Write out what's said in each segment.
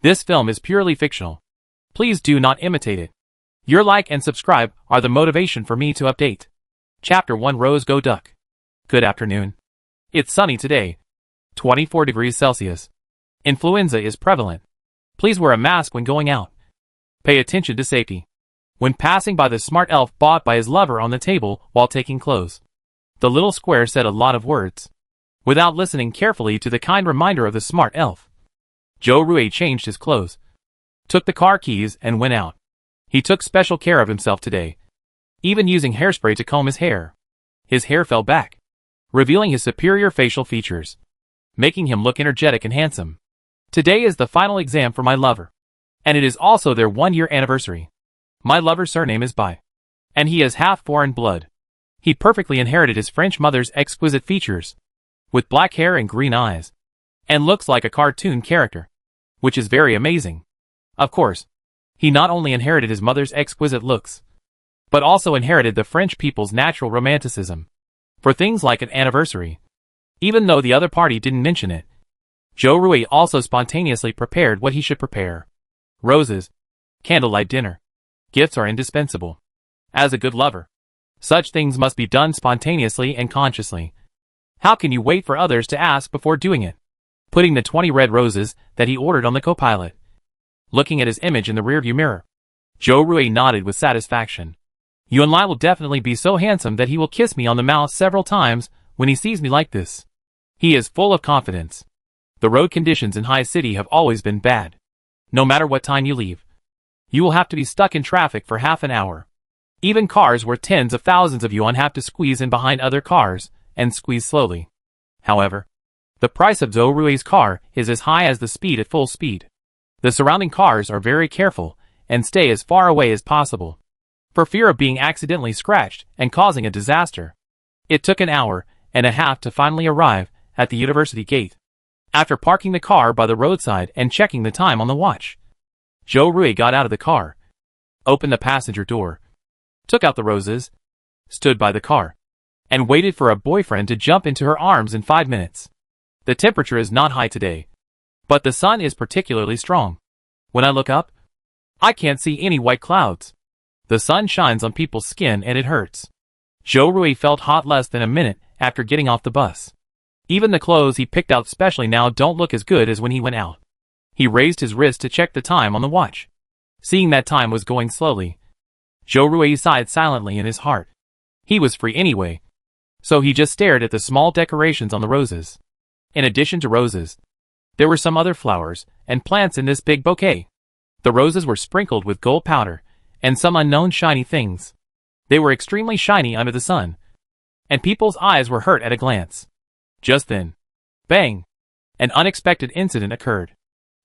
This film is purely fictional. Please do not imitate it. Your like and subscribe are the motivation for me to update. Chapter 1 Rose Go Duck. Good afternoon. It's sunny today. 24 degrees Celsius. Influenza is prevalent. Please wear a mask when going out. Pay attention to safety. When passing by the smart elf bought by his lover on the table while taking clothes. The little square said a lot of words. Without listening carefully to the kind reminder of the smart elf. Joe Rui changed his clothes. Took the car keys and went out. He took special care of himself today. Even using hairspray to comb his hair. His hair fell back, revealing his superior facial features, making him look energetic and handsome. Today is the final exam for my lover. And it is also their 1-year anniversary. My lover's surname is Bai. And he is half foreign blood. He perfectly inherited his French mother's exquisite features, with black hair and green eyes, and looks like a cartoon character, which is very amazing. Of course, he not only inherited his mother's exquisite looks, but also inherited the French people's natural romanticism for things like an anniversary. Even though the other party didn't mention it, Joe Rui also spontaneously prepared what he should prepare. Roses, candlelight dinner. Gifts are indispensable. As a good lover, such things must be done spontaneously and consciously. How can you wait for others to ask before doing it? Putting the 20 red roses that he ordered on the co-pilot. Looking at his image in the rearview mirror, Joe Rui nodded with satisfaction. Yuan Lai will definitely be so handsome that he will kiss me on the mouth several times when he sees me like this. He is full of confidence. The road conditions in High City have always been bad. No matter what time you leave, you will have to be stuck in traffic for half an hour. Even cars where tens of thousands of yuan have to squeeze in behind other cars and squeeze slowly. However, the price of Zhou Rui's car is as high as the speed at full speed. The surrounding cars are very careful and stay as far away as possible, for fear of being accidentally scratched and causing a disaster. It took an hour and a half to finally arrive at the university gate. After parking the car by the roadside and checking the time on the watch, Joe Rui got out of the car, opened the passenger door, took out the roses, stood by the car, and waited for a boyfriend to jump into her arms in 5 minutes. The temperature is not high today, but the sun is particularly strong. When I look up, I can't see any white clouds. The sun shines on people's skin and it hurts. Joe Rui felt hot less than a minute after getting off the bus. Even the clothes he picked out specially now don't look as good as when he went out. He raised his wrist to check the time on the watch. Seeing that time was going slowly, Joe Rui sighed silently in his heart. He was free anyway, so he just stared at the small decorations on the roses. In addition to roses, there were some other flowers and plants in this big bouquet. The roses were sprinkled with gold powder and some unknown shiny things. They were extremely shiny under the sun, and people's eyes were hurt at a glance. Just then, bang! An unexpected incident occurred.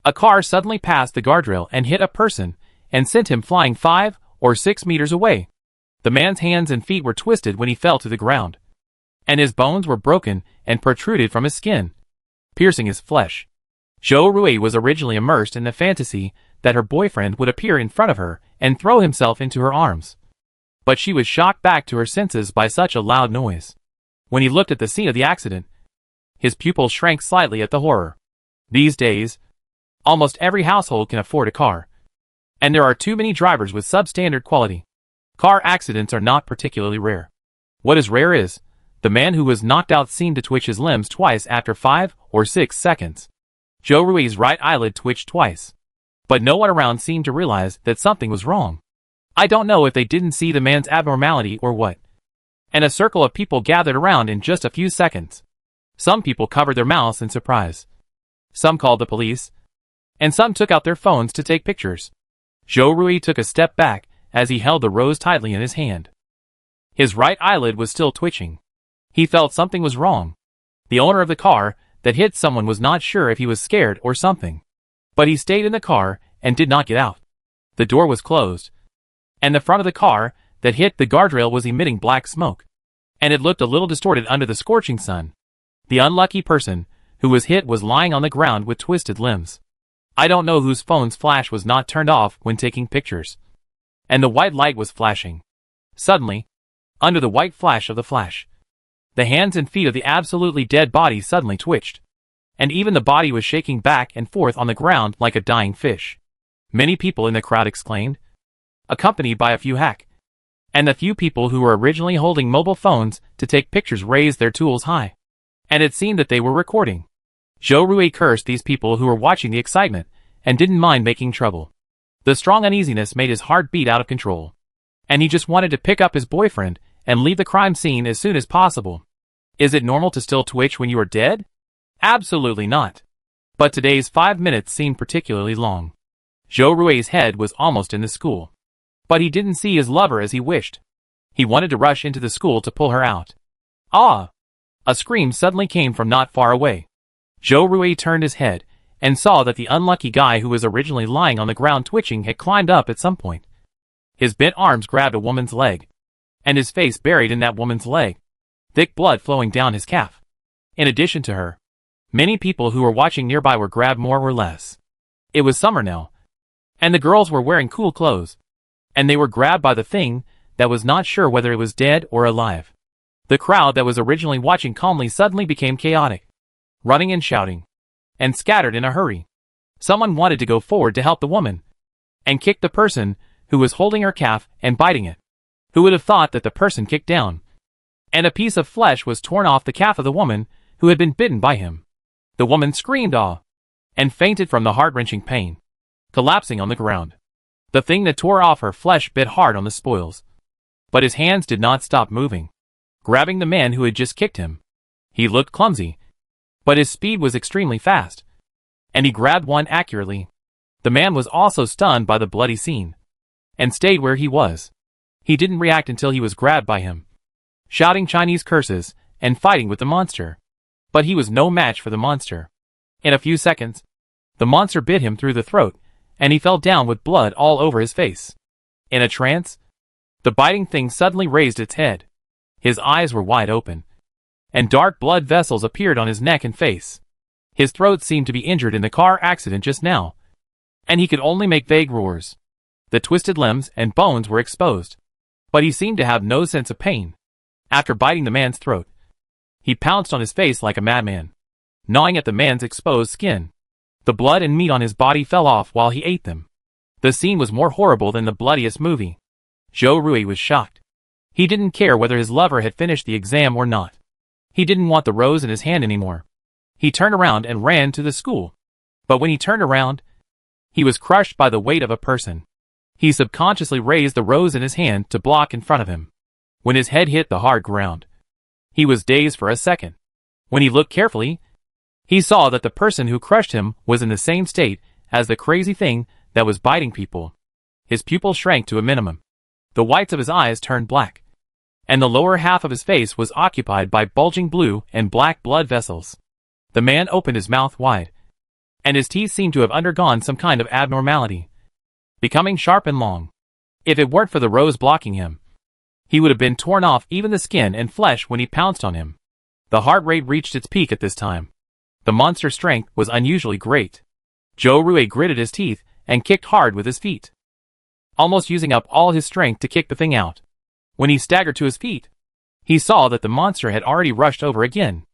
A car suddenly passed the guardrail and hit a person and sent him flying 5 or 6 meters away. The man's hands and feet were twisted when he fell to the ground, and his bones were broken and protruded from his skin, piercing his flesh. Joe Rui was originally immersed in the fantasy that her boyfriend would appear in front of her and throw himself into her arms. But she was shocked back to her senses by such a loud noise. When he looked at the scene of the accident, his pupils shrank slightly at the horror. These days, almost every household can afford a car, and there are too many drivers with substandard quality. Car accidents are not particularly rare. What is rare is, the man who was knocked out seemed to twitch his limbs twice after 5 or 6 seconds. Joe Rui's right eyelid twitched twice, but no one around seemed to realize that something was wrong. I don't know if they didn't see the man's abnormality or what. And a circle of people gathered around in just a few seconds. Some people covered their mouths in surprise. Some called the police, and some took out their phones to take pictures. Joe Rui took a step back as he held the rose tightly in his hand. His right eyelid was still twitching. He felt something was wrong. The owner of the car that hit someone was not sure if he was scared or something, but he stayed in the car and did not get out. The door was closed, and the front of the car that hit the guardrail was emitting black smoke, and it looked a little distorted under the scorching sun. The unlucky person who was hit was lying on the ground with twisted limbs. I don't know whose phone's flash was not turned off when taking pictures, and the white light was flashing. Suddenly, under the white flash of the flash, the hands and feet of the absolutely dead body suddenly twitched. and even the body was shaking back and forth on the ground like a dying fish. Many people in the crowd exclaimed, accompanied by a few hack. And the few people who were originally holding mobile phones to take pictures raised their tools high. And it seemed that they were recording. Zhou Rui cursed these people who were watching the excitement, and didn't mind making trouble. The strong uneasiness made his heart beat out of control. And he just wanted to pick up his boyfriend, and leave the crime scene as soon as possible. Is it normal to still twitch when you are dead? Absolutely not. But today's 5 minutes seemed particularly long. Zhou Rui's head was almost in the school. But he didn't see his lover as he wished. He wanted to rush into the school to pull her out. Ah! A scream suddenly came from not far away. Zhou Rui turned his head, and saw that the unlucky guy who was originally lying on the ground twitching had climbed up at some point. His bent arms grabbed a woman's leg, and his face buried in that woman's leg, thick blood flowing down his calf. In addition to her, many people who were watching nearby were grabbed more or less. It was summer now, and the girls were wearing cool clothes, and they were grabbed by the thing that was not sure whether it was dead or alive. The crowd that was originally watching calmly suddenly became chaotic, running and shouting, and scattered in a hurry. Someone wanted to go forward to help the woman, and kick the person who was holding her calf and biting it. Who would have thought that the person kicked down, and a piece of flesh was torn off the calf of the woman who had been bitten by him. The woman screamed awe, and fainted from the heart-wrenching pain, collapsing on the ground. The thing that tore off her flesh bit hard on the spoils. But his hands did not stop moving, grabbing the man who had just kicked him. He looked clumsy, but his speed was extremely fast, and he grabbed one accurately. The man was also stunned by the bloody scene, and stayed where he was. He didn't react until he was grabbed by him, shouting Chinese curses and fighting with the monster. But he was no match for the monster. In a few seconds, the monster bit him through the throat, and he fell down with blood all over his face. In a trance, the biting thing suddenly raised its head. His eyes were wide open, and dark blood vessels appeared on his neck and face. His throat seemed to be injured in the car accident just now, and he could only make vague roars. The twisted limbs and bones were exposed, but he seemed to have no sense of pain. After biting the man's throat, he pounced on his face like a madman, gnawing at the man's exposed skin. The blood and meat on his body fell off while he ate them. The scene was more horrible than the bloodiest movie. Zhou Rui was shocked. He didn't care whether his lover had finished the exam or not. He didn't want the rose in his hand anymore. He turned around and ran to the school. But when he turned around, he was crushed by the weight of a person. He subconsciously raised the rose in his hand to block in front of him. When his head hit the hard ground, he was dazed for a second. When he looked carefully, he saw that the person who crushed him was in the same state as the crazy thing that was biting people. His pupils shrank to a minimum. The whites of his eyes turned black, and the lower half of his face was occupied by bulging blue and black blood vessels. The man opened his mouth wide, and his teeth seemed to have undergone some kind of abnormality, becoming sharp and long. If it weren't for the rose blocking him, he would have been torn off even the skin and flesh when he pounced on him. The heart rate reached its peak at this time. The monster's strength was unusually great. Zhou Rui gritted his teeth and kicked hard with his feet, almost using up all his strength to kick the thing out. When he staggered to his feet, he saw that the monster had already rushed over again.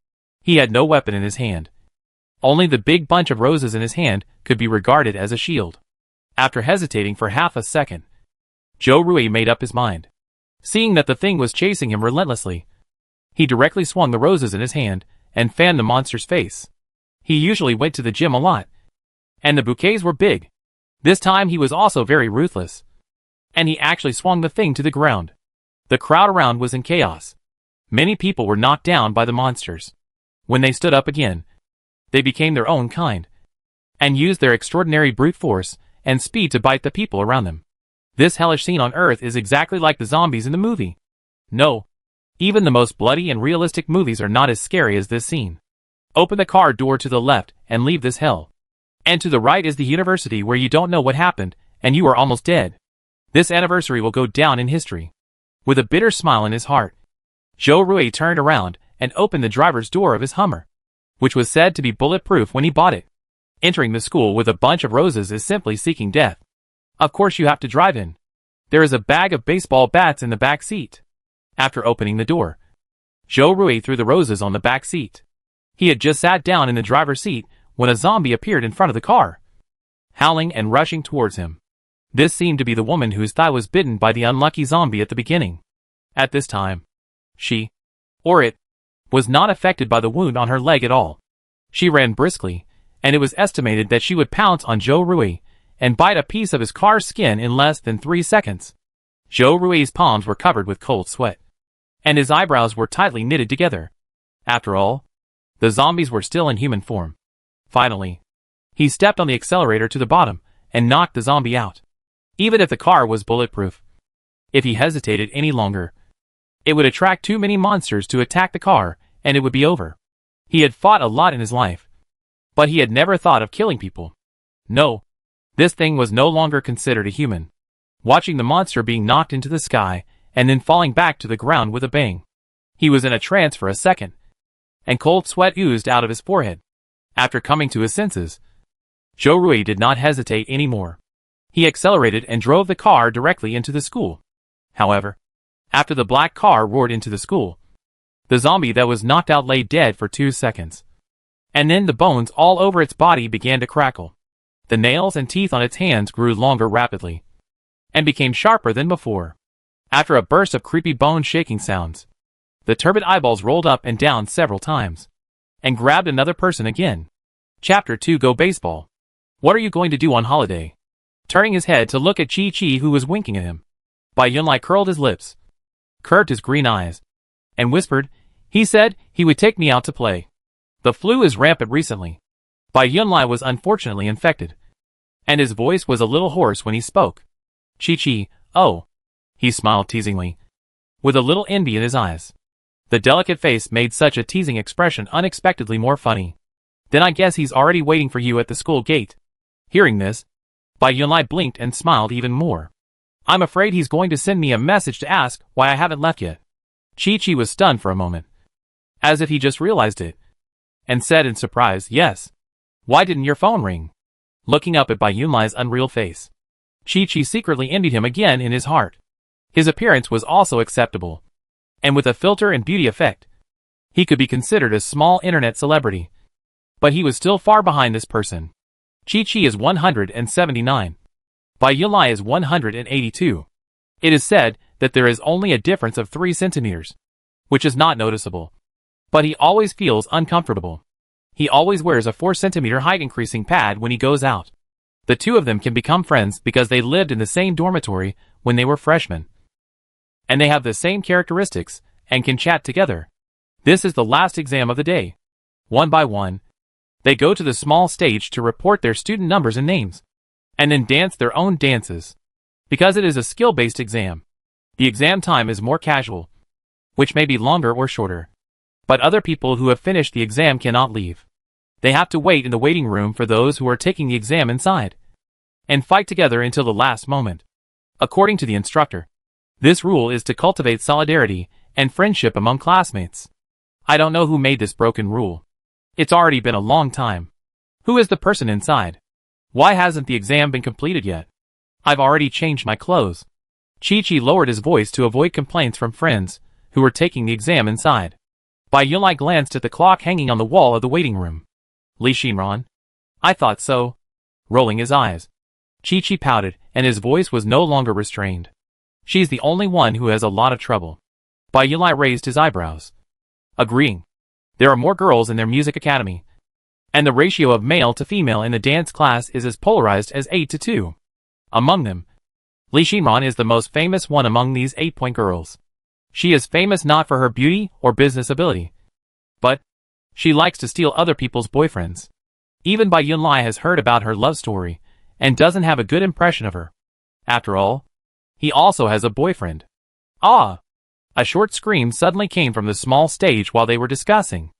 He had no weapon in his hand. Only the big bunch of roses in his hand could be regarded as a shield. After hesitating for half a second, Zhou Rui made up his mind. Seeing that the thing was chasing him relentlessly, he directly swung the roses in his hand and fanned the monster's face. He usually went to the gym a lot, and the bouquets were big. This time he was also very ruthless, and he actually swung the thing to the ground. The crowd around was in chaos. Many people were knocked down by the monsters. When they stood up again, they became their own kind, and used their extraordinary brute force and speed to bite the people around them. This hellish scene on Earth is exactly like the zombies in the movie. No, even the most bloody and realistic movies are not as scary as this scene. Open the car door to the left and leave this hell. And to the right is the university where you don't know what happened and you are almost dead. This anniversary will go down in history. With a bitter smile in his heart, Zhou Rui turned around and opened the driver's door of his Hummer, which was said to be bulletproof when he bought it. Entering the school with a bunch of roses is simply seeking death. Of course you have to drive in. There is a bag of baseball bats in the back seat. After opening the door, Zhou Rui threw the roses on the back seat. He had just sat down in the driver's seat when a zombie appeared in front of the car, howling and rushing towards him. This seemed to be the woman whose thigh was bitten by the unlucky zombie at the beginning. At this time, she, or it, was not affected by the wound on her leg at all. She ran briskly, and it was estimated that she would pounce on Joe Rui and bite a piece of his car's skin in less than 3 seconds. Joe Rui's palms were covered with cold sweat, and his eyebrows were tightly knitted together. After all, the zombies were still in human form. Finally, he stepped on the accelerator to the bottom and knocked the zombie out. Even if the car was bulletproof, if he hesitated any longer, it would attract too many monsters to attack the car, and it would be over. He had fought a lot in his life, but he had never thought of killing people. No, this thing was no longer considered a human. Watching the monster being knocked into the sky and then falling back to the ground with a bang, he was in a trance for a second, and cold sweat oozed out of his forehead. After coming to his senses, Joe Rui did not hesitate anymore. He accelerated and drove the car directly into the school. However, after the black car roared into the school, the zombie that was knocked out lay dead for 2 seconds. And then the bones all over its body began to crackle. The nails and teeth on its hands grew longer rapidly, and became sharper than before. After a burst of creepy bone-shaking sounds, the turbid eyeballs rolled up and down several times, and grabbed another person again. Chapter 2 Go Baseball. What are you going to do on holiday? Turning his head to look at Chi-Chi, who was winking at him, Bai Yunlai curled his lips, curved his green eyes, and whispered, "He said he would take me out to play. The flu is rampant recently." Bai Yunlai was unfortunately infected, and his voice was a little hoarse when he spoke. Chi-Chi, oh. He smiled teasingly, with a little envy in his eyes. The delicate face made such a teasing expression unexpectedly more funny. Then I guess he's already waiting for you at the school gate. Hearing this, Bai Yunlai blinked and smiled even more. I'm afraid he's going to send me a message to ask why I haven't left yet. Chi-Chi was stunned for a moment, as if he just realized it, and said in surprise, yes. Why didn't your phone ring? Looking up at Bai Yunlai's unreal face, Chi-Chi secretly envied him again in his heart. His appearance was also acceptable, and with a filter and beauty effect, he could be considered a small internet celebrity. But he was still far behind this person. Chi-Chi is 179. Bai Yunlai is 182. It is said that there is only a difference of 3 centimeters, which is not noticeable. But he always feels uncomfortable. He always wears a 4-centimeter height increasing pad when he goes out. The two of them can become friends because they lived in the same dormitory when they were freshmen, and they have the same characteristics and can chat together. This is the last exam of the day. One by one, they go to the small stage to report their student numbers and names, and then dance their own dances. Because it is a skill-based exam, the exam time is more casual, which may be longer or shorter. But other people who have finished the exam cannot leave. They have to wait in the waiting room for those who are taking the exam inside, and fight together until the last moment. According to the instructor, this rule is to cultivate solidarity and friendship among classmates. I don't know who made this broken rule. It's already been a long time. Who is the person inside? Why hasn't the exam been completed yet? I've already changed my clothes. Chi-Chi lowered his voice to avoid complaints from friends who were taking the exam inside. Bai Yunlai glanced at the clock hanging on the wall of the waiting room. Li Xinran? I thought so. Rolling his eyes, Chi-Chi pouted, and his voice was no longer restrained. She's the only one who has a lot of trouble. Bai Yunlai raised his eyebrows, agreeing. There are more girls in their music academy, and the ratio of male to female in the dance class is as polarized as 8-2. Among them, Li Xinran is the most famous one among these 8-point girls. She is famous not for her beauty or business ability, but she likes to steal other people's boyfriends. Even Bai Yunlai has heard about her love story and doesn't have a good impression of her. After all, he also has a boyfriend. Ah! A short scream suddenly came from the small stage while they were discussing.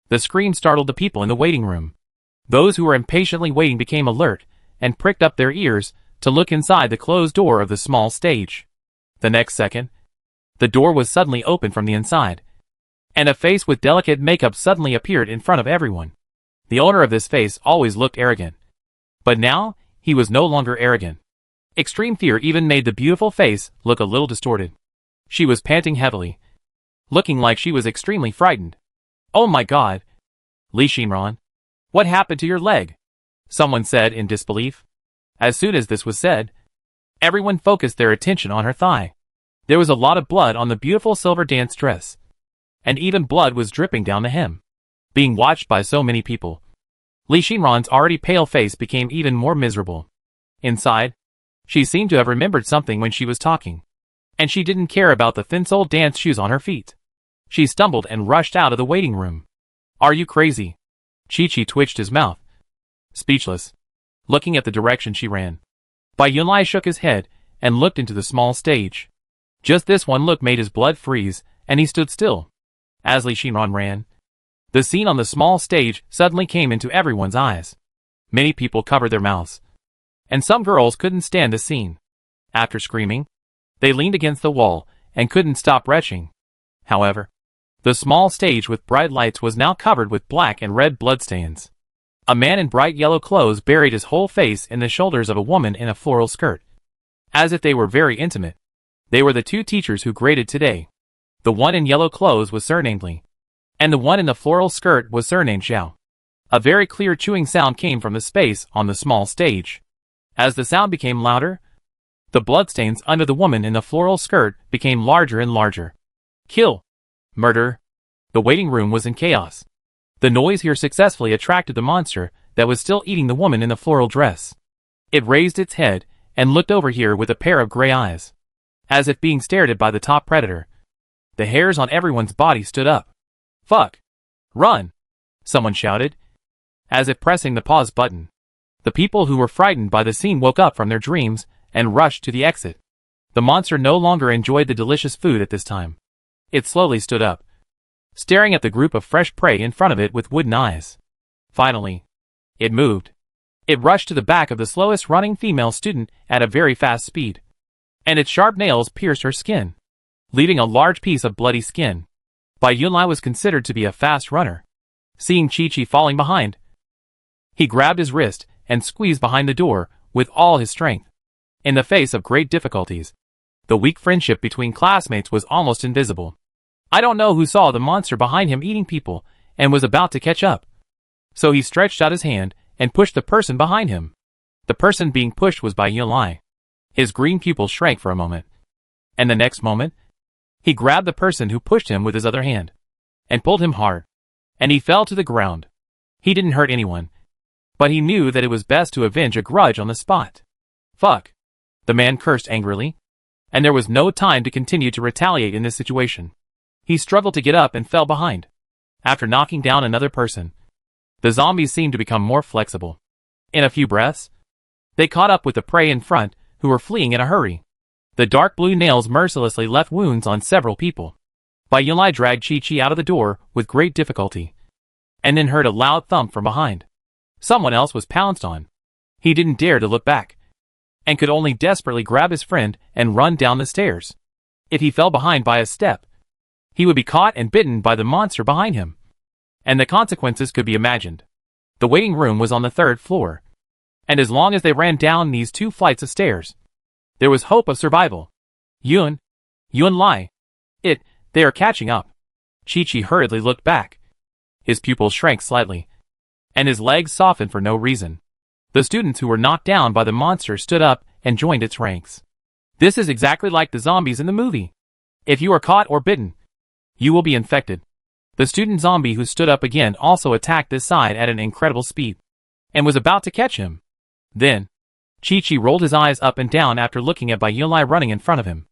The scream startled the people in the waiting room. Those who were impatiently waiting became alert and pricked up their ears to look inside the closed door of the small stage. The next second, the door was suddenly opened from the inside, and a face with delicate makeup suddenly appeared in front of everyone. The owner of this face always looked arrogant, but now he was no longer arrogant. Extreme fear even made the beautiful face look a little distorted. She was panting heavily, looking like she was extremely frightened. Oh my God! Li Xinran, what happened to your leg? Someone said in disbelief. As soon as this was said, everyone focused their attention on her thigh. There was a lot of blood on the beautiful silver dance dress, and even blood was dripping down the hem. Being watched by so many people, Li Xinran's already pale face became even more miserable. Inside, she seemed to have remembered something when she was talking, and she didn't care about the thin-soled dance shoes on her feet. She stumbled and rushed out of the waiting room. Are you crazy? Chi-Chi twitched his mouth, speechless, looking at the direction she ran. Bai Yunlai shook his head and looked into the small stage. Just this one look made his blood freeze, and he stood still. As Li Xinran ran, the scene on the small stage suddenly came into everyone's eyes. Many people covered their mouths, and some girls couldn't stand the scene. After screaming, they leaned against the wall and couldn't stop retching. However, the small stage with bright lights was now covered with black and red bloodstains. A man in bright yellow clothes buried his whole face in the shoulders of a woman in a floral skirt, as if they were very intimate. They were the two teachers who graded today. The one in yellow clothes was surnamed Li, and the one in the floral skirt was surnamed Xiao. A very clear chewing sound came from the space on the small stage. As the sound became louder, the bloodstains under the woman in the floral skirt became larger and larger. Kill! Murder! The waiting room was in chaos. The noise here successfully attracted the monster that was still eating the woman in the floral dress. It raised its head and looked over here with a pair of gray eyes, as if being stared at by the top predator. The hairs on everyone's body stood up. Fuck! Run! Someone shouted, as if pressing the pause button. The people who were frightened by the scene woke up from their dreams and rushed to the exit. The monster no longer enjoyed the delicious food at this time. It slowly stood up, staring at the group of fresh prey in front of it with wooden eyes. Finally, it moved. It rushed to the back of the slowest running female student at a very fast speed, and its sharp nails pierced her skin, leaving a large piece of bloody skin. Bai Yunlai was considered to be a fast runner. Seeing Chi-Chi falling behind, he grabbed his wrist and squeezed behind the door with all his strength. In the face of great difficulties, the weak friendship between classmates was almost invisible. I don't know who saw the monster behind him eating people and was about to catch up. So he stretched out his hand and pushed the person behind him. The person being pushed was Bai Yunlai. His green pupils shrank for a moment, and the next moment, he grabbed the person who pushed him with his other hand and pulled him hard, and he fell to the ground. He didn't hurt anyone, but he knew that it was best to avenge a grudge on the spot. Fuck! The man cursed angrily, and there was no time to continue to retaliate in this situation. He struggled to get up and fell behind. After knocking down another person, the zombies seemed to become more flexible. In a few breaths, they caught up with the prey in front, who were fleeing in a hurry. The dark blue nails mercilessly left wounds on several people. Bai Yunlai dragged Chi-Chi out of the door with great difficulty, and then heard a loud thump from behind. Someone else was pounced on. He didn't dare to look back, and could only desperately grab his friend and run down the stairs. If he fell behind by a step, he would be caught and bitten by the monster behind him, and the consequences could be imagined. The waiting room was on the 3rd floor, and as long as they ran down these 2 flights of stairs, there was hope of survival. Yunlai. They are catching up. Chi-Chi hurriedly looked back. His pupils shrank slightly, and his legs softened for no reason. The students who were knocked down by the monster stood up and joined its ranks. This is exactly like the zombies in the movie. If you are caught or bitten, you will be infected. The student zombie who stood up again also attacked this side at an incredible speed, and was about to catch him. Then, Chi-Chi rolled his eyes up and down after looking at Bai Yunlai running in front of him.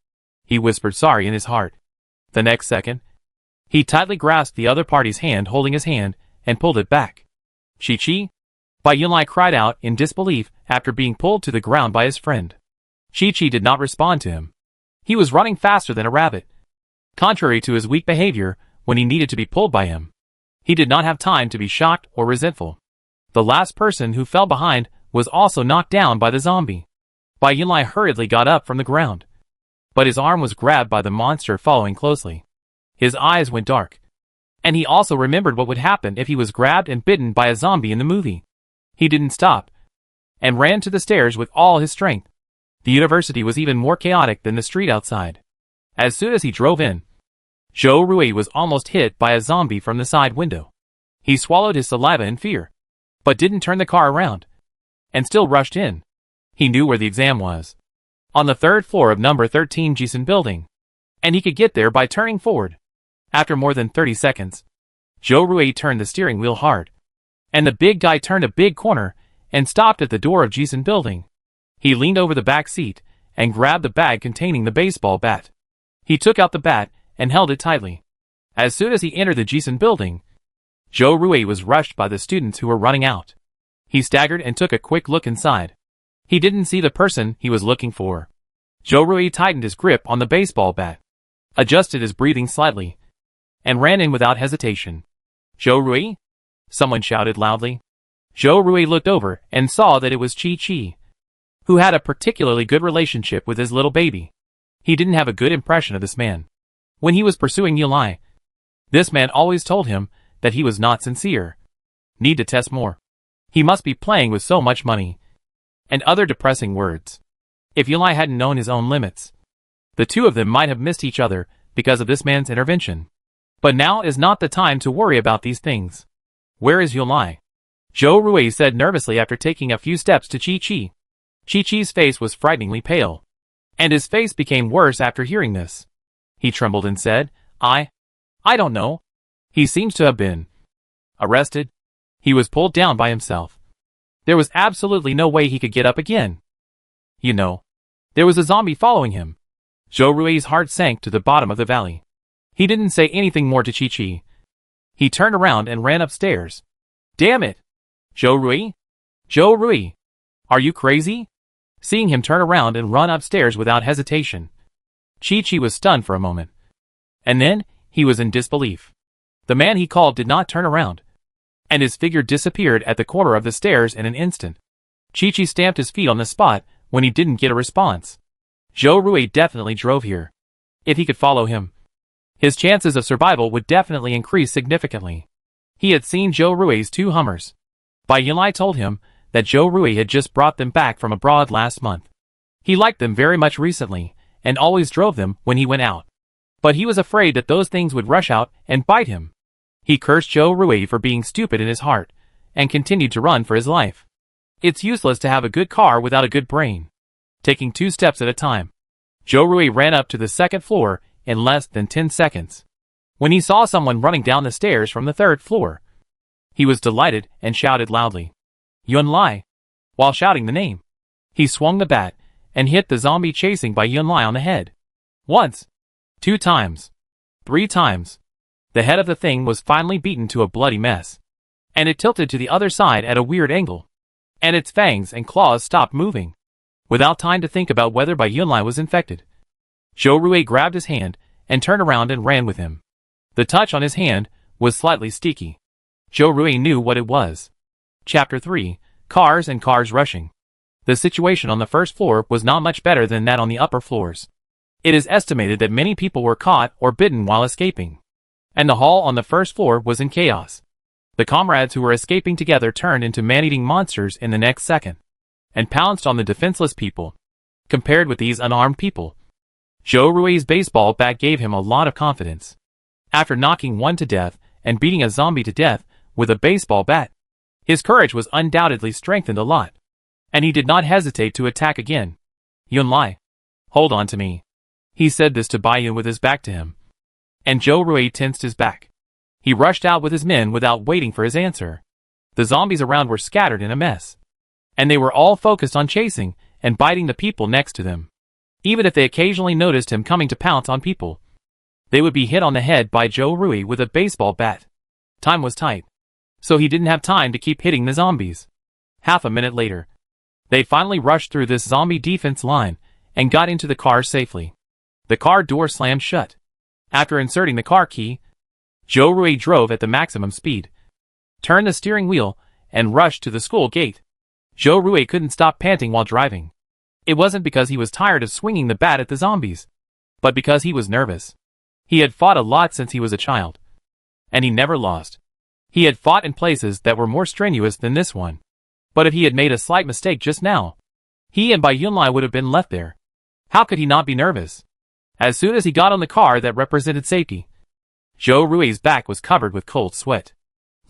He whispered sorry in his heart. The next second, he tightly grasped the other party's hand holding his hand and pulled it back. Chi-Chi? Bai Yunlai cried out in disbelief after being pulled to the ground by his friend. Chi-Chi did not respond to him. He was running faster than a rabbit, contrary to his weak behavior when he needed to be pulled by him. He did not have time to be shocked or resentful. The last person who fell behind was also knocked down by the zombie. Bai Yunlai hurriedly got up from the ground, but his arm was grabbed by the monster following closely. His eyes went dark, and he also remembered what would happen if he was grabbed and bitten by a zombie in the movie. He didn't stop, and ran to the stairs with all his strength. The university was even more chaotic than the street outside. As soon as he drove in, Zhou Rui was almost hit by a zombie from the side window. He swallowed his saliva in fear, but didn't turn the car around, and still rushed in. He knew where the exam was. On the 3rd floor of number 13 Jason building, and he could get there by turning forward. After more than 30 seconds, Joe Rui turned the steering wheel hard, and the big guy turned a big corner and stopped at the door of Jason building. He leaned over the back seat and grabbed the bag containing the baseball bat. He took out the bat and held it tightly. As soon as he entered the Jason building, Joe Rui was rushed by the students who were running out. He staggered and took a quick look inside. He didn't see the person he was looking for. Joe Rui tightened his grip on the baseball bat, adjusted his breathing slightly, and ran in without hesitation. "Joe Rui?" someone shouted loudly. Joe Rui looked over and saw that it was Chi-Chi, who had a particularly good relationship with his little baby. He didn't have a good impression of this man. When he was pursuing Yulai, this man always told him that he was not sincere. Need to test more. He must be playing with so much money. And other depressing words. If Yulai hadn't known his own limits, the two of them might have missed each other because of this man's intervention. But now is not the time to worry about these things. "Where is Yulai?" Joe Rui said nervously after taking a few steps to Chi-Chi. Chi-Chi's face was frighteningly pale, and his face became worse after hearing this. He trembled and said, I don't know. He seems to have been arrested. He was pulled down by himself. There was absolutely no way he could get up again. You know, there was a zombie following him. Joe Rui's heart sank to the bottom of the valley. He didn't say anything more to Chi-Chi. He turned around and ran upstairs. Damn it! Joe Rui? Joe Rui! Are you crazy? Seeing him turn around and run upstairs without hesitation, Chi-Chi was stunned for a moment. And then, he was in disbelief. The man he called did not turn around, and his figure disappeared at the corner of the stairs in an instant. Chi-Chi stamped his feet on the spot when he didn't get a response. Joe Rui definitely drove here. If he could follow him, his chances of survival would definitely increase significantly. He had seen Joe Rui's 2 Hummers. Bai Yunlai told him that Joe Rui had just brought them back from abroad last month. He liked them very much recently, and always drove them when he went out. But he was afraid that those things would rush out and bite him. He cursed Joe Rui for being stupid in his heart, and continued to run for his life. It's useless to have a good car without a good brain. Taking 2 steps at a time, Joe Rui ran up to the 2nd floor in less than 10 seconds. When he saw someone running down the stairs from the 3rd floor, he was delighted and shouted loudly, Yunlai! While shouting the name, he swung the bat and hit the zombie chasing Bai Yunlai on the head. Once, 2 times, 3 times. The head of the thing was finally beaten to a bloody mess, and it tilted to the other side at a weird angle, and its fangs and claws stopped moving. Without time to think about whether Bai Yunlai was infected, Joe Rui grabbed his hand and turned around and ran with him. The touch on his hand was slightly sticky. Joe Rui knew what it was. Chapter 3, Cars and Cars Rushing. The situation on the 1st floor was not much better than that on the upper floors. It is estimated that many people were caught or bitten while escaping, and the hall on the 1st floor was in chaos. The comrades who were escaping together turned into man-eating monsters in the next second, and pounced on the defenseless people. Compared with these unarmed people, Joe Rui's baseball bat gave him a lot of confidence. After knocking one to death and beating a zombie to death with a baseball bat, his courage was undoubtedly strengthened a lot, and he did not hesitate to attack again. Yunlai, hold on to me. He said this to Bai Yun with his back to him, and Joe Rui tensed his back. He rushed out with his men without waiting for his answer. The zombies around were scattered in a mess, and they were all focused on chasing and biting the people next to them. Even if they occasionally noticed him coming to pounce on people, they would be hit on the head by Joe Rui with a baseball bat. Time was tight, so he didn't have time to keep hitting the zombies. Half a minute later, they finally rushed through this zombie defense line and got into the car safely. The car door slammed shut. After inserting the car key, Joe Rui drove at the maximum speed, turned the steering wheel, and rushed to the school gate. Joe Rui couldn't stop panting while driving. It wasn't because he was tired of swinging the bat at the zombies, but because he was nervous. He had fought a lot since he was a child, and he never lost. He had fought in places that were more strenuous than this one. But if he had made a slight mistake just now, he and Bai Yunlai would have been left there. How could he not be nervous? As soon as he got on the car that represented safety, Joe Rui's back was covered with cold sweat.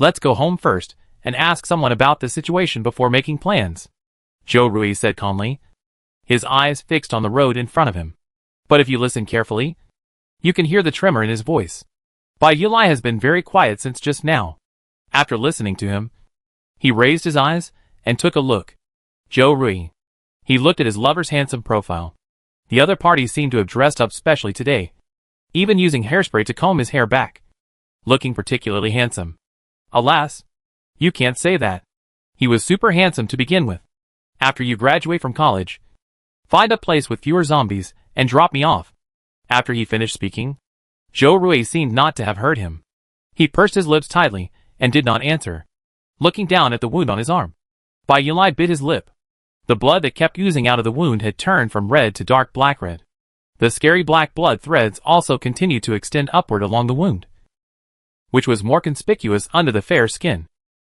Let's go home first and ask someone about the situation before making plans, Joe Rui said calmly, his eyes fixed on the road in front of him. But if you listen carefully, you can hear the tremor in his voice. Bai Yulai has been very quiet since just now. After listening to him, he raised his eyes and took a look. Joe Rui. He looked at his lover's handsome profile. The other party seemed to have dressed up specially today, even using hairspray to comb his hair back. Looking particularly handsome. Alas, you can't say that. He was super handsome to begin with. After you graduate from college, find a place with fewer zombies and drop me off. After he finished speaking, Joe Rui seemed not to have heard him. He pursed his lips tightly and did not answer, looking down at the wound on his arm. Bai Yulai bit his lip. The blood that kept oozing out of the wound had turned from red to dark black red. The scary black blood threads also continued to extend upward along the wound, which was more conspicuous under the fair skin.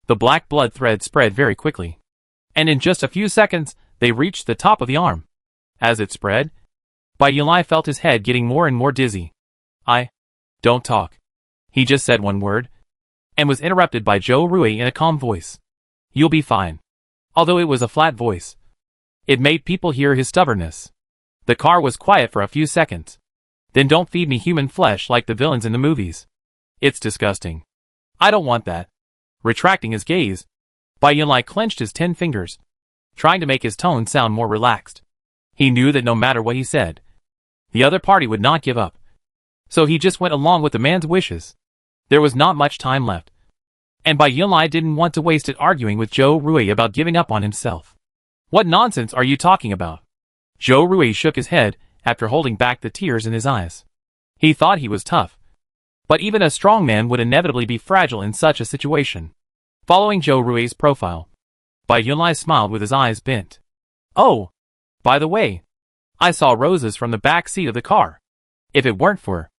The black blood thread spread very quickly, and in just a few seconds, they reached the top of the arm. As it spread, Bai Yulai felt his head getting more and more dizzy. Don't talk. He just said one word, and was interrupted by Joe Rui in a calm voice. You'll be fine. Although it was a flat voice, it made people hear his stubbornness. The car was quiet for a few seconds. Then don't feed me human flesh like the villains in the movies. It's disgusting. I don't want that. Retracting his gaze, Bai Yulai clenched his 10 fingers, trying to make his tone sound more relaxed. He knew that no matter what he said, the other party would not give up. So he just went along with the man's wishes. There was not much time left, and Bai Yulai didn't want to waste it arguing with Joe Rui about giving up on himself. What nonsense are you talking about? Joe Rui shook his head after holding back the tears in his eyes. He thought he was tough, but even a strong man would inevitably be fragile in such a situation. Following Joe Rui's profile, Bai Yulai smiled with his eyes bent. Oh, by the way, I saw roses from the back seat of the car. If it weren't for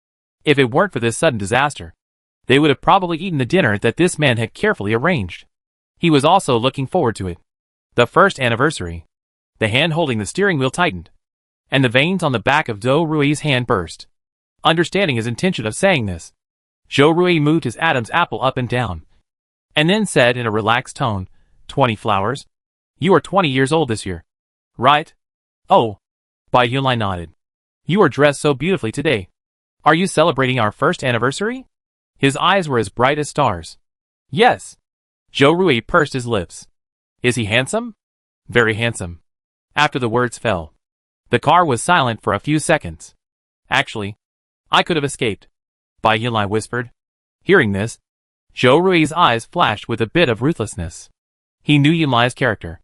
this sudden disaster, they would have probably eaten the dinner that this man had carefully arranged. He was also looking forward to it. The first anniversary. The hand holding the steering wheel tightened, and the veins on the back of Joe Rui's hand burst. Understanding his intention of saying this, Joe Rui moved his Adam's apple up and down, and then said in a relaxed tone, 20 flowers? You are 20 years old this year, right? Oh. Bai Yulai nodded. You are dressed so beautifully today. Are you celebrating our first anniversary? His eyes were as bright as stars. Yes. Joe Rui pursed his lips. Is he handsome? Very handsome. After the words fell, the car was silent for a few seconds. Actually, I could have escaped, Bai Yulai whispered. Hearing this, Joe Rui's eyes flashed with a bit of ruthlessness. He knew Yulai's character.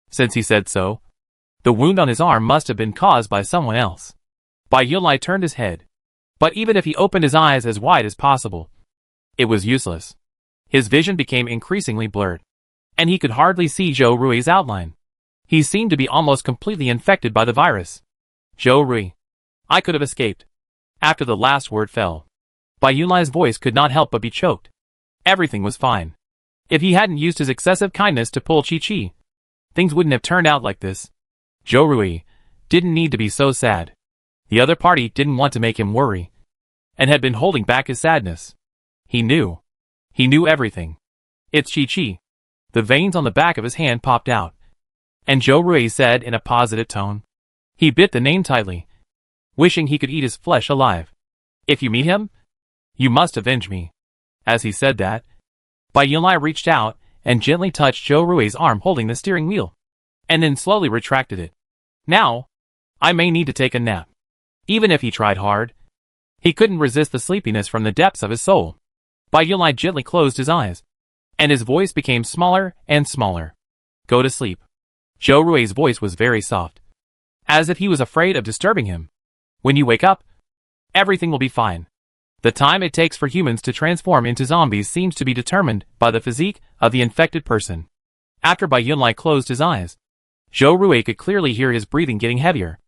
Since he said so, the wound on his arm must have been caused by someone else. Bai Yulai turned his head, but even if he opened his eyes as wide as possible, it was useless. His vision became increasingly blurred, and he could hardly see Joe Rui's outline. He seemed to be almost completely infected by the virus. Joe Rui. I could have escaped. After the last word fell, Bai Yulai's voice could not help but be choked. Everything was fine. If he hadn't used his excessive kindness to pull Chi-Chi, things wouldn't have turned out like this. Joe Rui didn't need to be so sad. The other party didn't want to make him worry, and had been holding back his sadness. He knew. He knew everything. It's Chi-Chi. The veins on the back of his hand popped out, and Joe Rui said in a positive tone. He bit the name tightly, wishing he could eat his flesh alive. If you meet him, you must avenge me. As he said that, Bai Yulai reached out and gently touched Joe Rui's arm holding the steering wheel, and then slowly retracted it. Now, I may need to take a nap. Even if he tried hard, he couldn't resist the sleepiness from the depths of his soul. Bai Yulai gently closed his eyes, and his voice became smaller and smaller. Go to sleep. Joe Rui's voice was very soft, as if he was afraid of disturbing him. When you wake up, everything will be fine. The time it takes for humans to transform into zombies seems to be determined by the physique of the infected person. After Bai Yulai closed his eyes, Joe Rui could clearly hear his breathing getting heavier.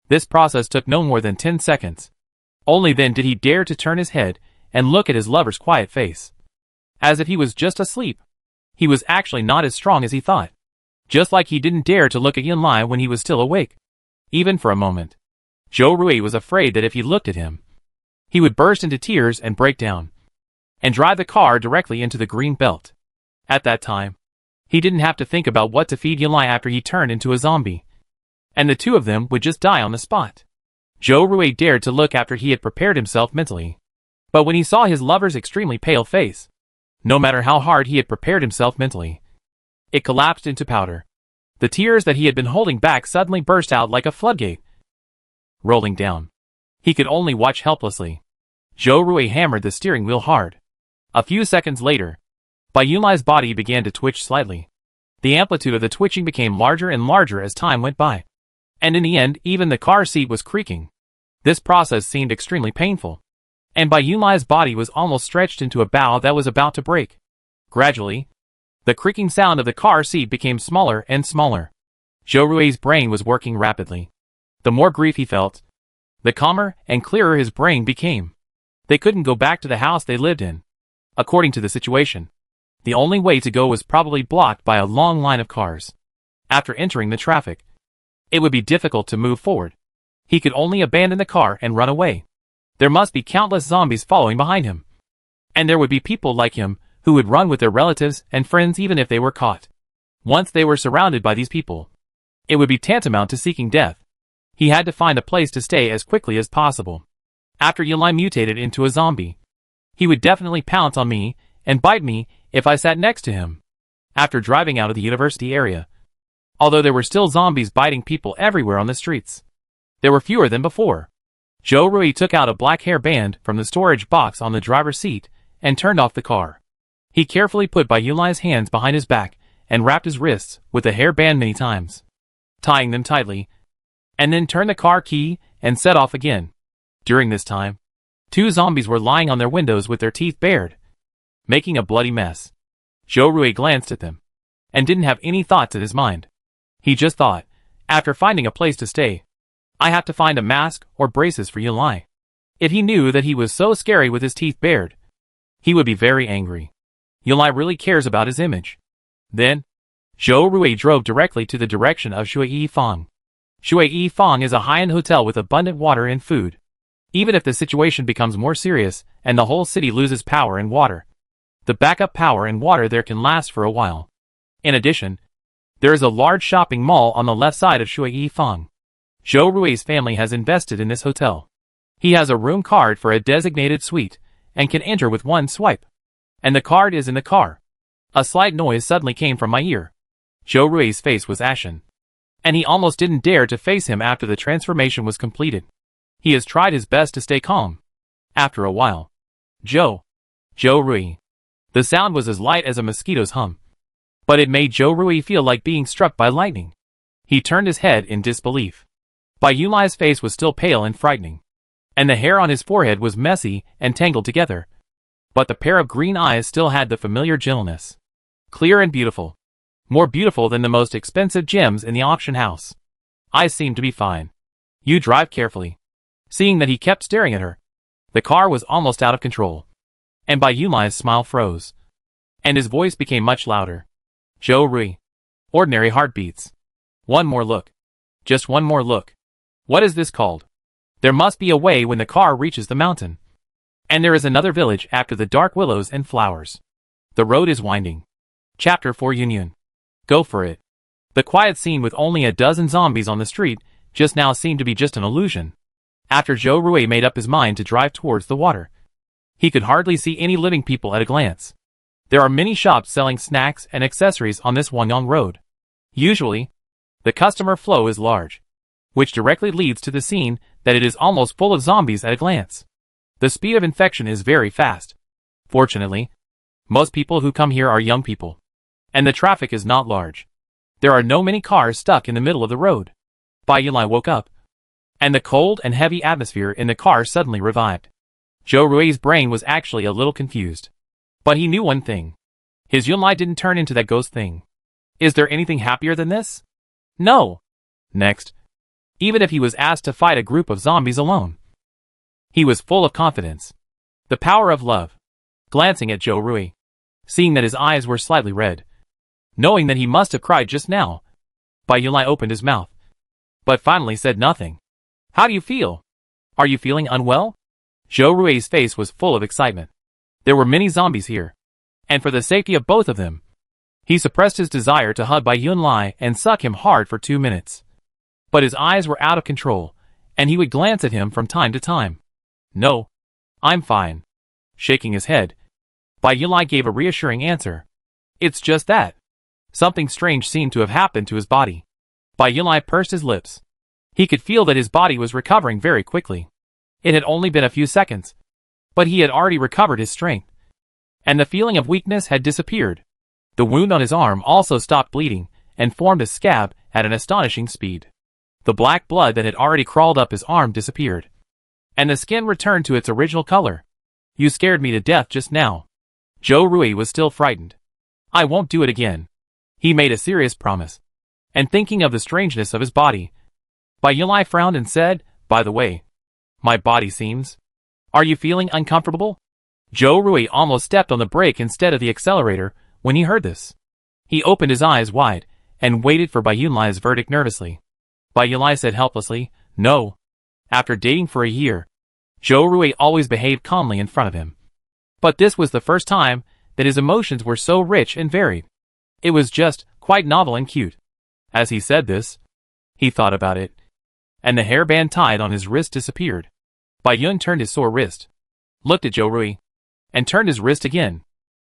This process took no more than 10 seconds. Only then did he dare to turn his head and look at his lover's quiet face. As if he was just asleep. He was actually not as strong as he thought. Just like he didn't dare to look at Yulai when he was still awake. Even for a moment, Joe Rui was afraid that if he looked at him, he would burst into tears and break down. and drive the car directly into the green belt. At that time, he didn't have to think about what to feed Yulai after he turned into a zombie, and the two of them would just die on the spot. Joe Rui dared to look after he had prepared himself mentally, but when he saw his lover's extremely pale face, no matter how hard he had prepared himself mentally, it collapsed into powder. The tears that he had been holding back suddenly burst out like a floodgate, rolling down. He could only watch helplessly. Joe Rui hammered the steering wheel hard. A few seconds later, Yulai's body began to twitch slightly. The amplitude of the twitching became larger and larger as time went by, and in the end, even the car seat was creaking. This process seemed extremely painful, and Yulai's body was almost stretched into a bow that was about to break. Gradually, the creaking sound of the car seat became smaller and smaller. Joe Rui's brain was working rapidly. The more grief he felt, the calmer and clearer his brain became. They couldn't go back to the house they lived in. According to the situation, the only way to go was probably blocked by a long line of cars. After entering the traffic, it would be difficult to move forward. He could only abandon the car and run away. There must be countless zombies following behind him, and there would be people like him who would run with their relatives and friends even if they were caught. Once they were surrounded by these people, it would be tantamount to seeking death. He had to find a place to stay as quickly as possible. After Yulai mutated into a zombie, he would definitely pounce on me and bite me if I sat next to him. After driving out of the university area, although there were still zombies biting people everywhere on the streets, there were fewer than before. Joe Rui took out a black hair band from the storage box on the driver's seat and turned off the car. He carefully put Yulai's hands behind his back and wrapped his wrists with the hair band many times, tying them tightly, and then turned the car key and set off again. During this time, 2 zombies were lying on their windows with their teeth bared, making a bloody mess. Joe Rui glanced at them and didn't have any thoughts in his mind. He just thought, after finding a place to stay, I have to find a mask or braces for Yulai. If he knew that he was so scary with his teeth bared, he would be very angry. Yulai really cares about his image. Then, Joe Rui drove directly to the direction of Shui Fong. Shui Fong is a high-end hotel with abundant water and food. Even if the situation becomes more serious and the whole city loses power and water, the backup power and water there can last for a while. In addition, there is a large shopping mall on the left side of Shui Fong. Joe Rui's family has invested in this hotel. He has a room card for a designated suite and can enter with one swipe. And the card is in the car. A slight noise suddenly came from my ear. Joe Rui's face was ashen, and he almost didn't dare to face him after the transformation was completed. He has tried his best to stay calm. After a while, Joe Rui. The sound was as light as a mosquito's hum, but it made Joe Rui feel like being struck by lightning. He turned his head in disbelief. Yulai's face was still pale and frightening, and the hair on his forehead was messy and tangled together. But the pair of green eyes still had the familiar gentleness. Clear and beautiful. More beautiful than the most expensive gems in the auction house. I seem to be fine. You drive carefully. Seeing that he kept staring at her, the car was almost out of control. And Yulai's smile froze, and his voice became much louder. Joe Rui. Ordinary heartbeats. One more look. Just one more look. What is this called? There must be a way when the car reaches the mountain. And there is another village after the dark willows and flowers. The road is winding. Chapter 4 Union. Go for it. The quiet scene with only a dozen zombies on the street just now seemed to be just an illusion. After Joe Rui made up his mind to drive towards the water, he could hardly see any living people at a glance. There are many shops selling snacks and accessories on this Wanyang road. Usually, the customer flow is large, which directly leads to the scene that it is almost full of zombies at a glance. The speed of infection is very fast. Fortunately, most people who come here are young people, and the traffic is not large. There are no many cars stuck in the middle of the road. Yulai woke up, and the cold and heavy atmosphere in the car suddenly revived. Joe Rui's brain was actually a little confused, but he knew one thing. His Yulai didn't turn into that ghost thing. Is there anything happier than this? No. Next, even if he was asked to fight a group of zombies alone, he was full of confidence. The power of love. Glancing at Joe Rui, seeing that his eyes were slightly red, knowing that he must have cried just now, Yulai opened his mouth, but finally said nothing. How do you feel? Are you feeling unwell? Joe Rui's face was full of excitement. There were many zombies here, and for the safety of both of them, he suppressed his desire to hug Bai Yunlai and suck him hard for 2 minutes. But his eyes were out of control, and he would glance at him from time to time. No, I'm fine. Shaking his head, Bai Yunlai gave a reassuring answer. It's just that. Something strange seemed to have happened to his body. Bai Yunlai pursed his lips. He could feel that his body was recovering very quickly. It had only been a few seconds, but he had already recovered his strength, and the feeling of weakness had disappeared. The wound on his arm also stopped bleeding and formed a scab at an astonishing speed. The black blood that had already crawled up his arm disappeared, and the skin returned to its original color. You scared me to death just now. Zhou Rui was still frightened. I won't do it again. He made a serious promise. And thinking of the strangeness of his body, Bai Yunlai frowned and said, by the way, my body seems. Are you feeling uncomfortable? Zhou Rui almost stepped on the brake instead of the accelerator when he heard this. He opened his eyes wide and waited for Bai Yunlai's verdict nervously. Bai Yunlai said helplessly, no. After dating for a year, Zhou Rui always behaved calmly in front of him. But this was the first time that his emotions were so rich and varied. It was just quite novel and cute. As he said this, he thought about it, and the hairband tied on his wrist disappeared. Bai Yun turned his sore wrist, looked at Zhou Rui, and turned his wrist again.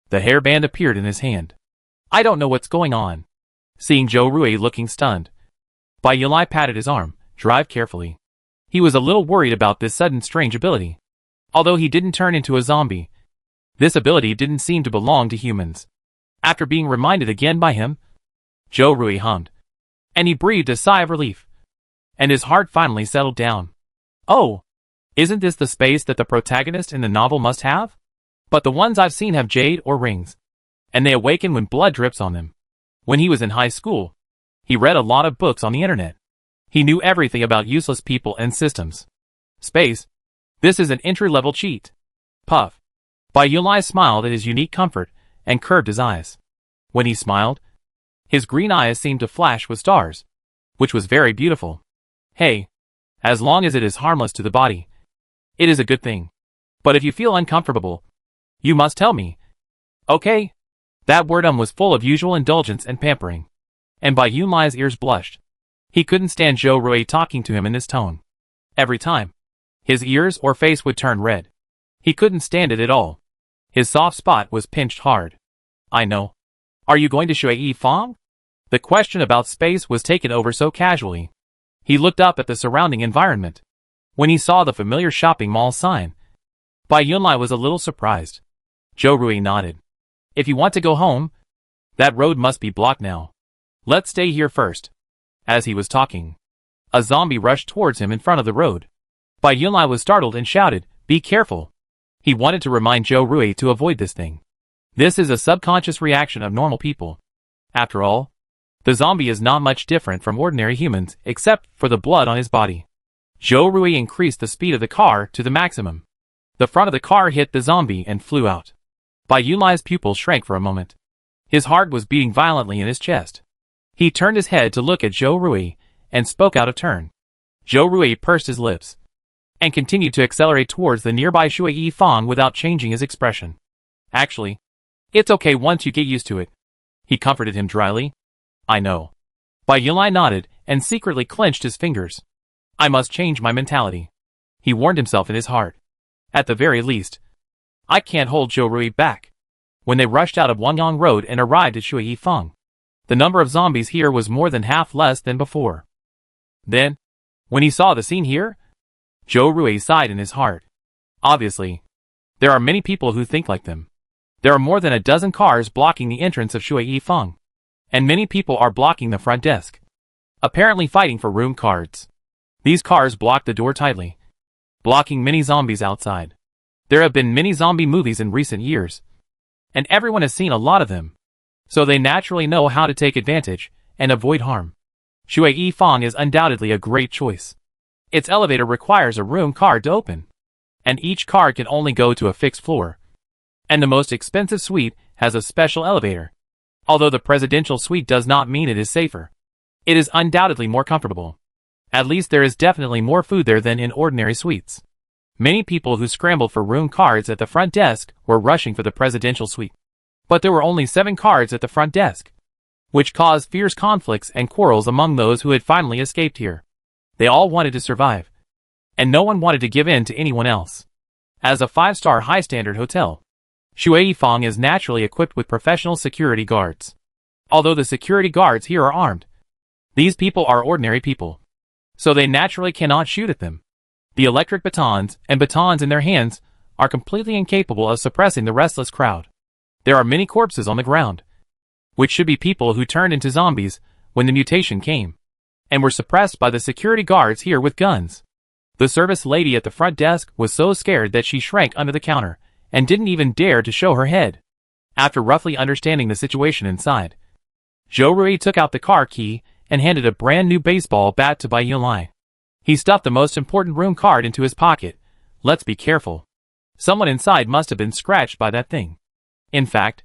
The hairband appeared in his hand. I don't know what's going on. Seeing Zhou Rui looking stunned, Bai Yunlai patted his arm. Drive carefully. He was a little worried about this sudden strange ability. Although he didn't turn into a zombie, this ability didn't seem to belong to humans. After being reminded again by him, Zhou Rui hummed, and he breathed a sigh of relief, and his heart finally settled down. Oh, isn't this the space that the protagonist in the novel must have? But the ones I've seen have jade or rings, and they awaken when blood drips on them. When he was in high school, he read a lot of books on the internet. He knew everything about useless people and systems. Space. This is an entry-level cheat. Puff. Bai Yunlai smiled at his unique comfort and curved his eyes. When he smiled, his green eyes seemed to flash with stars, which was very beautiful. Hey, as long as it is harmless to the body, it is a good thing. But if you feel uncomfortable, you must tell me. Okay? That word was full of usual indulgence and pampering. And Bai Yunlai's ears blushed. He couldn't stand Zhou Rui talking to him in this tone. Every time, his ears or face would turn red. He couldn't stand it at all. His soft spot was pinched hard. I know. Are you going to Shui Fang? The question about space was taken over so casually. He looked up at the surrounding environment. When he saw the familiar shopping mall sign, Bai Yunlai was a little surprised. Zhou Rui nodded. If you want to go home, that road must be blocked now. Let's stay here first. As he was talking, a zombie rushed towards him in front of the road. Bai Yunlai was startled and shouted, be careful. He wanted to remind Zhou Rui to avoid this thing. This is a subconscious reaction of normal people. After all, the zombie is not much different from ordinary humans except for the blood on his body. Zhou Rui increased the speed of the car to the maximum. The front of the car hit the zombie and flew out. Bai Yunlai's pupils shrank for a moment. His heart was beating violently in his chest. He turned his head to look at Zhou Rui and spoke out of turn. Zhou Rui pursed his lips and continued to accelerate towards the nearby Shui Fang without changing his expression. Actually, it's okay once you get used to it. He comforted him dryly. I know. Bai Yunlai nodded and secretly clenched his fingers. I must change my mentality. He warned himself in his heart. At the very least, I can't hold Zhou Rui back. When they rushed out of Wangyang Road and arrived at Shui Fang, the number of zombies here was more than half less than before. Then, when he saw the scene here, Zhou Rui sighed in his heart. Obviously, there are many people who think like them. There are more than a dozen cars blocking the entrance of Shui Fang, and many people are blocking the front desk, apparently fighting for room cards. These cars block the door tightly, blocking many zombies outside. There have been many zombie movies in recent years, and everyone has seen a lot of them, so they naturally know how to take advantage and avoid harm. Shui Fang is undoubtedly a great choice. Its elevator requires a room card to open, and each card can only go to a fixed floor. And the most expensive suite has a special elevator. Although the presidential suite does not mean it is safer, it is undoubtedly more comfortable. At least there is definitely more food there than in ordinary suites. Many people who scrambled for room cards at the front desk were rushing for the presidential suite. But there were only 7 cards at the front desk, which caused fierce conflicts and quarrels among those who had finally escaped here. They all wanted to survive, and no one wanted to give in to anyone else. As a 5-star high-standard hotel, Shuifang is naturally equipped with professional security guards. Although the security guards here are armed, these people are ordinary people, so they naturally cannot shoot at them. The electric batons and batons in their hands are completely incapable of suppressing the restless crowd. There are many corpses on the ground, which should be people who turned into zombies when the mutation came, and were suppressed by the security guards here with guns. The service lady at the front desk was so scared that she shrank under the counter and didn't even dare to show her head. After roughly understanding the situation inside, Zhou Rui took out the car key and handed a brand new baseball bat to Bai Yunlai. He stuffed the most important room card into his pocket. Let's be careful. Someone inside must have been scratched by that thing. In fact,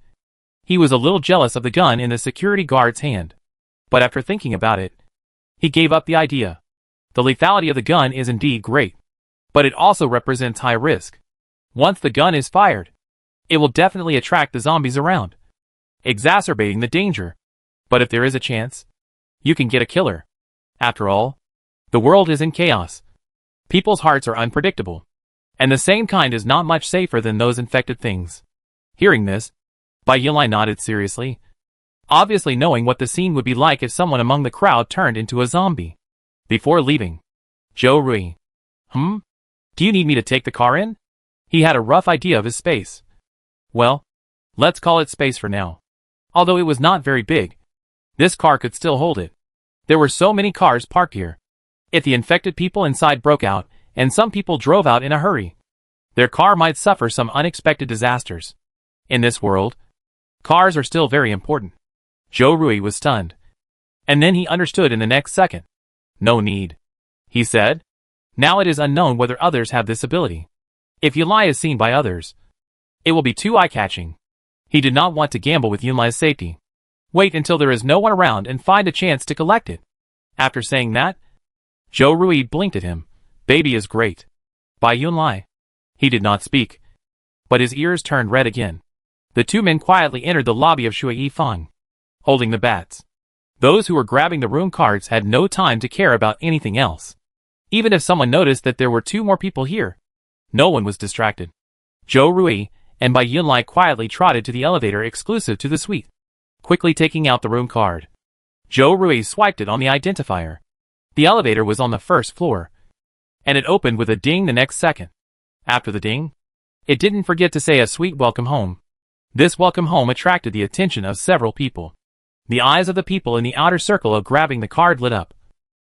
he was a little jealous of the gun in the security guard's hand. But after thinking about it, he gave up the idea. The lethality of the gun is indeed great, but it also represents high risk. Once the gun is fired, it will definitely attract the zombies around, exacerbating the danger. But if there is a chance, you can get a killer. After all, the world is in chaos. People's hearts are unpredictable, and the same kind is not much safer than those infected things. Hearing this, Bai Yunlai nodded seriously, obviously knowing what the scene would be like if someone among the crowd turned into a zombie. Before leaving, Zhou Rui, do you need me to take the car in? He had a rough idea of his space. Well, let's call it space for now. Although it was not very big, this car could still hold it. There were so many cars parked here. If the infected people inside broke out, and some people drove out in a hurry, their car might suffer some unexpected disasters. In this world, cars are still very important. Zhou Rui was stunned, and then he understood in the next second. No need, he said. Now it is unknown whether others have this ability. If Yunlai is seen by others, it will be too eye-catching. He did not want to gamble with Yunlai's safety. Wait until there is no one around and find a chance to collect it. After saying that, Zhou Rui blinked at him. Baby is great. Bai Yunlai. He did not speak, but his ears turned red again. The 2 men quietly entered the lobby of Shuifang, holding the bats. Those who were grabbing the room cards had no time to care about anything else. Even if someone noticed that there were 2 more people here, no one was distracted. Zhou Rui and Bai Yunlai quietly trotted to the elevator exclusive to the suite, quickly taking out the room card. Zhou Rui swiped it on the identifier. The elevator was on the 1st floor, and it opened with a ding the next second. After the ding, it didn't forget to say a sweet welcome home. This welcome home attracted the attention of several people. The eyes of the people in the outer circle of grabbing the card lit up,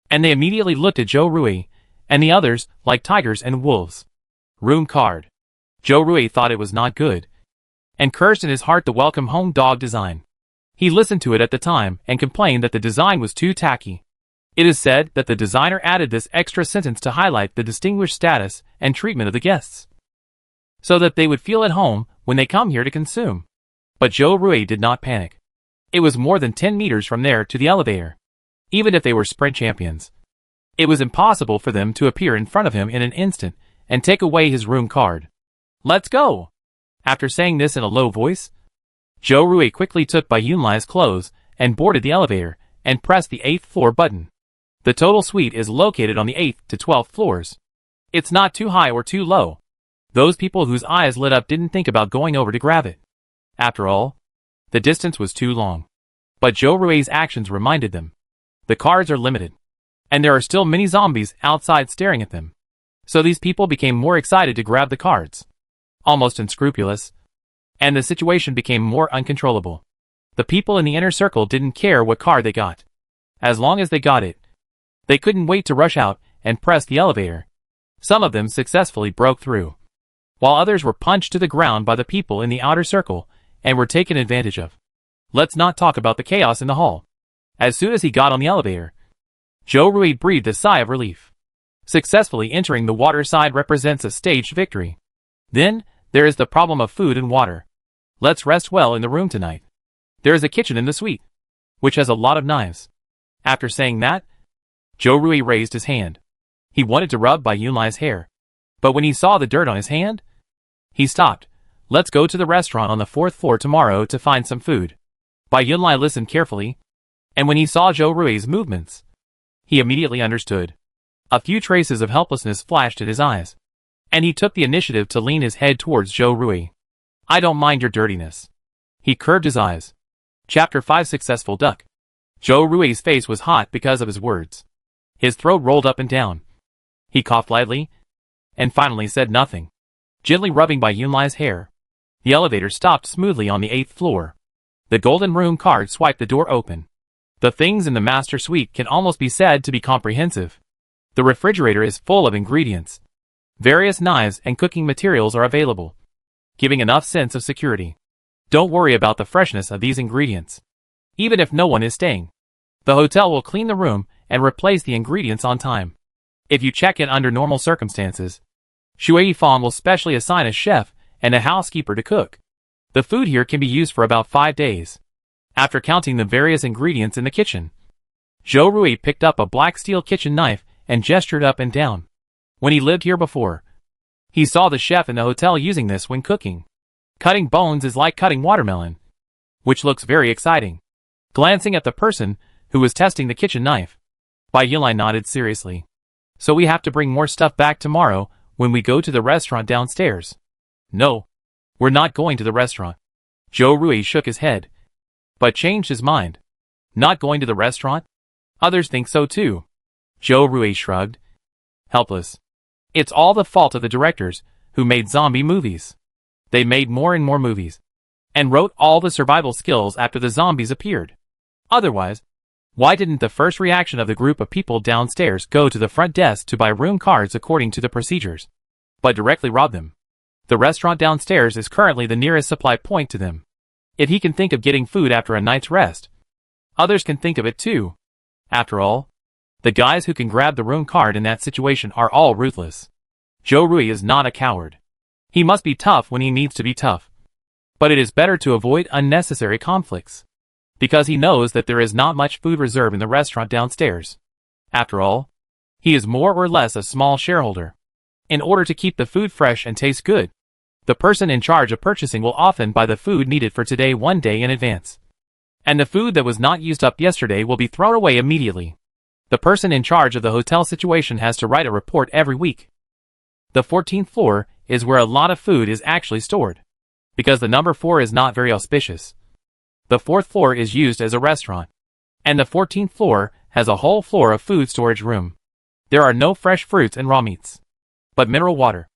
and they immediately looked at Zhou Rui and the others like tigers and wolves. Room card. Zhou Rui thought it was not good, and cursed in his heart the welcome home dog design. He listened to it at the time and complained that the design was too tacky. It is said that the designer added this extra sentence to highlight the distinguished status and treatment of the guests, so that they would feel at home when they come here to consume. But Zhou Rui did not panic. It was more than 10 meters from there to the elevator. Even if they were sprint champions, it was impossible for them to appear in front of him in an instant and take away his room card. Let's go! After saying this in a low voice, Zhou Rui quickly took Bai Yunlai's clothes and boarded the elevator and pressed the 8th floor button. The total suite is located on the 8th to 12th floors. It's not too high or too low. Those people whose eyes lit up didn't think about going over to grab it. After all, the distance was too long. But Zhou Rui's actions reminded them. The cards are limited, and there are still many zombies outside staring at them. So these people became more excited to grab the cards, almost unscrupulous, and the situation became more uncontrollable. The people in the inner circle didn't care what card they got. As long as they got it, they couldn't wait to rush out and press the elevator. Some of them successfully broke through, while others were punched to the ground by the people in the outer circle and were taken advantage of. Let's not talk about the chaos in the hall. As soon as he got on the elevator, Zhou Rui breathed a sigh of relief. Successfully entering the water side represents a staged victory. Then, there is the problem of food and water. Let's rest well in the room tonight. There is a kitchen in the suite, which has a lot of knives. After saying that, Zhou Rui raised his hand. He wanted to rub Bai Yunlai's hair, But when he saw the dirt on his hand, he stopped. Let's go to the restaurant on the 4th floor tomorrow to find some food. Bai Yunlai listened carefully, and when he saw Zhou Rui's movements, he immediately understood. A few traces of helplessness flashed at his eyes, and he took the initiative to lean his head towards Zhou Rui. I don't mind your dirtiness. He curved his eyes. Chapter 5 Successful Duck. Zhou Rui's face was hot because of his words. His throat rolled up and down. He coughed lightly, and finally said nothing. Gently rubbing Bai Yunlai's hair, the elevator stopped smoothly on the 8th floor. The golden room card swiped the door open. The things in the master suite can almost be said to be comprehensive. The refrigerator is full of ingredients. Various knives and cooking materials are available, giving enough sense of security. Don't worry about the freshness of these ingredients. Even if no one is staying, the hotel will clean the room and replace the ingredients on time. If you check in under normal circumstances, Shui Fong will specially assign a chef and a housekeeper to cook. The food here can be used for about 5 days. After counting the various ingredients in the kitchen, Zhou Rui picked up a black steel kitchen knife and gestured up and down. When he lived here before, he saw the chef in the hotel using this when cooking. Cutting bones is like cutting watermelon, which looks very exciting. Glancing at the person who was testing the kitchen knife, Bai Yunlai nodded seriously. So we have to bring more stuff back tomorrow when we go to the restaurant downstairs. No, we're not going to the restaurant. Zhou Rui shook his head, but changed his mind. Not going to the restaurant? Others think so too. Zhou Rui shrugged. Helpless. It's all the fault of the directors who made zombie movies. They made more and more movies, and wrote all the survival skills after the zombies appeared. Otherwise, why didn't the first reaction of the group of people downstairs go to the front desk to buy room cards according to the procedures, but directly rob them? The restaurant downstairs is currently the nearest supply point to them. If he can think of getting food after a night's rest, others can think of it too. After all, the guys who can grab the room card in that situation are all ruthless. Zhou Rui is not a coward. He must be tough when he needs to be tough. But it is better to avoid unnecessary conflicts, because he knows that there is not much food reserve in the restaurant downstairs. After all, he is more or less a small shareholder. In order to keep the food fresh and taste good, the person in charge of purchasing will often buy the food needed for today 1 day in advance. And the food that was not used up yesterday will be thrown away immediately. The person in charge of the hotel situation has to write a report every week. The 14th floor is where a lot of food is actually stored, because the number 4 is not very auspicious. The 4th floor is used as a restaurant, and the 14th floor has a whole floor of food storage room. There are no fresh fruits and raw meats, but mineral water,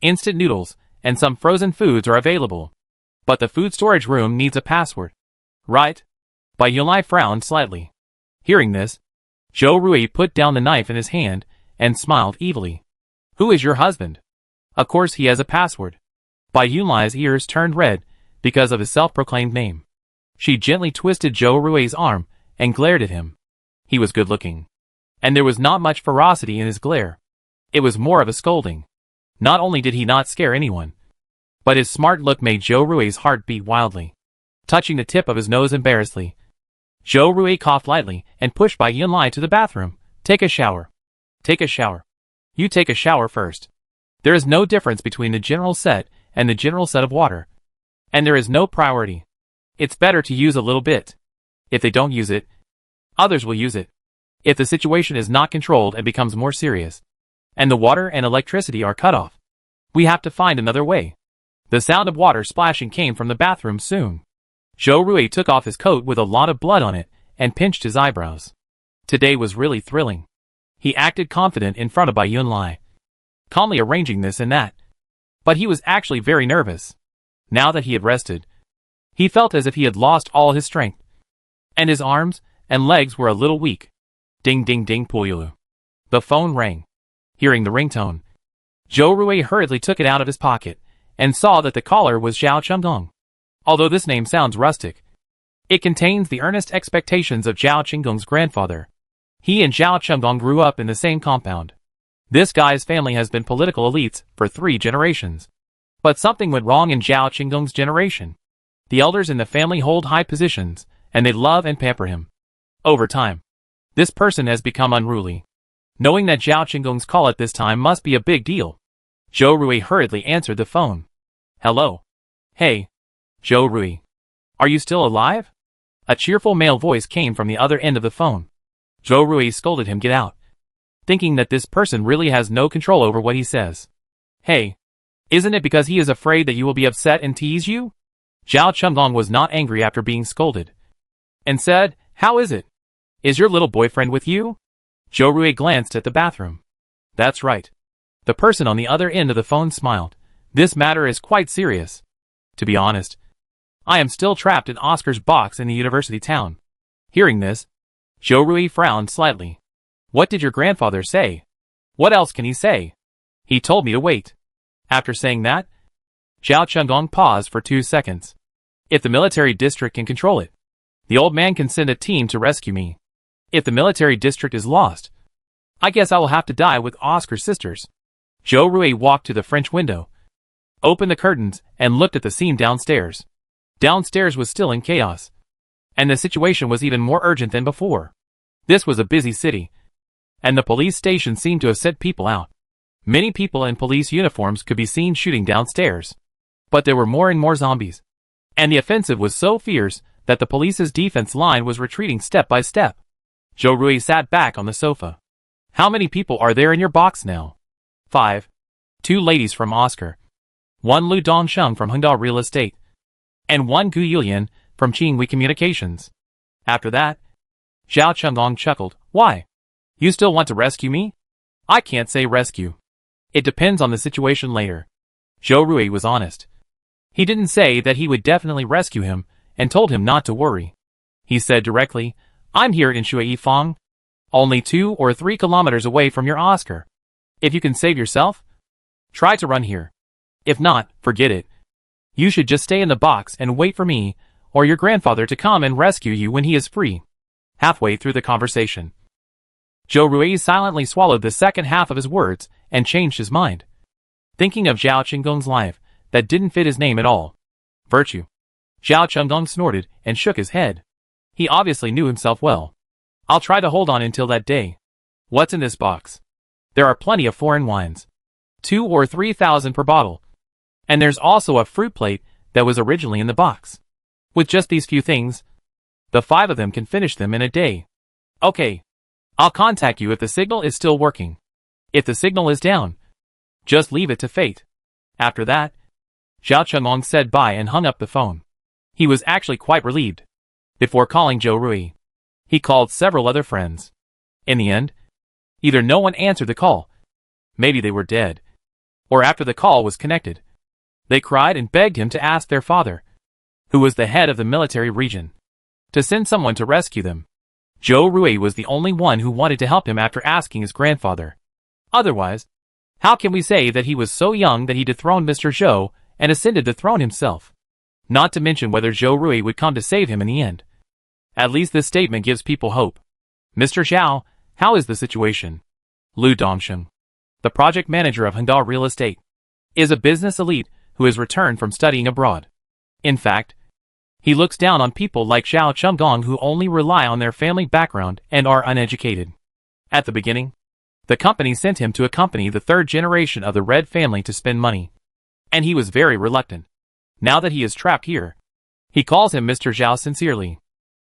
instant noodles, and some frozen foods are available. But the food storage room needs a password. Right? Bai Yunlai frowned slightly. Hearing this, Zhou Rui put down the knife in his hand and smiled evilly. Who is your husband? Of course he has a password. Bai Yunlai's ears turned red because of his self-proclaimed name. She gently twisted Zhou Rui's arm and glared at him. He was good-looking, and there was not much ferocity in his glare. It was more of a scolding. Not only did he not scare anyone, but his smart look made Zhou Rui's heart beat wildly. Touching the tip of his nose embarrassedly, Zhou Rui coughed lightly and pushed Bai Yunlai to the bathroom. Take a shower. Take a shower. You take a shower first. There is no difference between the general set and the general set of water. And there is no priority. It's better to use a little bit. If they don't use it, others will use it. If the situation is not controlled and becomes more serious, and the water and electricity are cut off, we have to find another way. The sound of water splashing came from the bathroom soon. Zhou Rui took off his coat with a lot of blood on it and pinched his eyebrows. Today was really thrilling. He acted confident in front of Bai Yunlai, calmly arranging this and that. But he was actually very nervous. Now that he had rested, he felt as if he had lost all his strength, and his arms and legs were a little weak. Ding ding ding Puyulu. The phone rang. Hearing the ringtone, Zhou Rui hurriedly took it out of his pocket and saw that the caller was Zhao Chenggong. Although this name sounds rustic, it contains the earnest expectations of Zhao Chenggong's grandfather. He and Zhao Chenggong grew up in the same compound. This guy's family has been political elites for 3 generations. But something went wrong in Zhao Chenggong's generation. The elders in the family hold high positions, and they love and pamper him. Over time, this person has become unruly. Knowing that Zhao Chenggong's call at this time must be a big deal, Zhou Rui hurriedly answered the phone. Hello. Hey. Zhou Rui. Are you still alive? A cheerful male voice came from the other end of the phone. Zhou Rui scolded him get out, thinking that this person really has no control over what he says. Hey. Isn't it because he is afraid that you will be upset and tease you? Zhao Chengong was not angry after being scolded, and said, How is it? Is your little boyfriend with you? Zhou Rui glanced at the bathroom. That's right. The person on the other end of the phone smiled. This matter is quite serious. To be honest, I am still trapped in Oscar's box in the university town. Hearing this, Zhou Rui frowned slightly. What did your grandfather say? What else can he say? He told me to wait. After saying that, Zhao Chengong paused for 2 seconds. If the military district can control it, the old man can send a team to rescue me. If the military district is lost, I guess I will have to die with Oscar's sisters. Zhou Rui walked to the French window, opened the curtains, and looked at the scene downstairs. Downstairs was still in chaos, and the situation was even more urgent than before. This was a busy city, and the police station seemed to have sent people out. Many people in police uniforms could be seen shooting downstairs, but there were more and more zombies, and the offensive was so fierce that the police's defense line was retreating step by step. Zhou Rui sat back on the sofa. How many people are there in your box now? 5. 2 ladies from Oscar, 1 Lu Dongsheng from Hengda Real Estate, and 1 Gu Yulian from Qinghui Communications. After that, Zhao Chengong chuckled. Why? You still want to rescue me? I can't say rescue. It depends on the situation later. Zhou Rui was honest. He didn't say that he would definitely rescue him, and told him not to worry. He said directly, I'm here in Shuifang, only 2 or 3 kilometers away from your Oscar. If you can save yourself, try to run here. If not, forget it. You should just stay in the box and wait for me or your grandfather to come and rescue you when he is free. Halfway through the conversation, Zhou Rui silently swallowed the second half of his words and changed his mind. Thinking of Zhao Chenggong's life, that didn't fit his name at all. Virtue. Zhao Chenggong snorted and shook his head. He obviously knew himself well. I'll try to hold on until that day. What's in this box? There are plenty of foreign wines. 2 or 3,000 per bottle. And there's also a fruit plate that was originally in the box. With just these few things, the 5 of them can finish them in a day. Okay. I'll contact you if the signal is still working. If the signal is down, just leave it to fate. After that, Zhao Chenglong said bye and hung up the phone. He was actually quite relieved. Before calling Zhou Rui, he called several other friends. In the end, either no one answered the call, maybe they were dead, or after the call was connected, they cried and begged him to ask their father, who was the head of the military region, to send someone to rescue them. Zhou Rui was the only one who wanted to help him after asking his grandfather. Otherwise, how can we say that he was so young that he dethroned Mr. Zhou and ascended the throne himself? Not to mention whether Zhou Rui would come to save him in the end. At least this statement gives people hope. Mr. Zhao, how is the situation? Lu Dongsheng, the project manager of Hengda Real Estate, is a business elite who has returned from studying abroad. In fact, he looks down on people like Zhao Chenggong who only rely on their family background and are uneducated. At the beginning, the company sent him to accompany the 3rd generation of the Red family to spend money, and he was very reluctant. Now that he is trapped here, he calls him Mr. Zhao sincerely.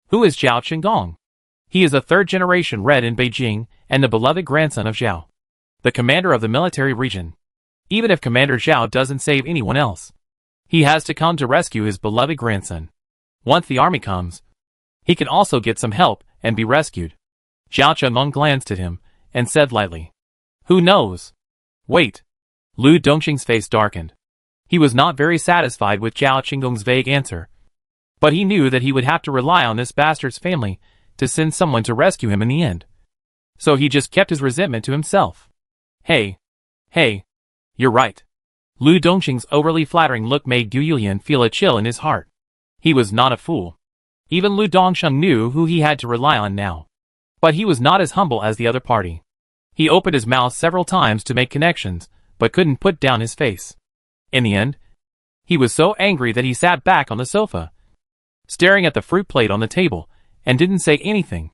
Who is Zhao Chenggong? He is a 3rd generation Red in Beijing and the beloved grandson of Zhao, the commander of the military region. Even if Commander Zhao doesn't save anyone else, he has to come to rescue his beloved grandson. Once the army comes, he can also get some help and be rescued. Zhao Chenglong glanced at him and said lightly, Who knows? Wait. Lu Dongxing's face darkened. He was not very satisfied with Zhao Chenggong's vague answer, but he knew that he would have to rely on this bastard's family to send someone to rescue him in the end. So he just kept his resentment to himself. Hey, you're right. Lu Dongxing's overly flattering look made Gu Yulian feel a chill in his heart. He was not a fool. Even Lu Dongsheng knew who he had to rely on now. But he was not as humble as the other party. He opened his mouth several times to make connections, but couldn't put down his face. In the end, he was so angry that he sat back on the sofa, staring at the fruit plate on the table, and didn't say anything.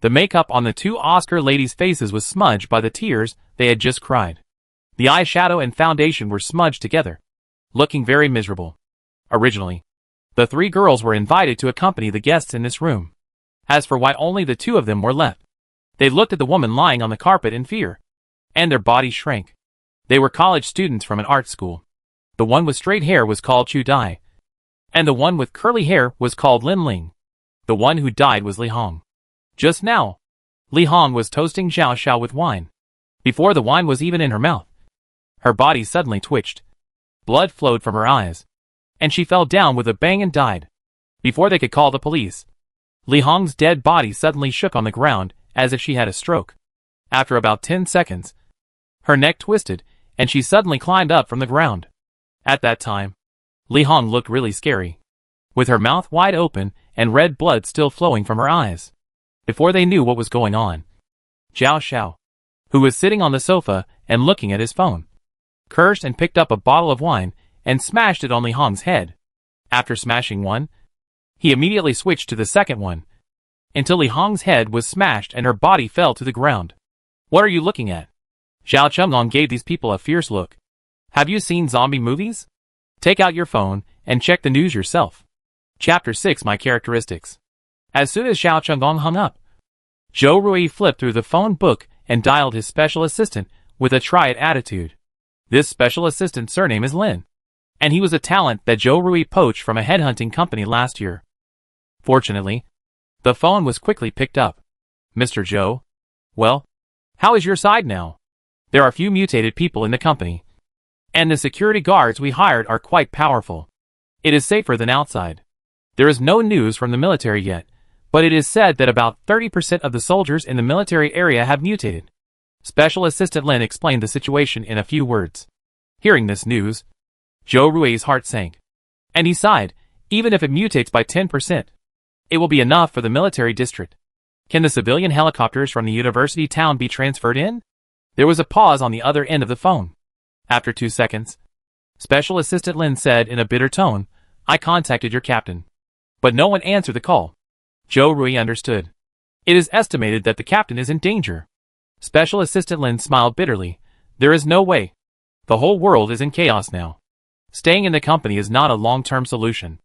The makeup on the 2 Oscar ladies' faces was smudged by the tears they had just cried. The eyeshadow and foundation were smudged together, looking very miserable. Originally, the 3 girls were invited to accompany the guests in this room. As for why only the 2 of them were left, they looked at the woman lying on the carpet in fear, and their bodies shrank. They were college students from an art school. The one with straight hair was called Chu Dai, and the one with curly hair was called Lin Ling. The one who died was Li Hong. Just now, Li Hong was toasting Xiao Xiao with wine. Before the wine was even in her mouth, her body suddenly twitched. Blood flowed from her eyes, and she fell down with a bang and died. Before they could call the police, Li Hong's dead body suddenly shook on the ground as if she had a stroke. After about 10 seconds, her neck twisted, and she suddenly climbed up from the ground. At that time, Li Hong looked really scary, with her mouth wide open and red blood still flowing from her eyes. Before they knew what was going on, Xiao Xiao, who was sitting on the sofa and looking at his phone, cursed and picked up a bottle of wine and smashed it on Li Hong's head. After smashing one, he immediately switched to the second one, until Li Hong's head was smashed and her body fell to the ground. "What are you looking at?" Xiao Chengong gave these people a fierce look. "Have you seen zombie movies? Take out your phone and check the news yourself." Chapter 6 My Characteristics. As soon as Xiao Chengong hung up, Zhou Rui flipped through the phone book and dialed his special assistant with a try-it attitude. This special assistant's surname is Lin, and he was a talent that Zhou Rui poached from a headhunting company last year. Fortunately, the phone was quickly picked up. "Mr. Zhou? Well, how is your side now? There are few mutated people in the company, and the security guards we hired are quite powerful. It is safer than outside. There is no news from the military yet, but it is said that about 30% of the soldiers in the military area have mutated." Special Assistant Lin explained the situation in a few words. Hearing this news, Zhou Rui's heart sank, and he sighed. Even if it mutates by 10%, it will be enough for the military district. Can the civilian helicopters from the university town be transferred in? There was a pause on the other end of the phone. After 2 seconds, Special Assistant Lin said in a bitter tone, "I contacted your captain, but no one answered the call." Zhou Rui understood. It is estimated that the captain is in danger. Special Assistant Lin smiled bitterly. "There is no way. The whole world is in chaos now. Staying in the company is not a long-term solution.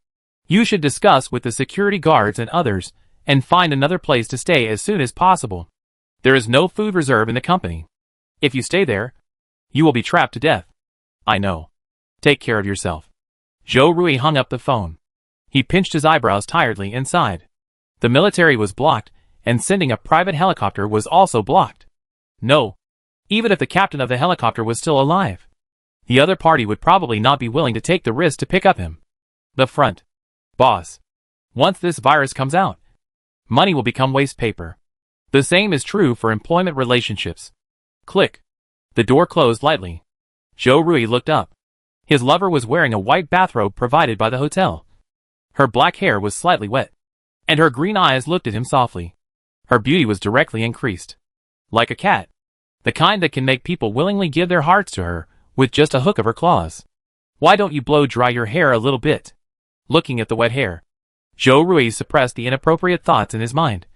You should discuss with the security guards and others, and find another place to stay as soon as possible. There is no food reserve in the company. If you stay there, you will be trapped to death." "I know. Take care of yourself." Zhou Rui hung up the phone. He pinched his eyebrows tiredly and sighed. The military was blocked, and sending a private helicopter was also blocked. No. Even if the captain of the helicopter was still alive, the other party would probably not be willing to take the risk to pick up him. The front. Boss. Once this virus comes out, money will become waste paper. The same is true for employment relationships. Click. The door closed lightly. Zhou Rui looked up. His lover was wearing a white bathrobe provided by the hotel. Her black hair was slightly wet, and her green eyes looked at him softly. Her beauty was directly increased. Like a cat. The kind that can make people willingly give their hearts to her with just a hook of her claws. "Why don't you blow dry your hair a little bit?" Looking at the wet hair, Zhou Rui suppressed the inappropriate thoughts in his mind,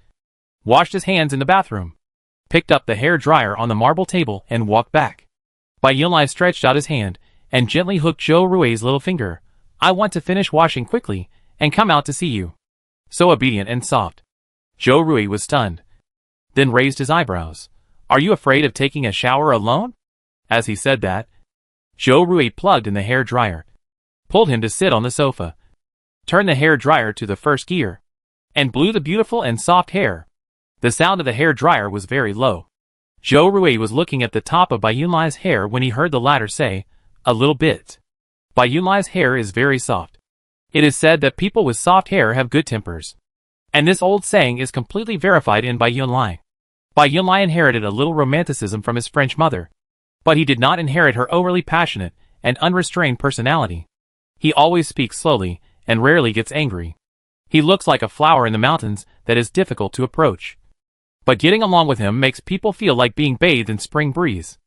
washed his hands in the bathroom, picked up the hair dryer on the marble table and walked back. Bai Yunlai stretched out his hand and gently hooked Zhou Rui's little finger. "I want to finish washing quickly and come out to see you." So obedient and soft. Zhou Rui was stunned, then raised his eyebrows. "Are you afraid of taking a shower alone?" As he said that, Zhou Rui plugged in the hair dryer, pulled him to sit on the sofa, turned the hair dryer to the first gear, and blew the beautiful and soft hair. The sound of the hair dryer was very low. Zhou Rui was looking at the top of Bai Yunlai's hair when he heard the latter say, "A little bit." Bai Yunlai's hair is very soft. It is said that people with soft hair have good tempers, and this old saying is completely verified in Bai Yunlai. Bai Yunlai inherited a little romanticism from his French mother, but he did not inherit her overly passionate and unrestrained personality. He always speaks slowly and rarely gets angry. He looks like a flower in the mountains that is difficult to approach. But getting along with him makes people feel like being bathed in spring breeze.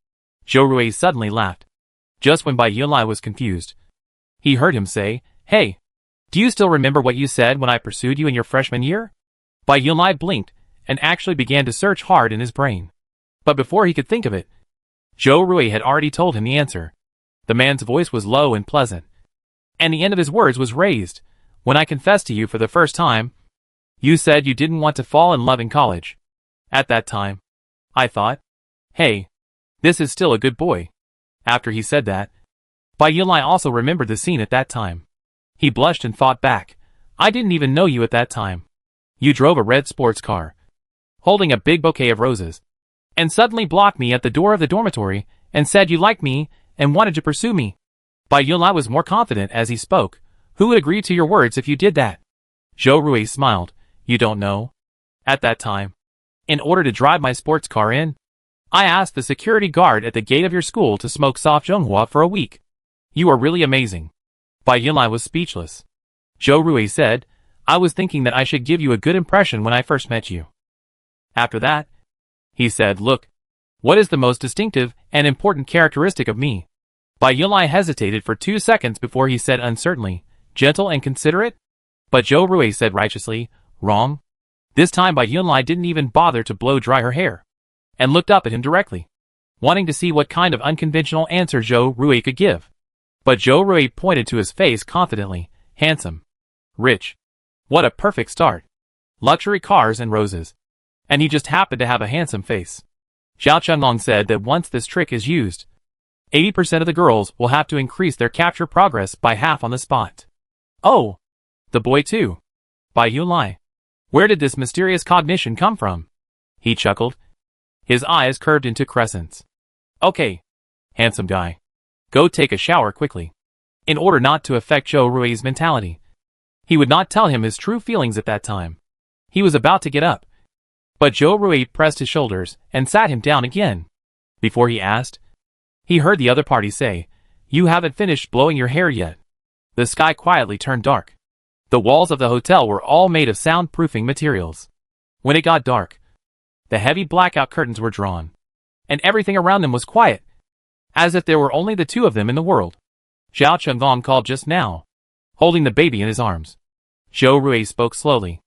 Zhou Rui suddenly laughed. Just when Bai Yunlai was confused, he heard him say, "Hey, do you still remember what you said when I pursued you in your freshman year?" Bai Yunlai blinked and actually began to search hard in his brain. But before he could think of it, Zhou Rui had already told him the answer. The man's voice was low and pleasant, and the end of his words was raised. When I confessed to you for the first time, you said you didn't want to fall in love in college. At that time, I thought, hey, this is still a good boy. After he said that, Bai Yunlai also remembered the scene at that time. He blushed and fought back. I didn't even know you at that time. You drove a red sports car, holding a big bouquet of roses, and suddenly blocked me at the door of the dormitory and said you liked me and wanted to pursue me. Bai Yunlai was more confident as he spoke. Who would agree to your words if you did that? Zhou Rui smiled. You don't know? At that time, in order to drive my sports car in, I asked the security guard at the gate of your school to smoke soft Zhonghua for a week. You are really amazing. Bai Yunlai was speechless. Zhou Rui said, I was thinking that I should give you a good impression when I first met you. After that, he said, look, what is the most distinctive and important characteristic of me? Bai Yunlai hesitated for 2 seconds before he said uncertainly, gentle and considerate? But Zhou Rui said righteously, wrong. This time Bai Yunlai didn't even bother to blow dry her hair, and looked up at him directly, wanting to see what kind of unconventional answer Zhou Rui could give. But Zhou Rui pointed to his face confidently, handsome, rich. What a perfect start. Luxury cars and roses. And he just happened to have a handsome face. Zhao Chunlong said that once this trick is used, 80% of the girls will have to increase their capture progress by half on the spot. Oh, the boy too. Bai Yunlai. Where did this mysterious cognition come from? He chuckled. His eyes curved into crescents. Okay, handsome guy. Go take a shower quickly. In order not to affect Zhou Rui's mentality. He would not tell him his true feelings at that time. He was about to get up, but Zhou Rui pressed his shoulders and sat him down again. Before he asked, he heard the other party say, you haven't finished blowing your hair yet. The sky quietly turned dark. The walls of the hotel were all made of soundproofing materials. When it got dark, the heavy blackout curtains were drawn, and everything around them was quiet, as if there were only the two of them in the world. Zhao Chunlong called just now, holding the baby in his arms. Zhou Rui spoke slowly.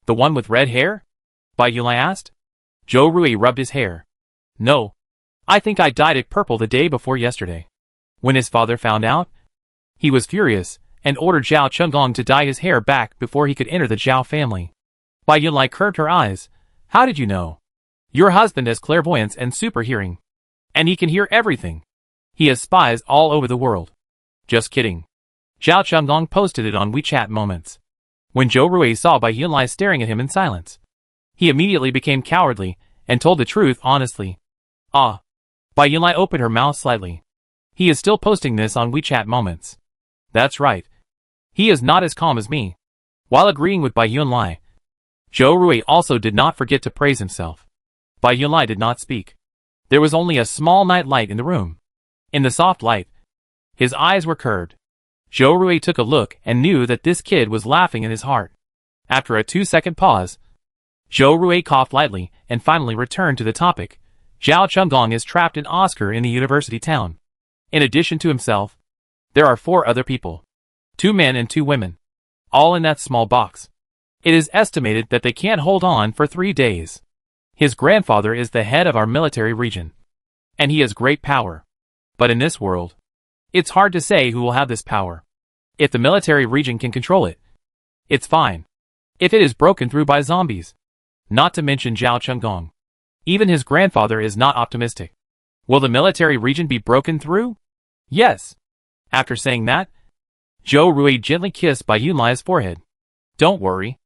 The one with red hair? Bai Yunlai asked. Zhou Rui rubbed his hair. No. I think I dyed it purple the day before yesterday. When his father found out, he was furious and ordered Zhao Chunlong to dye his hair back before he could enter the Zhao family. Bai Yunlai curved her eyes. How did you know? Your husband has clairvoyance and super hearing, and he can hear everything. He has spies all over the world. Just kidding. Zhao Chunlong posted it on WeChat Moments. When Zhou Rui saw Bai Yunlai staring at him in silence, he immediately became cowardly and told the truth honestly. Ah. Bai Yunlai opened her mouth slightly. He is still posting this on WeChat Moments. That's right. He is not as calm as me. While agreeing with Bai Yunlai, Zhou Rui also did not forget to praise himself. Bai Yunlai did not speak. There was only a small night light in the room. In the soft light, his eyes were curved. Zhou Rui took a look and knew that this kid was laughing in his heart. After a 2-second pause, Zhou Rui coughed lightly and finally returned to the topic. Zhao Chunlong is trapped in Oscar in the university town. In addition to himself, there are 4 other people. 2 men and 2 women. All in that small box. It is estimated that they can't hold on for 3 days. His grandfather is the head of our military region, and he has great power. But in this world, it's hard to say who will have this power. If the military region can control it, it's fine. If it is broken through by zombies, not to mention Zhao Chunlong, even his grandfather is not optimistic. Will the military region be broken through? Yes. After saying that, Zhou Rui gently kissed Bai Yunlai's forehead. Don't worry.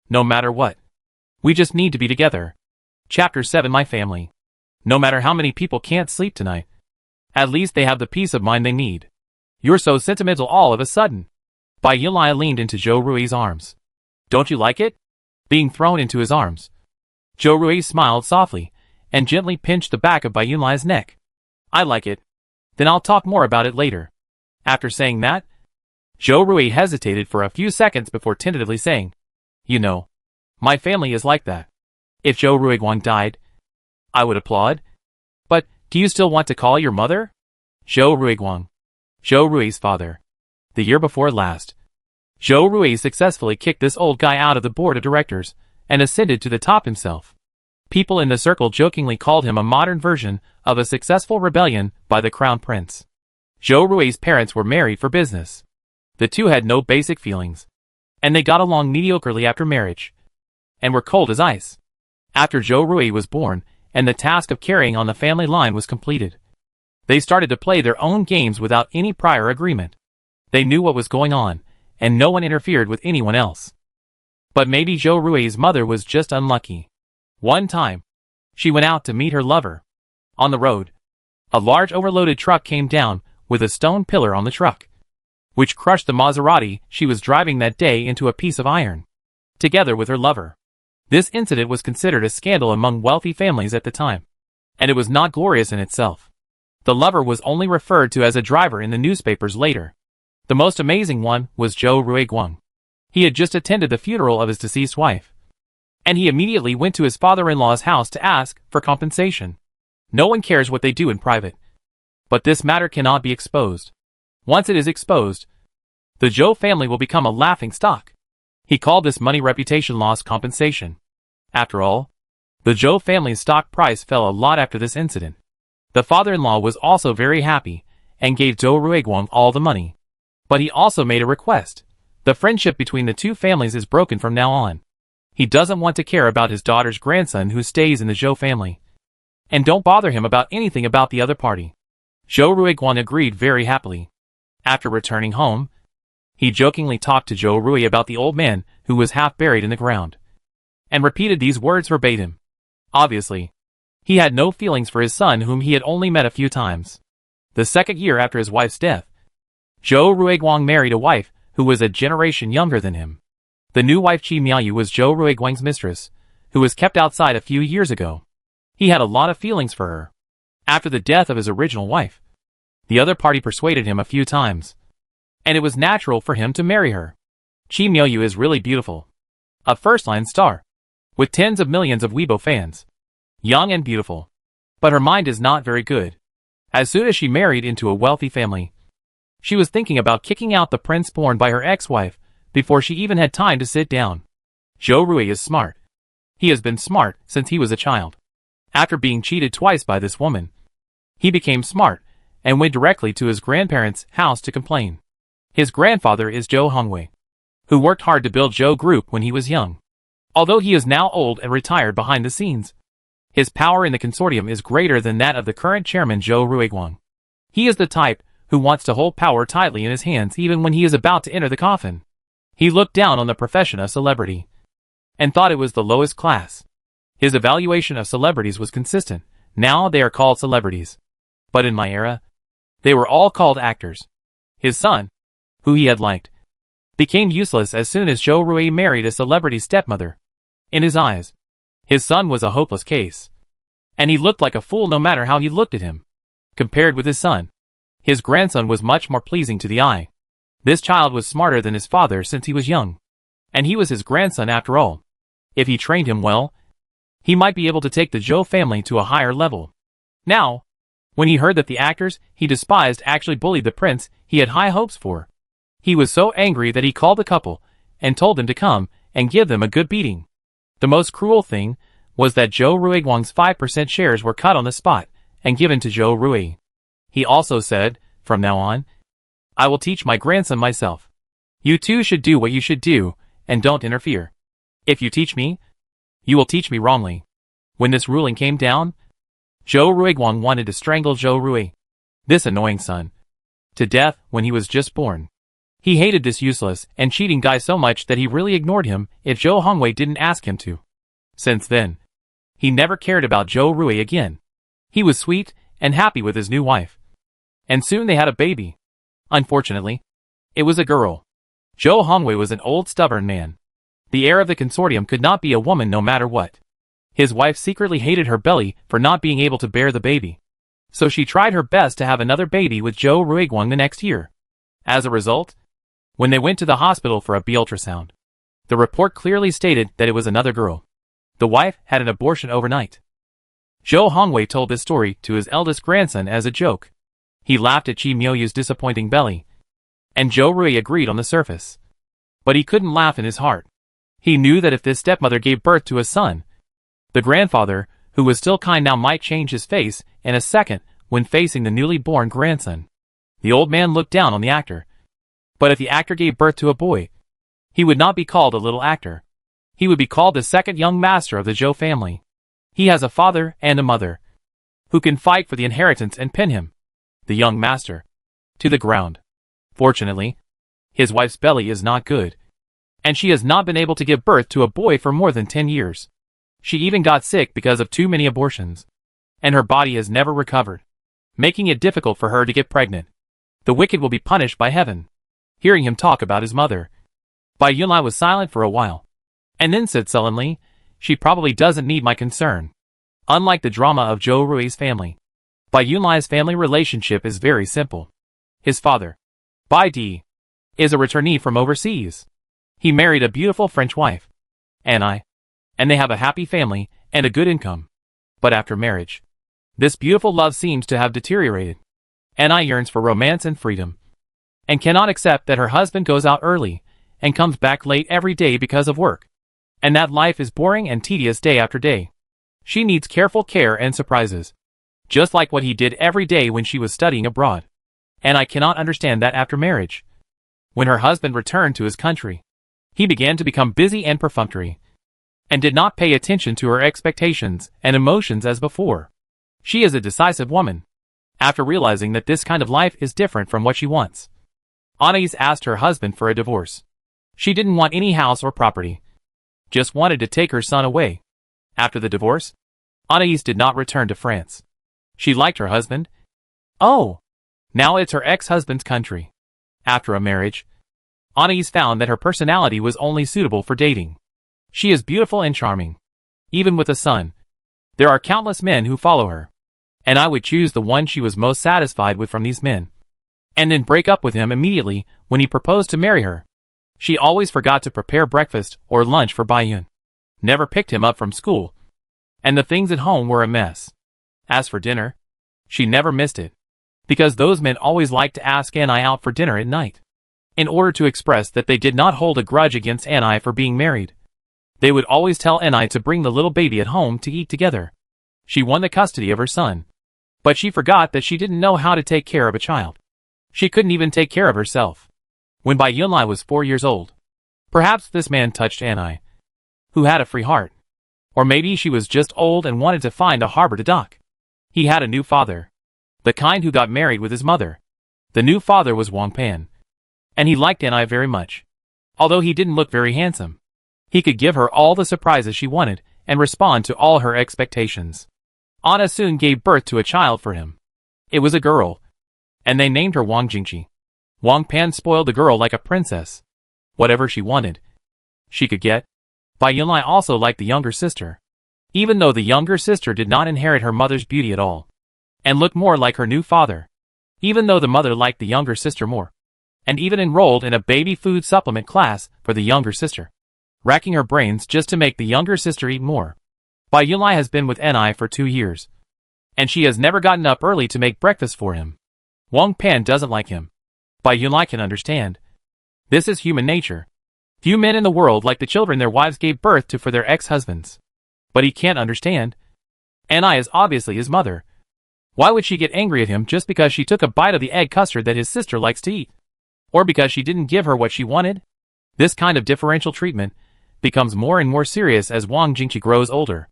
No matter what, we just need to be together. Chapter 7 My Family. No matter how many people can't sleep tonight, at least they have the peace of mind they need. You're so sentimental all of a sudden. Bai Yunlai leaned into Zhou Rui's arms. Don't you like it? Being thrown into his arms. Zhou Rui smiled softly and gently pinched the back of Bai Yunlai's neck. I like it. Then I'll talk more about it later. After saying that, Zhou Rui hesitated for a few seconds before tentatively saying, you know, my family is like that. If Zhou Ruiguang died, I would applaud. But, do you still want to call your mother? Zhou Ruiguang. Zhou Rui's father. The year before last, Zhou Rui successfully kicked this old guy out of the board of directors and ascended to the top himself. People in the circle jokingly called him a modern version of a successful rebellion by the crown prince. Zhou Rui's parents were married for business. The two had no basic feelings, and they got along mediocrely after marriage, and were cold as ice. After Zhou Rui was born, and the task of carrying on the family line was completed, they started to play their own games without any prior agreement. They knew what was going on, and no one interfered with anyone else. But maybe Zhou Rui's mother was just unlucky. One time, she went out to meet her lover. On the road, a large overloaded truck came down with a stone pillar on the truck, which crushed the Maserati she was driving that day into a piece of iron, together with her lover. This incident was considered a scandal among wealthy families at the time, and it was not glorious in itself. The lover was only referred to as a driver in the newspapers later. The most amazing one was Zhou Ruiguang. He had just attended the funeral of his deceased wife, and he immediately went to his father-in-law's house to ask for compensation. No one cares what they do in private, but this matter cannot be exposed. Once it is exposed, the Zhou family will become a laughing stock. He called this money reputation loss compensation. After all, the Zhou family's stock price fell a lot after this incident. The father-in-law was also very happy and gave Zhou Ruiguang all the money. But he also made a request. The friendship between the two families is broken from now on. He doesn't want to care about his daughter's grandson who stays in the Zhou family, and don't bother him about anything about the other party. Zhou Ruiguang agreed very happily. After returning home, he jokingly talked to Zhou Rui about the old man who was half buried in the ground, and repeated these words verbatim. Obviously, he had no feelings for his son whom he had only met a few times. The second year after his wife's death, Zhou Ruiguang married a wife who was a generation younger than him. The new wife Qi Miaoyu was Zhou Ruiguang's mistress, who was kept outside a few years ago. He had a lot of feelings for her. After the death of his original wife, the other party persuaded him a few times, and it was natural for him to marry her. Qi Miaoyu is really beautiful. A first-line star, with tens of millions of Weibo fans. Young and beautiful. But her mind is not very good. As soon as she married into a wealthy family, she was thinking about kicking out the prince born by her ex-wife before she even had time to sit down. Zhou Rui is smart. He has been smart since he was a child. After being cheated twice by this woman, he became smart and went directly to his grandparents' house to complain. His grandfather is Zhou Hongwei, who worked hard to build Zhou Group when he was young. Although he is now old and retired behind the scenes, his power in the consortium is greater than that of the current chairman Zhou Ruiguang. He is the type who wants to hold power tightly in his hands even when he is about to enter the coffin. He looked down on the profession of celebrity, and thought it was the lowest class. His evaluation of celebrities was consistent. Now they are called celebrities. But in my era, they were all called actors. His son, who he had liked, became useless as soon as Zhou Rui married a celebrity stepmother. In his eyes, his son was a hopeless case, and he looked like a fool no matter how he looked at him. Compared with his son, his grandson was much more pleasing to the eye. This child was smarter than his father since he was young, and he was his grandson after all. If he trained him well, he might be able to take the Zhou family to a higher level. Now, when he heard that the actors he despised actually bullied the prince he had high hopes for, he was so angry that he called the couple and told them to come and give them a good beating. The most cruel thing was that Zhou Ruiguang's 5% shares were cut on the spot and given to Zhou Rui. He also said, from now on, I will teach my grandson myself. You two should do what you should do, and don't interfere. If you teach me, you will teach me wrongly. When this ruling came down, Zhou Ruiguang wanted to strangle Zhou Rui, this annoying son, to death when he was just born. He hated this useless and cheating guy so much that he really ignored him if Zhou Hongwei didn't ask him to. Since then, he never cared about Zhou Rui again. He was sweet and happy with his new wife, and soon they had a baby. Unfortunately, it was a girl. Zhou Hongwei was an old stubborn man. The heir of the consortium could not be a woman no matter what. His wife secretly hated her belly for not being able to bear the baby, so she tried her best to have another baby with Zhou Ruiguang the next year. As a result, when they went to the hospital for a B ultrasound, the report clearly stated that it was another girl. The wife had an abortion overnight. Zhou Hongwei told this story to his eldest grandson as a joke. He laughed at Qi Miaoyu's disappointing belly, and Zhou Rui agreed on the surface. But he couldn't laugh in his heart. He knew that if this stepmother gave birth to a son, The grandfather, who was still kind now, might change his face in a second when facing the newly born grandson. The old man looked down on the actor. But if the actor gave birth to a boy, he would not be called a little actor. He would be called the second young master of the Zhou family. He has a father and a mother who can fight for the inheritance and pin him, the young master, to the ground. Fortunately, his wife's belly is not good, and she has not been able to give birth to a boy for more than 10 years. She even got sick because of too many abortions, and her body has never recovered, making it difficult for her to get pregnant. The wicked will be punished by heaven. Hearing him talk about his mother, Bai Yunlai was silent for a while, and then said sullenly, "She probably doesn't need my concern." Unlike the drama of Zhou Rui's family, Bai Yunlai's family relationship is very simple. His father, Bai Di, is a returnee from overseas. He married a beautiful French wife, Anai, and they have a happy family and a good income. But after marriage, this beautiful love seems to have deteriorated. Anai yearns for romance and freedom, and cannot accept that her husband goes out early and comes back late every day because of work, and that life is boring and tedious day after day. She needs careful care and surprises, just like what he did every day when she was studying abroad. And I cannot understand that after marriage, when her husband returned to his country, he began to become busy and perfunctory, and did not pay attention to her expectations and emotions as before. She is a decisive woman. After realizing that this kind of life is different from what she wants, Anais asked her husband for a divorce. She didn't want any house or property, just wanted to take her son away. After the divorce, Anais did not return to France. She liked her husband. Oh, now it's her ex-husband's country. After a marriage, Anais found that her personality was only suitable for dating. She is beautiful and charming. Even with a son, there are countless men who follow her, and I would choose the one she was most satisfied with from these men, and then break up with him immediately when he proposed to marry her. She always forgot to prepare breakfast or lunch for Bai Yun, never picked him up from school, and the things at home were a mess. As for dinner, she never missed it, because those men always liked to ask Anai out for dinner at night. In order to express that they did not hold a grudge against Anai for being married, they would always tell Anai to bring the little baby at home to eat together. She won the custody of her son, but she forgot that she didn't know how to take care of a child. She couldn't even take care of herself. When Bai Yunlai was 4 years old, perhaps this man touched Anai, who had a free heart. Or maybe she was just old and wanted to find a harbor to dock. He had a new father, the kind who got married with his mother. The new father was Wang Pan, and he liked Anai very much. Although he didn't look very handsome, he could give her all the surprises she wanted and respond to all her expectations. Anna soon gave birth to a child for him. It was a girl, and they named her Wang Jingqi. Wang Pan spoiled the girl like a princess. Whatever she wanted, she could get. Bai Yunlai also liked the younger sister, even though the younger sister did not inherit her mother's beauty at all, and looked more like her new father. Even though the mother liked the younger sister more, and even enrolled in a baby food supplement class for the younger sister, racking her brains just to make the younger sister eat more. Bai Yunlai has been with Anai for 2 years, and she has never gotten up early to make breakfast for him. Wang Pan doesn't like him. Bai Yunlai can understand. This is human nature. Few men in the world like the children their wives gave birth to for their ex-husbands. But he can't understand. Anai is obviously his mother. Why would she get angry at him just because she took a bite of the egg custard that his sister likes to eat? Or because she didn't give her what she wanted? This kind of differential treatment becomes more and more serious as Wang Jingqi grows older.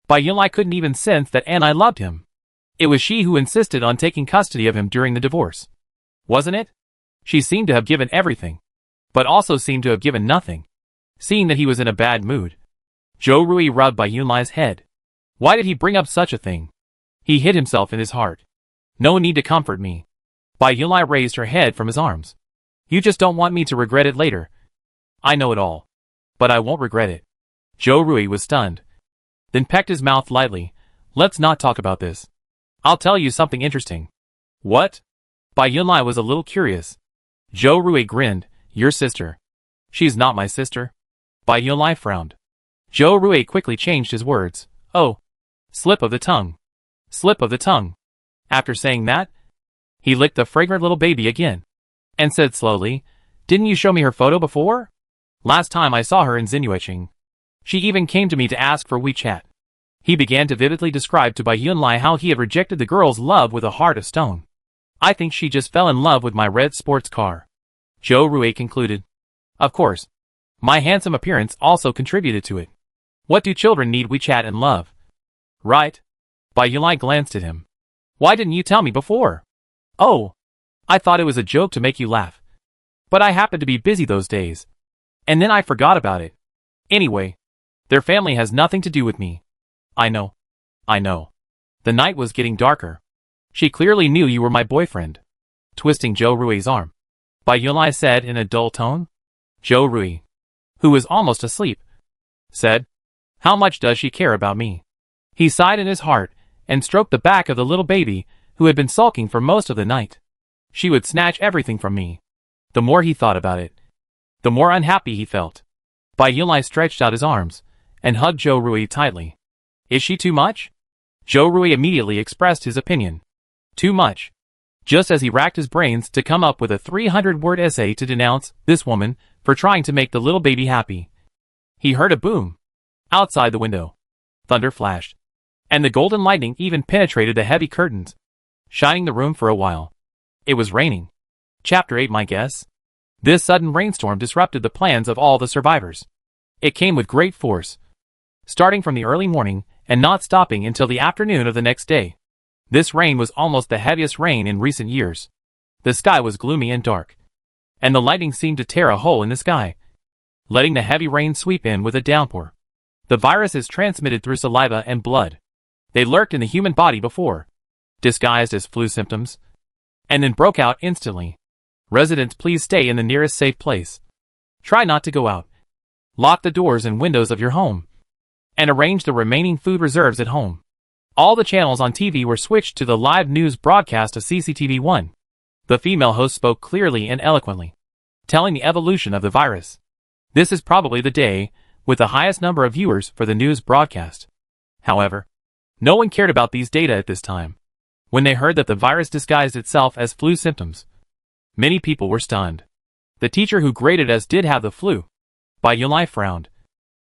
Bai Yunlai couldn't even sense that Anai loved him. It was she who insisted on taking custody of him during the divorce. Wasn't it? She seemed to have given everything, but also seemed to have given nothing. Seeing that he was in a bad mood, Zhou Rui rubbed Bai Yunlai's head. Why did he bring up such a thing? He hid himself in his heart. No need to comfort me. Bai Yunlai raised her head from his arms. You just don't want me to regret it later. I know it all, but I won't regret it. Zhou Rui was stunned, then pecked his mouth lightly. Let's not talk about this. I'll tell you something interesting. What? Bai Yunlai was a little curious. Zhou Rui grinned. Your sister. She's not my sister. Bai Yunlai frowned. Zhou Rui quickly changed his words. Oh. Slip of the tongue. Slip of the tongue. After saying that, he licked the fragrant little baby again, and said slowly, Didn't you show me her photo before? Last time I saw her in Reuniting. She even came to me to ask for WeChat. He began to vividly describe to Bai Yunlai how he had rejected the girl's love with a heart of stone. I think she just fell in love with my red sports car, Zhou Rui concluded. Of course. My handsome appearance also contributed to it. What do children need? We chat and love. Right? Bai Yunlai glanced at him. Why didn't you tell me before? Oh. I thought it was a joke to make you laugh. But I happened to be busy those days. And then I forgot about it. Anyway. Their family has nothing to do with me. I know. I know. The night was getting darker. She clearly knew you were my boyfriend. Twisting Zhou Rui's arm. Bai Yunlai said in a dull tone. Zhou Rui, who was almost asleep, said, how much does she care about me? He sighed in his heart and stroked the back of the little baby who had been sulking for most of the night. She would snatch everything from me. The more he thought about it, the more unhappy he felt. Bai Yunlai stretched out his arms and hugged Zhou Rui tightly. Is she too much? Zhou Rui immediately expressed his opinion. Too much. Just as he racked his brains to come up with a 300-word essay to denounce this woman for trying to make the little baby happy, he heard a boom. Outside the window, thunder flashed, and the golden lightning even penetrated the heavy curtains, shining the room for a while. It was raining. Chapter 8. My guess? This sudden rainstorm disrupted the plans of all the survivors. It came with great force, starting from the early morning and not stopping until the afternoon of the next day. This rain was almost the heaviest rain in recent years. The sky was gloomy and dark, and the lightning seemed to tear a hole in the sky, letting the heavy rain sweep in with a downpour. The virus is transmitted through saliva and blood. They lurked in the human body before, disguised as flu symptoms, and then broke out instantly. Residents, please stay in the nearest safe place. Try not to go out. Lock the doors and windows of your home, and arrange the remaining food reserves at home. All the channels on TV were switched to the live news broadcast of CCTV1. The female host spoke clearly and eloquently, telling the evolution of the virus. This is probably the day with the highest number of viewers for the news broadcast. However, no one cared about these data at this time. When they heard that the virus disguised itself as flu symptoms, many people were stunned. The teacher who graded us did have the flu. Bai Yunlai frowned,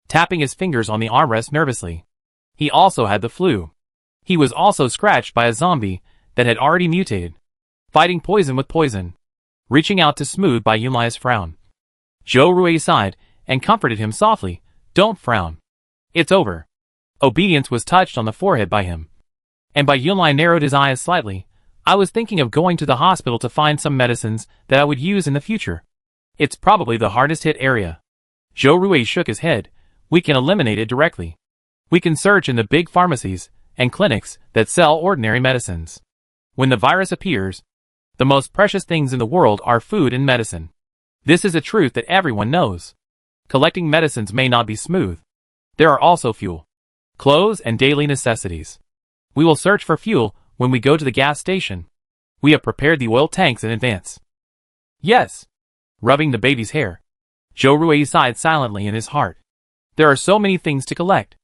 tapping his fingers on the armrest nervously. He also had the flu. He was also scratched by a zombie that had already mutated, fighting poison with poison, reaching out to smooth Bai Yunlai's frown. Zhou Rui sighed and comforted him softly. Don't frown. It's over. Obedience was touched on the forehead by him, and Bai Yunlai narrowed his eyes slightly. I was thinking of going to the hospital to find some medicines that I would use in the future. It's probably the hardest hit area. Zhou Rui shook his head. We can eliminate it directly. We can search in the big pharmacies and clinics that sell ordinary medicines. When the virus appears, the most precious things in the world are food and medicine. This is a truth that everyone knows. Collecting medicines may not be smooth. There are also fuel, clothes, and daily necessities. We will search for fuel when we go to the gas station. We have prepared the oil tanks in advance. Yes. Rubbing the baby's hair, Zhou Rui sighed silently in his heart. There are so many things to collect.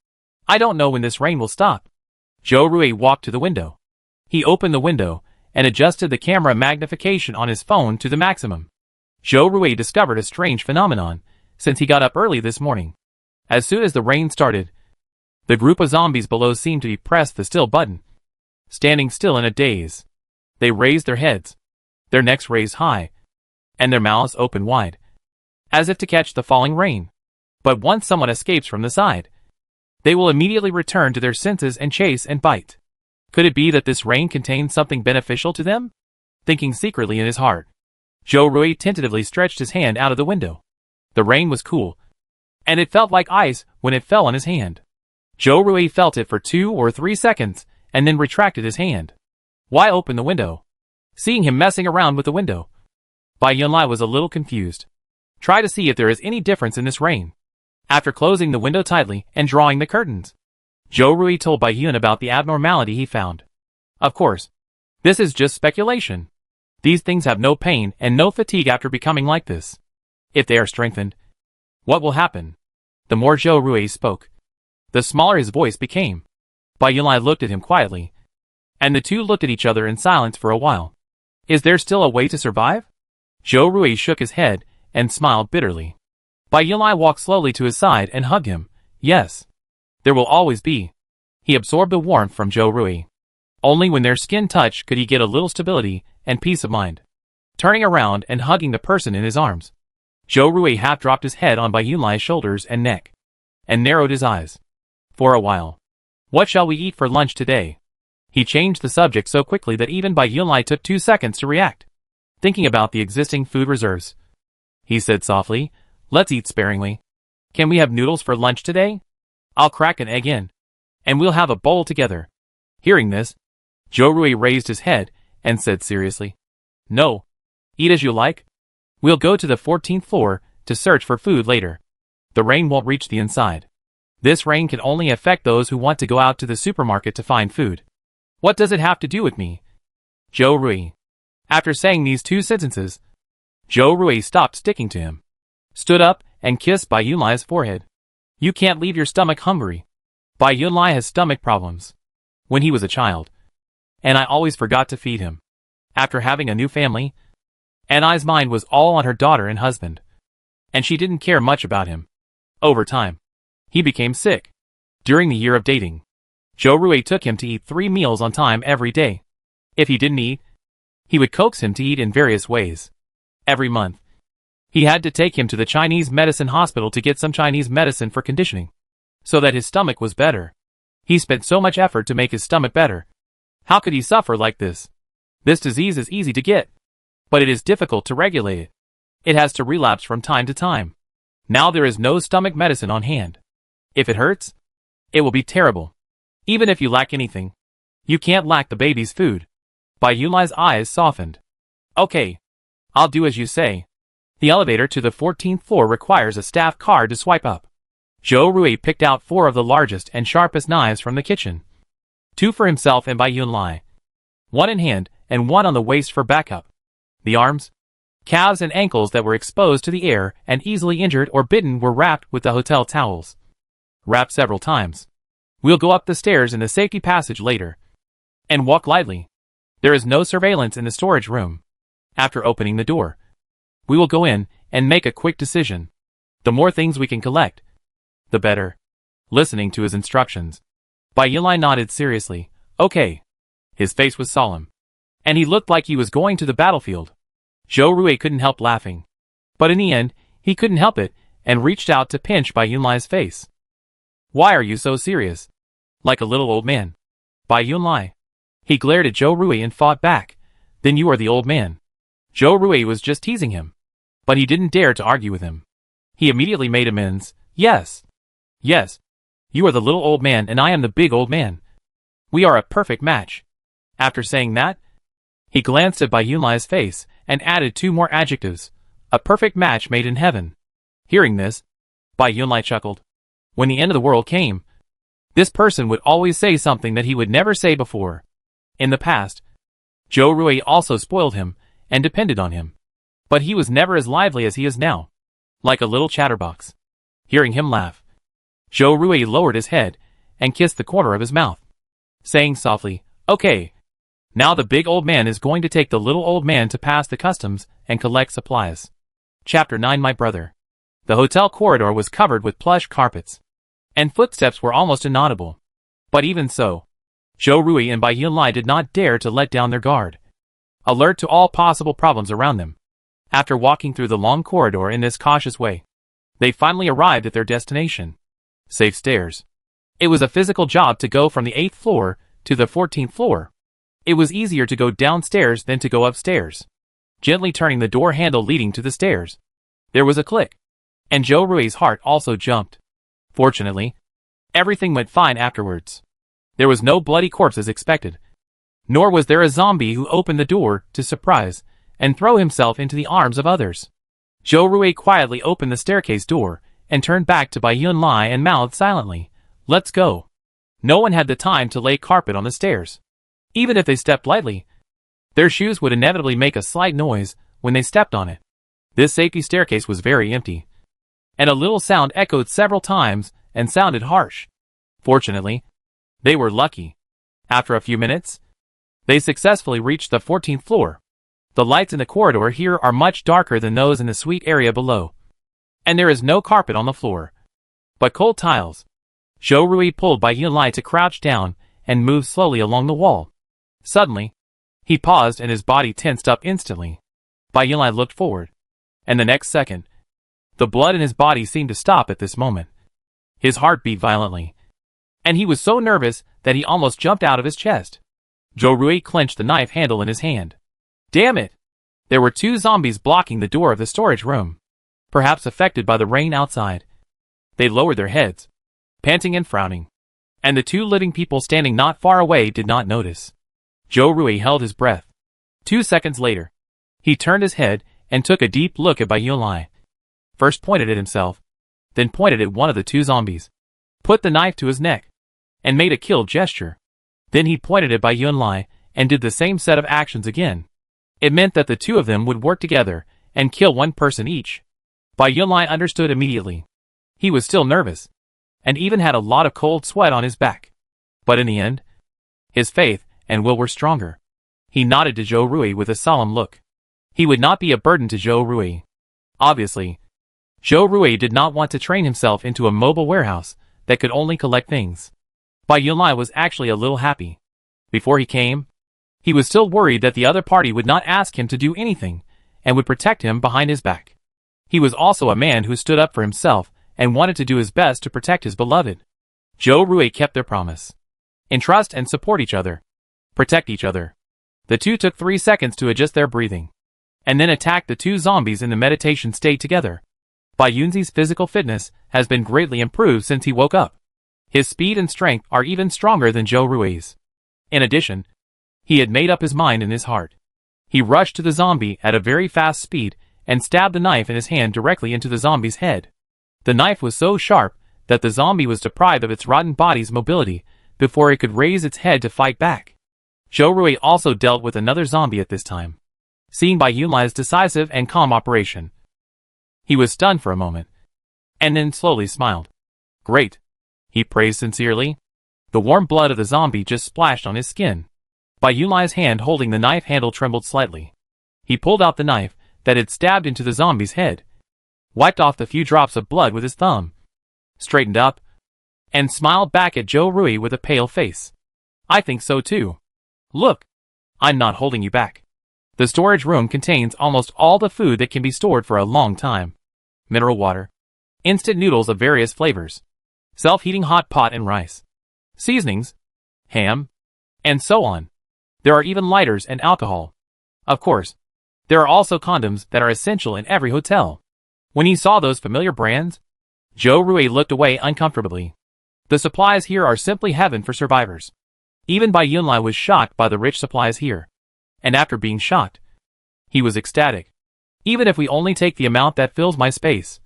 I don't know when this rain will stop. Zhou Rui walked to the window. He opened the window and adjusted the camera magnification on his phone to the maximum. Zhou Rui discovered a strange phenomenon since he got up early this morning. As soon as the rain started, the group of zombies below seemed to press the still button, standing still in a daze. They raised their heads, their necks raised high, and their mouths open wide, as if to catch the falling rain. But once someone escapes from the side, they will immediately return to their senses and chase and bite. Could it be that this rain contained something beneficial to them? Thinking secretly in his heart, Zhou Rui tentatively stretched his hand out of the window. The rain was cool, and it felt like ice when it fell on his hand. Zhou Rui felt it for 2 or 3 seconds, and then retracted his hand. Why open the window? Seeing him messing around with the window, Bai Yunlai was a little confused. Try to see if there is any difference in this rain. After closing the window tightly and drawing the curtains, Zhou Rui told Bai Yun about the abnormality he found. Of course, this is just speculation. These things have no pain and no fatigue after becoming like this. If they are strengthened, what will happen? The more Zhou Rui spoke, the smaller his voice became. Bai Yunlai looked at him quietly, and the two looked at each other in silence for a while. Is there still a way to survive? Zhou Rui shook his head and smiled bitterly. Bai Yunlai walked slowly to his side and hugged him. Yes. There will always be. He absorbed the warmth from Zhou Rui. Only when their skin touched could he get a little stability and peace of mind. Turning around and hugging the person in his arms, Zhou Rui half dropped his head on Bai Yunlai's shoulders and neck, and narrowed his eyes. For a while. What shall we eat for lunch today? He changed the subject so quickly that even Bai Yunlai took 2 seconds to react. Thinking about the existing food reserves, he said softly, let's eat sparingly. Can we have noodles for lunch today? I'll crack an egg in, and we'll have a bowl together. Hearing this, Zhou Rui raised his head and said seriously, no. Eat as you like. We'll go to the 14th floor to search for food later. The rain won't reach the inside. This rain can only affect those who want to go out to the supermarket to find food. What does it have to do with me? Zhou Rui. After saying these 2 sentences, Zhou Rui stopped sticking to him, stood up and kissed Bai Yunlai's forehead. You can't leave your stomach hungry. Bai Yunlai has stomach problems. When he was a child. And I always forgot to feed him. After having a new family, Anai's mind was all on her daughter and husband. And she didn't care much about him. Over time, he became sick. During the year of dating, Zhou Rui took him to eat 3 meals on time every day. If he didn't eat, he would coax him to eat in various ways. Every month, he had to take him to the Chinese medicine hospital to get some Chinese medicine for conditioning, so that his stomach was better. He spent so much effort to make his stomach better. How could he suffer like this? This disease is easy to get, but it is difficult to regulate it. It has to relapse from time to time. Now there is no stomach medicine on hand. If it hurts, it will be terrible. Even if you lack anything, you can't lack the baby's food. Bai Yunlai's eyes softened. Okay. I'll do as you say. The elevator to the 14th floor requires a staff card to swipe up. Zhou Rui picked out 4 of the largest and sharpest knives from the kitchen. 2 for himself and Bai Yunlai. 1 in hand and 1 on the waist for backup. The arms, calves and ankles that were exposed to the air and easily injured or bitten were wrapped with the hotel towels. Wrap several times. We'll go up the stairs in the safety passage later. And walk lightly. There is no surveillance in the storage room. After opening the door, we will go in and make a quick decision. The more things we can collect, the better. Listening to his instructions, Bai Yunlai nodded seriously. Okay. His face was solemn, and he looked like he was going to the battlefield. Zhou Rui couldn't help laughing. But in the end, he couldn't help it, and reached out to pinch Bai Yunlai's face. Why are you so serious? Like a little old man. Bai Yunlai. He glared at Zhou Rui and fought back. Then you are the old man. Zhou Rui was just teasing him. But he didn't dare to argue with him. He immediately made amends. Yes. Yes. You are the little old man and I am the big old man. We are a perfect match. After saying that, he glanced at Bai Yunlai's face and added 2 more adjectives. A perfect match made in heaven. Hearing this, Bai Yunlai chuckled. When the end of the world came, this person would always say something that he would never say before. In the past, Zhou Rui also spoiled him and depended on him. But he was never as lively as he is now. Like a little chatterbox. Hearing him laugh, Zhou Rui lowered his head and kissed the corner of his mouth, saying softly, Okay. Now the big old man is going to take the little old man to pass the customs and collect supplies. Chapter 9 My brother. The hotel corridor was covered with plush carpets, and footsteps were almost inaudible. But even so, Zhou Rui and Bai Yunlai did not dare to let down their guard, alert to all possible problems around them. After walking through the long corridor in this cautious way, they finally arrived at their destination. Safe stairs. It was a physical job to go from the 8th floor to the 14th floor. It was easier to go downstairs than to go upstairs. Gently turning the door handle leading to the stairs, there was a click, and Zhou Rui's heart also jumped. Fortunately, everything went fine afterwards. There was no bloody corpse as expected, nor was there a zombie who opened the door to surprise and throw himself into the arms of others. Zhou Rui quietly opened the staircase door and turned back to Bai Yunlai and mouthed silently, Let's go. No one had the time to lay carpet on the stairs. Even if they stepped lightly, their shoes would inevitably make a slight noise when they stepped on it. This safety staircase was very empty, and a little sound echoed several times and sounded harsh. Fortunately, they were lucky. After a few minutes, they successfully reached the 14th floor. The lights in the corridor here are much darker than those in the suite area below, and there is no carpet on the floor, but cold tiles. Zhou Rui pulled Bai Yunlai to crouch down and move slowly along the wall. Suddenly, he paused and his body tensed up instantly. Bai Yunlai looked forward. And the next second, the blood in his body seemed to stop at this moment. His heart beat violently. And he was so nervous that he almost jumped out of his chest. Zhou Rui clenched the knife handle in his hand. Damn it! There were 2 zombies blocking the door of the storage room. Perhaps affected by the rain outside. They lowered their heads, panting and frowning. And the 2 living people standing not far away did not notice. Zhou Rui held his breath. 2 seconds later, he turned his head and took a deep look at Bai Yunlai. First pointed at himself, then pointed at one of the 2 zombies. Put the knife to his neck, and made a kill gesture. Then he pointed at Bai Yunlai and did the same set of actions again. It meant that the 2 of them would work together and kill 1 person each. Bai Yunlai understood immediately. He was still nervous, and even had a lot of cold sweat on his back. But in the end, his faith and will were stronger. He nodded to Zhou Rui with a solemn look. He would not be a burden to Zhou Rui. Obviously, Zhou Rui did not want to train himself into a mobile warehouse that could only collect things. Bai Yunlai was actually a little happy. Before he came, he was still worried that the other party would not ask him to do anything, and would protect him behind his back. He was also a man who stood up for himself and wanted to do his best to protect his beloved. Zhou Rui kept their promise. Entrust and support each other. Protect each other. The 2 took 3 seconds to adjust their breathing, and then attacked the 2 zombies in the meditation state together. Bai Yunzi's physical fitness has been greatly improved since he woke up. His speed and strength are even stronger than Zhou Rui's. In addition, he had made up his mind in his heart. He rushed to the zombie at a very fast speed and stabbed the knife in his hand directly into the zombie's head. The knife was so sharp that the zombie was deprived of its rotten body's mobility before it could raise its head to fight back. Zhou Rui also dealt with another zombie at this time. Seeing Bai Yunlai's decisive and calm operation, he was stunned for a moment, and then slowly smiled. Great, he praised sincerely. The warm blood of the zombie just splashed on his skin. Bai Yunlai's hand holding the knife handle trembled slightly. He pulled out the knife that had stabbed into the zombie's head, wiped off the few drops of blood with his thumb, straightened up, and smiled back at Zhou Rui with a pale face. I think so too. Look, I'm not holding you back. The storage room contains almost all the food that can be stored for a long time. Mineral water, instant noodles of various flavors, self-heating hot pot and rice, seasonings, ham, and so on. There are even lighters and alcohol. Of course, there are also condoms that are essential in every hotel. When he saw those familiar brands, Zhou Rui looked away uncomfortably. The supplies here are simply heaven for survivors. Even Bai Yunlai was shocked by the rich supplies here. And after being shocked, he was ecstatic. Even if we only take the amount that fills my space,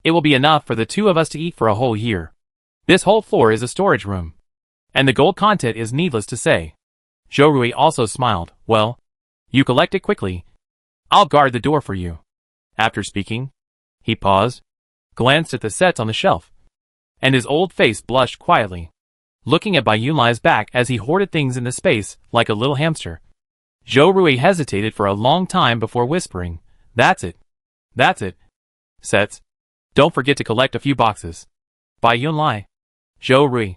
it will be enough for the 2 of us to eat for a whole year. This whole floor is a storage room. And the gold content is needless to say. Zhou Rui also smiled. Well, you collect it quickly. I'll guard the door for you. After speaking, he paused, glanced at the sets on the shelf, and his old face blushed quietly, looking at Bai Yunlai's back as he hoarded things in the space like a little hamster. Zhou Rui hesitated for a long time before whispering, That's it. That's it. Sets. Don't forget to collect a few boxes. Bai Yunlai. Zhou Rui.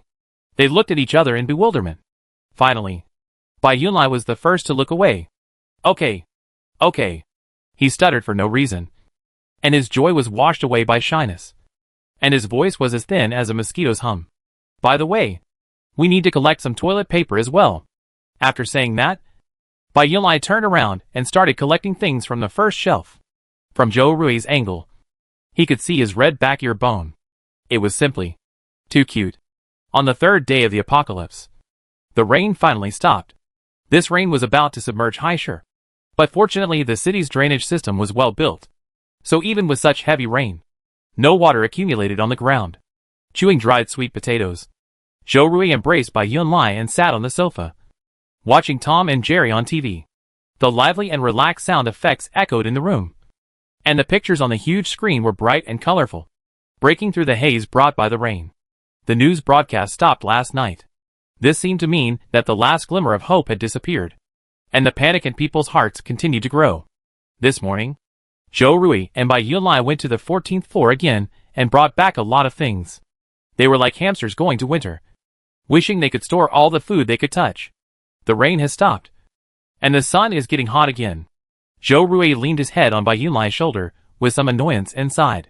They looked at each other in bewilderment. Finally, Bai Yunlai was the first to look away. Okay. Okay. He stuttered for no reason. And his joy was washed away by shyness. And his voice was as thin as a mosquito's hum. By the way, we need to collect some toilet paper as well. After saying that, Bai Yunlai turned around and started collecting things from the first shelf. From Zhou Rui's angle, he could see his red back ear bone. It was simply too cute. On the 3rd day of the apocalypse, the rain finally stopped. This rain was about to submerge Haishur. But fortunately the city's drainage system was well built. So even with such heavy rain, no water accumulated on the ground. Chewing dried sweet potatoes, Zhou Rui embraced Bai Yunlai and sat on the sofa, watching Tom and Jerry on TV. The lively and relaxed sound effects echoed in the room, and the pictures on the huge screen were bright and colorful, breaking through the haze brought by the rain. The news broadcast stopped last night. This seemed to mean that the last glimmer of hope had disappeared, and the panic in people's hearts continued to grow. This morning, Zhou Rui and Bai Yunlai went to the 14th floor again and brought back a lot of things. They were like hamsters going to winter, wishing they could store all the food they could touch. The rain has stopped, and the sun is getting hot again. Zhou Rui leaned his head on Bai Yunlai's shoulder with some annoyance and sighed.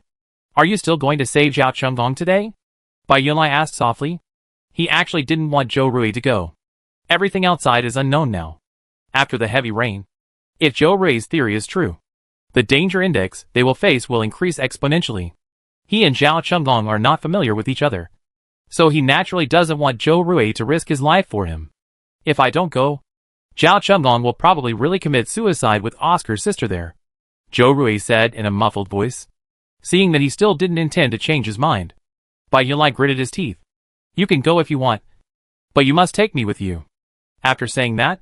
Are you still going to save Zhao Chunggong today? Bai Yunlai asked softly. He actually didn't want Zhou Rui to go. Everything outside is unknown now. After the heavy rain, if Zhou Rui's theory is true, the danger index they will face will increase exponentially. He and Zhao Chunggong are not familiar with each other, so he naturally doesn't want Zhou Rui to risk his life for him. If I don't go, Zhao Chunggong will probably really commit suicide with Oscar's sister there, Zhou Rui said in a muffled voice. Seeing that he still didn't intend to change his mind, Bai Yunlai gritted his teeth. You can go if you want, but you must take me with you. After saying that,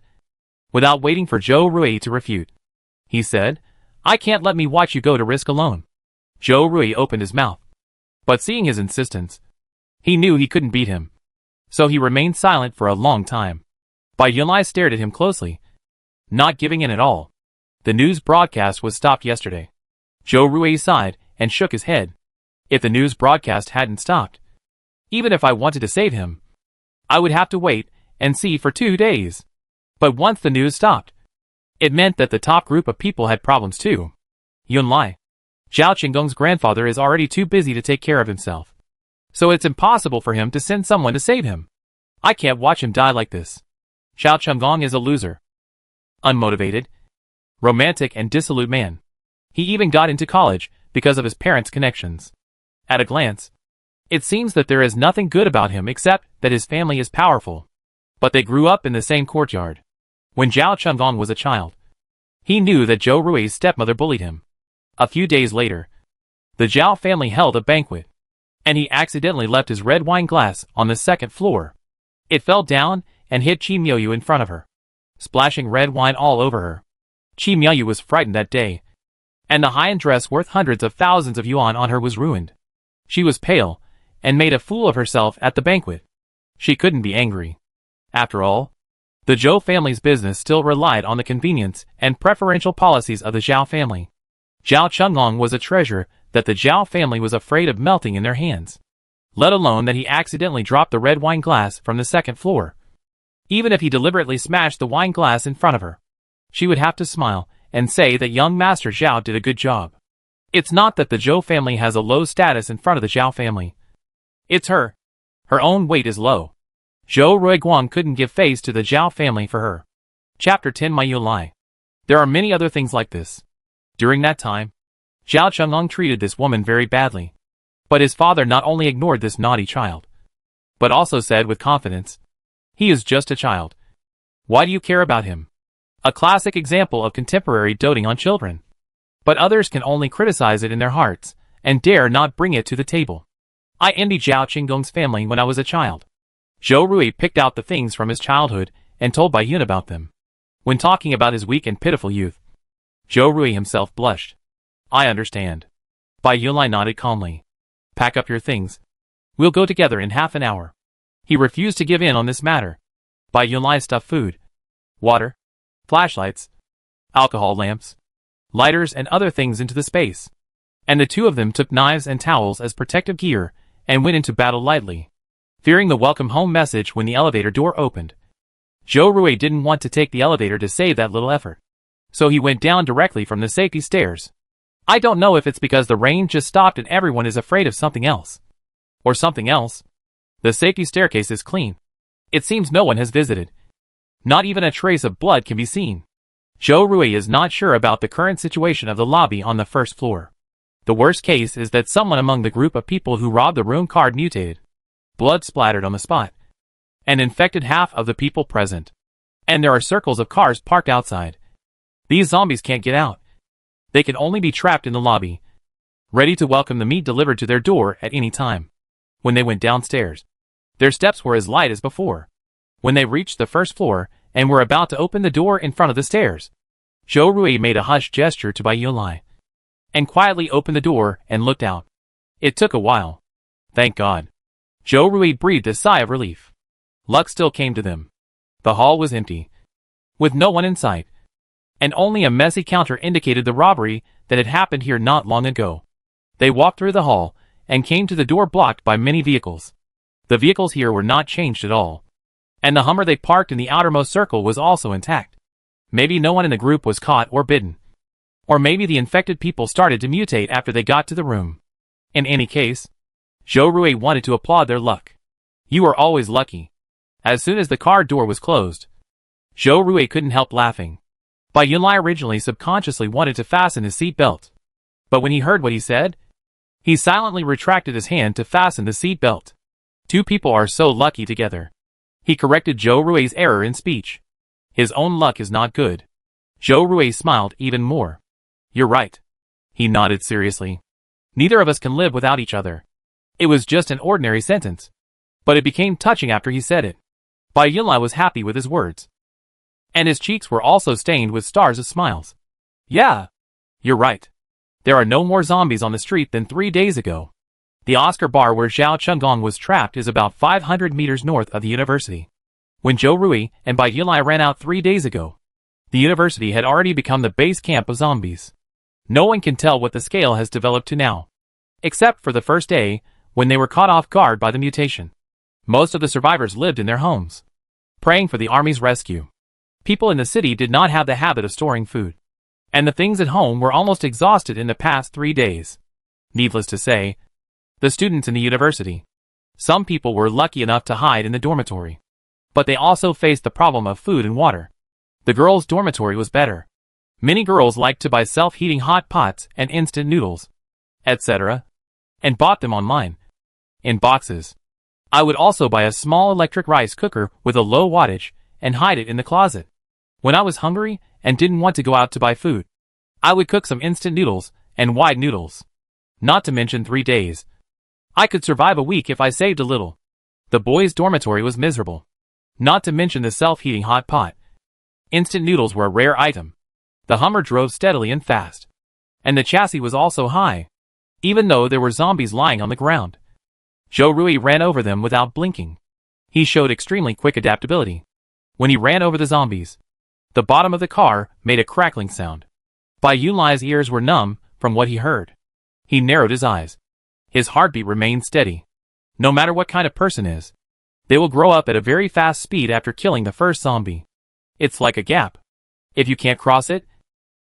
without waiting for Zhou Rui to refute, he said, I can't let me watch you go to risk alone. Zhou Rui opened his mouth, but seeing his insistence, he knew he couldn't beat him, so he remained silent for a long time. Bai Yunlai stared at him closely, not giving in at all. The news broadcast was stopped yesterday. Zhou Rui sighed and shook his head. If the news broadcast hadn't stopped, even if I wanted to save him, I would have to wait and see for 2 days. But once the news stopped, it meant that the top group of people had problems too. Yunlai, Zhao Qinggong's grandfather, is already too busy to take care of himself, so it's impossible for him to send someone to save him. I can't watch him die like this. Zhao Chunggong is a loser, unmotivated, romantic and dissolute man. He even got into college because of his parents' connections. At a glance, it seems that there is nothing good about him except that his family is powerful. But they grew up in the same courtyard. When Zhao Chunggong was a child, he knew that Zhou Rui's stepmother bullied him. A few days later, the Zhao family held a banquet, and he accidentally left his red wine glass on the second floor. It fell down and hit Qi Miaoyu in front of her, splashing red wine all over her. Qi Miaoyu was frightened that day, and the high-end dress worth hundreds of thousands of yuan on her was ruined. She was pale and made a fool of herself at the banquet. She couldn't be angry. After all, the Zhou family's business still relied on the convenience and preferential policies of the Zhao family. Zhao Chunggong was a treasure that the Zhao family was afraid of melting in their hands, let alone that he accidentally dropped the red wine glass from the second floor. Even if he deliberately smashed the wine glass in front of her, she would have to smile and say that young Master Zhao did a good job. It's not that the Zhou family has a low status in front of the Zhao family. It's her. Her own weight is low. Zhou Ruiguang couldn't give face to the Zhao family for her. Chapter 10 Bai Yunlai. There are many other things like this. During that time, Zhao Chunggong treated this woman very badly. But his father not only ignored this naughty child, but also said with confidence, he is just a child. Why do you care about him? A classic example of contemporary doting on children. But others can only criticize it in their hearts, and dare not bring it to the table. I envied Zhao Qinggong's family when I was a child. Zhou Rui picked out the things from his childhood and told Bai Yun about them. When talking about his weak and pitiful youth, Zhou Rui himself blushed. I understand. Bai Yunlai nodded calmly. Pack up your things. We'll go together in half an hour. He refused to give in on this matter. Bai Yunlai stuffed food, water, flashlights, alcohol lamps, lighters and other things into the space, and the two of them took knives and towels as protective gear and went into battle lightly, fearing the welcome home message when the elevator door opened. Zhou Rui didn't want to take the elevator to save that little effort, so he went down directly from the safety stairs. I don't know if it's because the rain just stopped and everyone is afraid of something else. Or something else. The safety staircase is clean. It seems no one has visited. Not even a trace of blood can be seen. Zhou Rui is not sure about the current situation of the lobby on the first floor. The worst case is that someone among the group of people who robbed the room card mutated. Blood splattered on the spot, and infected half of the people present. And there are circles of cars parked outside. These zombies can't get out. They can only be trapped in the lobby, ready to welcome the meat delivered to their door at any time. When they went downstairs, their steps were as light as before. When they reached the first floor and were about to open the door in front of the stairs, Zhou Rui made a hushed gesture to Bai Yunlai and quietly opened the door and looked out. It took a while. Thank God. Zhou Rui breathed a sigh of relief. Luck still came to them. The hall was empty, with no one in sight, and only a messy counter indicated the robbery that had happened here not long ago. They walked through the hall and came to the door blocked by many vehicles. The vehicles here were not changed at all. And the Hummer they parked in the outermost circle was also intact. Maybe no one in the group was caught or bitten. Or maybe the infected people started to mutate after they got to the room. In any case, Zhou Rui wanted to applaud their luck. You are always lucky. As soon as the car door was closed, Zhou Rui couldn't help laughing. Bai Yunlai originally subconsciously wanted to fasten his seat belt. But when he heard what he said, he silently retracted his hand to fasten the seat belt. Two people are so lucky together. He corrected Zhou Rui's error in speech. His own luck is not good. Zhou Rui smiled even more. You're right. He nodded seriously. Neither of us can live without each other. It was just an ordinary sentence. But it became touching after he said it. Bai Yunlai was happy with his words. And his cheeks were also stained with stars of smiles. Yeah. You're right. There are no more zombies on the street than 3 days ago. The Oscar bar where Zhao Chunggong was trapped is about 500 meters north of the university. When Zhou Rui and Bai Yunlai ran out 3 days ago, the university had already become the base camp of zombies. No one can tell what the scale has developed to now. Except for the first day, when they were caught off guard by the mutation. Most of the survivors lived in their homes, praying for the army's rescue. People in the city did not have the habit of storing food. And the things at home were almost exhausted in the past 3 days. Needless to say, the students in the university. Some people were lucky enough to hide in the dormitory. But they also faced the problem of food and water. The girls' dormitory was better. Many girls liked to buy self-heating hot pots and instant noodles, etc., and bought them online, in boxes. I would also buy a small electric rice cooker with a low wattage and hide it in the closet. When I was hungry and didn't want to go out to buy food, I would cook some instant noodles and wide noodles. Not to mention 3 days. I could survive a week if I saved a little. The boys' dormitory was miserable. Not to mention the self-heating hot pot. Instant noodles were a rare item. The Hummer drove steadily and fast. And the chassis was also high, even though there were zombies lying on the ground. Zhou Rui ran over them without blinking. He showed extremely quick adaptability. When he ran over the zombies, the bottom of the car made a crackling sound. Bai Yunlai's ears were numb from what he heard. He narrowed his eyes. His heartbeat remained steady. No matter what kind of person is, they will grow up at a very fast speed after killing the first zombie. It's like a gap. If you can't cross it,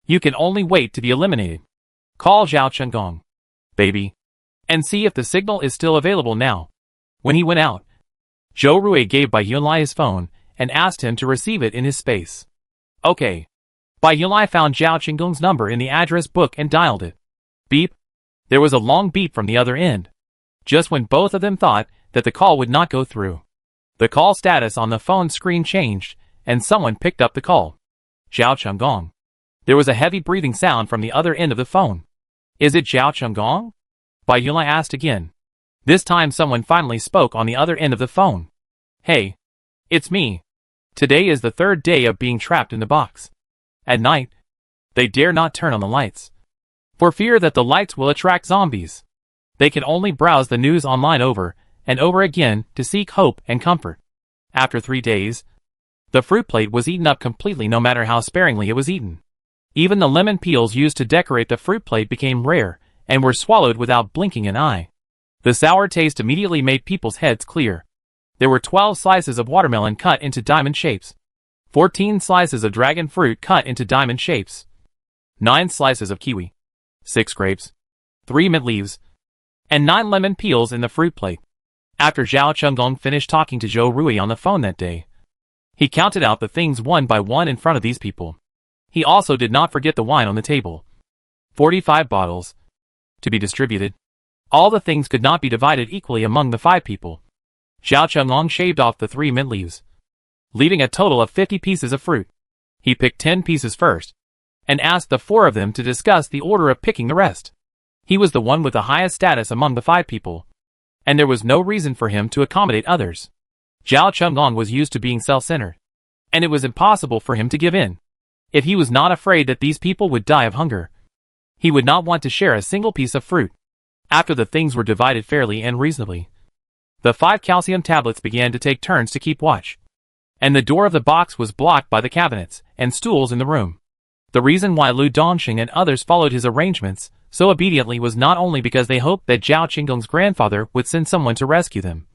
you can only wait to be eliminated. Call Zhao Chunggong, baby, and see if the signal is still available now. When he went out, Zhou Rui gave Bai Yunlai his phone and asked him to receive it in his space. Okay. Bai Yunlai found Zhao Chunggong's number in the address book and dialed it. Beep. There was a long beep from the other end, just when both of them thought that the call would not go through. The call status on the phone screen changed, and someone picked up the call. Zhao Chunggong. There was a heavy breathing sound from the other end of the phone. Is it Zhao Chunggong? Bai Yunlai asked again. This time someone finally spoke on the other end of the phone. Hey. It's me. Today is the 3rd day of being trapped in the box. At night, they dare not turn on the lights, for fear that the lights will attract zombies. They can only browse the news online over and over again to seek hope and comfort. After 3 days, the fruit plate was eaten up completely no matter how sparingly it was eaten. Even the lemon peels used to decorate the fruit plate became rare and were swallowed without blinking an eye. The sour taste immediately made people's heads clear. There were 12 slices of watermelon cut into diamond shapes, 14 slices of dragon fruit cut into diamond shapes, 9 slices of kiwi, 6 grapes, 3 mint leaves, and 9 lemon peels in the fruit plate. After Zhao Chunggong finished talking to Zhou Rui on the phone that day, he counted out the things one by one in front of these people. He also did not forget the wine on the table. 45 bottles, to be distributed. All the things could not be divided equally among the 5 people. Zhao Chunggong shaved off the 3 mint leaves, leaving a total of 50 pieces of fruit. He picked 10 pieces first, and asked the 4 of them to discuss the order of picking the rest. He was the one with the highest status among the 5 people, and there was no reason for him to accommodate others. Zhao Chunggong was used to being self-centered, and it was impossible for him to give in. If he was not afraid that these people would die of hunger, he would not want to share a single piece of fruit. After the things were divided fairly and reasonably, the 5 calcium tablets began to take turns to keep watch, and the door of the box was blocked by the cabinets and stools in the room. The reason why Lu Dongxing and others followed his arrangements so obediently was not only because they hoped that Zhao Qinggong's grandfather would send someone to rescue them,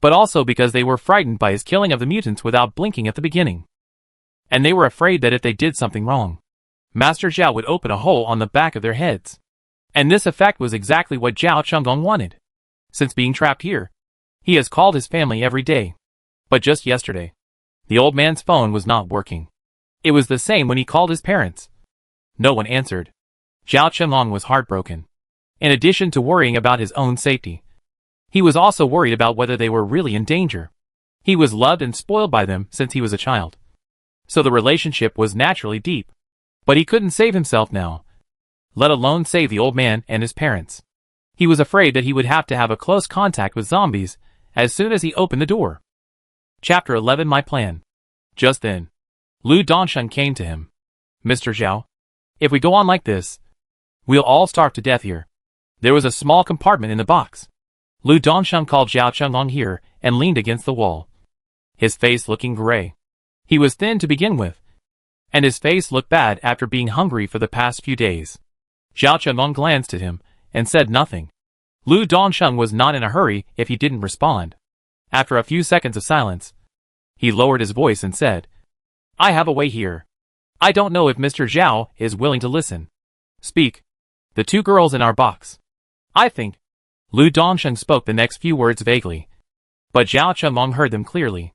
but also because they were frightened by his killing of the mutants without blinking at the beginning. And they were afraid that if they did something wrong, Master Zhao would open a hole on the back of their heads. And this effect was exactly what Zhao Qinggong wanted. Since being trapped here, he has called his family every day. But just yesterday, the old man's phone was not working. It was the same when he called his parents. No one answered. Zhao Qinggong was heartbroken. In addition to worrying about his own safety, he was also worried about whether they were really in danger. He was loved and spoiled by them since he was a child, so the relationship was naturally deep. But he couldn't save himself now, let alone save the old man and his parents. He was afraid that he would have to have a close contact with zombies as soon as he opened the door. Chapter 11 My Plan. Just then, Lu Dongxing came to him. Mr. Zhao, if we go on like this, we'll all starve to death here. There was a small compartment in the box. Lu Dongxing called Zhao Qinggong here and leaned against the wall, his face looking gray. He was thin to begin with, and his face looked bad after being hungry for the past few days. Zhao Qinggong glanced at him and said nothing. Lu Dongxing was not in a hurry if he didn't respond. After a few seconds of silence, he lowered his voice and said, I have a way here. I don't know if Mr. Zhao is willing to listen. Speak. The two girls in our box. I think. Lu Dongxing spoke the next few words vaguely, but Zhao Qinggong heard them clearly.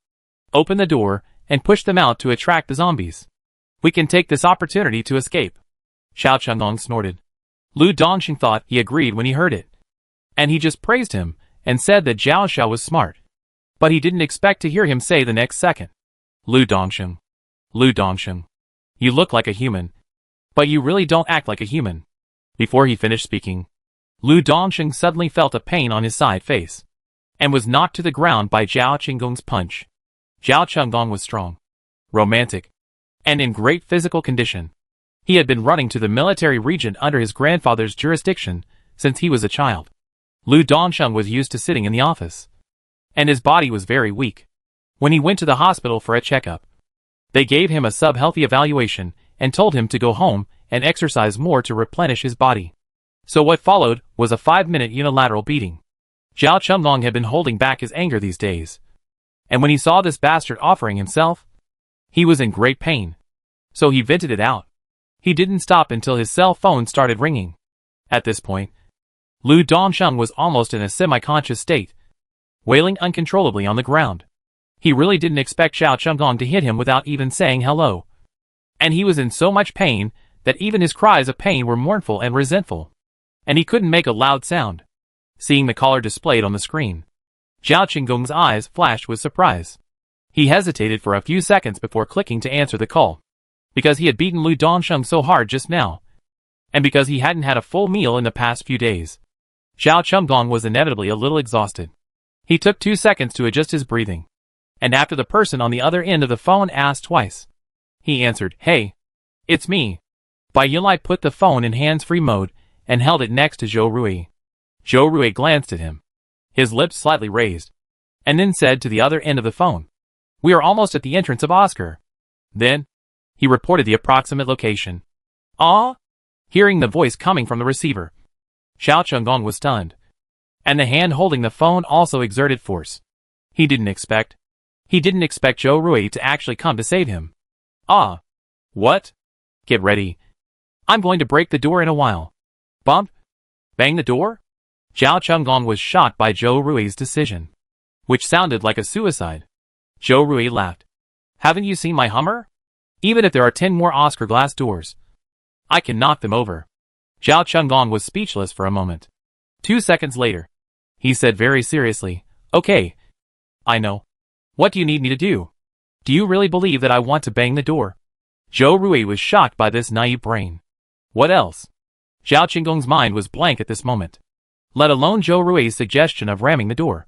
Open the door and push them out to attract the zombies. We can take this opportunity to escape. Zhao Qinggong snorted. Lu Dongxing thought he agreed when he heard it, and he just praised him and said that Zhao Xiao was smart. But he didn't expect to hear him say the next second, Lu Dongxing. Lu Dongxing. You look like a human, but you really don't act like a human. Before he finished speaking, Lu Dongxing suddenly felt a pain on his side face, and was knocked to the ground by Zhao Qinggong's punch. Zhao Qinggong was strong, romantic, and in great physical condition. He had been running to the military region under his grandfather's jurisdiction since he was a child. Lu Dongxing was used to sitting in the office, and his body was very weak. When he went to the hospital for a checkup, they gave him a sub-healthy evaluation and told him to go home and exercise more to replenish his body. So what followed was a 5-minute unilateral beating. Zhao Qinggong had been holding back his anger these days, and when he saw this bastard offering himself, he was in great pain. So he vented it out. He didn't stop until his cell phone started ringing. At this point, Lu Dongxing was almost in a semi-conscious state, wailing uncontrollably on the ground. He really didn't expect Zhao Qinggong to hit him without even saying hello. And he was in so much pain that even his cries of pain were mournful and resentful, and he couldn't make a loud sound. Seeing the caller displayed on the screen, Zhao Qinggong's eyes flashed with surprise. He hesitated for a few seconds before clicking to answer the call, because he had beaten Lu Dongxing so hard just now, and because he hadn't had a full meal in the past few days. Zhao Qinggong was inevitably a little exhausted. He took 2 seconds to adjust his breathing, and after the person on the other end of the phone asked twice, he answered, Hey, it's me. Bai Yunlai put the phone in hands-free mode and held it next to Zhou Rui. Zhou Rui glanced at him, his lips slightly raised, and then said to the other end of the phone, We are almost at the entrance of Oscar. Then, he reported the approximate location. Ah? Hearing the voice coming from the receiver, Zhao Qinggong was stunned, and the hand holding the phone also exerted force. He didn't expect Zhou Rui to actually come to save him. Ah. What? Get ready. I'm going to break the door in a while. Bump? Bang the door? Zhao Qinggong was shocked by Zhou Rui's decision, which sounded like a suicide. Zhou Rui laughed. Haven't you seen my Hummer? Even if there are 10 more Oscar glass doors, I can knock them over. Zhao Qinggong was speechless for a moment. 2 seconds later, he said very seriously, Okay. I know. What do you need me to do? Do you really believe that I want to bang the door? Zhou Rui was shocked by this naive brain. What else? Zhao Qinggong's mind was blank at this moment, let alone Zhou Rui's suggestion of ramming the door.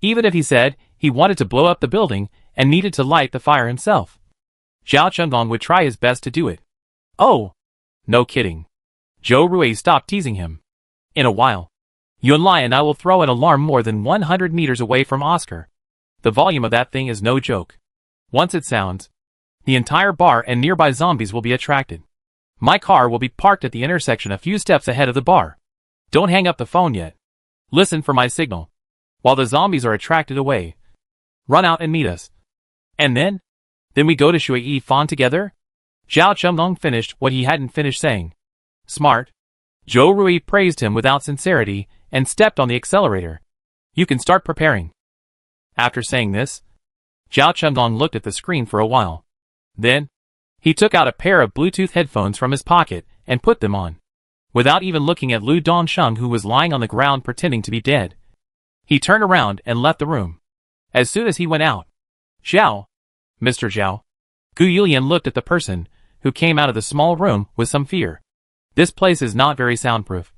Even if he said he wanted to blow up the building and needed to light the fire himself, Zhao Qinggong would try his best to do it. Oh, no kidding. Zhou Rui stopped teasing him. In a while, Yunlai and I will throw an alarm more than 100 meters away from Oscar. The volume of that thing is no joke. Once it sounds, the entire bar and nearby zombies will be attracted. My car will be parked at the intersection a few steps ahead of the bar. Don't hang up the phone yet. Listen for my signal. While the zombies are attracted away, run out and meet us. And then we go to Shui Fan together? Zhao Chengdong finished what he hadn't finished saying. Smart. Zhou Rui praised him without sincerity and stepped on the accelerator. You can start preparing. After saying this, Zhao Chengdong looked at the screen for a while. Then, he took out a pair of Bluetooth headphones from his pocket and put them on. Without even looking at Lu Dongsheng, who was lying on the ground pretending to be dead, he turned around and left the room. As soon as he went out, Zhao, Mr. Zhao, Gu Yulian looked at the person who came out of the small room with some fear. This place is not very soundproof.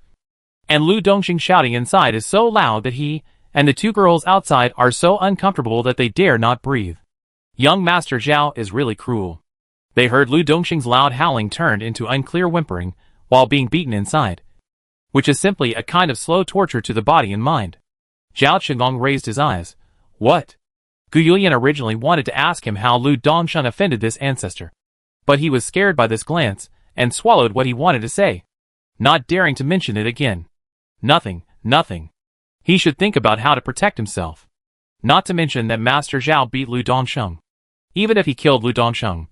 And Lu Dongxing shouting inside is so loud that he and the two girls outside are so uncomfortable that they dare not breathe. Young Master Zhao is really cruel. They heard Lu Dongxing's loud howling turned into unclear whimpering while being beaten inside, which is simply a kind of slow torture to the body and mind. Zhao Chengdong raised his eyes. What? Gu Yulian originally wanted to ask him how Lu Dongsheng offended this ancestor, but he was scared by this glance and swallowed what he wanted to say, not daring to mention it again. Nothing. He should think about how to protect himself. Not to mention that Master Zhao beat Lu Dongsheng. Even if he killed Lu Dongsheng,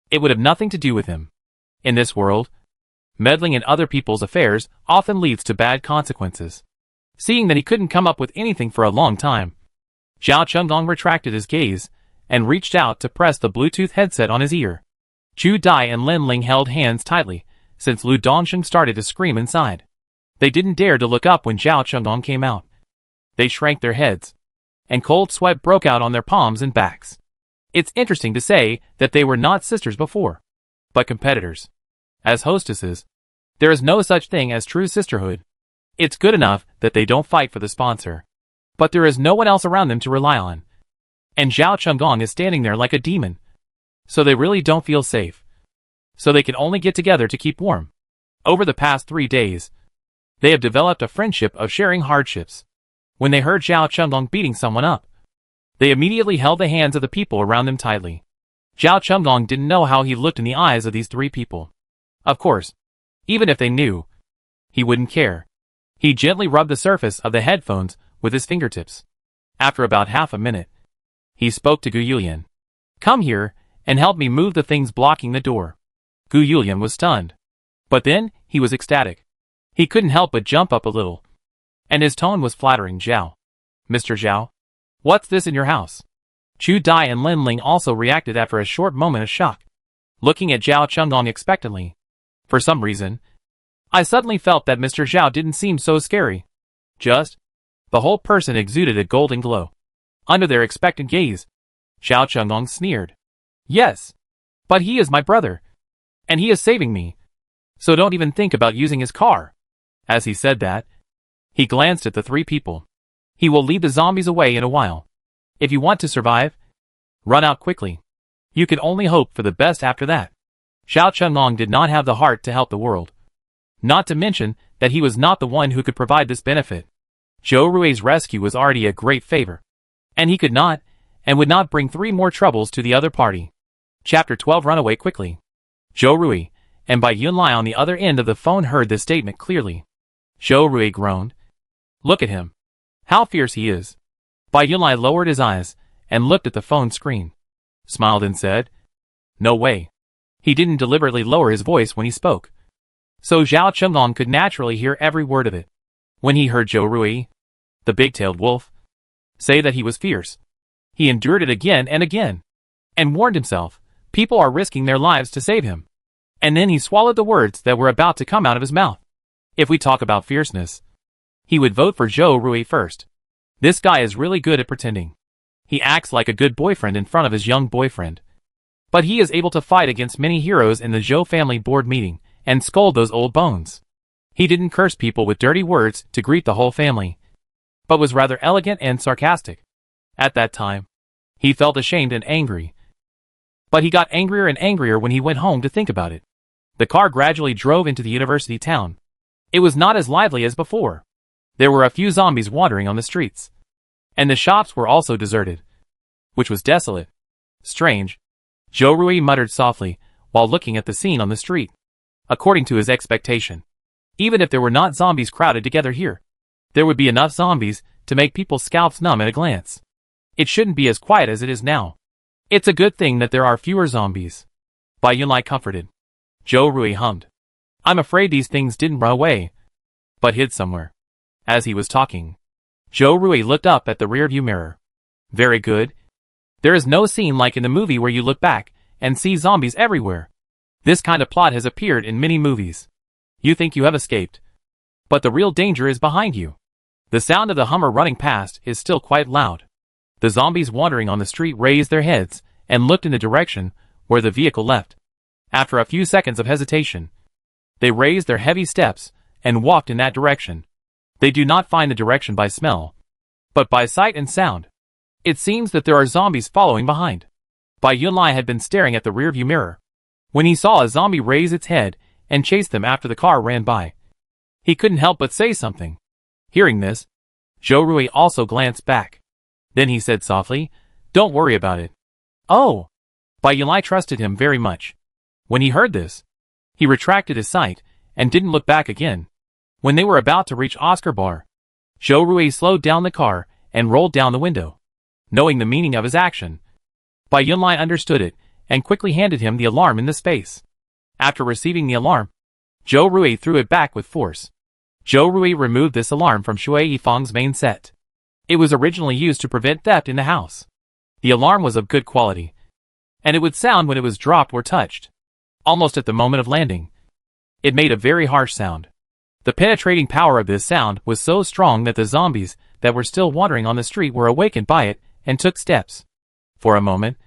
it would have nothing to do with him. In this world, meddling in other people's affairs often leads to bad consequences. Seeing that he couldn't come up with anything for a long time, Zhao Chengdong retracted his gaze and reached out to press the Bluetooth headset on his ear. Chu Dai and Lin Ling held hands tightly, since Lu Dongsheng started to scream inside. They didn't dare to look up when Zhao Chengdong came out. They shrank their heads, and cold sweat broke out on their palms and backs. It's interesting to say that they were not sisters before, but competitors. As hostesses, there is no such thing as true sisterhood. It's good enough that they don't fight for the sponsor, but there is no one else around them to rely on. And Zhao Chengdong is standing there like a demon, so they really don't feel safe. So they can only get together to keep warm. Over the past 3 days, they have developed a friendship of sharing hardships. When they heard Zhao Chengdong beating someone up, they immediately held the hands of the people around them tightly. Zhao Chengdong didn't know how he looked in the eyes of these 3 people. Of course, even if they knew, he wouldn't care. He gently rubbed the surface of the headphones with his fingertips. After about half a minute, he spoke to Gu Yulian. Come here and help me move the things blocking the door. Gu Yulian was stunned. But then, he was ecstatic. He couldn't help but jump up a little. And his tone was flattering. Zhao. Mr. Zhao? What's this in your house? Chu Dai and Lin Ling also reacted after a short moment of shock, looking at Zhao Chengdong expectantly. For some reason, I suddenly felt that Mr. Zhao didn't seem so scary. The whole person exuded a golden glow. Under their expectant gaze, Zhao Chengdong sneered. Yes, but he is my brother, and he is saving me. So don't even think about using his car. As he said that, he glanced at the 3 people. He will lead the zombies away in a while. If you want to survive, run out quickly. You can only hope for the best after that. Zhao Chengdong did not have the heart to help the world. Not to mention that he was not the one who could provide this benefit. Zhou Rui's rescue was already a great favor, and he could not, and would not bring 3 more troubles to the other party. Chapter 12. Run away quickly. Zhou Rui, and Bai Yunlai on the other end of the phone heard this statement clearly. Zhou Rui groaned. Look at him. How fierce he is. Bai Yunlai lowered his eyes and looked at the phone screen, smiled and said, No way. He didn't deliberately lower his voice when he spoke, so Zhao Chengdong could naturally hear every word of it. When he heard Zhou Rui, the big-tailed wolf, say that he was fierce, he endured it again and warned himself, people are risking their lives to save him. And then he swallowed the words that were about to come out of his mouth. If we talk about fierceness, he would vote for Zhou Rui first. This guy is really good at pretending. He acts like a good boyfriend in front of his young boyfriend. But he is able to fight against many heroes in the Zhou family board meeting and scold those old bones. He didn't curse people with dirty words to greet the whole family, but was rather elegant and sarcastic. At that time, he felt ashamed and angry. But he got angrier and angrier when he went home to think about it. The car gradually drove into the university town. It was not as lively as before. There were a few zombies wandering on the streets, and the shops were also deserted, which was desolate. Strange, Zhou Rui muttered softly while looking at the scene on the street. according to his expectation. Even if there were not zombies crowded together here, there would be enough zombies to make people's scalps numb at a glance. It shouldn't be as quiet as it is now. It's a good thing that there are fewer zombies. Bai Yunlai comforted. Zhou Rui hummed. I'm afraid these things didn't run away, but hid somewhere. As he was talking, Zhou Rui looked up at the rearview mirror. Very good. There is no scene like in the movie where you look back and see zombies everywhere. This kind of plot has appeared in many movies. You think you have escaped, but the real danger is behind you. The sound of the Hummer running past is still quite loud. The zombies wandering on the street raised their heads and looked in the direction where the vehicle left. After a few seconds of hesitation, they raised their heavy steps and walked in that direction. They do not find the direction by smell, but by sight and sound. It seems that there are zombies following behind. Bai Yunlai had been staring at the rearview mirror when he saw a zombie raise its head and chase them after the car ran by. He couldn't help but say something. Hearing this, Zhou Rui also glanced back. Then he said softly, Don't worry about it. Oh! Bai Yunlai trusted him very much. When he heard this, he retracted his sight and didn't look back again. When they were about to reach Oscar Bar, Zhou Rui slowed down the car and rolled down the window. Knowing the meaning of his action, Bai Yunlai understood it and quickly handed him the alarm in the space. After receiving the alarm, Zhou Rui threw it back with force. Zhou Rui removed this alarm from Shui Yifang's main set. It was originally used to prevent theft in the house. The alarm was of good quality, and it would sound when it was dropped or touched. Almost at the moment of landing, it made a very harsh sound. The penetrating power of this sound was so strong that the zombies that were still wandering on the street were awakened by it and took steps. For a moment,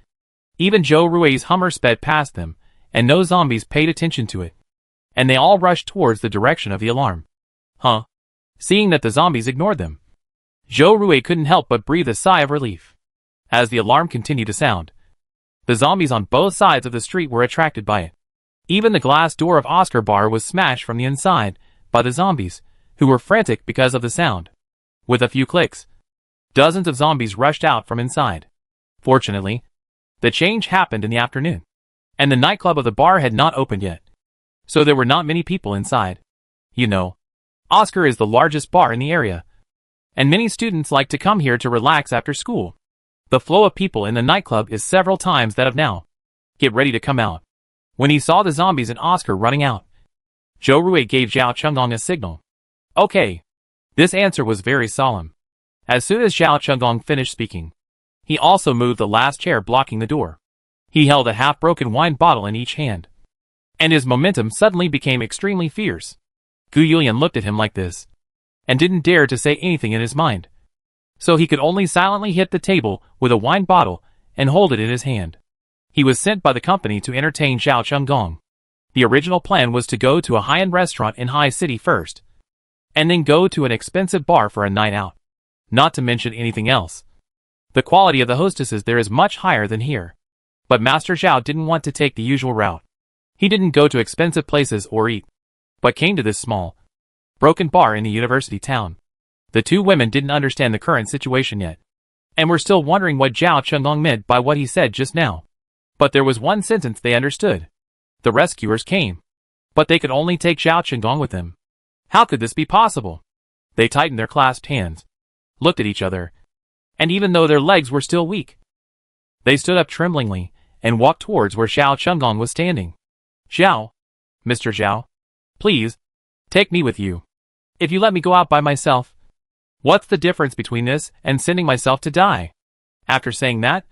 even Zhou Rui's Hummer sped past them, and no zombies paid attention to it. And they all rushed towards the direction of the alarm. Huh? Seeing that the zombies ignored them, Zhou Rui couldn't help but breathe a sigh of relief. As the alarm continued to sound, the zombies on both sides of the street were attracted by it. Even the glass door of Oscar Bar was smashed from the inside by the zombies, who were frantic because of the sound. With a few clicks, dozens of zombies rushed out from inside. Fortunately, the change happened in the afternoon, and the nightclub of the bar had not opened yet, so there were not many people inside. You know, Oscar is the largest bar in the area, and many students like to come here to relax after school. The flow of people in the nightclub is several times that of now. Get ready to come out. When he saw the zombies and Oscar running out, Zhou Rui gave Zhao Chunggong a signal. Okay. This answer was very solemn. As soon as Zhao Chunggong finished speaking, he also moved the last chair blocking the door. He held a half-broken wine bottle in each hand, and his momentum suddenly became extremely fierce. Gu Yulian looked at him like this, and didn't dare to say anything in his mind. So he could only silently hit the table with a wine bottle and hold it in his hand. He was sent by the company to entertain Zhao Chunggong. The original plan was to go to a high-end restaurant in High City first, and then go to an expensive bar for a night out. Not to mention anything else. The quality of the hostesses there is much higher than here. But Master Zhao didn't want to take the usual route. He didn't go to expensive places or eat, but came to this small, broken bar in the university town. The two women didn't understand the current situation yet, and were still wondering what Zhao Chunggong meant by what he said just now. But there was one sentence they understood. The rescuers came, but they could only take Zhao Chunggong with them. How could this be possible? They tightened their clasped hands, looked at each other, and even though their legs were still weak, they stood up tremblingly and walked towards where Zhao Chunggong was standing. Zhao, Mr. Zhao, please, take me with you. If you let me go out by myself, what's the difference between this and sending myself to die? After saying that,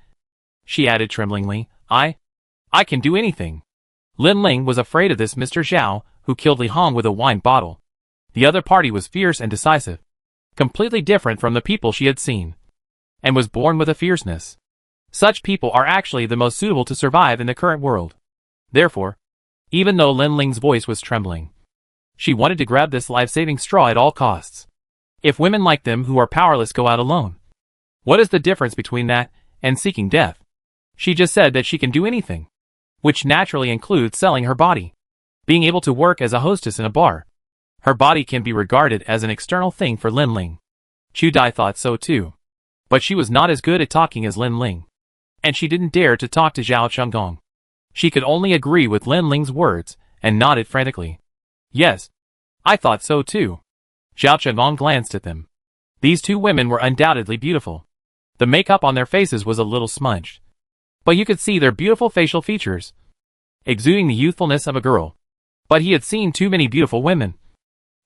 she added tremblingly, I can do anything. Lin Ling was afraid of this Mr. Zhao, who killed Li Hong with a wine bottle. The other party was fierce and decisive, completely different from the people she had seen, and was born with a fierceness. Such people are actually the most suitable to survive in the current world. Therefore, even though Lin Ling's voice was trembling, she wanted to grab this life-saving straw at all costs. If women like them who are powerless go out alone, what is the difference between that and seeking death? She just said that she can do anything, which naturally includes selling her body. Being able to work as a hostess in a bar, her body can be regarded as an external thing for Lin Ling. Chu Dai thought so too. But she was not as good at talking as Lin Ling, and she didn't dare to talk to Zhao Chunggong. She could only agree with Lin Ling's words and nodded frantically. Yes, I thought so too. Zhao Chengong glanced at them. These two women were undoubtedly beautiful. The makeup on their faces was a little smudged, but you could see their beautiful facial features, exuding the youthfulness of a girl. But he had seen too many beautiful women,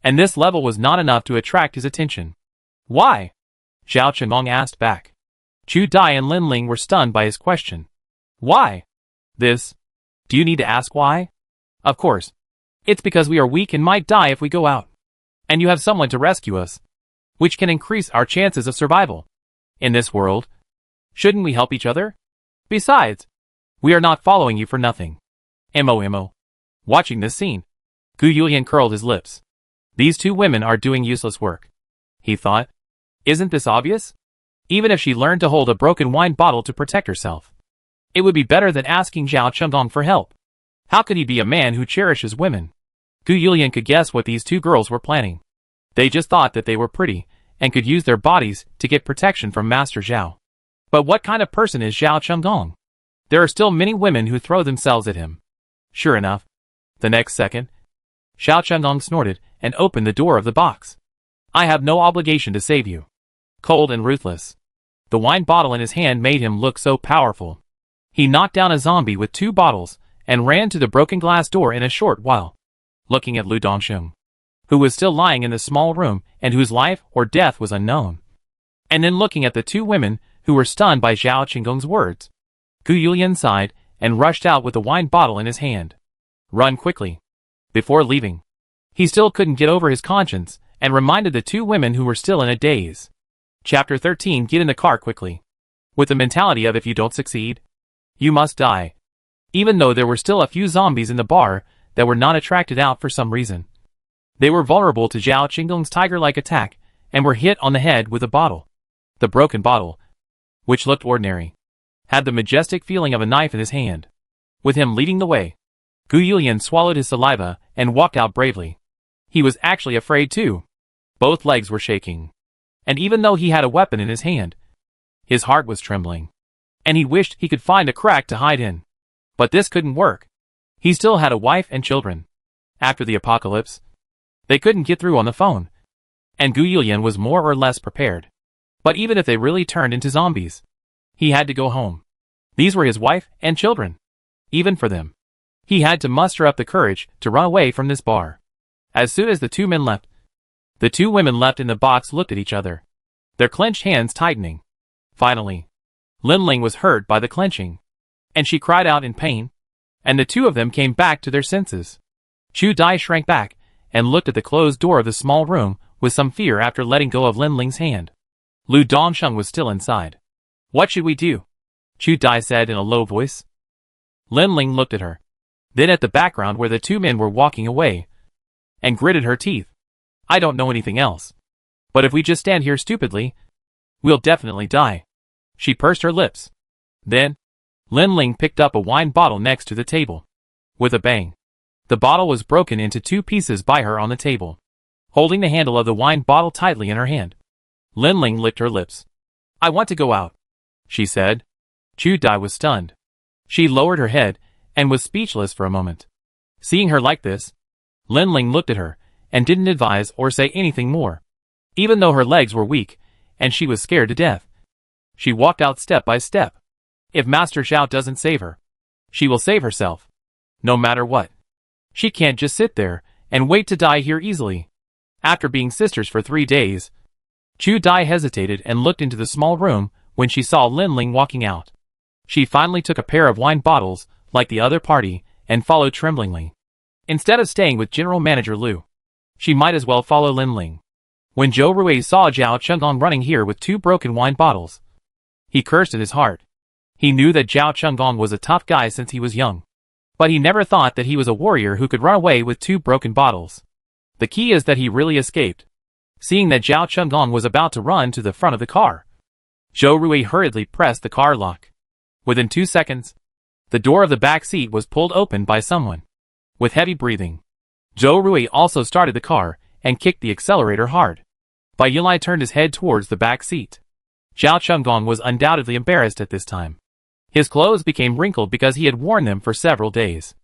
and this level was not enough to attract his attention. Why? Zhao Chengong asked back. Chu Dai and Lin Ling were stunned by his question. Why? This? Do you need to ask why? Of course. It's because we are weak and might die if we go out. And you have someone to rescue us, which can increase our chances of survival. In this world, shouldn't we help each other? Besides, we are not following you for nothing. Mo. Watching this scene, Gu Yulian curled his lips. These two women are doing useless work, he thought. Isn't this obvious? Even if she learned to hold a broken wine bottle to protect herself, it would be better than asking Zhao Chengong for help. How could he be a man who cherishes women? Gu Yulian could guess what these two girls were planning. They just thought that they were pretty, and could use their bodies to get protection from Master Zhao. But what kind of person is Zhao Chengong? There are still many women who throw themselves at him. Sure enough, the next second, Zhao Chengong snorted and opened the door of the box. I have no obligation to save you. Cold and ruthless. The wine bottle in his hand made him look so powerful. He knocked down a zombie with 2 bottles and ran to the broken glass door in a short while, looking at Lu Dongsheng, who was still lying in the small room and whose life or death was unknown, and then looking at the 2 women who were stunned by Zhao Chenggong's words. Gu Yulian sighed and rushed out with the wine bottle in his hand. Run quickly. Before leaving, he still couldn't get over his conscience and reminded the 2 women who were still in a daze. Chapter 13. Get in the car quickly. With the mentality of if you don't succeed, you must die. Even though there were still a few zombies in the bar that were not attracted out for some reason, they were vulnerable to Zhao Chenggong's tiger-like attack and were hit on the head with a bottle. The broken bottle, which looked ordinary, had the majestic feeling of a knife in his hand. With him leading the way, Gu Yulian swallowed his saliva and walked out bravely. He was actually afraid too. Both legs were shaking, and even though he had a weapon in his hand, his heart was trembling, and he wished he could find a crack to hide in. But this couldn't work. He still had a wife and children. After the apocalypse, they couldn't get through on the phone, and Gu Yulian was more or less prepared. But even if they really turned into zombies, he had to go home. These were his wife and children. Even for them, he had to muster up the courage to run away from this bar. As soon as the 2 men left, the 2 women left in the box looked at each other, their clenched hands tightening. Finally, Lin Ling was hurt by the clenching, and she cried out in pain, and the 2 of them came back to their senses. Chu Dai shrank back and looked at the closed door of the small room with some fear after letting go of Lin Ling's hand. Lu Dongsheng was still inside. What should we do? Chu Dai said in a low voice. Lin Ling looked at her, then at the background where the 2 men were walking away, and gritted her teeth. I don't know anything else. But if we just stand here stupidly, we'll definitely die. She pursed her lips. Then, Lin Ling picked up a wine bottle next to the table. With a bang, the bottle was broken into 2 pieces by her on the table, holding the handle of the wine bottle tightly in her hand. Lin Ling licked her lips. I want to go out, she said. Chu Dai was stunned. She lowered her head and was speechless for a moment. Seeing her like this, Lin Ling looked at her and didn't advise or say anything more. Even though her legs were weak and she was scared to death, she walked out step by step. If Master Zhao doesn't save her, she will save herself, no matter what. She can't just sit there and wait to die here easily. After being sisters for 3 days, Chu Dai hesitated and looked into the small room when she saw Lin Ling walking out. She finally took a pair of wine bottles, like the other party, and followed tremblingly. Instead of staying with General Manager Lu, she might as well follow Lin Ling. When Zhou Rui saw Zhao Chenggong running here with 2 broken wine bottles, he cursed in his heart. He knew that Zhao Chenggong was a tough guy since he was young, but he never thought that he was a warrior who could run away with 2 broken bottles. The key is that he really escaped. Seeing that Zhao Chenggong was about to run to the front of the car, Zhou Rui hurriedly pressed the car lock. Within 2 seconds, the door of the back seat was pulled open by someone. With heavy breathing, Zhou Rui also started the car and kicked the accelerator hard. Bai Yilai turned his head towards the back seat. Zhao Chenggong was undoubtedly embarrassed at this time. His clothes became wrinkled because he had worn them for several days.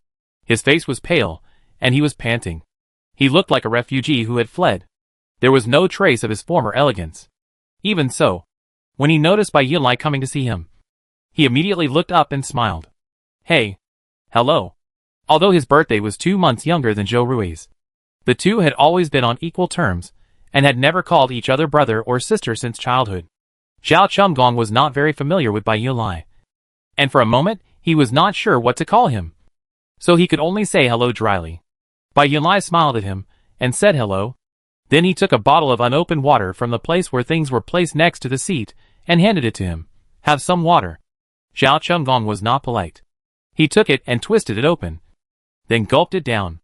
His face was pale, and he was panting. He looked like a refugee who had fled. There was no trace of his former elegance. Even so, when he noticed Bai Yunlai coming to see him, he immediately looked up and smiled. Hey. Hello. Although his birthday was 2 months younger than Zhou Rui's, the two had always been on equal terms, and had never called each other brother or sister since childhood. Zhao Chunggong was not very familiar with Bai Yunlai, and for a moment he was not sure what to call him, so he could only say hello dryly. Bai Yunlai smiled at him, and said hello. Then he took a bottle of unopened water from the place where things were placed next to the seat, and handed it to him. Have some water. Zhao Chunggong was not polite. He took it and twisted it open, then gulped it down.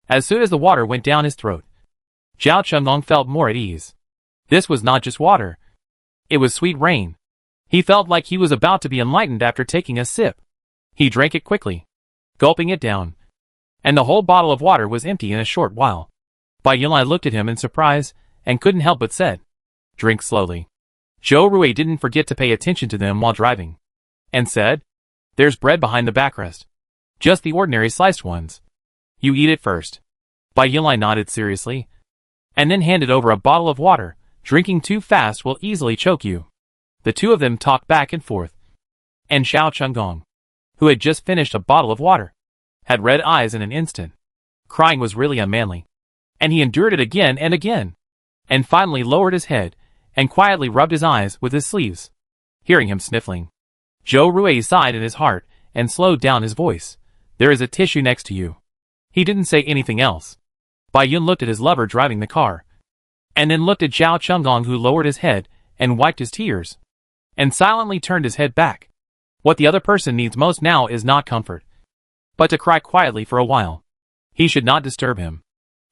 As soon as the water went down his throat, Zhao Chunggong felt more at ease. This was not just water. It was sweet rain. He felt like he was about to be enlightened after taking a sip. He drank it quickly, gulping it down, and the whole bottle of water was empty in a short while. Bai Yunlai looked at him in surprise, and couldn't help but said, "Drink slowly." Zhou Rui didn't forget to pay attention to them while driving, and said, "There's bread behind the backrest. Just the ordinary sliced ones. You eat it first." Bai Yunlai nodded seriously, and then handed over a bottle of water. Drinking too fast will easily choke you. The two of them talked back and forth, and Zhao Chunggong, who had just finished a bottle of water, had red eyes in an instant. Crying was really unmanly, and he endured it again and again, and finally lowered his head, and quietly rubbed his eyes with his sleeves. Hearing him sniffling, Zhou Rui sighed in his heart, and slowed down his voice. "There is a tissue next to you." He didn't say anything else. Bai Yun looked at his lover driving the car, and then looked at Zhao Chunggong, who lowered his head, and wiped his tears, and silently turned his head back. What the other person needs most now is not comfort, but to cry quietly for a while. He should not disturb him.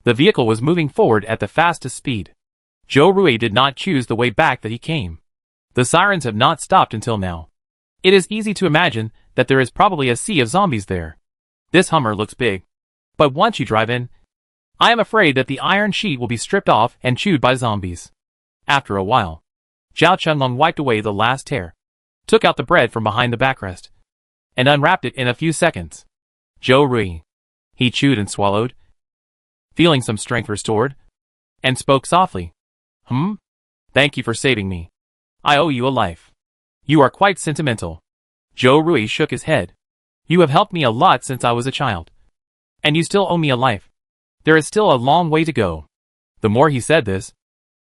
The vehicle was moving forward at the fastest speed. Zhou Rui did not choose the way back that he came. The sirens have not stopped until now. It is easy to imagine that there is probably a sea of zombies there. This Hummer looks big, but once you drive in, I am afraid that the iron sheet will be stripped off and chewed by zombies. After a while, Zhao Chunlong wiped away the last tear, took out the bread from behind the backrest, and unwrapped it in a few seconds. Zhou Rui. He chewed and swallowed, feeling some strength restored, and spoke softly. Thank you for saving me. I owe you a life. You are quite sentimental. Zhou Rui shook his head. You have helped me a lot since I was a child, and you still owe me a life. There is still a long way to go. The more he said this,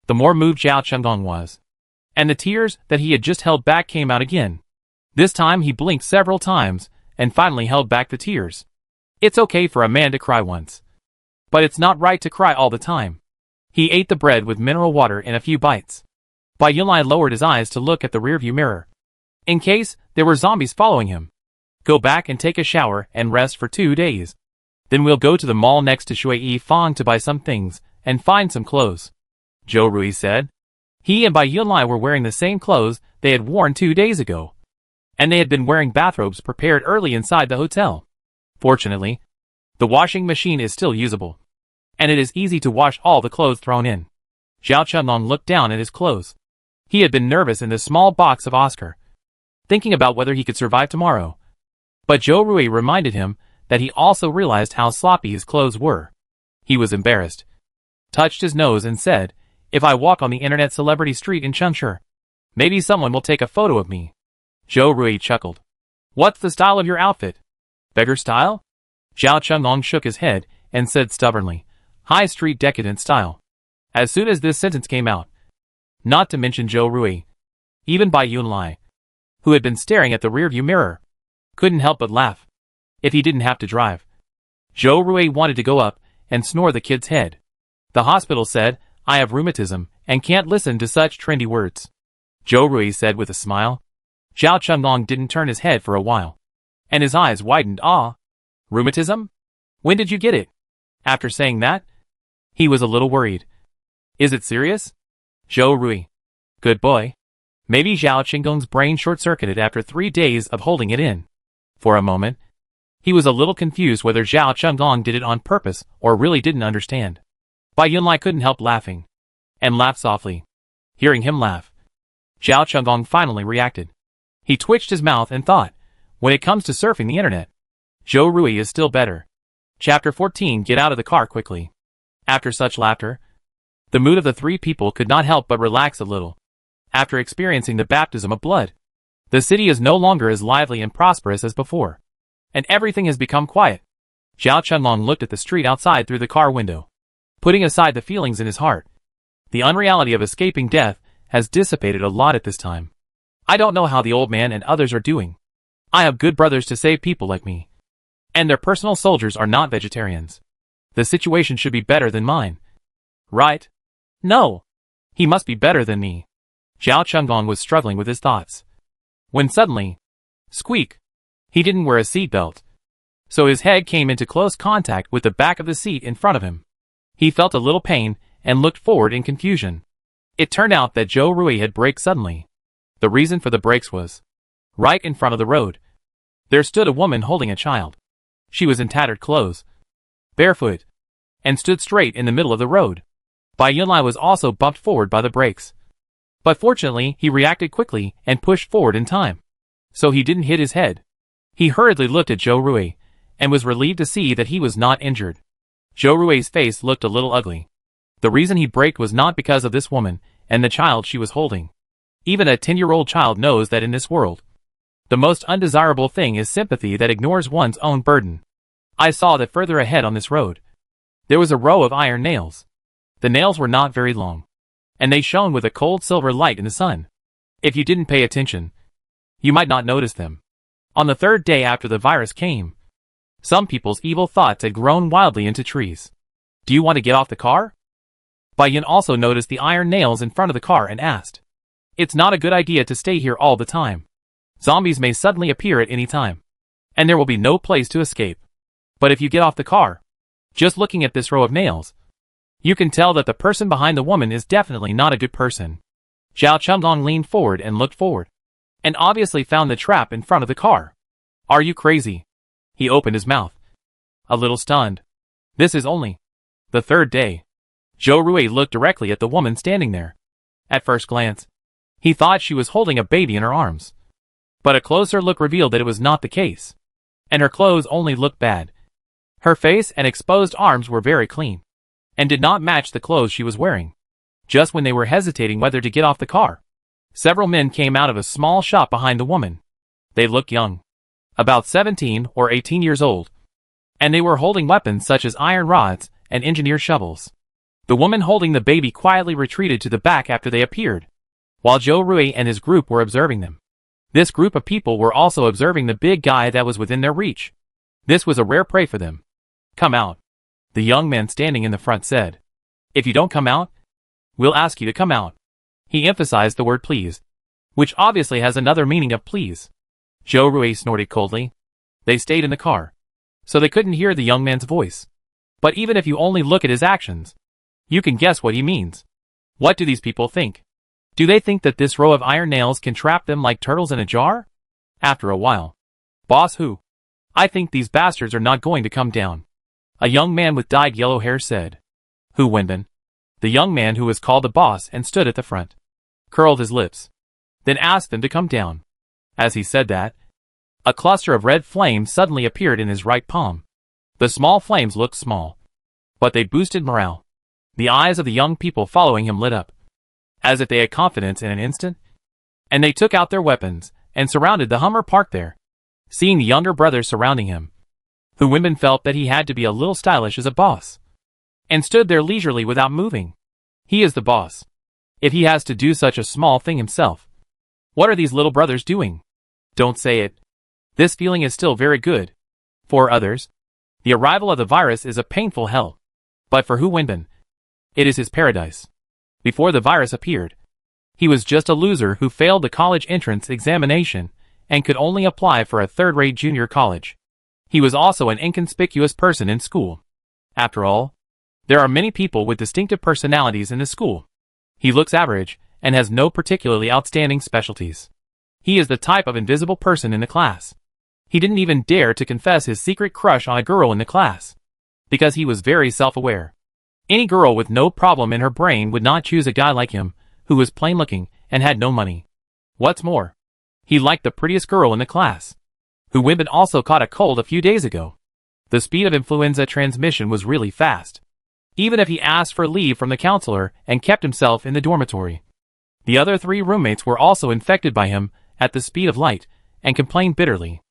the more moved Zhao Chunggong was, and the tears that he had just held back came out again. This time he blinked several times, and finally held back the tears. It's okay for a man to cry once, but it's not right to cry all the time. He ate the bread with mineral water in a few bites. Bai Yunlai lowered his eyes to look at the rearview mirror, in case there were zombies following him. Go back and take a shower and rest for 2 days. Then we'll go to the mall next to Shui Fang to buy some things, and find some clothes. Zhou Rui said. He and Bai Yunlai were wearing the same clothes they had worn 2 days ago, and they had been wearing bathrobes prepared early inside the hotel. Fortunately, the washing machine is still usable, and it is easy to wash all the clothes thrown in. Zhao Chunlong looked down at his clothes. He had been nervous in the small box of Oscar, thinking about whether he could survive tomorrow. But Zhou Rui reminded him that he also realized how sloppy his clothes were. He was embarrassed, touched his nose and said, "If I walk on the internet celebrity street in Chengshi, maybe someone will take a photo of me." Zhou Rui chuckled. What's the style of your outfit? Beggar style? Zhao Chunlong shook his head and said stubbornly, high street decadent style. As soon as this sentence came out, not to mention Zhou Rui, even Bai Yunlai, who had been staring at the rearview mirror, couldn't help but laugh. If he didn't have to drive, Zhou Rui wanted to go up and snore the kid's head. The hospital said, I have rheumatism and can't listen to such trendy words. Zhou Rui said with a smile. Zhao Chunlong didn't turn his head for a while, and his eyes widened. Ah, rheumatism? When did you get it? After saying that, he was a little worried. Is it serious? Zhou Rui. Good boy. Maybe Zhao Qinggong's brain short-circuited after 3 days of holding it in. For a moment, he was a little confused whether Zhao Chunggong did it on purpose or really didn't understand. Bai Yunlai couldn't help laughing, and laughed softly. Hearing him laugh, Zhao Chunggong finally reacted. He twitched his mouth and thought, when it comes to surfing the internet, Zhou Rui is still better. Chapter 14. Get out of the car quickly. After such laughter, the mood of the three people could not help but relax a little. After experiencing the baptism of blood, the city is no longer as lively and prosperous as before, and everything has become quiet. Zhao Chunlong looked at the street outside through the car window. Putting aside the feelings in his heart, the unreality of escaping death has dissipated a lot at this time. I don't know how the old man and others are doing. I have good brothers to save people like me, and their personal soldiers are not vegetarians. The situation should be better than mine. Right? No. He must be better than me. Zhao Chunlong was struggling with his thoughts, when suddenly, squeak! He didn't wear a seatbelt, so his head came into close contact with the back of the seat in front of him. He felt a little pain and looked forward in confusion. It turned out that Zhou Rui had braked suddenly. The reason for the brakes was, right in front of the road, there stood a woman holding a child. She was in tattered clothes, barefoot, and stood straight in the middle of the road. Bai Yunlai was also bumped forward by the brakes. But fortunately, he reacted quickly and pushed forward in time, so he didn't hit his head. He hurriedly looked at Zhou Rui, and was relieved to see that he was not injured. Zhou Rui's face looked a little ugly. The reason he braked was not because of this woman and the child she was holding. Even a 10-year-old child knows that in this world, the most undesirable thing is sympathy that ignores one's own burden. I saw that further ahead on this road, there was a row of iron nails. The nails were not very long, and they shone with a cold silver light in the sun. If you didn't pay attention, you might not notice them. On the third day after the virus came, some people's evil thoughts had grown wildly into trees. Do you want to get off the car? Bai Yun also noticed the iron nails in front of the car and asked. It's not a good idea to stay here all the time. Zombies may suddenly appear at any time, and there will be no place to escape. But if you get off the car, just looking at this row of nails, you can tell that the person behind the woman is definitely not a good person. Zhao Chunlong leaned forward and looked forward, and obviously found the trap in front of the car. Are you crazy? He opened his mouth, a little stunned. This is only the third day. Zhou Rui looked directly at the woman standing there. At first glance, he thought she was holding a baby in her arms. But a closer look revealed that it was not the case, and her clothes only looked bad. Her face and exposed arms were very clean, and did not match the clothes she was wearing. Just when they were hesitating whether to get off the car, several men came out of a small shop behind the woman. They looked young, about 17 or 18 years old, and they were holding weapons such as iron rods and engineer shovels. The woman holding the baby quietly retreated to the back after they appeared, while Zhou Rui and his group were observing them. This group of people were also observing the big guy that was within their reach. This was a rare prey for them. Come out, the young man standing in the front said. If you don't come out, we'll ask you to come out. He emphasized the word please, which obviously has another meaning of please. Zhou Rui snorted coldly. They stayed in the car, so they couldn't hear the young man's voice. But even if you only look at his actions, you can guess what he means. What do these people think? Do they think that this row of iron nails can trap them like turtles in a jar? After a while, Boss Hu, I think these bastards are not going to come down. A young man with dyed yellow hair said. Hu Wenbin, the young man who was called the boss and stood at the front, curled his lips, then asked them to come down. As he said that, a cluster of red flames suddenly appeared in his right palm. The small flames looked small, but they boosted morale. The eyes of the young people following him lit up, as if they had confidence in an instant, and they took out their weapons and surrounded the Hummer parked there. Seeing the younger brothers surrounding him, Hu Wenbin felt that he had to be a little stylish as a boss, and stood there leisurely without moving. He is the boss. If he has to do such a small thing himself, what are these little brothers doing? Don't say it. This feeling is still very good. For others, the arrival of the virus is a painful hell. But for Hu Wenbin, it is his paradise. Before the virus appeared, he was just a loser who failed the college entrance examination and could only apply for a third-rate junior college. He was also an inconspicuous person in school. After all, there are many people with distinctive personalities in the school. He looks average and has no particularly outstanding specialties. He is the type of invisible person in the class. He didn't even dare to confess his secret crush on a girl in the class, because he was very self-aware. Any girl with no problem in her brain would not choose a guy like him, who was plain-looking and had no money. What's more, he liked the prettiest girl in the class. Hu Wenbin also caught a cold a few days ago. The speed of influenza transmission was really fast, even if he asked for leave from the counselor and kept himself in the dormitory. The other 3 roommates were also infected by him at the speed of light and complained bitterly,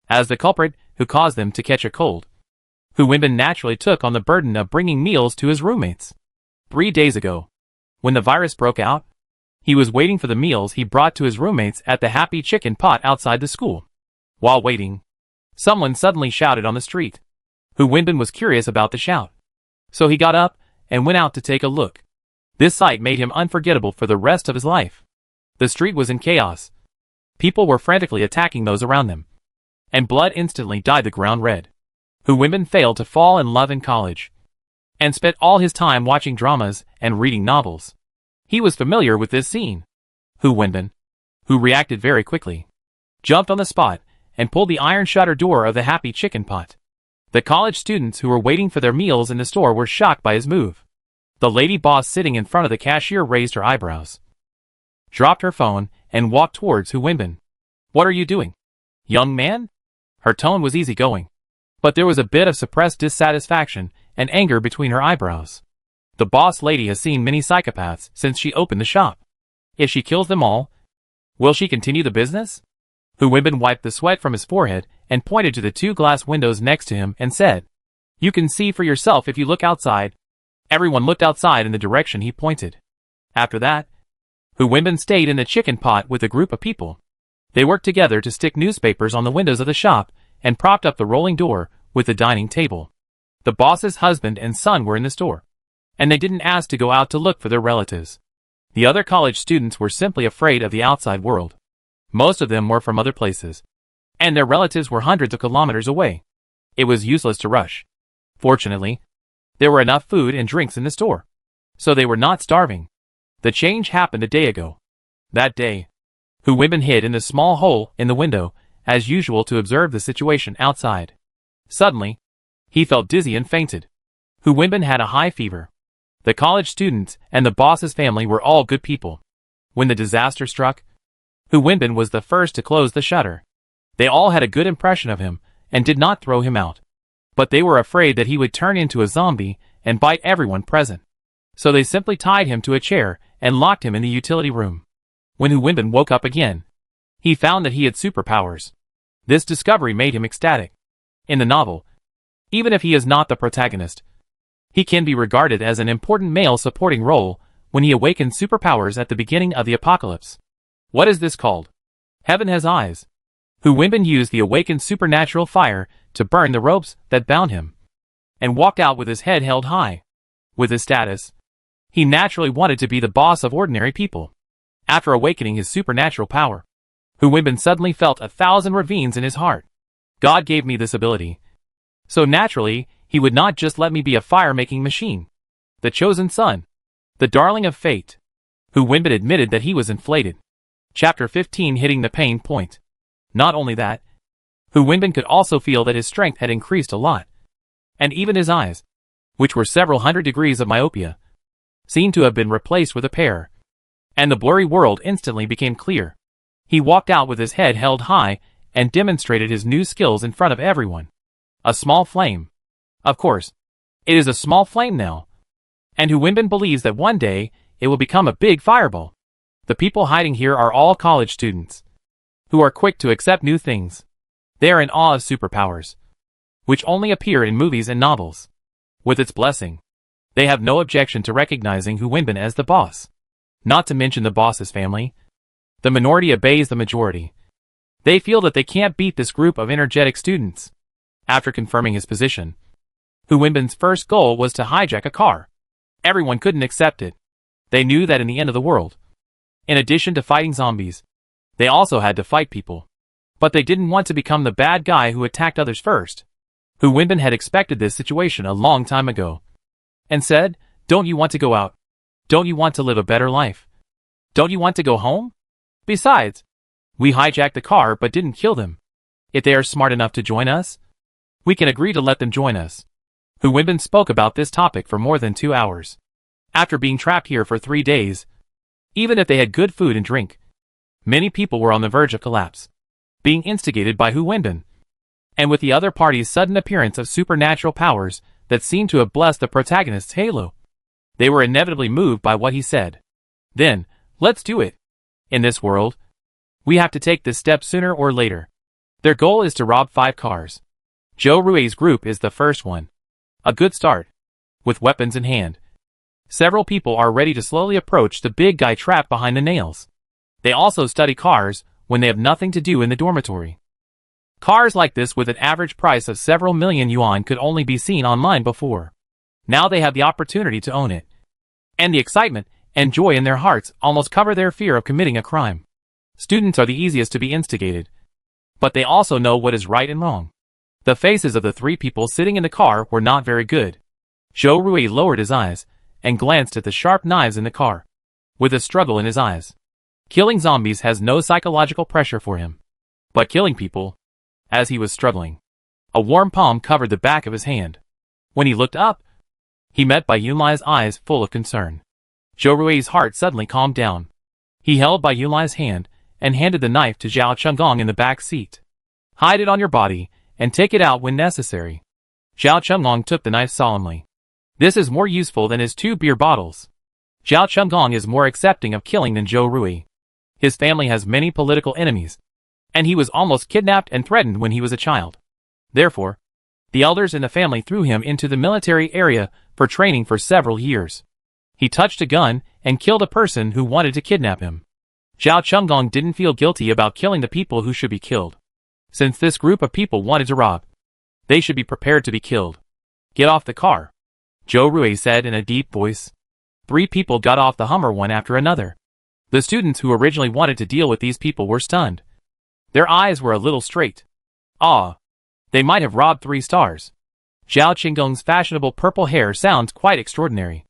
as the culprit who caused them to catch a cold. Hu Wenbin naturally took on the burden of bringing meals to his roommates. 3 days ago, when the virus broke out, he was waiting for the meals he brought to his roommates at the Happy Chicken Pot outside the school. While waiting, someone suddenly shouted on the street. Hu Wenbin was curious about the shout, so he got up and went out to take a look. This sight made him unforgettable for the rest of his life. The street was in chaos. People were frantically attacking those around them, and blood instantly dyed the ground red. Hu Wenbin failed to fall in love in college, and spent all his time watching dramas and reading novels. He was familiar with this scene. Hu Wenbin, who reacted very quickly, jumped on the spot and pulled the iron shutter door of the Happy Chicken Pot. The college students who were waiting for their meals in the store were shocked by his move. The lady boss sitting in front of the cashier raised her eyebrows, dropped her phone, and walked towards Hu Wenbin. "What are you doing, young man?" Her tone was easygoing, but there was a bit of suppressed dissatisfaction and anger between her eyebrows. The boss lady has seen many psychopaths since she opened the shop. If she kills them all, will she continue the business? Hu Wenbin wiped the sweat from his forehead and pointed to the 2 glass windows next to him and said, "You can see for yourself if you look outside." Everyone looked outside in the direction he pointed. After that, Hu Wenbin stayed in the chicken pot with a group of people. They worked together to stick newspapers on the windows of the shop and propped up the rolling door with the dining table. The boss's husband and son were in the store, and they didn't ask to go out to look for their relatives. The other college students were simply afraid of the outside world. Most of them were from other places, and their relatives were hundreds of kilometers away. It was useless to rush. Fortunately, there were enough food and drinks in the store, so they were not starving. The change happened a day ago. That day, Hu Wenbin hid in the small hole in the window, as usual, to observe the situation outside. Suddenly, he felt dizzy and fainted. Hu Wenbin had a high fever. The college students and the boss's family were all good people. When the disaster struck, Hu Wenbin was the first to close the shutter. They all had a good impression of him and did not throw him out, but they were afraid that he would turn into a zombie and bite everyone present. So they simply tied him to a chair and locked him in the utility room. When Hu Wenbin woke up again, he found that he had superpowers. This discovery made him ecstatic. In the novel, even if he is not the protagonist, he can be regarded as an important male supporting role when he awakens superpowers at the beginning of the apocalypse. What is this called? Heaven has eyes. Hu Wenbin used the awakened supernatural fire to burn the ropes that bound him, and walked out with his head held high. With his status, he naturally wanted to be the boss of ordinary people. After awakening his supernatural power, Hu Wenbin suddenly felt 1,000 ravines in his heart. God gave me this ability, so naturally, he would not just let me be a fire-making machine. The chosen son, the darling of fate. Hu Wenbin admitted that he was inflated. Chapter 15, hitting the pain point. Not only that, Hu Wenbin could also feel that his strength had increased a lot, and even his eyes, which were several hundred degrees of myopia, seemed to have been replaced with a pair, and the blurry world instantly became clear. He walked out with his head held high and demonstrated his new skills in front of everyone. A small flame. Of course, it is a small flame now, and Hu Wenbin believes that one day it will become a big fireball. The people hiding here are all college students, who are quick to accept new things. They are in awe of superpowers, which only appear in movies and novels. With its blessing, they have no objection to recognizing Hu Wenbin as the boss. Not to mention the boss's family. The minority obeys the majority. They feel that they can't beat this group of energetic students. After confirming his position, Hu Wenbin's first goal was to hijack a car. Everyone couldn't accept it. They knew that in the end of the world, in addition to fighting zombies, they also had to fight people. But they didn't want to become the bad guy who attacked others first. Hu Wenbin had expected this situation a long time ago, and said, "Don't you want to go out? Don't you want to live a better life? Don't you want to go home? Besides, we hijacked the car but didn't kill them. If they are smart enough to join us, we can agree to let them join us." Hu Wenbin spoke about this topic for more than 2 hours. After being trapped here for 3 days, even if they had good food and drink, many people were on the verge of collapse, being instigated by Hu Wenbin. and with the other party's sudden appearance of supernatural powers that seemed to have blessed the protagonist's halo. They were inevitably moved by what he said. Then, let's do it. In this world, we have to take this step sooner or later. Their goal is to rob 5 cars. Joe Rui's group is the first one. A good start. With weapons in hand. Several people are ready to slowly approach the big guy trapped behind the nails. They also study cars when they have nothing to do in the dormitory. Cars like this with an average price of several million yuan could only be seen online before. Now they have the opportunity to own it. And the excitement and joy in their hearts almost cover their fear of committing a crime. Students are the easiest to be instigated. But they also know what is right and wrong. The faces of the 3 people sitting in the car were not very good. Joe Rui lowered his eyes and glanced at the sharp knives in the car, with a struggle in his eyes. Killing zombies has no psychological pressure for him. But killing people, as he was struggling. A warm palm covered the back of his hand. When he looked up, he met Bai Yunlai's eyes full of concern. Joe Rui's heart suddenly calmed down. He held Bai Yunlai's hand and handed the knife to Zhao Chunggong in the back seat. Hide it on your body and take it out when necessary. Zhao Chunggong took the knife solemnly. This is more useful than his 2 beer bottles. Zhao Chunggong is more accepting of killing than Joe Rui. His family has many political enemies, and he was almost kidnapped and threatened when he was a child. Therefore, the elders in the family threw him into the military area for training for several years. He touched a gun and killed a person who wanted to kidnap him. Zhao Chunggong didn't feel guilty about killing the people who should be killed. Since this group of people wanted to rob, they should be prepared to be killed. Get off the car, Joe Rui said in a deep voice. 3 people got off the Hummer one after another. The students who originally wanted to deal with these people were stunned. Their eyes were a little straight. They might have robbed 3 stars. Zhao Qinggong's fashionable purple hair sounds quite extraordinary.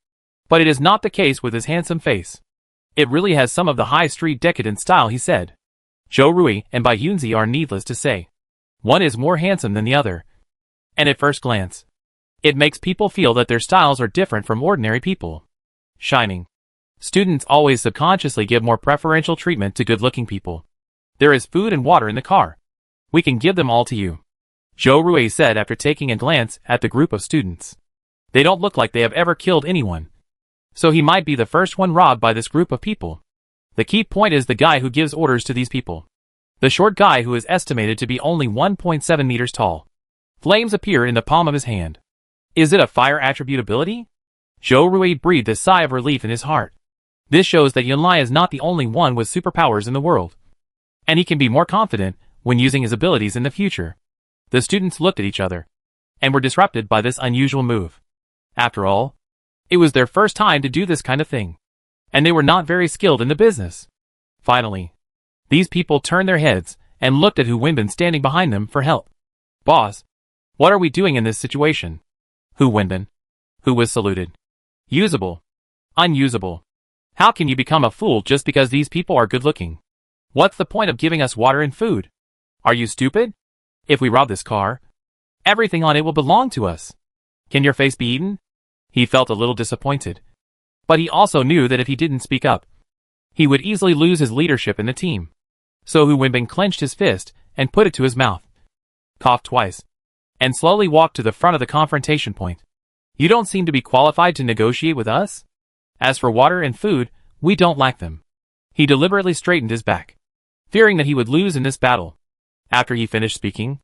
But it is not the case with his handsome face. It really has some of the high street decadent style, he said. Joe Rui and Bai Yunzi are needless to say. One is more handsome than the other. And at first glance, it makes people feel that their styles are different from ordinary people. Shining. Students always subconsciously give more preferential treatment to good-looking people. There is food and water in the car. We can give them all to you, Joe Rui said after taking a glance at the group of students. They don't look like they have ever killed anyone. So he might be the first one robbed by this group of people. The key point is the guy who gives orders to these people. The short guy who is estimated to be only 1.7 meters tall. Flames appear in the palm of his hand. Is it a fire attribute ability? Joe Rui breathed a sigh of relief in his heart. This shows that Yunlai is not the only one with superpowers in the world. And he can be more confident when using his abilities in the future. The students looked at each other and were disrupted by this unusual move. After all, it was their first time to do this kind of thing, and they were not very skilled in the business. Finally, these people turned their heads and looked at Hu Wenbin standing behind them for help. Boss, what are we doing in this situation? Hu Wenbin, who was saluted. Usable. Unusable. How can you become a fool just because these people are good-looking? What's the point of giving us water and food? Are you stupid? If we rob this car, everything on it will belong to us. Can your face be eaten? He felt a little disappointed. But he also knew that if he didn't speak up, he would easily lose his leadership in the team. So Hu Wenbin clenched his fist and put it to his mouth. Coughed twice. And slowly walked to the front of the confrontation point. You don't seem to be qualified to negotiate with us? As for water and food, we don't lack them. He deliberately straightened his back, fearing that he would lose in this battle. After he finished speaking,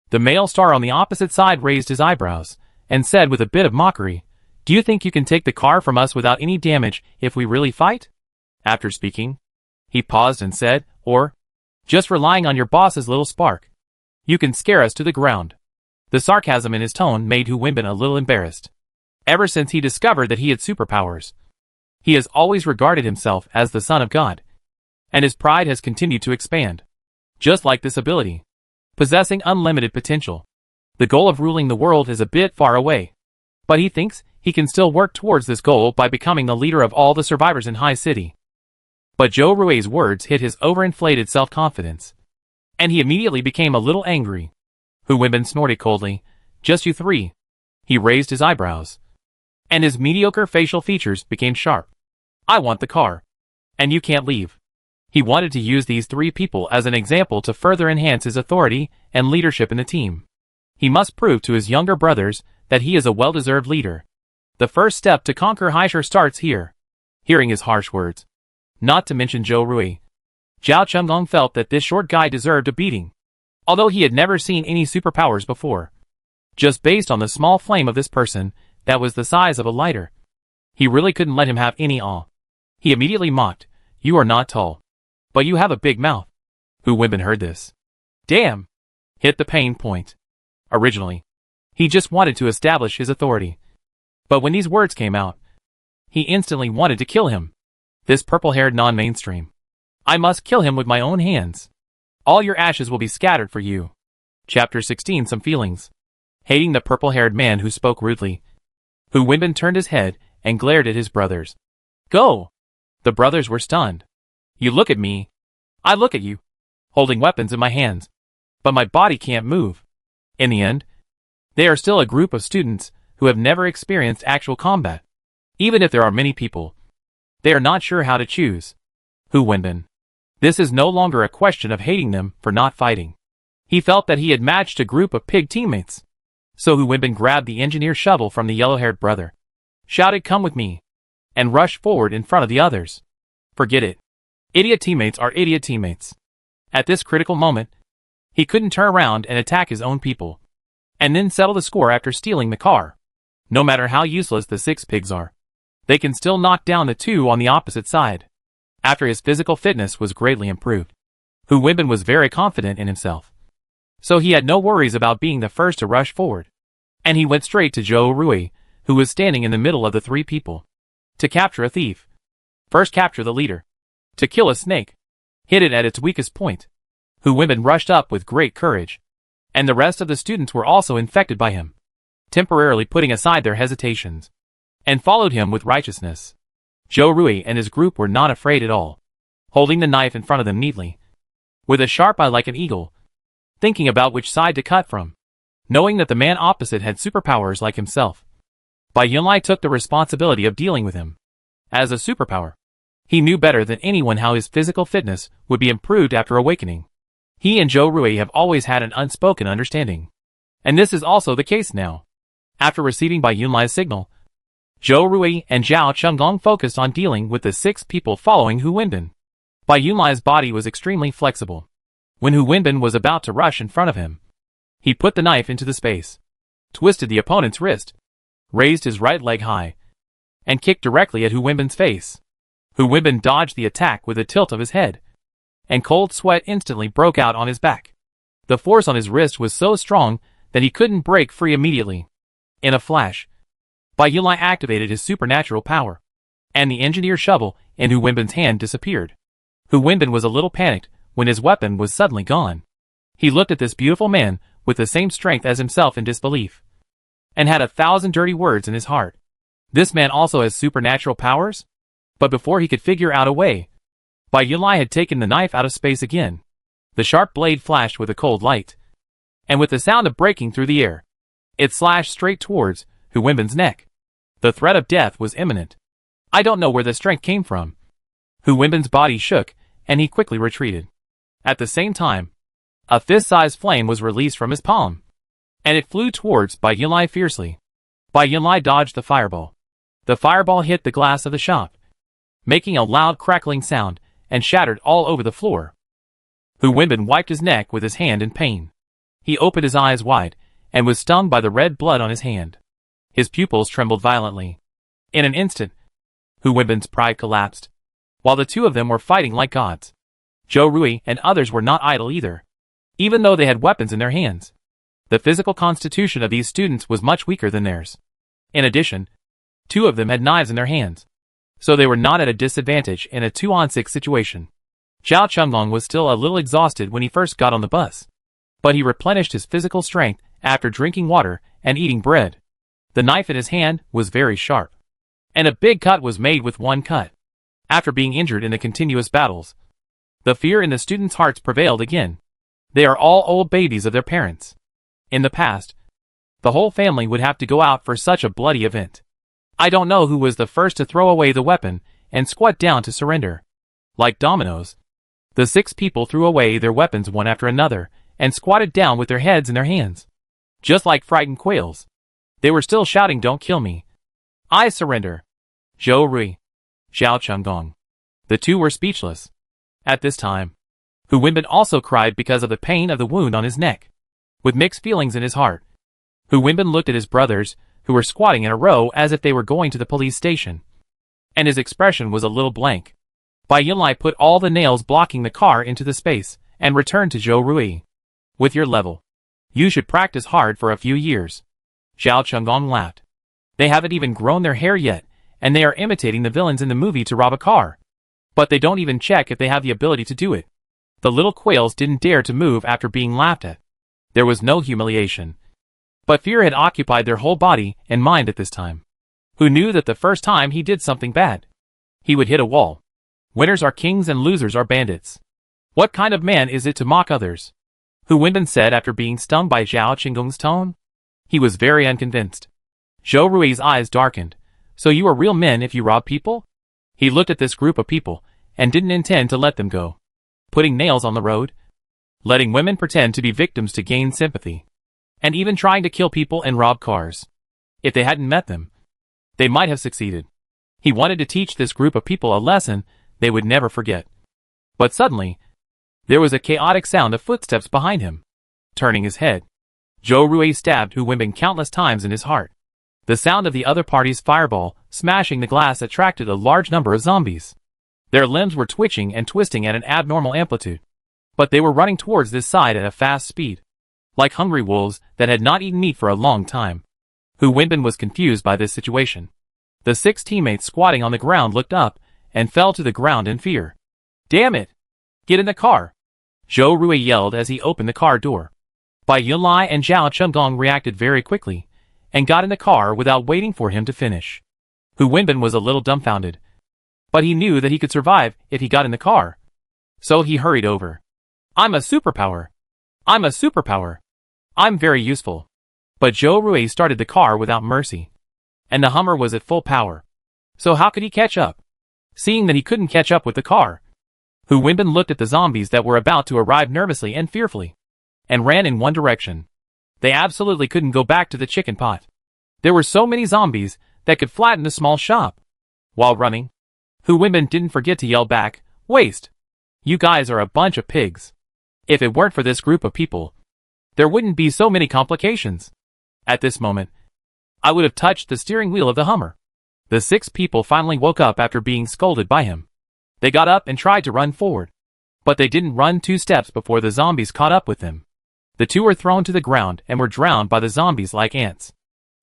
the male star on the opposite side raised his eyebrows and said with a bit of mockery, "Do you think you can take the car from us without any damage if we really fight?" After speaking, he paused and said, "Or, just relying on your boss's little spark, you can scare us to the ground." The sarcasm in his tone made Hu Wenbin a little embarrassed. Ever since he discovered that he had superpowers, he has always regarded himself as the son of God, and his pride has continued to expand. Just like this ability, possessing unlimited potential. The goal of ruling the world is a bit far away, but he thinks he can still work towards this goal by becoming the leader of all the survivors in High City. But Joe Rui's words hit his overinflated self-confidence, and he immediately became a little angry. Hu Wenbin snorted coldly, "Just you 3. He raised his eyebrows, and his mediocre facial features became sharp. "I want the car, and you can't leave." He wanted to use these 3 people as an example to further enhance his authority and leadership in the team. He must prove to his younger brothers that he is a well-deserved leader. The first step to conquer Haisher starts here. Hearing his harsh words, not to mention Zhou Rui, Zhao Chengong felt that this short guy deserved a beating. Although he had never seen any superpowers before. Just based on the small flame of this person that was the size of a lighter, he really couldn't let him have any awe. He immediately mocked, "You are not tall, but you have a big mouth." Hu Wenbin heard this. Damn! Hit the pain point. Originally, he just wanted to establish his authority. But when these words came out, he instantly wanted to kill him. This purple-haired non-mainstream. I must kill him with my own hands. All your ashes will be scattered for you. Chapter 16 Some Feelings. Hating the purple-haired man who spoke rudely, Hu Wenbin turned his head and glared at his brothers. Go! The brothers were stunned. You look at me. I look at you. Holding weapons in my hands. But my body can't move. In the end, they are still a group of students who have never experienced actual combat. Even if there are many people, they are not sure how to choose. Hu Wenbin. This is no longer a question of hating them for not fighting. He felt that he had matched a group of pig teammates. So Hu Wenbin grabbed the engineer shovel from the yellow-haired brother, shouted, "Come with me," and rushed forward in front of the others. Forget it. Idiot teammates are idiot teammates. At this critical moment, he couldn't turn around and attack his own people, and then settle the score after stealing the car. No matter how useless the 6 pigs are, they can still knock down the 2 on the opposite side. After his physical fitness was greatly improved, Hu Wenbin was very confident in himself. So he had no worries about being the first to rush forward. And he went straight to Zhou Rui, who was standing in the middle of the 3 people. To capture a thief. First capture the leader. To kill a snake. Hit it at its weakest point. Hu Wenbin rushed up with great courage. And the rest of the students were also infected by him, temporarily putting aside their hesitations, and followed him with righteousness. Zhou Rui and his group were not afraid at all, holding the knife in front of them neatly, with a sharp eye like an eagle, thinking about which side to cut from, knowing that the man opposite had superpowers like himself. Bai Yunlai took the responsibility of dealing with him. As a superpower, he knew better than anyone how his physical fitness would be improved after awakening. He and Zhou Rui have always had an unspoken understanding. And this is also the case now. After receiving Bai Yunlai's signal, Zhou Rui and Zhao Chengong focused on dealing with the 6 people following Hu Wenbin. Bai Yunlai's body was extremely flexible. When Hu Wenbin was about to rush in front of him, he put the knife into the space, twisted the opponent's wrist, raised his right leg high, and kicked directly at Hu Wenbin's face. Hu Wenbin dodged the attack with a tilt of his head, and cold sweat instantly broke out on his back. The force on his wrist was so strong that he couldn't break free immediately. In a flash, Bai Yunlai activated his supernatural power, and the engineer shovel in Hu Wenbin's hand disappeared. Hu Wenbin was a little panicked when his weapon was suddenly gone. He looked at this beautiful man with the same strength as himself in disbelief, and had 1,000 dirty words in his heart. This man also has supernatural powers? But before he could figure out a way, Bai Yunlai had taken the knife out of space again. The sharp blade flashed with a cold light, and with the sound of breaking through the air, it slashed straight towards Hu Wenbin's neck. The threat of death was imminent. I don't know where the strength came from. Hu Wenbin's body shook, and he quickly retreated. At the same time, a fist-sized flame was released from his palm, and it flew towards Bai Yunlai fiercely. Bai Yunlai dodged the fireball. The fireball hit the glass of the shop, making a loud crackling sound, and shattered all over the floor. Hu Wenbin wiped his neck with his hand in pain. He opened his eyes wide, and was stung by the red blood on his hand. His pupils trembled violently. In an instant, Hu Wenbin's pride collapsed, while the 2 of them were fighting like gods. Zhou Rui and others were not idle either, even though they had weapons in their hands. The physical constitution of these students was much weaker than theirs. In addition, 2 of them had knives in their hands, so they were not at a disadvantage in a 2-on-6 situation. Zhao Chengong was still a little exhausted when he first got on the bus, but he replenished his physical strength after drinking water and eating bread. The knife in his hand was very sharp, and a big cut was made with one cut. After being injured in the continuous battles, the fear in the students' hearts prevailed again. They are all old babies of their parents. In the past, the whole family would have to go out for such a bloody event. I don't know who was the first to throw away the weapon and squat down to surrender. Like dominoes, the 6 people threw away their weapons one after another and squatted down with their heads in their hands. just like frightened quails. They were still shouting, "Don't kill me. I surrender." Zhou Rui, Zhao Chunggong. The two were speechless. At this time, Hu Wenbin also cried because of the pain of the wound on his neck. With mixed feelings in his heart, Hu Wenbin looked at his brothers, who were squatting in a row as if they were going to the police station. And his expression was a little blank. Bai Yunlai put all the nails blocking the car into the space, and returned to Zhou Rui. "With your level, you should practice hard for a few years." Zhao Chunggong laughed. "They haven't even grown their hair yet, and they are imitating the villains in the movie to rob a car. But they don't even check if they have the ability to do it." The little quails didn't dare to move after being laughed at. There was no humiliation, but fear had occupied their whole body and mind at this time. Who knew that the first time he did something bad, he would hit a wall? Winners are kings and losers are bandits. What kind of man is it to mock others? Hu Wenbin said after being stung by Zhao Qinggong's tone. He was very unconvinced. Zhou Rui's eyes darkened. "So you are real men if you rob people?" He looked at this group of people, and didn't intend to let them go. Putting nails on the road, letting women pretend to be victims to gain sympathy, and even trying to kill people and rob cars. If they hadn't met them, they might have succeeded. He wanted to teach this group of people a lesson they would never forget. But suddenly, there was a chaotic sound of footsteps behind him. Turning his head, Zhou Rui stabbed Hu Wenbin countless times in his heart. The sound of the other party's fireball smashing the glass attracted a large number of zombies. Their limbs were twitching and twisting at an abnormal amplitude. But they were running towards this side at a fast speed, like hungry wolves that had not eaten meat for a long time. Hu Wenbin was confused by this situation. The 6 teammates squatting on the ground looked up and fell to the ground in fear. "Damn it! Get in the car!" Zhou Rui yelled as he opened the car door. Bai Yunlai and Zhao Chunggong reacted very quickly, and got in the car without waiting for him to finish. Hu Wenbin was a little dumbfounded, but he knew that he could survive if he got in the car. So he hurried over. "I'm a superpower! I'm a superpower! I'm very useful." But Zhou Rui started the car without mercy, and the Hummer was at full power. So how could he catch up? Seeing that he couldn't catch up with the car, Hu Wenbin looked at the zombies that were about to arrive nervously and fearfully, and ran in one direction. They absolutely couldn't go back to the chicken pot. There were so many zombies that could flatten a small shop. While running, Hu Wenbin didn't forget to yell back, "Waste! You guys are a bunch of pigs." If it weren't for this group of people, there wouldn't be so many complications. At this moment, I would have touched the steering wheel of the Hummer. The 6 people finally woke up after being scolded by him. They got up and tried to run forward, but they didn't run 2 steps before the zombies caught up with them. The 2 were thrown to the ground and were drowned by the zombies like ants.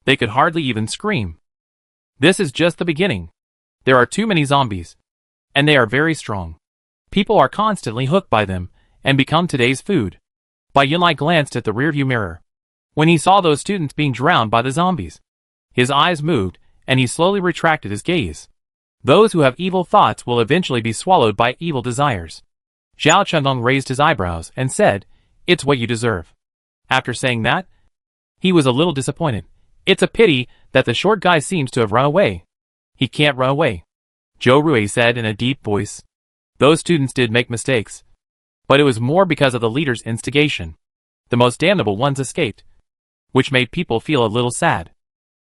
They could hardly even scream. This is just the beginning. There are too many zombies, and they are very strong. People are constantly hooked by them, and become today's food. Bai Yunlai glanced at the rearview mirror. When he saw those students being drowned by the zombies, his eyes moved, and he slowly retracted his gaze. Those who have evil thoughts will eventually be swallowed by evil desires. Zhao Chunggong raised his eyebrows and said, "It's what you deserve." After saying that, he was a little disappointed. "It's a pity that the short guy seems to have run away." "He can't run away," Zhou Rui said in a deep voice. "Those students did make mistakes, but it was more because of the leader's instigation. The most damnable ones escaped, which made people feel a little sad."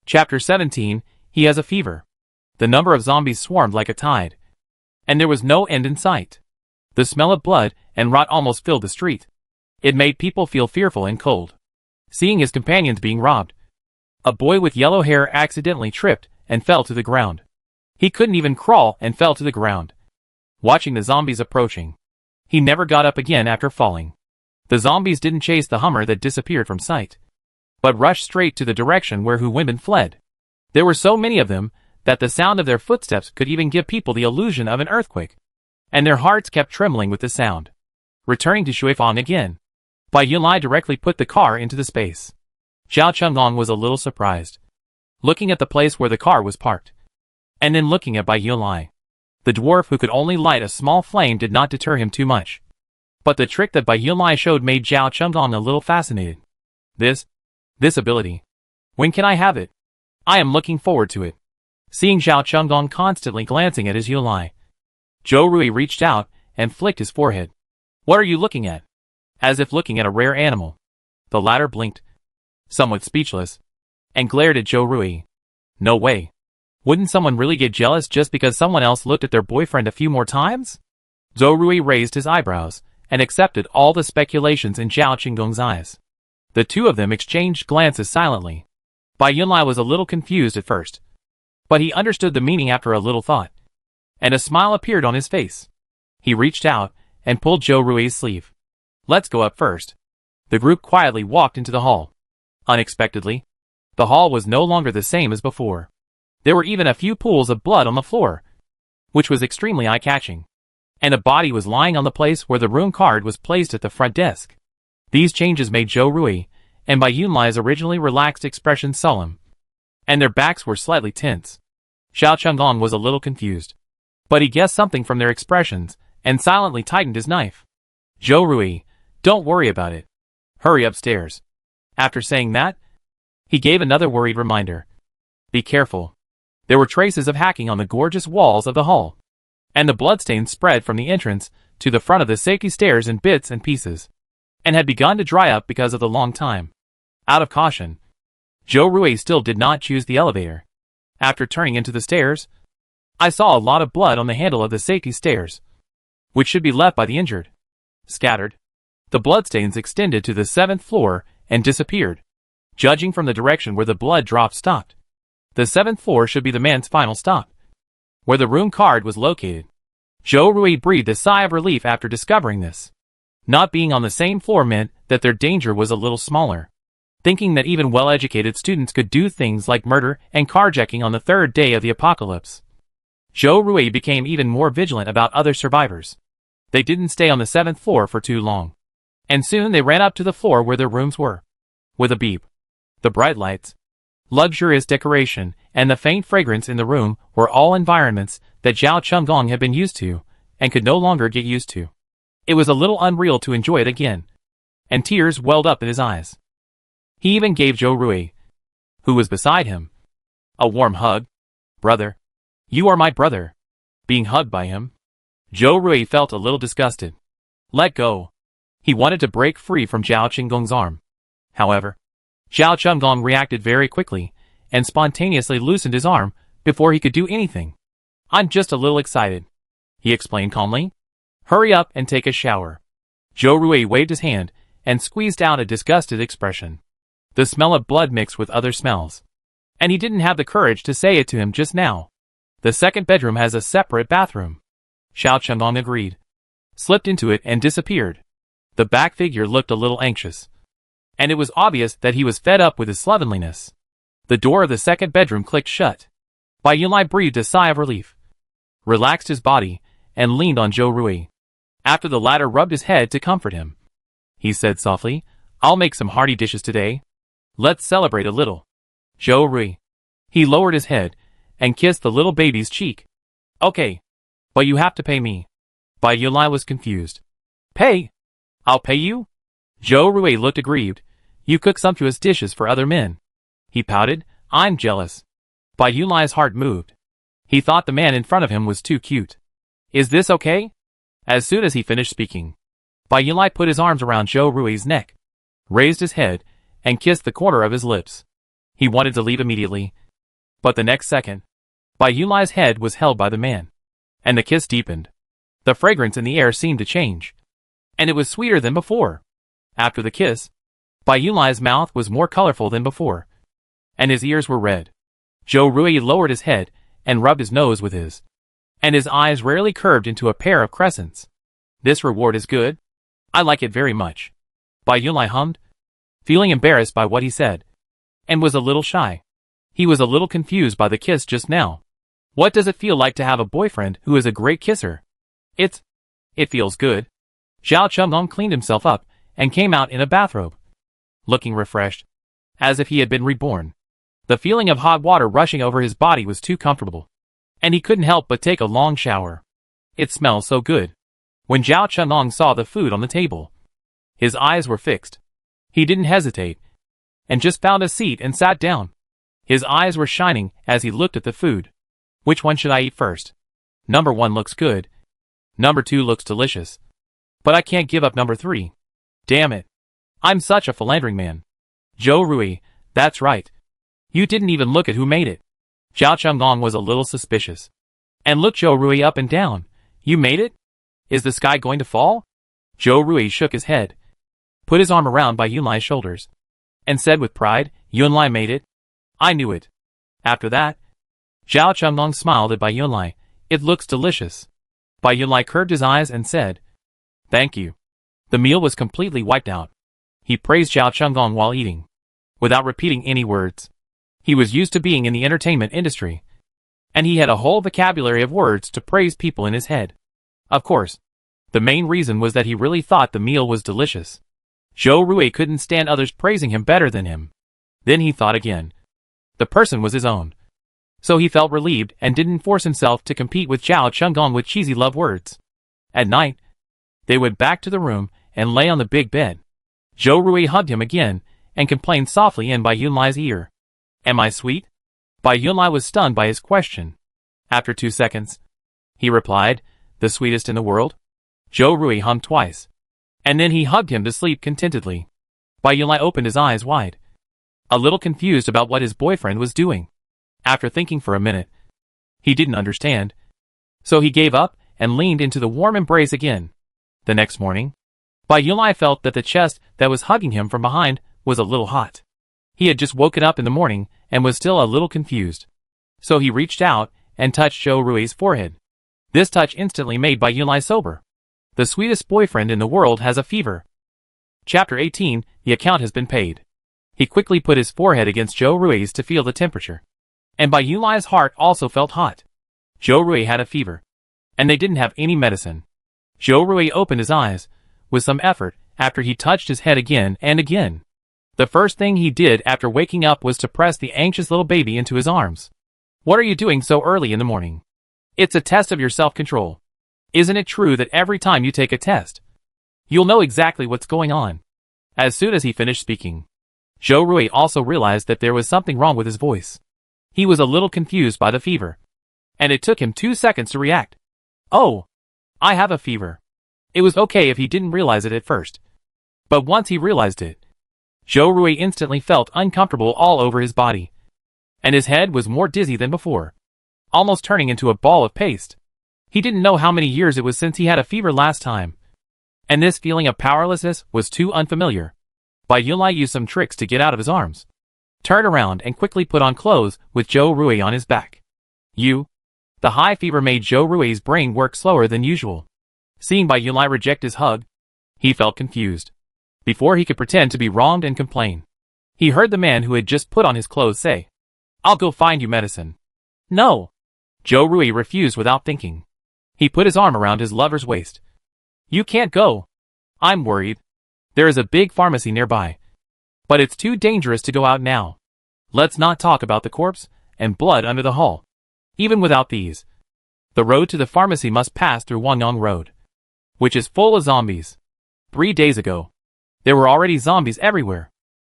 Chapter 17, He has a fever. The number of zombies swarmed like a tide, and there was no end in sight. The smell of blood and rot almost filled the street. It made people feel fearful and cold. Seeing his companions being robbed, a boy with yellow hair accidentally tripped and fell to the ground. He couldn't even crawl and fell to the ground. Watching the zombies approaching, he never got up again after falling. The zombies didn't chase the Hummer that disappeared from sight, but rushed straight to the direction where Hu Wenbin fled. There were so many of them that the sound of their footsteps could even give people the illusion of an earthquake, and their hearts kept trembling with the sound. Returning to Shuifang again, Bai Yunlai directly put the car into the space. Zhao Chunggong was a little surprised, looking at the place where the car was parked, and then looking at Bai Yunlai. The dwarf who could only light a small flame did not deter him too much, but the trick that Bai Yunlai showed made Zhao Chunggong a little fascinated. This ability. When can I have it? I am looking forward to it. Seeing Zhao Chunggong constantly glancing at his Yunlai, Zhou Rui reached out and flicked his forehead. "What are you looking at?" As if looking at a rare animal. The latter blinked. somewhat speechless, and glared at Zhou Rui. No way. Wouldn't someone really get jealous just because someone else looked at their boyfriend a few more times? Zhou Rui raised his eyebrows and accepted all the speculations in Zhao Qinggong's eyes. The two of them exchanged glances silently. Bai Yunlai was a little confused at first, but he understood the meaning after a little thought, and a smile appeared on his face. He reached out and pulled Zhou Rui's sleeve. Let's go up first. The group quietly walked into the hall. Unexpectedly, the hall was no longer the same as before. There were even a few pools of blood on the floor, which was extremely eye-catching, and a body was lying on the place where the room card was placed at the front desk. These changes made Zhou Rui and Bai Yunlai's originally relaxed expression solemn, and their backs were slightly tense. Xiao Chenggong was a little confused, but he guessed something from their expressions and silently tightened his knife. Zhou Rui, don't worry about it. Hurry upstairs. After saying that, he gave another worried reminder. Be careful. There were traces of hacking on the gorgeous walls of the hall, and the bloodstains spread from the entrance to the front of the safety stairs in bits and pieces, and had begun to dry up because of the long time. Out of caution, Zhou Rui still did not choose the elevator. After turning into the stairs, I saw a lot of blood on the handle of the safety stairs, which should be left by the injured. Scattered, the bloodstains extended to the 7th floor and disappeared. Judging from the direction where the blood drop stopped, the 7th floor should be the man's final stop, where the room card was located. Zhou Rui breathed a sigh of relief after discovering this. Not being on the same floor meant that their danger was a little smaller. Thinking that even well-educated students could do things like murder and carjacking on the 3rd day of the apocalypse, Zhou Rui became even more vigilant about other survivors. They didn't stay on the 7th floor for too long, and soon they ran up to the floor where their rooms were. With a beep, the bright lights, luxurious decoration, and the faint fragrance in the room were all environments that Zhao Chenggong had been used to, and could no longer get used to. It was a little unreal to enjoy it again, and tears welled up in his eyes. He even gave Zhou Rui, who was beside him, a warm hug. Brother. You are my brother. Being hugged by him, Zhou Rui felt a little disgusted. Let go. He wanted to break free from Zhao Qinggong's arm. However, Zhao Chenggong reacted very quickly and spontaneously loosened his arm before he could do anything. I'm just a little excited, he explained calmly. Hurry up and take a shower. Zhou Rui waved his hand and squeezed out a disgusted expression. The smell of blood mixed with other smells, and he didn't have the courage to say it to him just now. The 2nd bedroom has a separate bathroom. Xiao Chenggong agreed, slipped into it and disappeared. The back figure looked a little anxious, and it was obvious that he was fed up with his slovenliness. The door of the 2nd bedroom clicked shut. Bai Yunlai breathed a sigh of relief, relaxed his body, and leaned on Zhou Rui. After the latter rubbed his head to comfort him, he said softly, I'll make some hearty dishes today. Let's celebrate a little. Zhou Rui. He lowered his head and kissed the little baby's cheek. Okay, but you have to pay me. Bai Yunlai was confused. Pay? I'll pay you? Zhou Rui looked aggrieved. You cook sumptuous dishes for other men. He pouted. I'm jealous. Bai Yunlai's heart moved. He thought the man in front of him was too cute. Is this okay? As soon as he finished speaking, Bai Yunlai put his arms around Zhou Rui's neck, raised his head, and kissed the corner of his lips. He wanted to leave immediately, but the next second, Bai Yunlai's head was held by the man, and the kiss deepened. The fragrance in the air seemed to change, and it was sweeter than before. After the kiss, Bai Yunlai's mouth was more colorful than before, and his ears were red. Zhou Rui lowered his head and rubbed his nose with his, and his eyes rarely curved into a pair of crescents. This reward is good. I like it very much. Bai Yunlai hummed, feeling embarrassed by what he said, and was a little shy. He was a little confused by the kiss just now. What does it feel like to have a boyfriend who is a great kisser? It feels good. Zhao Chenggong cleaned himself up and came out in a bathrobe, looking refreshed, as if he had been reborn. The feeling of hot water rushing over his body was too comfortable, and he couldn't help but take a long shower. It smelled so good. When Zhao Chenggong saw the food on the table, his eyes were fixed. He didn't hesitate, and just found a seat and sat down. His eyes were shining as he looked at the food. Which one should I eat first? Number 1 looks good. Number 2 looks delicious. But I can't give up number 3. Damn it. I'm such a philandering man. Zhou Rui, that's right. You didn't even look at who made it. Zhao Chunggong was a little suspicious. And looked Zhou Rui up and down. You made it? Is the sky going to fall? Zhou Rui shook his head, put his arm around Bai Yunlai's shoulders, and said with pride, Yunlai made it. I knew it. After that, Zhao Chunggong smiled at Bai Yunlai. It looks delicious. Bai Yunlai curved his eyes and said, Thank you. The meal was completely wiped out. He praised Zhao Chunggong while eating, without repeating any words. He was used to being in the entertainment industry, and he had a whole vocabulary of words to praise people in his head. Of course, the main reason was that he really thought the meal was delicious. Zhou Rui couldn't stand others praising him better than him. Then he thought again. The person was his own. So he felt relieved and didn't force himself to compete with Zhao Chunggong with cheesy love words. At night, they went back to the room and lay on the big bed. Zhou Rui hugged him again and complained softly in Bai Yunlai's ear. Am I sweet? Bai Yunlai was stunned by his question. After 2 seconds, he replied, The sweetest in the world? Zhou Rui hummed twice, and then he hugged him to sleep contentedly. Bai Yunlai opened his eyes wide, a little confused about what his boyfriend was doing. After thinking for a minute, he didn't understand, so he gave up and leaned into the warm embrace again. The next morning, Bai Yunlai felt that the chest that was hugging him from behind was a little hot. He had just woken up in the morning and was still a little confused. So he reached out and touched Zhou Rui's forehead. This touch instantly made Bai Yunlai sober. The sweetest boyfriend in the world has a fever. Chapter 18, the account has been paid. He quickly put his forehead against Zhou Rui's to feel the temperature. And Bai Yunlai's heart also felt hot. Zhou Rui had a fever, and they didn't have any medicine. Zhou Rui opened his eyes, with some effort, after he touched his head again and again. The first thing he did after waking up was to press the anxious little baby into his arms. What are you doing so early in the morning? It's a test of your self-control. Isn't it true that every time you take a test, you'll know exactly what's going on? As soon as he finished speaking, Zhou Rui also realized that there was something wrong with his voice. He was a little confused by the fever, and it took him 2 seconds to react. Oh, I have a fever. It was okay if he didn't realize it at first. But once he realized it, Zhou Rui instantly felt uncomfortable all over his body, and his head was more dizzy than before, almost turning into a ball of paste. He didn't know how many years it was since he had a fever last time, and this feeling of powerlessness was too unfamiliar. Bai Yunlai used some tricks to get out of his arms, turned around and quickly put on clothes with Zhou Rui on his back. The high fever made Zhou Rui's brain work slower than usual. Seeing Bai Yunlai reject his hug, he felt confused. Before he could pretend to be wronged and complain, he heard the man who had just put on his clothes say, I'll go find you medicine. No. Zhou Rui refused without thinking. He put his arm around his lover's waist. You can't go. I'm worried. There is a big pharmacy nearby, but it's too dangerous to go out now. Let's not talk about the corpse and blood under the hull. Even without these, the road to the pharmacy must pass through Wangyong Road, which is full of zombies. 3 days ago, there were already zombies everywhere.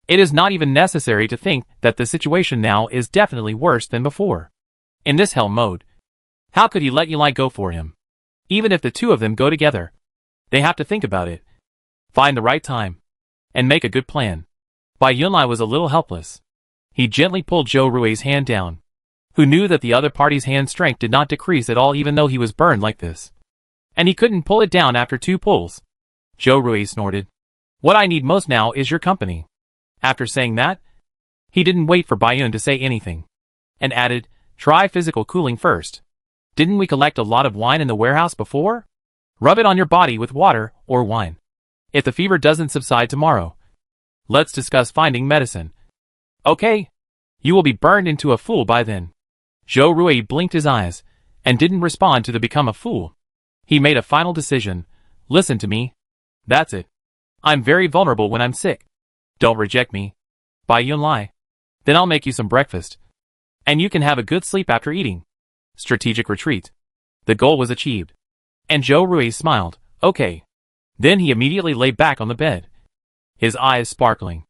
It is not even necessary to think that the situation now is definitely worse than before. In this hell mode, how could he let Yunlai go for him? Even if the two of them go together, they have to think about it, find the right time, and make a good plan. Bai Yunlai was a little helpless. He gently pulled Zhou Rui's hand down, who knew that the other party's hand strength did not decrease at all even though he was burned like this. And he couldn't pull it down after 2 pulls. Zhou Rui snorted. What I need most now is your company. After saying that, he didn't wait for Bai Yun to say anything, and added, try physical cooling first. Didn't we collect a lot of wine in the warehouse before? Rub it on your body with water or wine. If the fever doesn't subside tomorrow, let's discuss finding medicine. Okay. You will be burned into a fool by then. Zhou Rui blinked his eyes, and didn't respond to the become a fool. He made a final decision. Listen to me. That's it. I'm very vulnerable when I'm sick. Don't reject me. Bai Yunlai. Then I'll make you some breakfast, and you can have a good sleep after eating. Strategic retreat. The goal was achieved. And Zhou Rui smiled. Okay. Then he immediately lay back on the bed, his eyes sparkling,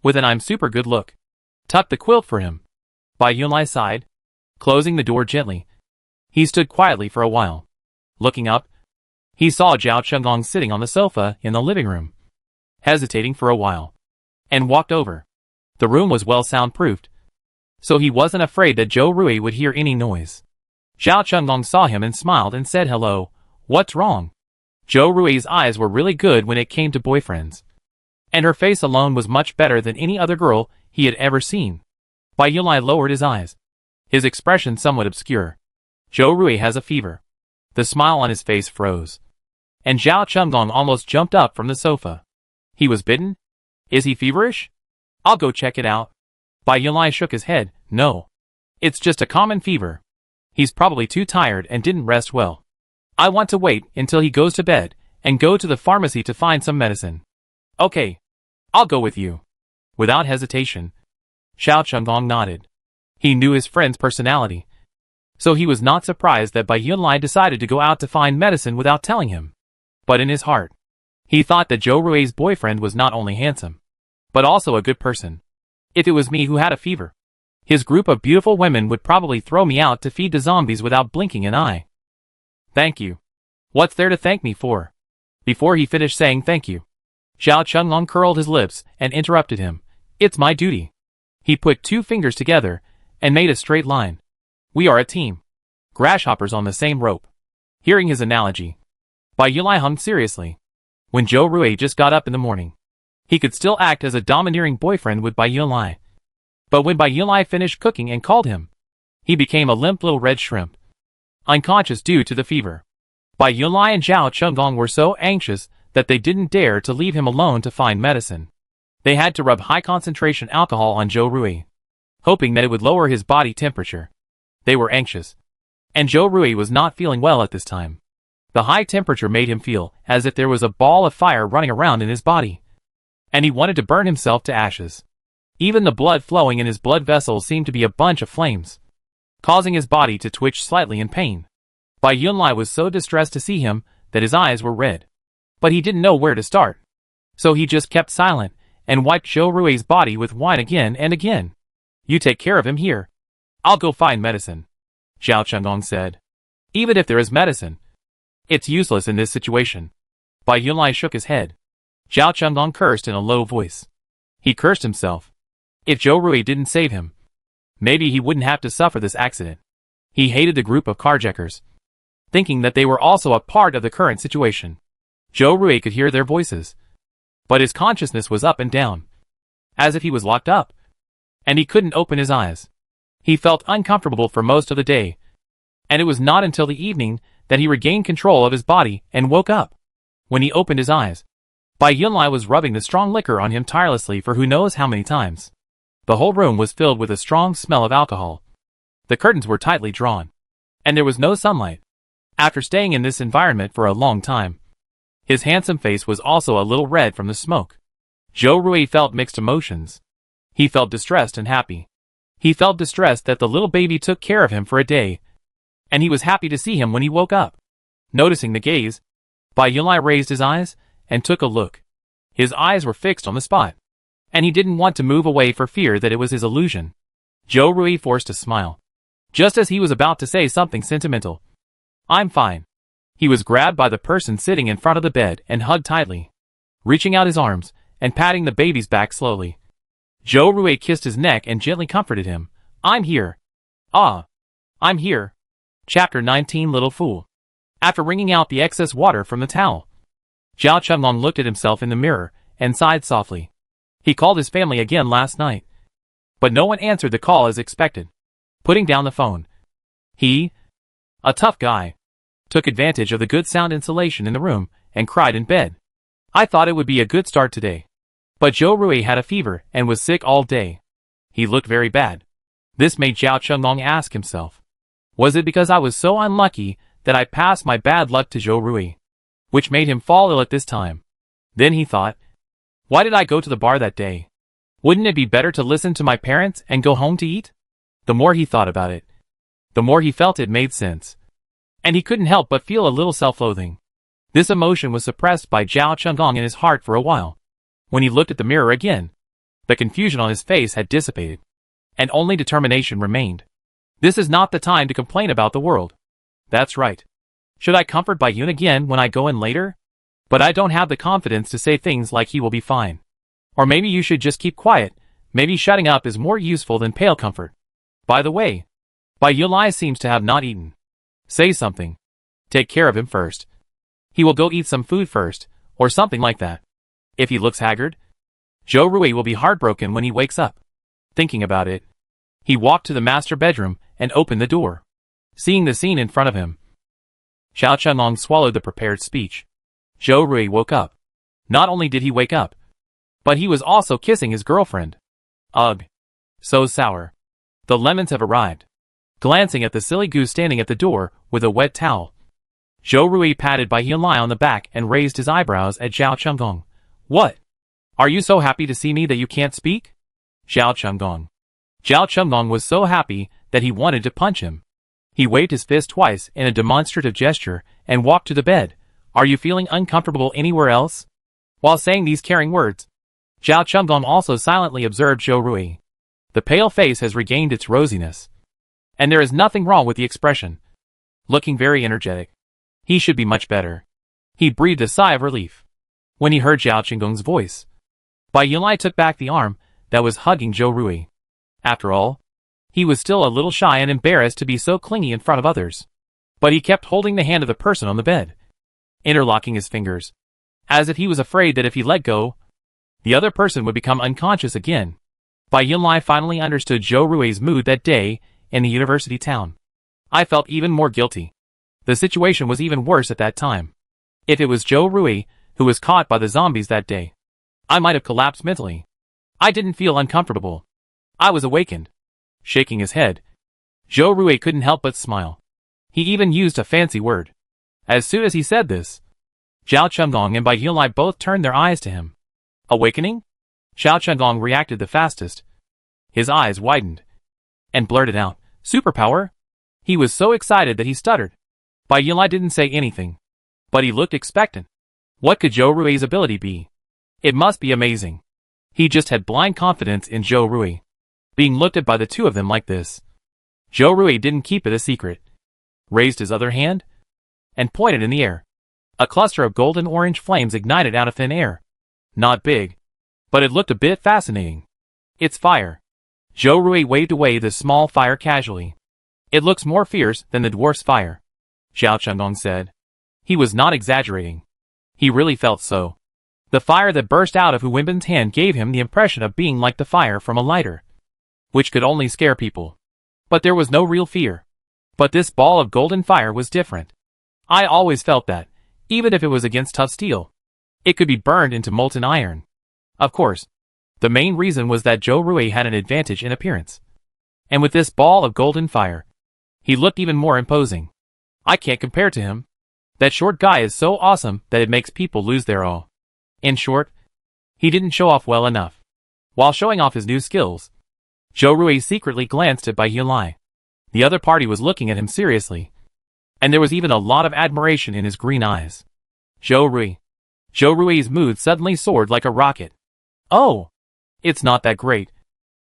with an I'm super good look. Tucked the quilt for him. Bai Yunlai sighed, closing the door gently. He stood quietly for a while. Looking up, he saw Zhao Chunggong sitting on the sofa in the living room, hesitating for a while, and walked over. The room was well soundproofed, so he wasn't afraid that Zhou Rui would hear any noise. Zhao Chunlong saw him and smiled and said hello. What's wrong? Zhou Rui's eyes were really good when it came to boyfriends, and her face alone was much better than any other girl he had ever seen. Bai Yulai lowered his eyes, his expression somewhat obscure. Zhou Rui has a fever. The smile on his face froze, and Zhao Chunlong almost jumped up from the sofa. He was bitten? Is he feverish? I'll go check it out. Bai Yulai shook his head. No. It's just a common fever. He's probably too tired and didn't rest well. I want to wait until he goes to bed and go to the pharmacy to find some medicine. Okay. I'll go with you. Without hesitation, Zhao Chunlong nodded. He knew his friend's personality, so he was not surprised that Bai Yunlai decided to go out to find medicine without telling him. But in his heart, he thought that Zhou Rui's boyfriend was not only handsome, but also a good person. If it was me who had a fever, his group of beautiful women would probably throw me out to feed the zombies without blinking an eye. Thank you. What's there to thank me for? Before he finished saying thank you, Zhao Chunlong curled his lips and interrupted him. It's my duty. He put two fingers together and made a straight line. We are a team. Grasshoppers on the same rope. Hearing his analogy, Bai Yulai hummed seriously. When Zhou Rui just got up in the morning, he could still act as a domineering boyfriend with Bai Yulai. But when Bai Yulai finished cooking and called him, he became a limp little red shrimp, unconscious due to the fever. Bai Yulai and Zhao Chunlong were so anxious that they didn't dare to leave him alone to find medicine. They had to rub high-concentration alcohol on Zhou Rui, hoping that it would lower his body temperature. They were anxious, and Zhou Rui was not feeling well at this time. The high temperature made him feel as if there was a ball of fire running around in his body, and he wanted to burn himself to ashes. Even the blood flowing in his blood vessels seemed to be a bunch of flames, causing his body to twitch slightly in pain. Bai Yunlai was so distressed to see him that his eyes were red, but he didn't know where to start, so he just kept silent and wiped Zhou Rui's body with wine again and again. You take care of him here. I'll go find medicine, Zhao Chunlong said. Even if there is medicine, it's useless in this situation. Bai Yunlai shook his head. Zhao Chunlong cursed in a low voice. He cursed himself. If Zhou Rui didn't save him, maybe he wouldn't have to suffer this accident. He hated the group of carjackers, thinking that they were also a part of the current situation. Zhou Rui could hear their voices, but his consciousness was up and down, as if he was locked up, and he couldn't open his eyes. He felt uncomfortable for most of the day, and it was not until the evening that he regained control of his body and woke up. When he opened his eyes, Bai Yunlai was rubbing the strong liquor on him tirelessly for who knows how many times. The whole room was filled with a strong smell of alcohol. The curtains were tightly drawn, and there was no sunlight. After staying in this environment for a long time, his handsome face was also a little red from the smoke. Zhou Rui felt mixed emotions. He felt distressed and happy. He felt distressed that the little baby took care of him for a day, and he was happy to see him when he woke up. Noticing the gaze, Bai Yunlai raised his eyes and took a look. His eyes were fixed on the spot, and he didn't want to move away for fear that it was his illusion. Zhou Rui forced a smile, just as he was about to say something sentimental. I'm fine. He was grabbed by the person sitting in front of the bed and hugged tightly, reaching out his arms and patting the baby's back slowly. Zhou Rui kissed his neck and gently comforted him. I'm here. Ah. I'm here. Chapter 19 Little Fool. After wringing out the excess water from the towel, Zhao Chunlong looked at himself in the mirror and sighed softly. He called his family again last night, but no one answered the call as expected. Putting down the phone, he, a tough guy, took advantage of the good sound insulation in the room and cried in bed. I thought it would be a good start today, but Zhou Rui had a fever and was sick all day. He looked very bad. This made Zhao Chunlong ask himself, was it because I was so unlucky that I passed my bad luck to Zhou Rui, which made him fall ill at this time? Then he thought, why did I go to the bar that day? Wouldn't it be better to listen to my parents and go home to eat? The more he thought about it, the more he felt it made sense, and he couldn't help but feel a little self-loathing. This emotion was suppressed by Zhao Chunlong in his heart for a while. When he looked at the mirror again, the confusion on his face had dissipated, and only determination remained. This is not the time to complain about the world. That's right. Should I comfort Bai Yun again when I go in later? But I don't have the confidence to say things like he will be fine. Or maybe you should just keep quiet, Maybe shutting up is more useful than pale comfort. By the way, Bai Yulai seems to have not eaten. Say something. Take care of him first. He will go eat some food first, or something like that. If he looks haggard, Zhou Rui will be heartbroken when he wakes up. Thinking about it, he walked to the master bedroom and opened the door. Seeing the scene in front of him, Xiao Chenglong swallowed the prepared speech. Zhou Rui woke up. Not only did he wake up, but he was also kissing his girlfriend. Ugh. So sour. The lemons have arrived. Glancing at the silly goose standing at the door with a wet towel, Zhou Rui patted Bai Yulai on the back and raised his eyebrows at Zhao Chenggong. What? Are you so happy to see me that you can't speak? Zhao Chenggong. Zhao Chenggong was so happy that he wanted to punch him. He waved his fist twice in a demonstrative gesture and walked to the bed. Are you feeling uncomfortable anywhere else? While saying these caring words, Zhao Chenggong also silently observed Zhou Rui. The pale face has regained its rosiness. And there is nothing wrong with the expression. Looking very energetic. He should be much better. He breathed a sigh of relief when he heard Zhao Chenggong's voice. Bai Yulai took back the arm that was hugging Zhou Rui. After all, he was still a little shy and embarrassed to be so clingy in front of others. But he kept holding the hand of the person on the bed, interlocking his fingers, as if he was afraid that if he let go, the other person would become unconscious again. Bai Yulai finally understood Zhou Rui's mood that day in the university town. I felt even more guilty. The situation was even worse at that time. If it was Zhou Rui who was caught by the zombies that day, I might have collapsed mentally. I didn't feel uncomfortable. I was awakened. Shaking his head, Zhou Rui couldn't help but smile. He even used a fancy word. As soon as he said this, Zhao Chenggong and Bai Yulai both turned their eyes to him. Awakening? Zhao Chenggong reacted the fastest. His eyes widened and blurted out, superpower? He was so excited that he stuttered. Bai Yulai didn't say anything, but he looked expectant. What could Zhou Rui's ability be? It must be amazing. He just had blind confidence in Zhou Rui. Being looked at by the two of them like this. Zhou Rui didn't keep it a secret. Raised his other hand and pointed in the air. A cluster of golden-orange flames ignited out of thin air. Not big, but it looked a bit fascinating. It's fire. Zhou Rui waved away the small fire casually. It looks more fierce than the dwarf's fire, Zhao Chenggong said. He was not exaggerating. He really felt so. The fire that burst out of Hu Wenbin's hand gave him the impression of being like the fire from a lighter, which could only scare people. But there was no real fear. But this ball of golden fire was different. I always felt that, even if it was against tough steel, it could be burned into molten iron. Of course, the main reason was that Zhou Rui had an advantage in appearance. And with this ball of golden fire, he looked even more imposing. I can't compare to him. That short guy is so awesome that it makes people lose their awe. In short, he didn't show off well enough. While showing off his new skills, Zhou Rui secretly glanced at Bai Yulai. The other party was looking at him seriously, and there was even a lot of admiration in his green eyes. Zhou Rui's mood suddenly soared like a rocket. Oh, it's not that great.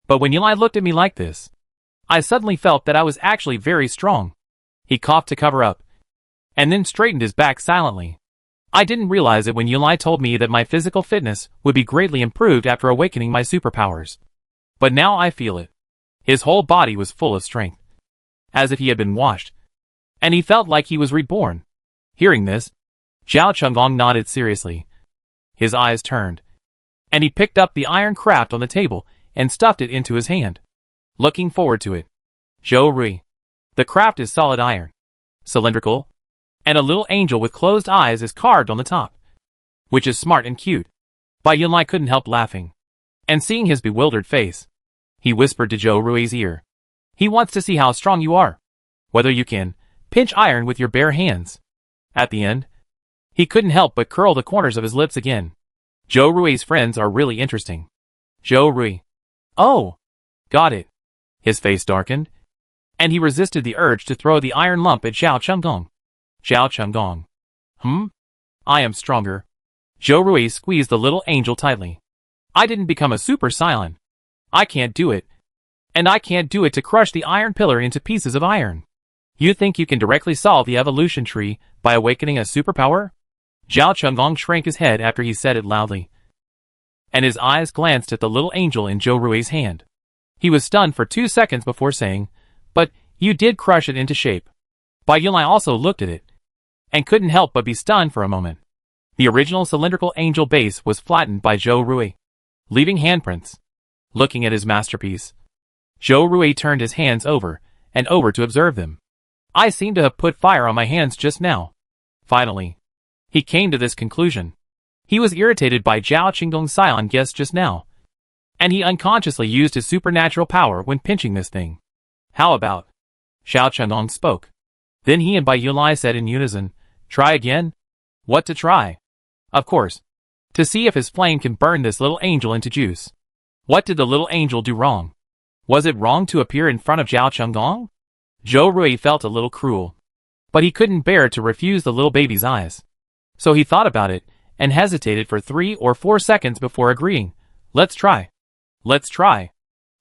But when Yulai looked at me like this, I suddenly felt that I was actually very strong. He coughed to cover up, and then straightened his back silently. I didn't realize it when Yulai told me that my physical fitness would be greatly improved after awakening my superpowers. But now I feel it. His whole body was full of strength, as if he had been washed, and he felt like he was reborn. Hearing this, Zhao Chenggong nodded seriously. His eyes turned, and he picked up the iron craft on the table and stuffed it into his hand. Looking forward to it. Zhou Rui. The craft is solid iron, cylindrical, and a little angel with closed eyes is carved on the top, which is smart and cute. Bai Yulai couldn't help laughing, and seeing his bewildered face, he whispered to Zhou Rui's ear. He wants to see how strong you are, whether you can pinch iron with your bare hands. At the end, he couldn't help but curl the corners of his lips again. Zhou Rui's friends are really interesting. Zhou Rui. Oh, got it. His face darkened, and he resisted the urge to throw the iron lump at Zhao Chenggong. Zhao Chenggong. I am stronger. Zhou Rui squeezed the little angel tightly. I didn't become a super Saiyan. I can't do it. And I can't do it to crush the iron pillar into pieces of iron. You think you can directly solve the evolution tree by awakening a superpower? Zhao Chenggong shrank his head after he said it loudly. and his eyes glanced at the little angel in Zhou Rui's hand. He was stunned for 2 seconds before saying, "But you did crush it into shape." Bai Yunlai also looked at it, and couldn't help but be stunned for a moment. The original cylindrical angel base was flattened by Zhou Rui, leaving handprints. Looking at his masterpiece, Zhou Rui turned his hands over and over to observe them. "I seem to have put fire on my hands just now." Finally, he came to this conclusion. He was irritated by Zhao Qingdong's Scion guess just now, and he unconsciously used his supernatural power when pinching this thing. "How about?" Zhao Qingdong spoke. Then he and Bai Yunlai said in unison, "Try again?" "What to try?" "Of course, to see if his flame can burn this little angel into juice." What did the little angel do wrong? Was it wrong to appear in front of Zhao Qingdong? Zhou Rui felt a little cruel, but he couldn't bear to refuse the little baby's eyes. So he thought about it, and hesitated for 3 or 4 seconds before agreeing. "Let's try. Let's try."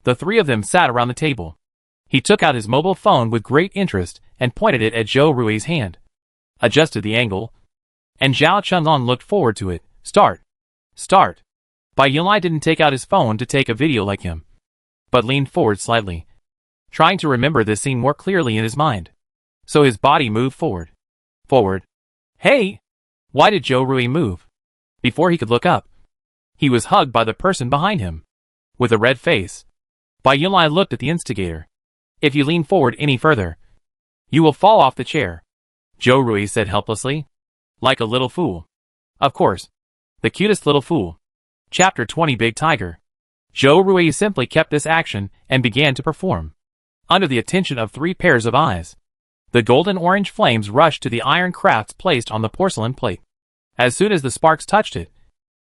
The three of them sat around the table. He took out his mobile phone with great interest and pointed it at Zhou Rui's hand, adjusted the angle, and Zhao Qingdong looked forward to it. Start. Start. Bai Yunlai didn't take out his phone to take a video like him, but leaned forward slightly, trying to remember this scene more clearly in his mind. So his body moved forward. Forward. "Hey!" Why did Zhou Rui move? Before he could look up, he was hugged by the person behind him. With a red face, Bai Yunlai looked at the instigator. "If you lean forward any further, you will fall off the chair," Zhou Rui said helplessly. "Like a little fool." Of course. The cutest little fool. Chapter 20 Big Tiger. Zhou Rui simply kept this action and began to perform. Under the attention of 3 pairs of eyes, the golden-orange flames rushed to the iron crafts placed on the porcelain plate. As soon as the sparks touched it,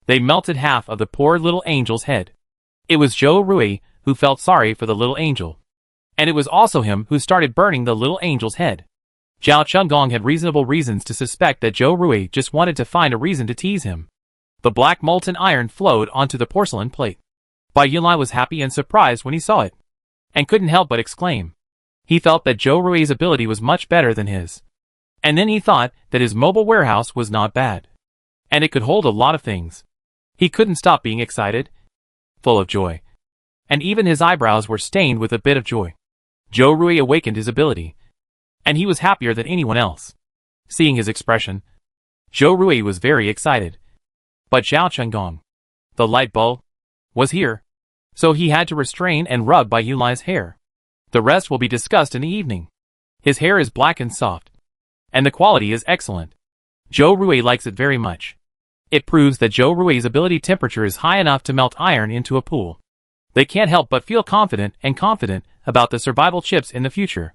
they melted half of the poor little angel's head. It was Zhou Rui who felt sorry for the little angel, and it was also him who started burning the little angel's head. Zhao Qingdong had reasonable reasons to suspect that Zhou Rui just wanted to find a reason to tease him. The black molten iron flowed onto the porcelain plate. Bai Yunlai was happy and surprised when he saw it, and couldn't help but exclaim. He felt that Zhou Rui's ability was much better than his. And then he thought that his mobile warehouse was not bad, and it could hold a lot of things. He couldn't stop being excited, full of joy, and even his eyebrows were stained with a bit of joy. Zhou Rui awakened his ability, and he was happier than anyone else. Seeing his expression, Zhou Rui was very excited. But Zhao Qingdong, the light bulb, was here, so he had to restrain and rub Bai Yunlai's hair. The rest will be discussed in the evening. His hair is black and soft, and the quality is excellent. Zhou Rui likes it very much. It proves that Zhou Rui's ability temperature is high enough to melt iron into a pool. They can't help but feel confident about the survival chips in the future.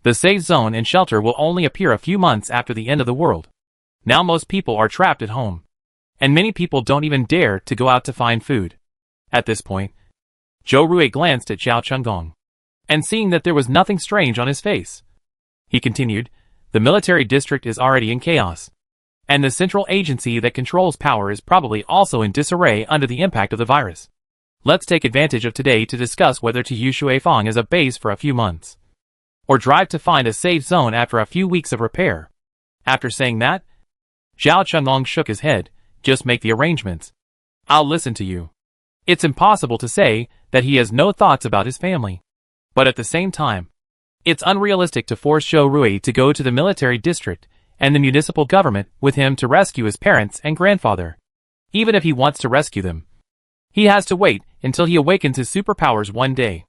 The safe zone and shelter will only appear a few months after the end of the world. Now most people are trapped at home, and many people don't even dare to go out to find food. At this point, Zhou Rui glanced at Zhao Qingdong, and seeing that there was nothing strange on his face, he continued, "The military district is already in chaos, and the central agency that controls power is probably also in disarray under the impact of the virus. Let's take advantage of today to discuss whether to use Shuifang as a base for a few months, or drive to find a safe zone after a few weeks of repair." After saying that, Zhao Qingdong shook his head. "Just make the arrangements. I'll listen to you." It's impossible to say that he has no thoughts about his family, but at the same time, it's unrealistic to force Zhou Rui to go to the military district and the municipal government with him to rescue his parents and grandfather. Even if he wants to rescue them, he has to wait until he awakens his superpowers one day.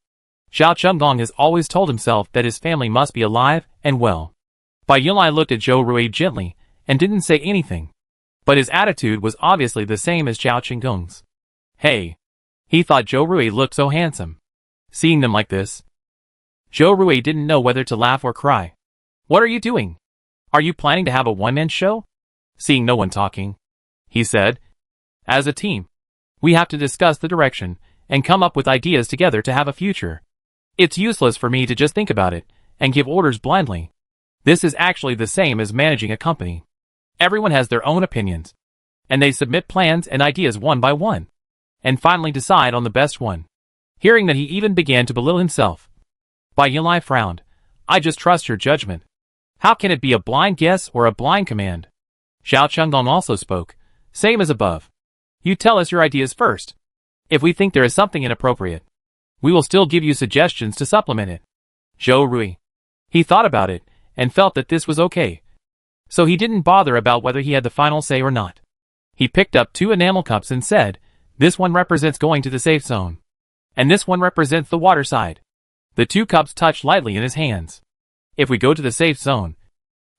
Zhao Qingdong has always told himself that his family must be alive and well. Bai Yunlai looked at Zhou Rui gently and didn't say anything, but his attitude was obviously the same as Zhao Qingdong's. Hey! He thought Zhou Rui looked so handsome. Seeing them like this, Zhou Rui didn't know whether to laugh or cry. "What are you doing? Are you planning to have a one-man show?" Seeing no one talking, he said, "As a team, we have to discuss the direction and come up with ideas together to have a future. It's useless for me to just think about it and give orders blindly. This is actually the same as managing a company. Everyone has their own opinions, and they submit plans and ideas one by one, and finally decide on the best one." Hearing that, he even began to belittle himself. Bai Yunlai frowned. "I just trust your judgment. How can it be a blind guess or a blind command?" Zhao Qingdong also spoke. "Same as above. You tell us your ideas first. If we think there is something inappropriate, we will still give you suggestions to supplement it. Zhou Rui. He thought about it, and felt that this was okay. So he didn't bother about whether he had the final say or not. He picked up 2 enamel cups and said, "This one represents going to the safe zone. And this one represents the water side." The 2 cups touched lightly in his hands. "If we go to the safe zone,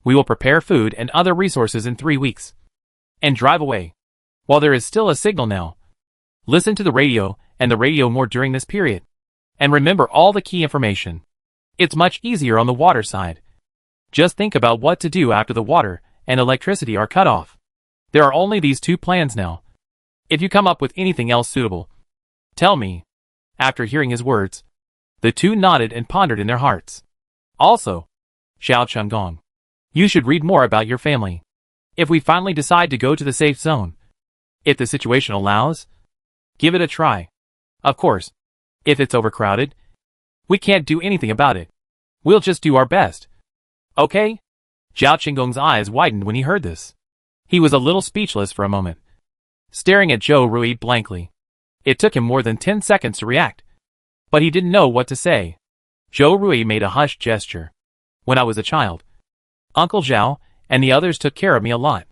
we will prepare food and other resources in 3 weeks. And drive away. While there is still a signal now, listen to the radio and the radio more during this period. And remember all the key information. It's much easier on the water side. Just think about what to do after the water and electricity are cut off. There are only these 2 plans now. If you come up with anything else suitable, tell me." After hearing his words, the 2 nodded and pondered in their hearts. "Also, Xiao Chenggong, you should read more about your family. If we finally decide to go to the safe zone, if the situation allows, give it a try. Of course, if it's overcrowded, we can't do anything about it. We'll just do our best. Okay?" Xiao Chenggong's eyes widened when he heard this. He was a little speechless for a moment, staring at Zhou Rui blankly. It took him more than 10 seconds to react, but he didn't know what to say. Zhou Rui made a hushed gesture. "When I was a child, Uncle Zhao and the others took care of me a lot.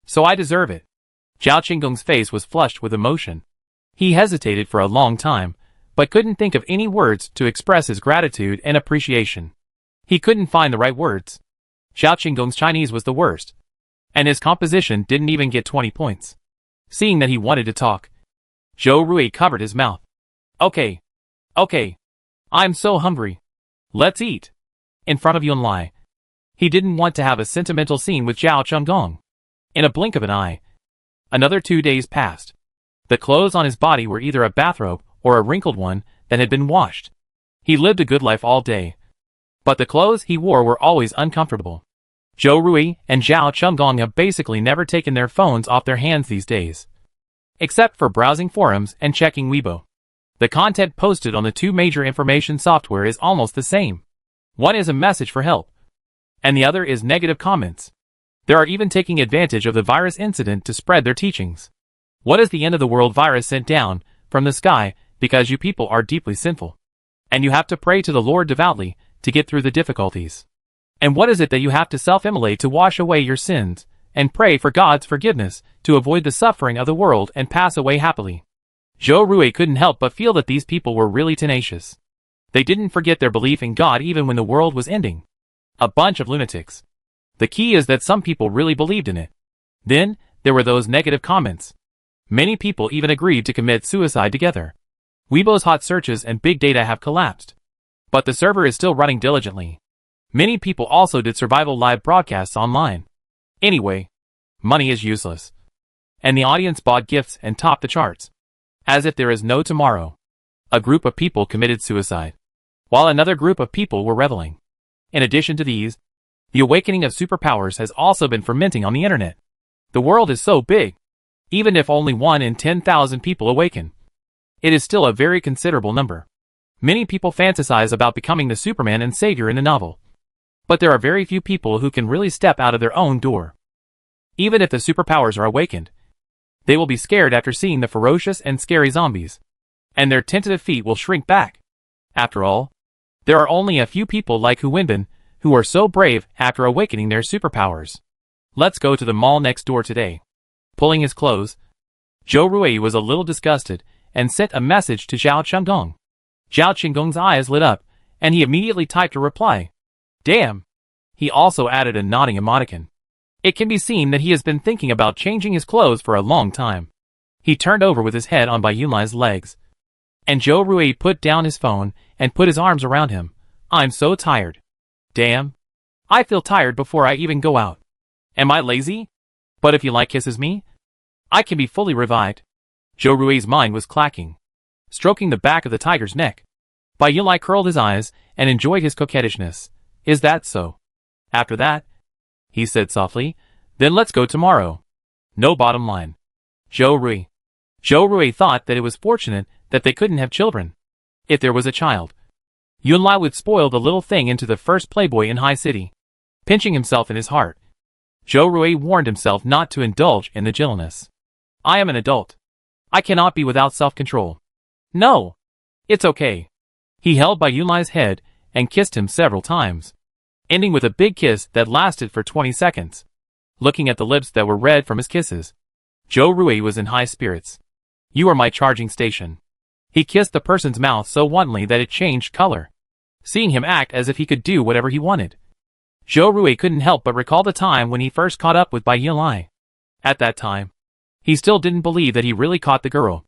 So I deserve it." Xiao Chenggong's face was flushed with emotion. He hesitated for a long time, but couldn't think of any words to express his gratitude and appreciation. He couldn't find the right words. Xiao Chenggong's Chinese was the worst, and his composition didn't even get 20 points. Seeing that he wanted to talk, Zhou Rui covered his mouth. Okay. I'm so hungry. Let's eat." In front of Yunlai. He didn't want to have a sentimental scene with Xiao Chenggong. In a blink of an eye, another 2 days passed. The clothes on his body were either a bathrobe or a wrinkled one that had been washed. He lived a good life all day, but the clothes he wore were always uncomfortable. Zhou Rui and Xiao Chenggong have basically never taken their phones off their hands these days, except for browsing forums and checking Weibo. The content posted on the 2 major information software is almost the same. One is a message for help, and the other is negative comments. They are even taking advantage of the virus incident to spread their teachings. What is the end of the world virus sent down from the sky because you people are deeply sinful, and you have to pray to the Lord devoutly to get through the difficulties? And what is it that you have to self-immolate to wash away your sins and pray for God's forgiveness to avoid the suffering of the world and pass away happily? Zhou Rui couldn't help but feel that these people were really tenacious. They didn't forget their belief in God even when the world was ending. A bunch of lunatics. The key is that some people really believed in it. Then, there were those negative comments. Many people even agreed to commit suicide together. Weibo's hot searches and big data have collapsed, but the server is still running diligently. Many people also did survival live broadcasts online. Anyway, money is useless, and the audience bought gifts and topped the charts. As if there is no tomorrow. A group of people committed suicide, while another group of people were reveling. In addition to these, the awakening of superpowers has also been fermenting on the internet. The world is so big. Even if only 1 in 10,000 people awaken, it is still a very considerable number. Many people fantasize about becoming the Superman and Savior in the novel, but there are very few people who can really step out of their own door. Even if the superpowers are awakened, they will be scared after seeing the ferocious and scary zombies, and their tentative feet will shrink back. After all, there are only a few people like Hu Wenbin who are so brave after awakening their superpowers. Let's go to the mall next door today. Pulling his clothes, Zhou Rui was a little disgusted and sent a message to Xiao Chenggong. Xiao Chenggong's eyes lit up, and he immediately typed a reply. Damn! He also added a nodding emoticon. It can be seen that he has been thinking about changing his clothes for a long time. He turned over with his head on Bai Yunlai's legs, and Zhou Rui put down his phone and put his arms around him. I'm so tired. Damn. I feel tired before I even go out. Am I lazy? But if Yunlai kisses me, I can be fully revived. Zhou Rui's mind was clacking, stroking the back of the tiger's neck. Bai Yunlai curled his eyes and enjoyed his coquettishness. Is that so? After that, he said softly, then let's go tomorrow. No bottom line. Zhou Rui. Zhou Rui thought that it was fortunate that they couldn't have children. If there was a child, Yunlai would spoil the little thing into the first playboy in High City. Pinching himself in his heart, Zhou Rui warned himself not to indulge in the gentleness. I am an adult. I cannot be without self-control. No. It's okay. He held Bai Yunlai's head and kissed him several times, ending with a big kiss that lasted for 20 seconds. Looking at the lips that were red from his kisses, Zhou Rui was in high spirits. You are my charging station. He kissed the person's mouth so wantonly that it changed color, seeing him act as if he could do whatever he wanted. Zhou Rui couldn't help but recall the time when he first caught up with Bai Yunlai. At that time, he still didn't believe that he really caught the girl.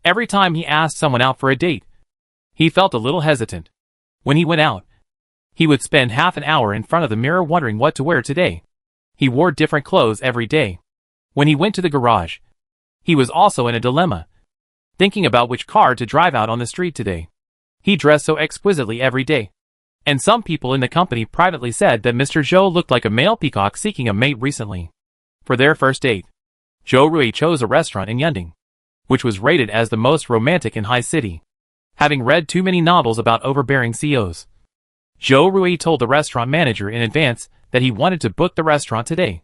Every time he asked someone out for a date, he felt a little hesitant. When he went out, he would spend half an hour in front of the mirror wondering what to wear today. He wore different clothes every day. When he went to the garage, he was also in a dilemma, thinking about which car to drive out on the street today. He dressed so exquisitely every day, and some people in the company privately said that Mr. Zhou looked like a male peacock seeking a mate recently. For their first date, Zhou Rui chose a restaurant in Reuniting, which was rated as the most romantic in High City. Having read too many novels about overbearing CEOs, Zhou Rui told the restaurant manager in advance that he wanted to book the restaurant today.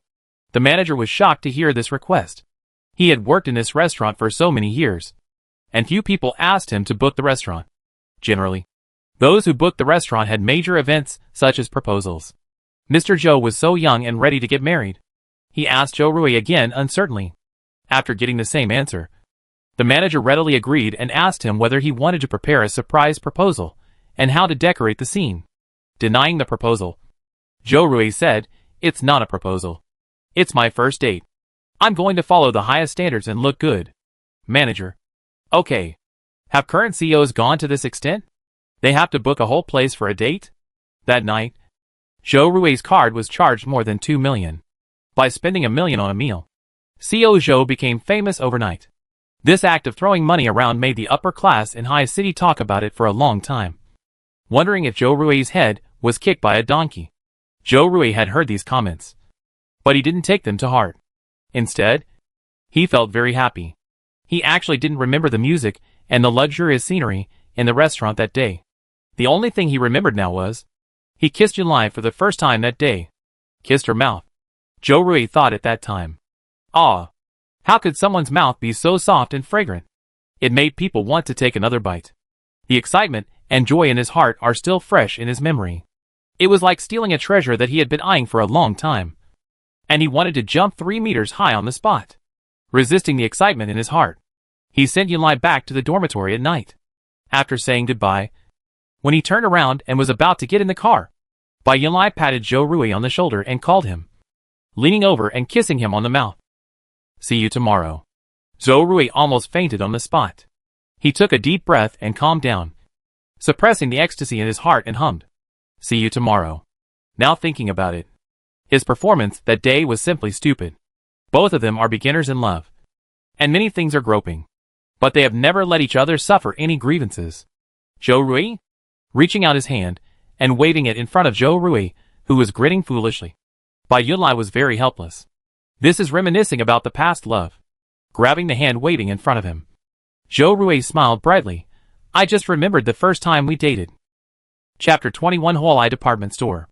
The manager was shocked to hear this request. He had worked in this restaurant for so many years, and few people asked him to book the restaurant. Generally, those who booked the restaurant had major events such as proposals. Mr. Zhou was so young and ready to get married. He asked Zhou Rui again uncertainly. After getting the same answer, the manager readily agreed and asked him whether he wanted to prepare a surprise proposal and how to decorate the scene. Denying the proposal, Zhou Rui said, "It's not a proposal. It's my first date. I'm going to follow the highest standards and look good." Manager: Okay. Have current CEOs gone to this extent? They have to book a whole place for a date? That night, Zhou Rui's card was charged more than 2 million. By spending $1 million on a meal, CEO Zhou became famous overnight. This act of throwing money around made the upper class in High City talk about it for a long time, wondering if Zhou Rui's head was kicked by a donkey. Zhou Rui had heard these comments, but he didn't take them to heart. Instead, he felt very happy. He actually didn't remember the music and the luxurious scenery in the restaurant that day. The only thing he remembered now was, he kissed Yunlai for the first time that day. Kissed her mouth. Zhou Rui thought at that time, "Ah, how could someone's mouth be so soft and fragrant?" It made people want to take another bite. The excitement and joy in his heart are still fresh in his memory. It was like stealing a treasure that he had been eyeing for a long time, and he wanted to jump 3 meters high on the spot. Resisting the excitement in his heart, he sent Yunlai back to the dormitory at night. After saying goodbye, when he turned around and was about to get in the car, Bai Yunlai patted Zhou Rui on the shoulder and called him, leaning over and kissing him on the mouth. "See you tomorrow." Zhou Rui almost fainted on the spot. He took a deep breath and calmed down, suppressing the ecstasy in his heart, and hummed, "See you tomorrow." Now thinking about it, his performance that day was simply stupid. Both of them are beginners in love, and many things are groping, but they have never let each other suffer any grievances. Zhou Rui? Reaching out his hand and waving it in front of Zhou Rui, who was grinning foolishly. Bai Yunlai was very helpless. This is reminiscing about the past love. Grabbing the hand waving in front of him, Zhou Rui smiled brightly. "I just remembered the first time we dated." Chapter 21 Hualai Department Store.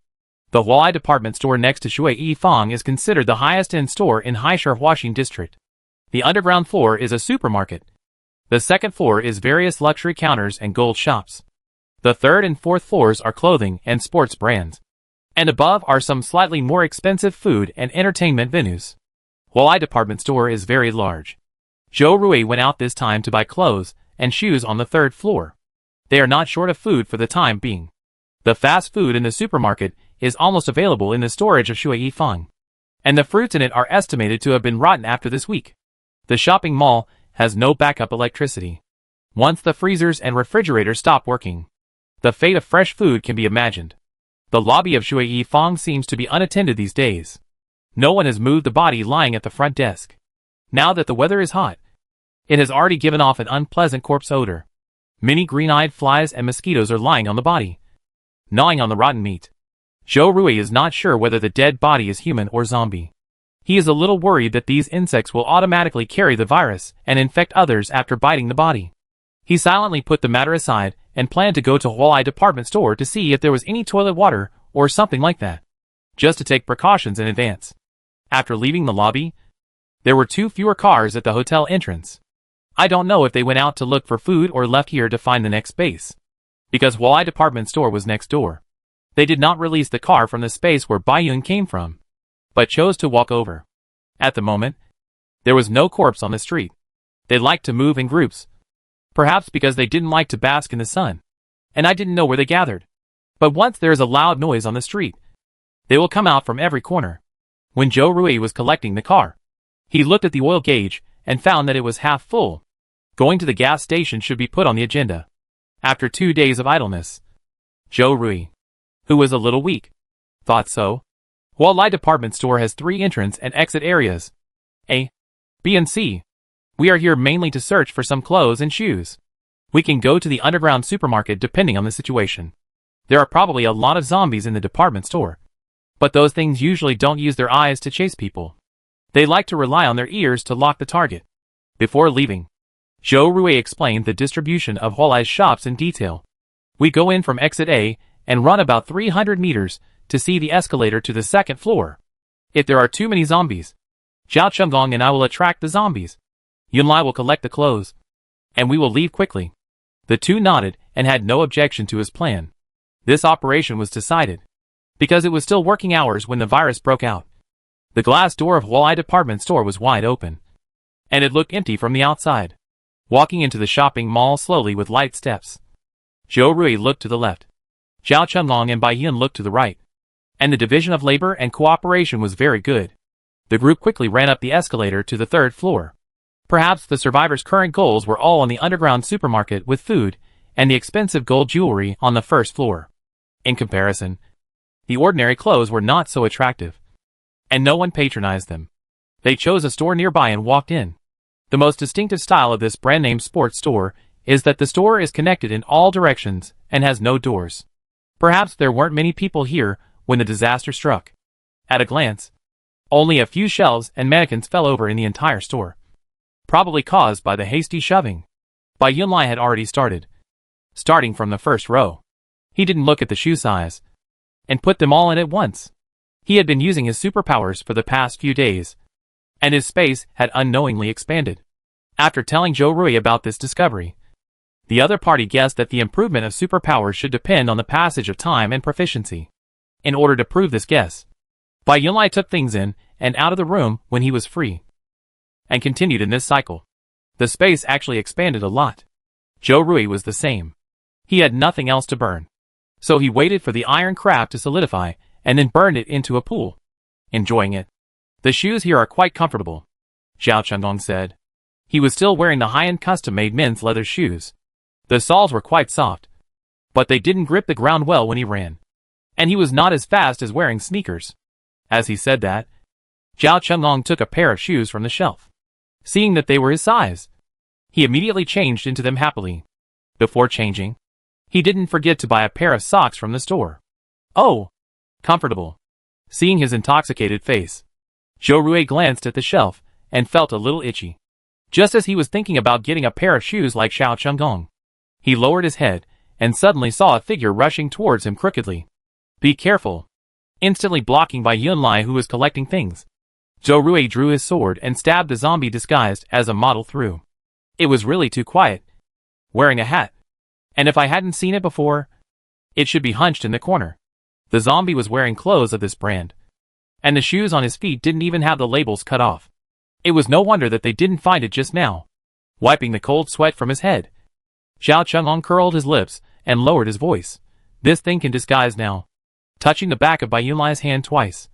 The Hualai Department Store next to Shui Yifang is considered the highest-end store in Haisher Huaxin District. The underground floor is a supermarket. The second floor is various luxury counters and gold shops. The third and fourth floors are clothing and sports brands. And above are some slightly more expensive food and entertainment venues. Hualai Department Store is very large. Zhou Rui went out this time to buy clothes and shoes on the third floor. They are not short of food for the time being. The fast food in the supermarket is almost available in the storage of Shui Yifang, and the fruits in it are estimated to have been rotten after this week. The shopping mall has no backup electricity. Once the freezers and refrigerators stop working, the fate of fresh food can be imagined. The lobby of Shui Yifang seems to be unattended these days. No one has moved the body lying at the front desk. Now that the weather is hot, it has already given off an unpleasant corpse odor. Many green-eyed flies and mosquitoes are lying on the body, gnawing on the rotten meat. Zhou Rui is not sure whether the dead body is human or zombie. He is a little worried that these insects will automatically carry the virus and infect others after biting the body. He silently put the matter aside and planned to go to Hualai Department Store to see if there was any toilet water or something like that, just to take precautions in advance. After leaving the lobby, there were 2 fewer cars at the hotel entrance. I don't know if they went out to look for food or left here to find the next space. Because Walleye department store was next door. They did not release the car from the space where Baiyun came from, but chose to walk over. At the moment, there was no corpse on the street. They liked to move in groups. Perhaps because they didn't like to bask in the sun. And I didn't know where they gathered. But once there is a loud noise on the street, they will come out from every corner. When Joe Rui was collecting the car, he looked at the oil gauge and found that it was half full. Going to the gas station should be put on the agenda. After 2 days of idleness, Joe Rui, who was a little weak, thought so. Walleye department store has 3 entrance and exit areas. A, B and C. We are here mainly to search for some clothes and shoes. We can go to the underground supermarket depending on the situation. There are probably a lot of zombies in the department store. But those things usually don't use their eyes to chase people. They like to rely on their ears to lock the target. Before leaving, Joe Rui explained the distribution of Walleye's shops in detail. We go in from exit A and run about 300 meters to see the escalator to the 2nd floor. If there are too many zombies, Zhao Chunggong and I will attract the zombies. Yunlai will collect the clothes, and we will leave quickly. The two nodded and had no objection to his plan. This operation was decided because it was still working hours when the virus broke out. The glass door of Walleye department store was wide open, and it looked empty from the outside. Walking into the shopping mall slowly with light steps, Joe Rui looked to the left. Zhao Chunglong and Bai Yun looked to the right, and the division of labor and cooperation was very good. The group quickly ran up the escalator to the 3rd floor. Perhaps the survivors' current goals were all on the underground supermarket with food and the expensive gold jewelry on the 1st floor. In comparison, the ordinary clothes were not so attractive, and no one patronized them. They chose a store nearby and walked in. The most distinctive style of this brand-name sports store is that the store is connected in all directions and has no doors. Perhaps there weren't many people here when the disaster struck. At a glance, only a few shelves and mannequins fell over in the entire store, probably caused by the hasty shoving. Bai Yunlai had already starting from the 1st row. He didn't look at the shoe size and put them all in at once. He had been using his superpowers for the past few days, and his space had unknowingly expanded. After telling Joe Rui about this discovery, the other party guessed that the improvement of superpowers should depend on the passage of time and proficiency. In order to prove this guess, Bai Yunlai took things in and out of the room when he was free, and continued in this cycle. The space actually expanded a lot. Joe Rui was the same. He had nothing else to burn, so he waited for the iron craft to solidify and then burned it into a pool, enjoying it. The shoes here are quite comfortable, Zhao Chunggong said. He was still wearing the high-end custom-made men's leather shoes. The soles were quite soft, but they didn't grip the ground well when he ran, and he was not as fast as wearing sneakers. As he said that, Zhao Chunglong took a pair of shoes from the shelf. Seeing that they were his size, he immediately changed into them happily. Before changing, he didn't forget to buy a pair of socks from the store. Oh, comfortable. Seeing his intoxicated face, Joe Rui glanced at the shelf and felt a little itchy. Just as he was thinking about getting a pair of shoes like Zhao Chunggong, he lowered his head and suddenly saw a figure rushing towards him crookedly. Be careful! Instantly blocking by Yunlai, who was collecting things. Joe Rui drew his sword and stabbed the zombie disguised as a model through. It was really too quiet. Wearing a hat. And if I hadn't seen it before, it should be hunched in the corner. The zombie was wearing clothes of this brand, and the shoes on his feet didn't even have the labels cut off. It was no wonder that they didn't find it just now. Wiping the cold sweat from his head, Zhao Chunglong curled his lips and lowered his voice. This thing can disguise now. Touching the back of Bai Yunlai's hand twice,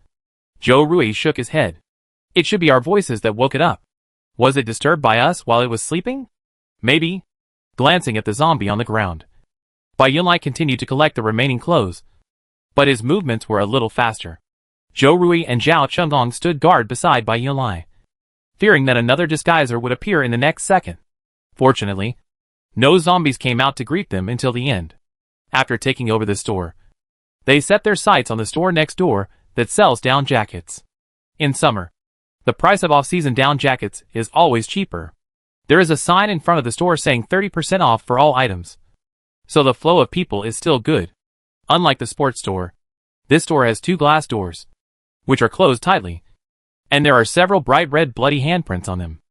Joe Rui shook his head. It should be our voices that woke it up. Was it disturbed by us while it was sleeping? Maybe. Glancing at the zombie on the ground, Bai Yunlai continued to collect the remaining clothes, but his movements were a little faster. Joe Rui and Zhao Chunggong stood guard beside Bai Yunlai, fearing that another disguiser would appear in the next second. Fortunately, no zombies came out to greet them until the end. After taking over the store, they set their sights on the store next door that sells down jackets. In summer, the price of off-season down jackets is always cheaper. There is a sign in front of the store saying 30% off for all items, so the flow of people is still good. Unlike the sports store, this store has 2 glass doors, which are closed tightly, and there are several bright red bloody handprints on them.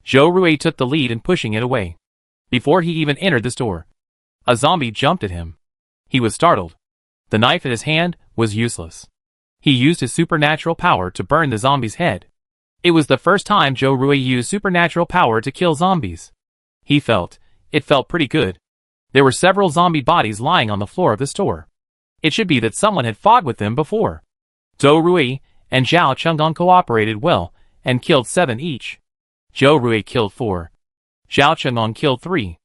Zhou Rui took the lead in pushing it away. Before he even entered the store, a zombie jumped at him. He was startled. The knife in his hand was useless. He used his supernatural power to burn the zombie's head. It was the first time Zhou Rui used supernatural power to kill zombies. It felt pretty good. There were several zombie bodies lying on the floor of the store. It should be that someone had fought with them before. Zhou Rui and Zhao Chengdong cooperated well and killed 7 each. Zhou Rui killed 4. Zhao Chengdong killed 3.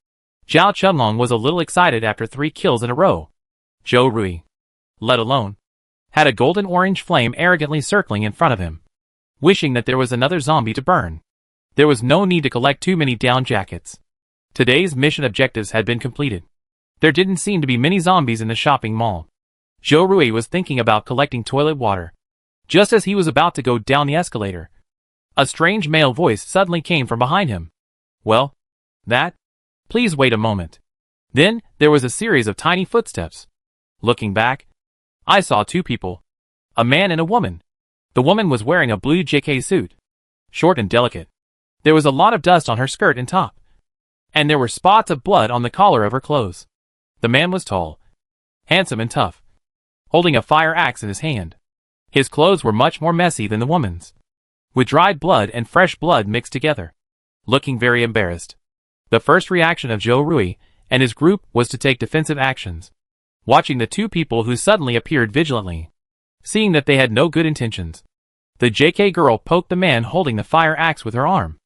Zhao Chengdong was a little excited after 3 kills in a row. Zhou Rui, let alone, had a golden-orange flame arrogantly circling in front of him, wishing that there was another zombie to burn. There was no need to collect too many down jackets. Today's mission objectives had been completed. There didn't seem to be many zombies in the shopping mall. Zhou Rui was thinking about collecting toilet water. Just as he was about to go down the escalator, a strange male voice suddenly came from behind him. Well, that? Please wait a moment. Then, there was a series of tiny footsteps. Looking back, I saw 2 people. A man and a woman. The woman was wearing a blue JK suit. Short and delicate. There was a lot of dust on her skirt and top. And there were spots of blood on the collar of her clothes. The man was tall, handsome and tough, holding a fire axe in his hand. His clothes were much more messy than the woman's, with dried blood and fresh blood mixed together. Looking very embarrassed. The first reaction of Zhou Rui and his group was to take defensive actions, watching the 2 people who suddenly appeared vigilantly, seeing that they had no good intentions. The JK girl poked the man holding the fire axe with her arm.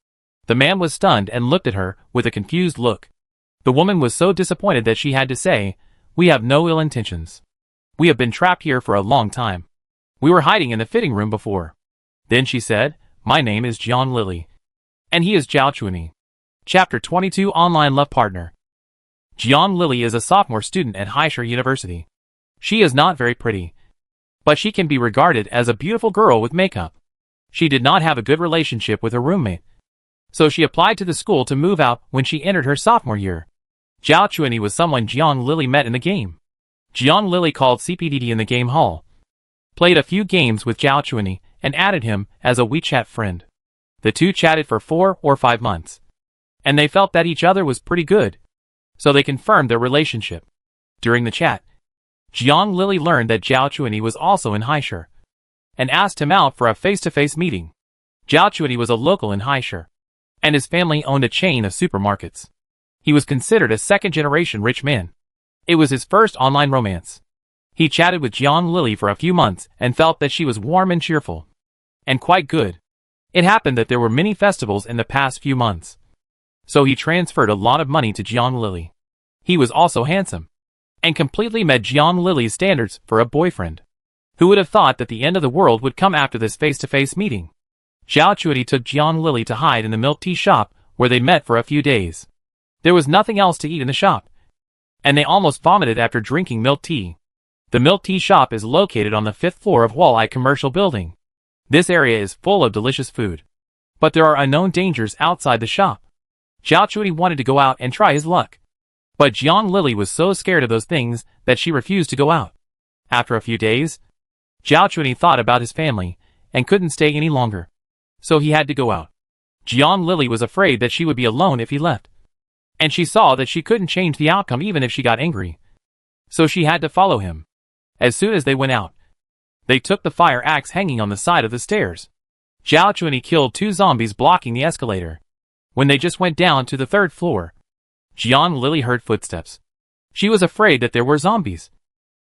The man was stunned and looked at her with a confused look. The woman was so disappointed that she had to say, "We have no ill intentions. We have been trapped here for a long time. We were hiding in the fitting room before." Then she said, "My name is Jian Lily. And he is Zhao Chuani." Chapter 22 Online Love Partner. Jian Lily is a sophomore student at Haisher University. She is not very pretty, but she can be regarded as a beautiful girl with makeup. She did not have a good relationship with her roommate, so she applied to the school to move out when she entered her sophomore year. Zhao Chuani was someone Jian Lily met in the game. Jian Lily called CPDD in the game hall, played a few games with Zhao Chuani, and added him as a WeChat friend. The 2 chatted for 4 or 5 months, and they felt that each other was pretty good, so they confirmed their relationship. During the chat, Jian Lily learned that Zhao Chuani was also in Haisher, and asked him out for a face-to-face meeting. Zhao Chuani was a local in Haisher, and his family owned a chain of supermarkets. He was considered a second-generation rich man. It was his first online romance. He chatted with Jian Lily for a few months and felt that she was warm and cheerful, and quite good. It happened that there were many festivals in the past few months, so he transferred a lot of money to Jian Lily. He was also handsome, and completely met Jian Lily's standards for a boyfriend. Who would have thought that the end of the world would come after this face-to-face meeting? Zhao Chuani took Jian Lily to hide in the milk tea shop where they met for a few days. There was nothing else to eat in the shop, and they almost vomited after drinking milk tea. The milk tea shop is located on the 5th floor of Walleye Commercial Building. This area is full of delicious food, but there are unknown dangers outside the shop. Zhao Chuani wanted to go out and try his luck, but Jian Lily was so scared of those things that she refused to go out. After a few days, Zhao Chuani thought about his family and couldn't stay any longer, so he had to go out. Jian Lily was afraid that she would be alone if he left, and she saw that she couldn't change the outcome even if she got angry, so she had to follow him. As soon as they went out, they took the fire axe hanging on the side of the stairs. Zhao Chuani killed 2 zombies blocking the escalator. When they just went down to the 3rd floor, Jian Lily heard footsteps. She was afraid that there were zombies,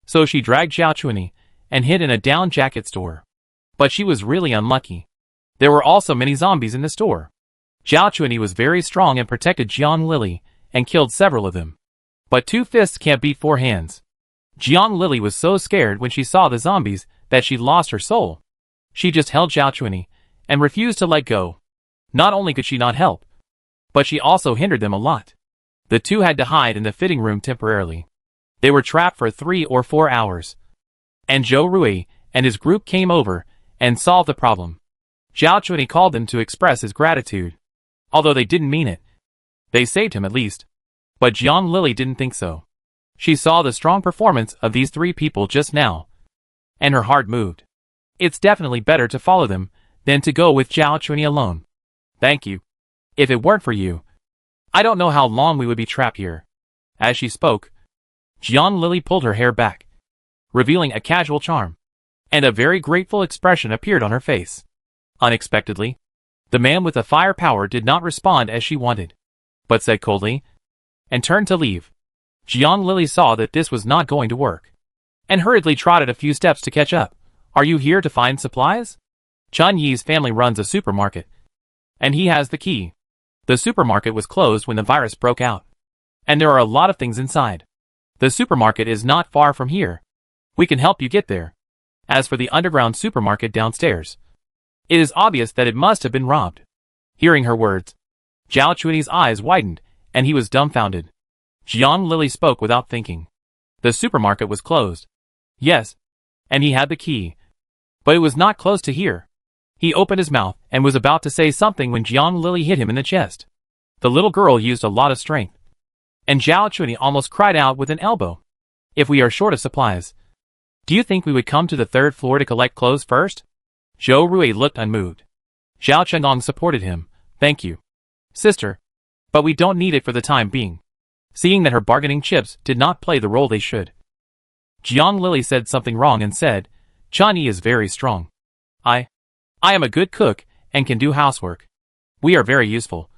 so she dragged Zhao Chuani and hid in a down jacket store. But she was really unlucky. There were also many zombies in the store. Zhao Chuani was very strong and protected Jian Lily and killed several of them. But 2 fists can't beat 4 hands. Jian Lily was so scared when she saw the zombies that she lost her soul. She just held Zhao Chuani and refused to let go. Not only could she not help, but she also hindered them a lot. The 2 had to hide in the fitting room temporarily. They were trapped for 3 or 4 hours, and Zhou Rui and his group came over and solved the problem. Zhao Chuani called them to express his gratitude. Although they didn't mean it, they saved him at least. But Jian Lily didn't think so. She saw the strong performance of these 3 people just now, and her heart moved. It's definitely better to follow them than to go with Zhao Chuani alone. Thank you. If it weren't for you, I don't know how long we would be trapped here. As she spoke, Jian Lily pulled her hair back, revealing a casual charm, and a very grateful expression appeared on her face. Unexpectedly, the man with the fire power did not respond as she wanted, but said coldly, and turned to leave. Jian Lily saw that this was not going to work, and hurriedly trotted a few steps to catch up. Are you here to find supplies? Chun Yi's family runs a supermarket, and he has the key. The supermarket was closed when the virus broke out, and there are a lot of things inside. The supermarket is not far from here. We can help you get there. As for the underground supermarket downstairs, it is obvious that it must have been robbed. Hearing her words, Zhao Chuani's eyes widened, and he was dumbfounded. Jian Lily spoke without thinking. The supermarket was closed. Yes, and he had the key, but it was not close to here. He opened his mouth and was about to say something when Jian Lily hit him in the chest. The little girl used a lot of strength, and Zhao Chuani almost cried out with an elbow. If we are short of supplies, do you think we would come to the third floor to collect clothes first? Zhou Rui looked unmoved. Zhao Chengong supported him. Thank you, sister, but we don't need it for the time being. Seeing that her bargaining chips did not play the role they should, Jiang Lily said something wrong and said, Chun Yi is very strong. I am a good cook and can do housework. We are very useful.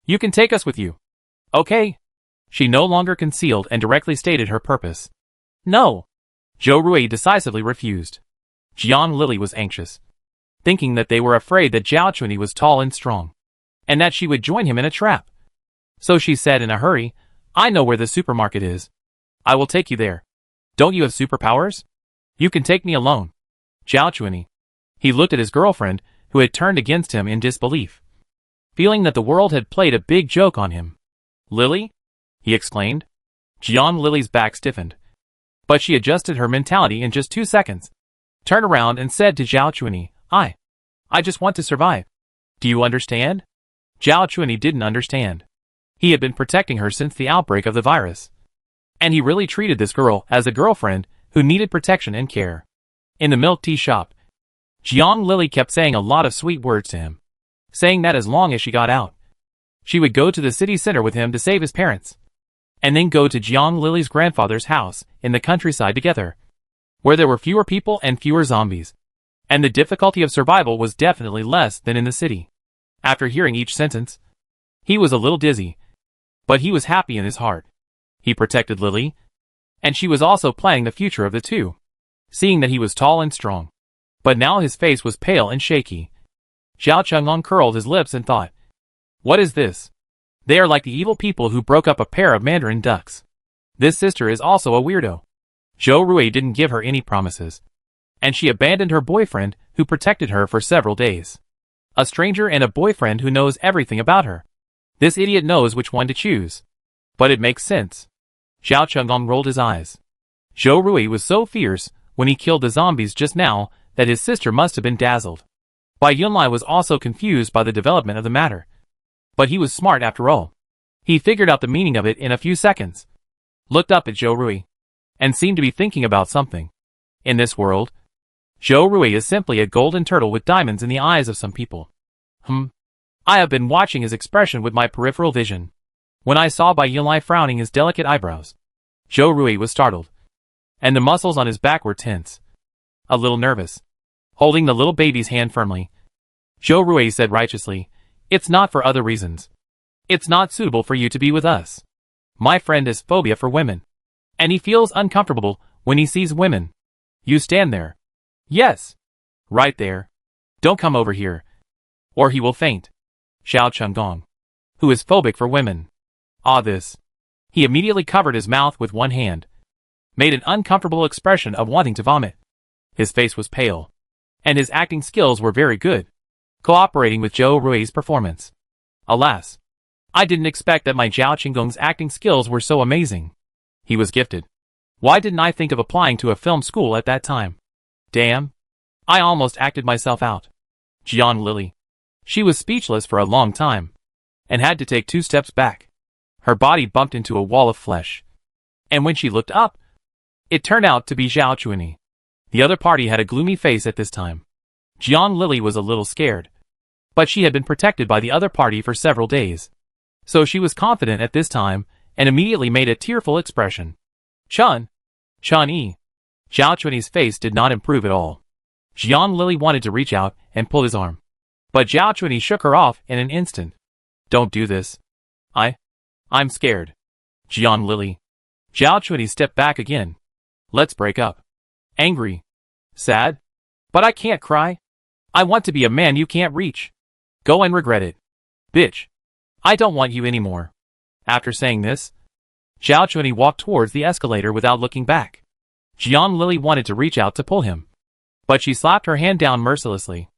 You can take us with you. Okay. She no longer concealed and directly stated her purpose. No. Zhou Rui decisively refused. Jiang Lily was anxious, thinking that they were afraid that Zhao Chunyi was tall and strong, and that she would join him in a trap. So she said in a hurry, I know where the supermarket is. I will take you there. Don't you have superpowers? You can take me alone. Zhao Chunyi. He looked at his girlfriend, who had turned against him in disbelief, feeling that the world had played a big joke on him. Lily? He exclaimed. Jiang Lily's back stiffened, but she adjusted her mentality in just 2 seconds, turned around and said to Zhao Chunyi, I just want to survive. Do you understand? Zhao Chunyi didn't understand. He had been protecting her since the outbreak of the virus, and he really treated this girl as a girlfriend who needed protection and care. In the milk tea shop, Jiang Lily kept saying a lot of sweet words to him, saying that as long as she got out, she would go to the city center with him to save his parents, and then go to Jiang Lily's grandfather's house in the countryside together, where there were fewer people and fewer zombies, and the difficulty of survival was definitely less than in the city. After hearing each sentence, he was a little dizzy, but he was happy in his heart. He protected Lily, and she was also planning the future of the two, seeing that he was tall and strong. But now his face was pale and shaky. Zhao Chengong curled his lips and thought, what is this? They are like the evil people who broke up a pair of mandarin ducks. This sister is also a weirdo. Zhou Rui didn't give her any promises, and she abandoned her boyfriend who protected her for several days. A stranger and a boyfriend who knows everything about her. This idiot knows which one to choose. But it makes sense. Zhao Chengong rolled his eyes. Zhou Rui was so fierce when he killed the zombies just now that his sister must have been dazzled. Bai Yunlai was also confused by the development of the matter. But he was smart after all. He figured out the meaning of it in a few seconds, looked up at Zhou Rui, and seemed to be thinking about something. In this world, Zhou Rui is simply a golden turtle with diamonds in the eyes of some people. I have been watching his expression with my peripheral vision. When I saw Bai Yunlai frowning his delicate eyebrows, Zhou Rui was startled, and the muscles on his back were tense. A little nervous. Holding the little baby's hand firmly, Zhou Rui said righteously, it's not for other reasons. It's not suitable for you to be with us. My friend has phobia for women, and he feels uncomfortable when he sees women. You stand there. Yes. Right there. Don't come over here, or he will faint. Zhao Chengong, who is phobic for women. This. He immediately covered his mouth with one hand, made an uncomfortable expression of wanting to vomit. His face was pale, and his acting skills were very good, cooperating with Zhou Rui's performance. Alas, I didn't expect that my Zhao Qinggong's acting skills were so amazing. He was gifted. Why didn't I think of applying to a film school at that time? Damn. I almost acted myself out. Jian Lily. She was speechless for a long time, and had to take 2 steps back. Her body bumped into a wall of flesh, and when she looked up, it turned out to be Zhao Chunyi. The other party had a gloomy face at this time. Jian Lily was a little scared, but she had been protected by the other party for several days. So she was confident at this time, and immediately made a tearful expression. Chun-Yi. Zhao Chunyi's face did not improve at all. Jian Lily wanted to reach out and pull his arm. But Zhao Chunyi shook her off in an instant. Don't do this. I'm scared. Jian Lily. Zhao Chunyi stepped back again. Let's break up. Angry. Sad. But I can't cry. I want to be a man you can't reach. Go and regret it. Bitch. I don't want you anymore. After saying this, Zhao Chunyi walked towards the escalator without looking back. Jian Lily wanted to reach out to pull him, but she slapped her hand down mercilessly.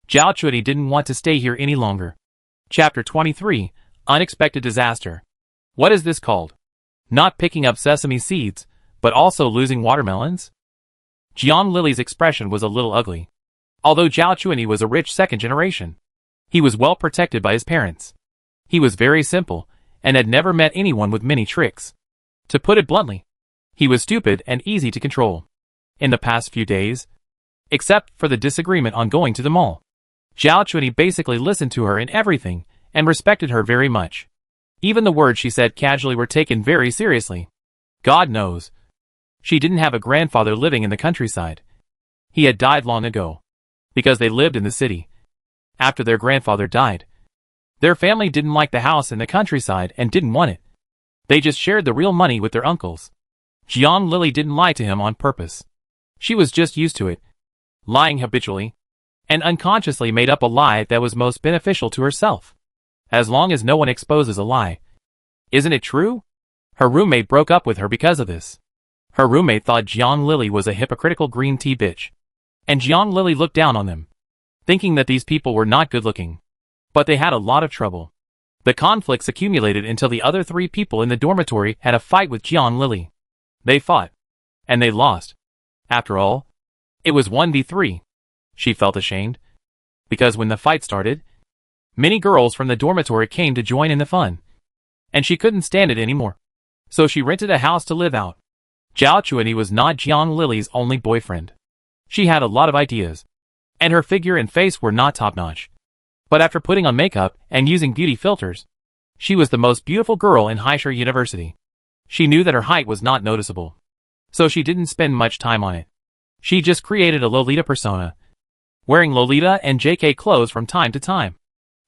Zhao Chunyi didn't want to stay here any longer. Chapter 23, Unexpected Disaster. What is this called? Not picking up sesame seeds, but also losing watermelons? Jian Lily's expression was a little ugly. Although Zhao Chunyi was a rich second generation, he was well protected by his parents. He was very simple, and had never met anyone with many tricks. To put it bluntly, he was stupid and easy to control. In the past few days, except for the disagreement on going to the mall, Zhao Chunyi basically listened to her in everything, and respected her very much. Even the words she said casually were taken very seriously. God knows, she didn't have a grandfather living in the countryside. He had died long ago, because they lived in the city. After their grandfather died, their family didn't like the house in the countryside and didn't want it. They just shared the real money with their uncles. Jian Lily didn't lie to him on purpose. She was just used to it, lying habitually, and unconsciously made up a lie that was most beneficial to herself. As long as no one exposes a lie. Isn't it true? Her roommate broke up with her because of this. Her roommate thought Jian Lily was a hypocritical green tea bitch. And Jian Lily looked down on them, thinking that these people were not good looking. But they had a lot of trouble. The conflicts accumulated until the other 3 people in the dormitory had a fight with Jian Lily. They fought, and they lost. After all, it was 1v3. She felt ashamed, because when the fight started, many girls from the dormitory came to join in the fun, and she couldn't stand it anymore. So she rented a house to live out. Zhao Chunyi was not Jian Lily's only boyfriend. She had a lot of ideas, and her figure and face were not top-notch. But after putting on makeup and using beauty filters, she was the most beautiful girl in Haishur University. She knew that her height was not noticeable, so she didn't spend much time on it. She just created a Lolita persona, wearing Lolita and JK clothes from time to time,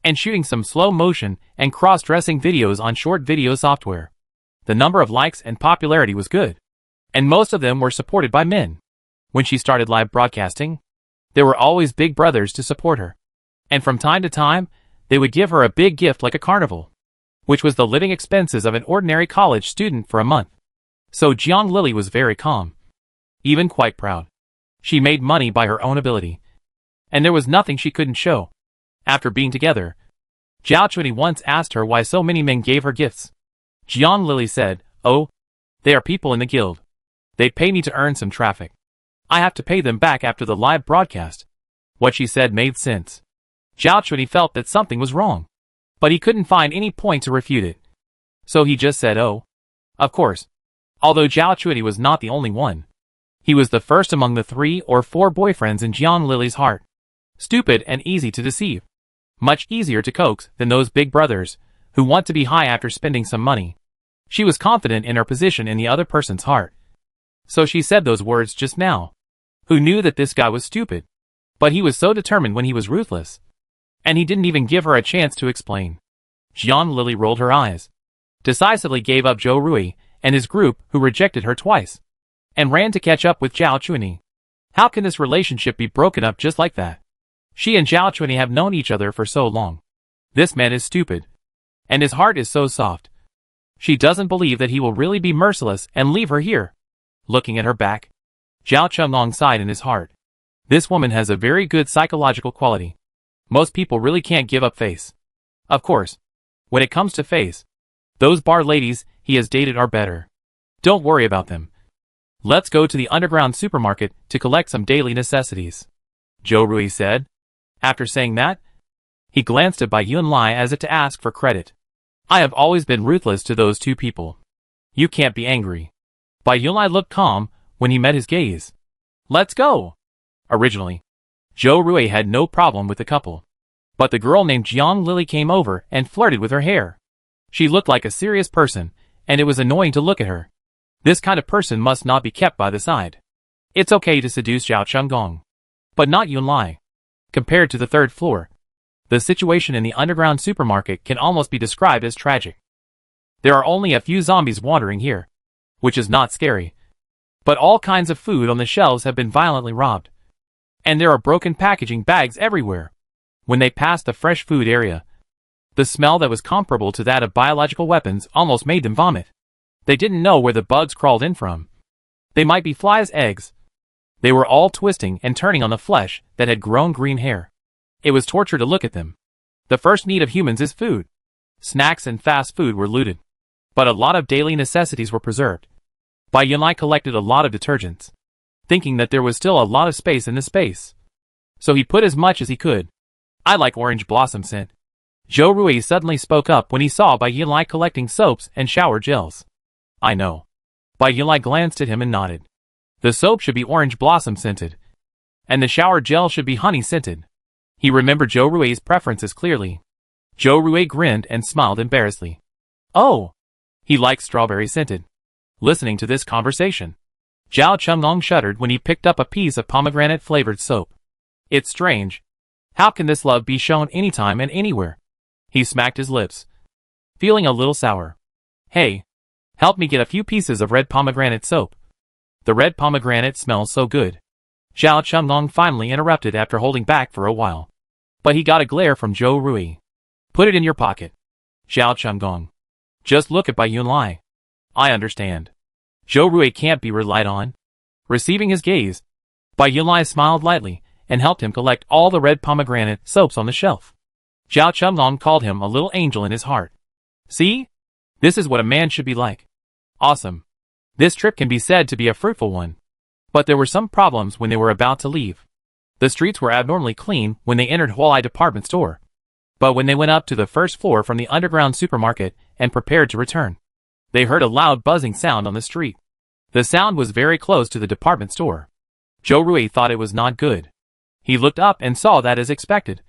and shooting some slow motion and cross-dressing videos on short video software. The number of likes and popularity was good, and most of them were supported by men. When she started live broadcasting, there were always big brothers to support her, and from time to time, they would give her a big gift like a carnival, which was the living expenses of an ordinary college student for a month. So Jian Lily was very calm, even quite proud. She made money by her own ability, and there was nothing she couldn't show. After being together, Zhao Chunyi once asked her why so many men gave her gifts. Jian Lily said, "Oh, they are people in the guild. They pay me to earn some traffic. I have to pay them back after the live broadcast." What she said made sense. Zhao Chunyi felt that something was wrong, but he couldn't find any point to refute it. So he just said, "Oh." Of course, although Zhao Chunyi was not the only one, he was the first among the 3 or 4 boyfriends in Jian Lily's heart. Stupid and easy to deceive. Much easier to coax than those big brothers, who want to be high after spending some money. She was confident in her position in the other person's heart. So she said those words just now. Who knew that this guy was stupid? But he was so determined when he was ruthless. And he didn't even give her a chance to explain. Jian Lily rolled her eyes, decisively gave up Zhou Rui and his group who rejected her twice, and ran to catch up with Zhao Chunyi. How can this relationship be broken up just like that? She and Zhao Chunyi have known each other for so long. This man is stupid, and his heart is so soft. She doesn't believe that he will really be merciless and leave her here. Looking at her back, Zhao Chunlong sighed in his heart. This woman has a very good psychological quality. Most people really can't give up face. Of course, when it comes to face, those bar ladies he has dated are better. Don't worry about them. Let's go to the underground supermarket to collect some daily necessities, Zhou Rui said. After saying that, he glanced at Bai Yunlai as if to ask for credit. I have always been ruthless to those 2 people. You can't be angry. Bai Yunlai looked calm when he met his gaze. Let's go. Originally, Zhou Rui had no problem with the couple. But the girl named Jiang Lily came over and flirted with her hair. She looked like a serious person, and it was annoying to look at her. This kind of person must not be kept by the side. It's okay to seduce Zhao Chenggong, but not Yunlai. Compared to the third floor, the situation in the underground supermarket can almost be described as tragic. There are only a few zombies wandering here, which is not scary. But all kinds of food on the shelves have been violently robbed. And there are broken packaging bags everywhere. When they passed the fresh food area, the smell that was comparable to that of biological weapons almost made them vomit. They didn't know where the bugs crawled in from. They might be flies' eggs. They were all twisting and turning on the flesh that had grown green hair. It was torture to look at them. The first need of humans is food. Snacks and fast food were looted. But a lot of daily necessities were preserved. Bai Yunlai collected a lot of detergents, thinking that there was still a lot of space in the space. So he put as much as he could. I like orange blossom scent. Zhou Rui suddenly spoke up when he saw Bai Yunlai collecting soaps and shower gels. I know. Bai Yunlai glanced at him and nodded. The soap should be orange blossom scented, and the shower gel should be honey scented. He remembered Zhou Rui's preferences clearly. Zhou Rui grinned and smiled embarrassedly. Oh! He likes strawberry scented. Listening to this conversation, Zhao Chenggong shuddered when he picked up a piece of pomegranate-flavored soap. It's strange. How can this love be shown anytime and anywhere? He smacked his lips, feeling a little sour. Hey, help me get a few pieces of red pomegranate soap. The red pomegranate smells so good. Zhao Chenggong finally interrupted after holding back for a while. But he got a glare from Zhou Rui. Put it in your pocket. Zhao Chenggong. Just look at Bai Yunlai. I understand. Zhou Rui can't be relied on. Receiving his gaze, Bai Yunlai smiled lightly and helped him collect all the red pomegranate soaps on the shelf. Zhao Chenggong called him a little angel in his heart. See? This is what a man should be like. Awesome. This trip can be said to be a fruitful one. But there were some problems when they were about to leave. The streets were abnormally clean when they entered Hualai department store. But when they went up to the first floor from the underground supermarket and prepared to return, they heard a loud buzzing sound on the street. The sound was very close to the department store. Zhou Rui thought it was not good. He looked up and saw that as expected.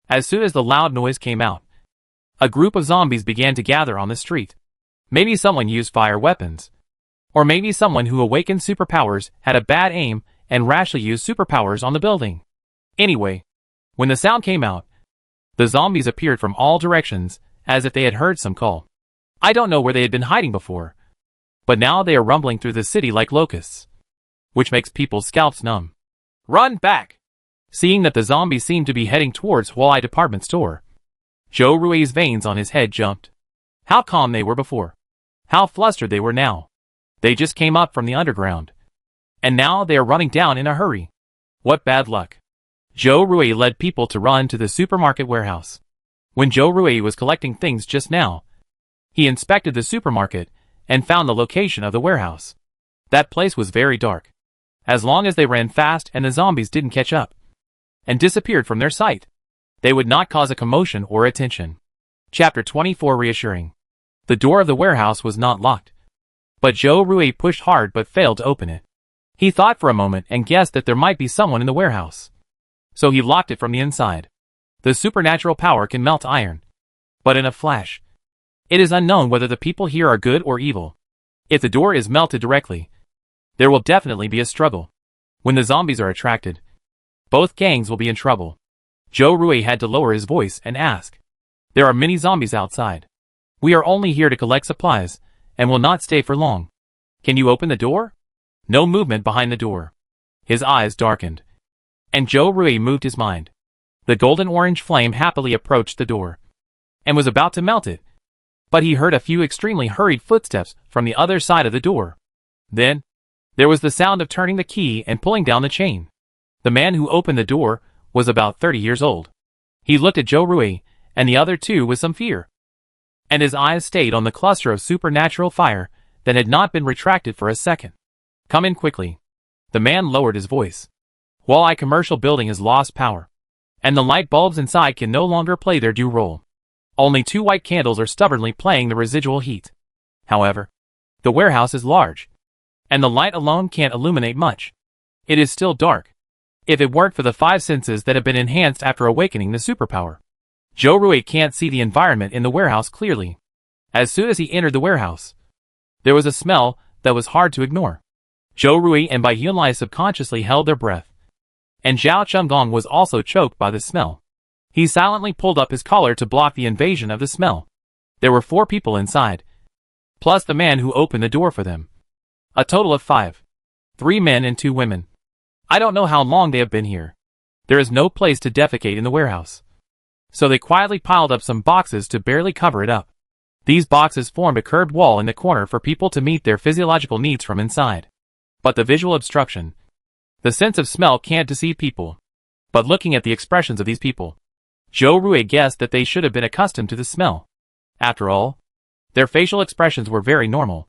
As soon as the loud noise came out, a group of zombies began to gather on the street. Maybe someone used fire weapons. Or maybe someone who awakened superpowers had a bad aim and rashly used superpowers on the building. Anyway, when the sound came out, the zombies appeared from all directions, as if they had heard some call. I don't know where they had been hiding before, but now they are rumbling through the city like locusts, which makes people's scalps numb. Run back! Seeing that the zombies seemed to be heading towards Hualai department store, Zhou Rui's veins on his head jumped. How calm they were before. How flustered they were now. They just came up from the underground. And now they are running down in a hurry. What bad luck. Zhou Rui led people to run to the supermarket warehouse. When Zhou Rui was collecting things just now, he inspected the supermarket and found the location of the warehouse. That place was very dark. As long as they ran fast and the zombies didn't catch up and disappeared from their sight, they would not cause a commotion or attention. Chapter 24 Reassuring. The door of the warehouse was not locked, but Zhou Rui pushed hard but failed to open it. He thought for a moment and guessed that there might be someone in the warehouse. So he locked it from the inside. The supernatural power can melt iron, but in a flash. It is unknown whether the people here are good or evil. If the door is melted directly, there will definitely be a struggle. When the zombies are attracted, both gangs will be in trouble. Zhou Rui had to lower his voice and ask. There are many zombies outside. We are only here to collect supplies, and will not stay for long. Can you open the door? No movement behind the door. His eyes darkened, and Zhou Rui moved his mind. The golden-orange flame happily approached the door, and was about to melt it. But he heard a few extremely hurried footsteps from the other side of the door. Then, there was the sound of turning the key and pulling down the chain. The man who opened the door was about 30 years old. He looked at Zhou Rui and the other two with some fear, and his eyes stayed on the cluster of supernatural fire that had not been retracted for a second. Come in quickly. The man lowered his voice. Hualai commercial building has lost power, and the light bulbs inside can no longer play their due role. Only 2 white candles are stubbornly playing the residual heat. However, the warehouse is large, and the light alone can't illuminate much. It is still dark. If it weren't for the 5 senses that have been enhanced after awakening the superpower, Zhou Rui can't see the environment in the warehouse clearly. As soon as he entered the warehouse, there was a smell that was hard to ignore. Zhou Rui and Bai Yunlai subconsciously held their breath. And Zhao Chunggong was also choked by the smell. He silently pulled up his collar to block the invasion of the smell. There were 4 people inside, plus the man who opened the door for them. A total of 5. 3 men and 2 women. I don't know how long they have been here. There is no place to defecate in the warehouse. So they quietly piled up some boxes to barely cover it up. These boxes formed a curved wall in the corner for people to meet their physiological needs from inside. But the visual obstruction, the sense of smell can't deceive people. But looking at the expressions of these people, Zhou Rui guessed that they should have been accustomed to the smell. After all, their facial expressions were very normal,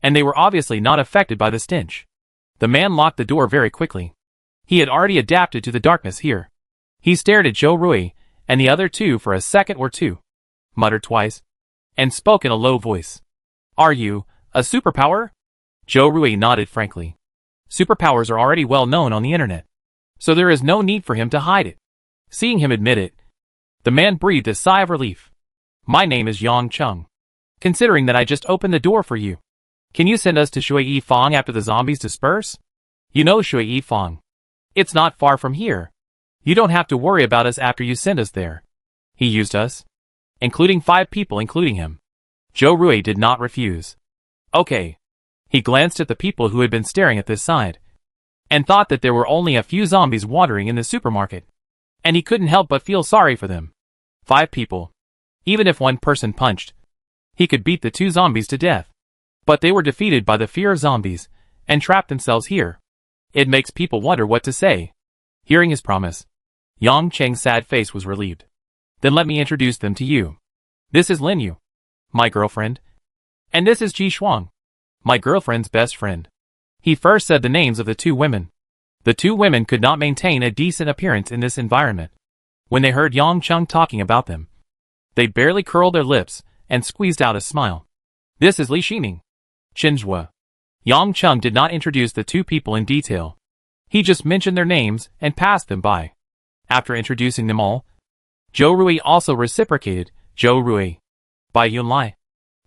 and they were obviously not affected by the stench. The man locked the door very quickly. He had already adapted to the darkness here. He stared at Zhou Rui and the other 2 for a second or 2, muttered twice, and spoke in a low voice. Are you a superpower? Zhou Rui nodded frankly. Superpowers are already well known on the internet, so there is no need for him to hide it. Seeing him admit it, the man breathed a sigh of relief. My name is Yang Chung. Considering that I just opened the door for you, can you send us to Shui Fang after the zombies disperse? You know Shui Fang. It's not far from here. You don't have to worry about us after you send us there. He used us, including 5 people including him. Zhou Rui did not refuse. Okay. He glanced at the people who had been staring at this side, and thought that there were only a few zombies wandering in the supermarket, and he couldn't help but feel sorry for them. 5 people. Even if 1 person punched, he could beat the 2 zombies to death. But they were defeated by the fear of zombies, and trapped themselves here. It makes people wonder what to say. Hearing his promise, Yang Cheng's sad face was relieved. Then let me introduce them to you. This is Lin Yu, my girlfriend. And this is Ji Shuang, my girlfriend's best friend. He first said the names of the 2 women. The 2 women could not maintain a decent appearance in this environment. When they heard Yang Chung talking about them, they barely curled their lips and squeezed out a smile. This is Li Xining, Chen Zhua. Yang Chung did not introduce the 2 people in detail. He just mentioned their names and passed them by. After introducing them all, Zhou Rui also reciprocated. Zhou Rui, Bai Yunlai,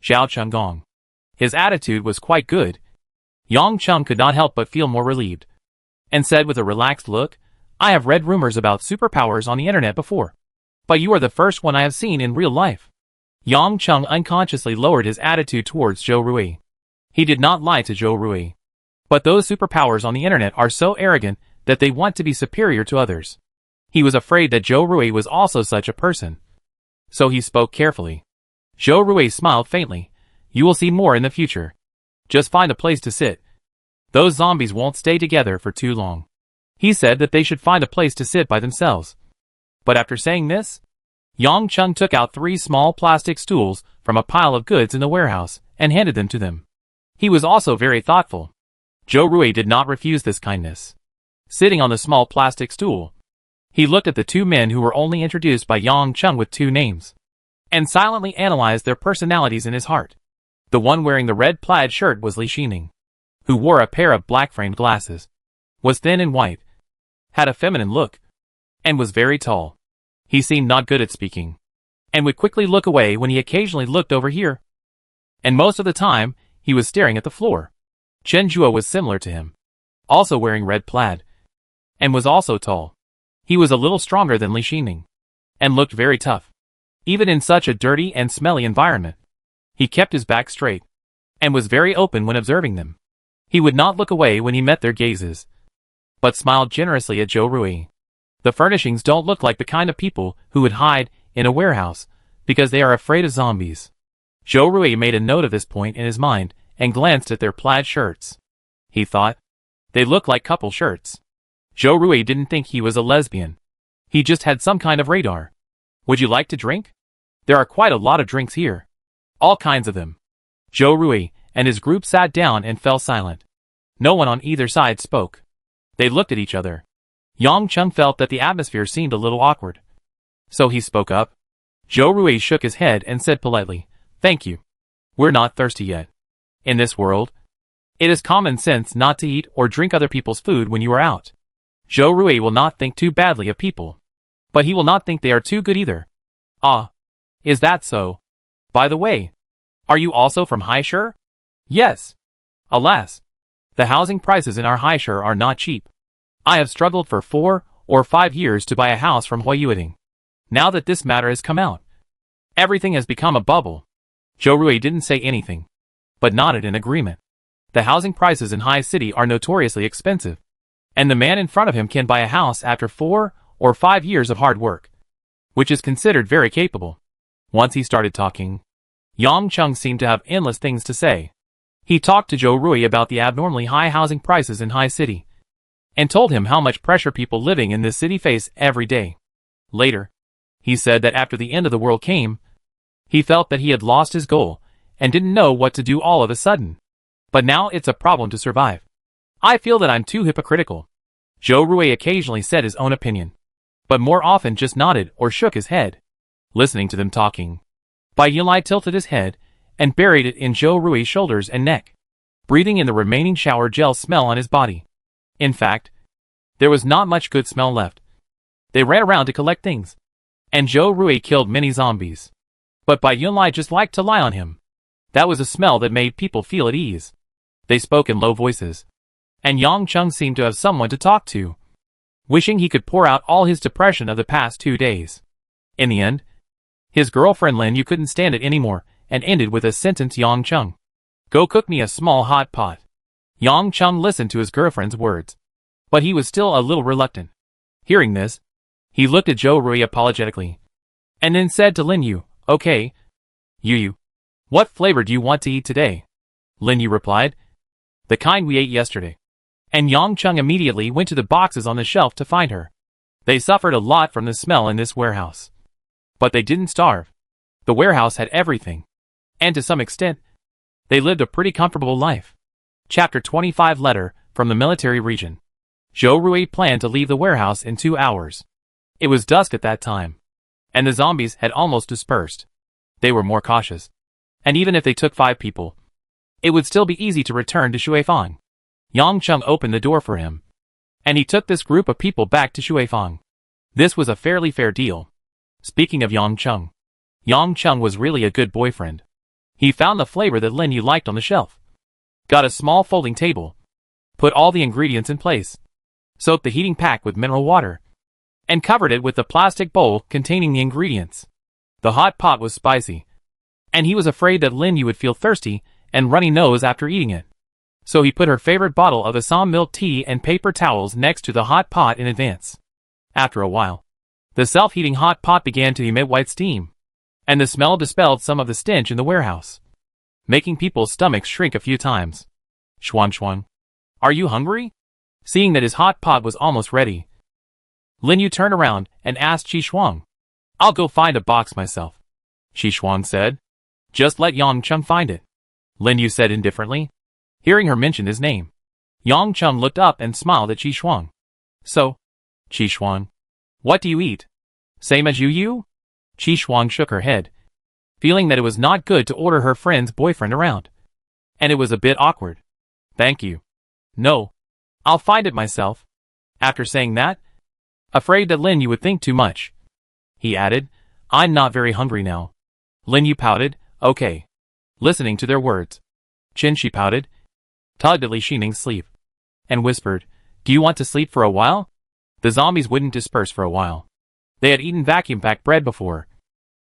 Zhao Chunggong. His attitude was quite good. Yang Chung could not help but feel more relieved, and said with a relaxed look, I have read rumors about superpowers on the internet before, but you are the first one I have seen in real life. Yang Chung unconsciously lowered his attitude towards Zhou Rui. He did not lie to Zhou Rui. But those superpowers on the internet are so arrogant that they want to be superior to others. He was afraid that Zhou Rui was also such a person. So he spoke carefully. Zhou Rui smiled faintly. You will see more in the future. Just find a place to sit. Those zombies won't stay together for too long. He said that they should find a place to sit by themselves. But after saying this, Yang Chung took out 3 small plastic stools from a pile of goods in the warehouse and handed them to them. He was also very thoughtful. Zhou Rui did not refuse this kindness. Sitting on the small plastic stool, he looked at the 2 men who were only introduced by Yang Chung with 2 names, and silently analyzed their personalities in his heart. The one wearing the red plaid shirt was Li Xining, who wore a pair of black-framed glasses, was thin and white, had a feminine look, and was very tall. He seemed not good at speaking, and would quickly look away when he occasionally looked over here. And most of the time, he was staring at the floor. Chen Zhua was similar to him, also wearing red plaid, and was also tall. He was a little stronger than Li Xining, and looked very tough. Even in such a dirty and smelly environment, he kept his back straight, and was very open when observing them. He would not look away when he met their gazes, but smiled generously at Zhou Rui. The furnishings don't look like the kind of people who would hide in a warehouse, because they are afraid of zombies. Zhou Rui made a note of this point in his mind, and glanced at their plaid shirts. He thought, they look like couple shirts. Zhou Rui didn't think he was a lesbian. He just had some kind of radar. Would you like to drink? There are quite a lot of drinks here. All kinds of them. Zhou Rui and his group sat down and fell silent. No one on either side spoke. They looked at each other. Yang Chung felt that the atmosphere seemed a little awkward. So he spoke up. Zhou Rui shook his head and said politely, Thank you. We're not thirsty yet. In this world, it is common sense not to eat or drink other people's food when you are out. Zhou Rui will not think too badly of people, but he will not think they are too good either. Ah, is that so? By the way, are you also from Haishur? Yes. Alas, the housing prices in our Haishur are not cheap. I have struggled for 4 or 5 years to buy a house from Reuniting. Now that this matter has come out, everything has become a bubble. Zhou Rui didn't say anything, but nodded in agreement. The housing prices in Hai City are notoriously expensive, and the man in front of him can buy a house after 4 or 5 years of hard work, which is considered very capable. Once he started talking, Yang Chung seemed to have endless things to say. He talked to Zhou Rui about the abnormally high housing prices in Hai City, and told him how much pressure people living in this city face every day. Later, he said that after the end of the world came, he felt that he had lost his goal and didn't know what to do all of a sudden. But now it's a problem to survive. I feel that I'm too hypocritical. Zhou Rui occasionally said his own opinion, but more often just nodded or shook his head, listening to them talking. Bai Yunlai tilted his head and buried it in Zhou Rui's shoulders and neck, breathing in the remaining shower gel smell on his body. In fact, there was not much good smell left. They ran around to collect things, and Zhou Rui killed many zombies. But Bai Yunlai just liked to lie on him. That was a smell that made people feel at ease. They spoke in low voices, and Yang Chung seemed to have someone to talk to, wishing he could pour out all his depression of the past 2 days. In the end, his girlfriend Lin Yu couldn't stand it anymore and ended with a sentence: Yang Chung, go cook me a small hot pot. Yang Chung listened to his girlfriend's words, but he was still a little reluctant. Hearing this, he looked at Zhou Rui apologetically, and then said to Lin Yu, okay, Yu, what flavor do you want to eat today? Lin Yu replied, the kind we ate yesterday. And Yang Chung immediately went to the boxes on the shelf to find her. They suffered a lot from the smell in this warehouse, but they didn't starve. The warehouse had everything, and to some extent, they lived a pretty comfortable life. Chapter 25 Letter from the Military Region. Zhou Rui planned to leave the warehouse in 2 hours. It was dusk at that time, and the zombies had almost dispersed. They were more cautious, and even if they took 5 people, it would still be easy to return to Shuifang. Yang Chung opened the door for him, and he took this group of people back to Shuifang. This was a fairly fair deal. Speaking of Yang Chung was really a good boyfriend. He found the flavor that Lin Yu liked on the shelf, got a small folding table, put all the ingredients in place, soaked the heating pack with mineral water, and covered it with the plastic bowl containing the ingredients. The hot pot was spicy, and he was afraid that Lin Yu would feel thirsty and runny nose after eating it. So he put her favorite bottle of Assam milk tea and paper towels next to the hot pot in advance. After a while, the self-heating hot pot began to emit white steam, and the smell dispelled some of the stench in the warehouse, making people's stomachs shrink a few times. Xuan, are you hungry? Seeing that his hot pot was almost ready, Lin Yu turned around and asked Qi Shuang. I'll go find a box myself, Qi Shuang said. Just let Yang Chung find it, Lin Yu said indifferently. Hearing her mention his name, Yang Chung looked up and smiled at Qi Shuang. So, Qi Shuang, what do you eat? Same as you? Qi Shuang shook her head, feeling that it was not good to order her friend's boyfriend around, and it was a bit awkward. Thank you. No, I'll find it myself. After saying that, afraid that Lin Yu would think too much, he added, I'm not very hungry now. Lin Yu pouted, okay. Listening to their words, Qin Shi pouted, tugged at Li Xining's sleeve, and whispered, do you want to sleep for a while? The zombies wouldn't disperse for a while. They had eaten vacuum-packed bread before,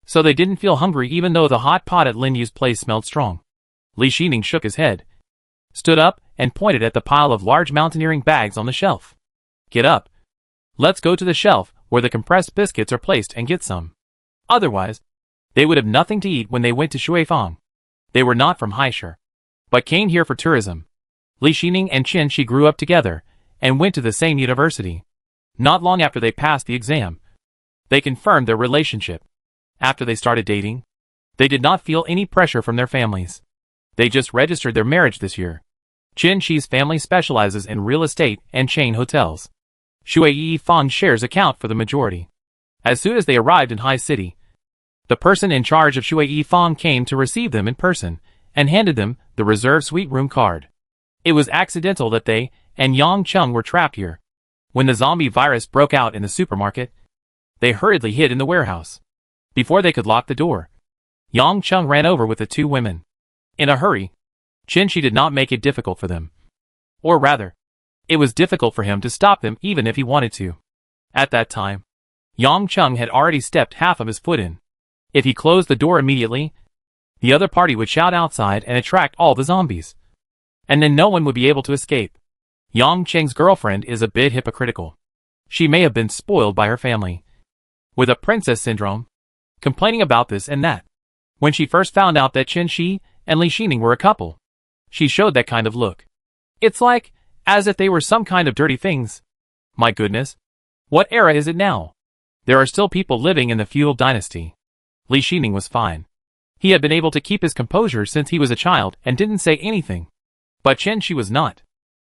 so they didn't feel hungry even though the hot pot at Lin Yu's place smelled strong. Li Xining shook his head, stood up, and pointed at the pile of large mountaineering bags on the shelf. Get up. Let's go to the shelf where the compressed biscuits are placed and get some. Otherwise, they would have nothing to eat when they went to Shuifang. They were not from Haishur, but came here for tourism. Li Xining and Qin Shi grew up together and went to the same university. Not long after they passed the exam, they confirmed their relationship. After they started dating, they did not feel any pressure from their families. They just registered their marriage this year. Qin Shi's family specializes in real estate and chain hotels. Shui Fang's shares account for the majority. As soon as they arrived in Hai City, the person in charge of Shui Fang came to receive them in person and handed them the reserved suite room card. It was accidental that they and Yang Chung were trapped here. When the zombie virus broke out in the supermarket, they hurriedly hid in the warehouse. Before they could lock the door, Yang Chung ran over with the two women. In a hurry, Qin Shi did not make it difficult for them. Or rather, it was difficult for him to stop them even if he wanted to. At that time, Yang Chung had already stepped half of his foot in. If he closed the door immediately, the other party would shout outside and attract all the zombies. And then no one would be able to escape. Yang Cheng's girlfriend is a bit hypocritical. She may have been spoiled by her family, with a princess syndrome, complaining about this and that. When she first found out that Qin Shi and Li Xining were a couple, she showed that kind of look. It's like, as if they were some kind of dirty things. My goodness. What era is it now? There are still people living in the feudal dynasty. Li Xining was fine. He had been able to keep his composure since he was a child and didn't say anything. But Qin Shi was not.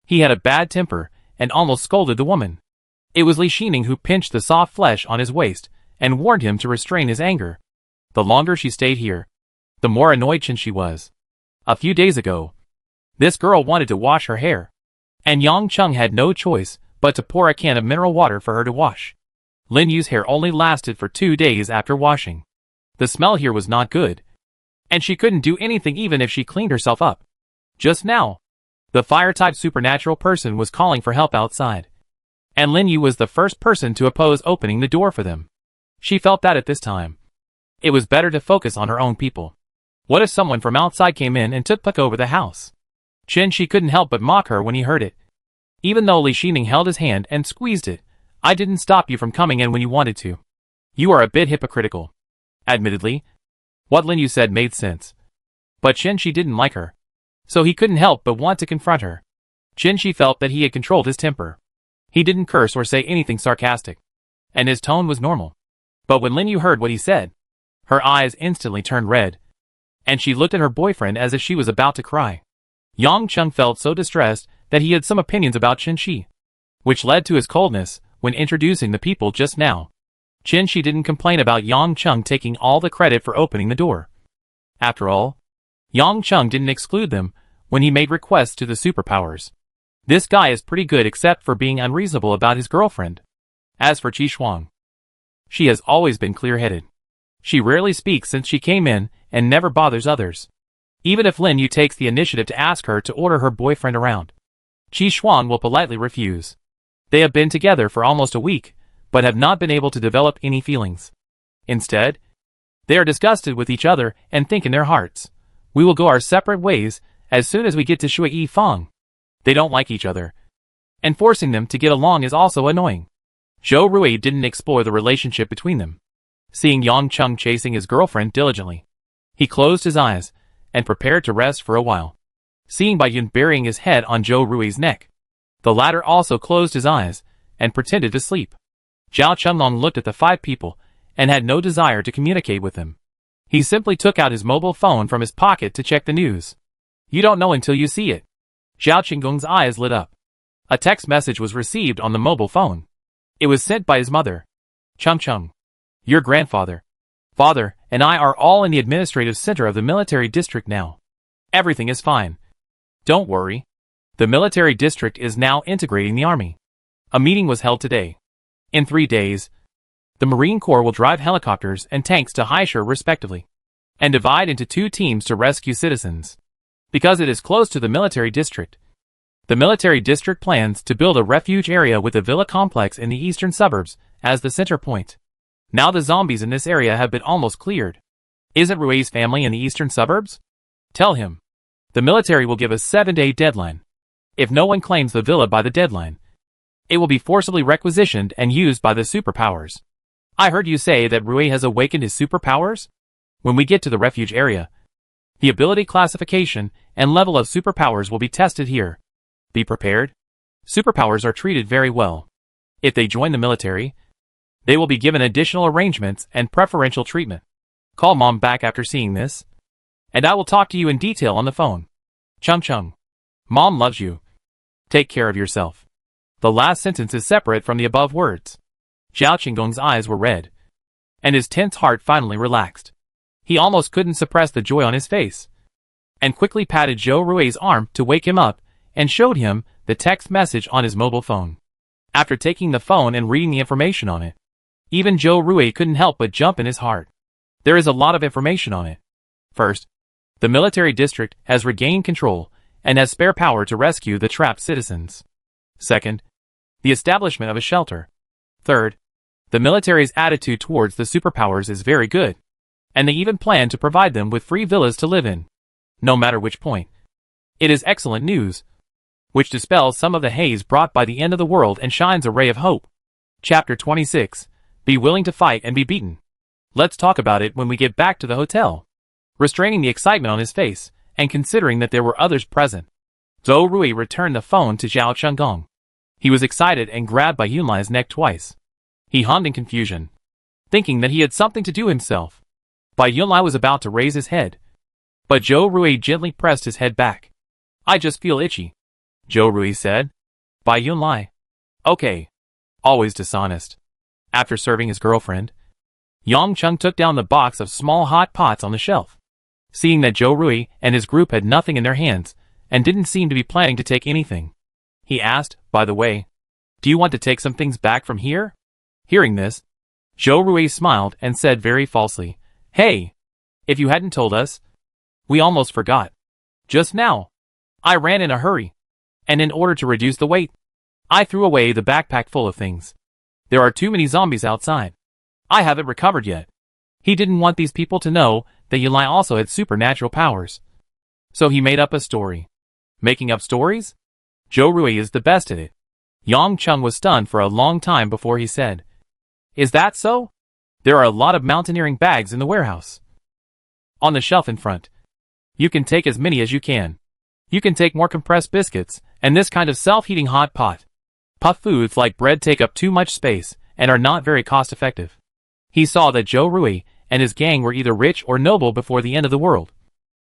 He had a bad temper and almost scolded the woman. It was Li Xining who pinched the soft flesh on his waist and warned him to restrain his anger. The longer she stayed here, the more annoyed Qin Shi was. A few days ago, this girl wanted to wash her hair, and Yang Chung had no choice but to pour a can of mineral water for her to wash. Lin Yu's hair only lasted for 2 days after washing. The smell here was not good, and she couldn't do anything even if she cleaned herself up. Just now, the fire-type supernatural person was calling for help outside, and Lin Yu was the first person to oppose opening the door for them. She felt that at this time, it was better to focus on her own people. What if someone from outside came in and took over the house? Qin Shi couldn't help but mock her when he heard it. Even though Li Xining held his hand and squeezed it, I didn't stop you from coming in when you wanted to. You are a bit hypocritical. Admittedly, what Lin Yu said made sense. But Qin Shi didn't like her, so he couldn't help but want to confront her. Qin Shi felt that he had controlled his temper. He didn't curse or say anything sarcastic, and his tone was normal. But when Lin Yu heard what he said, her eyes instantly turned red, and she looked at her boyfriend as if she was about to cry. Yang Chung felt so distressed that he had some opinions about Qin Shi, which led to his coldness when introducing the people just now. Qin Shi didn't complain about Yang Chung taking all the credit for opening the door. After all, Yang Chung didn't exclude them when he made requests to the superpowers. This guy is pretty good except for being unreasonable about his girlfriend. As for Qi Shuang, she has always been clear-headed. She rarely speaks since she came in and never bothers others. Even if Lin Yu takes the initiative to ask her to order her boyfriend around, Qi Shuang will politely refuse. They have been together for almost a week, but have not been able to develop any feelings. Instead, they are disgusted with each other and think in their hearts, we will go our separate ways as soon as we get to Shui Yi Fang. They don't like each other, and forcing them to get along is also annoying. Zhou Rui didn't explore the relationship between them. Seeing Yang Chung chasing his girlfriend diligently, he closed his eyes and prepared to rest for a while. Seeing Bai Yun burying his head on Zhou Rui's neck, the latter also closed his eyes and pretended to sleep. Zhao Chunlong looked at the 5 people and had no desire to communicate with them. He simply took out his mobile phone from his pocket to check the news. You don't know until you see it. Zhao Qinggong's eyes lit up. A text message was received on the mobile phone. It was sent by his mother. Chung, your grandfather, father, and I are all in the administrative center of the military district now. Everything is fine. Don't worry. The military district is now integrating the army. A meeting was held today. In 3 days, the Marine Corps will drive helicopters and tanks to Haishur respectively, and divide into 2 teams to rescue citizens. Because it is close to the military district, the military district plans to build a refuge area with a villa complex in the eastern suburbs as the center point. Now the zombies in this area have been almost cleared. Isn't Rui's family in the eastern suburbs? Tell him. The military will give a 7-day deadline. If no one claims the villa by the deadline, it will be forcibly requisitioned and used by the superpowers. I heard you say that Rui has awakened his superpowers? When we get to the refuge area, the ability classification and level of superpowers will be tested here. Be prepared. Superpowers are treated very well. If they join the military, they will be given additional arrangements and preferential treatment. Call Mom back after seeing this, and I will talk to you in detail on the phone. Chung, Mom loves you. Take care of yourself. The last sentence is separate from the above words. Zhao Qinggong's eyes were red, and his tense heart finally relaxed. He almost couldn't suppress the joy on his face, and quickly patted Zhou Rui's arm to wake him up and showed him the text message on his mobile phone. After taking the phone and reading the information on it, even Zhou Rui couldn't help but jump in his heart. There is a lot of information on it. First, the military district has regained control and has spare power to rescue the trapped citizens. Second, the establishment of a shelter. Third, the military's attitude towards the superpowers is very good, and they even plan to provide them with free villas to live in, no matter which point. It is excellent news, which dispels some of the haze brought by the end of the world and shines a ray of hope. Chapter 26. Be willing to fight and be beaten. Let's talk about it when we get back to the hotel. Restraining the excitement on his face, and considering that there were others present, Zhou Rui returned the phone to Zhao Chenggong. He was excited and grabbed by Yunlai's neck twice. He hummed in confusion, thinking that he had something to do himself. Bai Yunlai was about to raise his head, but Zhou Rui gently pressed his head back. I just feel itchy, Zhou Rui said. Bai Yunlai. Okay. Always dishonest. After serving his girlfriend, Yang Chung took down the box of small hot pots on the shelf. Seeing that Zhou Rui and his group had nothing in their hands, and didn't seem to be planning to take anything, he asked, by the way, do you want to take some things back from here? Hearing this, Zhou Rui smiled and said very falsely, hey, if you hadn't told us, we almost forgot. Just now, I ran in a hurry, and in order to reduce the weight, I threw away the backpack full of things. There are too many zombies outside. I haven't recovered yet. He didn't want these people to know that Yunlai also had supernatural powers. So he made up a story. Making up stories? Zhou Rui is the best at it. Yang Chung was stunned for a long time before he said, is that so? There are a lot of mountaineering bags in the warehouse. On the shelf in front. You can take as many as you can. You can take more compressed biscuits, and this kind of self-heating hot pot. Puff foods like bread take up too much space, and are not very cost-effective. He saw that Zhou Rui and his gang were either rich or noble before the end of the world,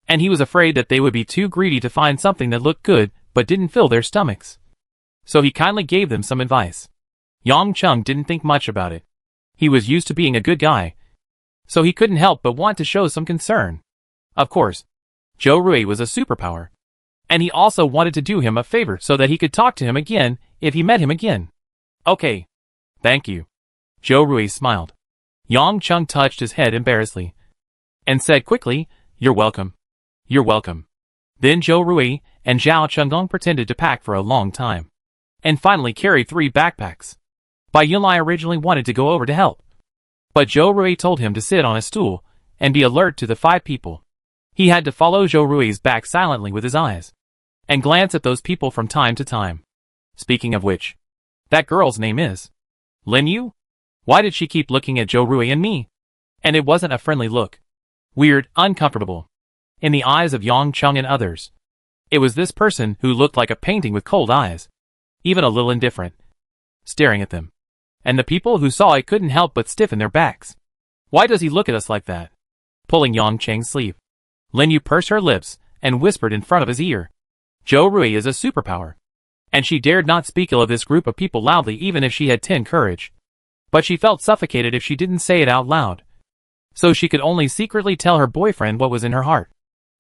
and he was afraid that they would be too greedy to find something that looked good but didn't fill their stomachs. So he kindly gave them some advice. Yang Chung didn't think much about it. He was used to being a good guy, so he couldn't help but want to show some concern. Of course, Zhou Rui was a superpower, and he also wanted to do him a favor so that he could talk to him again if he met him again. Okay. Thank you. Zhou Rui smiled. Yang Chung touched his head embarrassedly, and said quickly, you're welcome. You're welcome. Then Zhou Rui and Zhao Chenggong pretended to pack for a long time, and finally carried 3 backpacks. Bai Yunlai originally wanted to go over to help, but Zhou Rui told him to sit on a stool and be alert to the 5 people. He had to follow Zhou Rui's back silently with his eyes, and glance at those people from time to time. Speaking of which, that girl's name is Lin Yu? Why did she keep looking at Zhou Rui and me? And it wasn't a friendly look. Weird, uncomfortable. In the eyes of Yang Chung and others, it was this person who looked like a painting with cold eyes, even a little indifferent, staring at them. And the people who saw it couldn't help but stiffen their backs. Why does he look at us like that? Pulling Yang Cheng's sleeve, Lin Yu pursed her lips and whispered in front of his ear, Zhou Rui is a superpower, and she dared not speak ill of this group of people loudly even if she had 10 courage. But she felt suffocated if she didn't say it out loud. So she could only secretly tell her boyfriend what was in her heart.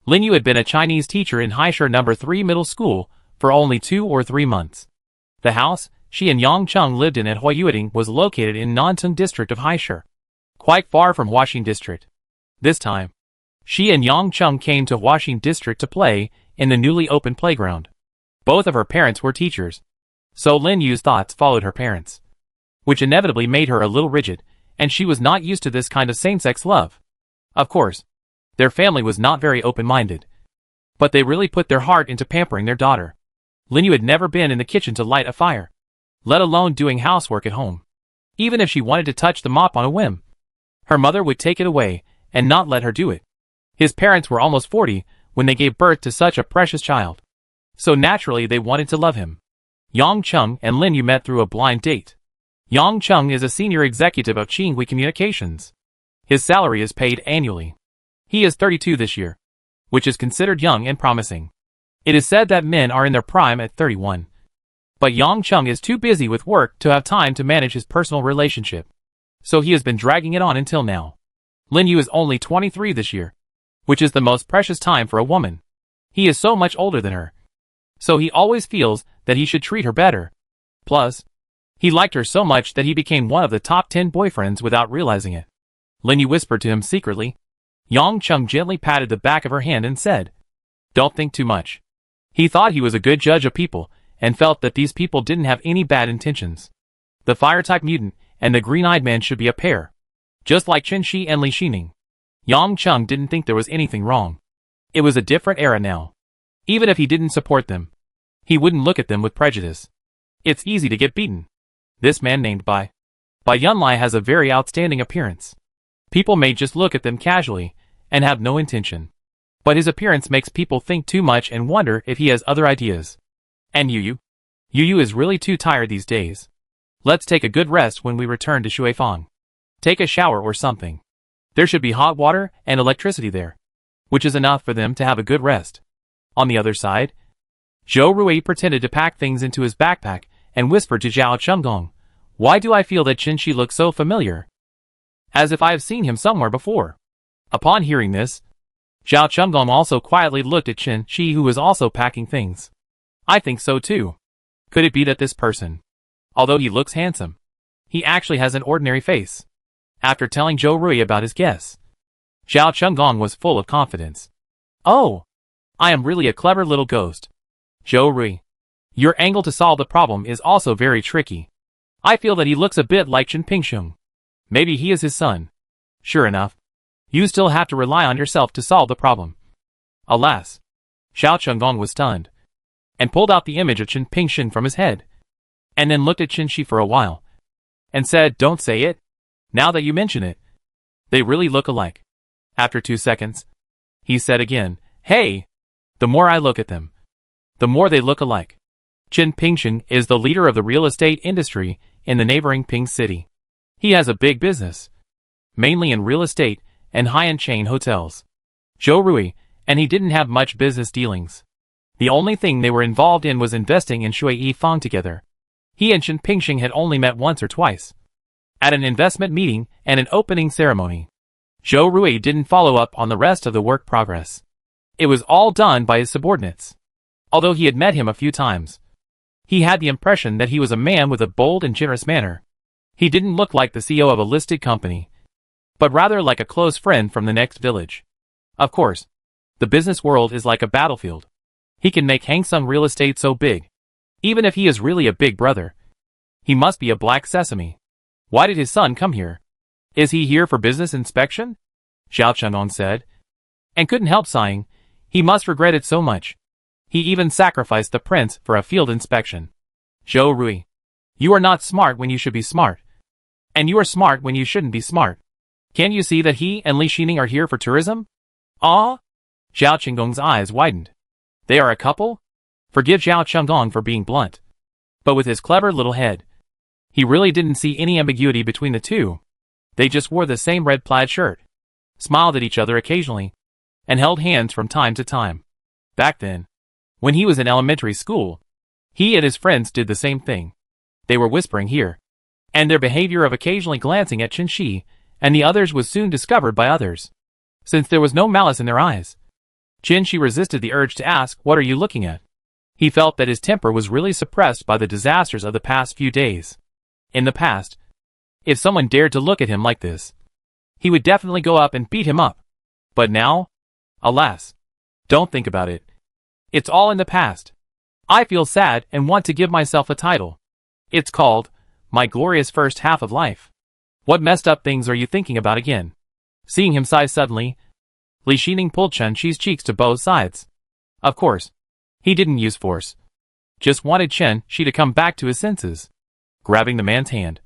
Lin Yu had been a Chinese teacher in Haisher No. 3 middle school for only 2 or 3 months. The house she and Yang Chung lived in at Reuniting was located in Nantung district of Haisher, quite far from Huaxing district. This time, she and Yang Chung came to Huaxing district to play in the newly opened playground. Both of her parents were teachers, so Lin Yu's thoughts followed her parents, which inevitably made her a little rigid, and she was not used to this kind of same-sex love. Of course, their family was not very open-minded, but they really put their heart into pampering their daughter. Lin Yu had never been in the kitchen to light a fire, let alone doing housework at home. Even if she wanted to touch the mop on a whim, her mother would take it away and not let her do it. His parents were almost 40 when they gave birth to such a precious child, so naturally they wanted to love him. Yang Chung and Lin Yu met through a blind date. Yang Chung is a senior executive of Qinghui Communications. His salary is paid annually. He is 32 this year, which is considered young and promising. It is said that men are in their prime at 31. But Yang Chung is too busy with work to have time to manage his personal relationship, so he has been dragging it on until now. Lin Yu is only 23 this year, which is the most precious time for a woman. He is so much older than her, so he always feels that he should treat her better. Plus, he liked her so much that he became one of the top 10 boyfriends without realizing it. Lin Yu whispered to him secretly. Yang Chung gently patted the back of her hand and said, "Don't think too much." He thought he was a good judge of people, and felt that these people didn't have any bad intentions. The fire-type mutant and the green-eyed man should be a pair. Just like Chen Shi and Li Xining. Yang Chung didn't think there was anything wrong. It was a different era now. Even if he didn't support them, he wouldn't look at them with prejudice. It's easy to get beaten. This man named Bai Yunlai has a very outstanding appearance. People may just look at them casually, and have no intention. But his appearance makes people think too much and wonder if he has other ideas. And Yu Yu is really too tired these days. Let's take a good rest when we return to Shuifang. Take a shower or something. There should be hot water and electricity there, which is enough for them to have a good rest. On the other side, Zhou Rui pretended to pack things into his backpack and whispered to Zhao Chunggong, "Why do I feel that Chen Shi looks so familiar? As if I have seen him somewhere before." Upon hearing this, Zhao Chunggong also quietly looked at Chen Shi, who was also packing things. "I think so too. Could it be that this person, although he looks handsome, he actually has an ordinary face?" After telling Zhou Rui about his guess, Zhao Chunggong was full of confidence. "Oh, I am really a clever little ghost. Zhou Rui, your angle to solve the problem is also very tricky. I feel that he looks a bit like Chen Pingsheng. Maybe he is his son. Sure enough, you still have to rely on yourself to solve the problem." Alas, Zhao Chunggong was stunned, and pulled out the image of Chen Pingsheng from his head, and then looked at Chen Shi for a while, and said, "Don't say it. Now that you mention it, they really look alike." After 2 seconds, he said again, "Hey, the more I look at them, the more they look alike." Chen Pingsheng is the leader of the real estate industry in the neighboring Ping City. He has a big business, mainly in real estate and high-end chain hotels. Zhou Rui and he didn't have much business dealings. The only thing they were involved in was investing in Shui Yifang together. He and Chen Pingsheng had only met once or twice, at an investment meeting and an opening ceremony. Zhou Rui didn't follow up on the rest of the work progress. It was all done by his subordinates. Although he had met him a few times, he had the impression that he was a man with a bold and generous manner. He didn't look like the CEO of a listed company, but rather like a close friend from the next village. Of course, the business world is like a battlefield. He can make Hang Seng real estate so big. Even if he is really a big brother, he must be a black sesame. Why did his son come here? Is he here for business inspection? Zhao Chunggong said, and couldn't help sighing. He must regret it so much. He even sacrificed the prince for a field inspection. Zhou Rui, you are not smart when you should be smart. And you are smart when you shouldn't be smart. Can't you see that he and Li Xining are here for tourism? Ah? Zhao Chunggong's eyes widened. They are a couple? Forgive Zhao Chunggong for being blunt. But with his clever little head, he really didn't see any ambiguity between the two. They just wore the same red plaid shirt, smiled at each other occasionally, and held hands from time to time. Back then, when he was in elementary school, he and his friends did the same thing. They were whispering here, and their behavior of occasionally glancing at Chen Shi and the others was soon discovered by others. Since there was no malice in their eyes, Chen Shi resisted the urge to ask, "What are you looking at?" He felt that his temper was really suppressed by the disasters of the past few days. In the past, if someone dared to look at him like this, he would definitely go up and beat him up. But now, alas, don't think about it. It's all in the past. I feel sad and want to give myself a title. It's called, My Glorious First Half of Life. What messed up things are you thinking about again? Seeing him sigh suddenly, Li Xining pulled Chen Shi's cheeks to both sides. Of course, he didn't use force. Just wanted Chen Shi to come back to his senses. Grabbing the man's hand,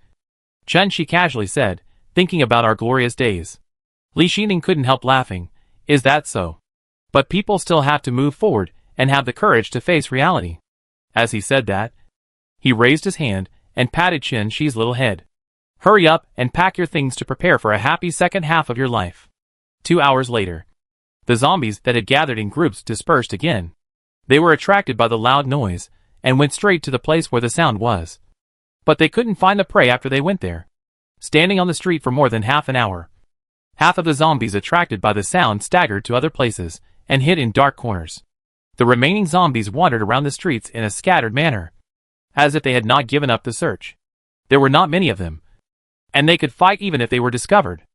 Chen Shi casually said, "Thinking about our glorious days." Li Xining couldn't help laughing. Is that so? But people still have to move forward and have the courage to face reality. As he said that, he raised his hand and patted Chen Shi's little head. Hurry up and pack your things to prepare for a happy second half of your life. 2 hours later, the zombies that had gathered in groups dispersed again. They were attracted by the loud noise and went straight to the place where the sound was. But they couldn't find the prey after they went there. Standing on the street for more than half an hour, half of the zombies attracted by the sound staggered to other places and hid in dark corners. The remaining zombies wandered around the streets in a scattered manner, as if they had not given up the search. There were not many of them, and they could fight even if they were discovered.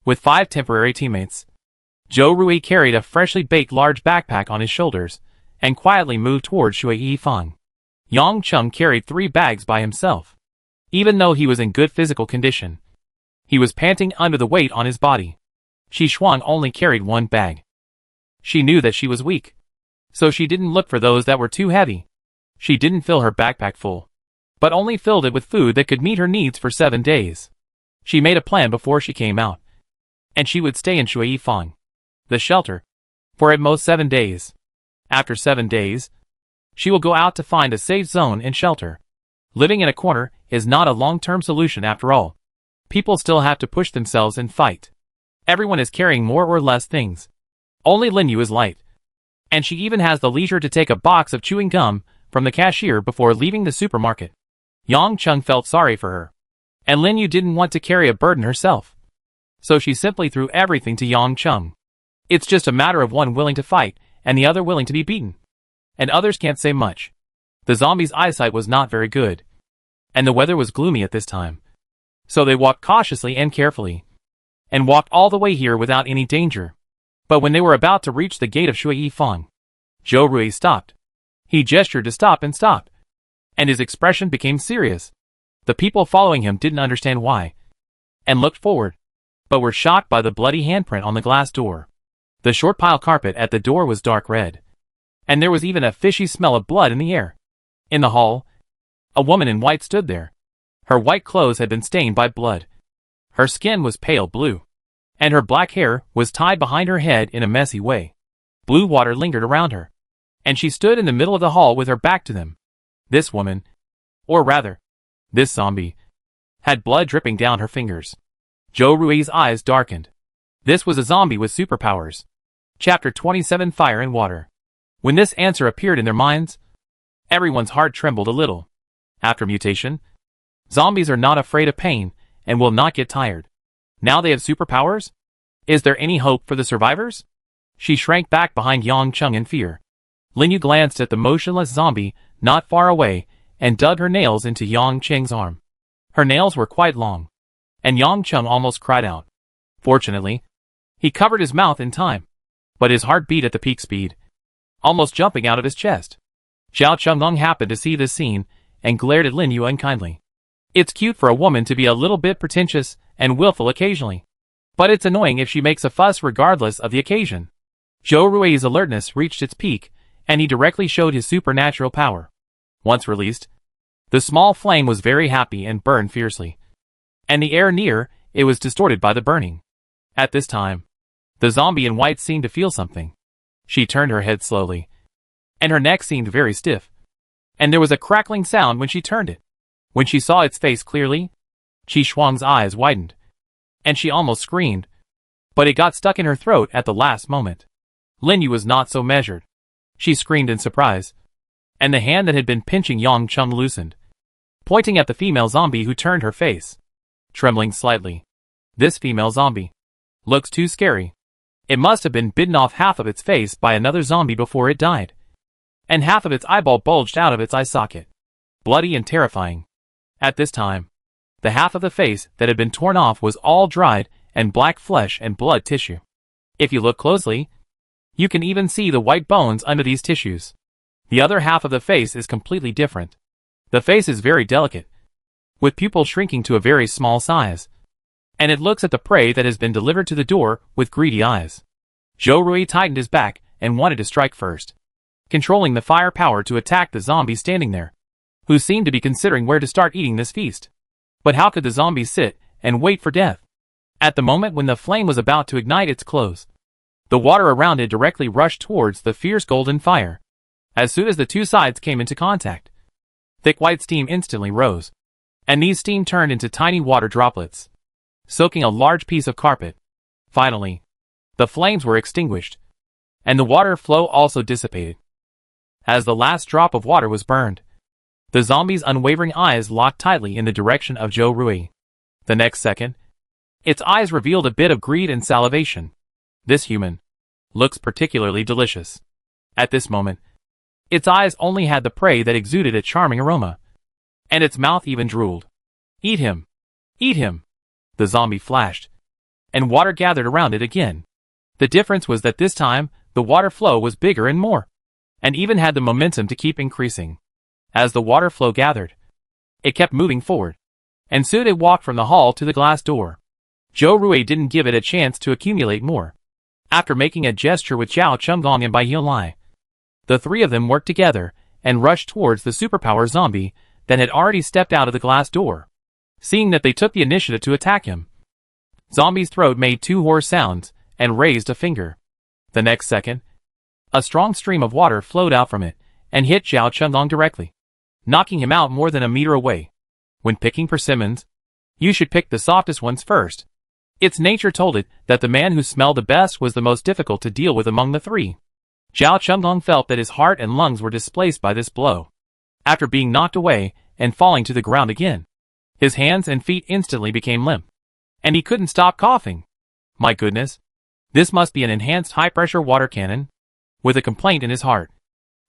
With 5 temporary teammates, Zhou Rui carried a freshly baked large backpack on his shoulders and quietly moved toward Shui Yifang. Yang Cheng carried 3 bags by himself. Even though he was in good physical condition, he was panting under the weight on his body. Shi Shuang only carried 1 bag. She knew that she was weak, so she didn't look for those that were too heavy. She didn't fill her backpack full, but only filled it with food that could meet her needs for 7 days. She made a plan before she came out, and she would stay in Shui Yifang, the shelter, for at most 7 days. After 7 days, she will go out to find a safe zone and shelter. Living in a corner is not a long-term solution after all. People still have to push themselves and fight. Everyone is carrying more or less things. Only Lin Yu is light, and she even has the leisure to take a box of chewing gum from the cashier before leaving the supermarket. Yang Cheng felt sorry for her, and Lin Yu didn't want to carry a burden herself, so she simply threw everything to Yang Cheng. It's just a matter of one willing to fight and the other willing to be beaten. And others can't say much. The zombies' eyesight was not very good, and the weather was gloomy at this time. So they walked cautiously and carefully, and walked all the way here without any danger. But when they were about to reach the gate of Shui Yifang, Zhou Rui stopped. He gestured to stop, and his expression became serious. The people following him didn't understand why, and looked forward, but were shocked by the bloody handprint on the glass door. The short pile carpet at the door was dark red, and there was even a fishy smell of blood in the air. In the hall, a woman in white stood there. Her white clothes had been stained by blood. Her skin was pale blue, and her black hair was tied behind her head in a messy way. Blue water lingered around her, and she stood in the middle of the hall with her back to them. This woman, or rather, this zombie, had blood dripping down her fingers. Zhou Rui's eyes darkened. This was a zombie with superpowers. Chapter 27: Fire and Water. When this answer appeared in their minds, everyone's heart trembled a little. After mutation, zombies are not afraid of pain and will not get tired. Now they have superpowers? Is there any hope for the survivors? She shrank back behind Yang Cheng in fear. Lin Yu glanced at the motionless zombie not far away and dug her nails into Yang Cheng's arm. Her nails were quite long, and Yang Cheng almost cried out. Fortunately, he covered his mouth in time, but his heart beat at the peak speed, almost jumping out of his chest. Zhao Chengong happened to see this scene and glared at Lin Yu unkindly. It's cute for a woman to be a little bit pretentious and willful occasionally, but it's annoying if she makes a fuss regardless of the occasion. Zhou Rui's alertness reached its peak, and he directly showed his supernatural power. Once released, the small flame was very happy and burned fiercely, and the air near it was distorted by the burning. At this time, the zombie in white seemed to feel something. She turned her head slowly, and her neck seemed very stiff, and there was a crackling sound when she turned it. When she saw its face clearly, Qi Shuang's eyes widened, and she almost screamed, but it got stuck in her throat at the last moment. Lin Yu was not so measured. She screamed in surprise, and the hand that had been pinching Yang Cheng loosened, pointing at the female zombie who turned her face, trembling slightly. This female zombie looks too scary. It must have been bitten off half of its face by another zombie before it died, and half of its eyeball bulged out of its eye socket, bloody and terrifying. At this time, the half of the face that had been torn off was all dried and black flesh and blood tissue. If you look closely, you can even see the white bones under these tissues. The other half of the face is completely different. The face is very delicate, with pupils shrinking to a very small size, and it looks at the prey that has been delivered to the door with greedy eyes. Zhou Rui tightened his back and wanted to strike first, controlling the fire power to attack the zombie standing there, who seemed to be considering where to start eating this feast. But how could the zombie sit and wait for death? At the moment when the flame was about to ignite its close, the water around it directly rushed towards the fierce golden fire. As soon as the two sides came into contact, thick white steam instantly rose, and these steam turned into tiny water droplets, soaking a large piece of carpet. Finally, the flames were extinguished, and the water flow also dissipated. As the last drop of water was burned, the zombie's unwavering eyes locked tightly in the direction of Zhou Rui. The next second, its eyes revealed a bit of greed and salivation. This human looks particularly delicious. At this moment, its eyes only had the prey that exuded a charming aroma, and its mouth even drooled. Eat him! Eat him! The zombie flashed, and water gathered around it again. The difference was that this time, the water flow was bigger and more, and even had the momentum to keep increasing. As the water flow gathered, it kept moving forward, and soon it walked from the hall to the glass door. Zhou Rui didn't give it a chance to accumulate more. After making a gesture with Zhao Chunggong and Bai Yunlai, the three of them worked together and rushed towards the superpower zombie that had already stepped out of the glass door. Seeing that they took the initiative to attack him, Zombie's throat made two hoarse sounds and raised a finger. The next second, a strong stream of water flowed out from it and hit Zhao Chunggong directly, knocking him out more than a meter away. When picking persimmons, you should pick the softest ones first. Its nature told it that the man who smelled the best was the most difficult to deal with among the three. Zhao Chunggong felt that his heart and lungs were displaced by this blow. After being knocked away and falling to the ground again, his hands and feet instantly became limp, and he couldn't stop coughing. My goodness, this must be an enhanced high-pressure water cannon. With a complaint in his heart,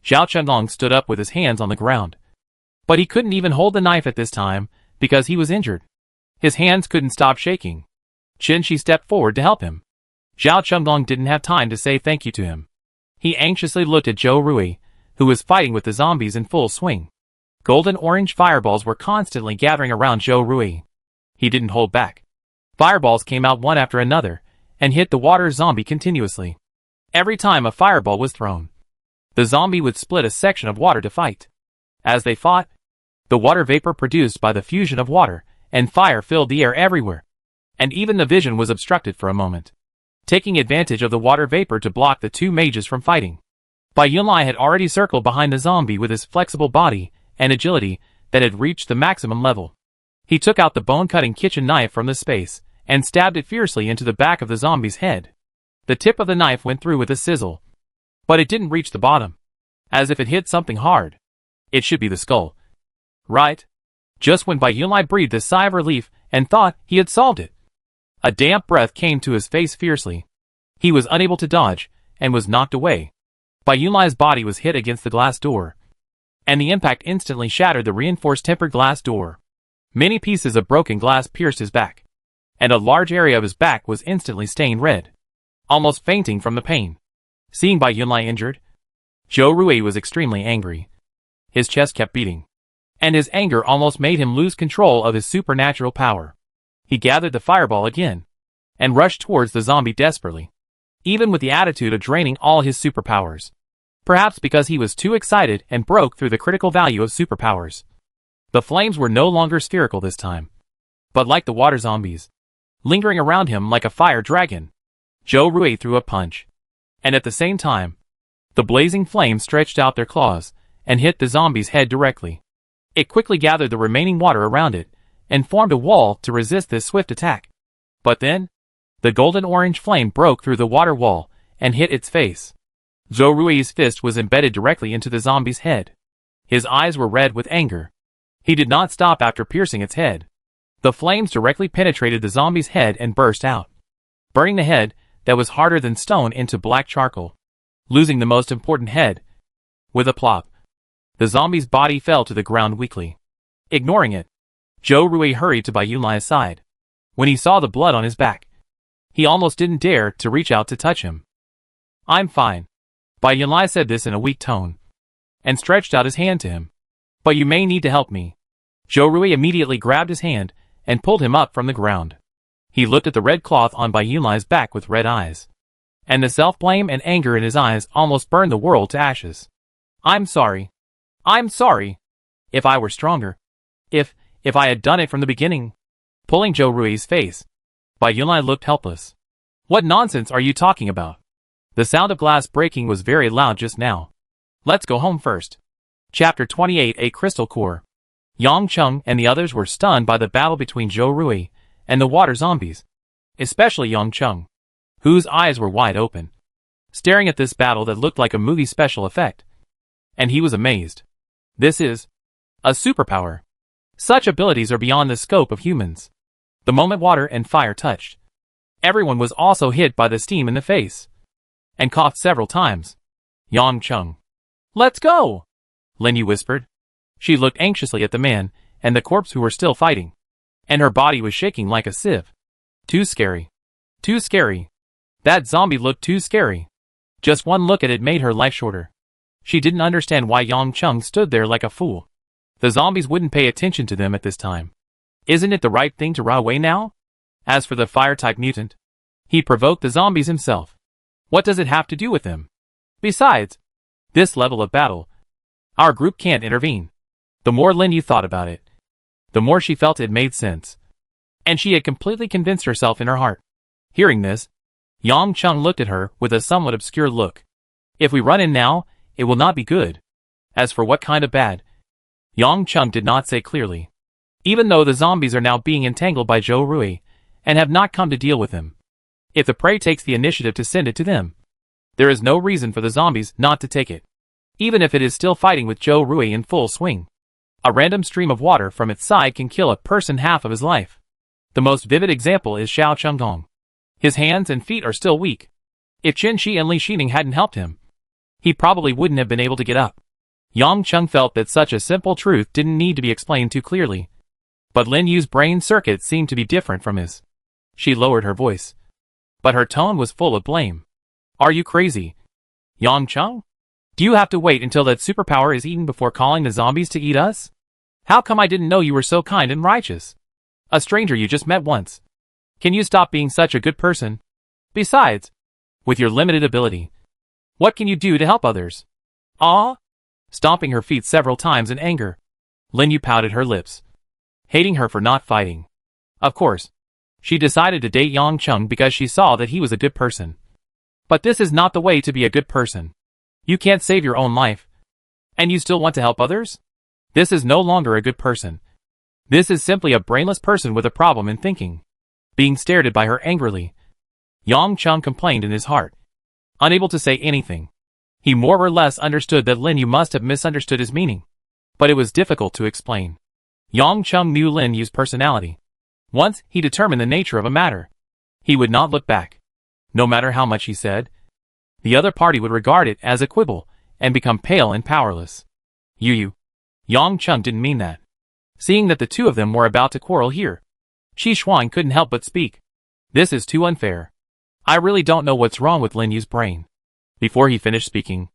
Zhao Chunggong stood up with his hands on the ground. But he couldn't even hold the knife at this time because he was injured. His hands couldn't stop shaking. Qin Shi stepped forward to help him. Zhao Chunggong didn't have time to say thank you to him. He anxiously looked at Zhou Rui, who was fighting with the zombies in full swing. Golden-orange fireballs were constantly gathering around Zhou Rui. He didn't hold back. Fireballs came out one after another and hit the water zombie continuously. Every time a fireball was thrown, the zombie would split a section of water to fight. As they fought, the water vapor produced by the fusion of water and fire filled the air everywhere, and even the vision was obstructed for a moment. Taking advantage of the water vapor to block the two mages from fighting, Bai Yunlai had already circled behind the zombie with his flexible body and agility that had reached the maximum level. He took out the bone-cutting kitchen knife from the space and stabbed it fiercely into the back of the zombie's head. The tip of the knife went through with a sizzle, but it didn't reach the bottom, as if it hit something hard. It should be the skull, right? Just when Bai Yunlai breathed a sigh of relief and thought he had solved it, a damp breath came to his face fiercely. He was unable to dodge and was knocked away. Bai Yunlai's body was hit against the glass door, and the impact instantly shattered the reinforced tempered glass door. Many pieces of broken glass pierced his back, and a large area of his back was instantly stained red, almost fainting from the pain. Seeing Bai Yunlai injured, Zhou Rui was extremely angry. His chest kept beating, and his anger almost made him lose control of his supernatural power. He gathered the fireball again, and rushed towards the zombie desperately, even with the attitude of draining all his superpowers. Perhaps because he was too excited and broke through the critical value of superpowers. The flames were no longer spherical this time, but like the water zombies, lingering around him like a fire dragon. Zhou Rui threw a punch, and at the same time, the blazing flames stretched out their claws and hit the zombie's head directly. It quickly gathered the remaining water around it and formed a wall to resist this swift attack. But then, the golden-orange flame broke through the water wall and hit its face. Zhou Rui's fist was embedded directly into the zombie's head. His eyes were red with anger. He did not stop after piercing its head. The flames directly penetrated the zombie's head and burst out, burning the head that was harder than stone into black charcoal. Losing the most important head. With a plop, the zombie's body fell to the ground weakly. Ignoring it, Zhou Rui hurried to Bai Yunlai's side. When he saw the blood on his back, he almost didn't dare to reach out to touch him. I'm fine. Bai Yunlai said this in a weak tone, and stretched out his hand to him. But you may need to help me. Zhou Rui immediately grabbed his hand and pulled him up from the ground. He looked at the red cloth on Bai Yunlai's back with red eyes, and the self-blame and anger in his eyes almost burned the world to ashes. I'm sorry. I'm sorry. If I were stronger. If I had done it from the beginning. Pulling Zhou Rui's face, Bai Yunlai looked helpless. What nonsense are you talking about? The sound of glass breaking was very loud just now. Let's go home first. Chapter 28 A Crystal Core. Yang Cheng and the others were stunned by the battle between Zhou Rui and the water zombies, especially Yang Cheng, whose eyes were wide open, staring at this battle that looked like a movie special effect. And he was amazed. This is a superpower. Such abilities are beyond the scope of humans. The moment water and fire touched, everyone was also hit by the steam in the face, and coughed several times. Yang Cheng. Let's go! Lin Yu whispered. She looked anxiously at the man and the corpse who were still fighting, and her body was shaking like a sieve. Too scary. Too scary. That zombie looked too scary. Just one look at it made her life shorter. She didn't understand why Yang Chung stood there like a fool. The zombies wouldn't pay attention to them at this time. Isn't it the right thing to run away now? As for the fire-type mutant, he provoked the zombies himself. What does it have to do with them? Besides, this level of battle, our group can't intervene. The more Lin Yu thought about it, the more she felt it made sense. And she had completely convinced herself in her heart. Hearing this, Yang Chung looked at her with a somewhat obscure look. If we run in now, it will not be good. As for what kind of bad, Yang Chung did not say clearly. Even though the zombies are now being entangled by Zhou Rui, and have not come to deal with him. If the prey takes the initiative to send it to them, there is no reason for the zombies not to take it. Even if it is still fighting with Zhou Rui in full swing. A random stream of water from its side can kill a person half of his life. The most vivid example is Xiao Chunggong. His hands and feet are still weak. If Qin Shi and Li Xining hadn't helped him, he probably wouldn't have been able to get up. Yang Chung felt that such a simple truth didn't need to be explained too clearly. But Lin Yu's brain circuit seemed to be different from his. She lowered her voice. But her tone was full of blame. Are you crazy? Yang Chung? Do you have to wait until that superpower is eaten before calling the zombies to eat us? How come I didn't know you were so kind and righteous? A stranger you just met once. Can you stop being such a good person? Besides, with your limited ability, what can you do to help others? Ah? Stomping her feet several times in anger, Lin Yu pouted her lips, hating her for not fighting. Of course, she decided to date Yang Chung because she saw that he was a good person. But this is not the way to be a good person. You can't save your own life. And you still want to help others? This is no longer a good person. This is simply a brainless person with a problem in thinking. Being stared at by her angrily, Yang Chung complained in his heart. Unable to say anything, he more or less understood that Lin Yu must have misunderstood his meaning. But it was difficult to explain. Yang Chung knew Lin Yu's personality. Once he determined the nature of a matter, he would not look back. No matter how much he said, the other party would regard it as a quibble and become pale and powerless. You. Yang Chung didn't mean that. Seeing that the two of them were about to quarrel here, Qi Shuang couldn't help but speak. This is too unfair. I really don't know what's wrong with Lin Yu's brain. Before he finished speaking,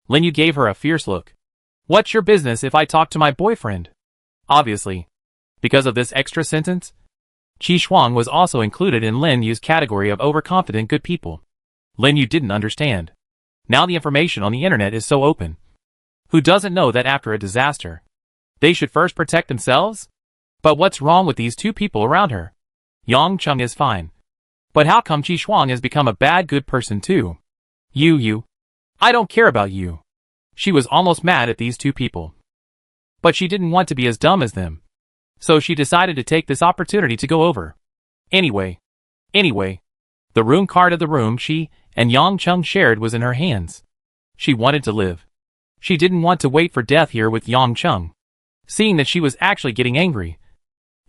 Lin Yu gave her a fierce look. What's your business if I talk to my boyfriend? Obviously, because of this extra sentence, Qi Shuang was also included in Lin Yu's category of overconfident good people. Lin Yu didn't understand. Now the information on the internet is so open. Who doesn't know that after a disaster, they should first protect themselves? But what's wrong with these two people around her? Yang Chung is fine. But how come Qi Shuang has become a bad good person too? You. I don't care about you. She was almost mad at these two people. But she didn't want to be as dumb as them. So she decided to take this opportunity to go over. Anyway, the room card of the room she and Yang Chung shared was in her hands. She wanted to live. She didn't want to wait for death here with Yang Chung. Seeing that she was actually getting angry,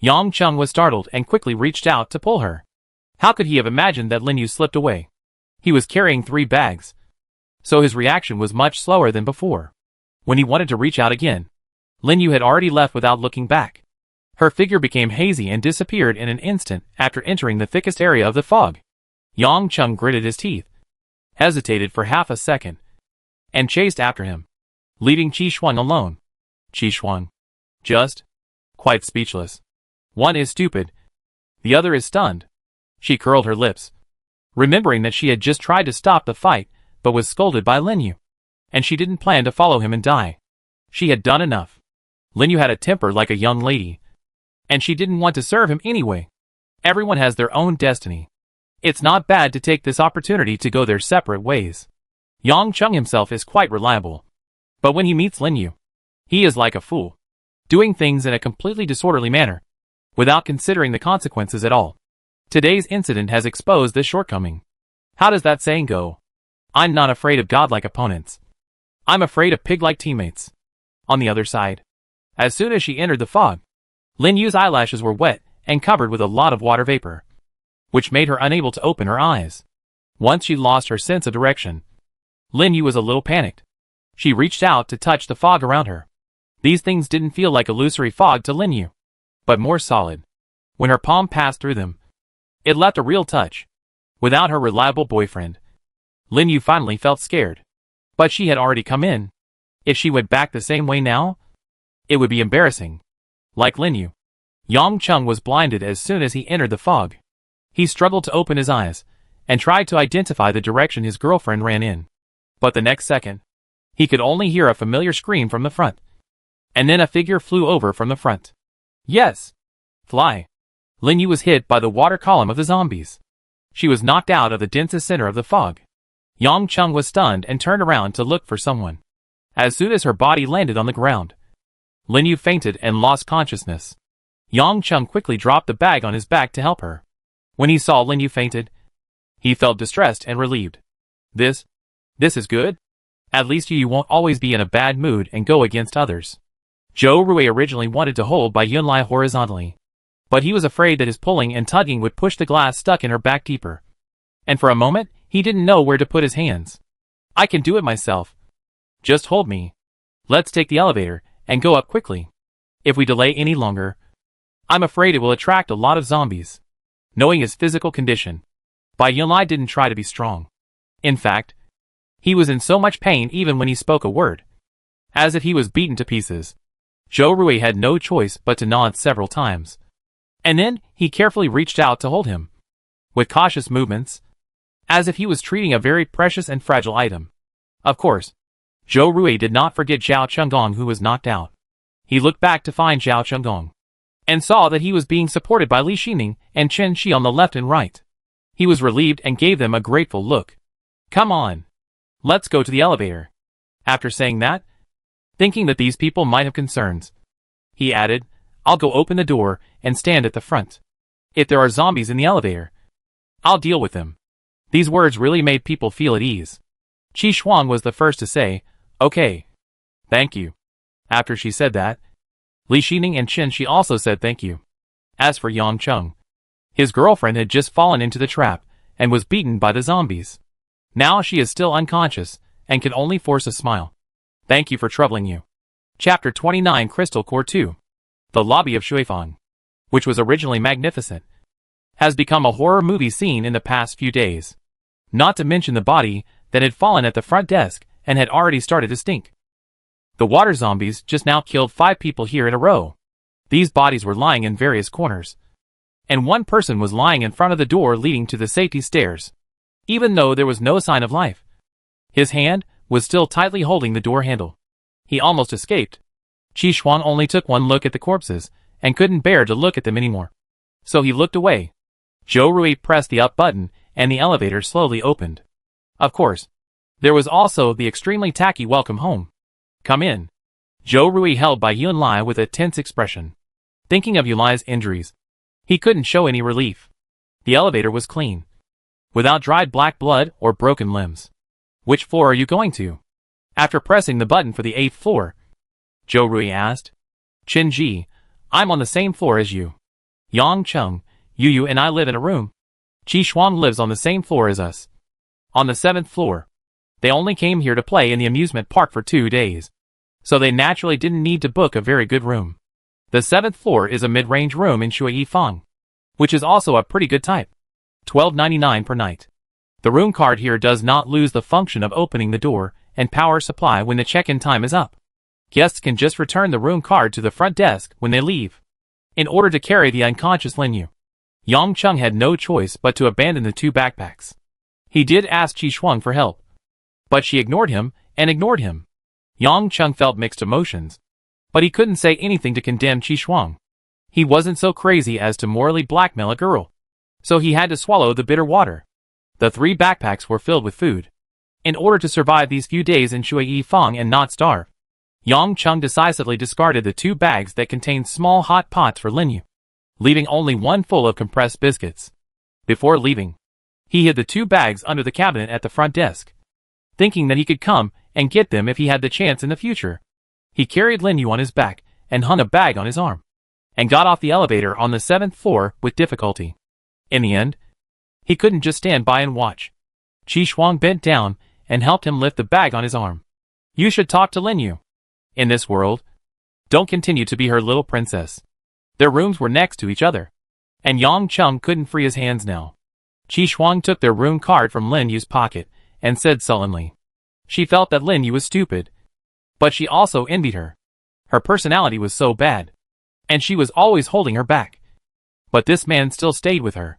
Yang Chung was startled and quickly reached out to pull her. How could he have imagined that Lin Yu slipped away? He was carrying 3 bags, so his reaction was much slower than before. When he wanted to reach out again, Lin Yu had already left without looking back. Her figure became hazy and disappeared in an instant after entering the thickest area of the fog. Yang Chung gritted his teeth, hesitated for half a second, and chased after him, leaving Qi Shuang alone. Qi Shuang, just quite speechless. One is stupid, the other is stunned. She curled her lips, remembering that she had just tried to stop the fight, but was scolded by Lin Yu. And she didn't plan to follow him and die. She had done enough. Lin Yu had a temper like a young lady, and she didn't want to serve him anyway. Everyone has their own destiny. It's not bad to take this opportunity to go their separate ways. Yang Chung himself is quite reliable. But when he meets Lin Yu, he is like a fool, doing things in a completely disorderly manner, without considering the consequences at all. Today's incident has exposed this shortcoming. How does that saying go? I'm not afraid of godlike opponents. I'm afraid of pig-like teammates. On the other side, as soon as she entered the fog, Lin Yu's eyelashes were wet and covered with a lot of water vapor, which made her unable to open her eyes. Once she lost her sense of direction, Lin Yu was a little panicked. She reached out to touch the fog around her. These things didn't feel like illusory fog to Lin Yu, but more solid. When her palm passed through them, it left a real touch. Without her reliable boyfriend, Lin Yu finally felt scared. But she had already come in. If she went back the same way now, it would be embarrassing. Like Lin Yu, Yang Chung was blinded as soon as he entered the fog. He struggled to open his eyes, and tried to identify the direction his girlfriend ran in. But the next second, he could only hear a familiar scream from the front. And then a figure flew over from the front. Yes! Fly! Lin Yu was hit by the water column of the zombies. She was knocked out of the densest center of the fog. Yang Chung was stunned and turned around to look for someone. As soon as her body landed on the ground, Lin Yu fainted and lost consciousness. Yang Chung quickly dropped the bag on his back to help her. When he saw Lin Yu fainted, he felt distressed and relieved. This is good? At least you won't always be in a bad mood and go against others. Zhou Rui originally wanted to hold by Yunlai horizontally, but he was afraid that his pulling and tugging would push the glass stuck in her back deeper. And for a moment, he didn't know where to put his hands. I can do it myself. Just hold me. Let's take the elevator and go up quickly. If we delay any longer, I'm afraid it will attract a lot of zombies. Knowing his physical condition, Bai Yunlai didn't try to be strong. In fact, he was in so much pain even when he spoke a word, as if he was beaten to pieces. Zhou Rui had no choice but to nod several times. And then, he carefully reached out to hold him. With cautious movements, as if he was treating a very precious and fragile item. Of course, Zhou Rui did not forget Zhao Chunggong, who was knocked out. He looked back to find Zhao Chunggong, and saw that he was being supported by Li Xining and Chen Shi on the left and right. He was relieved and gave them a grateful look. Come on. Let's go to the elevator. After saying that, thinking that these people might have concerns, he added, I'll go open the door and stand at the front. If there are zombies in the elevator, I'll deal with them. These words really made people feel at ease. Qi Shuang was the first to say, okay. Thank you. After she said that, Li Xining and Chen Shi also said thank you. As for Yang Chung, his girlfriend had just fallen into the trap and was beaten by the zombies. Now she is still unconscious and can only force a smile. Thank you for troubling you. Chapter 29 Crystal Core 2. The lobby of Shuifang, which was originally magnificent, has become a horror movie scene in the past few days. Not to mention the body that had fallen at the front desk and had already started to stink. The water zombies just now killed 5 people here in a row. These bodies were lying in various corners, and one person was lying in front of the door leading to the safety stairs. Even though there was no sign of life, his hand was still tightly holding the door handle. He almost escaped. Qi Shuang only took one look at the corpses and couldn't bear to look at them anymore. So he looked away. Zhou Rui pressed the up button and the elevator slowly opened. Of course, there was also the extremely tacky welcome home. Come in. Zhou Rui held by Yunlai with a tense expression. Thinking of Yunlai's injuries, he couldn't show any relief. The elevator was clean, without dried black blood or broken limbs. Which floor are you going to? After pressing the button for the 8th floor, Zhou Rui asked. Chen Ji, I'm on the same floor as you. Yang Chung, Yu and I live in a room. Qi Shuang lives on the same floor as us. On the 7th floor. They only came here to play in the amusement park for 2 days, so they naturally didn't need to book a very good room. The 7th floor is a mid-range room in Shuifang, which is also a pretty good type. $12.99 per night. The room card here does not lose the function of opening the door and power supply when the check-in time is up. Guests can just return the room card to the front desk when they leave. In order to carry the unconscious Lin Yu, Yang Chung had no choice but to abandon the 2 backpacks. He did ask Qi Shuang for help, but she ignored him and ignored him. Yang Chung felt mixed emotions, but he couldn't say anything to condemn Qi Shuang. He wasn't so crazy as to morally blackmail a girl, so he had to swallow the bitter water. The 3 backpacks were filled with food. In order to survive these few days in Shuifang and not starve, Yang Chung decisively discarded the 2 bags that contained small hot pots for Lin Yu, leaving only one full of compressed biscuits. Before leaving, he hid the 2 bags under the cabinet at the front desk, thinking that he could come and get them if he had the chance in the future. He carried Lin Yu on his back and hung a bag on his arm, and got off the elevator on the 7th floor with difficulty. In the end, he couldn't just stand by and watch. Qi Shuang bent down and helped him lift the bag on his arm. You should talk to Lin Yu. In this world, don't continue to be her little princess. Their rooms were next to each other, and Yang Chung couldn't free his hands now. Qi Shuang took their room card from Lin Yu's pocket and said sullenly. She felt that Lin Yu was stupid, but she also envied her. Her personality was so bad, and she was always holding her back. But this man still stayed with her.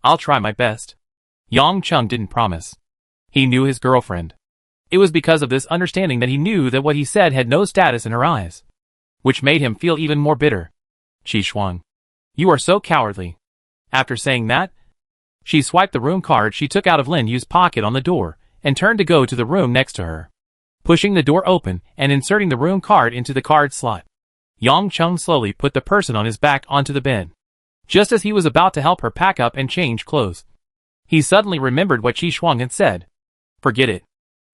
I'll try my best. Yang Chung didn't promise. He knew his girlfriend. It was because of this understanding that he knew that what he said had no status in her eyes, which made him feel even more bitter. Qi Shuang, you are so cowardly. After saying that, she swiped the room card she took out of Lin Yu's pocket on the door and turned to go to the room next to her. Pushing the door open and inserting the room card into the card slot, Yang Chung slowly put the person on his back onto the bed. Just as he was about to help her pack up and change clothes, he suddenly remembered what Qi Shuang had said. Forget it.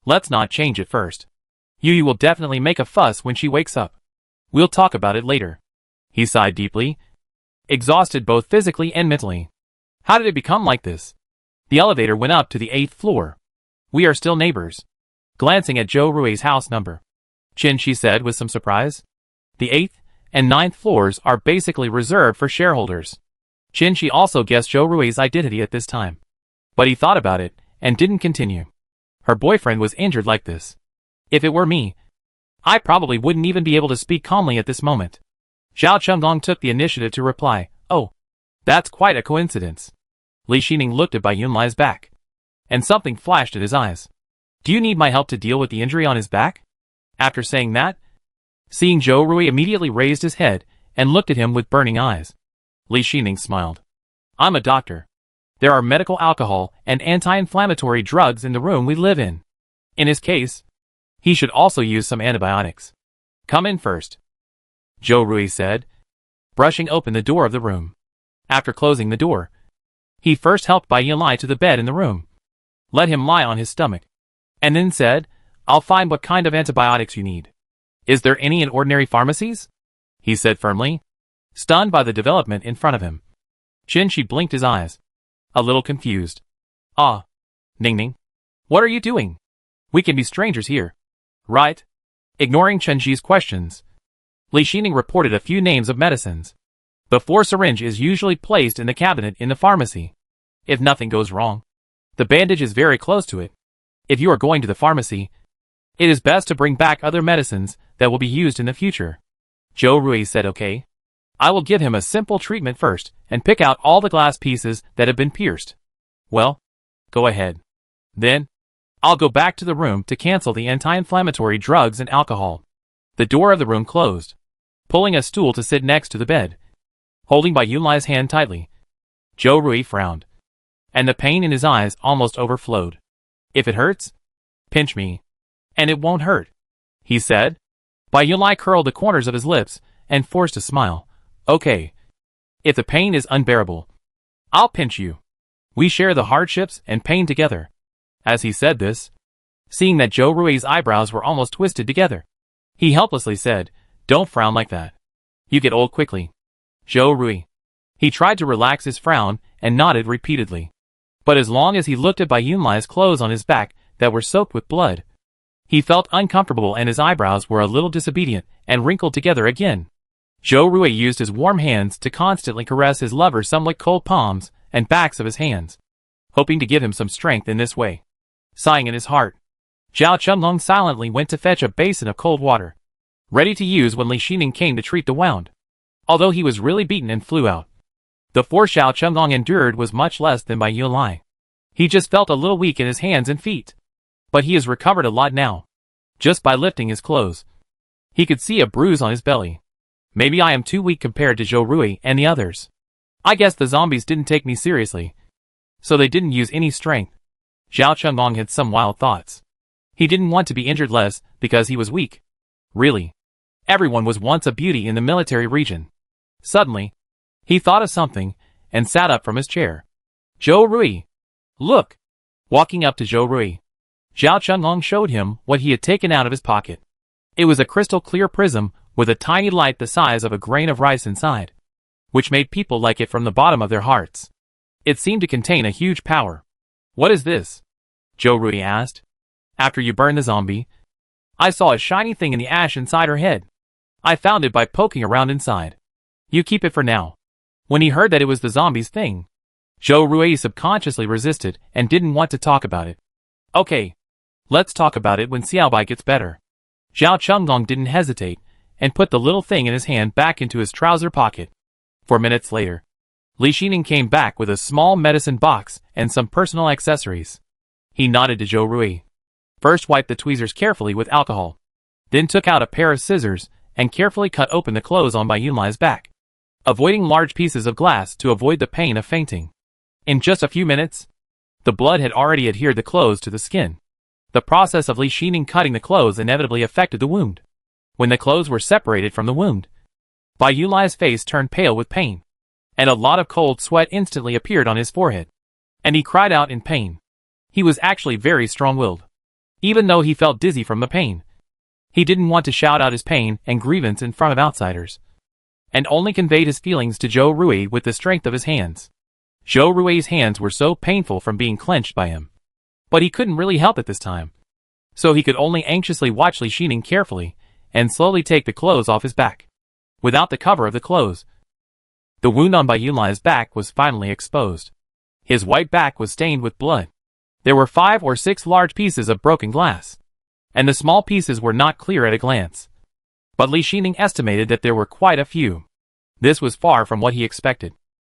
Let's not change it first. Yu will definitely make a fuss when she wakes up. We'll talk about it later. He sighed deeply, exhausted both physically and mentally. How did it become like this? The elevator went up to the 8th floor. We are still neighbors. Glancing at Zhou Rui's house number, Qin, she said with some surprise. The 8th and 9th floors are basically reserved for shareholders. Qin, she also guessed Zhou Rui's identity at this time, but he thought about it and didn't continue. Her boyfriend was injured like this. If it were me, I probably wouldn't even be able to speak calmly at this moment. Zhao Chengong took the initiative to reply, oh, that's quite a coincidence. Li Xining looked at Bai Yunlai's back, and something flashed at his eyes. Do you need my help to deal with the injury on his back? After saying that, seeing Zhou Rui immediately raised his head and looked at him with burning eyes. Li Xining smiled. I'm a doctor. There are medical alcohol and anti-inflammatory drugs in the room we live in. In his case, he should also use some antibiotics. Come in first, Zhou Rui said, brushing open the door of the room. After closing the door, he first helped Bai Yunlai to the bed in the room, let him lie on his stomach, and then said, I'll find what kind of antibiotics you need. Is there any in ordinary pharmacies? He said firmly, stunned by the development in front of him. Qin Shi blinked his eyes, a little confused. Ah, Ningning, what are you doing? We can be strangers here, right? Ignoring Chen Shi's questions, Li Xining reported a few names of medicines. The 4 syringe is usually placed in the cabinet in the pharmacy. If nothing goes wrong, the bandage is very close to it. If you are going to the pharmacy, it is best to bring back other medicines that will be used in the future. Zhou Rui said okay. I will give him a simple treatment first and pick out all the glass pieces that have been pierced. Well, go ahead. Then, I'll go back to the room to cancel the anti-inflammatory drugs and alcohol. The door of the room closed, pulling a stool to sit next to the bed. Holding Bai Yunlai's hand tightly, Zhou Rui frowned, and the pain in his eyes almost overflowed. If it hurts, pinch me, and it won't hurt, he said. Bai Yunlai curled the corners of his lips and forced a smile. Okay. If the pain is unbearable, I'll pinch you. We share the hardships and pain together. As he said this, seeing that Zhou Rui's eyebrows were almost twisted together, he helplessly said, Don't frown like that. You get old quickly. Zhou Rui. He tried to relax his frown and nodded repeatedly. But as long as he looked at Bai Yunlai's clothes on his back that were soaked with blood, he felt uncomfortable and his eyebrows were a little disobedient and wrinkled together again. Zhou Rui used his warm hands to constantly caress his lover's somewhat cold palms and backs of his hands, hoping to give him some strength in this way. Sighing in his heart, Zhao Chunlong silently went to fetch a basin of cold water, ready to use when Li Xining came to treat the wound. Although he was really beaten and flew out, the force Zhao Chunlong endured was much less than Bai Yunlai. He just felt a little weak in his hands and feet, but he has recovered a lot now. Just by lifting his clothes, he could see a bruise on his belly. Maybe I am too weak compared to Zhou Rui and the others. I guess the zombies didn't take me seriously, so they didn't use any strength. Zhao Chunlong had some wild thoughts. He didn't want to be injured less because he was weak. Really, everyone was once a beauty in the military region. Suddenly, he thought of something and sat up from his chair. Zhou Rui, look! Walking up to Zhou Rui, Zhao Chunlong showed him what he had taken out of his pocket. It was a crystal clear prism with a tiny light the size of a grain of rice inside, which made people like it from the bottom of their hearts. It seemed to contain a huge power. What is this? Zhou Rui asked. After you burned the zombie, I saw a shiny thing in the ash inside her head. I found it by poking around inside. You keep it for now. When he heard that it was the zombie's thing, Zhou Rui subconsciously resisted and didn't want to talk about it. Okay. Let's talk about it when Xiaobai gets better. Zhao Chengdong didn't hesitate, and put the little thing in his hand back into his trouser pocket. 4 minutes later, Li Xining came back with a small medicine box and some personal accessories. He nodded to Zhou Rui. First wiped the tweezers carefully with alcohol. Then took out a pair of scissors and carefully cut open the clothes on Bai Yunlai's back, avoiding large pieces of glass to avoid the pain of fainting. In just a few minutes, the blood had already adhered the clothes to the skin. The process of Li Xining cutting the clothes inevitably affected the wound. When the clothes were separated from the wound, Bai Yunlai's face turned pale with pain, and a lot of cold sweat instantly appeared on his forehead, and he cried out in pain. He was actually very strong-willed. Even though he felt dizzy from the pain, he didn't want to shout out his pain and grievance in front of outsiders, and only conveyed his feelings to Zhou Rui with the strength of his hands. Zhou Rui's hands were so painful from being clenched by him, but he couldn't really help it this time, so he could only anxiously watch Li Xining carefully and slowly take the clothes off his back. Without the cover of the clothes, the wound on Bai Yunlai's back was finally exposed. His white back was stained with blood. There were 5 or 6 large pieces of broken glass, and the small pieces were not clear at a glance. But Li Xining estimated that there were quite a few. This was far from what he expected.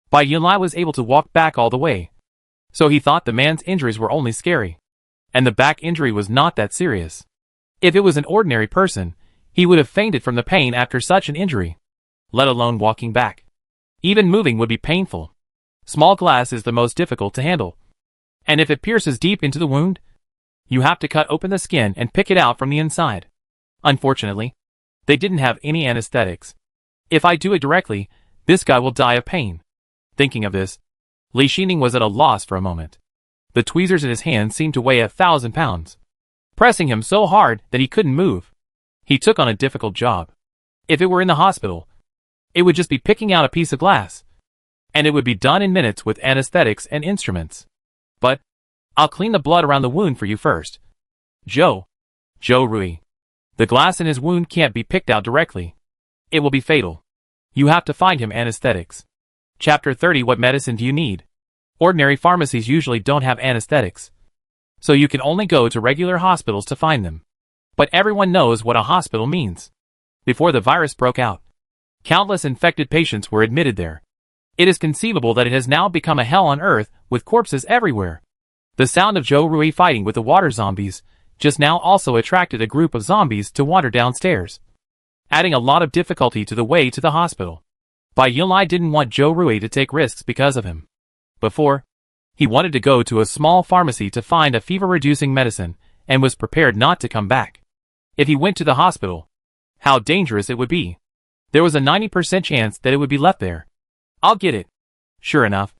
Bai Yunlai was able to walk back all the way, so he thought the man's injuries were only scary, and the back injury was not that serious. If it was an ordinary person, he would have fainted from the pain after such an injury, let alone walking back. Even moving would be painful. Small glass is the most difficult to handle, and if it pierces deep into the wound, you have to cut open the skin and pick it out from the inside. Unfortunately, they didn't have any anesthetics. If I do it directly, this guy will die of pain. Thinking of this, Li Xining was at a loss for a moment. The tweezers in his hand seemed to weigh 1,000 pounds, pressing him so hard that he couldn't move. He took on a difficult job. If it were in the hospital, it would just be picking out a piece of glass, and it would be done in minutes with anesthetics and instruments. But I'll clean the blood around the wound for you first. Zhou Rui. The glass in his wound can't be picked out directly. It will be fatal. You have to find him anesthetics. Chapter 30. What medicine do you need? Ordinary pharmacies usually don't have anesthetics, so you can only go to regular hospitals to find them. But everyone knows what a hospital means. Before the virus broke out, countless infected patients were admitted there. It is conceivable that it has now become a hell on earth with corpses everywhere. The sound of Zhou Rui fighting with the water zombies just now also attracted a group of zombies to wander downstairs, adding a lot of difficulty to the way to the hospital. Bai Yunlai didn't want Zhou Rui to take risks because of him. Before, he wanted to go to a small pharmacy to find a fever-reducing medicine and was prepared not to come back. If he went to the hospital, how dangerous it would be. There was a 90% chance that it would be left there. I'll get it. Sure enough,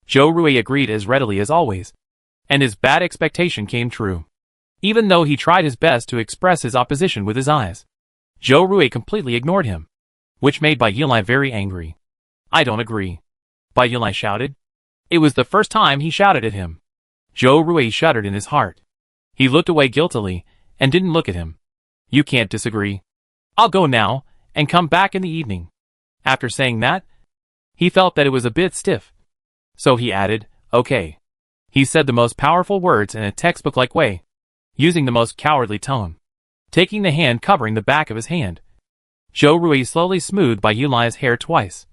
Zhou Rui agreed as readily as always, and his bad expectation came true. Even though he tried his best to express his opposition with his eyes, Zhou Rui completely ignored him, which made Bai Yunlai very angry. I don't agree, Bai Yunlai shouted. It was the first time he shouted at him. Zhou Rui shuddered in his heart. He looked away guiltily and didn't look at him. You can't disagree. I'll go now and come back in the evening. After saying that, he felt that it was a bit stiff, so he added, okay. He said the most powerful words in a textbook-like way, using the most cowardly tone. Taking the hand covering the back of his hand, Zhou Rui slowly smoothed Bai Yunlai's hair twice,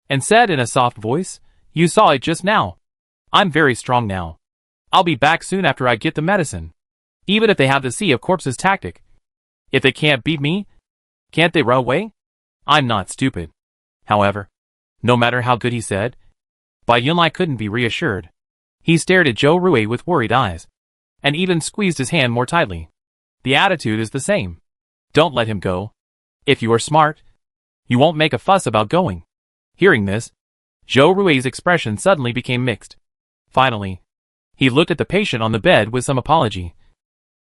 and said in a soft voice, you saw it just now. I'm very strong now. I'll be back soon after I get the medicine. Even if they have the Sea of Corpses tactic. If they can't beat me, can't they run away? I'm not stupid. However, no matter how good he said, Bai Yunlai couldn't be reassured. He stared at Zhou Rui with worried eyes, and even squeezed his hand more tightly. The attitude is the same. Don't let him go. If you are smart, you won't make a fuss about going. Hearing this, Zhou Rui's expression suddenly became mixed. Finally, he looked at the patient on the bed with some apology,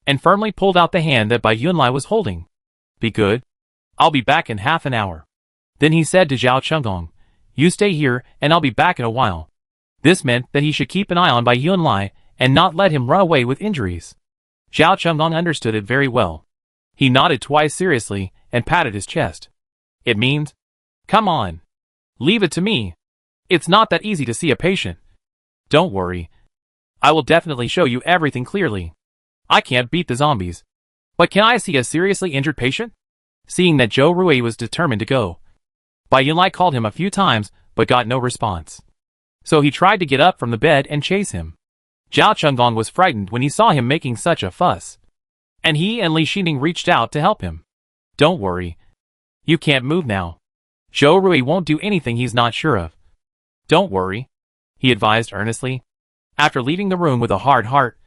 and firmly pulled out the hand that Bai Yunlai was holding. Be good. I'll be back in half an hour. Then he said to Zhao Chengdong, you stay here and I'll be back in a while. This meant that he should keep an eye on Bai Yunlai and not let him run away with injuries. Zhao Chengdong understood it very well. He nodded twice seriously and patted his chest. It means, come on. Leave it to me. It's not that easy to see a patient. Don't worry. I will definitely show you everything clearly. I can't beat the zombies. But can I see a seriously injured patient? Seeing that Zhou Rui was determined to go, Bai Yunlai called him a few times, but got no response. So he tried to get up from the bed and chase him. Zhao Chunggong was frightened when he saw him making such a fuss. And he and Li Xining reached out to help him. Don't worry. You can't move now. Zhou Rui won't do anything he's not sure of. Don't worry, he advised earnestly. After leaving the room with a hard heart,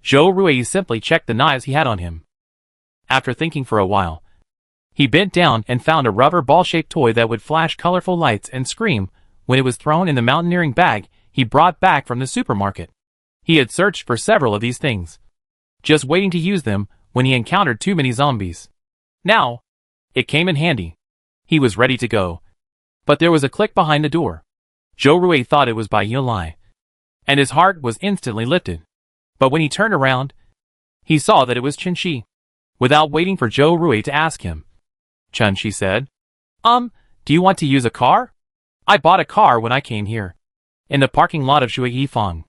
Zhou Rui simply checked the knives he had on him. After thinking for a while, he bent down and found a rubber ball-shaped toy that would flash colorful lights and scream when it was thrown in the mountaineering bag he brought back from the supermarket. He had searched for several of these things, just waiting to use them when he encountered too many zombies. Now, it came in handy. He was ready to go. But there was a click behind the door. Zhou Rui thought it was Bai Yunlai, and his heart was instantly lifted. But when he turned around, he saw that it was Chen Shi. Without waiting for Zhou Rui to ask him, Chen Shi said, do you want to use a car? I bought a car when I came here, in the parking lot of Shui Yifang.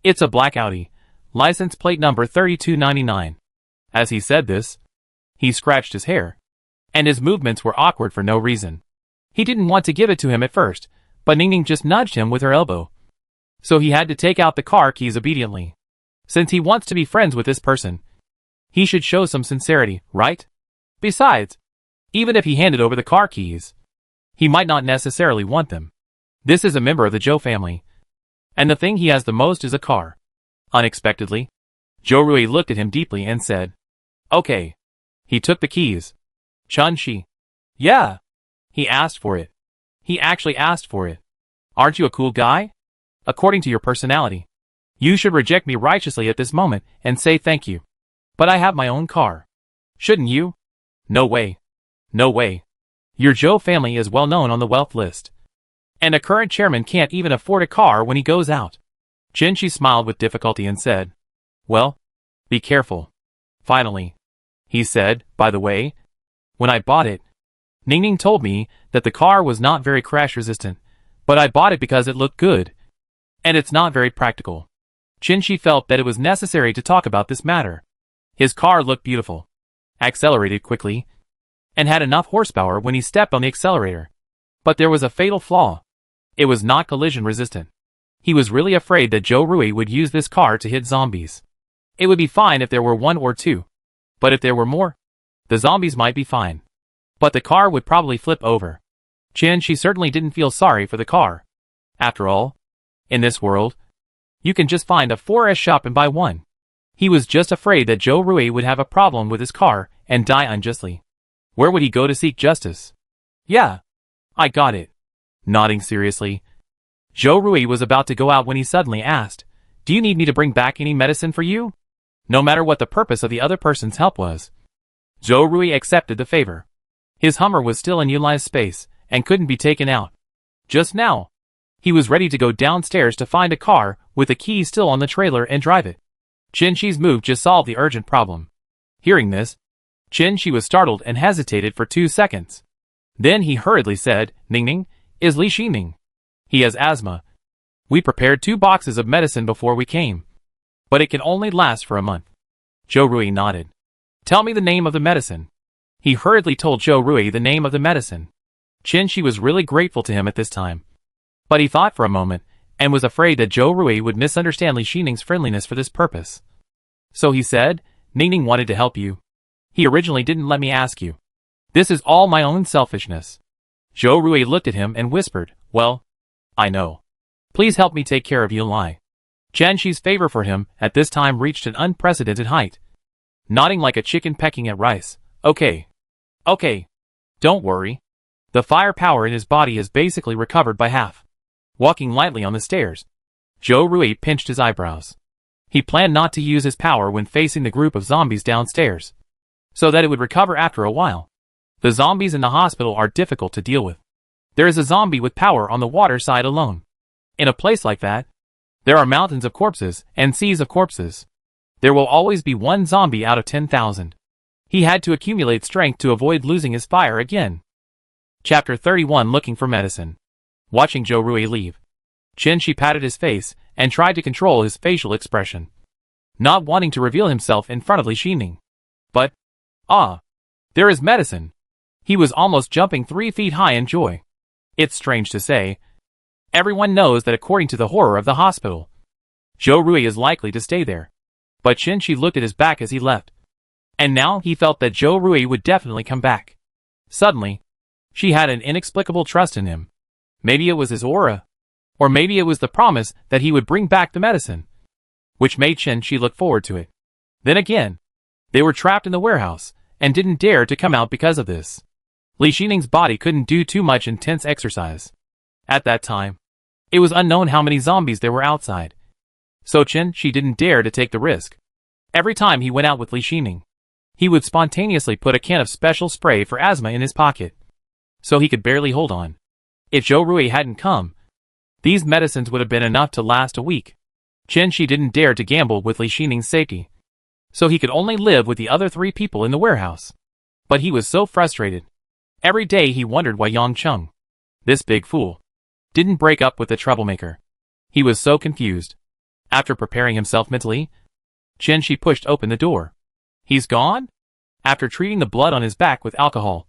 It's a black Audi, license plate number 3299. As he said this, he scratched his hair, and his movements were awkward for no reason. He didn't want to give it to him at first, but Ningning just nudged him with her elbow. So he had to take out the car keys obediently. Since he wants to be friends with this person, he should show some sincerity, right? Besides, even if he handed over the car keys, he might not necessarily want them. This is a member of the Zhou family, and the thing he has the most is a car. Unexpectedly, Zhou Rui looked at him deeply and said, Okay. He took the keys. Chen Shi. Yeah. He asked for it. He actually asked for it. Aren't you a cool guy? According to your personality, you should reject me righteously at this moment and say thank you. But I have my own car. Shouldn't you? No way. No way. Your Zhou family is well known on the wealth list. And a current chairman can't even afford a car when he goes out. Chen Shi smiled with difficulty and said, Well, be careful. Finally, he said, by the way, when I bought it, Ningning told me that the car was not very crash resistant, but I bought it because it looked good. And it's not very practical. Chen Shi felt that it was necessary to talk about this matter. His car looked beautiful, accelerated quickly, and had enough horsepower when he stepped on the accelerator. But there was a fatal flaw. It was not collision resistant. He was really afraid that Zhou Rui would use this car to hit zombies. It would be fine if there were one or two. But if there were more, the zombies might be fine. But the car would probably flip over. Chen Shi certainly didn't feel sorry for the car. After all, in this world, you can just find a 4S shop and buy one. He was just afraid that Zhou Rui would have a problem with his car and die unjustly. Where would he go to seek justice? Yeah, I got it. Nodding seriously, Zhou Rui was about to go out when he suddenly asked, Do you need me to bring back any medicine for you? No matter what the purpose of the other person's help was. Zhou Rui accepted the favor. His Hummer was still in Yunlai's space and couldn't be taken out. Just now, he was ready to go downstairs to find a car with the key still on the trailer and drive it. Chen Shi's move just solved the urgent problem. Hearing this, Chen Shi was startled and hesitated for 2 seconds. Then he hurriedly said, Ningning, is Li Xining. He has asthma. We prepared 2 boxes of medicine before we came. But it can only last for a month. Zhou Rui nodded. Tell me the name of the medicine. He hurriedly told Zhou Rui the name of the medicine. Chen Shi was really grateful to him at this time. But he thought for a moment, and was afraid that Zhou Rui would misunderstand Li Xining's friendliness for this purpose. So he said, Ningning wanted to help you. He originally didn't let me ask you. This is all my own selfishness. Zhou Rui looked at him and whispered, Well, I know. Please help me take care of Yunlai. Chen Shi's favor for him at this time reached an unprecedented height. Nodding like a chicken pecking at rice. Okay. Okay. Don't worry. The firepower in his body is basically recovered by half. Walking lightly on the stairs, Zhou Rui pinched his eyebrows. He planned not to use his power when facing the group of zombies downstairs, so that it would recover after a while. The zombies in the hospital are difficult to deal with. There is a zombie with power on the water side alone. In a place like that, there are mountains of corpses and seas of corpses. There will always be one zombie out of 10,000. He had to accumulate strength to avoid losing his fire again. Chapter 31 Looking for Medicine. Watching Zhou Rui leave, Chen Shi patted his face and tried to control his facial expression, not wanting to reveal himself in front of Reuniting. But, there is medicine. He was almost jumping 3 feet high in joy. It's strange to say. Everyone knows that according to the horror of the hospital, Zhou Rui is likely to stay there. But Qin Shi looked at his back as he left. And now he felt that Zhou Rui would definitely come back. Suddenly, she had an inexplicable trust in him. Maybe it was his aura. Or maybe it was the promise that he would bring back the medicine, which made Qin Shi look forward to it. Then again, they were trapped in the warehouse, and didn't dare to come out because of this. Reuniting's body couldn't do too much intense exercise. At that time, it was unknown how many zombies there were outside. So Qin Shi didn't dare to take the risk. Every time he went out with Reuniting, he would spontaneously put a can of special spray for asthma in his pocket, so he could barely hold on. If Zhou Rui hadn't come, these medicines would have been enough to last a week. Qin Shi didn't dare to gamble with Reuniting's safety, so he could only live with the other 3 people in the warehouse. But he was so frustrated. Every day he wondered why Yang Cheng, this big fool, didn't break up with the troublemaker. He was so confused. After preparing himself mentally, Qin Shi pushed open the door. He's gone? After treating the blood on his back with alcohol,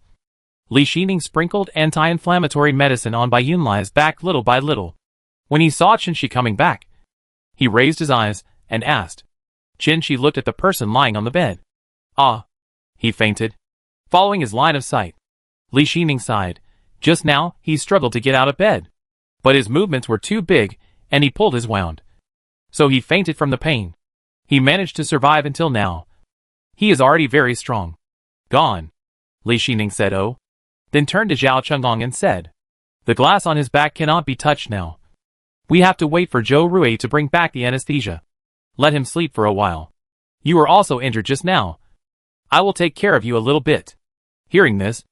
Reuniting sprinkled anti-inflammatory medicine on Yunlai's back little by little. When he saw Qin Shi coming back, he raised his eyes and asked. Qin Shi looked at the person lying on the bed. He fainted, following his line of sight. Reuniting sighed. Just now, he struggled to get out of bed, but his movements were too big, and he pulled his wound. So he fainted from the pain. He managed to survive until now. He is already very strong. Gone, Reuniting said. Then turned to Zhao Chengong and said, the glass on his back cannot be touched now. We have to wait for Zhou Rui to bring back the anesthesia. Let him sleep for a while. You were also injured just now. I will take care of you a little bit. Hearing this,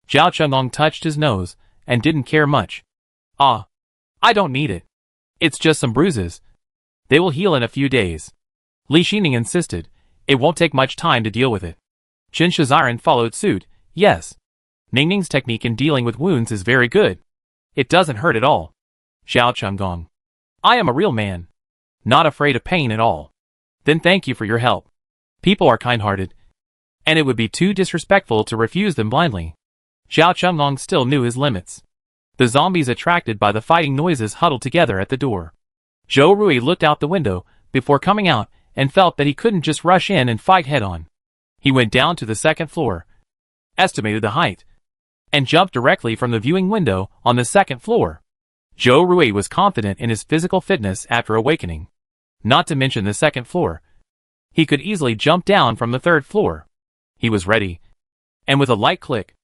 Zhao Chengong touched his nose, and didn't care much. I don't need it. It's just some bruises. They will heal in a few days. Reuniting insisted. It won't take much time to deal with it. Qin Shiziran followed suit. Yes. Ningning's technique in dealing with wounds is very good. It doesn't hurt at all. Zhao Chengong. I am a real man. Not afraid of pain at all. Then thank you for your help. People are kind-hearted, and it would be too disrespectful to refuse them blindly. Zhao Chengong still knew his limits. The zombies attracted by the fighting noises huddled together at the door. Zhou Rui looked out the window before coming out and felt that he couldn't just rush in and fight head-on. He went down to the 2nd floor, estimated the height, and jumped directly from the viewing window on the 2nd floor. Zhou Rui was confident in his physical fitness after awakening. Not to mention the 2nd floor. He could easily jump down from the 3rd floor. He was ready. And with a light click,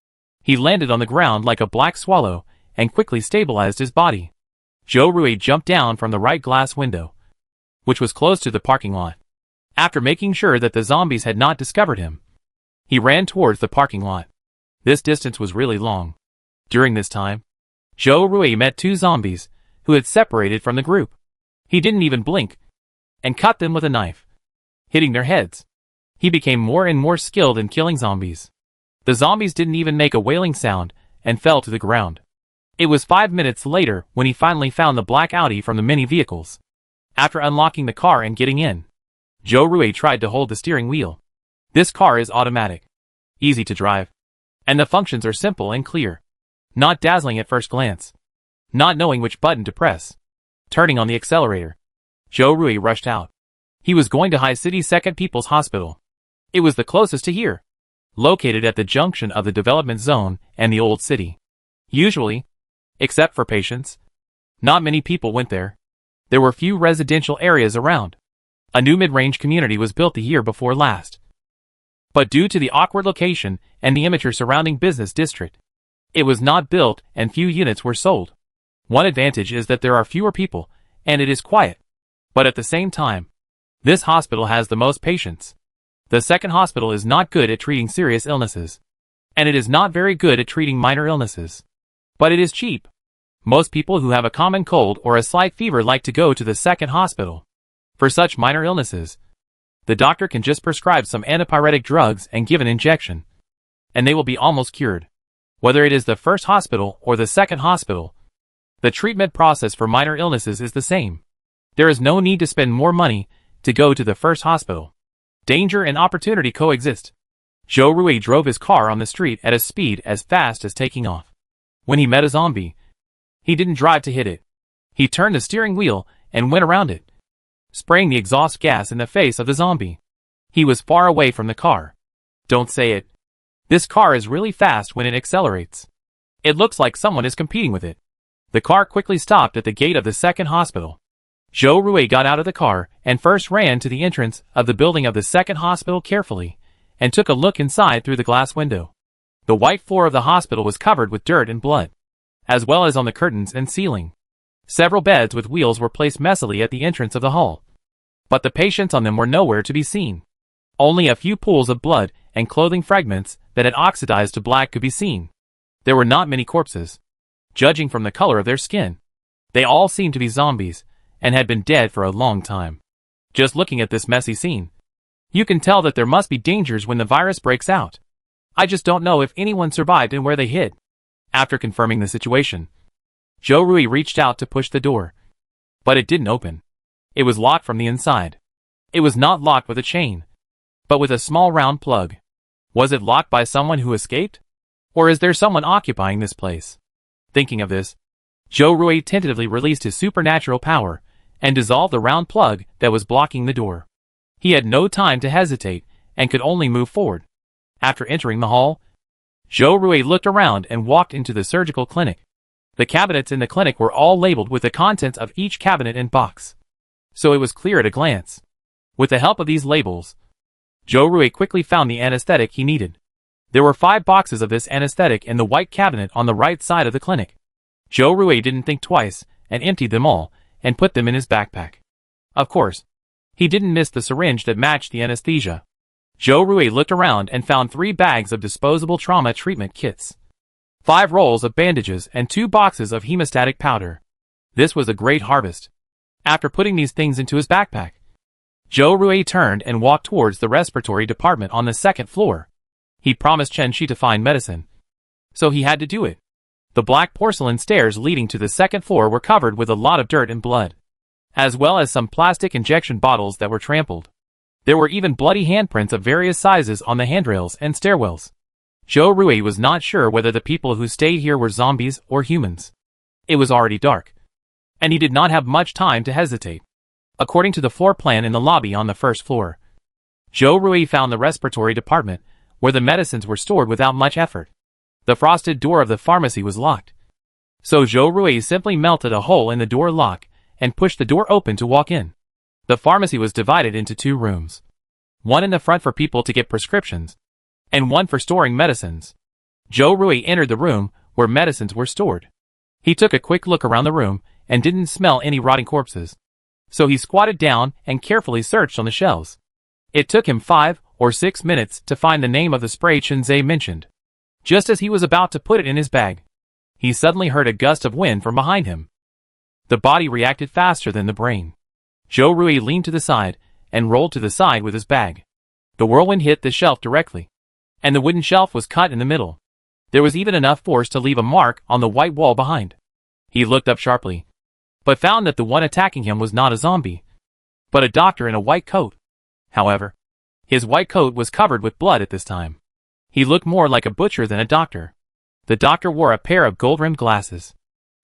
he landed on the ground like a black swallow and quickly stabilized his body. Zhou Rui jumped down from the right glass window, which was close to the parking lot. After making sure that the zombies had not discovered him, he ran towards the parking lot. This distance was really long. During this time, Zhou Rui met 2 zombies who had separated from the group. He didn't even blink and cut them with a knife, hitting their heads. He became more and more skilled in killing zombies. The zombies didn't even make a wailing sound and fell to the ground. It was 5 minutes later when he finally found the black Audi from the many vehicles. After unlocking the car and getting in, Zhou Rui tried to hold the steering wheel. This car is automatic, easy to drive, and the functions are simple and clear. Not dazzling at first glance. Not knowing which button to press. Turning on the accelerator, Zhou Rui rushed out. He was going to High City Second People's Hospital. It was the closest to here, located at the junction of the development zone and the old city. Usually, except for patients, not many people went there. There were few residential areas around. A new mid-range community was built the year before last. But due to the awkward location and the immature surrounding business district, it was not built and few units were sold. One advantage is that there are fewer people, and it is quiet. But at the same time, this hospital has the most patients. The second hospital is not good at treating serious illnesses, and it is not very good at treating minor illnesses. But it is cheap. Most people who have a common cold or a slight fever like to go to the second hospital. For such minor illnesses, the doctor can just prescribe some antipyretic drugs and give an injection, and they will be almost cured. Whether it is the first hospital or the second hospital, the treatment process for minor illnesses is the same. There is no need to spend more money to go to the first hospital. Danger and opportunity coexist. Joe Rui drove his car on the street at a speed as fast as taking off. When he met a zombie, he didn't drive to hit it. He turned the steering wheel and went around it, spraying the exhaust gas in the face of the zombie. He was far away from the car. Don't say it. This car is really fast when it accelerates. It looks like someone is competing with it. The car quickly stopped at the gate of the second hospital. Joe Rui got out of the car and first ran to the entrance of the building of the second hospital carefully and took a look inside through the glass window. The white floor of the hospital was covered with dirt and blood, as well as on the curtains and ceiling. Several beds with wheels were placed messily at the entrance of the hall, but the patients on them were nowhere to be seen. Only a few pools of blood and clothing fragments that had oxidized to black could be seen. There were not many corpses, judging from the color of their skin. They all seemed to be zombies and had been dead for a long time. Just looking at this messy scene, you can tell that there must be dangers when the virus breaks out. I just don't know if anyone survived and where they hid. After confirming the situation, Joe Rui reached out to push the door, but it didn't open. It was locked from the inside. It was not locked with a chain, but with a small round plug. Was it locked by someone who escaped? Or is there someone occupying this place? Thinking of this, Joe Rui tentatively released his supernatural power and dissolved the round plug that was blocking the door. He had no time to hesitate and could only move forward. After entering the hall, Joe Rui looked around and walked into the surgical clinic. The cabinets in the clinic were all labeled with the contents of each cabinet and box, so it was clear at a glance. With the help of these labels, Joe Rui quickly found the anesthetic he needed. There were 5 boxes of this anesthetic in the white cabinet on the right side of the clinic. Joe Rui didn't think twice and emptied them all and put them in his backpack. Of course, he didn't miss the syringe that matched the anesthesia. Joe Rui looked around and found 3 bags of disposable trauma treatment kits, 5 rolls of bandages and 2 boxes of hemostatic powder. This was a great harvest. After putting these things into his backpack, Joe Rui turned and walked towards the respiratory department on the 2nd floor. He promised Chen Shi to find medicine, so he had to do it. The black porcelain stairs leading to the 2nd floor were covered with a lot of dirt and blood, as well as some plastic injection bottles that were trampled. There were even bloody handprints of various sizes on the handrails and stairwells. Joe Rui was not sure whether the people who stayed here were zombies or humans. It was already dark, and he did not have much time to hesitate. According to the floor plan in the lobby on the 1st floor, Joe Rui found the respiratory department where the medicines were stored without much effort. The frosted door of the pharmacy was locked, so Joe Rui simply melted a hole in the door lock and pushed the door open to walk in. The pharmacy was divided into 2 rooms, one in the front for people to get prescriptions, and one for storing medicines. Joe Rui entered the room where medicines were stored. He took a quick look around the room and didn't smell any rotting corpses, so he squatted down and carefully searched on the shelves. It took him 5 or 6 minutes to find the name of the spray Chenze mentioned. Just as he was about to put it in his bag, he suddenly heard a gust of wind from behind him. The body reacted faster than the brain. Joe Rui leaned to the side and rolled to the side with his bag. The whirlwind hit the shelf directly, and the wooden shelf was cut in the middle. There was even enough force to leave a mark on the white wall behind. He looked up sharply, but found that the one attacking him was not a zombie, but a doctor in a white coat. However, his white coat was covered with blood at this time. He looked more like a butcher than a doctor. The doctor wore a pair of gold-rimmed glasses.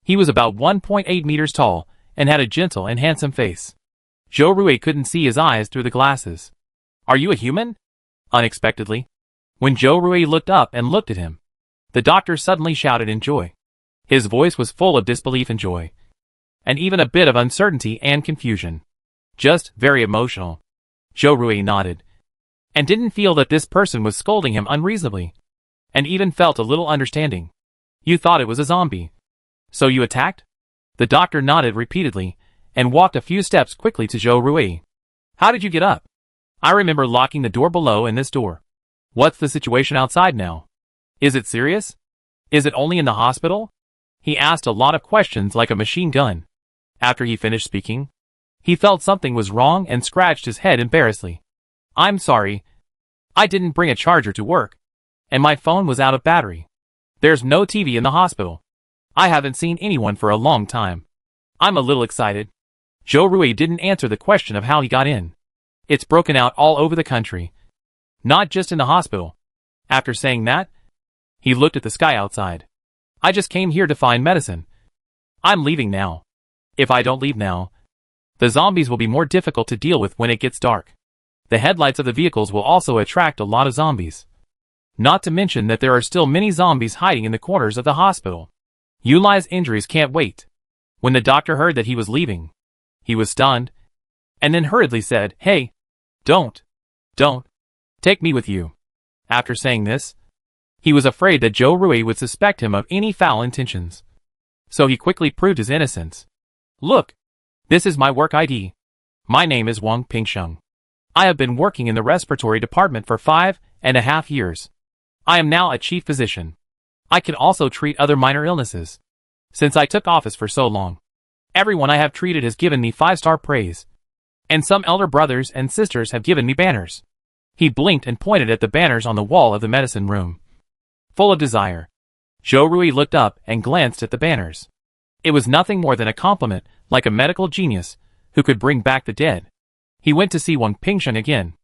He was about 1.8 meters tall and had a gentle and handsome face. Joe Rui couldn't see his eyes through the glasses. "Are you a human?" Unexpectedly, when Joe Rui looked up and looked at him, the doctor suddenly shouted in joy. His voice was full of disbelief and joy, and even a bit of uncertainty and confusion. Just very emotional. Joe Rui nodded, and didn't feel that this person was scolding him unreasonably, and even felt a little understanding. "You thought it was a zombie, so you attacked?" The doctor nodded repeatedly, and walked a few steps quickly to Joe Rui. "How did you get up?" "I remember locking the door below and this door." "What's the situation outside now? Is it serious? Is it only in the hospital?" He asked a lot of questions like a machine gun. After he finished speaking, he felt something was wrong and scratched his head embarrassedly. "I'm sorry. I didn't bring a charger to work, and my phone was out of battery. There's no TV in the hospital. I haven't seen anyone for a long time. I'm a little excited." Zhou Rui didn't answer the question of how he got in. It's broken out all over the country. Not just in the hospital. After saying that, he looked at the sky outside. I just came here to find medicine. I'm leaving now. If I don't leave now, the zombies will be more difficult to deal with when it gets dark. The headlights of the vehicles will also attract a lot of zombies. Not to mention that there are still many zombies hiding in the corners of the hospital. Yuli's injuries can't wait. When the doctor heard that he was leaving, he was stunned, and then hurriedly said, "Hey, don't take me with you." After saying this, he was afraid that Zhou Rui would suspect him of any foul intentions. So he quickly proved his innocence. "Look, this is my work ID. My name is Wang Pingsheng. I have been working in the respiratory department for 5.5 years. I am now a chief physician. I can also treat other minor illnesses. Since I took office for so long, everyone I have treated has given me 5-star praise. And some elder brothers and sisters have given me banners." He blinked and pointed at the banners on the wall of the medicine room. Full of desire, Zhou Rui looked up and glanced at the banners. It was nothing more than a compliment, like a medical genius who could bring back the dead. He went to see Wang Pingsheng again.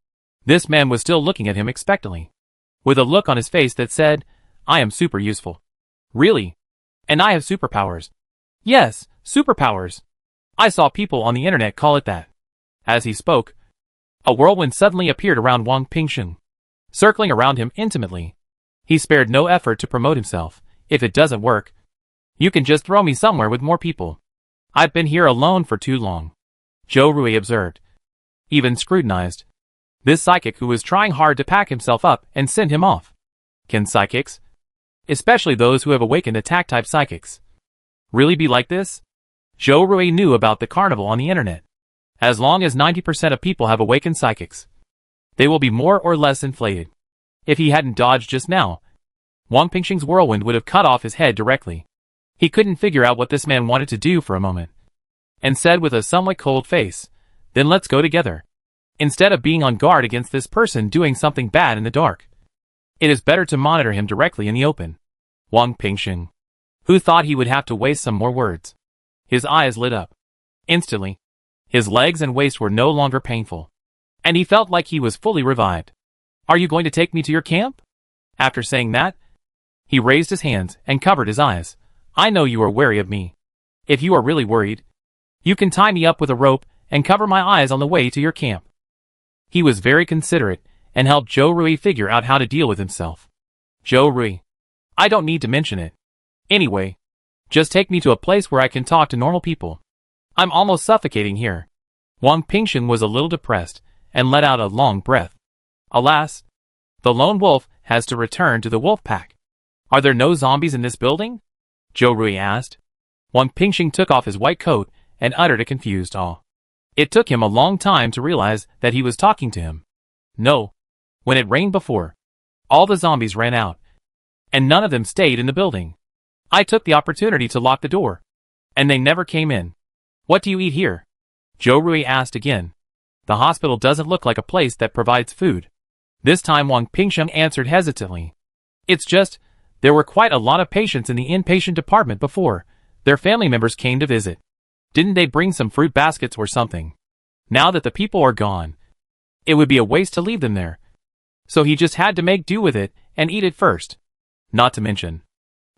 This man was still looking at him expectantly, with a look on his face that said, "I am super useful." "Really? And I have superpowers." "Yes, superpowers. I saw people on the internet call it that." As he spoke, a whirlwind suddenly appeared around Wang Pingsheng, circling around him intimately. He spared no effort to promote himself. "If it doesn't work, you can just throw me somewhere with more people. I've been here alone for too long." Zhou Rui observed, even scrutinized, this psychic who was trying hard to pack himself up and send him off. Can psychics, especially those who have awakened attack-type psychics, really be like this? Zhou Rui knew about the carnival on the internet. As long as 90% of people have awakened psychics, they will be more or less inflated. If he hadn't dodged just now, Wang Pingsheng's whirlwind would have cut off his head directly. He couldn't figure out what this man wanted to do for a moment, and said with a somewhat cold face, "Then let's go together." Instead of being on guard against this person doing something bad in the dark, it is better to monitor him directly in the open. Wang Pingsheng, who thought he would have to waste some more words, his eyes lit up. Instantly, his legs and waist were no longer painful, and he felt like he was fully revived. "Are you going to take me to your camp?" After saying that, he raised his hands and covered his eyes. "I know you are wary of me. If you are really worried, you can tie me up with a rope and cover my eyes on the way to your camp." He was very considerate and helped Zhou Rui figure out how to deal with himself. "Zhou Rui, I don't need to mention it. Anyway, just take me to a place where I can talk to normal people. I'm almost suffocating here." Wang Pingsheng was a little depressed and let out a long breath. Alas, the lone wolf has to return to the wolf pack. "Are there no zombies in this building?" Zhou Rui asked. Wang Pingsheng took off his white coat and uttered a confused awe. It took him a long time to realize that he was talking to him. "No. When it rained before, all the zombies ran out, and none of them stayed in the building. I took the opportunity to lock the door, and they never came in." "What do you eat here?" Zhou Rui asked again. The hospital doesn't look like a place that provides food. This time Wang Pingsheng answered hesitantly. "It's just, there were quite a lot of patients in the inpatient department before their family members came to visit. Didn't they bring some fruit baskets or something? Now that the people are gone, it would be a waste to leave them there. So he just had to make do with it and eat it first. Not to mention,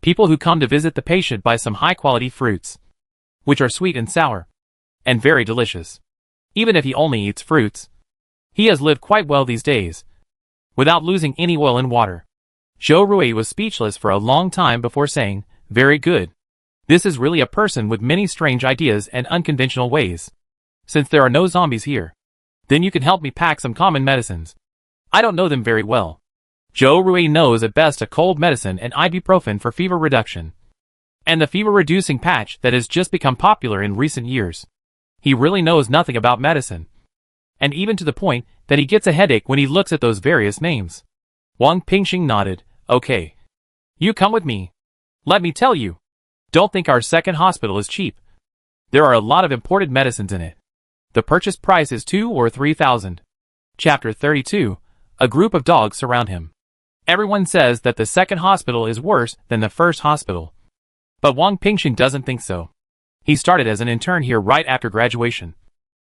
people who come to visit the patient buy some high-quality fruits, which are sweet and sour, and very delicious. Even if he only eats fruits, he has lived quite well these days, without losing any oil and water." Zhou Rui was speechless for a long time before saying, "Very good. This is really a person with many strange ideas and unconventional ways. Since there are no zombies here, then you can help me pack some common medicines. I don't know them very well." Zhou Rui knows at best a cold medicine and ibuprofen for fever reduction, and the fever-reducing patch that has just become popular in recent years. He really knows nothing about medicine, and even to the point that he gets a headache when he looks at those various names. Wang Pingsheng nodded. "Okay. You come with me. Let me tell you. Don't think our second hospital is cheap. There are a lot of imported medicines in it. The purchase price is 2,000 or 3,000. Chapter 32. A group of dogs surround him. Everyone says that the second hospital is worse than the first hospital. But Wang Pingsheng doesn't think so. He started as an intern here right after graduation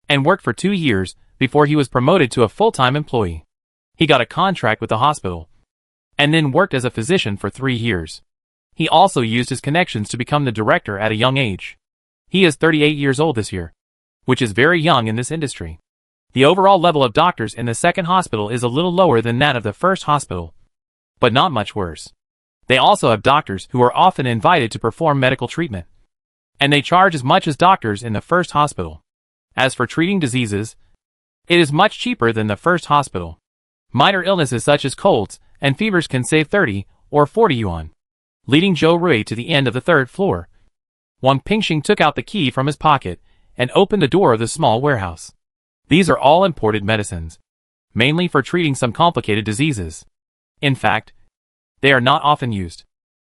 and worked for 2 years before he was promoted to a full-time employee. He got a contract with the hospital and then worked as a physician for 3 years. He also used his connections to become the director at a young age. He is 38 years old this year, which is very young in this industry. The overall level of doctors in the second hospital is a little lower than that of the first hospital, but not much worse. They also have doctors who are often invited to perform medical treatment, and they charge as much as doctors in the first hospital. As for treating diseases, it is much cheaper than the first hospital. Minor illnesses such as colds and fevers can save 30 or 40 yuan. Leading Zhou Rui to the end of the 3rd floor, Wang Pingxing took out the key from his pocket and opened the door of the small warehouse. These are all imported medicines, mainly for treating some complicated diseases. In fact, they are not often used.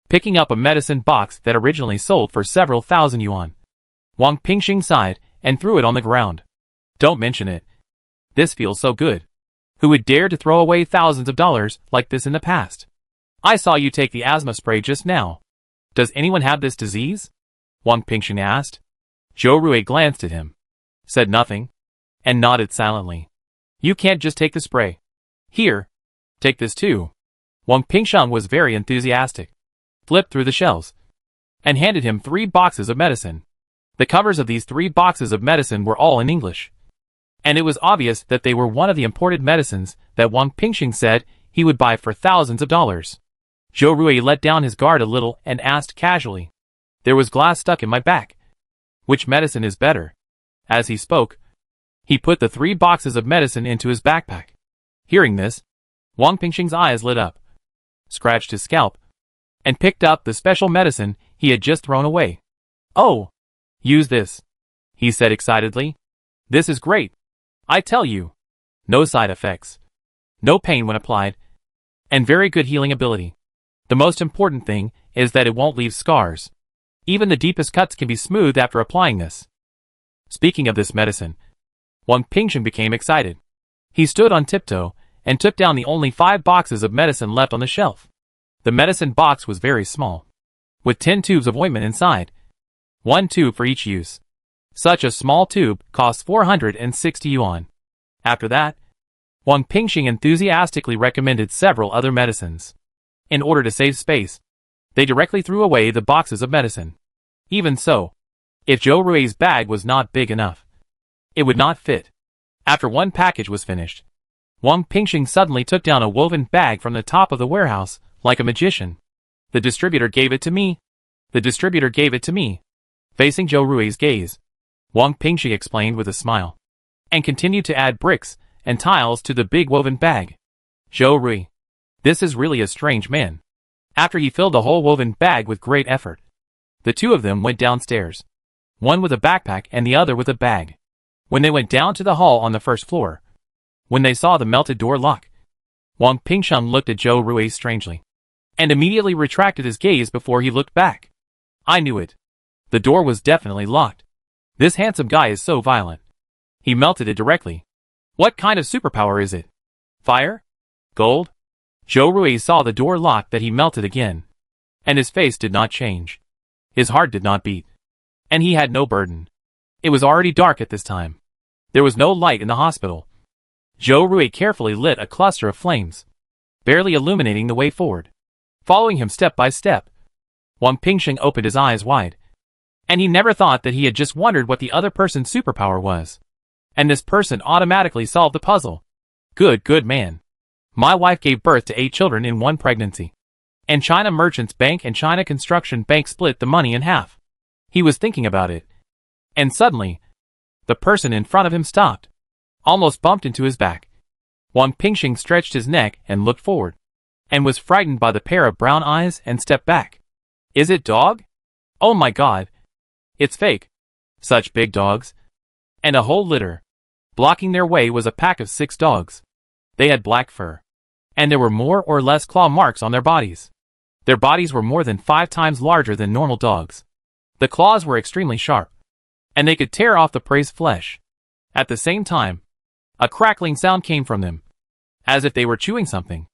Picking up a medicine box that originally sold for several thousand yuan, Wang Pingxing sighed and threw it on the ground. Don't mention it. This feels so good. Who would dare to throw away thousands of dollars like this in the past? I saw you take the asthma spray just now. Does anyone have this disease? Wang Pingxing asked. Zhou Rui glanced at him, said nothing, and nodded silently. You can't just take the spray. Here, take this too. Wang Pingxing was very enthusiastic, flipped through the shelves, and handed him 3 boxes of medicine. The covers of these 3 boxes of medicine were all in English, and it was obvious that they were one of the imported medicines that Wang Pingxing said he would buy for thousands of dollars. Zhou Rui let down his guard a little and asked casually, There was glass stuck in my back. Which medicine is better? As he spoke, he put the 3 boxes of medicine into his backpack. Hearing this, Wang Pingxing's eyes lit up, scratched his scalp, and picked up the special medicine he had just thrown away. Oh, use this, he said excitedly. This is great. I tell you. No side effects, no pain when applied, and very good healing ability. The most important thing is that it won't leave scars. Even the deepest cuts can be smoothed after applying this. Speaking of this medicine, Wang Pingxing became excited. He stood on tiptoe and took down the only 5 boxes of medicine left on the shelf. The medicine box was very small, with 10 tubes of ointment inside, 1 tube for each use. Such a small tube costs 460 yuan. After that, Wang Pingxing enthusiastically recommended several other medicines. In order to save space, they directly threw away the boxes of medicine. Even so, if Zhou Rui's bag was not big enough, it would not fit. After 1 package was finished, Wang Pingxing suddenly took down a woven bag from the top of the warehouse, like a magician. The distributor gave it to me. The distributor gave it to me. Facing Zhou Rui's gaze, Wang Pingxing explained with a smile, and continued to add bricks and tiles to the big woven bag. Zhou Rui, this is really a strange man. After he filled the whole woven bag with great effort, the 2 of them went downstairs, one with a backpack and the other with a bag. When they went down to the hall on the 1st floor, when they saw the melted door lock, Wang Pingxing looked at Zhou Rui strangely, and immediately retracted his gaze before he looked back. I knew it. The door was definitely locked. This handsome guy is so violent. He melted it directly. What kind of superpower is it? Fire? Gold? Zhou Rui saw the door lock that he melted again, and his face did not change. His heart did not beat, and he had no burden. It was already dark at this time. There was no light in the hospital. Zhou Rui carefully lit a cluster of flames, barely illuminating the way forward. Following him step by step, Wang Pingxing opened his eyes wide, and he never thought that he had just wondered what the other person's superpower was. And this person automatically solved the puzzle. Good man. My wife gave birth to 8 children in 1 pregnancy. And China Merchants Bank and China Construction Bank split the money in half. He was thinking about it. And suddenly, the person in front of him stopped, almost bumped into his back. Wang Pingxing stretched his neck and looked forward, and was frightened by the pair of brown eyes and stepped back. Is it dog? Oh my god. It's fake. Such big dogs. And a whole litter. Blocking their way was a pack of 6 dogs. They had black fur, and there were more or less claw marks on their bodies. Their bodies were more than 5 times larger than normal dogs. The claws were extremely sharp, and they could tear off the prey's flesh. At the same time, a crackling sound came from them, as if they were chewing something.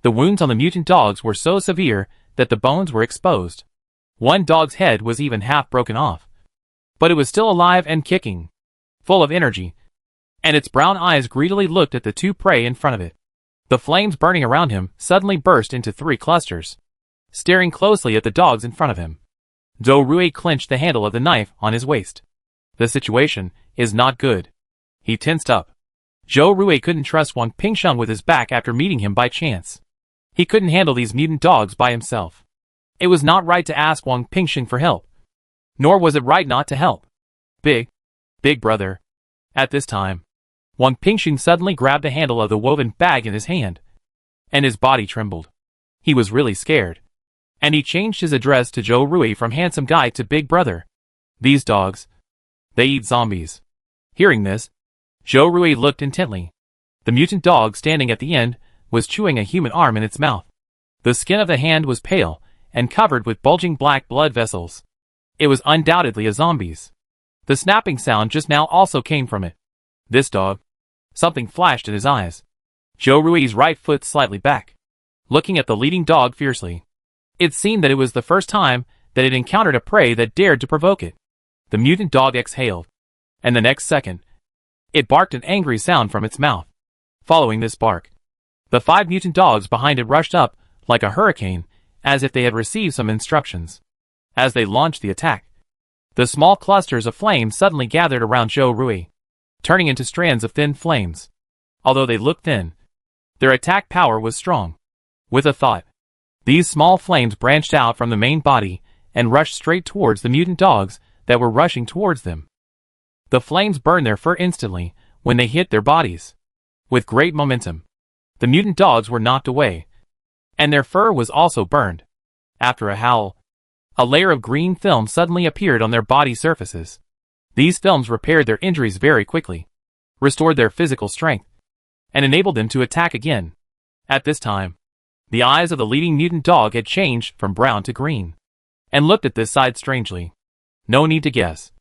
The wounds on the mutant dogs were so severe that the bones were exposed. One dog's head was even half broken off. but it was still alive and kicking, full of energy, and its brown eyes greedily looked at the two prey in front of it. The flames burning around him suddenly burst into 3 clusters. Staring closely at the dogs in front of him, Zhou Rui clenched the handle of the knife on his waist. The situation is not good. He tensed up. Zhou Rui couldn't trust Wang Pingsheng with his back after meeting him by chance. He couldn't handle these mutant dogs by himself. It was not right to ask Wang Pingsheng for help. Nor was it right not to help. Big brother. At this time, Wang Pingsheng suddenly grabbed the handle of the woven bag in his hand, and his body trembled. He was really scared. And he changed his address to Zhou Rui from handsome guy to big brother. These dogs, they eat zombies. Hearing this, Zhou Rui looked intently. The mutant dog standing at the end was chewing a human arm in its mouth. The skin of the hand was pale and covered with bulging black blood vessels. It was undoubtedly a zombie's. The snapping sound just now also came from it. This dog. Something flashed in his eyes. Zhou Rui's right foot slightly back, looking at the leading dog fiercely. It seemed that it was the first time that it encountered a prey that dared to provoke it. The mutant dog exhaled, and the next second, it barked an angry sound from its mouth. Following this bark, the 5 mutant dogs behind it rushed up like a hurricane, as if they had received some instructions. As they launched the attack, the small clusters of flame suddenly gathered around Zhou Rui, turning into strands of thin flames. Although they looked thin, their attack power was strong. With a thought, these small flames branched out from the main body and rushed straight towards the mutant dogs that were rushing towards them. The flames burned their fur instantly when they hit their bodies. With great momentum, the mutant dogs were knocked away, and their fur was also burned. After a howl, a layer of green film suddenly appeared on their body surfaces. These films repaired their injuries very quickly, restored their physical strength, and enabled them to attack again. At this time, the eyes of the leading mutant dog had changed from brown to green, and looked at this side strangely. No need to guess.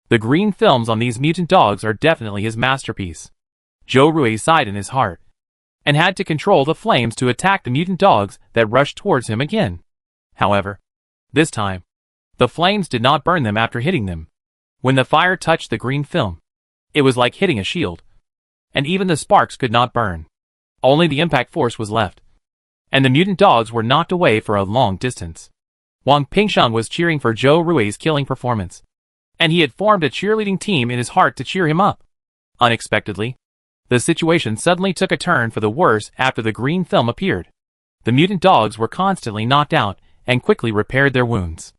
The green films on these mutant dogs are definitely his masterpiece. Zhou Rui sighed in his heart, and had to control the flames to attack the mutant dogs that rushed towards him again. However, this time, the flames did not burn them after hitting them. When the fire touched the green film, it was like hitting a shield, and even the sparks could not burn. Only the impact force was left, and the mutant dogs were knocked away for a long distance. Wang Pingsheng was cheering for Zhou Rui's killing performance, and he had formed a cheerleading team in his heart to cheer him up. Unexpectedly, the situation suddenly took a turn for the worse after the green film appeared. The mutant dogs were constantly knocked out and quickly repaired their wounds.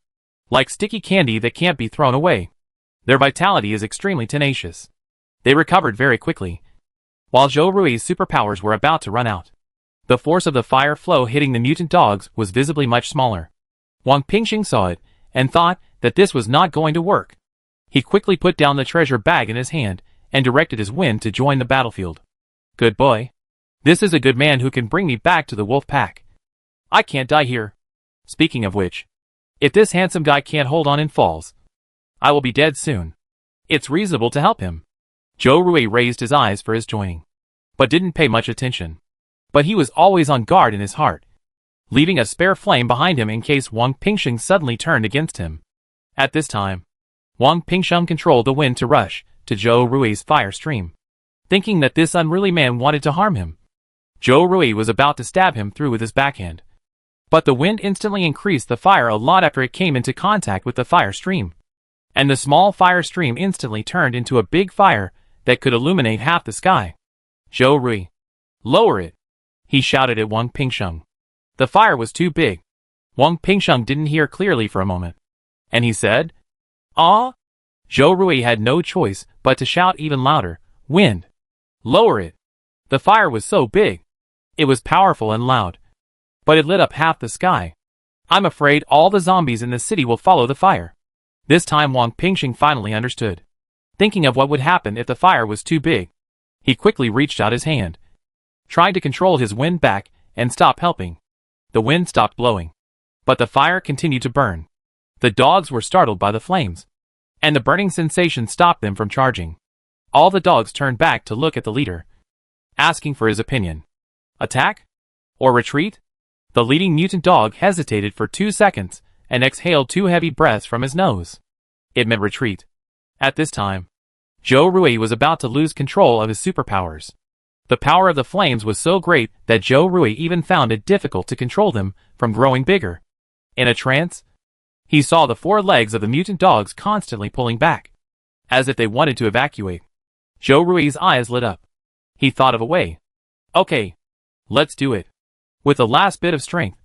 Like sticky candy that can't be thrown away, their vitality is extremely tenacious. They recovered very quickly, while Zhou Rui's superpowers were about to run out. The force of the fire flow hitting the mutant dogs was visibly much smaller. Wang Pingsheng saw it, and thought that this was not going to work. He quickly put down the treasure bag in his hand, and directed his wind to join the battlefield. Good boy. This is a good man who can bring me back to the wolf pack. I can't die here. Speaking of which, if this handsome guy can't hold on and falls, I will be dead soon. It's reasonable to help him. Zhou Rui raised his eyes for his joining, but didn't pay much attention. But he was always on guard in his heart, leaving a spare flame behind him in case Wang Pingsheng suddenly turned against him. At this time, Wang Pingsheng controlled the wind to rush to Zhou Rui's fire stream, thinking that this unruly man wanted to harm him. Zhou Rui was about to stab him through with his backhand, but the wind instantly increased the fire a lot after it came into contact with the fire stream, and the small fire stream instantly turned into a big fire that could illuminate half the sky. Zhou Rui, lower it, he shouted at Wang Pingsheng. The fire was too big. Wang Pingsheng didn't hear clearly for a moment, and he said, "Ah?" Zhou Rui had no choice but to shout even louder, "Wind, lower it." The fire was so big. It was powerful and loud, but it lit up half the sky. I'm afraid all the zombies in the city will follow the fire. This time Wang Pingsheng finally understood. Thinking of what would happen if the fire was too big, he quickly reached out his hand, trying to control his wind back and stop helping. The wind stopped blowing, but the fire continued to burn. The dogs were startled by the flames, and the burning sensation stopped them from charging. All the dogs turned back to look at the leader, asking for his opinion. Attack? Or retreat? The leading mutant dog hesitated for 2 seconds and exhaled 2 heavy breaths from his nose. It meant retreat. At this time, Zhou Rui was about to lose control of his superpowers. The power of the flames was so great that Zhou Rui even found it difficult to control them from growing bigger. In a trance, he saw the 4 legs of the mutant dogs constantly pulling back, as if they wanted to evacuate. Zhou Rui's eyes lit up. He thought of a way. Okay, let's do it. With the last bit of strength,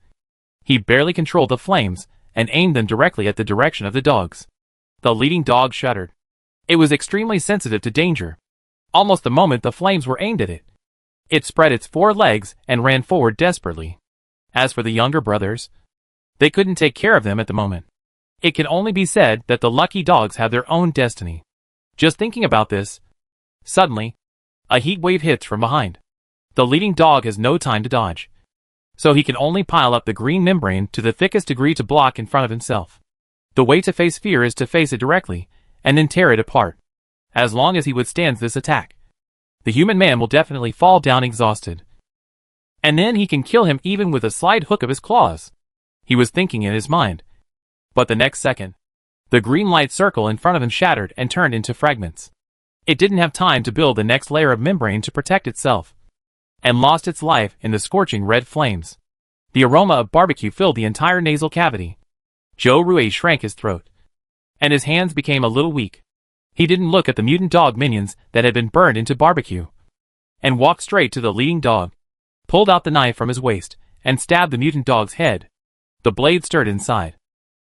he barely controlled the flames and aimed them directly at the direction of the dogs. The leading dog shuddered. It was extremely sensitive to danger. Almost the moment the flames were aimed at it, it spread its 4 legs and ran forward desperately. As for the younger brothers, they couldn't take care of them at the moment. It can only be said that the lucky dogs have their own destiny. Just thinking about this, suddenly, a heat wave hits from behind. The leading dog has no time to dodge, so he can only pile up the green membrane to the thickest degree to block in front of himself. The way to face fear is to face it directly, and then tear it apart. As long as he withstands this attack, the human man will definitely fall down exhausted. And then he can kill him even with a slight hook of his claws. He was thinking in his mind. But the next second, the green light circle in front of him shattered and turned into fragments. It didn't have time to build the next layer of membrane to protect itself, and lost its life in the scorching red flames. The aroma of barbecue filled the entire nasal cavity. Zhou Rui shrank his throat, and his hands became a little weak. He didn't look at the mutant dog minions that had been burned into barbecue, and walked straight to the leading dog, pulled out the knife from his waist, and stabbed the mutant dog's head. The blade stirred inside.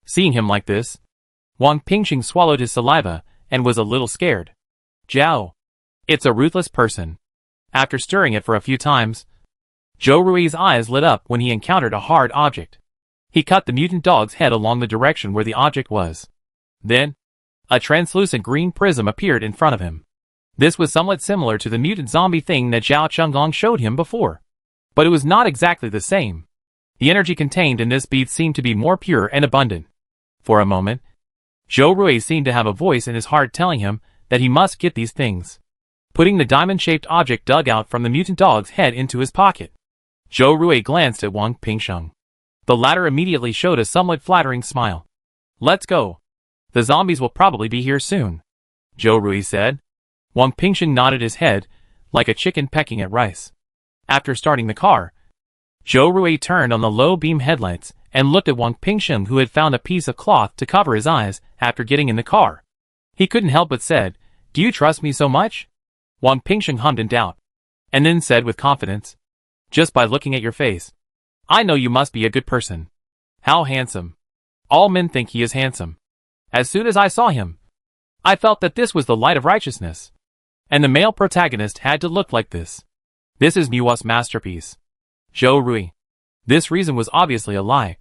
Seeing him like this, Wang Pingxing swallowed his saliva and was a little scared. Zhao. It's a ruthless person. After stirring it for a few times, Zhou Rui's eyes lit up when he encountered a hard object. He cut the mutant dog's head along the direction where the object was. Then, a translucent green prism appeared in front of him. This was somewhat similar to the mutant zombie thing that Zhao Chunggong showed him before, but it was not exactly the same. The energy contained in this bead seemed to be more pure and abundant. For a moment, Zhou Rui seemed to have a voice in his heart telling him that he must get these things. Putting the diamond-shaped object dug out from the mutant dog's head into his pocket, Zhou Rui glanced at Wang Pingxing. The latter immediately showed a somewhat flattering smile. Let's go. The zombies will probably be here soon, Zhou Rui said. Wang Pingxing nodded his head, like a chicken pecking at rice. After starting the car, Zhou Rui turned on the low-beam headlights and looked at Wang Pingxing, who had found a piece of cloth to cover his eyes after getting in the car. He couldn't help but said, "Do you trust me so much?" Wang Pingxing hummed in doubt, and then said with confidence, "Just by looking at your face, I know you must be a good person. How handsome. All men think he is handsome. As soon as I saw him, I felt that this was the light of righteousness. And the male protagonist had to look like this. This is Mua's masterpiece." Zhou Rui. This reason was obviously a lie,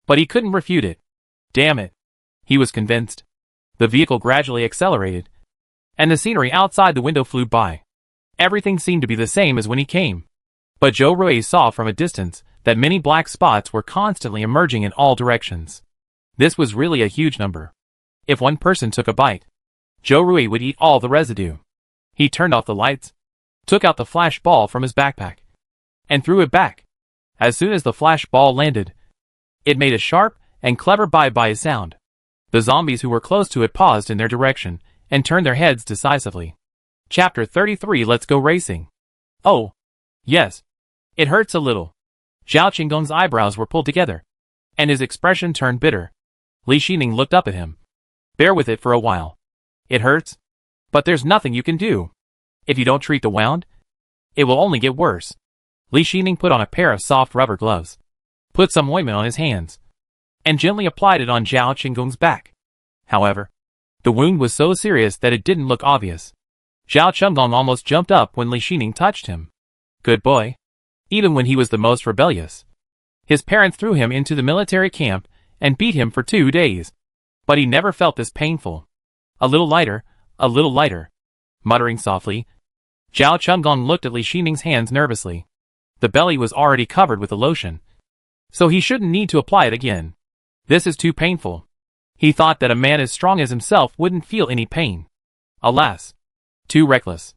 but he couldn't refute it. Damn it. He was convinced. The vehicle gradually accelerated, and the scenery outside the window flew by. Everything seemed to be the same as when he came. But Zhou Rui saw from a distance that many black spots were constantly emerging in all directions. This was really a huge number. If one person took a bite, Zhou Rui would eat all the residue. He turned off the lights, took out the flash ball from his backpack, and threw it back. As soon as the flash ball landed, it made a sharp and clever bye-bye sound. The zombies who were close to it paused in their direction and turned their heads decisively. Chapter 33. Let's go racing. Oh, yes. It hurts a little. Zhao Qinggong's eyebrows were pulled together, and his expression turned bitter. Li Xining looked up at him. Bear with it for a while. It hurts, but there's nothing you can do. If you don't treat the wound, it will only get worse. Li Xining put on a pair of soft rubber gloves, put some ointment on his hands, and gently applied it on Zhao Qinggong's back. However, the wound was so serious that it didn't look obvious. Zhao Qinggong almost jumped up when Li Xining touched him. Good boy. Even when he was the most rebellious, his parents threw him into the military camp and beat him for 2 days. But he never felt this painful. A little lighter, a little lighter. Muttering softly, Zhao Qinggong looked at Li Xining's hands nervously. The belly was already covered with the lotion, so he shouldn't need to apply it again. This is too painful. He thought that a man as strong as himself wouldn't feel any pain. Alas, too reckless.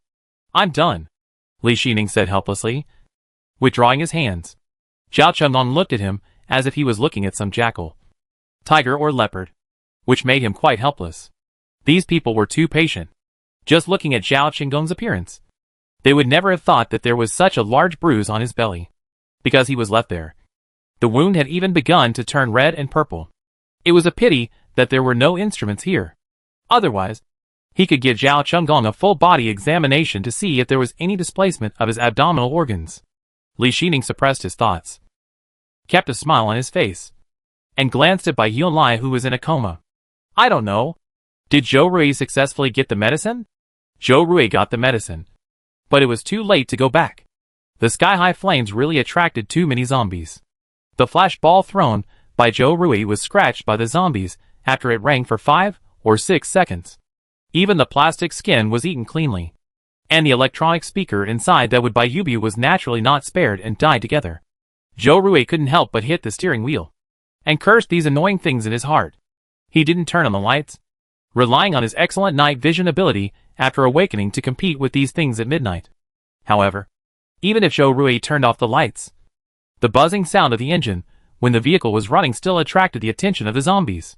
I'm done, Li Xining said helplessly, withdrawing his hands. Zhao Qinggong looked at him as if he was looking at some jackal, tiger or leopard, which made him quite helpless. These people were too patient. Just looking at Zhao Qinggong's appearance, they would never have thought that there was such a large bruise on his belly, because he was left there. The wound had even begun to turn red and purple. It was a pity that there were no instruments here. Otherwise, he could give Zhao Qinggong a full-body examination to see if there was any displacement of his abdominal organs. Li Xining suppressed his thoughts, kept a smile on his face, and glanced at Bai Yunlai, who was in a coma. I don't know. Did Zhou Rui successfully get the medicine? Zhou Rui got the medicine, but it was too late to go back. The sky-high flames really attracted too many zombies. The flash ball thrown by Zhou Rui was scratched by the zombies after it rang for 5 or 6 seconds. Even the plastic skin was eaten cleanly, and the electronic speaker inside that would Bai Yubu was naturally not spared and died together. Zhou Rui couldn't help but hit the steering wheel, and cursed these annoying things in his heart. He didn't turn on the lights, relying on his excellent night vision ability after awakening to compete with these things at midnight. However, even if Zhou Rui turned off the lights, the buzzing sound of the engine when the vehicle was running still attracted the attention of the zombies.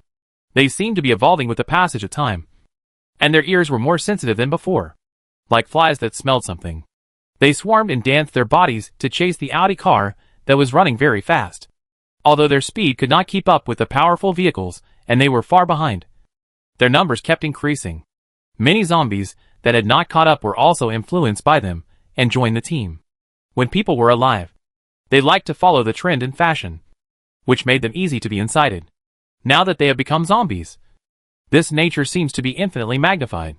They seemed to be evolving with the passage of time, and their ears were more sensitive than before, like flies that smelled something. They swarmed and danced their bodies to chase the Audi car that was running very fast. Although their speed could not keep up with the powerful vehicles, and they were far behind, their numbers kept increasing. Many zombies that had not caught up were also influenced by them and joined the team. When people were alive, they liked to follow the trend in fashion, which made them easy to be incited. Now that they have become zombies, this nature seems to be infinitely magnified.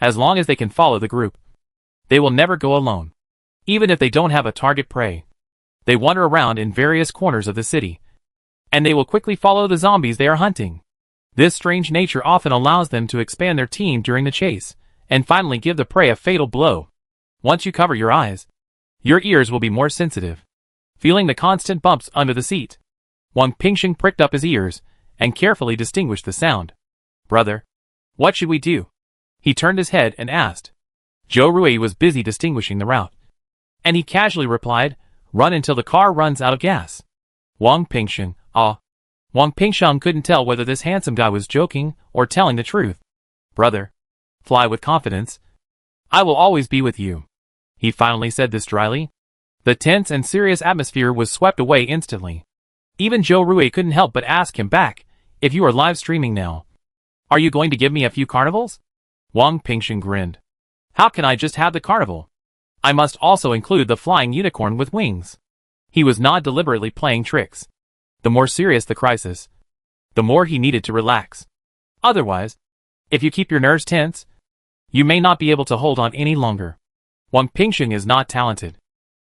As long as they can follow the group, they will never go alone. Even if they don't have a target prey, they wander around in various corners of the city, and they will quickly follow the zombies they are hunting. This strange nature often allows them to expand their team during the chase, and finally give the prey a fatal blow. Once you cover your eyes, your ears will be more sensitive, feeling the constant bumps under the seat. Wang Pingsheng pricked up his ears and carefully distinguished the sound. Brother, what should we do? He turned his head and asked. Zhou Rui was busy distinguishing the route, and he casually replied, run until the car runs out of gas. Wang Pingsheng, Wang Pingsheng couldn't tell whether this handsome guy was joking or telling the truth. Brother, fly with confidence. I will always be with you. He finally said this dryly. The tense and serious atmosphere was swept away instantly. Even Zhou Rui couldn't help but ask him back, if you are live streaming now, are you going to give me a few carnivals? Wang Pingsheng grinned. How can I just have the carnival? I must also include the flying unicorn with wings. He was not deliberately playing tricks. The more serious the crisis, the more he needed to relax. Otherwise, if you keep your nerves tense, you may not be able to hold on any longer. Wang Pingsheng is not talented.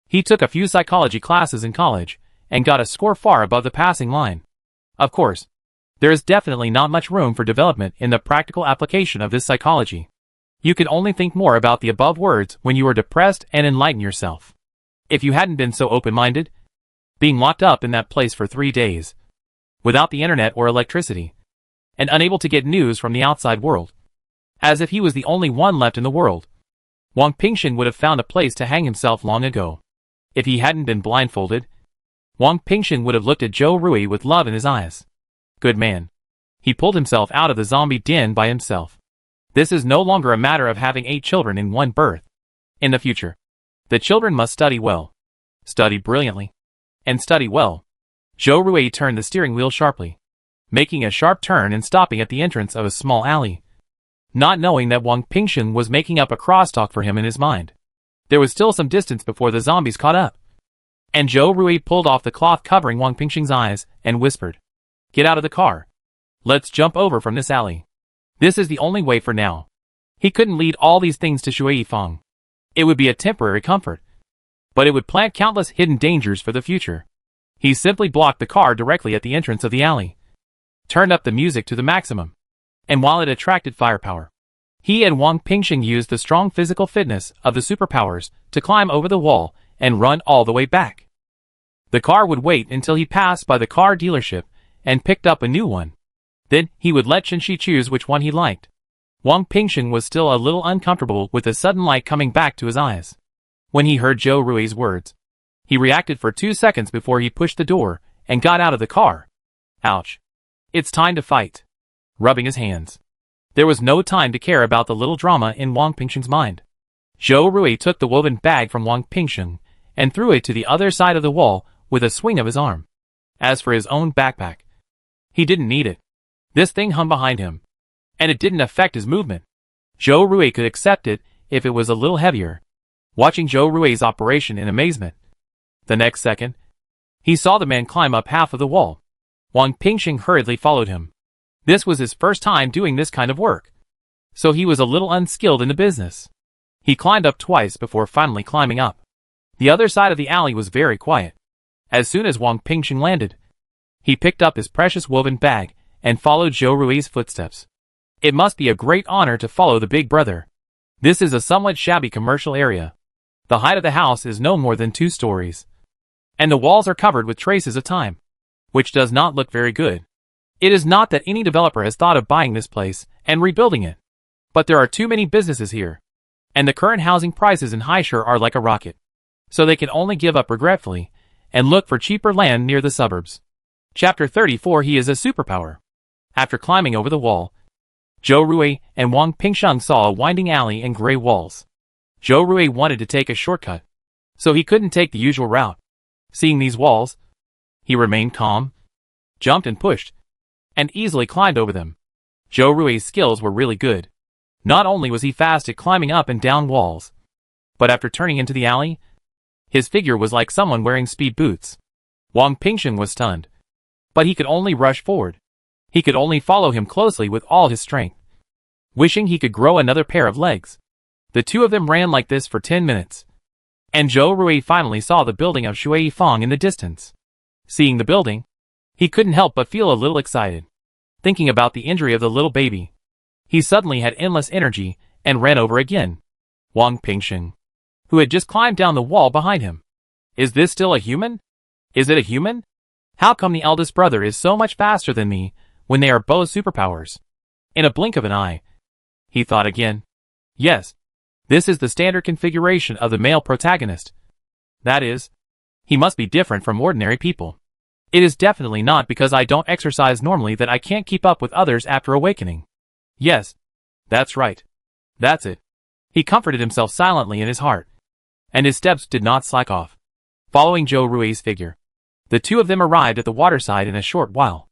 He took a few psychology classes in college and got a score far above the passing line. Of course, there is definitely not much room for development in the practical application of this psychology. You can only think more about the above words when you are depressed and enlighten yourself. If you hadn't been so open-minded, being locked up in that place for 3 days, without the internet or electricity, and unable to get news from the outside world, as if he was the only one left in the world, Wang Pingsheng would have found a place to hang himself long ago. If he hadn't been blindfolded, Wang Pingsheng would have looked at Zhou Rui with love in his eyes. Good man. He pulled himself out of the zombie den by himself. This is no longer a matter of having 8 children in one birth. In the future, the children must study well, study brilliantly, and study well. Zhou Rui turned the steering wheel sharply, making a sharp turn and stopping at the entrance of a small alley, not knowing that Wang Pingsheng was making up a crosstalk for him in his mind. There was still some distance before the zombies caught up, and Zhou Rui pulled off the cloth covering Wang Pingsheng's eyes and whispered, "Get out of the car. Let's jump over from this alley. This is the only way for now." He couldn't lead all these things to Shui Feng. It would be a temporary comfort, but it would plant countless hidden dangers for the future. He simply blocked the car directly at the entrance of the alley, turned up the music to the maximum, and while it attracted firepower, he and Wang Pingsheng used the strong physical fitness of the superpowers to climb over the wall and run all the way back. The car would wait until he passed by the car dealership and picked up a new one. Then he would let Shenxi choose which one he liked. Wang Pingsheng was still a little uncomfortable with the sudden light coming back to his eyes. When he heard Zhou Rui's words, he reacted for 2 seconds before he pushed the door and got out of the car. Ouch. It's time to fight. Rubbing his hands, There was no time to care about the little drama in Wang Pingsheng's mind. Zhou Rui took the woven bag from Wang Pingsheng and threw it to the other side of the wall with a swing of his arm. As for his own backpack, he didn't need it. This thing hung behind him, and it didn't affect his movement. Zhou Rui could accept it if it was a little heavier. Watching Zhou Rui's operation in amazement. The next second, he saw the man climb up half of the wall. Wang Pingsheng hurriedly followed him. This was his first time doing this kind of work, so he was a little unskilled in the business. He climbed up twice before finally climbing up. The other side of the alley was very quiet. As soon as Wang Pingsheng landed, he picked up his precious woven bag and followed Zhou Rui's footsteps. It must be a great honor to follow the big brother. This is a somewhat shabby commercial area. The height of the house is no more than 2 stories, and the walls are covered with traces of time, which does not look very good. It is not that any developer has thought of buying this place and rebuilding it, but there are too many businesses here, and the current housing prices in Haishur are like a rocket, so they can only give up regretfully and look for cheaper land near the suburbs. Chapter 34. He is a superpower. After climbing over the wall, Zhou Rui and Wang Pingsheng saw a winding alley and gray walls. Zhou Rui wanted to take a shortcut, so he couldn't take the usual route. Seeing these walls, he remained calm, jumped and pushed, and easily climbed over them. Zhou Rui's skills were really good. Not only was he fast at climbing up and down walls, but after turning into the alley, his figure was like someone wearing speed boots. Wang Pingsheng was stunned, but he could only rush forward. He could only follow him closely with all his strength, wishing he could grow another pair of legs. The two of them ran like this for 10 minutes, and Zhou Rui finally saw the building of Shui Fang in the distance. Seeing the building, he couldn't help but feel a little excited. Thinking about the injury of the little baby, he suddenly had endless energy and ran over again. Wang Pingsheng, who had just climbed down the wall behind him. Is this still a human? Is it a human? How come the eldest brother is so much faster than me when they are both superpowers? In a blink of an eye, he thought again. Yes, this is the standard configuration of the male protagonist. That is, he must be different from ordinary people. It is definitely not because I don't exercise normally that I can't keep up with others after awakening. Yes, that's right. That's it. He comforted himself silently in his heart, and his steps did not slack off, following Zhou Rui's figure. The two of them arrived at the waterside in a short while.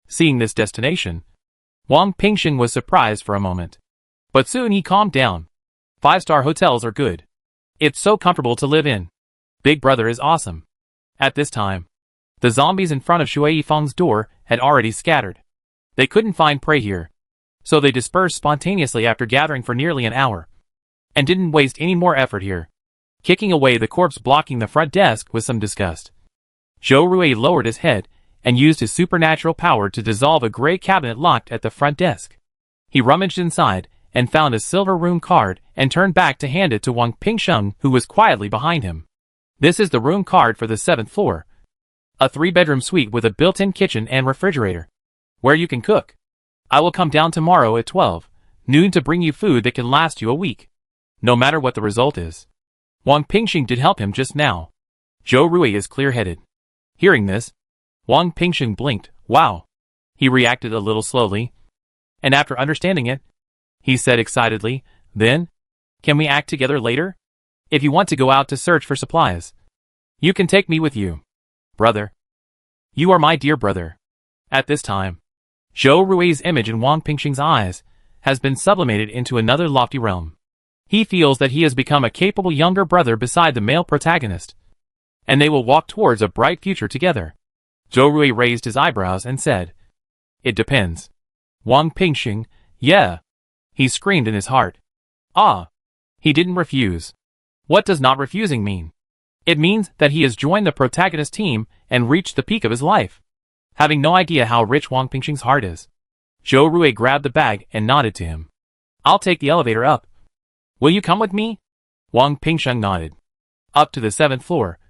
Seeing this destination, Wang Pingsheng was surprised for a moment, but soon he calmed down. 5-star hotels are good. It's so comfortable to live in. Big Brother is awesome. At this time, the zombies in front of Shui Fang's door had already scattered. They couldn't find prey here, so they dispersed spontaneously after gathering for nearly an hour, and didn't waste any more effort here. Kicking away the corpse blocking the front desk with some disgust, Zhou Rui lowered his head and used his supernatural power to dissolve a gray cabinet locked at the front desk. He rummaged inside and found a silver room card and turned back to hand it to Wang Pingsheng, who was quietly behind him. This is the room card for the 7th floor. A 3-bedroom suite with a built-in kitchen and refrigerator, where you can cook. I will come down tomorrow at 12 noon to bring you food that can last you a week, no matter what the result is. Wang Pingsheng did help him just now. Zhou Rui is clear-headed. Hearing this, Wang Pingsheng blinked. Wow. He reacted a little slowly, and after understanding it, he said excitedly, then, can we act together later? If you want to go out to search for supplies, you can take me with you. Brother. You are my dear brother. At this time, Zhou Rui's image in Wang Pingsheng's eyes has been sublimated into another lofty realm. He feels that he has become a capable younger brother beside the male protagonist, and they will walk towards a bright future together. Zhou Rui raised his eyebrows and said, it depends. Wang Pingsheng, yeah. He screamed in his heart. Ah! He didn't refuse. What does not refusing mean? It means that he has joined the protagonist team and reached the peak of his life. Having no idea how rich Wang Pingsheng's heart is, Zhou Rui grabbed the bag and nodded to him. I'll take the elevator up. Will you come with me? Wang Pingsheng nodded. Up to the 7th floor.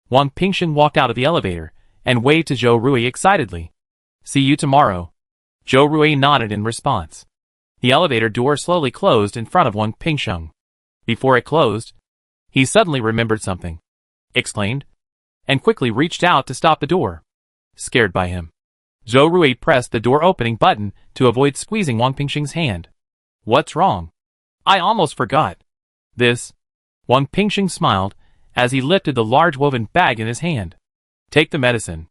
Wang Pingsheng walked out of the elevator and waved to Zhou Rui excitedly. See you tomorrow. Zhou Rui nodded in response. The elevator door slowly closed in front of Wang Pingsheng. Before it closed, he suddenly remembered something, exclaimed, and quickly reached out to stop the door. Scared by him, Zhou Rui pressed the door opening button to avoid squeezing Wang Pingsheng's hand. What's wrong? I almost forgot. This. Wang Pingxing smiled as he lifted the large woven bag in his hand. Take the medicine.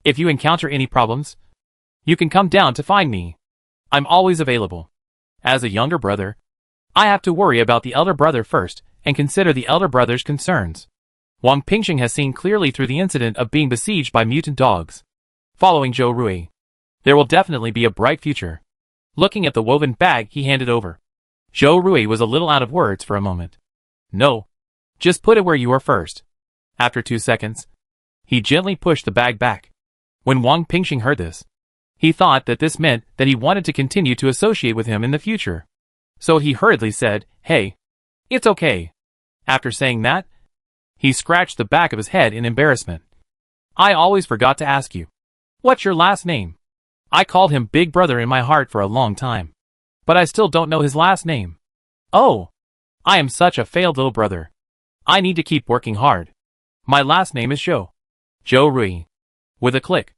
If you encounter any problems, you can come down to find me. I'm always available. As a younger brother, I have to worry about the elder brother first and consider the elder brother's concerns. Wang Pingxing has seen clearly through the incident of being besieged by mutant dogs. Following Zhou Rui, there will definitely be a bright future. Looking at the woven bag he handed over, Zhou Rui was a little out of words for a moment. No. Just put it where you are first. After 2 seconds, he gently pushed the bag back. When Wang Pingxing heard this, he thought that this meant that he wanted to continue to associate with him in the future. So he hurriedly said, "Hey, it's okay." After saying that, he scratched the back of his head in embarrassment. I always forgot to ask you. What's your last name? I called him Big Brother in my heart for a long time. But I still don't know his last name. Oh, I am such a failed little brother. I need to keep working hard. My last name is Zhou. Zhou Rui. With a click,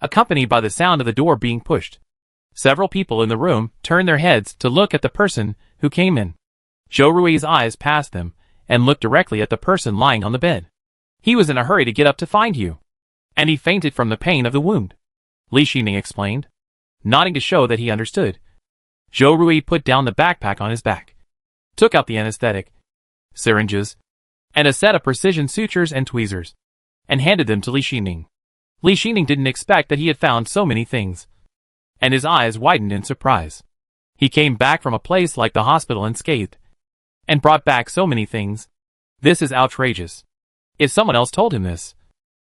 accompanied by the sound of the door being pushed, several people in the room turned their heads to look at the person who came in. Zhou Rui's eyes passed them and looked directly at the person lying on the bed. He was in a hurry to get up to find you, and he fainted from the pain of the wound, Li Xining explained, nodding to show that he understood. Zhou Rui put down the backpack on his back, took out the anesthetic, syringes, and a set of precision sutures and tweezers, and handed them to Li Xining. Li Xining didn't expect that he had found so many things, and his eyes widened in surprise. He came back from a place like the hospital unscathed, and brought back so many things. This is outrageous. If someone else told him this,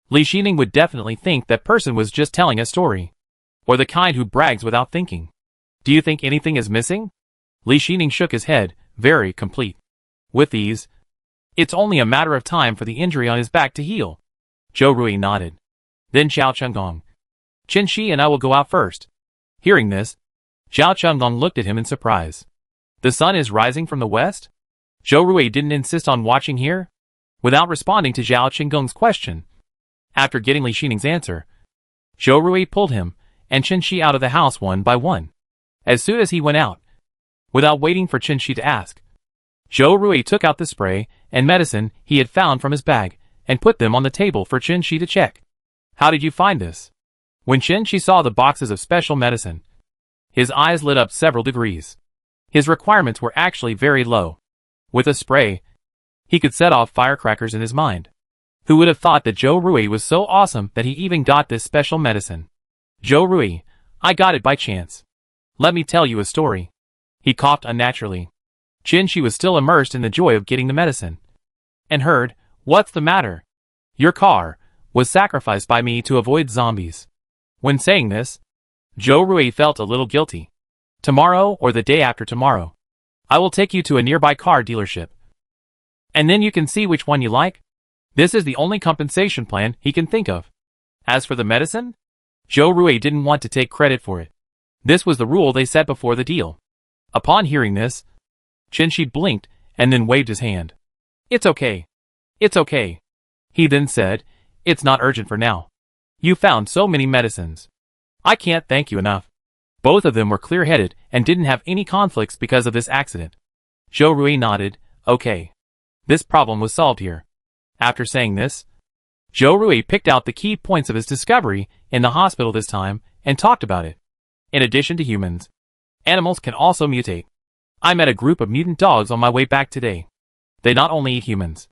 Li Xining would definitely think that person was just telling a story, or the kind who brags without thinking. Do you think anything is missing? Li Xining shook his head, very complete. With these, it's only a matter of time for the injury on his back to heal. Zhou Rui nodded. Then Zhao Chunggong. Chen Shi and I will go out first. Hearing this, Zhao Chunggong looked at him in surprise. The sun is rising from the west? Zhou Rui didn't insist on watching here. Without responding to Zhao Chunggong's question, after getting Li Xining's answer, Zhou Rui pulled him and Chen Shi out of the house one by one. As soon as he went out, without waiting for Chen Shi to ask, Zhou Rui took out the spray and medicine he had found from his bag and put them on the table for Chen Shi to check. How did you find this? When Chen Shi saw the boxes of special medicine, his eyes lit up several degrees. His requirements were actually very low. With a spray, he could set off firecrackers in his mind. Who would have thought that Zhou Rui was so awesome that he even got this special medicine? Zhou Rui, I got it by chance. Let me tell you a story. He coughed unnaturally. Chen Shi was still immersed in the joy of getting the medicine, and heard, "What's the matter? Your car was sacrificed by me to avoid zombies." When saying this, Zhou Rui felt a little guilty. Tomorrow or the day after tomorrow, I will take you to a nearby car dealership, and then you can see which one you like. This is the only compensation plan he can think of. As for the medicine, Zhou Rui didn't want to take credit for it. This was the rule they set before the deal. Upon hearing this, Chen Shi blinked and then waved his hand. It's okay. It's okay. He then said, it's not urgent for now. You found so many medicines. I can't thank you enough. Both of them were clear-headed and didn't have any conflicts because of this accident. Zhou Rui nodded, okay. This problem was solved here. After saying this, Zhou Rui picked out the key points of his discovery in the hospital this time and talked about it. In addition to humans, animals can also mutate. I met a group of mutant dogs on my way back today. They not only eat humans,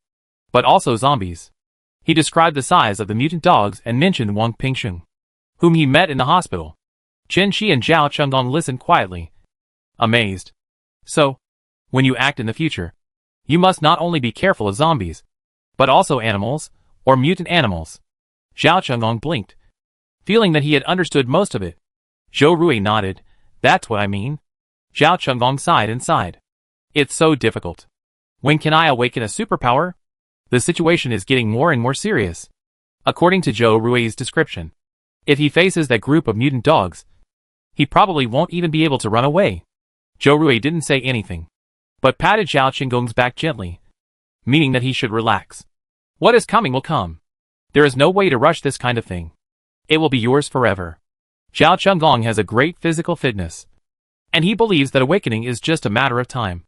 but also zombies. He described the size of the mutant dogs and mentioned Wang Pingxing, whom he met in the hospital. Chen Shi and Zhao Chunggong listened quietly, amazed. So, when you act in the future, you must not only be careful of zombies, but also animals, or mutant animals. Zhao Chunggong blinked, feeling that he had understood most of it. Zhou Rui nodded, that's what I mean. Zhao Chunggong sighed and sighed. It's so difficult. When can I awaken a superpower? The situation is getting more and more serious. According to Zhou Rui's description, if he faces that group of mutant dogs, he probably won't even be able to run away. Zhou Rui didn't say anything, but patted Zhao Chunggong's back gently, meaning that he should relax. What is coming will come. There is no way to rush this kind of thing. It will be yours forever. Zhao Chunggong has a great physical fitness. and he believes that awakening is just a matter of time.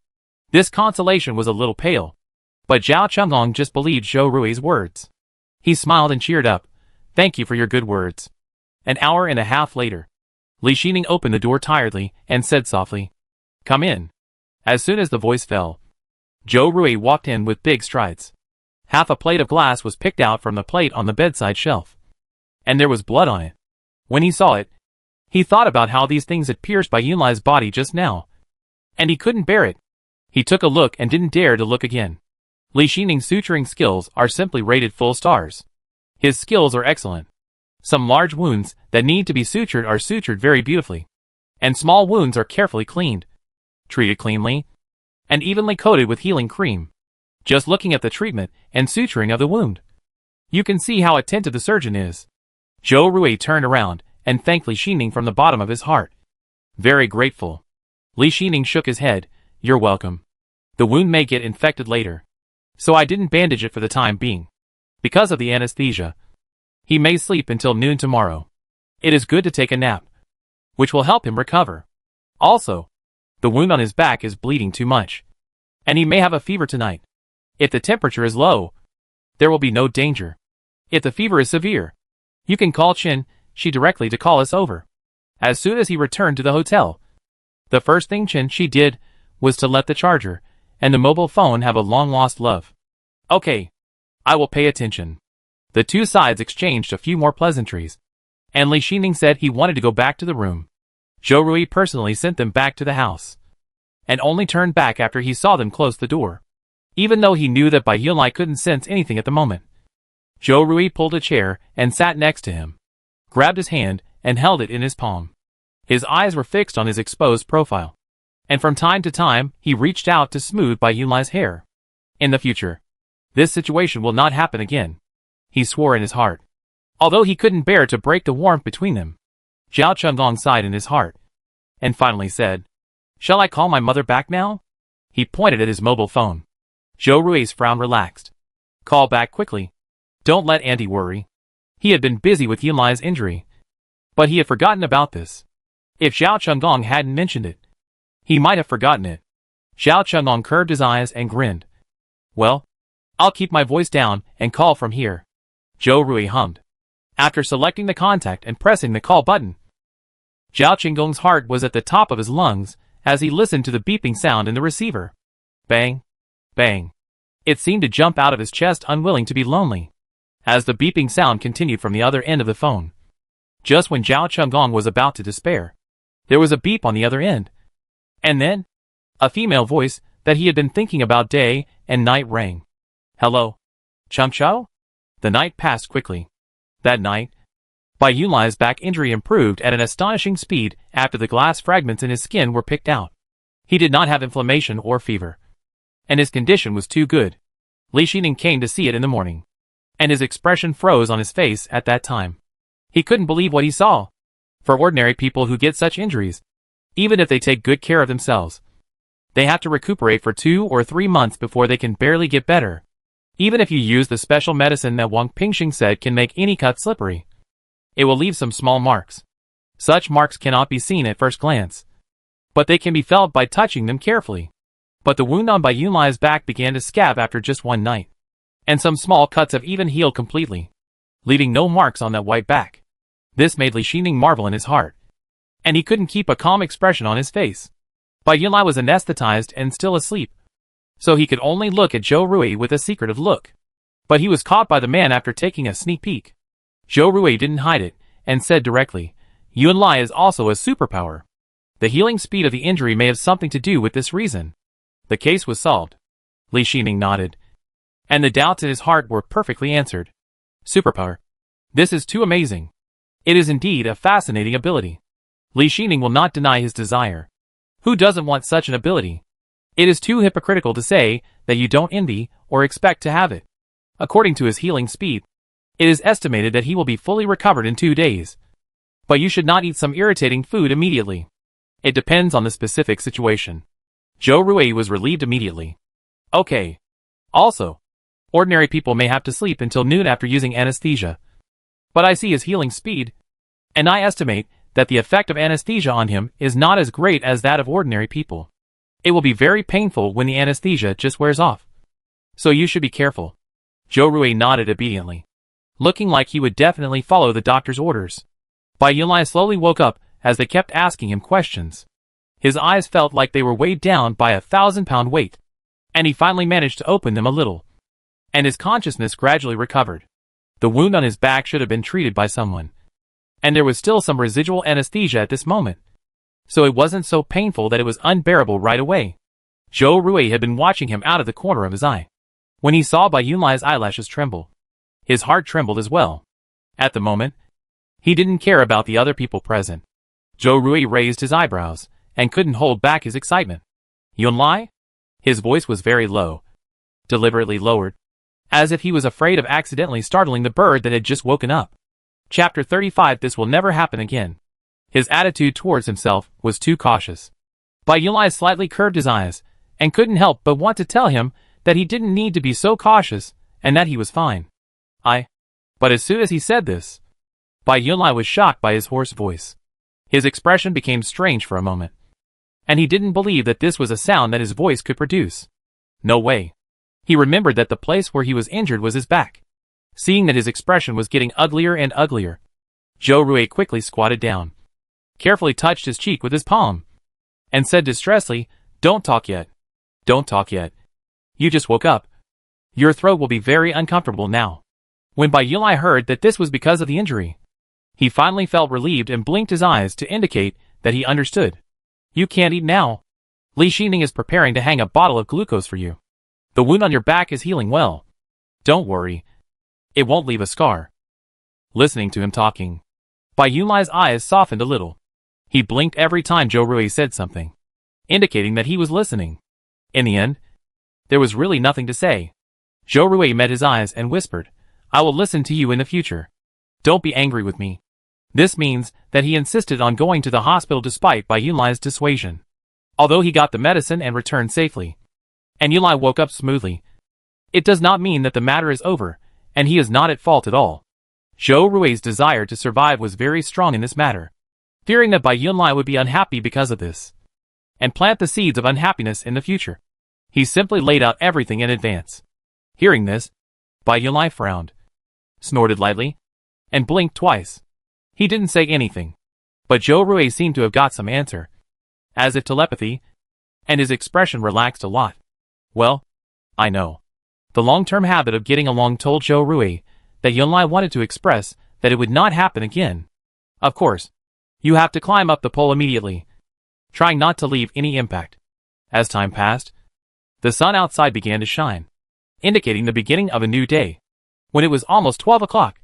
This consolation was a little pale, but Zhao Chengong just believed Zhou Rui's words. He smiled and cheered up. Thank you for your good words. An hour and a half later, Li Xining opened the door tiredly and said softly, Come in. As soon as the voice fell, Zhou Rui walked in with big strides. Half a plate of glass was picked out from the plate on the bedside shelf, and there was blood on it. When he saw it, he thought about how these things had pierced Bai Yunlai's body just now, and he couldn't bear it. He took a look and didn't dare to look again. Li Xining's suturing skills are simply rated full stars. His skills are excellent. Some large wounds that need to be sutured are sutured very beautifully, and small wounds are carefully cleaned, treated cleanly, and evenly coated with healing cream. Just looking at the treatment and suturing of the wound, you can see how attentive the surgeon is. Zhou Rui turned around and thanked Li Xining from the bottom of his heart. Very grateful. Li Xining shook his head. You're welcome. The wound may get infected later, so I didn't bandage it for the time being. Because of the anesthesia, he may sleep until noon tomorrow. It is good to take a nap, which will help him recover. Also, the wound on his back is bleeding too much, and he may have a fever tonight. If the temperature is low, there will be no danger. If the fever is severe, you can call She directly to call us over. As soon as he returned to the hotel, the first thing She did was to let the charger and the mobile phone have a long-lost love. Okay, I will pay attention. The two sides exchanged a few more pleasantries, and Li Xining said he wanted to go back to the room. Zhou Rui personally sent them back to the house, and only turned back after he saw them close the door. Even though he knew that Bai Yunlai couldn't sense anything at the moment, Zhou Rui pulled a chair and sat next to him, grabbed his hand, and held it in his palm. His eyes were fixed on his exposed profile, and from time to time he reached out to smooth Bai Yunlai's hair. In the future, this situation will not happen again, he swore in his heart. Although he couldn't bear to break the warmth between them, Zhao Chengong sighed in his heart, and finally said, Shall I call my mother back now? He pointed at his mobile phone. Zhou Rui's frown relaxed. Call back quickly. Don't let Auntie worry. He had been busy with Yunlai's injury, but he had forgotten about this. If Zhao Chengong hadn't mentioned it, he might have forgotten it. Zhao Chengong curved his eyes and grinned. Well, I'll keep my voice down and call from here. Zhou Rui hummed. After selecting the contact and pressing the call button, Zhao Chenggong's heart was at the top of his lungs as he listened to the beeping sound in the receiver. Bang. Bang. It seemed to jump out of his chest, unwilling to be lonely, as the beeping sound continued from the other end of the phone. Just when Zhao Chenggong was about to despair, there was a beep on the other end. And then, a female voice that he had been thinking about day and night rang. Hello? Chengchao? The night passed quickly. That night, Bai Yunlai's back injury improved at an astonishing speed after the glass fragments in his skin were picked out. He did not have inflammation or fever, and his condition was too good. Li Xining came to see it in the morning, and his expression froze on his face at that time. He couldn't believe what he saw. For ordinary people who get such injuries, even if they take good care of themselves, they have to recuperate for 2 or 3 months before they can barely get better. Even if you use the special medicine that Wang Pingxing said can make any cut slippery, it will leave some small marks. Such marks cannot be seen at first glance, but they can be felt by touching them carefully. But the wound on Bai Yunlai's back began to scab after just one night, and some small cuts have even healed completely, leaving no marks on that white back. This made Li Xining marvel in his heart, and he couldn't keep a calm expression on his face. Bai Yunlai was anesthetized and still asleep, so he could only look at Zhou Rui with a secretive look. But he was caught by the man after taking a sneak peek. Zhou Rui didn't hide it, and said directly, Yunlai is also a superpower. The healing speed of the injury may have something to do with this reason. The case was solved. Li Xining nodded, and the doubts in his heart were perfectly answered. Superpower. This is too amazing. It is indeed a fascinating ability. Li Xining will not deny his desire. Who doesn't want such an ability? It is too hypocritical to say that you don't envy or expect to have it. According to his healing speed, it is estimated that he will be fully recovered in 2 days. But you should not eat some irritating food immediately. It depends on the specific situation. Zhou Rui was relieved immediately. Okay. Also, ordinary people may have to sleep until noon after using anesthesia. But I see his healing speed, and I estimate that the effect of anesthesia on him is not as great as that of ordinary people. It will be very painful when the anesthesia just wears off. So you should be careful. Zhou Rui nodded obediently, looking like he would definitely follow the doctor's orders. Bai Yunlai slowly woke up as they kept asking him questions. His eyes felt like they were weighed down by a 1,000-pound weight, and he finally managed to open them a little, and his consciousness gradually recovered. The wound on his back should have been treated by someone, and there was still some residual anesthesia at this moment, so it wasn't so painful that it was unbearable right away. Zhou Rui had been watching him out of the corner of his eye. When he saw Bai Yunlai's eyelashes tremble, his heart trembled as well. At the moment, he didn't care about the other people present. Zhou Rui raised his eyebrows and couldn't hold back his excitement. Yunlai? His voice was very low, deliberately lowered, as if he was afraid of accidentally startling the bird that had just woken up. Chapter 35. This will never happen again. His attitude towards himself was too cautious. Bai Yunlai slightly curved his eyes and couldn't help but want to tell him that he didn't need to be so cautious and that he was fine. But as soon as he said this, Bai Yunlai was shocked by his hoarse voice. His expression became strange for a moment, and he didn't believe that this was a sound that his voice could produce. No way. He remembered that the place where he was injured was his back. Seeing that his expression was getting uglier and uglier, Zhou Rui quickly squatted down, carefully touched his cheek with his palm, and said distressedly, "Don't talk yet. Don't talk yet. You just woke up. Your throat will be very uncomfortable now." When Bai Yunlai heard that this was because of the injury, he finally felt relieved and blinked his eyes to indicate that he understood. "You can't eat now. Li Xining is preparing to hang a bottle of glucose for you. The wound on your back is healing well. Don't worry. It won't leave a scar." Listening to him talking, Bai Yunlai's eyes softened a little. He blinked every time Zhou Rui said something, indicating that he was listening. In the end, there was really nothing to say. Zhou Rui met his eyes and whispered, "I will listen to you in the future. Don't be angry with me." This means that he insisted on going to the hospital despite Bai Yunlai's dissuasion. Although he got the medicine and returned safely, and Yunlai woke up smoothly, it does not mean that the matter is over, and he is not at fault at all. Zhou Rui's desire to survive was very strong in this matter. Fearing that Bai Yunlai would be unhappy because of this, and plant the seeds of unhappiness in the future, he simply laid out everything in advance. Hearing this, Bai Yunlai frowned, snorted lightly, and blinked twice. He didn't say anything, but Zhou Rui seemed to have got some answer, as if telepathy, and his expression relaxed a lot. "Well, I know." The long-term habit of getting along told Zhou Rui that Yunlai wanted to express that it would not happen again. "Of course, you have to climb up the pole immediately, trying not to leave any impact." As time passed, the sun outside began to shine, indicating the beginning of a new day. When it was almost 12 o'clock,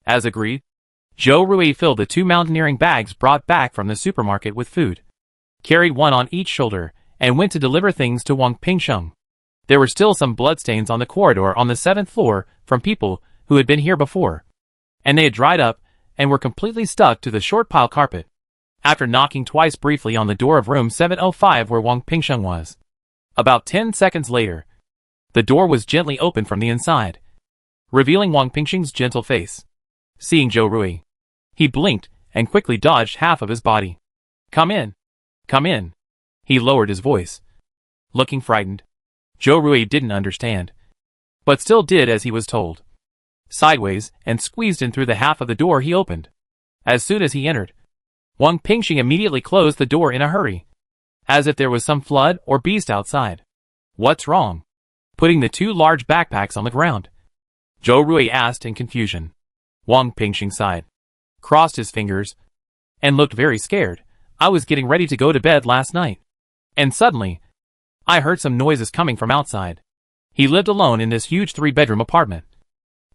as agreed, Zhou Rui filled the 2 mountaineering bags brought back from the supermarket with food, carried one on each shoulder, and went to deliver things to Wang Pingsheng. There were still some bloodstains on the corridor on the 7th floor from people who had been here before, and they had dried up and were completely stuck to the short pile carpet. After knocking twice briefly on the door of room 705 where Wang Pingsheng was, about 10 seconds later, the door was gently opened from the inside, revealing Wang Pingsheng's gentle face. Seeing Zhou Rui, he blinked and quickly dodged half of his body. "Come in. Come in." He lowered his voice, looking frightened. Zhou Rui didn't understand, but still did as he was told. Sideways and squeezed in through the half of the door he opened. As soon as he entered, Wang Pingsheng immediately closed the door in a hurry, as if there was some flood or beast outside. "What's wrong?" Putting the 2 large backpacks on the ground, Zhou Rui asked in confusion. Wang Pingsheng sighed, crossed his fingers, and looked very scared. "I was getting ready to go to bed last night, and suddenly, I heard some noises coming from outside." He lived alone in this huge 3-bedroom apartment,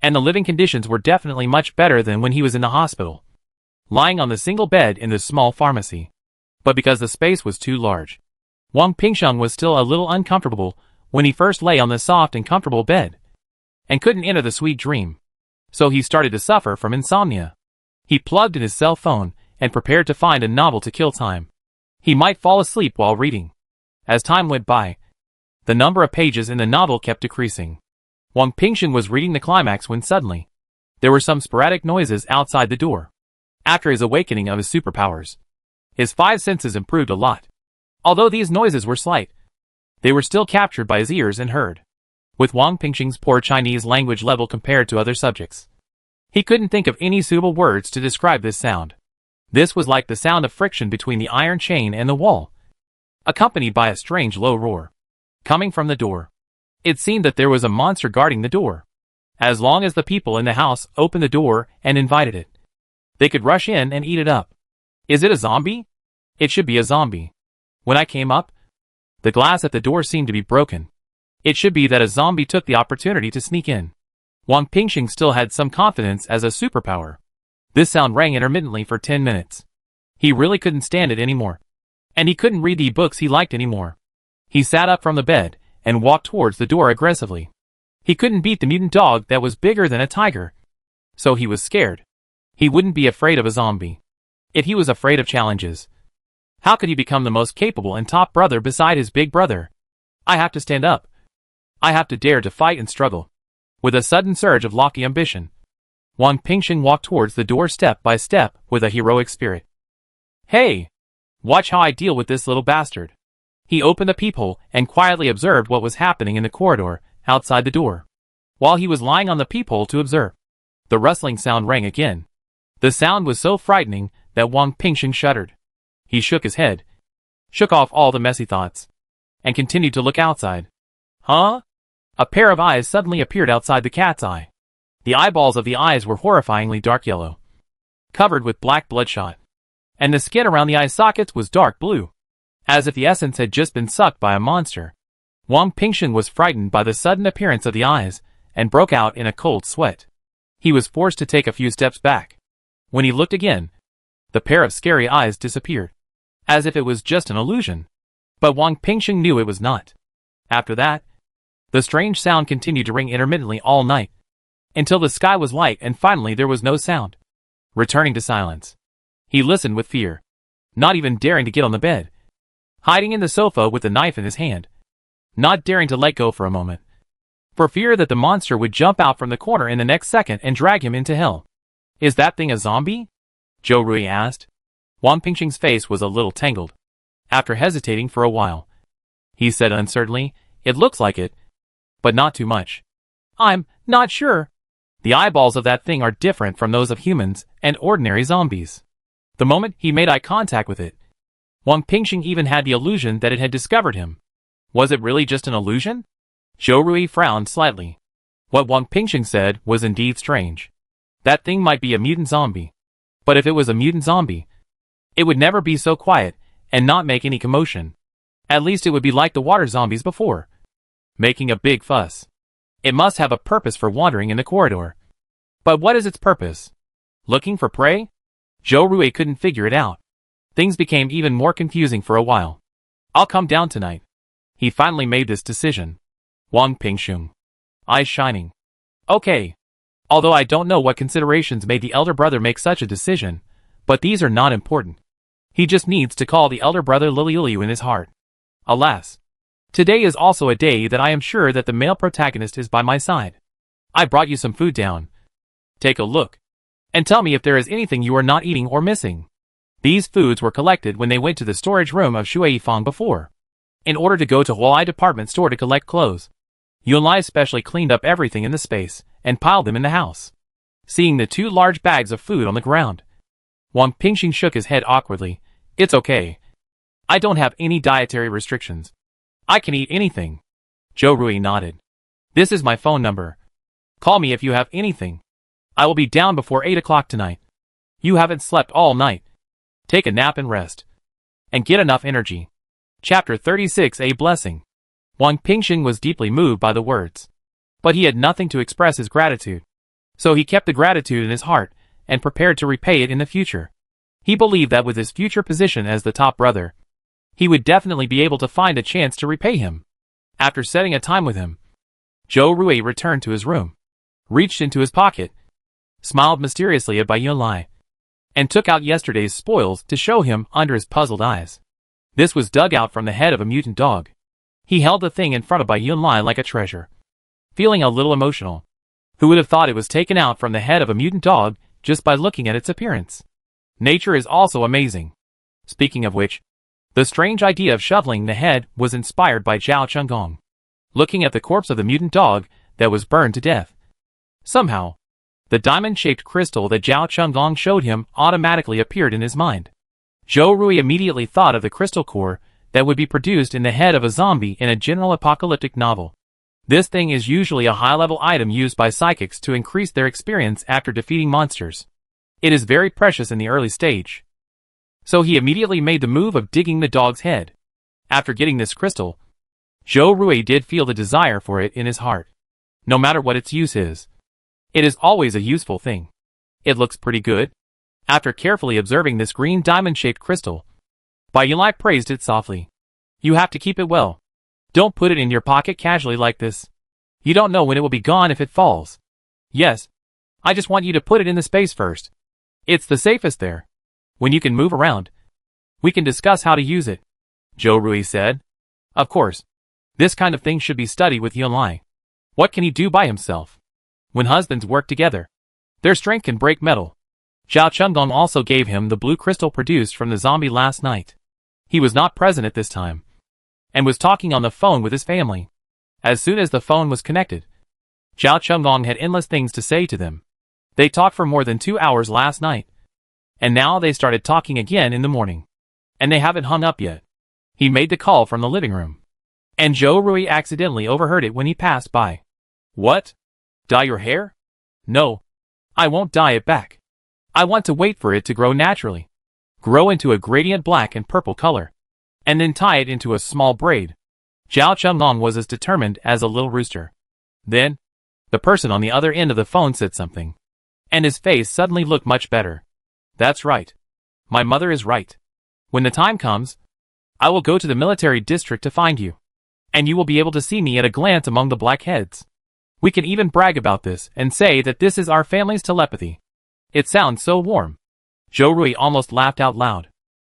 and the living conditions were definitely much better than when he was in the hospital, lying on the single bed in this small pharmacy. But because the space was too large, Wang Pingsheng was still a little uncomfortable when he first lay on the soft and comfortable bed, and couldn't enter the sweet dream. So he started to suffer from insomnia. He plugged in his cell phone and prepared to find a novel to kill time. He might fall asleep while reading. As time went by, the number of pages in the novel kept decreasing. Wang Pingsheng was reading the climax when suddenly, there were some sporadic noises outside the door. after his awakening of his superpowers. His 5 senses improved a lot. Although these noises were slight, they were still captured by his ears and heard. With Wang Pingxing's poor Chinese language level compared to other subjects, he couldn't think of any suitable words to describe this sound. This was like the sound of friction between the iron chain and the wall, accompanied by a strange low roar coming from the door. It seemed that there was a monster guarding the door. As long as the people in the house opened the door and invited it, they could rush in and eat it up. Is it a zombie? It should be a zombie. When I came up, the glass at the door seemed to be broken. It should be that a zombie took the opportunity to sneak in. Wang Pingxing still had some confidence as a superpower. This sound rang intermittently for 10 minutes. He really couldn't stand it anymore. And he couldn't read the books he liked anymore. He sat up from the bed and walked towards the door aggressively. He couldn't beat the mutant dog that was bigger than a tiger. So he was scared. He wouldn't be afraid of a zombie. If he was afraid of challenges, how could he become the most capable and top brother beside his big brother? I have to stand up. I have to dare to fight and struggle. With a sudden surge of lofty ambition, Wang Pingxing walked towards the door step by step with a heroic spirit. Hey! Watch how I deal with this little bastard. He opened the peephole and quietly observed what was happening in the corridor outside the door. While he was lying on the peephole to observe, the rustling sound rang again. The sound was so frightening that Wang Pingxing shuddered. He shook his head, shook off all the messy thoughts, and continued to look outside. Huh? A pair of eyes suddenly appeared outside the cat's eye. The eyeballs of the eyes were horrifyingly dark yellow, covered with black bloodshot, and the skin around the eye sockets was dark blue, as if the essence had just been sucked by a monster. Wang Pingxing was frightened by the sudden appearance of the eyes and broke out in a cold sweat. He was forced to take a few steps back. When he looked again, the pair of scary eyes disappeared, as if it was just an illusion. But Wang Pingxing knew it was not. After that, the strange sound continued to ring intermittently all night, until the sky was light and finally there was no sound. Returning to silence, he listened with fear, not even daring to get on the bed, hiding in the sofa with the knife in his hand, not daring to let go for a moment, for fear that the monster would jump out from the corner in the next second and drag him into hell. Is that thing a zombie? Zhou Rui asked. Wang Pingxing's face was a little tangled. After hesitating for a while, he said uncertainly, "It looks like it, but not too much. I'm not sure. The eyeballs of that thing are different from those of humans and ordinary zombies." The moment he made eye contact with it, Wang Pingxing even had the illusion that it had discovered him. Was it really just an illusion? Zhou Rui frowned slightly. What Wang Pingxing said was indeed strange. That thing might be a mutant zombie. But if it was a mutant zombie, it would never be so quiet and not make any commotion. At least it would be like the water zombies before, making a big fuss. It must have a purpose for wandering in the corridor. But what is its purpose? Looking for prey? Zhou Rui couldn't figure it out. Things became even more confusing for a while. I'll come down tonight. He finally made this decision. Wang Pingxing, eyes shining. Okay. Although I don't know what considerations made the elder brother make such a decision, but these are not important. He just needs to call the elder brother Liliu in his heart. Alas, today is also a day that I am sure that the male protagonist is by my side. I brought you some food down. Take a look, and tell me if there is anything you are not eating or missing. These foods were collected when they went to the storage room of Shui Yifang before, in order to go to Hualai department store to collect clothes. Yunlai especially cleaned up everything in the space and piled them in the house. Seeing the 2 large bags of food on the ground, Wang Pingxing shook his head awkwardly. It's okay. I don't have any dietary restrictions. I can eat anything. Zhou Rui nodded. This is my phone number. Call me if you have anything. I will be down before 8 o'clock tonight. You haven't slept all night. Take a nap and rest. And get enough energy. Chapter 36, A Blessing. Wang Pingxing was deeply moved by the words. But he had nothing to express his gratitude. So he kept the gratitude in his heart and prepared to repay it in the future. He believed that with his future position as the top brother, he would definitely be able to find a chance to repay him. After setting a time with him, Zhou Rui returned to his room, reached into his pocket, smiled mysteriously at Bai Yunlai, and took out yesterday's spoils to show him under his puzzled eyes. This was dug out from the head of a mutant dog. He held the thing in front of Bai Yunlai like a treasure, feeling a little emotional. Who would have thought it was taken out from the head of a mutant dog just by looking at its appearance? Nature is also amazing. Speaking of which, the strange idea of shoveling the head was inspired by Zhao Chunggong. Looking at the corpse of the mutant dog that was burned to death. Somehow, the diamond-shaped crystal that Zhao Chunggong showed him automatically appeared in his mind. Zhou Rui immediately thought of the crystal core that would be produced in the head of a zombie in a general apocalyptic novel. This thing is usually a high-level item used by psychics to increase their experience after defeating monsters. It is very precious in the early stage. So he immediately made the move of digging the dog's head. After getting this crystal, Zhou Rui did feel the desire for it in his heart. No matter what its use is, it is always a useful thing. It looks pretty good. After carefully observing this green diamond-shaped crystal, Bai Yunlai praised it softly. You have to keep it well. Don't put it in your pocket casually like this. You don't know when it will be gone if it falls. Yes. I just want you to put it in the space first. It's the safest there. When you can move around, we can discuss how to use it, Zhou Rui said. Of course. This kind of thing should be studied with Yunlai. What can he do by himself? When husbands work together, their strength can break metal. Zhao Chunggong also gave him the blue crystal produced from the zombie last night. He was not present at this time, and was talking on the phone with his family. As soon as the phone was connected, Zhao Chunggong had endless things to say to them. They talked for more than 2 hours last night, and now they started talking again in the morning. And they haven't hung up yet. He made the call from the living room, and Zhou Rui accidentally overheard it when he passed by. What? Dye your hair? No. I won't dye it back. I want to wait for it to grow naturally. Grow into a gradient black and purple color, and then tie it into a small braid. Zhao Chunggong was as determined as a little rooster. Then, the person on the other end of the phone said something, and his face suddenly looked much better. That's right. My mother is right. When the time comes, I will go to the military district to find you, and you will be able to see me at a glance among the blackheads. We can even brag about this and say that this is our family's telepathy. It sounds so warm. Zhou Rui almost laughed out loud.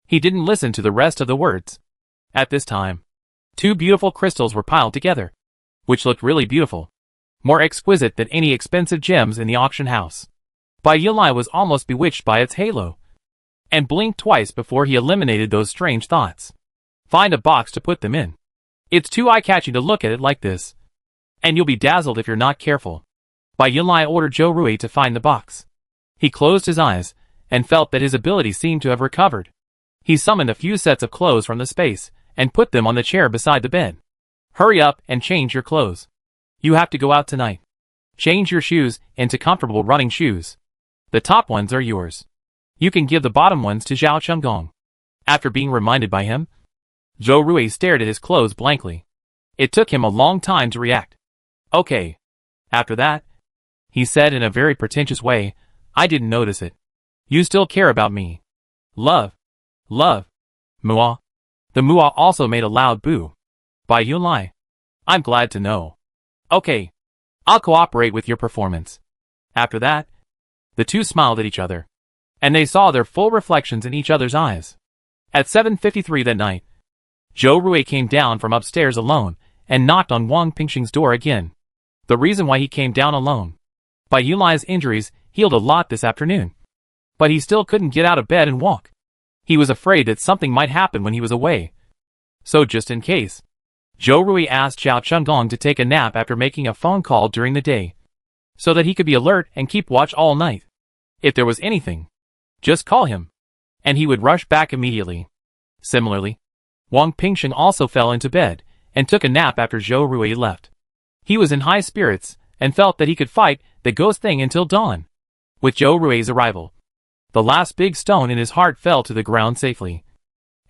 He didn't listen to the rest of the words. At this time, 2 beautiful crystals were piled together, which looked really beautiful. More exquisite than any expensive gems in the auction house. Bai Yunlai was almost bewitched by its halo, and blinked twice before he eliminated those strange thoughts. Find a box to put them in. It's too eye-catching to look at it like this, and you'll be dazzled if you're not careful. Bai Yunlai ordered Zhou Rui to find the box. He closed his eyes, and felt that his ability seemed to have recovered. He summoned a few sets of clothes from the space, and put them on the chair beside the bed. Hurry up and change your clothes. You have to go out tonight. Change your shoes into comfortable running shoes. The top ones are yours. You can give the bottom ones to Zhao Chunggong. After being reminded by him, Zhou Rui stared at his clothes blankly. It took him a long time to react. Okay. After that, he said in a very pretentious way, I didn't notice it. You still care about me. Love. Love. Muah. The muah also made a loud boo. Bai Yunlai. I'm glad to know. Okay. I'll cooperate with your performance. After that, the two smiled at each other, and they saw their full reflections in each other's eyes. At 7:53 that night, Zhou Rui came down from upstairs alone and knocked on Wang Pingxing's door again. The reason why he came down alone. Bai Yunlai's injuries healed a lot this afternoon, but he still couldn't get out of bed and walk. He was afraid that something might happen when he was away. So just in case, Zhou Rui asked Zhao Chunggong to take a nap after making a phone call during the day, so that he could be alert and keep watch all night. If there was anything, just call him, and he would rush back immediately. Similarly, Wang Pingxing also fell into bed and took a nap after Zhou Rui left. He was in high spirits and felt that he could fight the ghost thing until dawn. With Zhou Rui's arrival, the last big stone in his heart fell to the ground safely,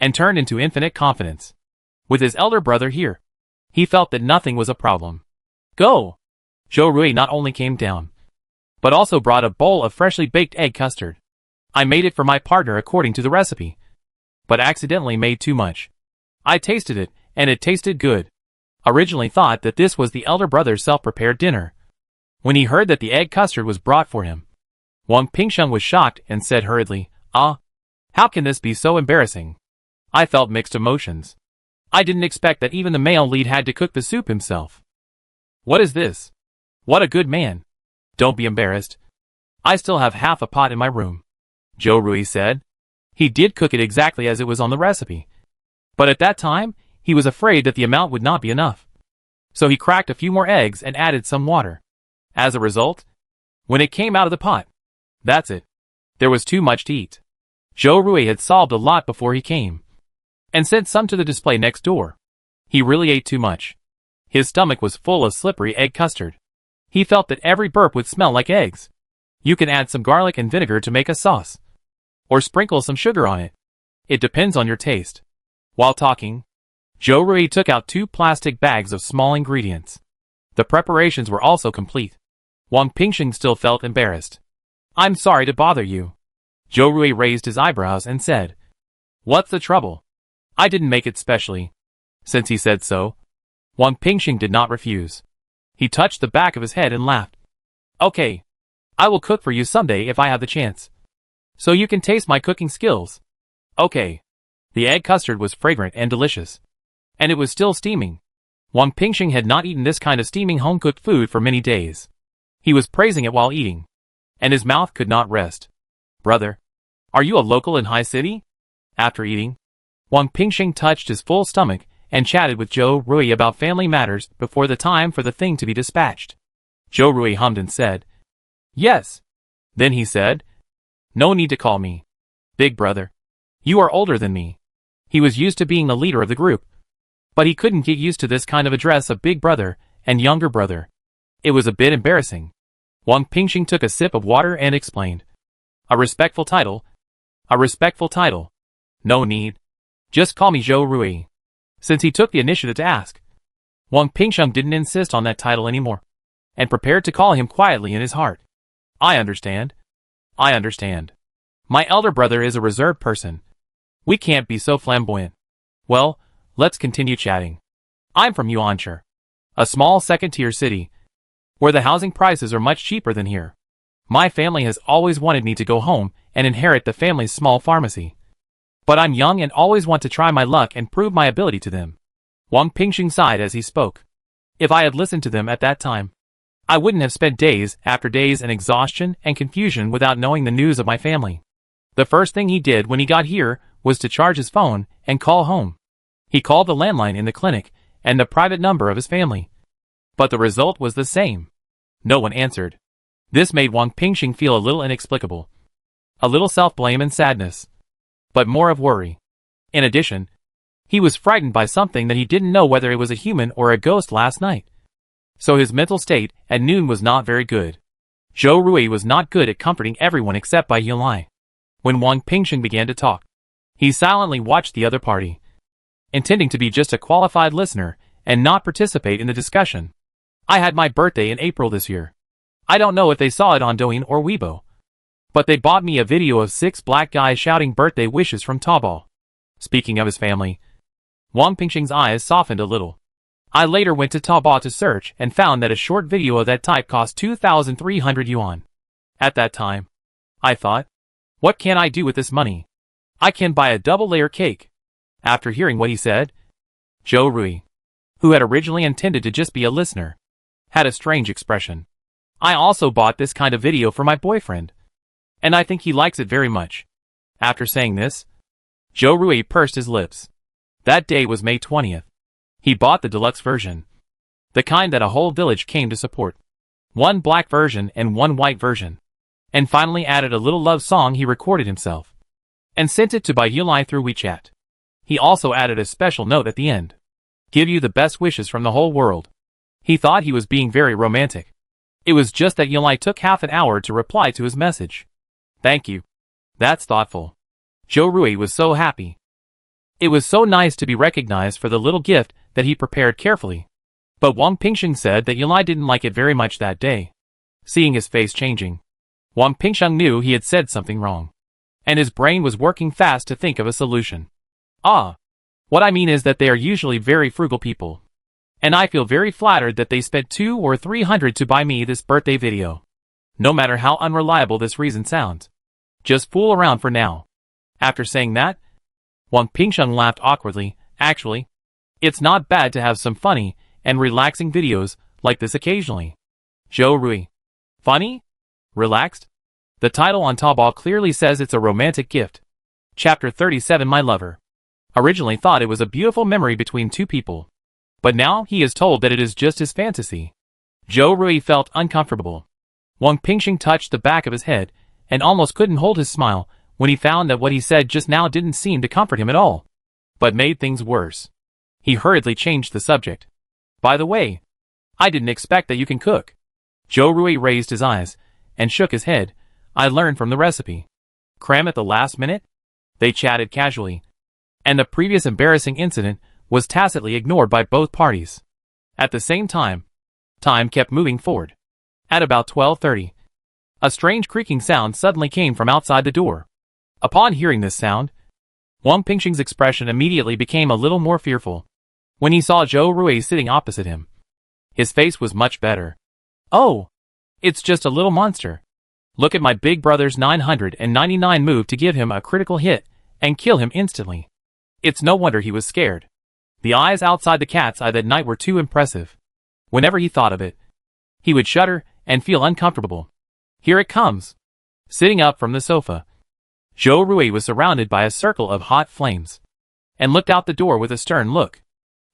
and turned into infinite confidence. With his elder brother here, he felt that nothing was a problem. Go! Zhou Rui not only came down, but also brought a bowl of freshly baked egg custard. I made it for my partner according to the recipe, but accidentally made too much. I tasted it, and it tasted good. Originally thought that this was the elder brother's self-prepared dinner. When he heard that the egg custard was brought for him, Wang Pingxing was shocked and said hurriedly, how can this be so embarrassing? I felt mixed emotions. I didn't expect that even the male lead had to cook the soup himself. What is this? What a good man. Don't be embarrassed. I still have half a pot in my room. Joe Rui said. He did cook it exactly as it was on the recipe. But at that time, he was afraid that the amount would not be enough. So he cracked a few more eggs and added some water. As a result, when it came out of the pot, that's it. There was too much to eat. Joe Rui had solved a lot before he came, and sent some to the display next door. He really ate too much. His stomach was full of slippery egg custard. He felt that every burp would smell like eggs. You can add some garlic and vinegar to make a sauce, or sprinkle some sugar on it. It depends on your taste. While talking, Joe Rui took out 2 plastic bags of small ingredients. The preparations were also complete. Wang Pingsheng still felt embarrassed. I'm sorry to bother you. Joe Rui raised his eyebrows and said, What's the trouble? I didn't make it specially. Since he said so, Wang Pingsheng did not refuse. He touched the back of his head and laughed. Okay. I will cook for you someday if I have the chance. So you can taste my cooking skills. Okay. The egg custard was fragrant and delicious. And it was still steaming. Wang Pingsheng had not eaten this kind of steaming home-cooked food for many days. He was praising it while eating, and his mouth could not rest. Brother, are you a local in High City? After eating, Wang Pingsheng touched his full stomach and chatted with Joe Rui about family matters before the time for the thing to be dispatched. Joe Rui hummed and said, Yes. Then he said, No need to call me Big Brother. You are older than me. He was used to being the leader of the group, but he couldn't get used to this kind of address of Big Brother and Younger Brother. It was a bit embarrassing. Wang Pingsheng took a sip of water and explained, A respectful title. A respectful title. No need. Just call me Joe Rui. Since he took the initiative to ask, Wang Pingsheng didn't insist on that title anymore, and prepared to call him quietly in his heart. I understand. I understand. My elder brother is a reserved person. We can't be so flamboyant. Well, let's continue chatting. I'm from Yuanshi, a small second-tier city, where the housing prices are much cheaper than here. My family has always wanted me to go home and inherit the family's small pharmacy. But I'm young and always want to try my luck and prove my ability to them. Wang Pingsheng sighed as he spoke. If I had listened to them at that time, I wouldn't have spent days after days in exhaustion and confusion without knowing the news of my family. The first thing he did when he got here was to charge his phone and call home. He called the landline in the clinic and the private number of his family. But the result was the same. No one answered. This made Wang Pingsheng feel a little inexplicable. A little self-blame and sadness, but more of worry. In addition, he was frightened by something that he didn't know whether it was a human or a ghost last night. So his mental state at noon was not very good. Joe Rui was not good at comforting everyone except by Yulai. When Wang Pingsheng began to talk, he silently watched the other party, intending to be just a qualified listener and not participate in the discussion. I had my birthday in April this year. I don't know if they saw it on Douyin or Weibo, but they bought me a video of 6 black guys shouting birthday wishes from Taobao. Speaking of his family, Wang Pingsheng's eyes softened a little. I later went to Taobao to search and found that a short video of that type cost 2,300 yuan. At that time, I thought, what can I do with this money? I can buy a double-layer cake. After hearing what he said, Joe Rui, who had originally intended to just be a listener, had a strange expression. I also bought this kind of video for my boyfriend, and I think he likes it very much. After saying this, Joe Rui pursed his lips. That day was May 20th. He bought the deluxe version, the kind that a whole village came to support. 1 black version and 1 white version, and finally added a little love song he recorded himself, and sent it to Bai Yulai through WeChat. He also added a special note at the end. Give you the best wishes from the whole world. He thought he was being very romantic. It was just that Yulai took half an hour to reply to his message. Thank you. That's thoughtful. Joe Rui was so happy. It was so nice to be recognized for the little gift that he prepared carefully. But Wang Pingsheng said that Yulai didn't like it very much that day. Seeing his face changing, Wang Pingsheng knew he had said something wrong, and his brain was working fast to think of a solution. What I mean is that they are usually very frugal people, and I feel very flattered that they spent 200 or 300 to buy me this birthday video. No matter how unreliable this reason sounds, just fool around for now. After saying that, Wang Pingsheng laughed awkwardly. Actually, it's not bad to have some funny and relaxing videos like this occasionally. Joe Rui. Funny? Relaxed? The title on Taobao clearly says it's a romantic gift. Chapter 37 My Lover. Originally thought it was a beautiful memory between two people. But now he is told that it is just his fantasy. Zhou Rui felt uncomfortable. Wang Pingxing touched the back of his head and almost couldn't hold his smile when he found that what he said just now didn't seem to comfort him at all, but made things worse. He hurriedly changed the subject. By the way, I didn't expect that you can cook. Zhou Rui raised his eyes and shook his head. I learned from the recipe. Cram at the last minute? They chatted casually, and the previous embarrassing incident was tacitly ignored by both parties. At the same time, time kept moving forward. At about 12:30, a strange creaking sound suddenly came from outside the door. Upon hearing this sound, Wang Pingxing's expression immediately became a little more fearful. When he saw Zhou Rui sitting opposite him, his face was much better. Oh, it's just a little monster. Look at my big brother's 999 move to give him a critical hit and kill him instantly. It's no wonder he was scared. The eyes outside the cat's eye that night were too impressive. Whenever he thought of it, he would shudder and feel uncomfortable. Here it comes. Sitting up from the sofa, Zhou Rui was surrounded by a circle of hot flames and looked out the door with a stern look,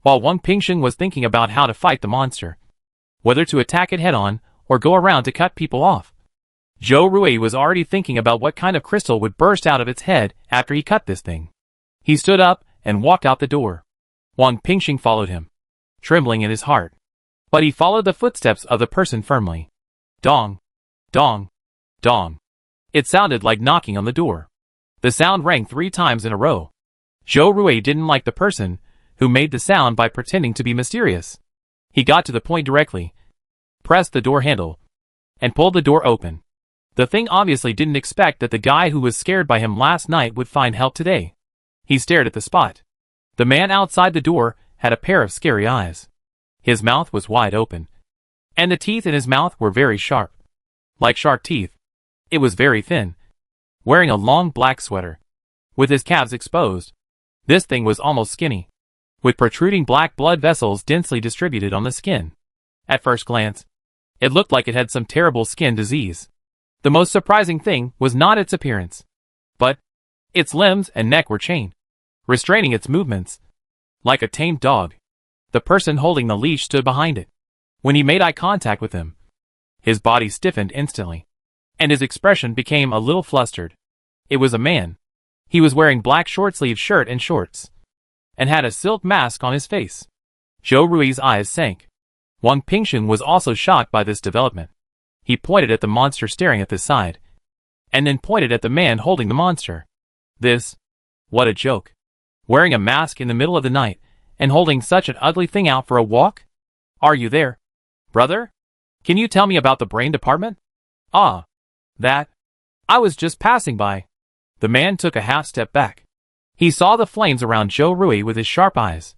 while Wang Pingxing was thinking about how to fight the monster, whether to attack it head-on or go around to cut people off. Zhou Rui was already thinking about what kind of crystal would burst out of its head after he cut this thing. He stood up and walked out the door. Wang Pingxing followed him, trembling in his heart. But he followed the footsteps of the person firmly. Dong, dong, dong. It sounded like knocking on the door. The sound rang 3 times in a row. Zhou Rui didn't like the person who made the sound by pretending to be mysterious. He got to the point directly, pressed the door handle, and pulled the door open. The thing obviously didn't expect that the guy who was scared by him last night would find help today. He stared at the spot. The man outside the door had a pair of scary eyes. His mouth was wide open, and the teeth in his mouth were very sharp, like shark teeth. It was very thin, wearing a long black sweater, with his calves exposed. This thing was almost skinny, with protruding black blood vessels densely distributed on the skin. At first glance, it looked like it had some terrible skin disease. The most surprising thing was not its appearance, but its limbs and neck were chained, restraining its movements. Like a tamed dog, the person holding the leash stood behind it. When he made eye contact with him, his body stiffened instantly, and his expression became a little flustered. It was a man. He was wearing black short-sleeved shirt and shorts, and had a silk mask on his face. Zhou Rui's eyes sank. Wang Pingxing was also shocked by this development. He pointed at the monster staring at the side, and then pointed at the man holding the monster. What a joke. Wearing a mask in the middle of the night, and holding such an ugly thing out for a walk? Are you there, brother? Can you tell me about the brain department? Ah, that. I was just passing by. The man took a half step back. He saw the flames around Zhou Rui with his sharp eyes,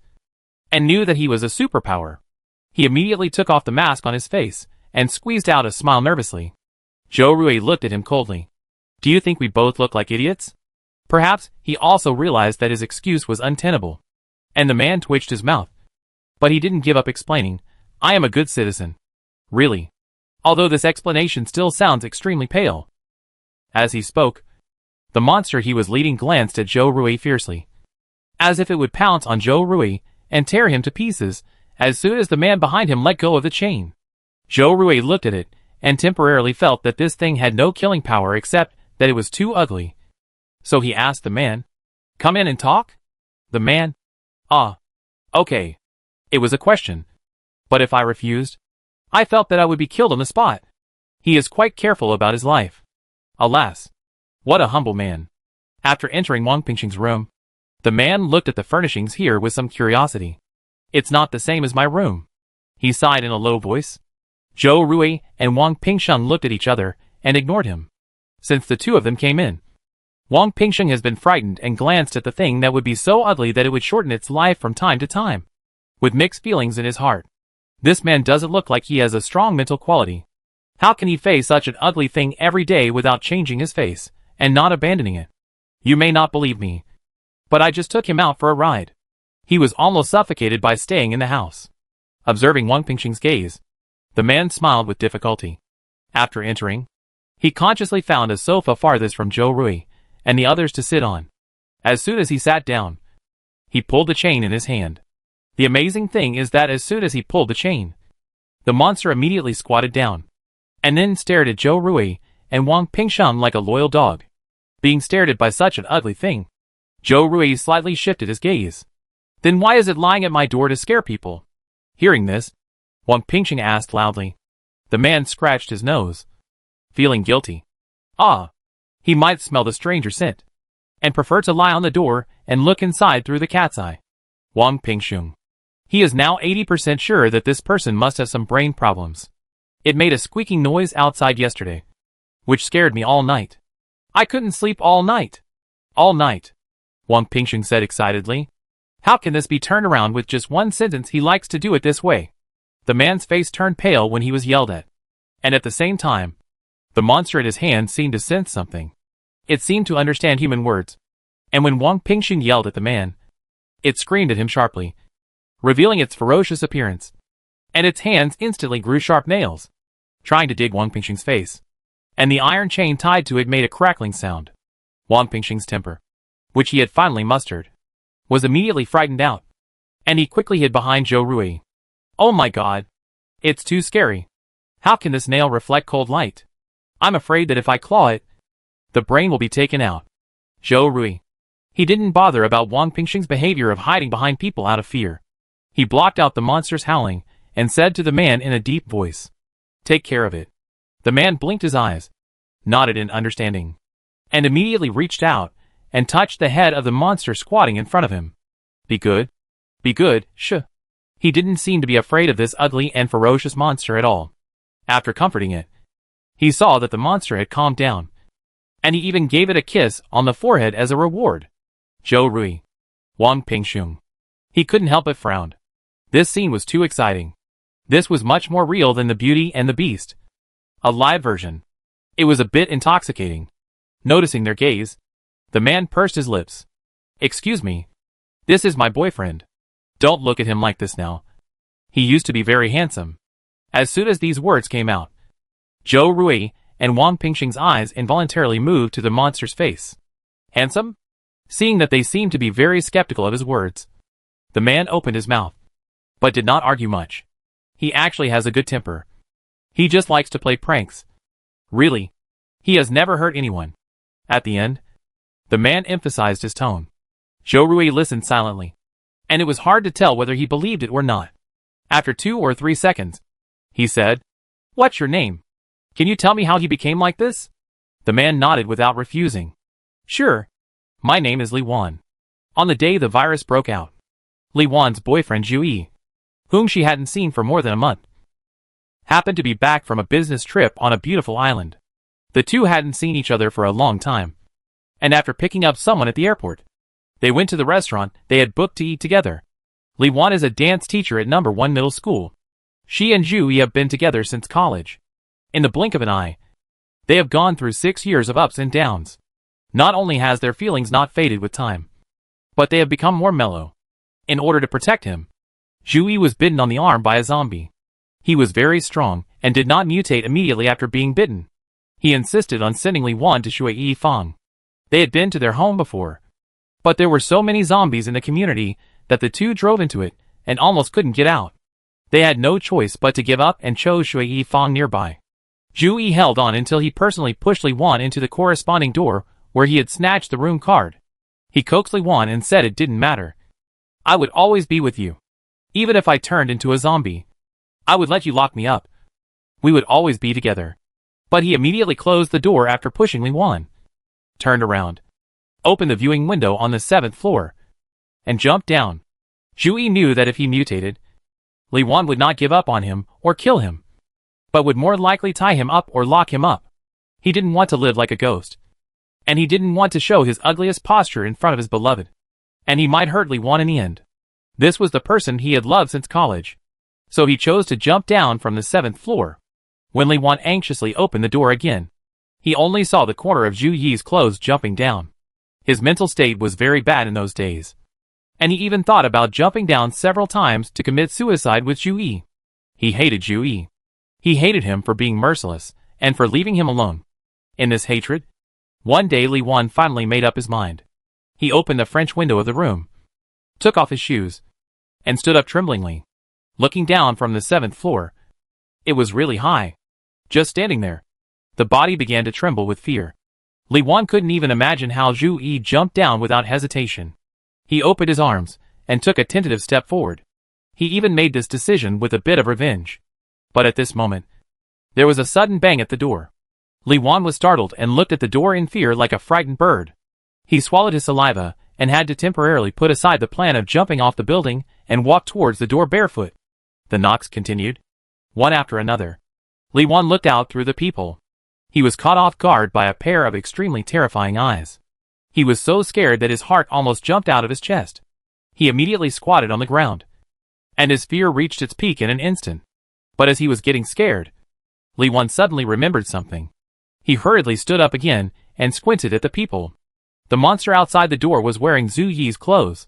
and knew that he was a superpower. He immediately took off the mask on his face, and squeezed out a smile nervously. Zhou Rui looked at him coldly. Do you think we both look like idiots? Perhaps he also realized that his excuse was untenable, and the man twitched his mouth. But he didn't give up explaining. I am a good citizen. Really. Although this explanation still sounds extremely pale. As he spoke, the monster he was leading glanced at Zhou Rui fiercely, as if it would pounce on Zhou Rui and tear him to pieces as soon as the man behind him let go of the chain. Zhou Rui looked at it and temporarily felt that this thing had no killing power except that it was too ugly. So he asked the man, "Come in and talk?" The man, okay. It was a question. But if I refused, I felt that I would be killed on the spot. He is quite careful about his life. Alas, what a humble man. After entering Wang Pingxing's room, the man looked at the furnishings here with some curiosity. It's not the same as my room. He sighed in a low voice. Zhou Rui and Wang Pingxing looked at each other and ignored him. Since the two of them came in, Wang Pingxing has been frightened and glanced at the thing that would be so ugly that it would shorten its life from time to time, with mixed feelings in his heart. This man doesn't look like he has a strong mental quality. How can he face such an ugly thing every day without changing his face and not abandoning it? You may not believe me, but I just took him out for a ride. He was almost suffocated by staying in the house. Observing Wang Pingxing's gaze, the man smiled with difficulty. After entering, He consciously found a sofa farthest from Zhou Rui and the others to sit on. As soon as he sat down, he pulled the chain in his hand. The amazing thing is that as soon as he pulled the chain, the monster immediately squatted down, and then stared at Zhou Rui and Wang Pingsheng like a loyal dog, being stared at by such an ugly thing. Zhou Rui slightly shifted his gaze. Then why is it lying at my door to scare people? Hearing this, Wang Pingsheng asked loudly. The man scratched his nose, feeling guilty. He might smell the stranger scent, and prefer to lie on the door and look inside through the cat's eye. Wang Pingsheng. He is now 80% sure that this person must have some brain problems. It made a squeaking noise outside yesterday, which scared me all night. I couldn't sleep all night. All night, Wang Pingsheng said excitedly. How can this be turned around with just one sentence? He likes to do it this way. The man's face turned pale when he was yelled at, and at the same time, the monster at his hand seemed to sense something. It seemed to understand human words, and when Wang Pingsheng yelled at the man, it screamed at him sharply, revealing its ferocious appearance, and its hands instantly grew sharp nails, trying to dig Wang Pingsheng's face, and the iron chain tied to it made a crackling sound. Wang Pingsheng's temper, which he had finally mustered, was immediately frightened out, and he quickly hid behind Zhou Rui. Oh my god! It's too scary. How can this nail reflect cold light? I'm afraid that if I claw it, the brain will be taken out. Zhou Rui. He didn't bother about Wang Pingsheng's behavior of hiding behind people out of fear. He blocked out the monster's howling and said to the man in a deep voice, Take care of it. The man blinked his eyes, nodded in understanding, and immediately reached out and touched the head of the monster squatting in front of him. Be good. Be good, shh. He didn't seem to be afraid of this ugly and ferocious monster at all. After comforting it, he saw that the monster had calmed down, and he even gave it a kiss on the forehead as a reward. Zhou Rui. Wang Pingsheng. He couldn't help but frown. This scene was too exciting. This was much more real than the Beauty and the Beast, a live version. It was a bit intoxicating. Noticing their gaze, the man pursed his lips. Excuse me. This is my boyfriend. Don't look at him like this now. He used to be very handsome. As soon as these words came out, Zhou Rui and Wang Pingsheng's eyes involuntarily moved to the monster's face. Handsome? Seeing that they seemed to be very skeptical of his words, the man opened his mouth, but did not argue much. He actually has a good temper. He just likes to play pranks. Really? He has never hurt anyone. At the end, the man emphasized his tone. Zhou Rui listened silently, and it was hard to tell whether he believed it or not. After 2 or 3 seconds, he said, What's your name? Can you tell me how he became like this? The man nodded without refusing. Sure. My name is Li Wan. On the day the virus broke out, Li Wan's boyfriend Zhu Yi, whom she hadn't seen for more than a month, happened to be back from a business trip on a beautiful island. The two hadn't seen each other for a long time, and after picking up someone at the airport, they went to the restaurant they had booked to eat together. Li Wan is a dance teacher at number 1 middle school. She and Zhu Yi have been together since college. In the blink of an eye, they have gone through 6 years of ups and downs. Not only has their feelings not faded with time, but they have become more mellow. In order to protect him, Zhu Yi was bitten on the arm by a zombie. He was very strong and did not mutate immediately after being bitten. He insisted on sending Li Wan to Shui Fang. They had been to their home before, but there were so many zombies in the community that the two drove into it and almost couldn't get out. They had no choice but to give up and chose Shui Fang nearby. Zhu Yi held on until he personally pushed Li Wan into the corresponding door where he had snatched the room card. He coaxed Li Wan and said it didn't matter. I would always be with you. Even if I turned into a zombie, I would let you lock me up. We would always be together. But he immediately closed the door after pushing Li Wan, turned around, opened the viewing window on the 7th floor, and jumped down. Zhu Yi knew that if he mutated, Li Wan would not give up on him or kill him, but would more likely tie him up or lock him up. He didn't want to live like a ghost, and he didn't want to show his ugliest posture in front of his beloved, and he might hurt Li Wan in the end. This was the person he had loved since college, so he chose to jump down from the 7th floor. When Li Wan anxiously opened the door again, he only saw the corner of Zhu Yi's clothes jumping down. His mental state was very bad in those days, and he even thought about jumping down several times to commit suicide with Zhu Yi. He hated Zhu Yi. He hated him for being merciless, and for leaving him alone. In this hatred? One day Li Wan finally made up his mind. He opened the French window of the room, took off his shoes, and stood up tremblingly, looking down from the 7th floor. It was really high. Just standing there, the body began to tremble with fear. Li Wan couldn't even imagine how Zhu Yi jumped down without hesitation. He opened his arms, and took a tentative step forward. He even made this decision with a bit of revenge. But at this moment, there was a sudden bang at the door. Li Wan was startled and looked at the door in fear like a frightened bird. He swallowed his saliva, and had to temporarily put aside the plan of jumping off the building and walk towards the door barefoot. The knocks continued, one after another. Li Wan looked out through the peephole. He was caught off guard by a pair of extremely terrifying eyes. He was so scared that his heart almost jumped out of his chest. He immediately squatted on the ground, and his fear reached its peak in an instant. But as he was getting scared, Li Wan suddenly remembered something. He hurriedly stood up again and squinted at the peephole. The monster outside the door was wearing Zhu Yi's clothes.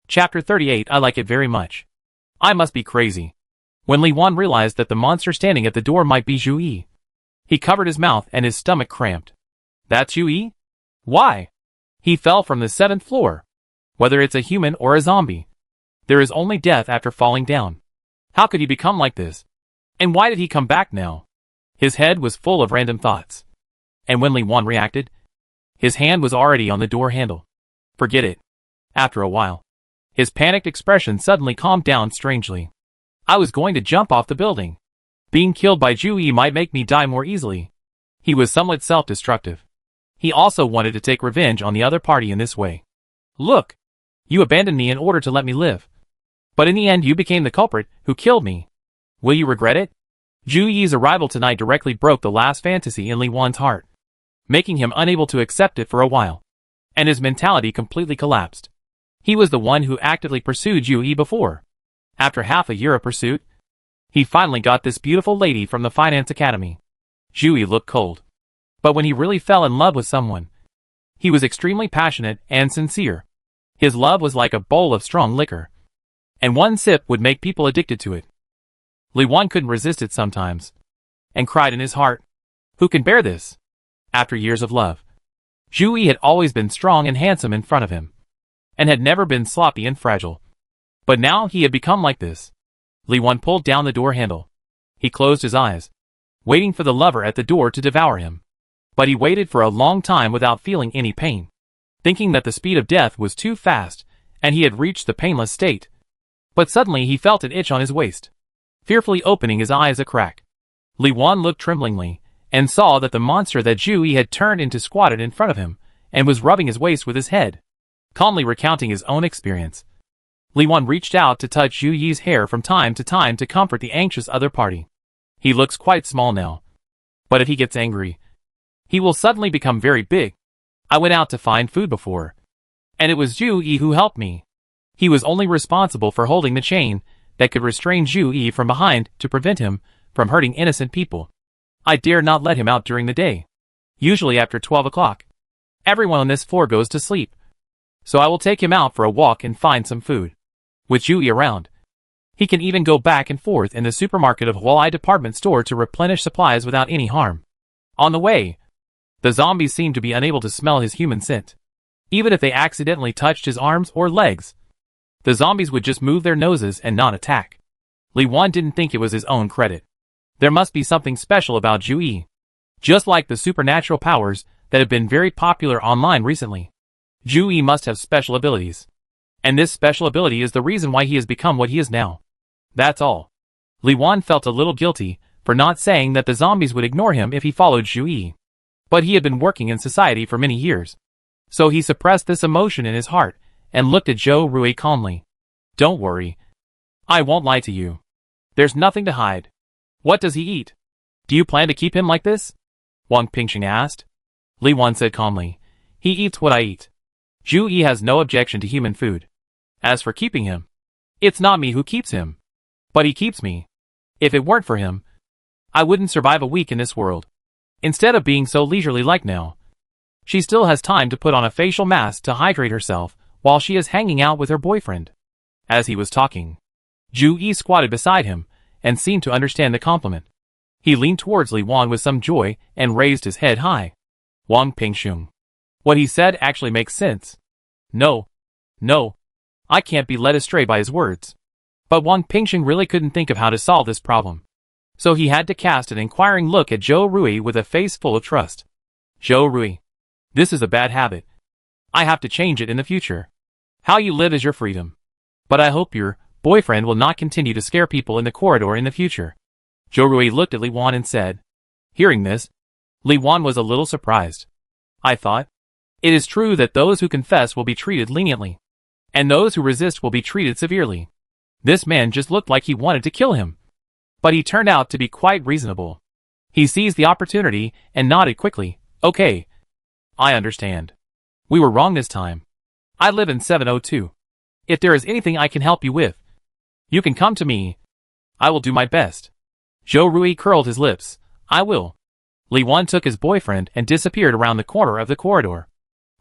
Chapter 38. I like it very much. I must be crazy. When Li Wan realized that the monster standing at the door might be Zhu Yi, he covered his mouth and his stomach cramped. That's Zhu Yi? Why? He fell from the 7th floor. Whether it's a human or a zombie, there is only death after falling down. How could he become like this? And why did he come back now? His head was full of random thoughts. And when Li Wan reacted, his hand was already on the door handle. Forget it. After a while, his panicked expression suddenly calmed down strangely. I was going to jump off the building. Being killed by Zhu Yi might make me die more easily. He was somewhat self-destructive. He also wanted to take revenge on the other party in this way. Look! You abandoned me in order to let me live. But in the end you became the culprit who killed me. Will you regret it? Zhu Yi's arrival tonight directly broke the last fantasy in Li Wan's heart, making him unable to accept it for a while. And his mentality completely collapsed. He was the one who actively pursued Zhu Yi before. After half a year of pursuit, he finally got this beautiful lady from the finance academy. Zhu Yi looked cold. But when he really fell in love with someone, he was extremely passionate and sincere. His love was like a bowl of strong liquor, and one sip would make people addicted to it. Li Wan couldn't resist it sometimes, and cried in his heart, who can bear this? After years of love, Zhu Yi had always been strong and handsome in front of him, and had never been sloppy and fragile. But now he had become like this. Li Wan pulled down the door handle. He closed his eyes, waiting for the lover at the door to devour him. But he waited for a long time without feeling any pain, thinking that the speed of death was too fast, and he had reached the painless state. But suddenly he felt an itch on his waist. Fearfully opening his eyes a crack, Li Wan looked tremblingly, and saw that the monster that Zhu Yi had turned into squatted in front of him, and was rubbing his waist with his head. Calmly recounting his own experience, Li Wan reached out to touch Zhu Yi's hair from time to comfort the anxious other party. He looks quite small now, but if he gets angry, he will suddenly become very big. I went out to find food before, and it was Zhu Yi who helped me. He was only responsible for holding the chain that could restrain Zhu Yi from behind to prevent him from hurting innocent people. I dare not let him out during the day. Usually after 12 o'clock, everyone on this floor goes to sleep. So I will take him out for a walk and find some food. With Zhu Yi around, he can even go back and forth in the supermarket of Huai department store to replenish supplies without any harm. On the way, the zombies seemed to be unable to smell his human scent. Even if they accidentally touched his arms or legs, the zombies would just move their noses and not attack. Li Wan didn't think it was his own credit. There must be something special about Zhu Yi. Just like the supernatural powers that have been very popular online recently, Zhu Yi must have special abilities. And this special ability is the reason why he has become what he is now. That's all. Li Wan felt a little guilty for not saying that the zombies would ignore him if he followed Zhu Yi. But he had been working in society for many years, so he suppressed this emotion in his heart and looked at Zhou Rui calmly. Don't worry. I won't lie to you. There's nothing to hide. What does he eat? Do you plan to keep him like this? Wang Pingxing asked. Li Wan said calmly. He eats what I eat. Zhu Yi has no objection to human food. As for keeping him, it's not me who keeps him, but he keeps me. If it weren't for him, I wouldn't survive a week in this world. Instead of being so leisurely like now, she still has time to put on a facial mask to hydrate herself while she is hanging out with her boyfriend. As he was talking, Zhu Yi squatted beside him and seemed to understand the compliment. He leaned towards Li Wan with some joy and raised his head high. Wang Pingsheng. What he said actually makes sense. No. No. I can't be led astray by his words. But Wang Pingsheng really couldn't think of how to solve this problem. So he had to cast an inquiring look at Zhou Rui with a face full of trust. Zhou Rui. This is a bad habit. I have to change it in the future. How you live is your freedom. But I hope your boyfriend will not continue to scare people in the corridor in the future. Zhou Rui looked at Li Wan and said. Hearing this, Li Wan was a little surprised. I thought. It is true that those who confess will be treated leniently. And those who resist will be treated severely. This man just looked like he wanted to kill him. But he turned out to be quite reasonable. He seized the opportunity and nodded quickly. Okay. I understand. We were wrong this time. I live in 702. If there is anything I can help you with, you can come to me. I will do my best. Zhou Rui curled his lips. I will. Li Wan took his boyfriend and disappeared around the corner of the corridor.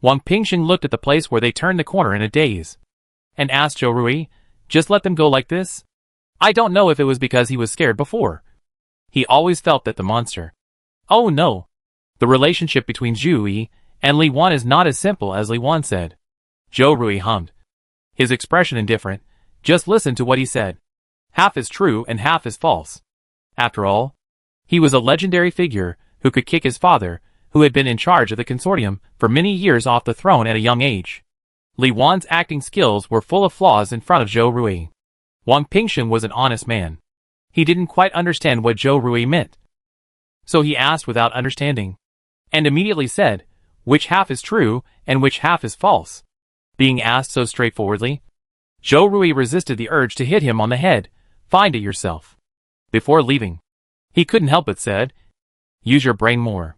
Wang Pingsheng looked at the place where they turned the corner in a daze. And asked Zhou Rui, just let them go like this? I don't know if it was because he was scared before. He always felt that the monster. Oh no. The relationship between Zhu Yi and Li Wan is not as simple as Li Wan said. Zhou Rui hummed. His expression indifferent. Just listen to what he said. Half is true and half is false. After all, he was a legendary figure who could kick his father, who had been in charge of the consortium for many years off the throne at a young age. Li Wan's acting skills were full of flaws in front of Zhou Rui. Wang Pingsheng was an honest man. He didn't quite understand what Zhou Rui meant. So he asked without understanding. And immediately said, which half is true and which half is false? Being asked so straightforwardly, Zhou Rui resisted the urge to hit him on the head. Find it yourself. Before leaving, he couldn't help but said, use your brain more.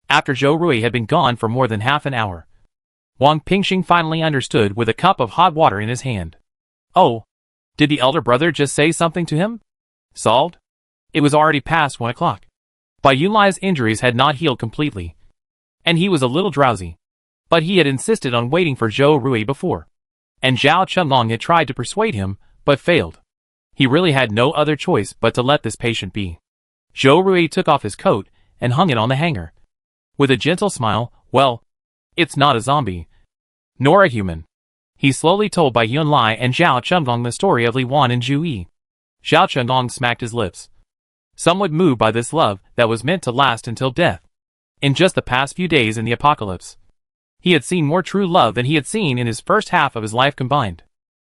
After Zhou Rui had been gone for more than half an hour, Wang Pingsheng finally understood with a cup of hot water in his hand. Oh, did the elder brother just say something to him? Solved? It was already past 1 o'clock. Bai Yunlai's injuries had not healed completely, and he was a little drowsy. But he had insisted on waiting for Zhou Rui before, and Zhao Chunlong had tried to persuade him, but failed. He really had no other choice but to let this patient be. Zhou Rui took off his coat and hung it on the hanger. With a gentle smile, well, it's not a zombie, nor a human. He slowly told Bai Yunlai and Zhao Chunlong the story of Li Wan and Zhu Yi. Zhao Chunlong smacked his lips, somewhat moved by this love that was meant to last until death. In just the past few days in the apocalypse, he had seen more true love than he had seen in his first half of his life combined.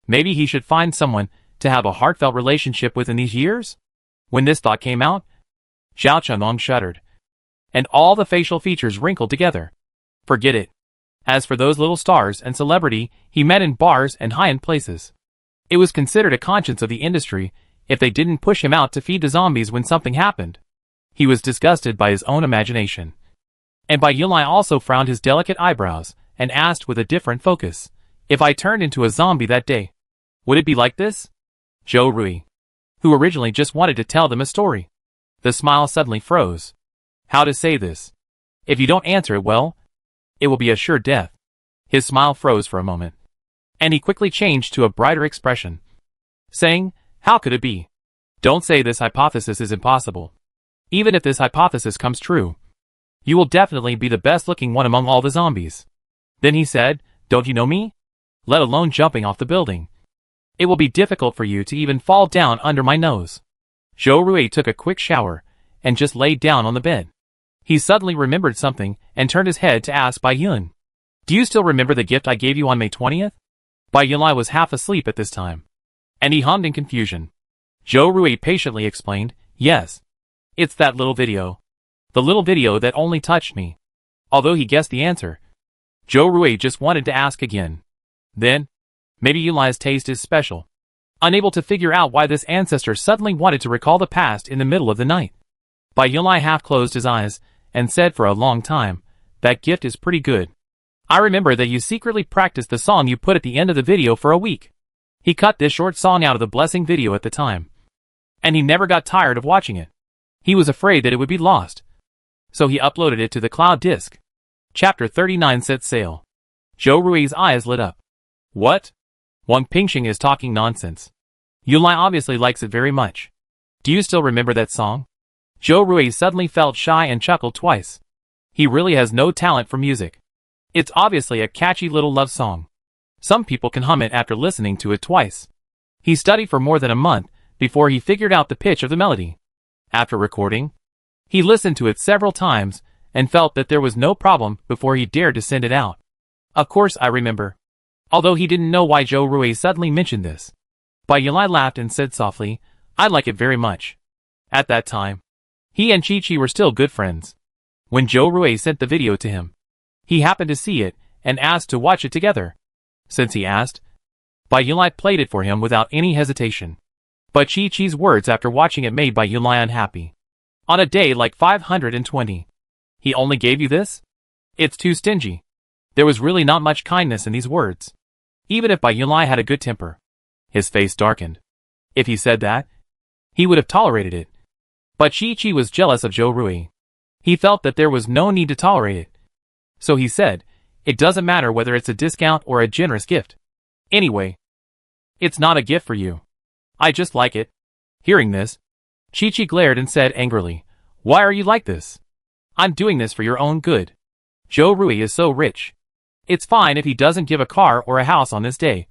Maybe he should find someone to have a heartfelt relationship with in these years? When this thought came out, Zhao Chunlong shuddered, and all the facial features wrinkled together. Forget it. As for those little stars and celebrity he met in bars and high-end places, it was considered a conscience of the industry if they didn't push him out to feed the zombies when something happened. He was disgusted by his own imagination. And Bai Yunlai also frowned his delicate eyebrows and asked with a different focus, if I turned into a zombie that day, would it be like this? Zhou Rui, who originally just wanted to tell them a story. The smile suddenly froze. How to say this? If you don't answer it well, it will be a sure death. His smile froze for a moment, and he quickly changed to a brighter expression, saying, how could it be? Don't say this hypothesis is impossible. Even if this hypothesis comes true, you will definitely be the best-looking one among all the zombies. Then he said, don't you know me? Let alone jumping off the building. It will be difficult for you to even fall down under my nose. Zhou Rui took a quick shower and just laid down on the bed. He suddenly remembered something and turned his head to ask Bai Yun. Do you still remember the gift I gave you on May 20th? Bai Yunlai was half asleep at this time, and he hummed in confusion. Zhou Rui patiently explained, yes. It's that little video. The little video that only touched me. Although he guessed the answer, Zhou Rui just wanted to ask again. Then, maybe Yunlai's taste is special. Unable to figure out why this ancestor suddenly wanted to recall the past in the middle of the night, Bai Yunlai half closed his eyes and said for a long time, that gift is pretty good. I remember that you secretly practiced the song you put at the end of the video for a week. He cut this short song out of the blessing video at the time, and he never got tired of watching it. He was afraid that it would be lost, so he uploaded it to the cloud disk. Chapter 39 Set Sail. Zhou Rui's eyes lit up. What? Wang Pingsheng is talking nonsense. Yunlai obviously likes it very much. Do you still remember that song? Zhou Rui suddenly felt shy and chuckled twice. He really has no talent for music. It's obviously a catchy little love song. Some people can hum it after listening to it twice. He studied for more than a month before he figured out the pitch of the melody. After recording, he listened to it several times and felt that there was no problem before he dared to send it out. Of course I remember. Although he didn't know why Joe Rui suddenly mentioned this. Bai Yunlai laughed and said softly, "I like it very much." At that time, he and Chi-Chi were still good friends. When Joe Rui sent the video to him, he happened to see it and asked to watch it together. Since he asked, Bai Yunlai played it for him without any hesitation. But Chi-Chi's words after watching it made Bai Yunlai unhappy. On a day like 520. He only gave you this? It's too stingy. There was really not much kindness in these words. Even if Bai Yunlai had a good temper. His face darkened. If he said that, he would have tolerated it. But Chi-Chi was jealous of Joe Rui. He felt that there was no need to tolerate it. So he said, "It doesn't matter whether it's a discount or a generous gift. Anyway, it's not a gift for you. I just like it." Hearing this, Chi-Chi glared and said angrily, "Why are you like this? I'm doing this for your own good. Joe Rui is so rich. It's fine if he doesn't give a car or a house on this day.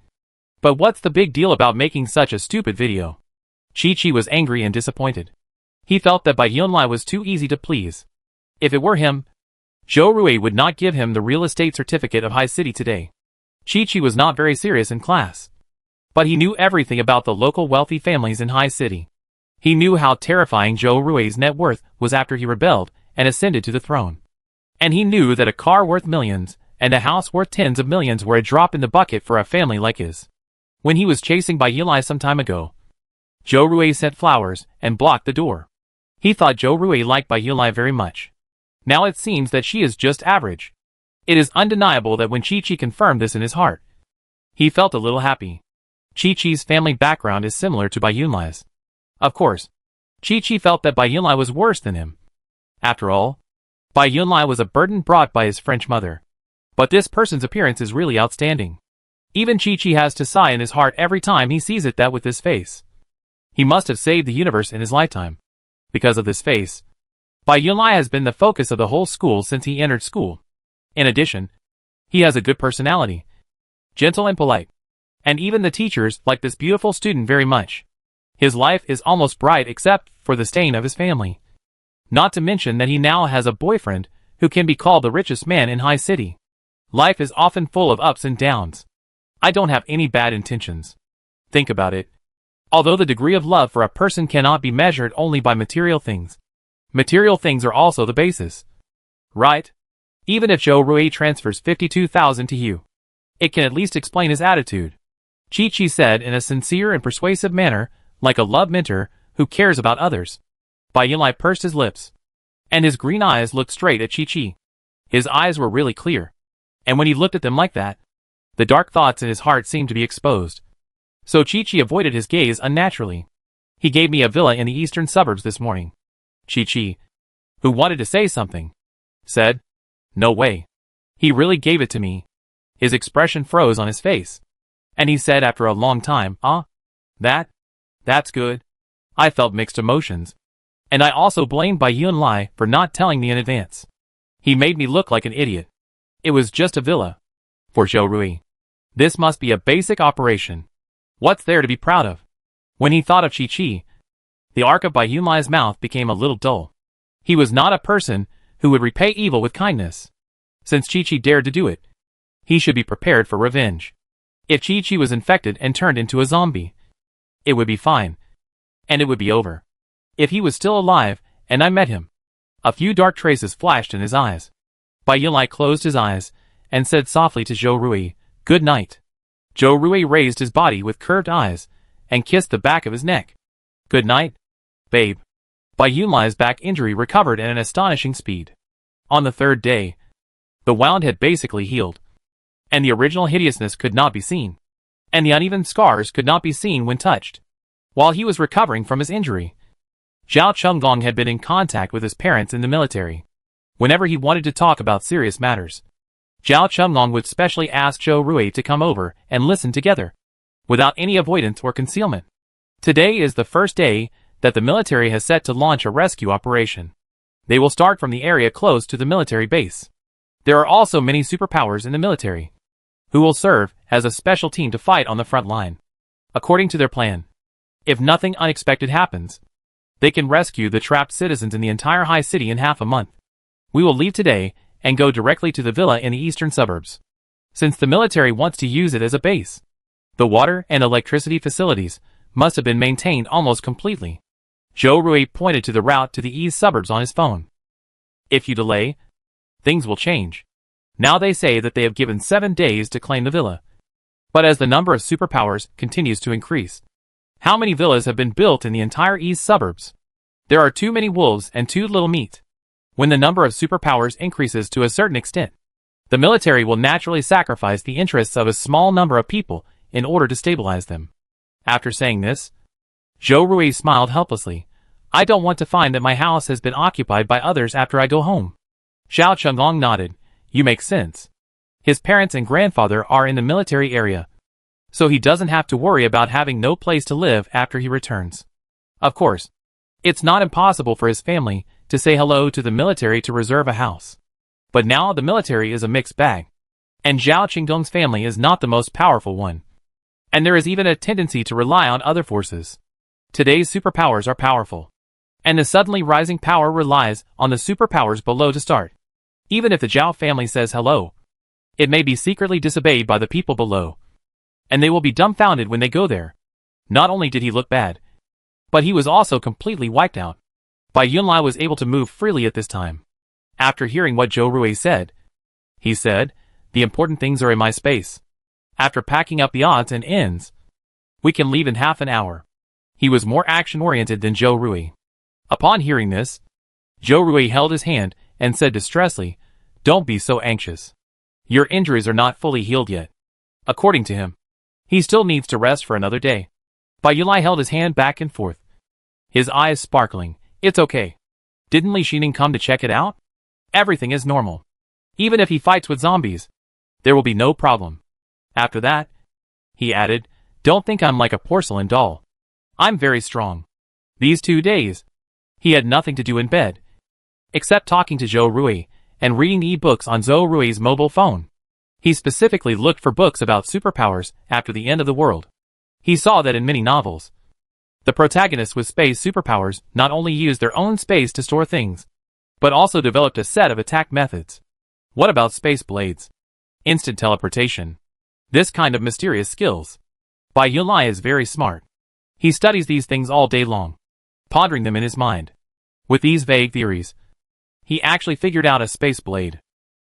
But what's the big deal about making such a stupid video?" Chi-Chi was angry and disappointed. He felt that Bai Yunlai was too easy to please. If it were him, Joe Rui would not give him the real estate certificate of High City today. Chi-Chi was not very serious in class. But he knew everything about the local wealthy families in High City. He knew how terrifying Joe Rui's net worth was after he rebelled and ascended to the throne. And he knew that a car worth millions and a house worth tens of millions were a drop in the bucket for a family like his. When he was chasing Bai Yunlai some time ago, Joe Rui sent flowers and blocked the door. He thought Joe Rui liked Bai Yunlai very much. Now it seems that she is just average. It is undeniable that when Chi-Chi confirmed this in his heart, he felt a little happy. Chi-Chi's family background is similar to Bai Yunlai's. Of course, Chi-Chi felt that Bai Yunlai was worse than him. After all, Bai Yunlai was a burden brought by his French mother. But this person's appearance is really outstanding. Even Chi-Chi has to sigh in his heart every time he sees it that with this face. He must have saved the universe in his lifetime. Because of this face, Bai Yunlai has been the focus of the whole school since he entered school. In addition, he has a good personality. Gentle and polite. And even the teachers like this beautiful student very much. His life is almost bright except for the stain of his family. Not to mention that he now has a boyfriend who can be called the richest man in High City. Life is often full of ups and downs. I don't have any bad intentions. Think about it. Although the degree of love for a person cannot be measured only by material things are also the basis. Right? Even if Joe Rui transfers 52,000 to you, it can at least explain his attitude. Chi-Chi said in a sincere and persuasive manner, like a love mentor who cares about others. Bai Yunlai pursed his lips, and his green eyes looked straight at Chi-Chi. His eyes were really clear, and when he looked at them like that, the dark thoughts in his heart seemed to be exposed. So Chi-Chi avoided his gaze unnaturally. "He gave me a villa in the eastern suburbs this morning." Chi-Chi, who wanted to say something, said, "No way. He really gave it to me." His expression froze on his face, and he said after a long time, That's good." I felt mixed emotions. And I also blamed Bai Yunlai for not telling me in advance. He made me look like an idiot. It was just a villa. For Joe Rui, this must be a basic operation. What's there to be proud of? When he thought of Chi-Chi, the arc of Bai Yunlai's mouth became a little dull. He was not a person who would repay evil with kindness. Since Chi-Chi dared to do it, he should be prepared for revenge. If Chi-Chi was infected and turned into a zombie, it would be fine. And it would be over. If he was still alive, and I met him. A few dark traces flashed in his eyes. Bai Yunlai closed his eyes, and said softly to Joe Rui, "Good night." Joe Rui raised his body with curved eyes, and kissed the back of his neck. "Good night, babe." Bai Yunlai's back injury recovered at an astonishing speed. On the third day, the wound had basically healed. And the original hideousness could not be seen. And the uneven scars could not be seen when touched. While he was recovering from his injury, Zhao Chunggong had been in contact with his parents in the military. Whenever he wanted to talk about serious matters, Zhao Chunggong would specially ask Joe Rui to come over and listen together, without any avoidance or concealment. Today is the first day that the military has set to launch a rescue operation. They will start from the area close to the military base. There are also many superpowers in the military, who will serve as a special team to fight on the front line, according to their plan. If nothing unexpected happens, they can rescue the trapped citizens in the entire high city in half a month. We will leave today and go directly to the villa in the eastern suburbs, since the military wants to use it as a base. The water and electricity facilities must have been maintained almost completely. Zhou Rui pointed to the route to the east suburbs on his phone. If you delay, things will change. Now they say that they have given 7 days to claim the villa. But as the number of superpowers continues to increase, how many villas have been built in the entire east suburbs? There are too many wolves and too little meat. When the number of superpowers increases to a certain extent, the military will naturally sacrifice the interests of a small number of people in order to stabilize them. After saying this, Zhou Rui smiled helplessly. I don't want to find that my house has been occupied by others after I go home. Xiao Chenglong nodded. You make sense. His parents and grandfather are in the military area, so he doesn't have to worry about having no place to live after he returns. Of course, it's not impossible for his family to say hello to the military to reserve a house. But now the military is a mixed bag, and Zhao Qingdong's family is not the most powerful one. And there is even a tendency to rely on other forces. Today's superpowers are powerful, and the suddenly rising power relies on the superpowers below to start. Even if the Zhao family says hello, it may be secretly disobeyed by the people below, and they will be dumbfounded when they go there. Not only did he look bad, but he was also completely wiped out. Bai Yunlai was able to move freely at this time. After hearing what Zhou Rui said, he said, the important things are in my space. After packing up the odds and ends, we can leave in half an hour. He was more action-oriented than Zhou Rui. Upon hearing this, Zhou Rui held his hand and said distressfully, don't be so anxious. Your injuries are not fully healed yet. According to him, he still needs to rest for another day. Bai Yunlai held his hand back and forth, his eyes sparkling. It's okay. Didn't Li Xining come to check it out? Everything is normal. Even if he fights with zombies, there will be no problem. After that, he added, don't think I'm like a porcelain doll. I'm very strong. These 2 days, he had nothing to do in bed, except talking to Zhou Rui and reading e-books on Zhou Rui's mobile phone. He specifically looked for books about superpowers after the end of the world. He saw that in many novels, the protagonists with space superpowers not only used their own space to store things, but also developed a set of attack methods. What about space blades? Instant teleportation. This kind of mysterious skills. Bai Yunlai is very smart. He studies these things all day long, pondering them in his mind. With these vague theories, he actually figured out a space blade.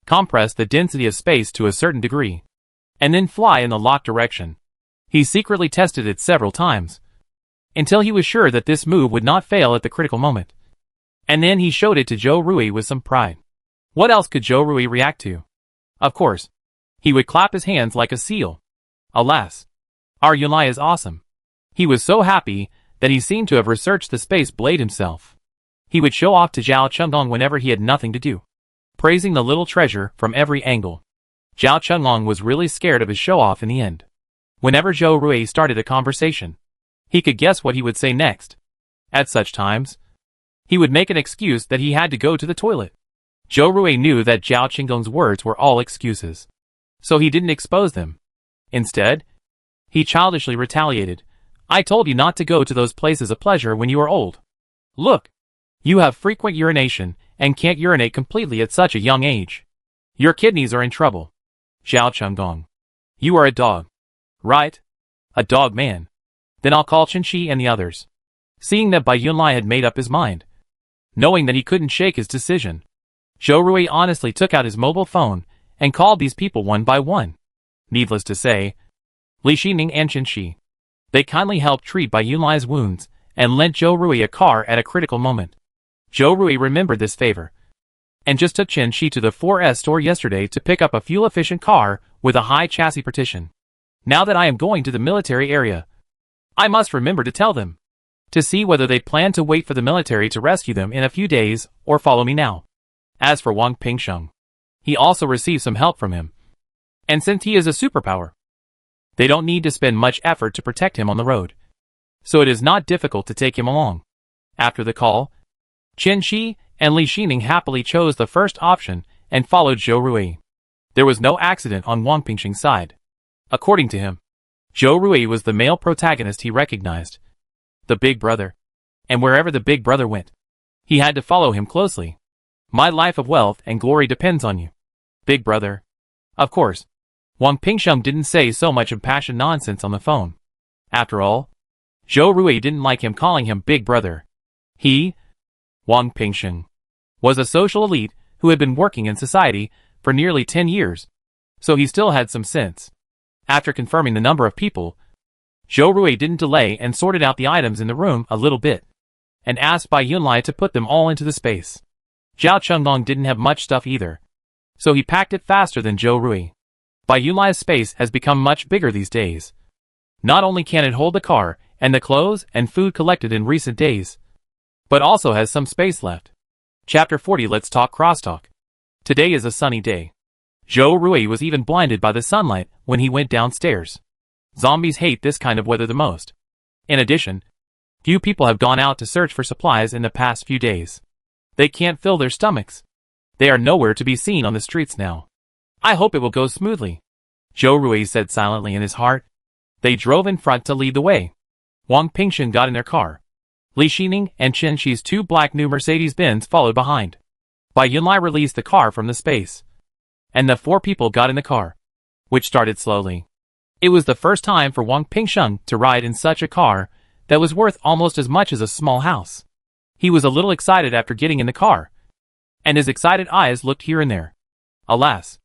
Compress the density of space to a certain degree, and then fly in the locked direction. He secretly tested it several times, until he was sure that this move would not fail at the critical moment. And then he showed it to Zhou Rui with some pride. What else could Zhou Rui react to? Of course, he would clap his hands like a seal. Alas, our Yunlai is awesome. He was so happy that he seemed to have researched the space blade himself. He would show off to Zhao Chenglong whenever he had nothing to do, praising the little treasure from every angle. Zhao Chenglong was really scared of his show-off in the end. Whenever Zhou Rui started a conversation, he could guess what he would say next. At such times, he would make an excuse that he had to go to the toilet. Zhou Rui knew that Zhao Qingdong's words were all excuses, so he didn't expose them. Instead, he childishly retaliated. I told you not to go to those places of pleasure when you are old. Look, you have frequent urination and can't urinate completely at such a young age. Your kidneys are in trouble. Zhao Chenggong, you are a dog. Right? A dog man. Then I'll call Qinshi and the others. Seeing that Bai Yunlai had made up his mind, knowing that he couldn't shake his decision, Zhou Rui honestly took out his mobile phone and called these people one by one. Needless to say, Li Xining and Qinshi, they kindly helped treat Bai Yunlai's wounds and lent Zhou Rui a car at a critical moment. Zhou Rui remembered this favor, and just took Qinshi to the 4S store yesterday to pick up a fuel-efficient car with a high chassis partition. Now that I am going to the military area, I must remember to tell them, to see whether they plan to wait for the military to rescue them in a few days or follow me now. As for Wang Pingsheng, he also received some help from him. And since he is a superpower, they don't need to spend much effort to protect him on the road, so it is not difficult to take him along. After the call, Qinshi and Li Xining happily chose the first option and followed Zhou Rui. There was no accident on Wang Pingxing's side. According to him, Zhou Rui was the male protagonist he recognized, the big brother, and wherever the big brother went, he had to follow him closely. My life of wealth and glory depends on you, big brother. Of course, Wang Pingxing didn't say so much impassioned nonsense on the phone. After all, Zhou Rui didn't like him calling him big brother. He, Wang Pingxing, was a social elite who had been working in society for nearly 10 years, so he still had some sense. After confirming the number of people, Zhou Rui didn't delay and sorted out the items in the room a little bit, and asked Bai Yunlai to put them all into the space. Zhao Chengdong didn't have much stuff either, so he packed it faster than Zhou Rui. Bai Yunlai's space has become much bigger these days. Not only can it hold the car and the clothes and food collected in recent days, but also has some space left. Chapter 40. Let's talk crosstalk. Today is a sunny day. Zhou Rui was even blinded by the sunlight when he went downstairs. Zombies hate this kind of weather the most. In addition, few people have gone out to search for supplies in the past few days. They can't fill their stomachs. They are nowhere to be seen on the streets now. I hope it will go smoothly, Zhou Rui said silently in his heart. They drove in front to lead the way. Wang Pingxing got in their car. Li Xining and Chen Shi's two black new Mercedes-Benz followed behind. Bai Yunlai released the car from the space, and the four people got in the car, which started slowly. It was the first time for Wang Pingxing to ride in such a car that was worth almost as much as a small house. He was a little excited after getting in the car, and his excited eyes looked here and there. Alas,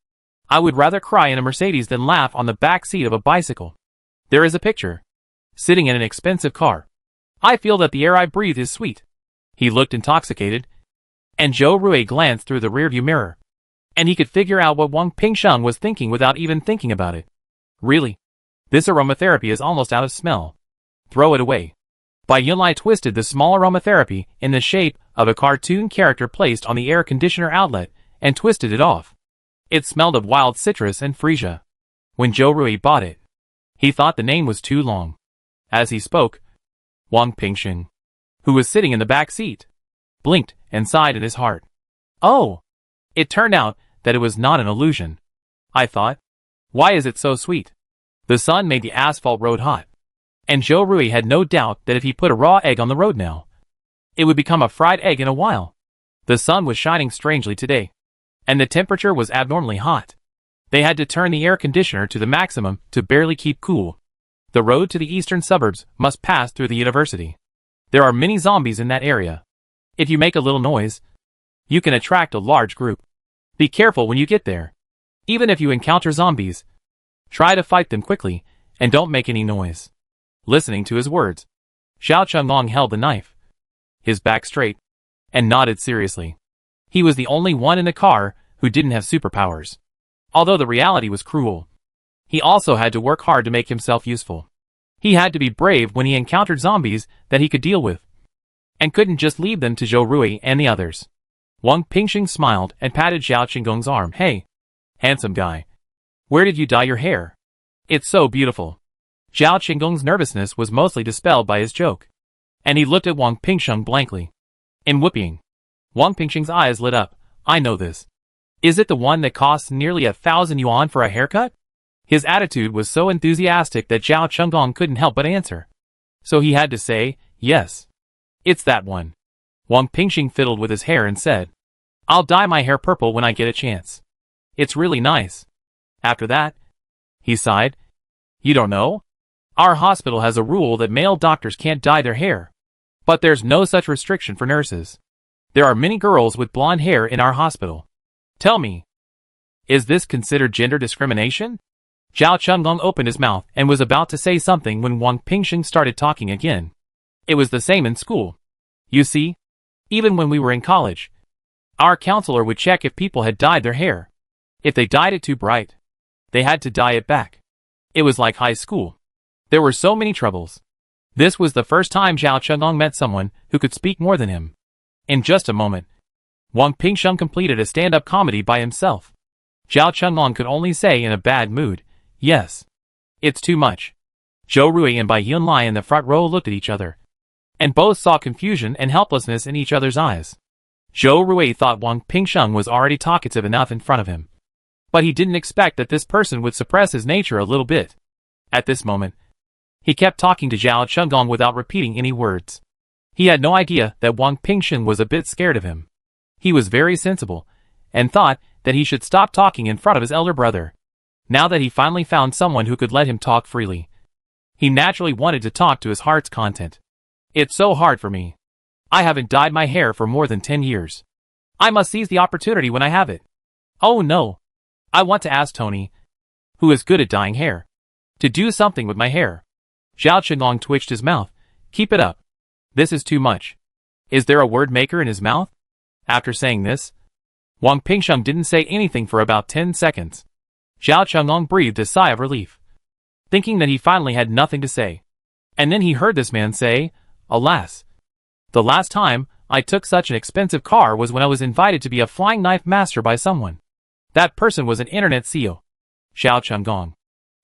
I would rather cry in a Mercedes than laugh on the back seat of a bicycle. There is a picture. Sitting in an expensive car. I feel that the air I breathe is sweet. He looked intoxicated, and Zhou Rui glanced through the rearview mirror, and he could figure out what Wang Pingxing was thinking without even thinking about it. Really? This aromatherapy is almost out of smell. Throw it away. Bai Yunlai twisted the small aromatherapy in the shape of a cartoon character placed on the air conditioner outlet and twisted it off. It smelled of wild citrus and freesia. When Zhou Rui bought it, he thought the name was too long. As he spoke, Wang Pingxing, who was sitting in the back seat, blinked and sighed in his heart. Oh! It turned out that it was not an illusion. I thought, why is it so sweet? The sun made the asphalt road hot, and Zhou Rui had no doubt that if he put a raw egg on the road now, it would become a fried egg in a while. The sun was shining strangely today, and the temperature was abnormally hot. They had to turn the air conditioner to the maximum to barely keep cool. The road to the eastern suburbs must pass through the university. There are many zombies in that area. If you make a little noise, you can attract a large group. Be careful when you get there. Even if you encounter zombies, try to fight them quickly and don't make any noise. Listening to his words, Xiao Chenglong held the knife, his back straight, and nodded seriously. He was the only one in the car who didn't have superpowers. Although the reality was cruel, he also had to work hard to make himself useful. He had to be brave when he encountered zombies that he could deal with, and couldn't just leave them to Zhou Rui and the others. Wang Pingxing smiled and patted Zhao Qinggong's arm. Hey, handsome guy. Where did you dye your hair? It's so beautiful. Zhao Qinggong's nervousness was mostly dispelled by his joke, and he looked at Wang Pingxing blankly. In whooping. Wang Pingxing's eyes lit up. I know this. Is it the one that costs nearly 1,000 yuan for a haircut? His attitude was so enthusiastic that Zhao Chenggong couldn't help but answer. So he had to say, yes. It's that one. Wang Pingxing fiddled with his hair and said, I'll dye my hair purple when I get a chance. It's really nice. After that, he sighed. You don't know? Our hospital has a rule that male doctors can't dye their hair. But there's no such restriction for nurses. There are many girls with blonde hair in our hospital. Tell me, is this considered gender discrimination? Zhao Chenglong opened his mouth and was about to say something when Wang Pingxing started talking again. It was the same in school. You see, even when we were in college, our counselor would check if people had dyed their hair. If they dyed it too bright, they had to dye it back. It was like high school. There were so many troubles. This was the first time Zhao Chenglong met someone who could speak more than him. In just a moment, Wang Pingxing completed a stand-up comedy by himself. Zhao Chenglong could only say in a bad mood, yes. It's too much. Zhou Rui and Bai Yunlai in the front row looked at each other, and both saw confusion and helplessness in each other's eyes. Zhou Rui thought Wang Pingsheng was already talkative enough in front of him. But he didn't expect that this person would suppress his nature a little bit. At this moment, he kept talking to Zhao Chengong without repeating any words. He had no idea that Wang Pingsheng was a bit scared of him. He was very sensible, and thought that he should stop talking in front of his elder brother. Now that he finally found someone who could let him talk freely, he naturally wanted to talk to his heart's content. It's so hard for me. I haven't dyed my hair for more than 10 years. I must seize the opportunity when I have it. Oh no. I want to ask Tony, who is good at dyeing hair, to do something with my hair. Zhao Chenglong twitched his mouth. Keep it up. This is too much. Is there a word maker in his mouth? After saying this, Wang Pingsheng didn't say anything for about 10 seconds. Zhao Chenglong breathed a sigh of relief, thinking that he finally had nothing to say. And then he heard this man say, "Alas. The last time I took such an expensive car was when I was invited to be a flying knife master by someone. That person was an internet CEO. Zhao Chenglong.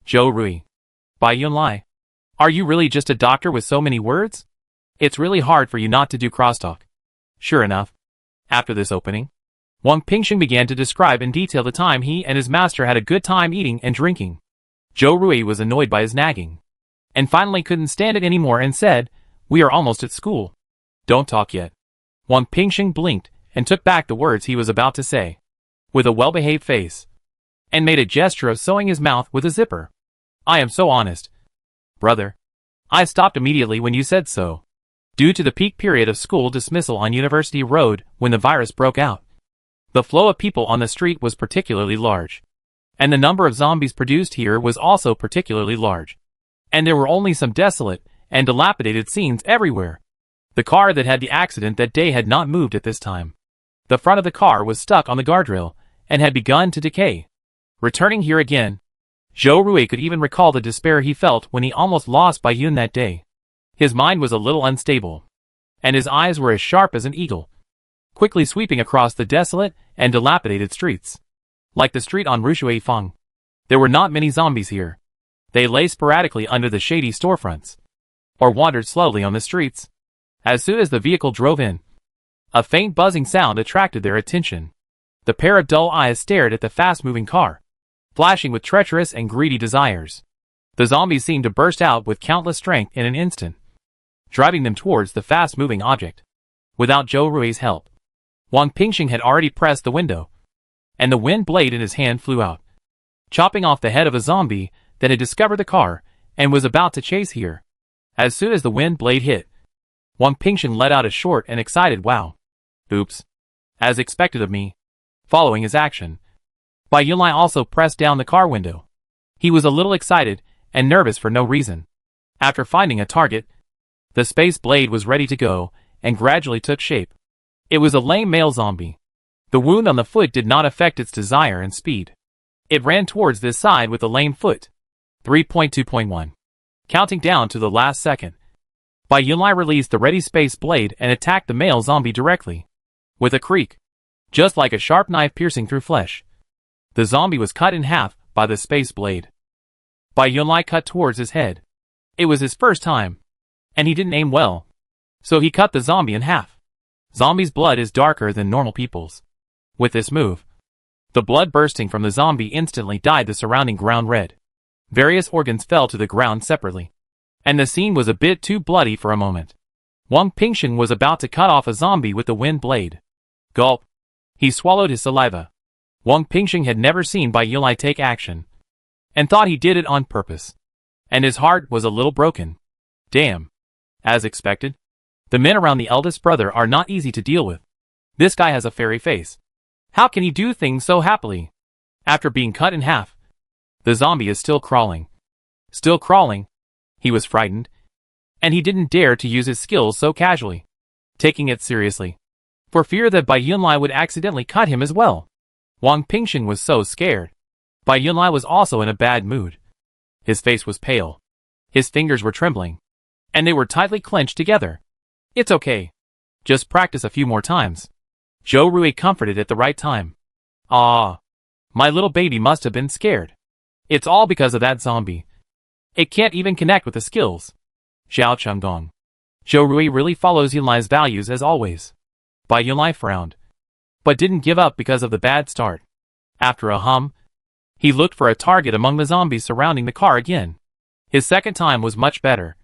Zhou Rui. Bai Yunlai. Are you really just a doctor with so many words? It's really hard for you not to do crosstalk." Sure enough, after this opening, Wang Pingsheng began to describe in detail the time he and his master had a good time eating and drinking. Zhou Rui was annoyed by his nagging, and finally couldn't stand it anymore and said, "We are almost at school. Don't talk yet." Wang Pingsheng blinked and took back the words he was about to say, with a well-behaved face, and made a gesture of sewing his mouth with a zipper. "I am so honest, brother. I stopped immediately when you said so, due to the peak period of school dismissal on University Road when the virus broke out. The flow of people on the street was particularly large, and the number of zombies produced here was also particularly large, and there were only some desolate and dilapidated scenes everywhere. The car that had the accident that day had not moved at this time. The front of the car was stuck on the guardrail and had begun to decay. Returning here again, Zhou Rui could even recall the despair he felt when he almost lost Bai Yun that day. His mind was a little unstable, and his eyes were as sharp as an eagle, quickly sweeping across the desolate and dilapidated streets. Like the street on Rushui Feng, there were not many zombies here. They lay sporadically under the shady storefronts, or wandered slowly on the streets. As soon as the vehicle drove in, a faint buzzing sound attracted their attention. The pair of dull eyes stared at the fast-moving car, flashing with treacherous and greedy desires. The zombies seemed to burst out with countless strength in an instant, driving them towards the fast-moving object. Without Zhou Rui's help, Wang Pingsheng had already pressed the window, and the wind blade in his hand flew out, chopping off the head of a zombie that had discovered the car and was about to chase here. As soon as the wind blade hit, Wang Pingsheng let out a short and excited "Wow." Oops. As expected of me. Following his action, Bai Yunlai also pressed down the car window. He was a little excited and nervous for no reason. After finding a target, the space blade was ready to go and gradually took shape. It was a lame male zombie. The wound on the foot did not affect its desire and speed. It ran towards this side with a lame foot. 3.2.1. Counting down to the last second, Bai Yunlai released the ready space blade and attacked the male zombie directly. With a creak, just like a sharp knife piercing through flesh, the zombie was cut in half by the space blade. Bai Yunlai cut towards his head. It was his first time, and he didn't aim well, so he cut the zombie in half. Zombies' blood is darker than normal people's. With this move, the blood bursting from the zombie instantly dyed the surrounding ground red. Various organs fell to the ground separately, and the scene was a bit too bloody for a moment. Wang Pingsheng was about to cut off a zombie with the wind blade. Gulp. He swallowed his saliva. Wang Pingsheng had never seen Bai Yunlai take action, and thought he did it on purpose. And his heart was a little broken. Damn. As expected, the men around the eldest brother are not easy to deal with. This guy has a fairy face. How can he do things so happily? After being cut in half, the zombie is still crawling. Still crawling. He was frightened, and he didn't dare to use his skills so casually, taking it seriously, for fear that Bai Yunlai would accidentally cut him as well. Wang Pingsheng was so scared. Bai Yunlai was also in a bad mood. His face was pale. His fingers were trembling, and they were tightly clenched together. It's okay. Just practice a few more times. Zhou Rui comforted at the right time. Ah, my little baby must have been scared. It's all because of that zombie. It can't even connect with the skills. Zhao Chenggong. Zhou Rui really follows Yunlai's values as always. Bai Yunlai frowned. but didn't give up because of the bad start. After a hum, he looked for a target among the zombies surrounding the car again. His second time was much better,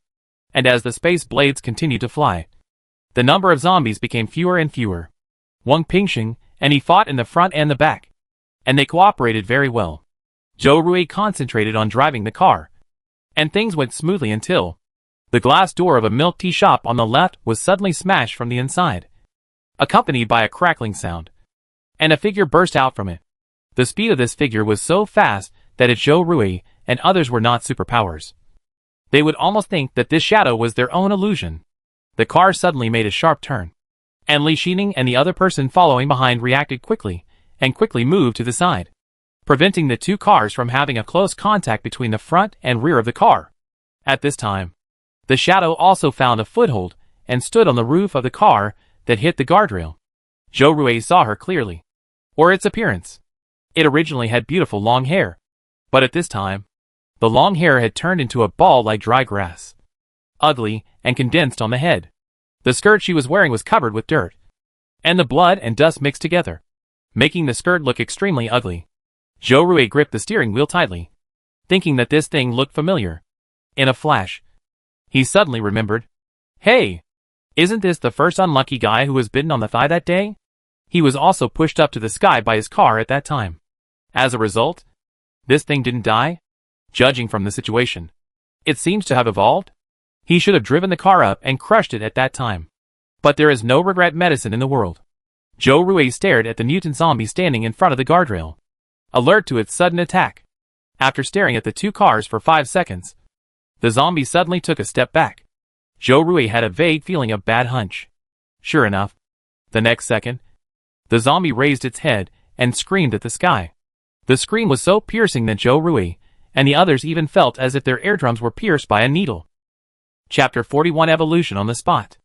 and as the space blades continued to fly, the number of zombies became fewer and fewer. Wang Pingsheng and he fought in the front and the back, and they cooperated very well. Zhou Rui concentrated on driving the car, and things went smoothly until the glass door of a milk tea shop on the left was suddenly smashed from the inside, accompanied by a crackling sound, and a figure burst out from it. The speed of this figure was so fast that it Zhou Rui and others were not superpowers. They would almost think that this shadow was their own illusion. The car suddenly made a sharp turn, and Li Xining and the other person following behind reacted quickly, and quickly moved to the side, preventing the two cars from having a close contact between the front and rear of the car. At this time, the shadow also found a foothold and stood on the roof of the car that hit the guardrail. Zhou Rui saw her clearly, or its appearance. It originally had beautiful long hair, but at this time, the long hair had turned into a ball like dry grass, ugly and condensed on the head. The skirt she was wearing was covered with dirt, and the blood and dust mixed together, making the skirt look extremely ugly. Zhou Rui gripped the steering wheel tightly, thinking that this thing looked familiar. In a flash, he suddenly remembered. Hey! Isn't this the first unlucky guy who was bitten on the thigh that day? He was also pushed up to the sky by his car at that time. As a result, this thing didn't die? Judging from the situation, it seems to have evolved. He should have driven the car up and crushed it at that time. But there is no regret medicine in the world. Zhou Rui stared at the mutant zombie standing in front of the guardrail, alert to its sudden attack. After staring at the two cars for 5 seconds, the zombie suddenly took a step back. Zhou Rui had a vague feeling of bad hunch. Sure enough, the next second, the zombie raised its head and screamed at the sky. The scream was so piercing that Zhou Rui and the others even felt as if their eardrums were pierced by a needle. Chapter 41 Evolution on the spot.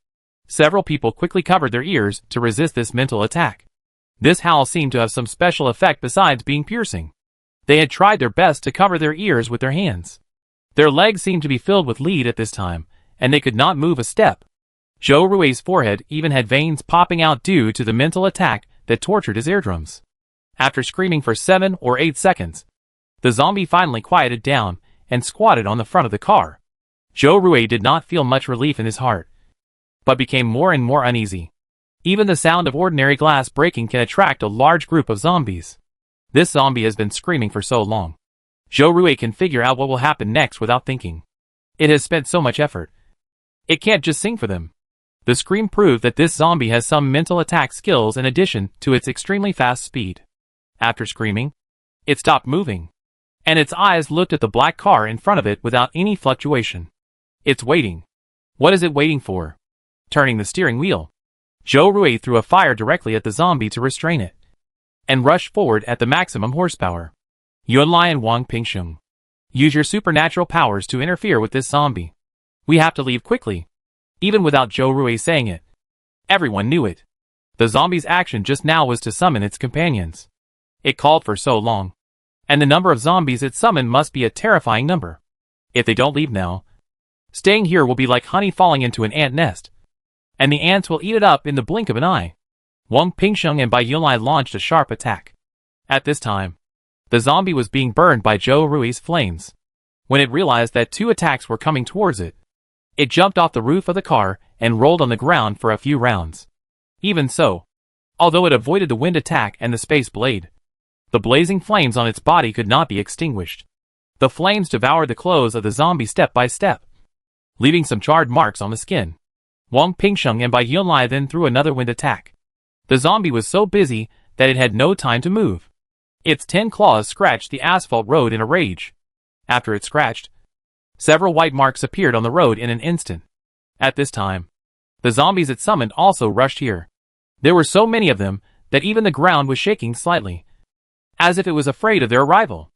Several people quickly covered their ears to resist this mental attack. This howl seemed to have some special effect besides being piercing. They had tried their best to cover their ears with their hands. Their legs seemed to be filled with lead at this time, and they could not move a step. Zhou Rui's forehead even had veins popping out due to the mental attack that tortured his eardrums. After screaming for 7 or 8 seconds, the zombie finally quieted down and squatted on the front of the car. Zhou Rui did not feel much relief in his heart, but became more and more uneasy. Even the sound of ordinary glass breaking can attract a large group of zombies. This zombie has been screaming for so long. Zhou Rui can figure out what will happen next without thinking. It has spent so much effort. It can't just sing for them. The scream proved that this zombie has some mental attack skills in addition to its extremely fast speed. After screaming, it stopped moving, and its eyes looked at the black car in front of it without any fluctuation. It's waiting. What is it waiting for? Turning the steering wheel, Zhou Rui threw a fire directly at the zombie to restrain it, and rushed forward at the maximum horsepower. Yunlai and Wang Pingsheng, use your supernatural powers to interfere with this zombie. We have to leave quickly. Even without Zhou Rui saying it, everyone knew it. The zombie's action just now was to summon its companions. It called for so long, and the number of zombies it summoned must be a terrifying number. If they don't leave now, staying here will be like honey falling into an ant nest, and the ants will eat it up in the blink of an eye. Wang Pingsheng and Bai Yunlai launched a sharp attack. At this time, the zombie was being burned by Zhou Rui's flames. When it realized that 2 attacks were coming towards it, it jumped off the roof of the car and rolled on the ground for a few rounds. Even so, although it avoided the wind attack and the space blade, the blazing flames on its body could not be extinguished. The flames devoured the clothes of the zombie step by step, leaving some charred marks on the skin. Wang Pingsheng and Bai Yunlai then threw another wind attack. The zombie was so busy that it had no time to move. Its 10 claws scratched the asphalt road in a rage. After it scratched, several white marks appeared on the road in an instant. At this time, the zombies it summoned also rushed here. There were so many of them that even the ground was shaking slightly, as if it was afraid of their arrival.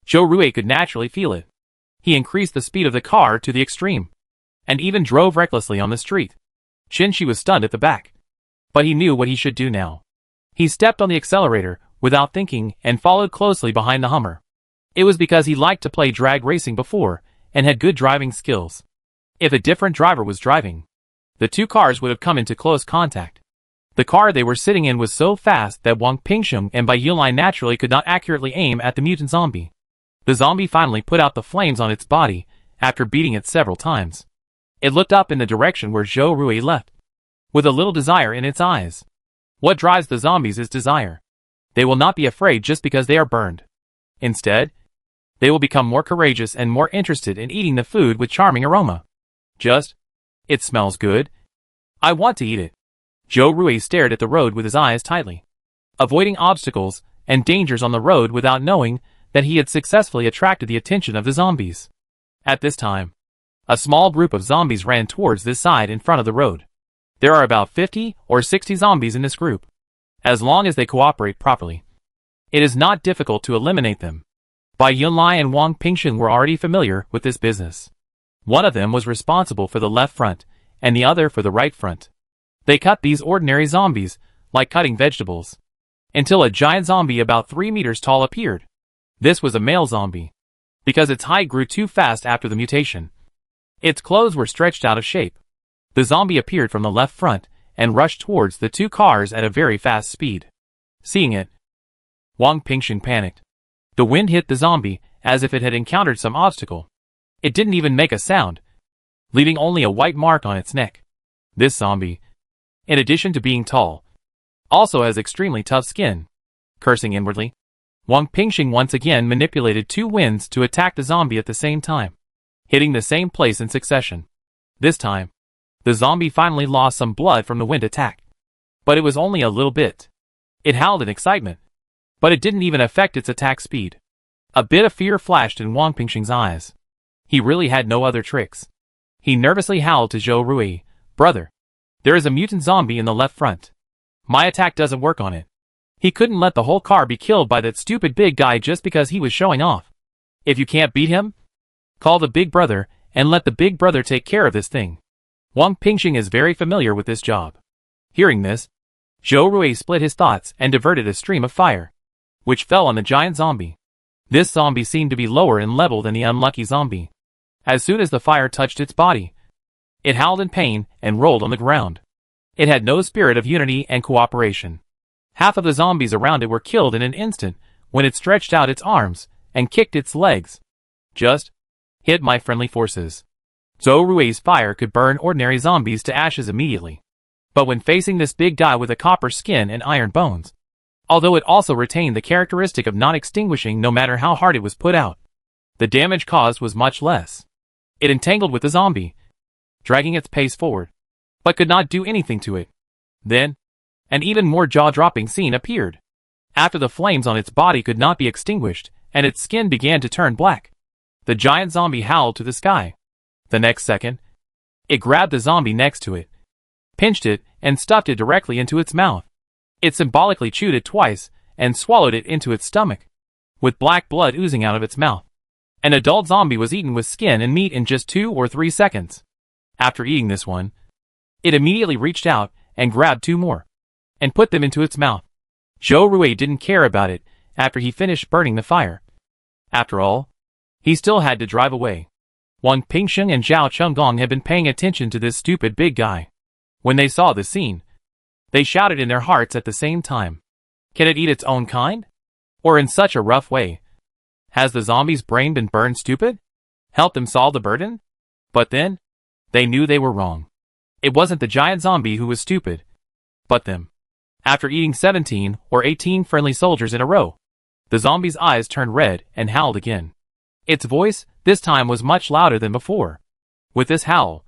Zhou Rui could naturally feel it. He increased the speed of the car to the extreme, and even drove recklessly on the street. Qinshi was stunned at the back, but he knew what he should do now. He stepped on the accelerator without thinking and followed closely behind the Hummer. It was because he liked to play drag racing before and had good driving skills. If a different driver was driving, the 2 cars would have come into close contact. The car they were sitting in was so fast that Wang Pingsheng and Bai Yulai naturally could not accurately aim at the mutant zombie. The zombie finally put out the flames on its body, after beating it several times. It looked up in the direction where Zhou Rui left, with a little desire in its eyes. What drives the zombies is desire. They will not be afraid just because they are burned. Instead, they will become more courageous and more interested in eating the food with charming aroma. It smells good. I want to eat it. Zhou Rui stared at the road with his eyes tightly, avoiding obstacles and dangers on the road without knowing that he had successfully attracted the attention of the zombies. At this time, a small group of zombies ran towards this side in front of the road. There are about 50 or 60 zombies in this group. As long as they cooperate properly, it is not difficult to eliminate them. Bai Yunlai and Wang Pingsheng were already familiar with this business. One of them was responsible for the left front, and the other for the right front. They cut these ordinary zombies, like cutting vegetables, until a giant zombie about 3 meters tall appeared. This was a male zombie, because its height grew too fast after the mutation. Its clothes were stretched out of shape. The zombie appeared from the left front, and rushed towards the two cars at a very fast speed. Seeing it, Wang Pingsheng panicked. The wind hit the zombie, as if it had encountered some obstacle. It didn't even make a sound, leaving only a white mark on its neck. This zombie, in addition to being tall, also has extremely tough skin. Cursing inwardly, Wang Pingsheng once again manipulated two winds to attack the zombie at the same time, hitting the same place in succession. This time, the zombie finally lost some blood from the wind attack. But it was only a little bit. It howled in excitement, but it didn't even affect its attack speed. A bit of fear flashed in Wang Pingsheng's eyes. He really had no other tricks. He nervously howled to Zhou Rui, "Brother, there is a mutant zombie in the left front. My attack doesn't work on it." He couldn't let the whole car be killed by that stupid big guy just because he was showing off. If you can't beat him, call the big brother and let the big brother take care of this thing. Wang Pingsheng is very familiar with this job. Hearing this, Zhou Rui split his thoughts and diverted a stream of fire, which fell on the giant zombie. This zombie seemed to be lower in level than the unlucky zombie. As soon as the fire touched its body, it howled in pain and rolled on the ground. It had no spirit of unity and cooperation. Half of the zombies around it were killed in an instant when it stretched out its arms and kicked its legs. "Just hit my friendly forces." Zhou Rui's fire could burn ordinary zombies to ashes immediately. But when facing this big guy with a copper skin and iron bones, although it also retained the characteristic of not extinguishing no matter how hard it was put out, the damage caused was much less. It entangled with the zombie, dragging its pace forward, but could not do anything to it. Then, an even more jaw-dropping scene appeared. After the flames on its body could not be extinguished, and its skin began to turn black, the giant zombie howled to the sky. The next second, it grabbed the zombie next to it, pinched it, and stuffed it directly into its mouth. It symbolically chewed it twice, and swallowed it into its stomach, with black blood oozing out of its mouth. An adult zombie was eaten with skin and meat in just 2 or 3 seconds. After eating this one, it immediately reached out and grabbed 2 more, and put them into its mouth. Zhou Rui didn't care about it after he finished burning the fire. After all, he still had to drive away. Wang Pingsheng and Zhao Chunggong had been paying attention to this stupid big guy. When they saw the scene, they shouted in their hearts at the same time. Can it eat its own kind? Or in such a rough way? Has the zombie's brain been burned stupid? Help them solve the burden? But then, they knew they were wrong. It wasn't the giant zombie who was stupid, but them. After eating 17 or 18 friendly soldiers in a row, the zombie's eyes turned red and howled again. Its voice, this time, was much louder than before. With this howl,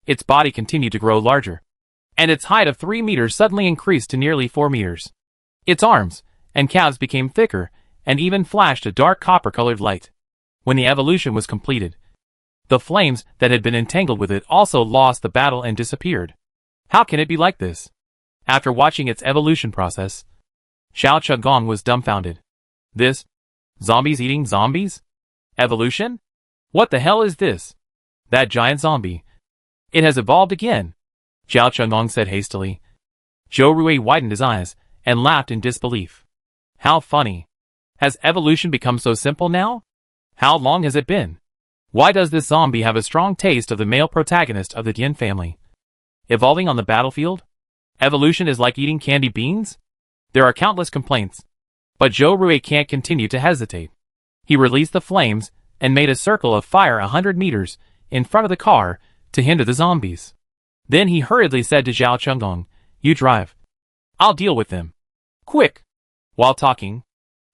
its body continued to grow larger, and its height of 3 meters suddenly increased to nearly 4 meters. Its arms and calves became thicker and even flashed a dark copper-colored light. When the evolution was completed, the flames that had been entangled with it also lost the battle and disappeared. How can it be like this? After watching its evolution process, Xiao Chunggong was dumbfounded. This? Zombies eating zombies? Evolution? What the hell is this? That giant zombie. It has evolved again, Xiao Chunggong said hastily. Zhou Rui widened his eyes and laughed in disbelief. How funny. Has evolution become so simple now? How long has it been? Why does this zombie have a strong taste of the male protagonist of the Dian family? Evolving on the battlefield? Evolution is like eating candy beans? There are countless complaints. But Joe Rui can't continue to hesitate. He released the flames and made a circle of fire 100 meters in front of the car to hinder the zombies. Then he hurriedly said to Zhao Chengdong, "You drive. I'll deal with them. Quick!" While talking,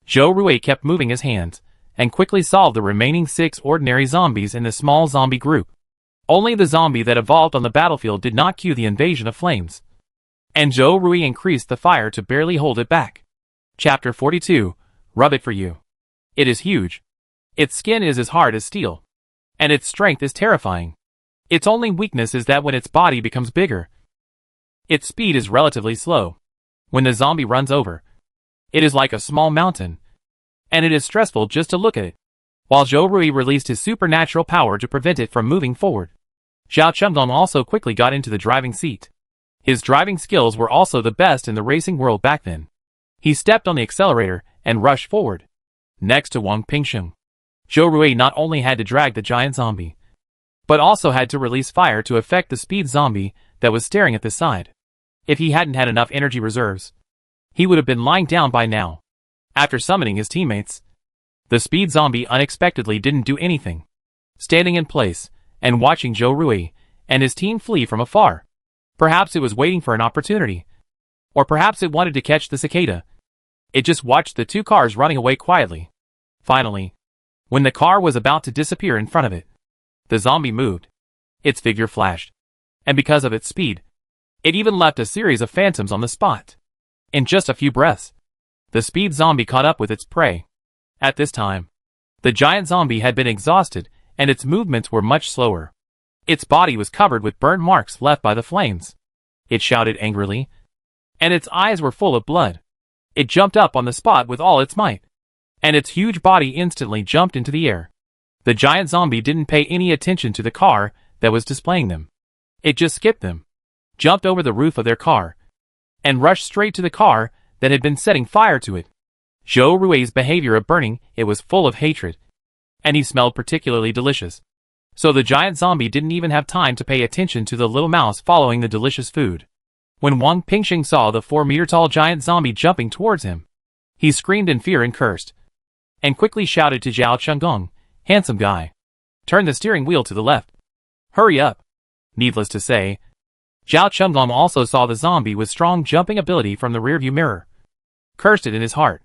Joe Rui kept moving his hands and quickly solved the remaining 6 ordinary zombies in the small zombie group. Only the zombie that evolved on the battlefield did not cue the invasion of flames. And Joe Rui increased the fire to barely hold it back. Chapter 42, Rub It For You. It is huge. Its skin is as hard as steel. And its strength is terrifying. Its only weakness is that when its body becomes bigger, its speed is relatively slow. When the zombie runs over, it is like a small mountain. And it is stressful just to look at it. While Joe Rui released his supernatural power to prevent it from moving forward, Zhao Chengdong also quickly got into the driving seat. His driving skills were also the best in the racing world back then. He stepped on the accelerator and rushed forward. Next to Wang Pingsheng, Joe Rui not only had to drag the giant zombie, but also had to release fire to affect the speed zombie that was staring at the side. If he hadn't had enough energy reserves, he would have been lying down by now. After summoning his teammates, the speed zombie unexpectedly didn't do anything, standing in place and watching Joe Rui and his team flee from afar. Perhaps it was waiting for an opportunity, or perhaps it wanted to catch the cicada. It just watched the 2 cars running away quietly. Finally, when the car was about to disappear in front of it, the zombie moved. Its figure flashed, and because of its speed, it even left a series of phantoms on the spot. In just a few breaths, the speed zombie caught up with its prey. At this time, the giant zombie had been exhausted and its movements were much slower. Its body was covered with burnt marks left by the flames. It shouted angrily, and its eyes were full of blood. It jumped up on the spot with all its might, and its huge body instantly jumped into the air. The giant zombie didn't pay any attention to the car that was displaying them. It just skipped them, jumped over the roof of their car, and rushed straight to the car that had been setting fire to it. Joe Rui's behavior of burning it was full of hatred, and he smelled particularly delicious. So the giant zombie didn't even have time to pay attention to the little mouse following the delicious food. When Wang Pingsheng saw the 4-meter-tall giant zombie jumping towards him, he screamed in fear and cursed, and quickly shouted to Zhao Chengdong, "Handsome guy, turn the steering wheel to the left. Hurry up." Needless to say, Zhao Chengdong also saw the zombie with strong jumping ability from the rearview mirror, cursed it in his heart,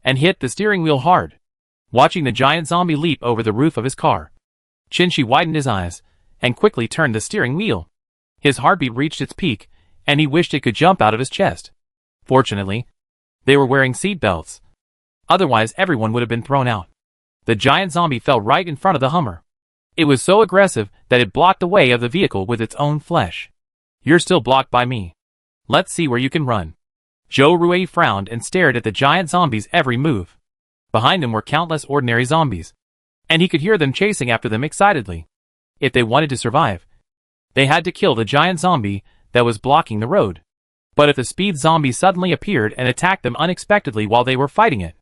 and hit the steering wheel hard. Watching the giant zombie leap over the roof of his car, Qinshi widened his eyes and quickly turned the steering wheel. His heartbeat reached its peak, and he wished it could jump out of his chest. Fortunately, they were wearing seat belts. Otherwise, everyone would have been thrown out. The giant zombie fell right in front of the Hummer. It was so aggressive that it blocked the way of the vehicle with its own flesh. "You're still blocked by me. Let's see where you can run." Joe Rui frowned and stared at the giant zombie's every move. Behind him were countless ordinary zombies, and he could hear them chasing after them excitedly. If they wanted to survive, they had to kill the giant zombie that was blocking the road. But if the speed zombie suddenly appeared and attacked them unexpectedly while they were fighting it,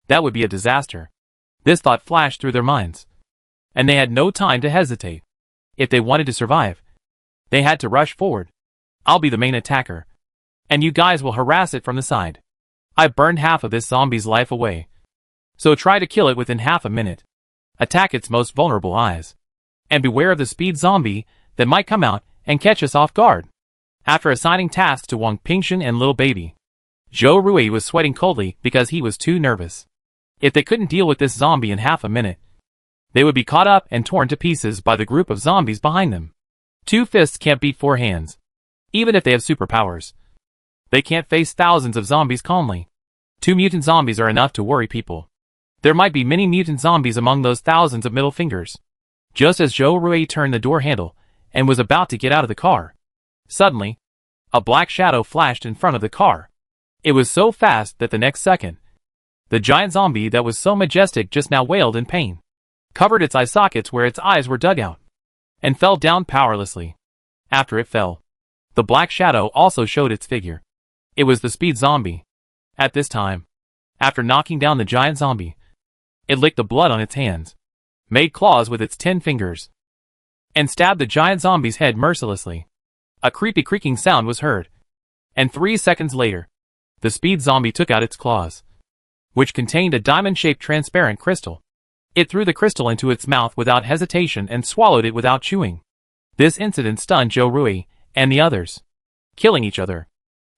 that would be a disaster. This thought flashed through their minds, and they had no time to hesitate. If they wanted to survive, they had to rush forward. "I'll be the main attacker, and you guys will harass it from the side. I've burned half of this zombie's life away, so try to kill it within half a minute. Attack its most vulnerable eyes, and beware of the speed zombie that might come out and catch us off guard." After assigning tasks to Wang Pingsheng and Little Baby, Joe Rui was sweating coldly because he was too nervous. If they couldn't deal with this zombie in half a minute, they would be caught up and torn to pieces by the group of zombies behind them. 2 fists can't beat 4 hands, even if they have superpowers. They can't face thousands of zombies calmly. 2 mutant zombies are enough to worry people. There might be many mutant zombies among those thousands of middle fingers. Just as Joe Rui turned the door handle and was about to get out of the car, suddenly, a black shadow flashed in front of the car. It was so fast that the next second, the giant zombie that was so majestic just now wailed in pain, covered its eye sockets where its eyes were dug out, and fell down powerlessly. After it fell, the black shadow also showed its figure. It was the speed zombie. At this time, after knocking down the giant zombie, it licked the blood on its hands, made claws with its 10 fingers, and stabbed the giant zombie's head mercilessly. A creepy creaking sound was heard, And 3 seconds later, the speed zombie took out its claws, which contained a diamond-shaped transparent crystal. It threw the crystal into its mouth without hesitation and swallowed it without chewing. This incident stunned Joe Rui and the others, killing each other.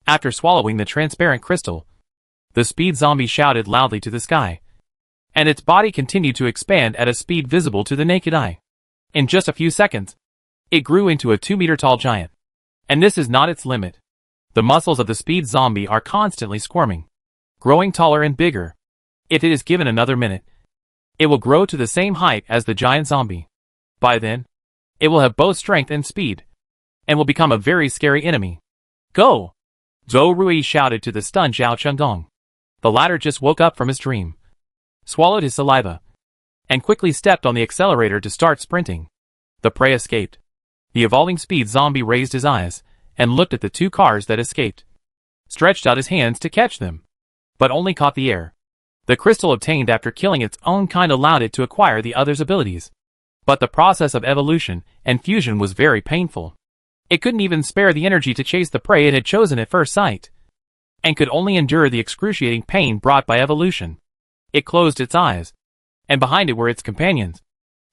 After swallowing the transparent crystal, the speed zombie shouted loudly to the sky, and its body continued to expand at a speed visible to the naked eye. In just a few seconds, it grew into a 2-meter-tall giant. And this is not its limit. The muscles of the speed zombie are constantly squirming, growing taller and bigger. If it is given another minute, it will grow to the same height as the giant zombie. By then, it will have both strength and speed, and will become a very scary enemy. Go! Zhou Rui shouted to the stunned Zhao Chengdong. The latter just woke up from his dream, swallowed his saliva, and quickly stepped on the accelerator to start sprinting. The prey escaped. The evolving speed zombie raised his eyes and looked at the 2 cars that escaped, stretched out his hands to catch them, but only caught the air. The crystal obtained after killing its own kind allowed it to acquire the other's abilities. But the process of evolution and fusion was very painful. It couldn't even spare the energy to chase the prey it had chosen at first sight, and could only endure the excruciating pain brought by evolution. It closed its eyes, and behind it were its companions,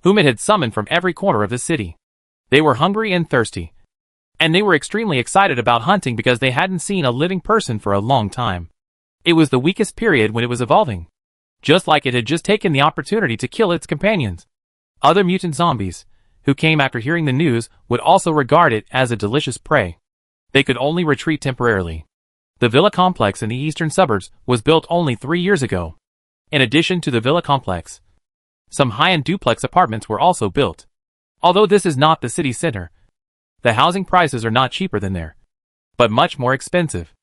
whom it had summoned from every corner of the city. They were hungry and thirsty, and they were extremely excited about hunting because they hadn't seen a living person for a long time. It was the weakest period when it was evolving, just like it had just taken the opportunity to kill its companions. Other mutant zombies, who came after hearing the news, would also regard it as a delicious prey. They could only retreat temporarily. The villa complex in the eastern suburbs was built only 3 years ago. In addition to the villa complex, some high-end duplex apartments were also built. Although this is not the city center, the housing prices are not cheaper than there, but much more expensive.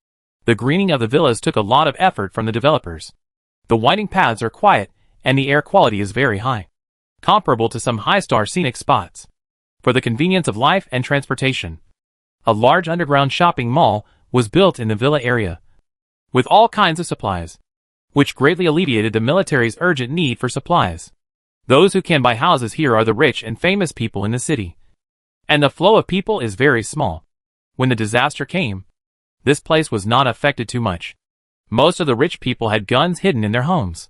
The greening of the villas took a lot of effort from the developers. The winding paths are quiet, and the air quality is very high, comparable to some high-star scenic spots. For the convenience of life and transportation, a large underground shopping mall was built in the villa area, with all kinds of supplies, which greatly alleviated the military's urgent need for supplies. Those who can buy houses here are the rich and famous people in the city, and the flow of people is very small. When the disaster came, this place was not affected too much. Most of the rich people had guns hidden in their homes.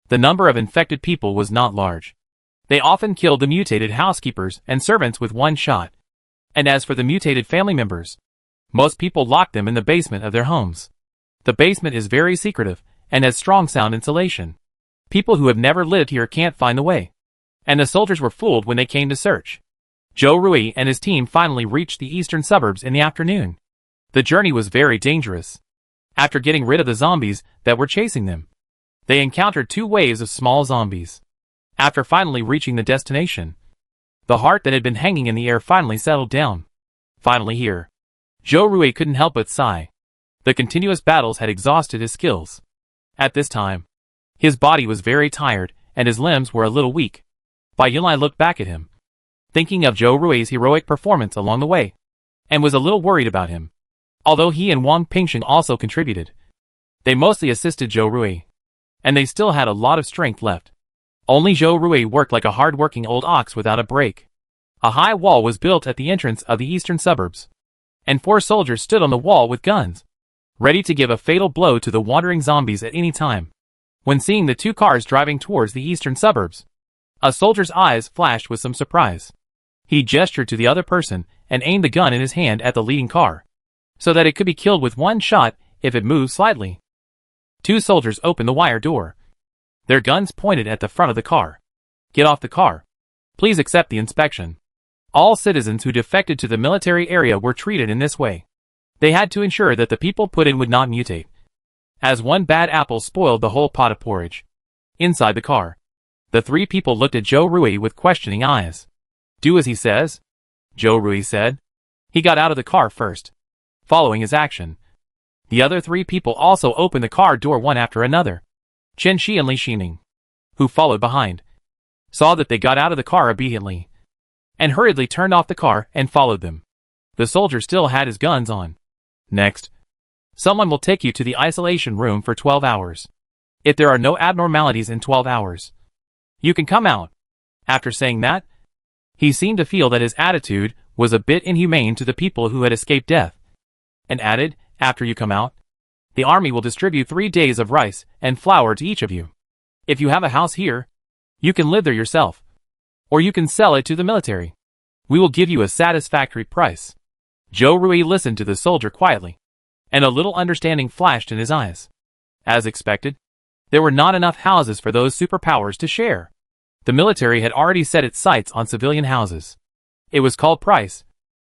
The number of infected people was not large. They often killed the mutated housekeepers and servants with one shot. And as for the mutated family members, most people locked them in the basement of their homes. The basement is very secretive and has strong sound insulation. People who have never lived here can't find the way. And the soldiers were fooled when they came to search. Joe Rui and his team finally reached the eastern suburbs in the afternoon. The journey was very dangerous. After getting rid of the zombies that were chasing them, they encountered 2 waves of small zombies. After finally reaching the destination, the heart that had been hanging in the air finally settled down. Finally here, Joe Rui couldn't help but sigh. The continuous battles had exhausted his skills. At this time, his body was very tired, and his limbs were a little weak. Bai Yunlai looked back at him, thinking of Joe Rui's heroic performance along the way, and was a little worried about him. Although he and Wang Pingsheng also contributed, they mostly assisted Joe Rui, and they still had a lot of strength left. Only Joe Rui worked like a hard-working old ox without a break. A high wall was built at the entrance of the eastern suburbs, and 4 soldiers stood on the wall with guns, ready to give a fatal blow to the wandering zombies at any time. When seeing the 2 cars driving towards the eastern suburbs, a soldier's eyes flashed with some surprise. He gestured to the other person and aimed the gun in his hand at the leading car, so that it could be killed with one shot if it moved slightly. 2 soldiers opened the wire door, their guns pointed at the front of the car. Get off the car. Please accept the inspection. All citizens who defected to the military area were treated in this way. They had to ensure that the people put in would not mutate, as one bad apple spoiled the whole pot of porridge. Inside the car, the 3 people looked at Joe Rui with questioning eyes. Do as he says, Joe Rui said. He got out of the car first, following his action. The other 3 people also opened the car door one after another. Chen Shi and Li Xining, who followed behind, saw that they got out of the car obediently, and hurriedly turned off the car and followed them. The soldier still had his guns on. Next, someone will take you to the isolation room for 12 hours. If there are no abnormalities in 12 hours, you can come out. After saying that, he seemed to feel that his attitude was a bit inhumane to the people who had escaped death, and added, After you come out, the army will distribute 3 days of rice and flour to each of you. If you have a house here, you can live there yourself. Or you can sell it to the military. We will give you a satisfactory price. Zhou Rui listened to the soldier quietly, and a little understanding flashed in his eyes. As expected, there were not enough houses for those superpowers to share. The military had already set its sights on civilian houses. It was called price.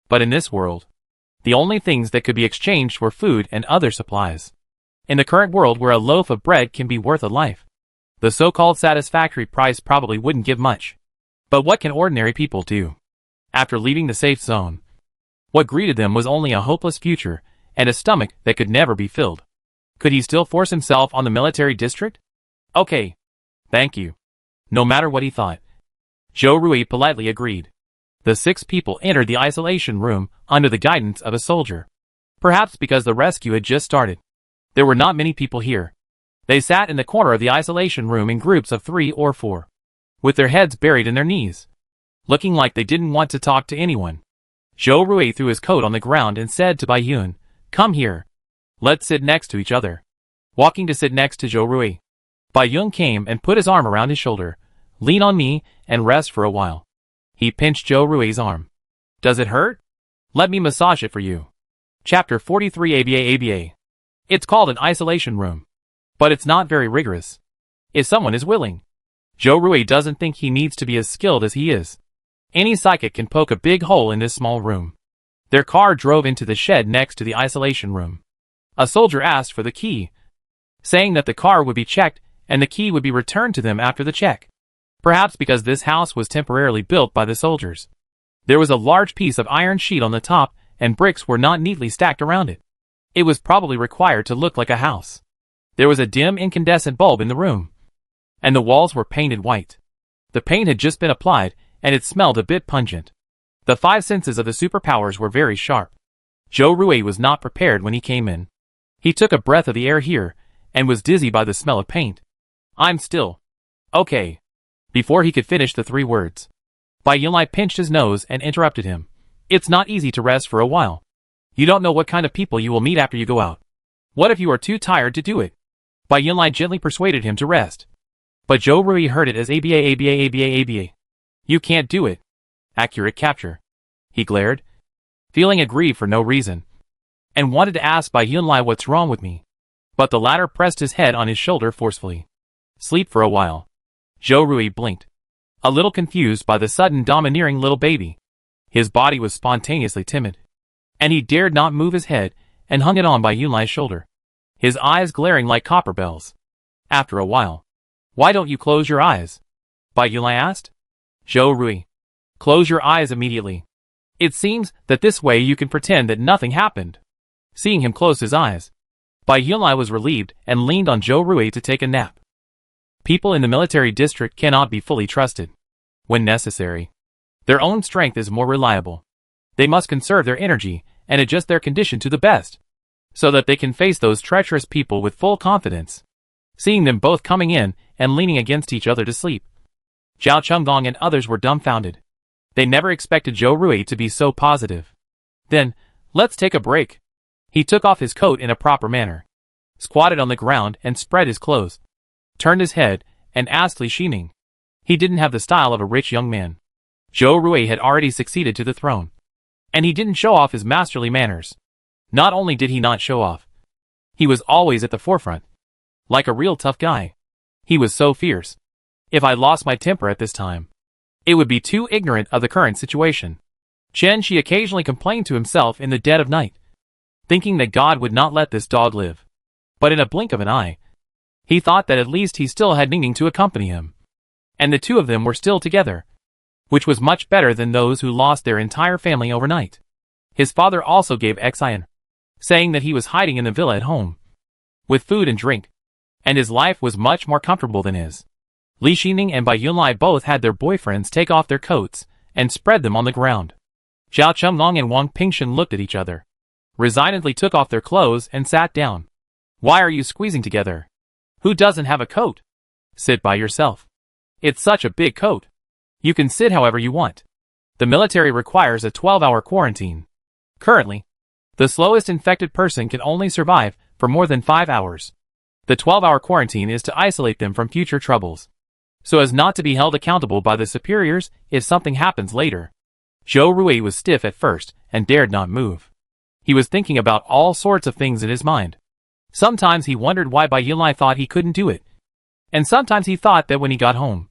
But in this world, the only things that could be exchanged were food and other supplies. In the current world where a loaf of bread can be worth a life, the so-called satisfactory price probably wouldn't give much. But what can ordinary people do? After leaving the safe zone, what greeted them was only a hopeless future and a stomach that could never be filled. Could he still force himself on the military district? Okay. Thank you. No matter what he thought, Zhou Rui politely agreed. The 6 people entered the isolation room under the guidance of a soldier. Perhaps because the rescue had just started, there were not many people here. They sat in the corner of the isolation room in groups of 3 or 4, with their heads buried in their knees, looking like they didn't want to talk to anyone. Zhou Rui threw his coat on the ground and said to Bai Yun, "Come here. Let's sit next to each other." Walking to sit next to Zhou Rui, Bai Yun came and put his arm around his shoulder. "Lean on me and rest for a while." He pinched Zhou Rui's arm. "Does it hurt? Let me massage it for you." Chapter 43 ABA. It's called an isolation room, but it's not very rigorous. If someone is willing, Zhou Rui doesn't think he needs to be as skilled as he is. Any psychic can poke a big hole in this small room. Their car drove into the shed next to the isolation room. A soldier asked for the key, saying that the car would be checked and the key would be returned to them after the check. Perhaps because this house was temporarily built by the soldiers. There was a large piece of iron sheet on the top and bricks were not neatly stacked around it. It was probably required to look like a house. There was a dim incandescent bulb in the room, and the walls were painted white. The paint had just been applied, and it smelled a bit pungent. The 5 senses of the superpowers were very sharp. Zhou Rui was not prepared when he came in. He took a breath of the air here, and was dizzy by the smell of paint. "I'm still. Okay." Before he could finish the 3 words, Bai Yunlai pinched his nose and interrupted him. "It's not easy to rest for a while. You don't know what kind of people you will meet after you go out. What if you are too tired to do it?" Bai Yunlai gently persuaded him to rest. But Zhou Rui heard it as ABA. "You can't do it." Accurate capture. He glared, feeling aggrieved for no reason, and wanted to ask Bai Yunlai what's wrong with me. But the latter pressed his head on his shoulder forcefully. "Sleep for a while." Zhou Rui blinked, a little confused by the sudden domineering little baby. His body was spontaneously timid, and he dared not move his head and hung it on Bai Yunlai's shoulder, his eyes glaring like copper bells. After a while, "Why don't you close your eyes?" Bai Yunlai asked. Zhou Rui, "Close your eyes immediately. It seems that this way you can pretend that nothing happened." Seeing him close his eyes, Bai Yunlai was relieved and leaned on Zhou Rui to take a nap. People in the military district cannot be fully trusted. When necessary, their own strength is more reliable. They must conserve their energy and adjust their condition to the best, so that they can face those treacherous people with full confidence. Seeing them both coming in and leaning against each other to sleep, Zhao Chengdong and others were dumbfounded. They never expected Zhou Rui to be so positive. Then, "Let's take a break." He took off his coat in a proper manner, squatted on the ground and spread his clothes, turned his head, and asked Li Xining. He didn't have the style of a rich young man. Zhou Rui had already succeeded to the throne, and he didn't show off his masterly manners. Not only did he not show off, he was always at the forefront, like a real tough guy. He was so fierce. If I lost my temper at this time, it would be too ignorant of the current situation. Chen Shi occasionally complained to himself in the dead of night, thinking that God would not let this dog live. But in a blink of an eye, he thought that at least he still had Ningning to accompany him, and the 2 of them were still together, which was much better than those who lost their entire family overnight. His father also gave Xian, saying that he was hiding in the villa at home, with food and drink, and his life was much more comfortable than his. Li Xining and Bai Yunlai both had their boyfriends take off their coats and spread them on the ground. Zhao Chengdong and Wang Pingshan looked at each other, resignedly took off their clothes and sat down. "Why are you squeezing together? Who doesn't have a coat? Sit by yourself. It's such a big coat. You can sit however you want. The military requires a 12-hour quarantine. Currently, The slowest infected person can only survive for more than 5 hours. The 12-hour quarantine is to isolate them from future troubles, so as not to be held accountable by the superiors if something happens later. Zhou Rui was stiff at first and dared not move. He was thinking about all sorts of things in his mind. Sometimes he wondered why Bai Yunlai thought he couldn't do it. And sometimes he thought that when he got home,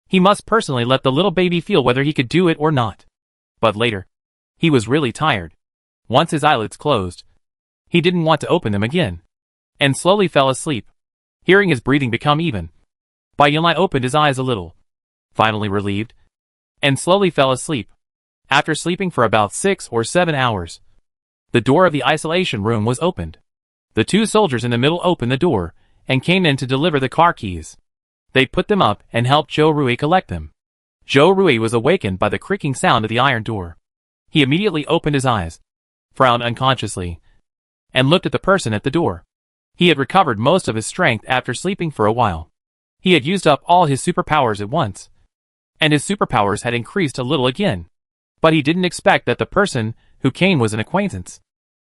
he must personally let the little baby feel whether he could do it or not. But later, he was really tired. Once his eyelids closed, he didn't want to open them again, and slowly fell asleep. Hearing his breathing become even, Bai Yunlai opened his eyes a little, finally relieved, and slowly fell asleep. After sleeping for about 6 or 7 hours, the door of the isolation room was opened. The 2 soldiers in the middle opened the door and came in to deliver the car keys. They put them up and helped Zhou Rui collect them. Zhou Rui was awakened by the creaking sound of the iron door. He immediately opened his eyes, frowned unconsciously, and looked at the person at the door. He had recovered most of his strength after sleeping for a while. He had used up all his superpowers at once, and his superpowers had increased a little again. But he didn't expect that the person who came was an acquaintance.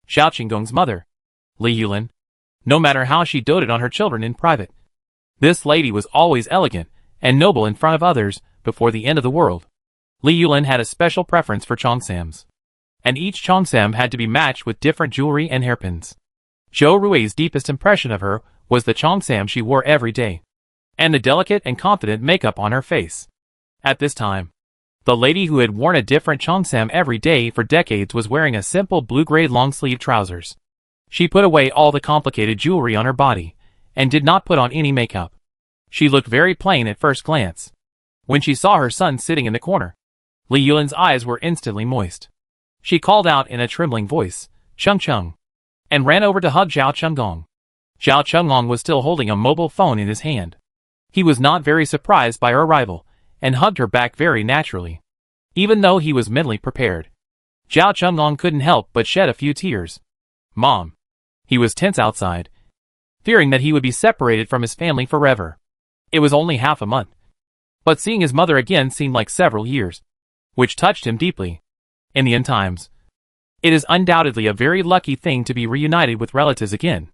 Xiao Qinggong's mother, Li Yulin. No matter how she doted on her children in private, this lady was always elegant and noble in front of others before the end of the world. Li Yulin had a special preference for cheongsams, and each cheongsam had to be matched with different jewelry and hairpins. Zhou Rui's deepest impression of her was the cheongsam she wore every day, and the delicate and confident makeup on her face. At this time, the lady who had worn a different cheongsam every day for decades was wearing a simple blue-gray long-sleeve trousers. She put away all the complicated jewelry on her body, and did not put on any makeup. She looked very plain at first glance. When she saw her son sitting in the corner, Li Yulin's eyes were instantly moist. She called out in a trembling voice, "Chung Chung," and ran over to hug Xiao Qinggong. Xiao Qinggong was still holding a mobile phone in his hand. He was not very surprised by her arrival, and hugged her back very naturally. Even though he was mentally prepared, Xiao Qinggong couldn't help but shed a few tears. "Mom." He was tense outside, fearing that he would be separated from his family forever. It was only half a month, but seeing his mother again seemed like several years, which touched him deeply. In the end times, it is undoubtedly a very lucky thing to be reunited with relatives again.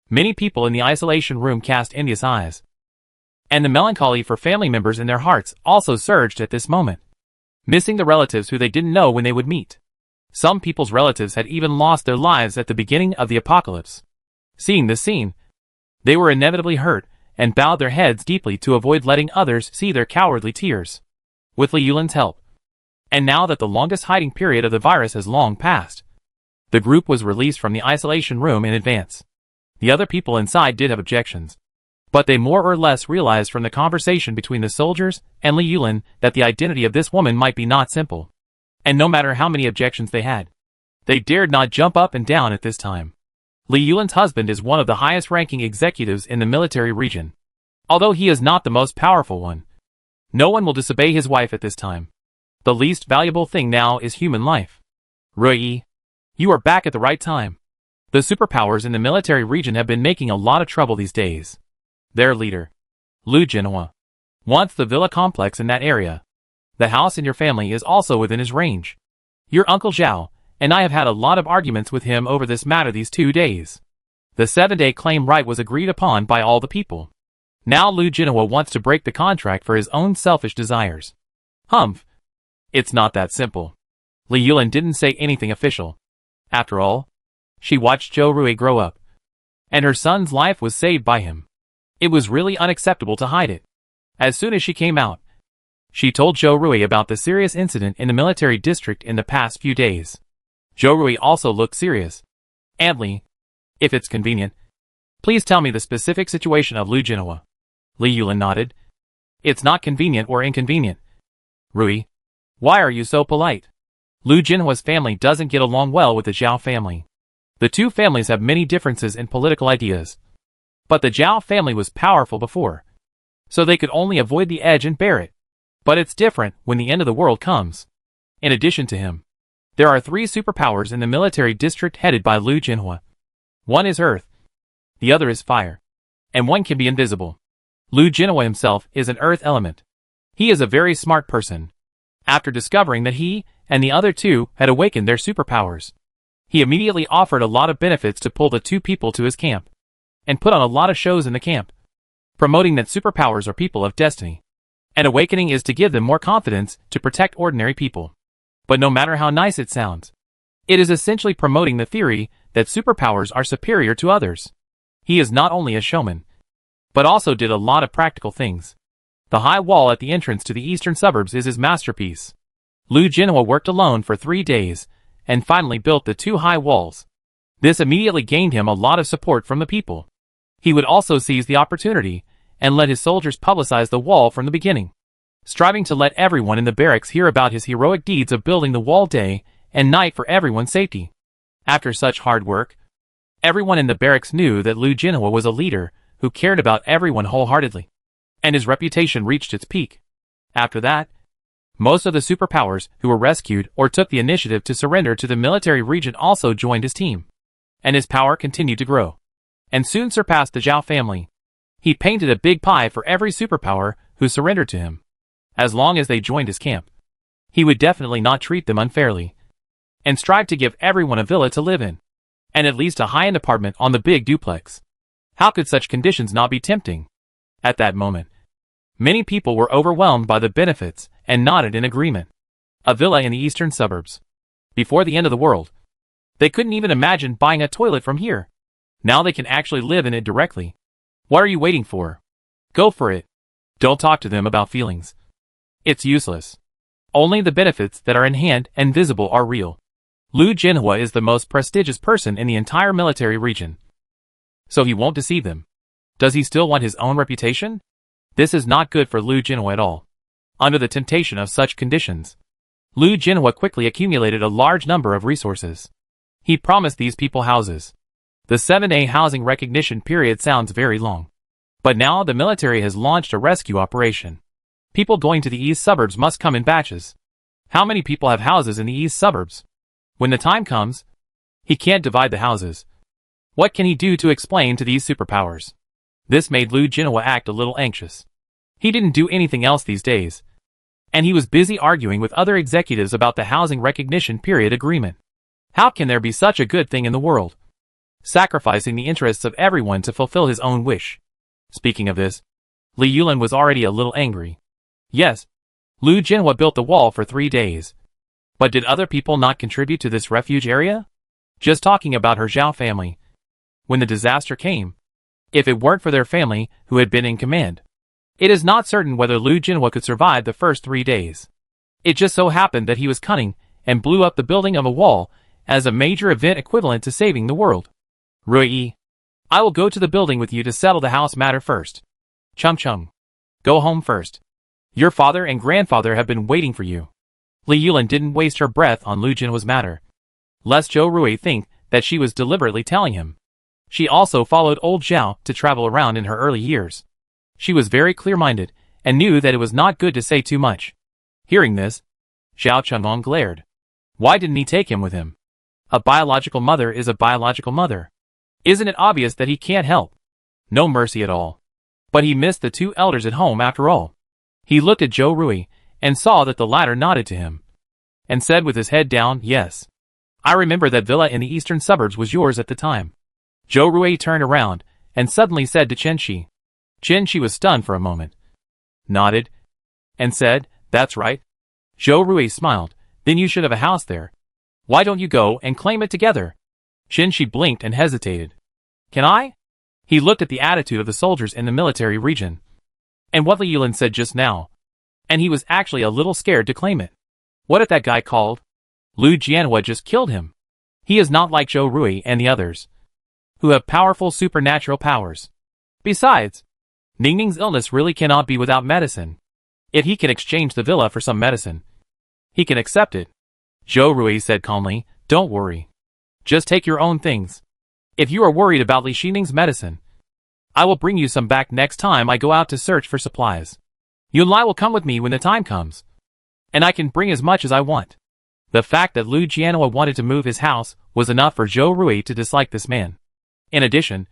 Many people in the isolation room cast envious eyes, and the melancholy for family members in their hearts also surged at this moment, missing the relatives who they didn't know when they would meet. Some people's relatives had even lost their lives at the beginning of the apocalypse. Seeing this scene, they were inevitably hurt and bowed their heads deeply to avoid letting others see their cowardly tears. With Li Yulin's help, and now that the longest hiding period of the virus has long passed, the group was released from the isolation room in advance. The other people inside did have objections, but they more or less realized from the conversation between the soldiers and Li Yulin that the identity of this woman might be not simple. And no matter how many objections they had, they dared not jump up and down at this time. Li Yulin's husband is one of the highest-ranking executives in the military region. Although he is not the most powerful one, no one will disobey his wife at this time. The least valuable thing now is human life. Rui, you are back at the right time. The superpowers in the military region have been making a lot of trouble these days. Their leader, Lu Jinhua, wants the villa complex in that area. The house in your family is also within his range. Your Uncle Zhao and I have had a lot of arguments with him over this matter these 2 days. The 7-day claim right was agreed upon by all the people. Now Lu Jinhua wants to break the contract for his own selfish desires. Humph. It's not that simple. Li Yulin didn't say anything official. After all, she watched Zhou Rui grow up, and her son's life was saved by him. It was really unacceptable to hide it. As soon as she came out, she told Zhou Rui about the serious incident in the military district in the past few days. Zhou Rui also looked serious. "Aunt Li, if it's convenient, please tell me the specific situation of Lu Jinhua." Li Yulin nodded. "It's not convenient or inconvenient. Rui, why are you so polite? Lu Jinhua's family doesn't get along well with the Zhao family. The two families have many differences in political ideas. But the Zhao family was powerful before, so they could only avoid the edge and bear it. But it's different when the end of the world comes. In addition to him, there are 3 superpowers in the military district headed by Lu Jinhua. One is earth, the other is fire, and one can be invisible. Lu Jinhua himself is an earth element. He is a very smart person. After discovering that he and the other 2 had awakened their superpowers, He immediately offered a lot of benefits to pull the two people to his camp, and put on a lot of shows in the camp, promoting that superpowers are people of destiny, and awakening is to give them more confidence to protect ordinary people. But no matter how nice it sounds, it is essentially promoting the theory that superpowers are superior to others. He is not only a showman, but also did a lot of practical things. The high wall at the entrance to the eastern suburbs is his masterpiece. Liu Jinhua worked alone for 3 days, and finally built the 2 high walls. This immediately gained him a lot of support from the people. He would also seize the opportunity, and let his soldiers publicize the wall from the beginning, striving to let everyone in the barracks hear about his heroic deeds of building the wall day and night for everyone's safety. After such hard work, everyone in the barracks knew that Liu Jinhua was a leader who cared about everyone wholeheartedly, and his reputation reached its peak. After that, most of the superpowers who were rescued or took the initiative to surrender to the military region also joined his team, and his power continued to grow, and soon surpassed the Zhao family. He painted a big pie for every superpower who surrendered to him. As long as they joined his camp, he would definitely not treat them unfairly, and strive to give everyone a villa to live in, and at least a high-end apartment on the big duplex. How could such conditions not be tempting? At that moment, many people were overwhelmed by the benefits and nodded in agreement. A villa in the eastern suburbs. Before the end of the world, they couldn't even imagine buying a toilet from here. Now they can actually live in it directly. What are you waiting for? Go for it. Don't talk to them about feelings. It's useless. Only the benefits that are in hand and visible are real. Liu Jinhua is the most prestigious person in the entire military region, so he won't deceive them. Does he still want his own reputation? This is not good for Liu Jinhua at all. Under the temptation of such conditions, Liu Jinhua quickly accumulated a large number of resources. He promised these people houses. The 7-day housing recognition period sounds very long, but now the military has launched a rescue operation. People going to the east suburbs must come in batches. How many people have houses in the east suburbs? When the time comes, he can't divide the houses. What can he do to explain to these superpowers? This made Liu Jinhua act a little anxious. He didn't do anything else these days, and he was busy arguing with other executives about the housing recognition period agreement. How can there be such a good thing in the world? Sacrificing the interests of everyone to fulfill his own wish. Speaking of this, Li Yulin was already a little angry. Yes, Liu Jinhua built the wall for 3 days. But did other people not contribute to this refuge area? Just talking about her Zhao family. When the disaster came, if it weren't for their family who had been in command, it is not certain whether Liu Jinhua could survive the first 3 days. It just so happened that he was cunning and blew up the building of a wall as a major event equivalent to saving the world. Rui, I will go to the building with you to settle the house matter first. Chung Chung, go home first. Your father and grandfather have been waiting for you. Li Yulin didn't waste her breath on Liu Jinhua's matter, lest Zhou Rui think that she was deliberately telling him. She also followed old Zhao to travel around in her early years. She was very clear-minded and knew that it was not good to say too much. Hearing this, Zhao Chunong glared. Why didn't he take him with him? A biological mother is a biological mother. Isn't it obvious that he can't help? No mercy at all. But he missed the 2 elders at home after all. He looked at Zhou Rui and saw that the latter nodded to him, and said with his head down, yes. I remember that villa in the eastern suburbs was yours at the time. Zhou Rui turned around and suddenly said to Chen Shi. Chen Shi was stunned for a moment, nodded, and said, that's right. Zhou Rui smiled, then you should have a house there. Why don't you go and claim it together? Chen Shi blinked and hesitated. Can I? He looked at the attitude of the soldiers in the military region, and what Li Yulin said just now, and he was actually a little scared to claim it. What if that guy called? Liu Jianhua just killed him. He is not like Zhou Rui and the others, who have powerful supernatural powers. Besides, Ningning's illness really cannot be without medicine. If he can exchange the villa for some medicine, he can accept it. Zhou Rui said calmly, don't worry. Just take your own things. If you are worried about Li Xining's medicine, I will bring you some back next time I go out to search for supplies. Yunlai will come with me when the time comes, and I can bring as much as I want. The fact that Liu Jianhua wanted to move his house was enough for Zhou Rui to dislike this man. In addition,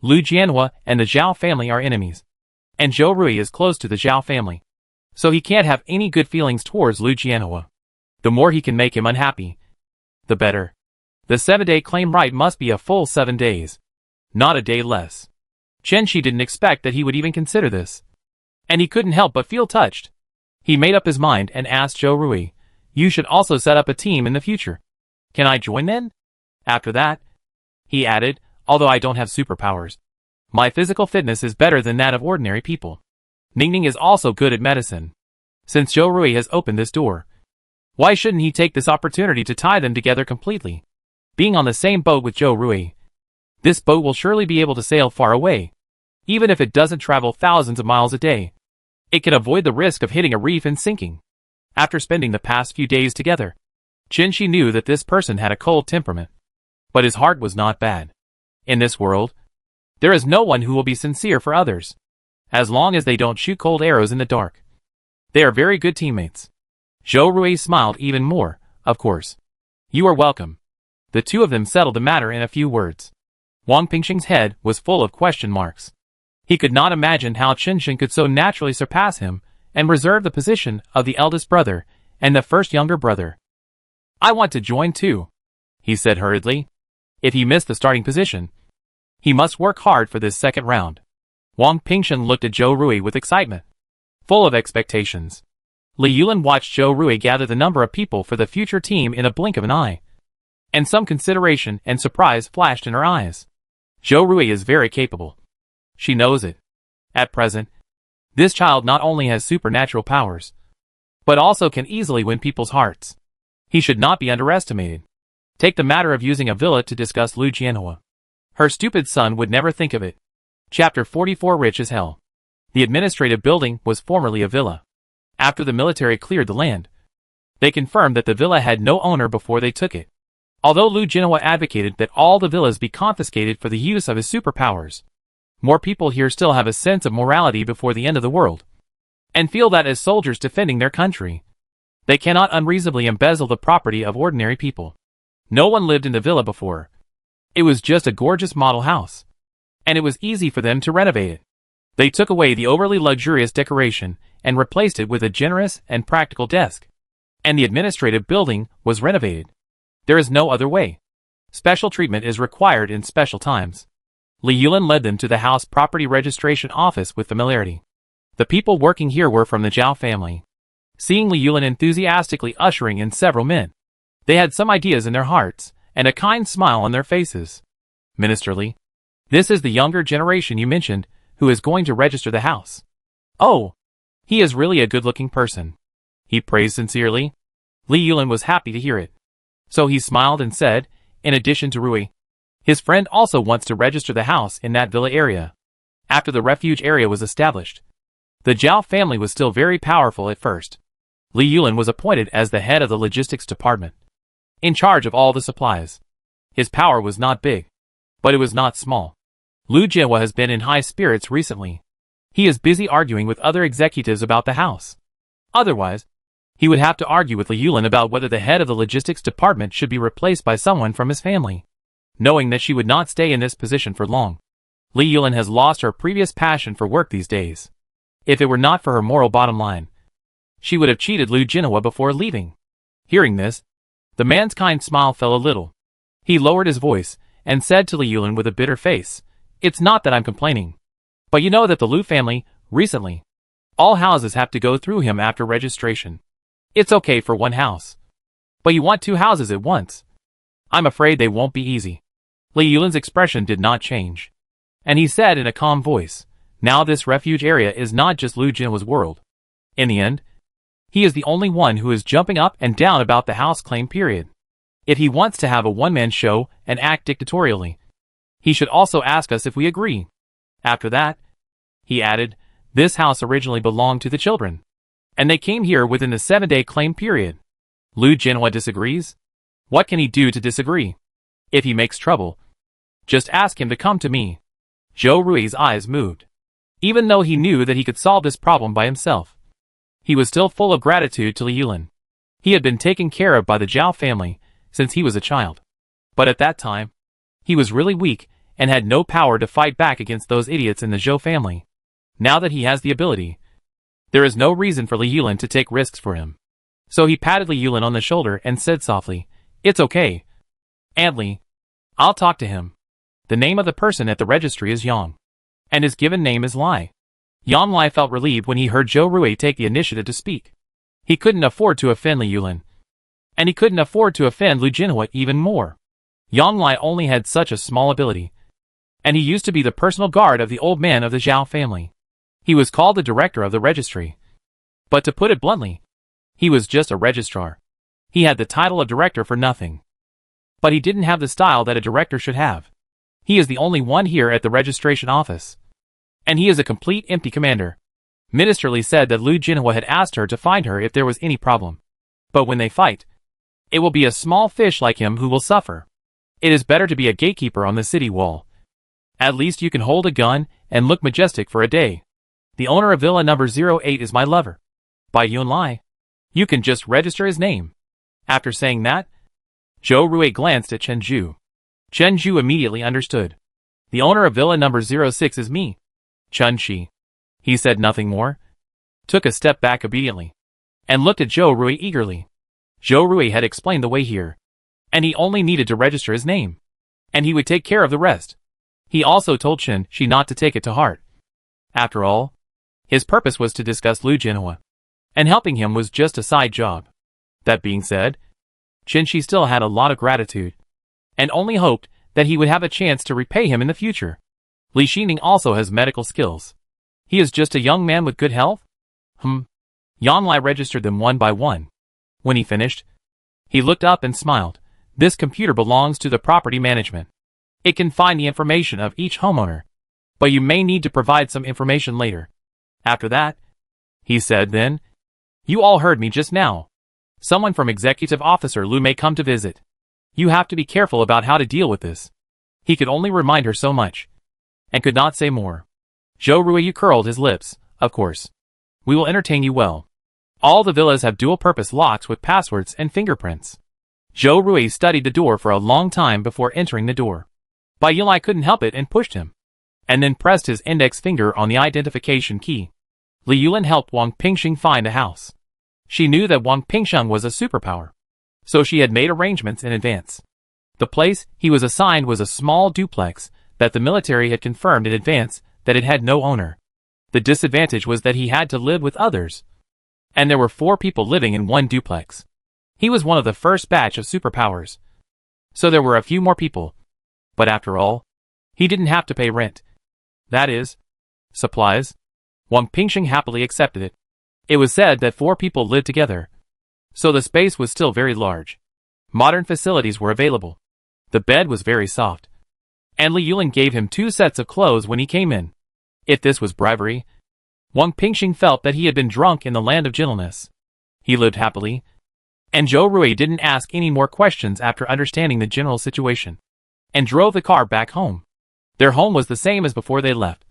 Liu Jianhua and the Zhao family are enemies, and Zhou Rui is close to the Zhao family, so he can't have any good feelings towards Liu Jianhua. The more he can make him unhappy, the better. The 7-day claim right must be a full 7 days. Not a day less. Chen Shi didn't expect that he would even consider this. And he couldn't help but feel touched. He made up his mind and asked Zhou Rui, "You should also set up a team in the future. Can I join then?" After that, he added, "Although I don't have superpowers, my physical fitness is better than that of ordinary people. Ningning is also good at medicine. Since Zhou Rui has opened this door, why shouldn't he take this opportunity to tie them together completely? Being on the same boat with Zhou Rui, this boat will surely be able to sail far away. Even if it doesn't travel thousands of miles a day, it can avoid the risk of hitting a reef and sinking." After spending the past few days together, Chen Shi knew that this person had a cold temperament. But his heart was not bad. In this world, there is no one who will be sincere for others, as long as they don't shoot cold arrows in the dark. They are very good teammates. Zhou Rui smiled even more. "Of course. You are welcome." The two of them settled the matter in a few words. Wang Pingxing's head was full of question marks. He could not imagine how Chen Shen could so naturally surpass him and reserve the position of the eldest brother and the first younger brother. "I want to join too," he said hurriedly. If he missed the starting position, he must work hard for this second round. Wang Pingxing looked at Zhou Rui with excitement, full of expectations. Li Yulin watched Zhou Rui gather the number of people for the future team in a blink of an eye, and some consideration and surprise flashed in her eyes. Zhou Rui is very capable. She knows it. At present, this child not only has supernatural powers, but also can easily win people's hearts. He should not be underestimated. Take the matter of using a villa to discuss Lu Jianhua. Her stupid son would never think of it. Chapter 44 Rich as Hell. The administrative building was formerly a villa. After the military cleared the land, they confirmed that the villa had no owner before they took it. Although Lu Jianhua advocated that all the villas be confiscated for the use of his superpowers, more people here still have a sense of morality before the end of the world, and feel that as soldiers defending their country, they cannot unreasonably embezzle the property of ordinary people. No one lived in the villa before. It was just a gorgeous model house, and it was easy for them to renovate it. They took away the overly luxurious decoration and replaced it with a generous and practical desk, and the administrative building was renovated. There is no other way. Special treatment is required in special times. Li Yulin led them to the house property registration office with familiarity. The people working here were from the Zhao family. Seeing Li Yulin enthusiastically ushering in several men, they had some ideas in their hearts, and a kind smile on their faces. "Minister Li, this is the younger generation you mentioned, who is going to register the house." "Oh, he is really a good-looking person," he praised sincerely. Li Yulin was happy to hear it. So he smiled and said, "In addition to Rui, his friend also wants to register the house in that villa area." After the refuge area was established, the Zhao family was still very powerful at first. Li Yulin was appointed as the head of the logistics department, in charge of all the supplies. His power was not big, but it was not small. Lu Jianhua has been in high spirits recently. He is busy arguing with other executives about the house. Otherwise, he would have to argue with Li Yulin about whether the head of the logistics department should be replaced by someone from his family. Knowing that she would not stay in this position for long, Li Yulin has lost her previous passion for work these days. If it were not for her moral bottom line, she would have cheated Lu Jianhua before leaving. Hearing this, the man's kind smile fell a little. He lowered his voice and said to Li Yulin with a bitter face, "It's not that I'm complaining, but you know that the Lu family, recently, all houses have to go through him after registration. It's okay for one house, but you want 2 houses at once. I'm afraid they won't be easy." Li Yulin's expression did not change, and he said in a calm voice, "Now this refuge area is not just Lu Jianhua's world. In the end, he is the only one who is jumping up and down about the house claim period. If he wants to have a one-man show and act dictatorially, he should also ask us if we agree. After that," he added, "this house originally belonged to the children, and they came here within the 7-day claim period. Lu Jianhua disagrees? What can he do to disagree? If he makes trouble, just ask him to come to me." Zhou Rui's eyes moved. Even though he knew that he could solve this problem by himself, he was still full of gratitude to Li Yulin. He had been taken care of by the Zhao family since he was a child. But at that time, he was really weak and had no power to fight back against those idiots in the Zhou family. Now that he has the ability, there is no reason for Li Yulin to take risks for him. So he patted Li Yulin on the shoulder and said softly, "It's okay. Adley. I'll talk to him. The name of the person at the registry is Yang. And his given name is Lai. Yan Lai felt relieved when he heard Zhou Rui take the initiative to speak. He couldn't afford to offend Li Yulin. And he couldn't afford to offend Lu Jinhua even more. Yan Lai only had such a small ability. And he used to be the personal guard of the old man of the Zhao family. He was called the director of the registry. But to put it bluntly, he was just a registrar. He had the title of director for nothing. But he didn't have the style that a director should have. He is the only one here at the registration office. And he is a complete empty commander. Minister Li said that Lu Jinhua had asked her to find her if there was any problem. But when they fight, it will be a small fish like him who will suffer. It is better to be a gatekeeper on the city wall. At least you can hold a gun and look majestic for a day. The owner of Villa number 08 is my lover. By Yun Lai. You can just register his name. After saying that, Zhou Rui glanced at Chen Zhu. Chen Zhu immediately understood. The owner of Villa number 06 is me. Chun Shi. He said nothing more, took a step back obediently, and looked at Zhou Rui eagerly. Zhou Rui had explained the way here, and he only needed to register his name, and he would take care of the rest. He also told Chen Shi not to take it to heart. After all, his purpose was to discuss Lu Jinhua, and helping him was just a side job. That being said, Chen Shi still had a lot of gratitude, and only hoped that he would have a chance to repay him in the future. Li Xining also has medical skills. He is just a young man with good health? Yan Lai registered them one by one. When he finished, he looked up and smiled. This computer belongs to the property management. It can find the information of each homeowner, but you may need to provide some information later. After that, he said then, you all heard me just now. Someone from Executive Officer Lu may come to visit. You have to be careful about how to deal with this. He could only remind her so much, and could not say more. Zhou Rui curled his lips. Of course. We will entertain you well. All the villas have dual-purpose locks with passwords and fingerprints. Zhou Rui studied the door for a long time before entering the door. Bai Yulai couldn't help it and pushed him, and then pressed his index finger on the identification key. Li Yulin helped Wang Pingxing find a house. She knew that Wang Pingxing was a superpower, so she had made arrangements in advance. The place he was assigned was a small duplex that the military had confirmed in advance that it had no owner. The disadvantage was that he had to live with others, and there were 4 people living in one duplex. He was one of the first batch of superpowers, so there were a few more people. But after all, he didn't have to pay rent. That is, supplies. Wang Pingxing happily accepted it. It was said that 4 people lived together, so the space was still very large. Modern facilities were available. The bed was very soft, and Li Yulin gave him 2 sets of clothes when he came in. If this was bribery, Wang Pingxing felt that he had been drunk in the land of gentleness. He lived happily, and Zhou Rui didn't ask any more questions after understanding the general situation, and drove the car back home. Their home was the same as before they left,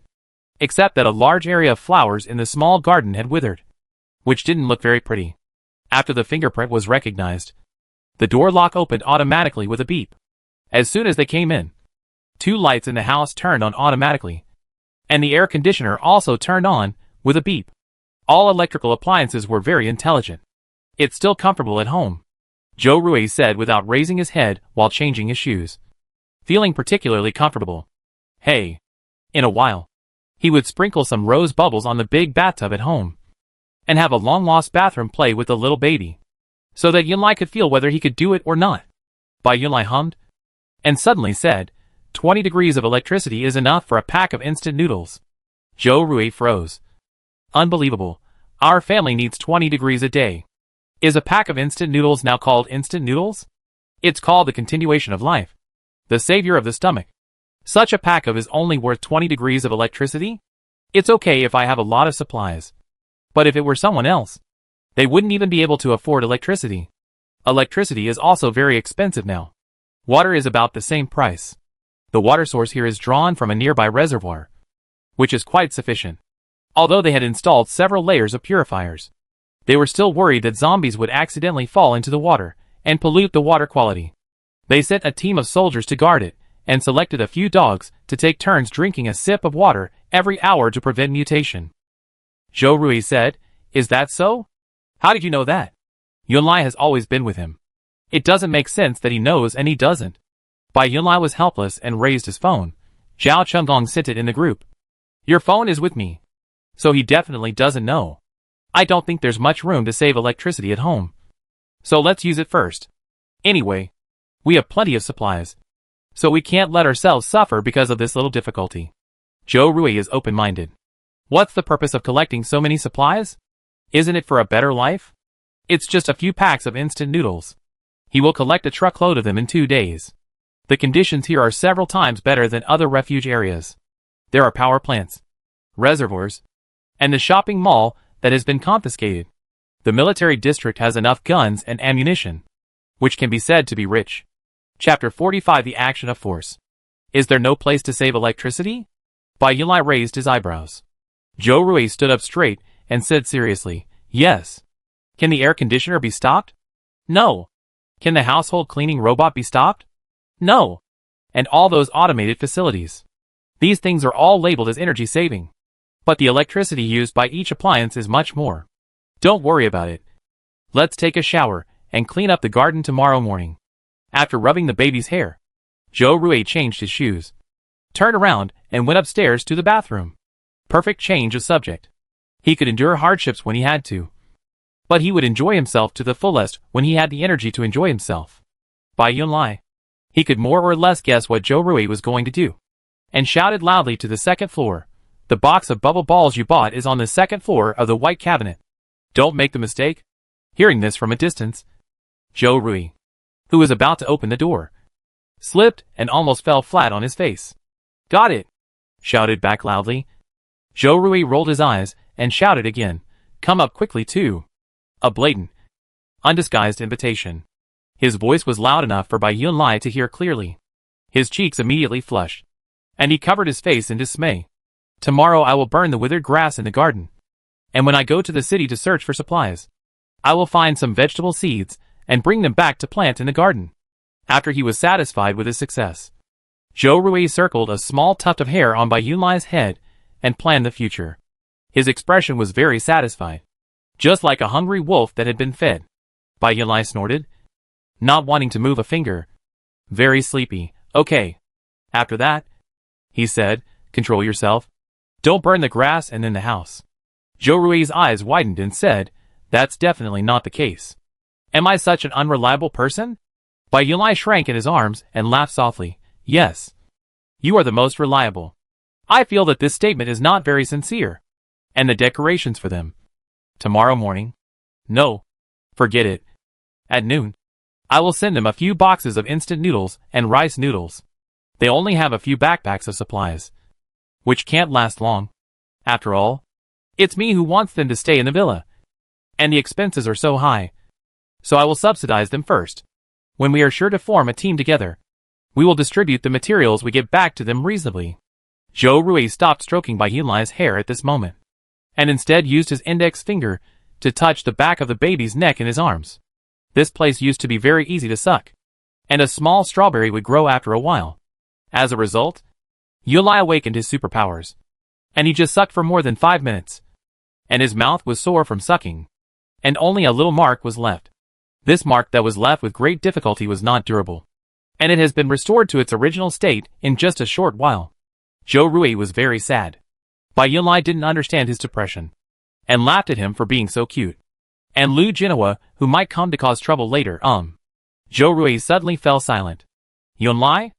except that a large area of flowers in the small garden had withered, which didn't look very pretty. After the fingerprint was recognized, the door lock opened automatically with a beep. As soon as they came in, 2 lights in the house turned on automatically, and the air conditioner also turned on with a beep. All electrical appliances were very intelligent. It's still comfortable at home, Zhou Rui said without raising his head while changing his shoes. Feeling particularly comfortable. Hey. In a while, he would sprinkle some rose bubbles on the big bathtub at home, and have a long-lost bathroom play with the little baby, so that Yunlai could feel whether he could do it or not. Bai Yunlai hummed, and suddenly said, 20 degrees of electricity is enough for a pack of instant noodles. Zhou Rui froze. Unbelievable. Our family needs 20 degrees a day. Is a pack of instant noodles now called instant noodles? It's called the continuation of life, the savior of the stomach. Such a pack of is only worth 20 degrees of electricity? It's okay if I have a lot of supplies. But if it were someone else, they wouldn't even be able to afford electricity. Electricity is also very expensive now. Water is about the same price. The water source here is drawn from a nearby reservoir, which is quite sufficient. Although they had installed several layers of purifiers, they were still worried that zombies would accidentally fall into the water and pollute the water quality. They sent a team of soldiers to guard it, and selected a few dogs to take turns drinking a sip of water every hour to prevent mutation. Zhou Rui said, Is that so? How did you know that? Yunlai has always been with him. It doesn't make sense that he knows and he doesn't. Bai Yunlai was helpless and raised his phone. Zhao Chunggong sent it in the group. Your phone is with me. So he definitely doesn't know. I don't think there's much room to save electricity at home. So let's use it first. Anyway, we have plenty of supplies. So we can't let ourselves suffer because of this little difficulty. Zhou Rui is open-minded. What's the purpose of collecting so many supplies? Isn't it for a better life? It's just a few packs of instant noodles. He will collect a truckload of them in 2 days. The conditions here are several times better than other refuge areas. There are power plants, reservoirs, and the shopping mall that has been confiscated. The military district has enough guns and ammunition, which can be said to be rich. Chapter 45: The Action of Force. Is there no place to save electricity? Bai Yunlai raised his eyebrows. Zhou Rui stood up straight and said seriously, yes. Can the air conditioner be stopped? No. Can the household cleaning robot be stopped? No. And all those automated facilities. These things are all labeled as energy saving. But the electricity used by each appliance is much more. Don't worry about it. Let's take a shower and clean up the garden tomorrow morning. After rubbing the baby's hair, Zhou Rui changed his shoes, turned around and went upstairs to the bathroom. Perfect change of subject. He could endure hardships when he had to. But he would enjoy himself to the fullest when he had the energy to enjoy himself. Bai Yunlai. He could more or less guess what Zhou Rui was going to do, and shouted loudly to the second floor. The box of bubble balls you bought is on the second floor of the white cabinet. Don't make the mistake. Hearing this from a distance, Zhou Rui, who was about to open the door, slipped and almost fell flat on his face. Got it! Shouted back loudly. Zhou Rui rolled his eyes and shouted again, come up quickly too. A blatant, undisguised invitation. His voice was loud enough for Bai Yunlai to hear clearly. His cheeks immediately flushed, and he covered his face in dismay. Tomorrow I will burn the withered grass in the garden. And when I go to the city to search for supplies, I will find some vegetable seeds and bring them back to plant in the garden. After he was satisfied with his success, Zhou Rui circled a small tuft of hair on Bai Yunlai's head and planned the future. His expression was very satisfied, just like a hungry wolf that had been fed. Bai Yunlai snorted, not wanting to move a finger. Very sleepy. Okay. After that, he said, control yourself. Don't burn the grass and then the house. Zhou Rui's eyes widened and said, that's definitely not the case. Am I such an unreliable person? Bai Yunlai shrank in his arms and laughed softly. Yes. You are the most reliable. I feel that this statement is not very sincere. And the decorations for them. Tomorrow morning? No. Forget it. At noon, I will send them a few boxes of instant noodles and rice noodles. They only have a few backpacks of supplies, which can't last long. After all, it's me who wants them to stay in the villa. And the expenses are so high. So I will subsidize them first. When we are sure to form a team together, we will distribute the materials we get back to them reasonably. Zhou Rui stopped stroking Bai Yunlai's hair at this moment, and instead used his index finger to touch the back of the baby's neck in his arms. This place used to be very easy to suck, and a small strawberry would grow after a while. As a result, Yunlai awakened his superpowers, and he just sucked for more than 5 minutes, and his mouth was sore from sucking, and only a little mark was left. This mark that was left with great difficulty was not durable, and it has been restored to its original state in just a short while. Zhou Rui was very sad. Bai Yunlai didn't understand his depression, and laughed at him for being so cute. And Lu Jinhua, who might come to cause trouble later, Zhou Rui suddenly fell silent. Yunlai?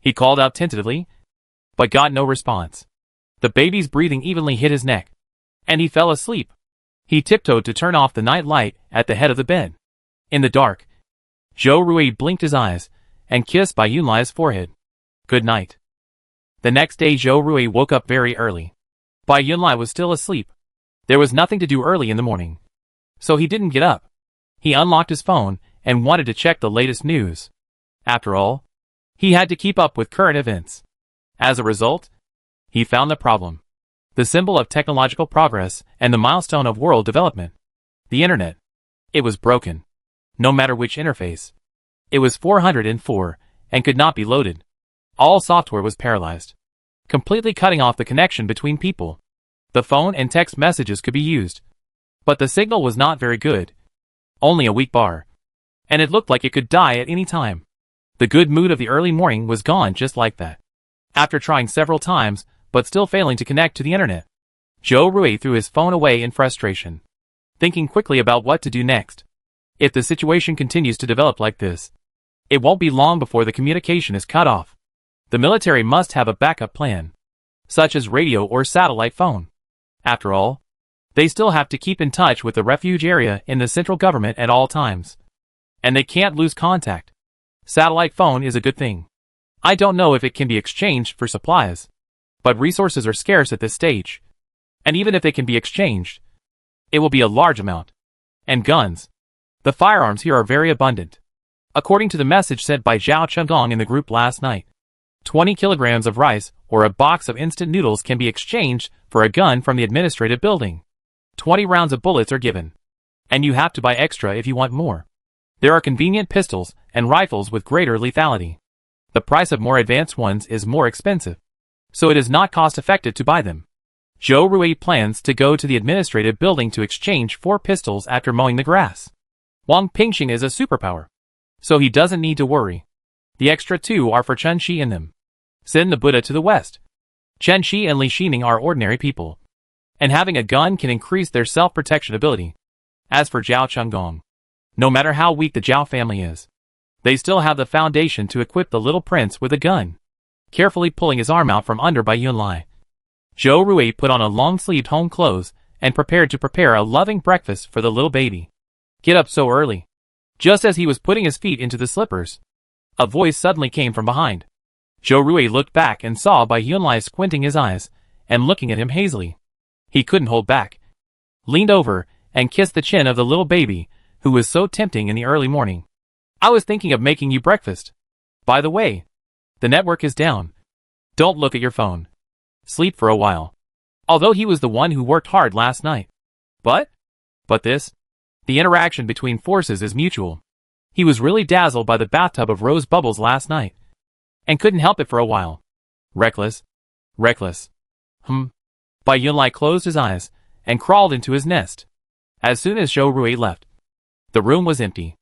He called out tentatively, but got no response. The baby's breathing evenly hit his neck, and he fell asleep. He tiptoed to turn off the night light at the head of the bed. In the dark, Zhou Rui blinked his eyes and kissed Bai Yunlai's forehead. Good night. The next day Zhou Rui woke up very early. Bai Yunlai was still asleep. There was nothing to do early in the morning, so he didn't get up. He unlocked his phone and wanted to check the latest news. After all, he had to keep up with current events. As a result, he found the problem, the symbol of technological progress and the milestone of world development. The internet. It was broken. No matter which interface. It was 404 and could not be loaded. All software was paralyzed, completely cutting off the connection between people. The phone and text messages could be used, but the signal was not very good. Only a weak bar, and it looked like it could die at any time. The good mood of the early morning was gone just like that. After trying several times, but still failing to connect to the internet, Joe Rui threw his phone away in frustration, thinking quickly about what to do next. If the situation continues to develop like this, it won't be long before the communication is cut off. The military must have a backup plan, such as radio or satellite phone. After all, they still have to keep in touch with the refuge area in the central government at all times. And they can't lose contact. Satellite phone is a good thing. I don't know if it can be exchanged for supplies, but resources are scarce at this stage. And even if they can be exchanged, it will be a large amount. And guns. The firearms here are very abundant. According to the message sent by Zhao Chengong in the group last night, 20 kilograms of rice or a box of instant noodles can be exchanged for a gun from the administrative building. 20 rounds of bullets are given. And you have to buy extra if you want more. There are convenient pistols and rifles with greater lethality. The price of more advanced ones is more expensive, so it is not cost-effective to buy them. Joe Rui plans to go to the administrative building to exchange 4 pistols after mowing the grass. Wang Pingxing is a superpower, so he doesn't need to worry. The extra 2 are for Chen Shi and them. Send the Buddha to the west. Chen Shi and Li Xining are ordinary people, and having a gun can increase their self-protection ability. As for Zhao Chengong, no matter how weak the Zhao family is, they still have the foundation to equip the little prince with a gun. Carefully pulling his arm out from under by Yunlai, Joe Rui put on a long-sleeved home clothes and prepared to prepare a loving breakfast for the little baby. Get up so early. Just as he was putting his feet into the slippers, a voice suddenly came from behind. Joe Rui looked back and saw Bai Yunlai squinting his eyes and looking at him hazily. He couldn't hold back, leaned over and kissed the chin of the little baby, who was so tempting in the early morning. I was thinking of making you breakfast. By the way, the network is down. Don't look at your phone. Sleep for a while. Although he was the one who worked hard last night. But this? The interaction between forces is mutual. He was really dazzled by the bathtub of rose bubbles last night, and couldn't help it for a while. Reckless. Bai Yunlai closed his eyes and crawled into his nest. As soon as Zhou Rui left, the room was empty.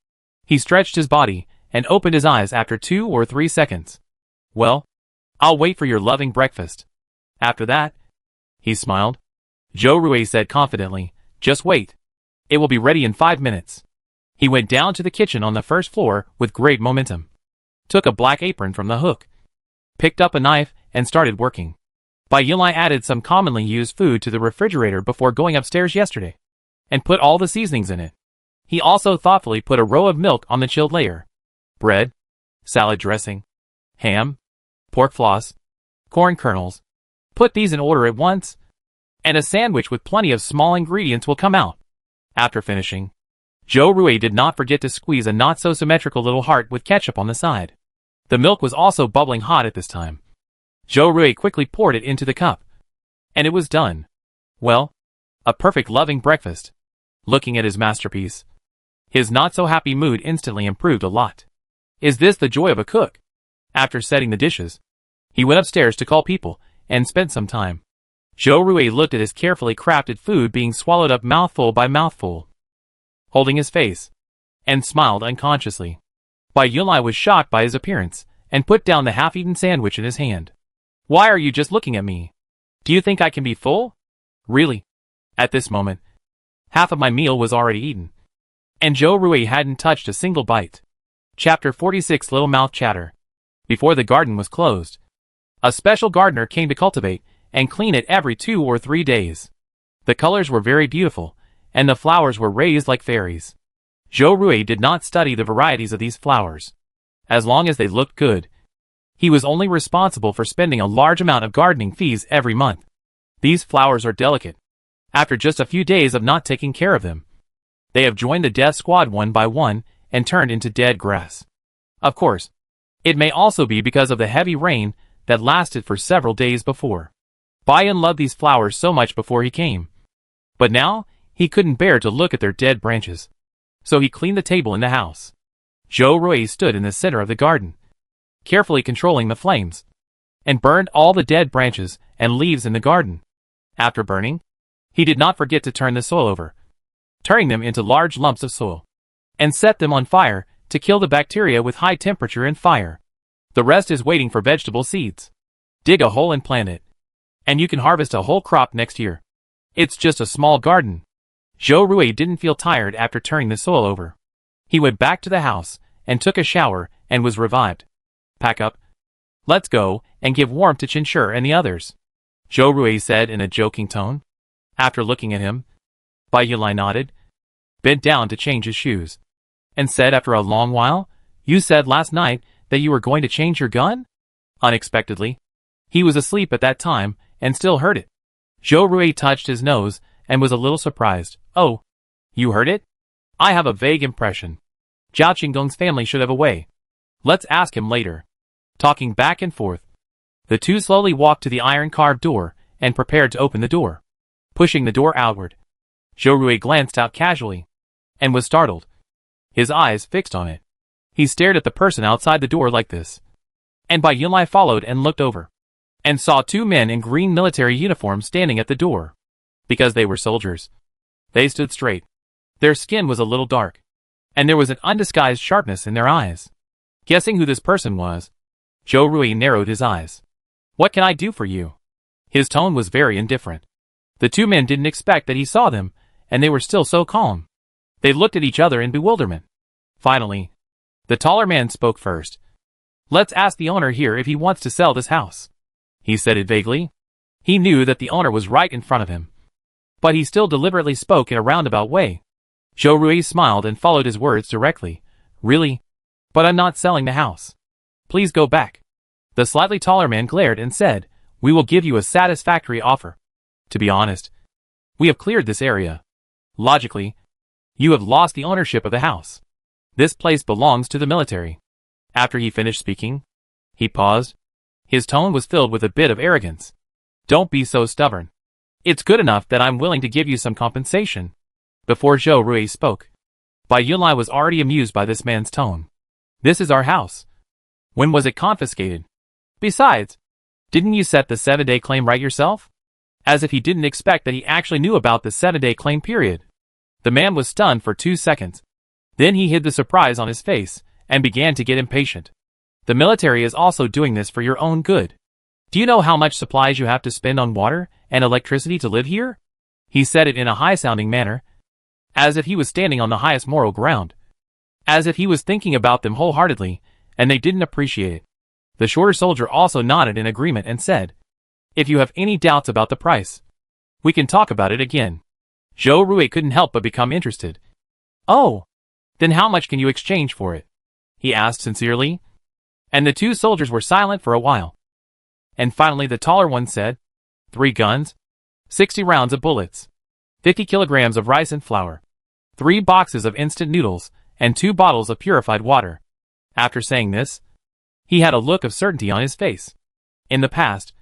He stretched his body and opened his eyes after 2 or 3 seconds. Well, I'll wait for your loving breakfast. After that, he smiled. Zhou Rui said confidently, just wait. It will be ready in 5 minutes. He went down to the kitchen on the first floor with great momentum, took a black apron from the hook, picked up a knife and started working. Bai Yunlai added some commonly used food to the refrigerator before going upstairs yesterday, and put all the seasonings in it. He also thoughtfully put a row of milk on the chilled layer. Bread, salad dressing, ham, pork floss, corn kernels. Put these in order at once, and a sandwich with plenty of small ingredients will come out. After finishing, Zhou Rui did not forget to squeeze a not-so-symmetrical little heart with ketchup on the side. The milk was also bubbling hot at this time. Zhou Rui quickly poured it into the cup, and it was done. Well, a perfect loving breakfast. Looking at his masterpiece, his not-so-happy mood instantly improved a lot. Is this the joy of a cook? After setting the dishes, he went upstairs to call people and spent some time. Zhou Rui looked at his carefully crafted food being swallowed up mouthful by mouthful, holding his face, and smiled unconsciously. Bai Yunlai was shocked by his appearance and put down the half-eaten sandwich in his hand. Why are you just looking at me? Do you think I can be full? Really? At this moment, half of my meal was already eaten, and Zhou Rui hadn't touched a single bite. Chapter 46 Little Mouth Chatter. Before the garden was closed, a special gardener came to cultivate and clean it every 2 or 3 days. The colors were very beautiful, and the flowers were raised like fairies. Zhou Rui did not study the varieties of these flowers. As long as they looked good, he was only responsible for spending a large amount of gardening fees every month. These flowers are delicate. After just a few days of not taking care of them, they have joined the death squad one by one and turned into dead grass. Of course, it may also be because of the heavy rain that lasted for several days before. Bayan loved these flowers so much before he came, but now he couldn't bear to look at their dead branches. So he cleaned the table in the house. Zhou Rui stood in the center of the garden, carefully controlling the flames, and burned all the dead branches and leaves in the garden. After burning, he did not forget to turn the soil over, turning them into large lumps of soil, and set them on fire to kill the bacteria with high temperature and fire. The rest is waiting for vegetable seeds. Dig a hole and plant it. And you can harvest a whole crop next year. It's just a small garden. Zhou Rui didn't feel tired after turning the soil over. He went back to the house, and took a shower, and was revived. Pack up. Let's go, and give warmth to Qinshi and the others, Zhou Rui said in a joking tone. After looking at him, Bai Yulai nodded, bent down to change his shoes, and said after a long while, "You said last night that you were going to change your gun?" Unexpectedly, he was asleep at that time, and still heard it. Zhou Rui touched his nose, and was a little surprised. "Oh, you heard it? I have a vague impression. Zhao Qingdong's family should have a way. Let's ask him later." Talking back and forth, the two slowly walked to the iron-carved door, and prepared to open the door. Pushing the door outward, Zhou Rui glanced out casually, and was startled. His eyes fixed on it. He stared at the person outside the door like this. And Bai Yunlai followed and looked over, and saw two men in green military uniforms standing at the door. Because they were soldiers, they stood straight. Their skin was a little dark, and there was an undisguised sharpness in their eyes. Guessing who this person was, Zhou Rui narrowed his eyes. "What can I do for you?" His tone was very indifferent. The two men didn't expect that he saw them, and they were still so calm. They looked at each other in bewilderment. Finally, the taller man spoke first. "Let's ask the owner here if he wants to sell this house." He said it vaguely. He knew that the owner was right in front of him, but he still deliberately spoke in a roundabout way. Zhou Rui smiled and followed his words directly. "Really? But I'm not selling the house. Please go back." The slightly taller man glared and said, "We will give you a satisfactory offer. To be honest, we have cleared this area. Logically, you have lost the ownership of the house. This place belongs to the military." After he finished speaking, he paused. His tone was filled with a bit of arrogance. "Don't be so stubborn. It's good enough that I'm willing to give you some compensation." Before Zhou Rui spoke, Bai Yunlai was already amused by this man's tone. "This is our house. When was it confiscated? Besides, didn't you set the 7-day claim right yourself?" As if he didn't expect that he actually knew about the 7-day claim period. The man was stunned for 2 seconds. Then he hid the surprise on his face, and began to get impatient. "The military is also doing this for your own good. Do you know how much supplies you have to spend on water and electricity to live here?" He said it in a high-sounding manner, as if he was standing on the highest moral ground. As if he was thinking about them wholeheartedly, and they didn't appreciate it. The shorter soldier also nodded in agreement and said, "If you have any doubts about the price, we can talk about it again." Zhou Rui couldn't help but become interested. "Oh, then how much can you exchange for it?" he asked sincerely. And the two soldiers were silent for a while. And finally the taller one said, 3 guns, 60 rounds of bullets, 50 kilograms of rice and flour, 3 boxes of instant noodles, and 2 bottles of purified water." After saying this, he had a look of certainty on his face. In the past,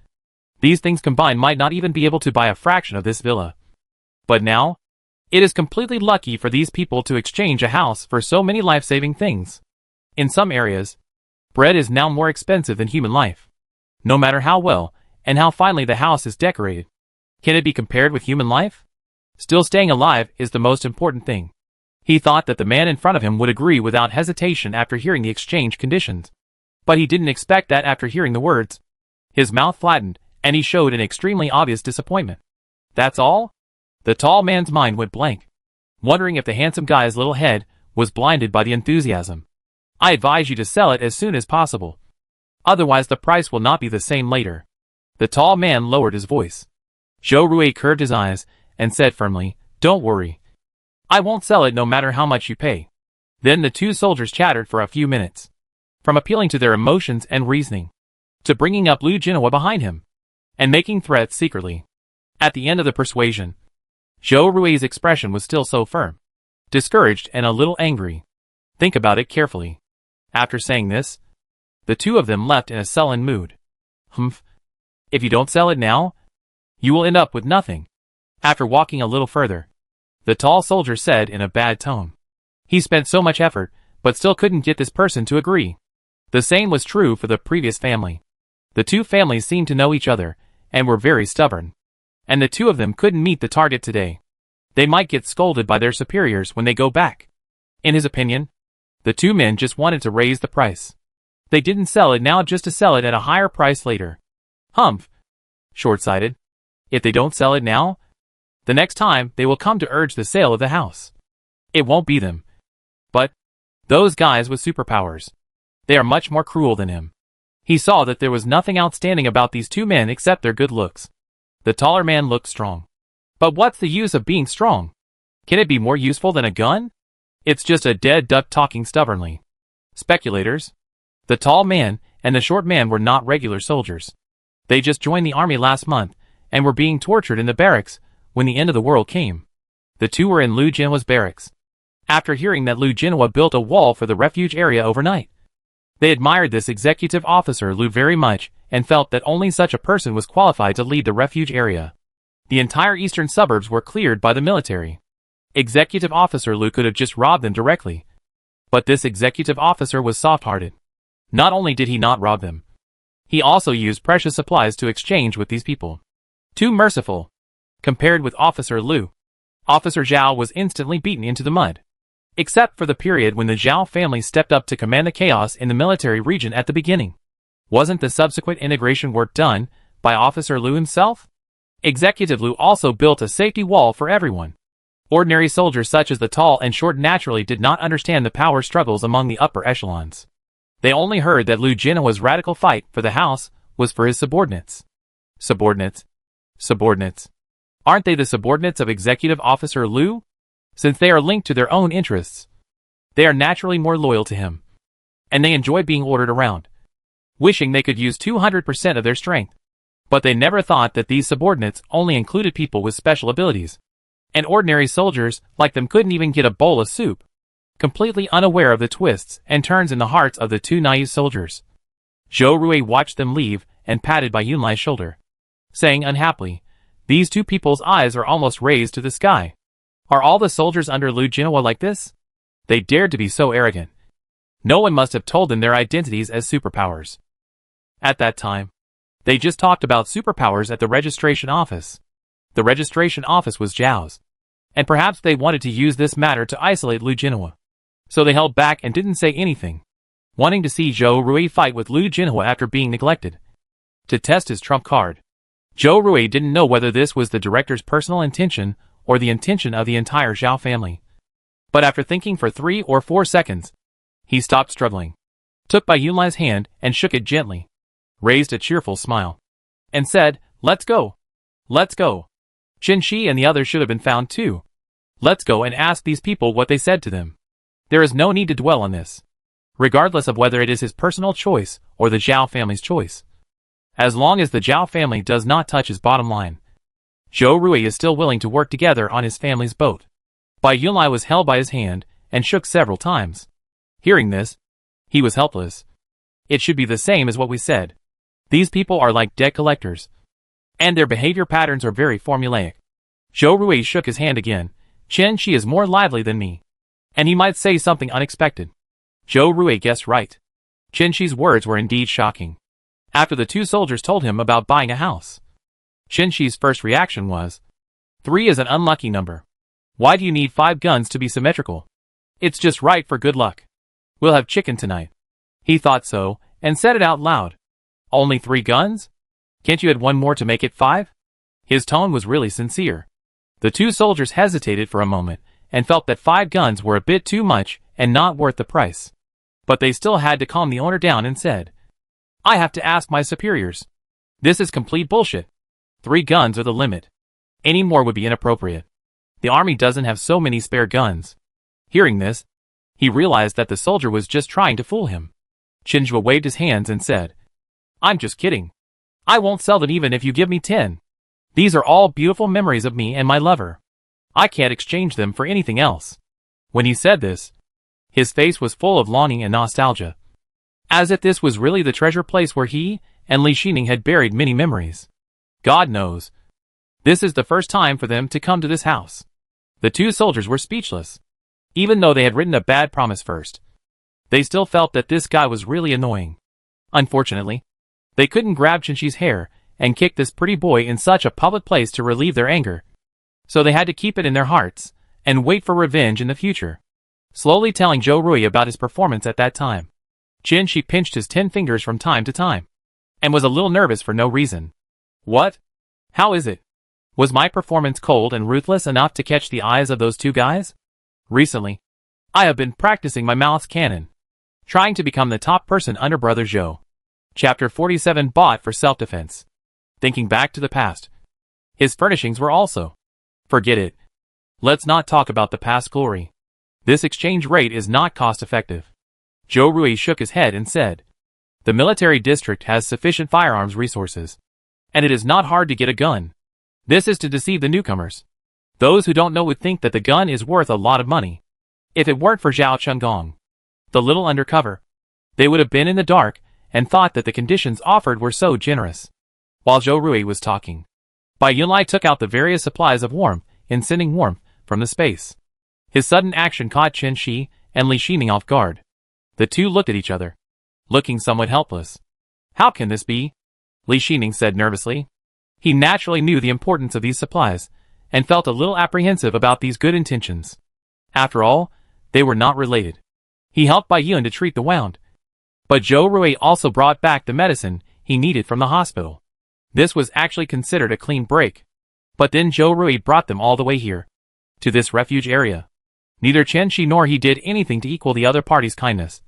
these things combined might not even be able to buy a fraction of this villa. But now, it is completely lucky for these people to exchange a house for so many life-saving things. In some areas, bread is now more expensive than human life. No matter how well and how finely the house is decorated, can it be compared with human life? Still staying alive is the most important thing. He thought that the man in front of him would agree without hesitation after hearing the exchange conditions. But he didn't expect that after hearing the words. His mouth flattened, and he showed an extremely obvious disappointment. "That's all?" The tall man's mind went blank, wondering if the handsome guy's little head was blinded by the enthusiasm. "I advise you to sell it as soon as possible. Otherwise the price will not be the same later." The tall man lowered his voice. Zhou Rui curved his eyes, and said firmly, "Don't worry. I won't sell it no matter how much you pay." Then the two soldiers chattered for a few minutes. From appealing to their emotions and reasoning, to bringing up Lu Jinhua behind him, and making threats secretly. At the end of the persuasion, Zhou Rui's expression was still so firm, discouraged and a little angry. "Think about it carefully." After saying this, the two of them left in a sullen mood. "Humph. If you don't sell it now, you will end up with nothing." After walking a little further, the tall soldier said in a bad tone. He spent so much effort, but still couldn't get this person to agree. The same was true for the previous family. The two families seemed to know each other, and were very stubborn. And the two of them couldn't meet the target today. They might get scolded by their superiors when they go back. In his opinion, The two men just wanted to raise the price. They didn't sell it now just to sell it at a higher price later. Humph. Short-sighted. If they don't sell it now, the next time they will come to urge the sale of the house. It won't be them. But those guys with superpowers. They are much more cruel than him. He saw that there was nothing outstanding about these two men except their good looks. The taller man looked strong. But what's the use of being strong? Can it be more useful than a gun? It's just a dead duck talking stubbornly. Speculators. The tall man and the short man were not regular soldiers. They just joined the army last month and were being tortured in the barracks when the end of the world came. The two were in Liu Jinhua's barracks. After hearing that Liu Jinhua built a wall for the refuge area overnight, they admired this executive officer Liu very much and felt that only such a person was qualified to lead the refuge area. The entire eastern suburbs were cleared by the military. Executive officer Liu could have just robbed them directly. But this executive officer was soft-hearted. Not only did he not rob them, he also used precious supplies to exchange with these people. Too merciful. Compared with Officer Liu, Officer Zhao was instantly beaten into the mud. Except for the period when the Zhao family stepped up to command the chaos in the military region at the beginning. Wasn't the subsequent integration work done by Officer Liu himself? Executive Liu also built a safety wall for everyone. Ordinary soldiers such as the tall and short naturally did not understand the power struggles among the upper echelons. They only heard that Liu Jinhua's radical fight for the house was for his subordinates. Subordinates? Subordinates. Aren't they the subordinates of Executive Officer Liu? Since they are linked to their own interests, they are naturally more loyal to him. And they enjoy being ordered around, wishing they could use 200% of their strength. But they never thought that these subordinates only included people with special abilities. And ordinary soldiers like them couldn't even get a bowl of soup. Completely unaware of the twists and turns in the hearts of the two naive soldiers. Zhou Rui watched them leave and patted Bai Yunlai's shoulder, saying unhappily, "These two people's eyes are almost raised to the sky. Are all the soldiers under Liu Jinhua like this? They dared to be so arrogant. No one must have told them their identities as superpowers." At that time, they just talked about superpowers at the registration office. The registration office was Zhao's. And perhaps they wanted to use this matter to isolate Liu Jinhua. So they held back and didn't say anything, wanting to see Zhou Rui fight with Liu Jinhua after being neglected. To test his trump card. Zhou Rui didn't know whether this was the director's personal intention or the intention of the entire Zhao family. But after thinking for 3 or 4 seconds, he stopped struggling, took Bai Yunlai's hand and shook it gently, raised a cheerful smile, and said, "Let's go. Let's go. Qin Shi and the others should have been found too. Let's go and ask these people what they said to them. There is no need to dwell on this, regardless of whether it is his personal choice or the Zhao family's choice. As long as the Zhao family does not touch his bottom line, Zhou Rui is still willing to work together on his family's boat." Bai Yunlai was held by his hand and shook several times. Hearing this, he was helpless. It should be the same as what we said. These people are like debt collectors, and their behavior patterns are very formulaic. Zhou Rui shook his hand again. "Qin Shi is more lively than me, and he might say something unexpected." Zhou Rui guessed right. Qin Shi's words were indeed shocking. After the two soldiers told him about buying a house, Qin Shi's first reaction was, 3 is an unlucky number. Why do you need 5 guns to be symmetrical? It's just right for good luck. We'll have chicken tonight. He thought so, and said it out loud. Only 3 guns? Can't you add 1 more to make it 5? His tone was really sincere. The two soldiers hesitated for a moment, and felt that 5 guns were a bit too much and not worth the price. But they still had to calm the owner down and said, "I have to ask my superiors. This is complete bullshit. 3 guns are the limit. Any more would be inappropriate. The army doesn't have so many spare guns." Hearing this, he realized that the soldier was just trying to fool him. Qinzhua waved his hands and said, "I'm just kidding. I won't sell them even if you give me 10. These are all beautiful memories of me and my lover. I can't exchange them for anything else." When he said this, his face was full of longing and nostalgia, as if this was really the treasure place where he and Li Xining had buried many memories. God knows, this is the first time for them to come to this house. The two soldiers were speechless. Even though they had written a bad promise first, they still felt that this guy was really annoying. Unfortunately, they couldn't grab Qinshi's hair and kick this pretty boy in such a public place to relieve their anger, so they had to keep it in their hearts and wait for revenge in the future. slowly telling Zhou Rui about his performance at that time. Qin Shi pinched his 10 fingers from time to time, and was a little nervous for no reason. What? How is it? Was my performance cold and ruthless enough to catch the eyes of those two guys? Recently, I have been practicing my mouth's cannon, trying to become the top person under Brother Zhou. Chapter 47 Bought for Self-Defense. Thinking back to the past, his furnishings were also. Forget it. Let's not talk about the past glory. This exchange rate is not cost-effective. Zhou Rui shook his head and said, the military district has sufficient firearms resources, and it is not hard to get a gun. This is to deceive the newcomers. Those who don't know would think that the gun is worth a lot of money. If it weren't for Zhao Chunggong, the little undercover, they would have been in the dark and thought that the conditions offered were so generous. While Zhou Rui was talking, Bai Yunlai took out the various supplies of warmth in sending warmth from the space. His sudden action caught Qin Shi and Li Xining off guard. The two looked at each other, looking somewhat helpless. How can this be? Li Xining said nervously. He naturally knew the importance of these supplies, and felt a little apprehensive about these good intentions. After all, they were not related. He helped Bai Yun to treat the wound, but Zhou Rui also brought back the medicine he needed from the hospital. This was actually considered a clean break. But then Zhou Rui brought them all the way here, to this refuge area. Neither Qin Shi nor he did anything to equal the other party's kindness,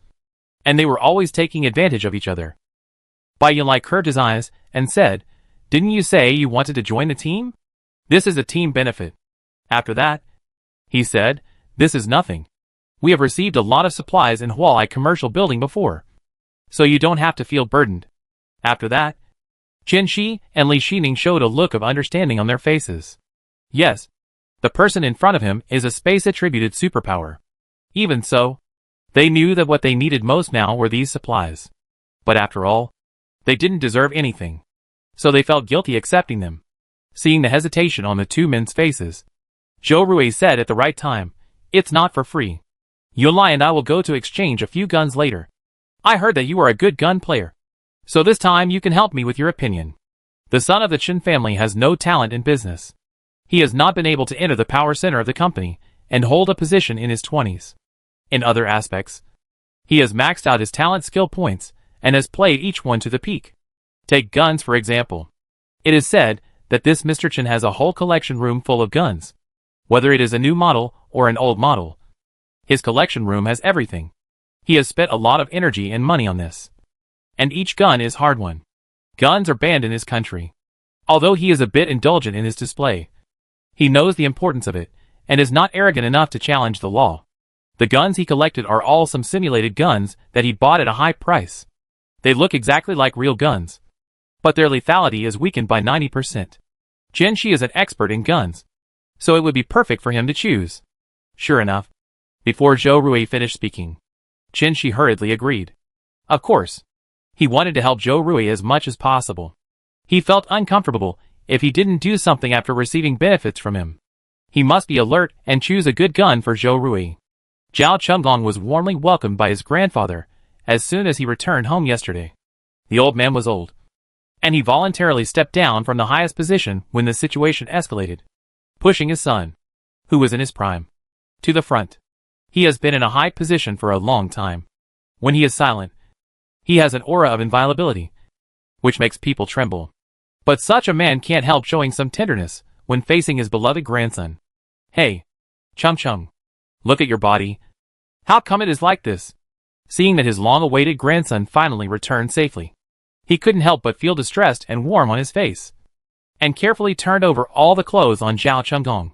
and they were always taking advantage of each other. Bai Yunlai curved his eyes and said, didn't you say you wanted to join the team? This is a team benefit. After that, he said, this is nothing. We have received a lot of supplies in Hualai commercial building before, so you don't have to feel burdened. After that, Qin Shi and Li Xining showed a look of understanding on their faces. Yes, the person in front of him is a space-attributed superpower. Even so, they knew that what they needed most now were these supplies. But after all, they didn't deserve anything, so they felt guilty accepting them. Seeing the hesitation on the two men's faces, Zhou Rui said at the right time, it's not for free. Yunlai and I will go to exchange a few guns later. I heard that you are a good gun player, so this time you can help me with your opinion. The son of the Chen family has no talent in business. He has not been able to enter the power center of the company and hold a position in his 20s. In other aspects, he has maxed out his talent skill points and has played each one to the peak. Take guns for example. It is said that this Mr. Chen has a whole collection room full of guns. Whether it is a new model or an old model, his collection room has everything. He has spent a lot of energy and money on this. And each gun is hard-won. Guns are banned in his country. Although he is a bit indulgent in his display, he knows the importance of it, and is not arrogant enough to challenge the law. The guns he collected are all some simulated guns that he bought at a high price. They look exactly like real guns, but their lethality is weakened by 90%. Qin Shi is an expert in guns, so it would be perfect for him to choose. Sure enough, before Zhou Rui finished speaking, Qin Shi hurriedly agreed. Of course, he wanted to help Zhou Rui as much as possible. He felt uncomfortable if he didn't do something after receiving benefits from him. He must be alert and choose a good gun for Zhou Rui. Zhao Chunggong was warmly welcomed by his grandfather as soon as he returned home yesterday. The old man was old, and he voluntarily stepped down from the highest position when the situation escalated, pushing his son, who was in his prime, to the front. He has been in a high position for a long time. When he is silent, he has an aura of inviolability, which makes people tremble. But such a man can't help showing some tenderness when facing his beloved grandson. Hey, Chung, look at your body. How come it is like this? Seeing that his long-awaited grandson finally returned safely, he couldn't help but feel distressed and warm on his face, and carefully turned over all the clothes on Zhao Chunggong.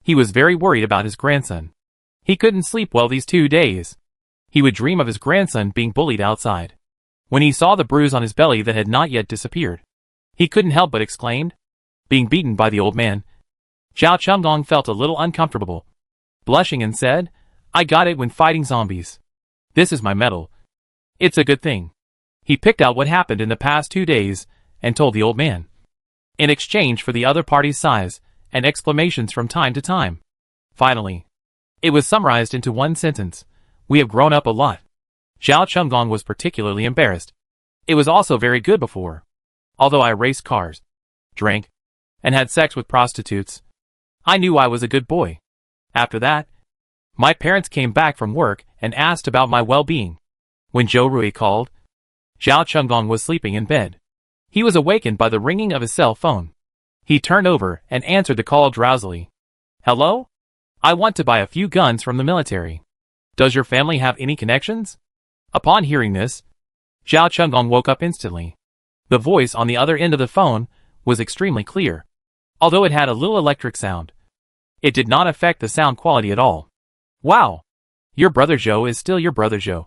He was very worried about his grandson. He couldn't sleep well these 2 days. He would dream of his grandson being bullied outside. When he saw the bruise on his belly that had not yet disappeared, he couldn't help but exclaim. Being beaten by the old man, Zhao Chunggong felt a little uncomfortable, blushing and said, I got it when fighting zombies. This is my medal. It's a good thing. He picked out what happened in the past 2 days and told the old man, in exchange for the other party's sighs and exclamations from time to time. Finally, it was summarized into one sentence. We have grown up a lot. Zhao Chunggong was particularly embarrassed. It was also very good before. Although I raced cars, drank, and had sex with prostitutes, I knew I was a good boy. After that, My parents came back from work and asked about my well-being. When Zhou Rui called, Zhao Chengdong was sleeping in bed. He was awakened by the ringing of his cell phone. He turned over and answered the call drowsily. Hello? I want to buy a few guns from the military. Does your family have any connections? Upon hearing this, Zhao Chengdong woke up instantly. The voice on the other end of the phone was extremely clear. Although it had a little electric sound, it did not affect the sound quality at all. Wow! Your brother Zhou is still your brother Zhou.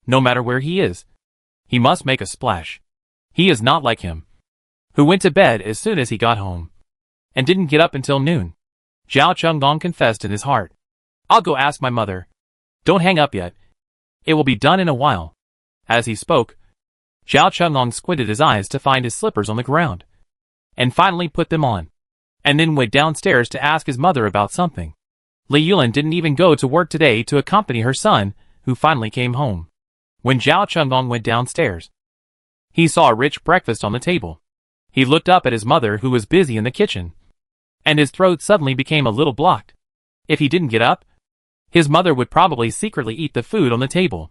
No matter where he is, he must make a splash. He is not like him, who went to bed as soon as he got home, and didn't get up until noon. Zhao Chengdong confessed in his heart. I'll go ask my mother. Don't hang up yet. It will be done in a while. As he spoke, Zhao Chengdong squinted his eyes to find his slippers on the ground, and finally put them on, and then went downstairs to ask his mother about something. Li Yulin didn't even go to work today to accompany her son, who finally came home. When Zhao Chengdong went downstairs, he saw a rich breakfast on the table. He looked up at his mother, who was busy in the kitchen, and his throat suddenly became a little blocked. If he didn't get up, his mother would probably secretly eat the food on the table.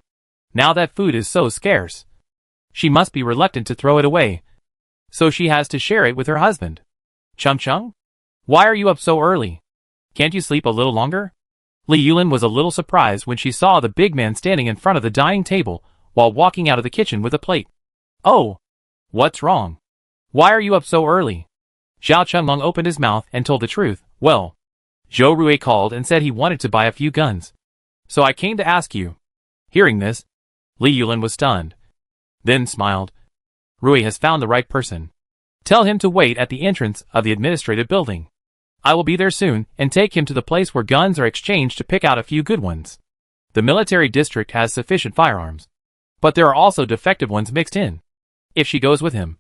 Now that food is so scarce, she must be reluctant to throw it away, so she has to share it with her husband. Chung Chung? Why are you up so early? Can't you sleep a little longer? Li Yulin was a little surprised when she saw the big man standing in front of the dining table while walking out of the kitchen with a plate. Oh! What's wrong? Why are you up so early? Zhao Chengdong opened his mouth and told the truth. Well, Zhou Rui called and said he wanted to buy a few guns, so I came to ask you. Hearing this, Li Yulin was stunned, then smiled. Rui has found the right person. Tell him to wait at the entrance of the administrative building. I will be there soon and take him to the place where guns are exchanged to pick out a few good ones. The military district has sufficient firearms, but there are also defective ones mixed in. If she goes with him,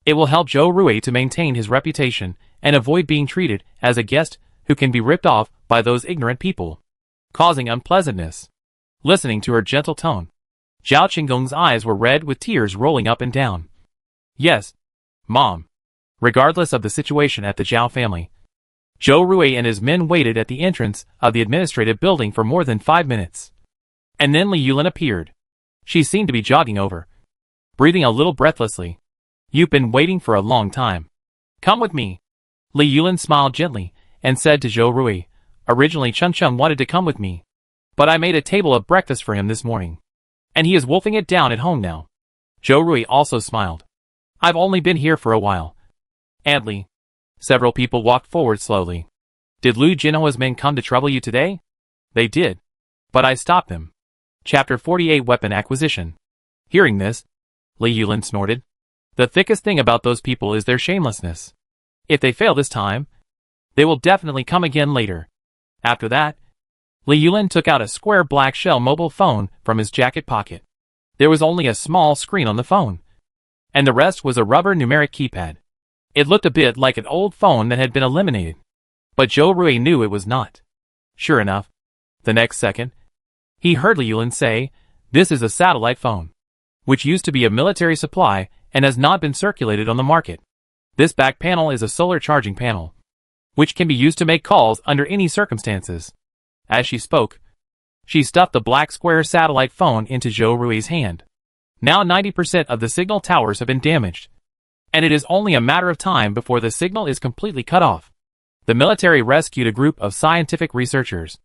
it will help Zhou Rui to maintain his reputation and avoid being treated as a guest who can be ripped off by those ignorant people, causing unpleasantness. Listening to her gentle tone, Zhao Qinggong's eyes were red with tears rolling up and down. Yes, Mom. Regardless of the situation at the Zhao family, Zhou Rui and his men waited at the entrance of the administrative building for more than 5 minutes. And then Li Yulin appeared. She seemed to be jogging over, breathing a little breathlessly. You've been waiting for a long time. Come with me. Li Yulin smiled gently and said to Zhou Rui, originally Chung Chung wanted to come with me, but I made a table of breakfast for him this morning, and he is wolfing it down at home now. Zhou Rui also smiled. I've only been here for a while. Adley. Several people walked forward slowly. Did Lu Jinhua's men come to trouble you today? They did, but I stopped them. Chapter 48 Weapon Acquisition. Hearing this, Li Yulin snorted. The thickest thing about those people is their shamelessness. If they fail this time, they will definitely come again later. After that, Li Yulin took out a square black shell mobile phone from his jacket pocket. There was only a small screen on the phone, and the rest was a rubber numeric keypad. It looked a bit like an old phone that had been eliminated, but Zhou Rui knew it was not. Sure enough, the next second, he heard Li Yulin say, "This is a satellite phone, which used to be a military supply and has not been circulated on the market. This back panel is a solar charging panel, which can be used to make calls under any circumstances." As she spoke, she stuffed the black square satellite phone into Zhou Rui's hand. Now 90% of the signal towers have been damaged, and it is only a matter of time before the signal is completely cut off. The military rescued a group of scientific researchers,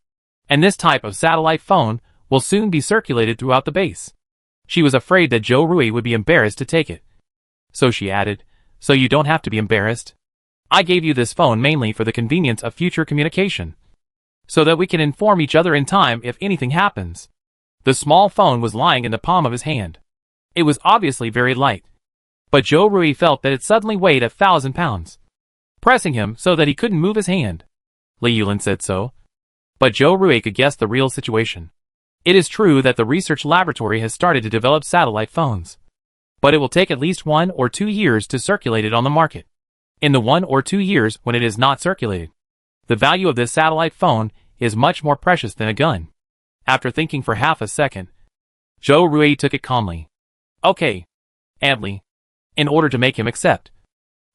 and this type of satellite phone will soon be circulated throughout the base. She was afraid that Zhou Rui would be embarrassed to take it, so she added, "So you don't have to be embarrassed. I gave you this phone mainly for the convenience of future communication, so that we can inform each other in time if anything happens." The small phone was lying in the palm of his hand. It was obviously very light, but Zhou Rui felt that it suddenly weighed 1,000 pounds, pressing him so that he couldn't move his hand. Li Yulin said so, but Zhou Rui could guess the real situation. It is true that the research laboratory has started to develop satellite phones, but it will take at least 1 or 2 years to circulate it on the market. In the 1 or 2 years when it is not circulated, the value of this satellite phone is much more precious than a gun. After thinking for half a second, Zhou Rui took it calmly. Okay, Adley. In order to make him accept.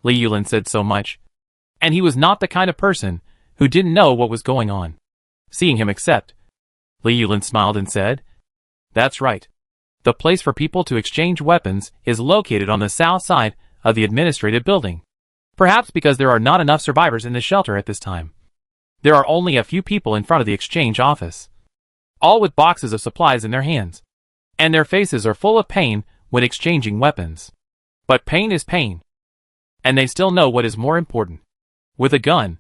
Li Yulin said so much, and he was not the kind of person who didn't know what was going on. Seeing him accept, Li Yulin smiled and said, "That's right. The place for people to exchange weapons is located on the south side of the administrative building. Perhaps because there are not enough survivors in the shelter at this time. There are only a few people in front of the exchange office, all with boxes of supplies in their hands, and their faces are full of pain when exchanging weapons. But pain is pain, and they still know what is more important. With a gun,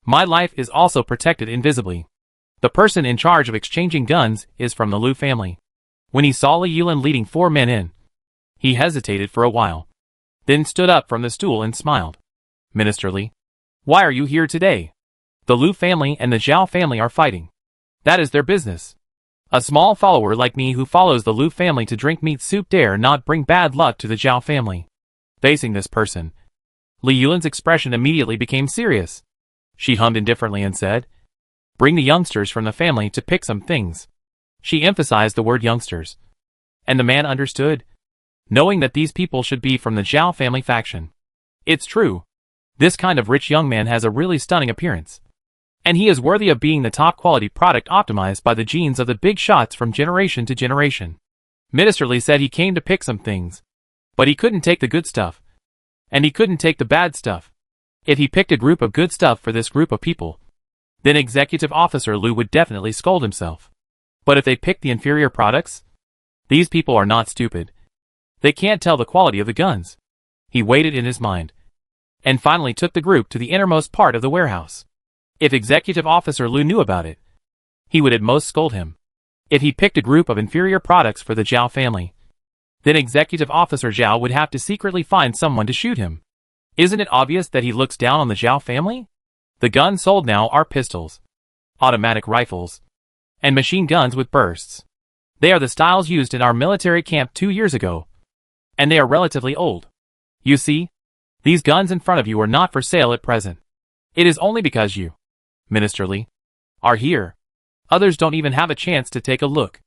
my life is also protected invisibly." The person in charge of exchanging guns is from the Liu family. When he saw Li Yulin leading 4 men in, he hesitated for a while, then stood up from the stool and smiled. "Minister Li, why are you here today? The Liu family and the Zhao family are fighting. That is their business. A small follower like me who follows the Liu family to drink meat soup dare not bring bad luck to the Zhao family." Facing this person, Li Yulin's expression immediately became serious. She hummed indifferently and said, "Bring the youngsters from the family to pick some things." She emphasized the word youngsters, and the man understood, knowing that these people should be from the Zhao family faction. It's true. This kind of rich young man has a really stunning appearance, and he is worthy of being the top quality product optimized by the genes of the big shots from generation to generation. Minister Li said he came to pick some things, but he couldn't take the good stuff, and he couldn't take the bad stuff. If he picked a group of good stuff for this group of people, then Executive Officer Liu would definitely scold himself. But if they picked the inferior products, these people are not stupid. They can't tell the quality of the guns. He weighed it in his mind, and finally took the group to the innermost part of the warehouse. If Executive Officer Liu knew about it, he would at most scold him. If he picked a group of inferior products for the Zhao family, then Executive Officer Zhao would have to secretly find someone to shoot him. Isn't it obvious that he looks down on the Zhao family? The guns sold now are pistols, automatic rifles, and machine guns with bursts. They are the styles used in our military camp 2 years ago, and they are relatively old. You see, these guns in front of you are not for sale at present. It is only because you, Minister Li, are here. Others don't even have a chance to take a look."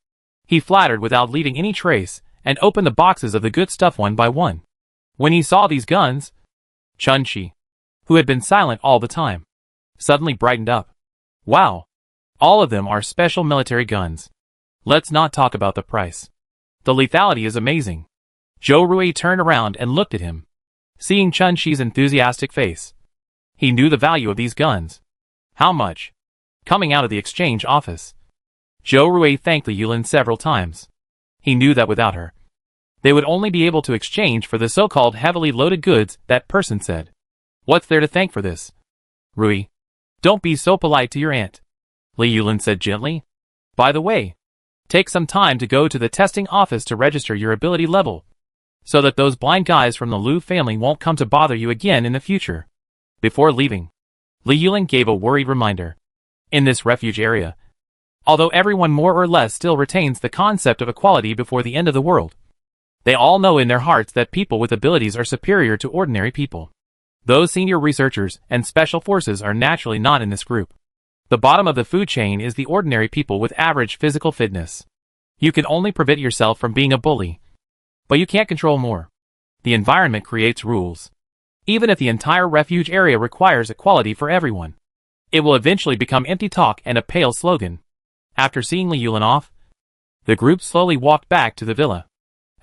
He flattered without leaving any trace, and opened the boxes of the good stuff one by one. When he saw these guns, Chun Shi, who had been silent all the time, suddenly brightened up. "Wow! All of them are special military guns. Let's not talk about the price. The lethality is amazing." Zhou Rui turned around and looked at him. Seeing Chun Shi's enthusiastic face, he knew the value of these guns. "How much?" Coming out of the exchange office, Zhou Rui thanked Li Yulin several times. He knew that without her, they would only be able to exchange for the so-called heavily loaded goods that person said. "What's there to thank for this? Rui, don't be so polite to your aunt," Li Yulin said gently. "By the way, take some time to go to the testing office to register your ability level, so that those blind guys from the Liu family won't come to bother you again in the future." Before leaving, Li Yulin gave a worried reminder. In this refuge area, although everyone more or less still retains the concept of equality before the end of the world, they all know in their hearts that people with abilities are superior to ordinary people. Those senior researchers and special forces are naturally not in this group. The bottom of the food chain is the ordinary people with average physical fitness. You can only prevent yourself from being a bully, but you can't control more. The environment creates rules. Even if the entire refuge area requires equality for everyone, it will eventually become empty talk and a pale slogan. After seeing Li Yulin off, the group slowly walked back to the villa.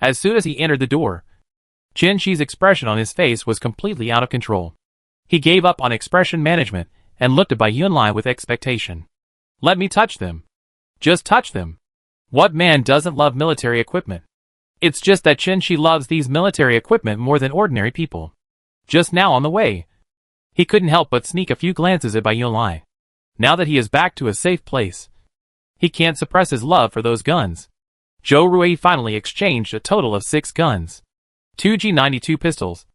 As soon as he entered the door, Chen Shi's expression on his face was completely out of control. He gave up on expression management and looked at Bai Yunlai with expectation. "Let me touch them. Just touch them. What man doesn't love military equipment? It's just that Chen Shi loves these military equipment more than ordinary people." Just now on the way, he couldn't help but sneak a few glances at Bai Yunlai. Now that he is back to a safe place, he can't suppress his love for those guns. Zhou Rui finally exchanged a total of 6 guns. 2 G92 pistols,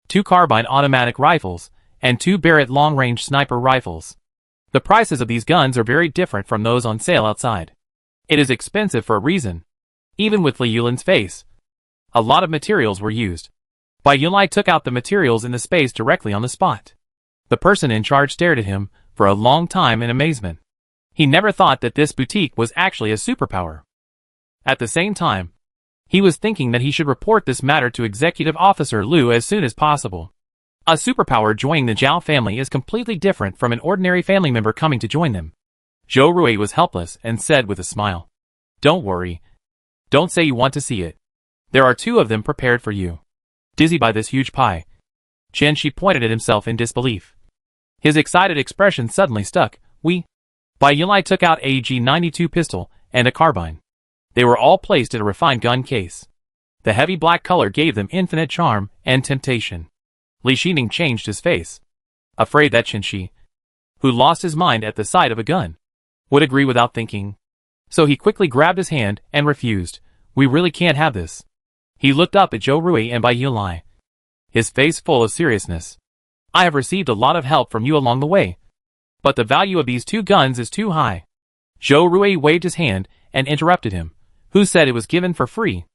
2 carbine automatic rifles, and 2 Barrett long-range sniper rifles. The prices of these guns are very different from those on sale outside. It is expensive for a reason. Even with Li Yulin's face, a lot of materials were used. Bai Yunlai took out the materials in the space directly on the spot. The person in charge stared at him for a long time in amazement. He never thought that this boutique was actually a superpower. At the same time, he was thinking that he should report this matter to Executive Officer Liu as soon as possible. A superpower joining the Zhao family is completely different from an ordinary family member coming to join them. Zhou Rui was helpless and said with a smile, "Don't worry. Don't say you want to see it. There are 2 of them prepared for you." Dizzy by this huge pie, Chen Shi pointed at himself in disbelief. His excited expression suddenly stuck. Bai Yunlai took out a G92 pistol and a carbine. They were all placed in a refined gun case. The heavy black color gave them infinite charm and temptation. Li Xining changed his face, afraid that Chen Shi, who lost his mind at the sight of a gun, would agree without thinking. So he quickly grabbed his hand and refused. "We really can't have this." He looked up at Zhou Rui and Bai Yunlai, his face full of seriousness. "I have received a lot of help from you along the way, but the value of these 2 guns is too high." Zhou Rui waved his hand and interrupted him. "Who said it was given for free?"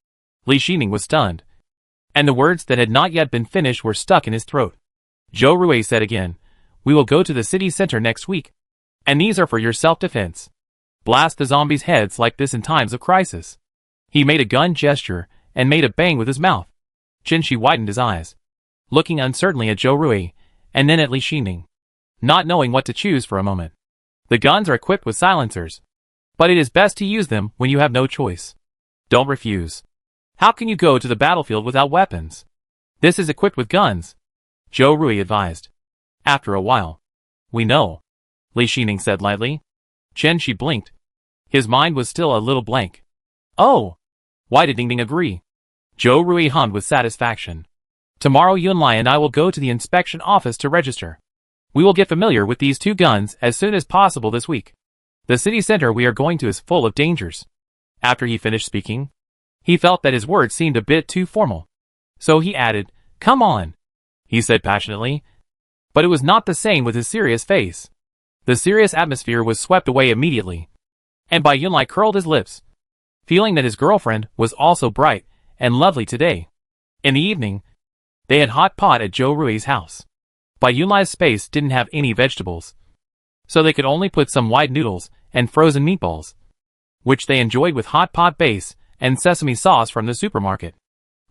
Li Xining was stunned, and the words that had not yet been finished were stuck in his throat. Zhou Rui said again, "We will go to the city center next week, and these are for your self-defense. Blast the zombies' heads like this in times of crisis." He made a gun gesture and made a bang with his mouth. Chen Shi widened his eyes, looking uncertainly at Zhou Rui, and then at Li Xining, not knowing what to choose for a moment. The guns are equipped with silencers, but it is best to use them when you have no choice. Don't refuse. How can you go to the battlefield without weapons? This is equipped with guns, Zhou Rui advised. After a while, "We know," Li Xining said lightly. Chen Shi blinked. His mind was still a little blank. "Oh, why did Ding Ding agree?" Zhou Rui hummed with satisfaction. "Tomorrow Yunlai and I will go to the inspection office to register. We will get familiar with these 2 guns as soon as possible this week. The city center we are going to is full of dangers." After he finished speaking, he felt that his words seemed a bit too formal. So he added, "Come on," he said passionately. But it was not the same with his serious face. The serious atmosphere was swept away immediately, and Bai Yunlai curled his lips, feeling that his girlfriend was also bright and lovely today. In the evening, they had hot pot at Zhou Rui's house. Bai Yunlai's space didn't have any vegetables, so they could only put some white noodles and frozen meatballs, which they enjoyed with hot pot base and sesame sauce from the supermarket.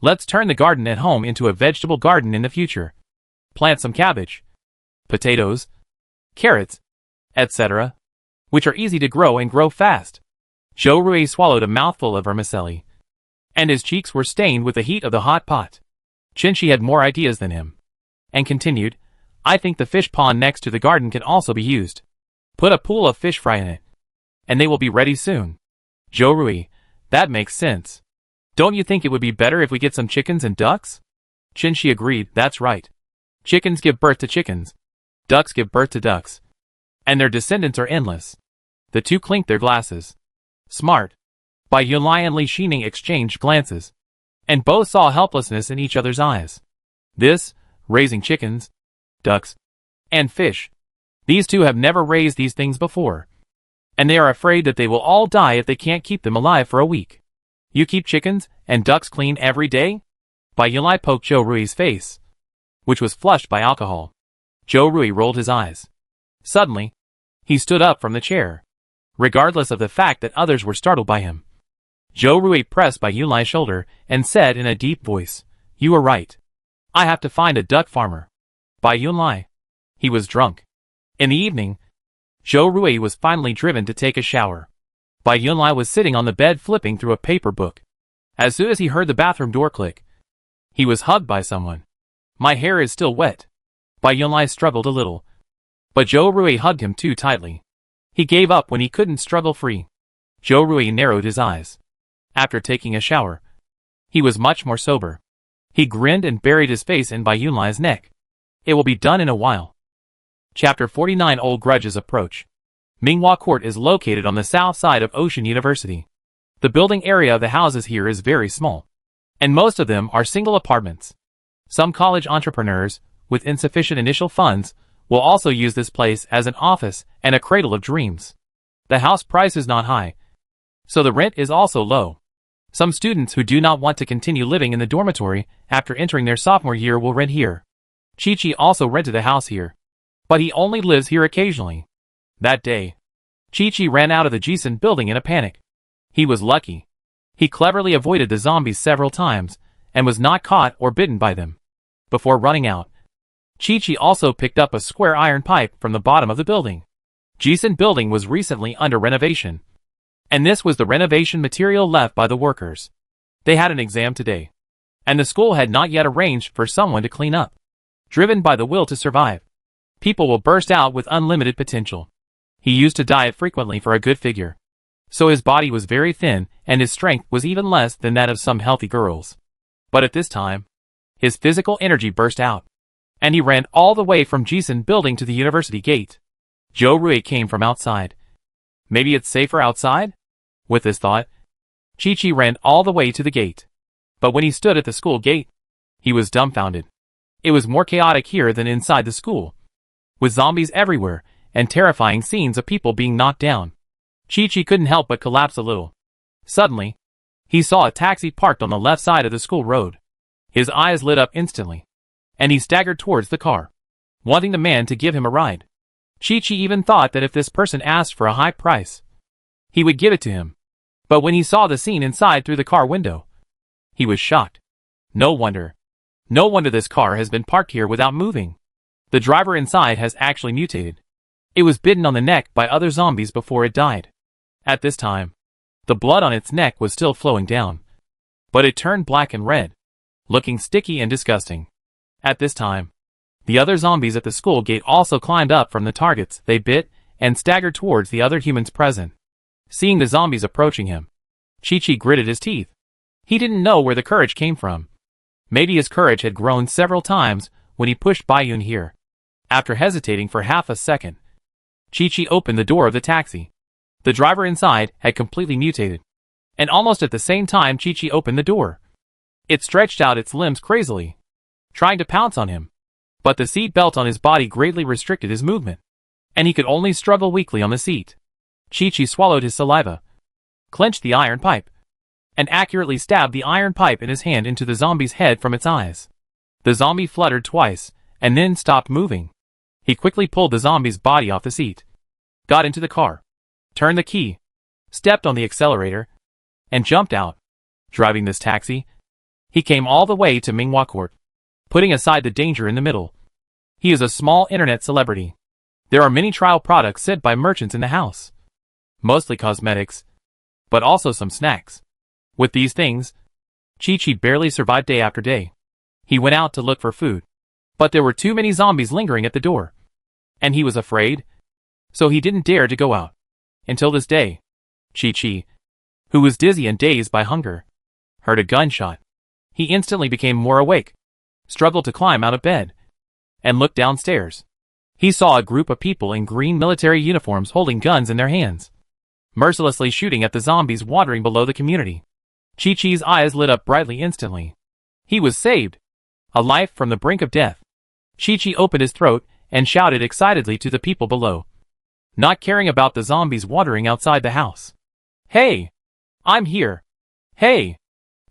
"Let's turn the garden at home into a vegetable garden in the future. Plant some cabbage, potatoes, carrots, etc., which are easy to grow and grow fast." Zhou Rui swallowed a mouthful of vermicelli, and his cheeks were stained with the heat of the hot pot. Chen Shi had more ideas than him, and continued, "I think the fish pond next to the garden can also be used. Put a pool of fish fry in it, and they will be ready soon." Zhou Rui, "That makes sense. Don't you think it would be better if we get some chickens and ducks?" Chen Shi agreed, "That's right. Chickens give birth to chickens, ducks give birth to ducks, and their descendants are endless." The 2 clinked their glasses. "Smart." Bai Yunlai and Li Xining exchanged glances, and both saw helplessness in each other's eyes. Raising chickens, ducks, and fish. These 2 have never raised these things before, and they are afraid that they will all die if they can't keep them alive for a week. "You keep chickens and ducks clean every day?" Bai Yunlai poked Zhou Rui's face, which was flushed by alcohol. Zhou Rui rolled his eyes. Suddenly, he stood up from the chair, regardless of the fact that others were startled by him. Zhou Rui pressed Bai Yunlai's shoulder and said in a deep voice, "You are right. I have to find a duck farmer." Bai Yunlai. He was drunk. In the evening, Zhou Rui was finally driven to take a shower. Bai Yunlai was sitting on the bed flipping through a paper book. As soon as he heard the bathroom door click, he was hugged by someone. "My hair is still wet." Bai Yunlai struggled a little, but Zhou Rui hugged him too tightly. He gave up when he couldn't struggle free. Zhou Rui narrowed his eyes. After taking a shower, he was much more sober. He grinned and buried his face in Bai Yunlai's neck. "It will be done in a while." Chapter 49. Old Grudges Approach. Minghua Court is located on the south side of Ocean University. The building area of the houses here is very small, and most of them are single apartments. Some college entrepreneurs, with insufficient initial funds, will also use this place as an office and a cradle of dreams. The house price is not high, so the rent is also low. Some students who do not want to continue living in the dormitory after entering their sophomore year will rent here. Chi-Chi also rented a house here, but he only lives here occasionally. That day, Chi-Chi ran out of the Jason building in a panic. He was lucky. He cleverly avoided the zombies several times and was not caught or bitten by them. Before running out, Chi-Chi also picked up a square iron pipe from the bottom of the building. Jason building was recently under renovation, and this was the renovation material left by the workers. They had an exam today, and the school had not yet arranged for someone to clean up. Driven by the will to survive, people will burst out with unlimited potential. He used to diet frequently for a good figure, so his body was very thin and his strength was even less than that of some healthy girls. But at this time, his physical energy burst out, and he ran all the way from Jason building to the university gate. Joe Rui came from outside. Maybe it's safer outside? With this thought, Chi-Chi ran all the way to the gate. But when he stood at the school gate, he was dumbfounded. It was more chaotic here than inside the school, with zombies everywhere and terrifying scenes of people being knocked down. Chi-Chi couldn't help but collapse a little. Suddenly, he saw a taxi parked on the left side of the school road. His eyes lit up instantly, and he staggered towards the car, wanting the man to give him a ride. Chi-Chi even thought that if this person asked for a high price, he would give it to him. But when he saw the scene inside through the car window, he was shocked. No wonder this car has been parked here without moving. The driver inside has actually mutated. It was bitten on the neck by other zombies before it died. At this time, the blood on its neck was still flowing down, but it turned black and red, looking sticky and disgusting. At this time, the other zombies at the school gate also climbed up from the targets they bit and staggered towards the other humans present. Seeing the zombies approaching him, Chi-Chi gritted his teeth. He didn't know where the courage came from. Maybe his courage had grown several times when he pushed Bayun here. After hesitating for half a second, Chi-Chi opened the door of the taxi. The driver inside had completely mutated, and almost at the same time Chi-Chi opened the door, it stretched out its limbs crazily, trying to pounce on him. But the seat belt on his body greatly restricted his movement, and he could only struggle weakly on the seat. Chi-Chi swallowed his saliva, clenched the iron pipe, and accurately stabbed the iron pipe in his hand into the zombie's head from its eyes. The zombie fluttered twice, and then stopped moving. He quickly pulled the zombie's body off the seat, got into the car, turned the key, stepped on the accelerator, and jumped out. Driving this taxi, he came all the way to Minghua Court, putting aside the danger in the middle. He is a small internet celebrity. There are many trial products sent by merchants in the house, mostly cosmetics, but also some snacks. With these things, Chi-Chi barely survived day after day. He went out to look for food, but there were too many zombies lingering at the door, and he was afraid, so he didn't dare to go out. Until this day, Chi-Chi, who was dizzy and dazed by hunger, heard a gunshot. He instantly became more awake, struggled to climb out of bed, and looked downstairs. He saw a group of people in green military uniforms holding guns in their hands, mercilessly shooting at the zombies wandering below the community. Chi-Chi's eyes lit up brightly instantly. He was saved, a life from the brink of death. Chi-Chi opened his throat and shouted excitedly to the people below, not caring about the zombies wandering outside the house. "Hey! I'm here! Hey!"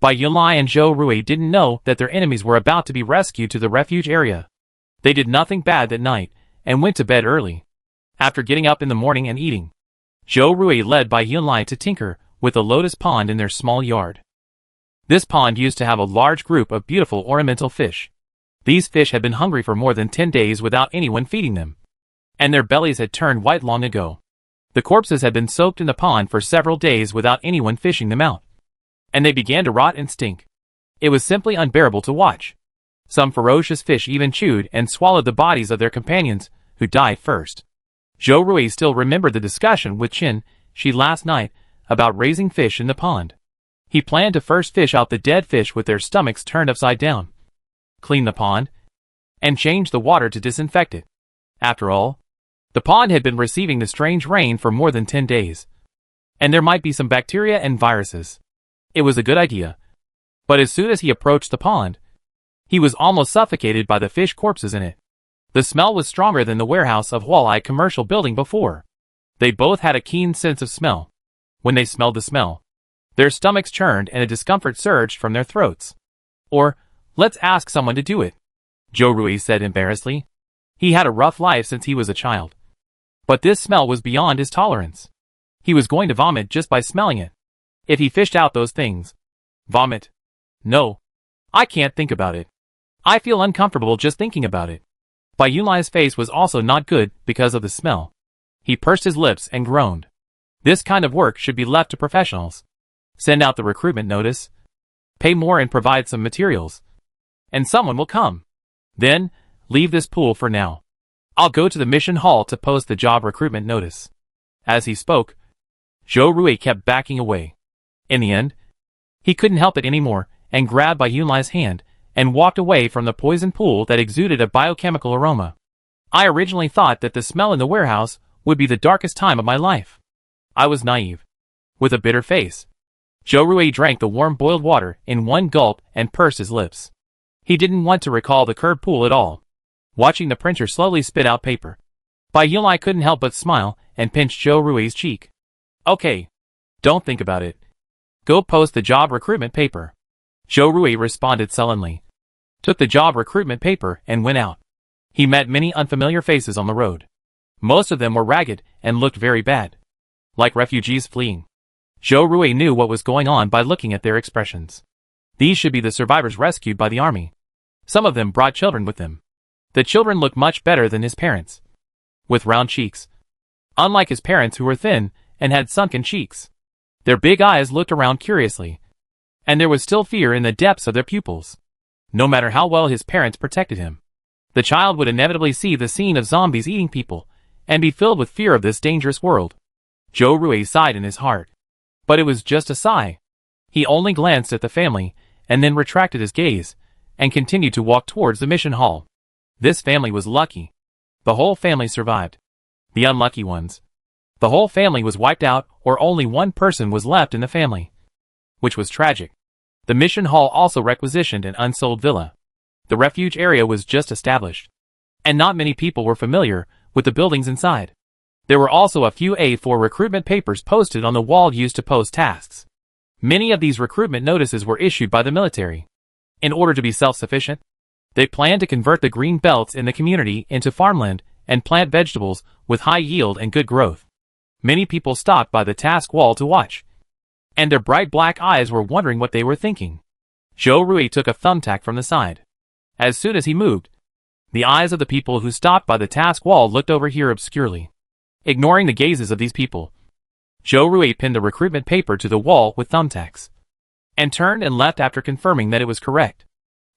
Bai Yunlai and Zhou Rui didn't know that their enemies were about to be rescued to the refuge area. They did nothing bad that night and went to bed early. After getting up in the morning and eating, Zhou Rui led Bai Yunlai to tinker with a lotus pond in their small yard. This pond used to have a large group of beautiful ornamental fish. These fish had been hungry for more than 10 days without anyone feeding them, and their bellies had turned white long ago. The corpses had been soaked in the pond for several days without anyone fishing them out, and they began to rot and stink. It was simply unbearable to watch. Some ferocious fish even chewed and swallowed the bodies of their companions, who died first. Zhou Rui still remembered the discussion with Qin Shi last night about raising fish in the pond. He planned to first fish out the dead fish with their stomachs turned upside down, clean the pond, and change the water to disinfect it. After all, the pond had been receiving the strange rain for more than 10 days, and there might be some bacteria and viruses. It was a good idea, but as soon as he approached the pond, he was almost suffocated by the fish corpses in it. The smell was stronger than the warehouse of Hualai commercial building before. They both had a keen sense of smell. When they smelled the smell, their stomachs churned and a discomfort surged from their throats. Or, let's ask someone to do it, Zhou Rui said embarrassedly. He had a rough life since he was a child, but this smell was beyond his tolerance. He was going to vomit just by smelling it. If he fished out those things. Vomit. No. I can't think about it. I feel uncomfortable just thinking about it. Bai Yunlai's face was also not good because of the smell. He pursed his lips and groaned. This kind of work should be left to professionals. Send out the recruitment notice, pay more and provide some materials, and someone will come. Then, leave this pool for now. I'll go to the mission hall to post the job recruitment notice. As he spoke, Zhou Rui kept backing away. In the end, he couldn't help it anymore and grabbed Bai Yunlai's hand and walked away from the poison pool that exuded a biochemical aroma. I originally thought that the smell in the warehouse would be the darkest time of my life. I was naive. With a bitter face, Zhou Rui drank the warm boiled water in one gulp and pursed his lips. He didn't want to recall the curb pool at all. Watching the printer slowly spit out paper, Bai Yunlai couldn't help but smile and pinched Zhou Rui's cheek. Okay. Don't think about it. Go post the job recruitment paper. Zhou Rui responded sullenly, took the job recruitment paper and went out. He met many unfamiliar faces on the road. Most of them were ragged and looked very bad, like refugees fleeing. Zhou Rui knew what was going on by looking at their expressions. These should be the survivors rescued by the army. Some of them brought children with them. The children looked much better than his parents, with round cheeks, unlike his parents who were thin and had sunken cheeks. Their big eyes looked around curiously, and there was still fear in the depths of their pupils. No matter how well his parents protected him, the child would inevitably see the scene of zombies eating people and be filled with fear of this dangerous world. Zhou Rui sighed in his heart, but it was just a sigh. He only glanced at the family and then retracted his gaze and continued to walk towards the mission hall. This family was lucky. The whole family survived. The unlucky ones, the whole family was wiped out or only one person was left in the family, which was tragic. The mission hall also requisitioned an unsold villa. The refuge area was just established, and not many people were familiar with the buildings inside. There were also a few A4 recruitment papers posted on the wall used to post tasks. Many of these recruitment notices were issued by the military. In order to be self-sufficient, they planned to convert the green belts in the community into farmland and plant vegetables with high yield and good growth. Many people stopped by the task wall to watch, and their bright black eyes were wondering what they were thinking. Zhou Rui took a thumbtack from the side. As soon as he moved, the eyes of the people who stopped by the task wall looked over here obscurely. Ignoring the gazes of these people, Zhou Rui pinned the recruitment paper to the wall with thumbtacks, and turned and left after confirming that it was correct.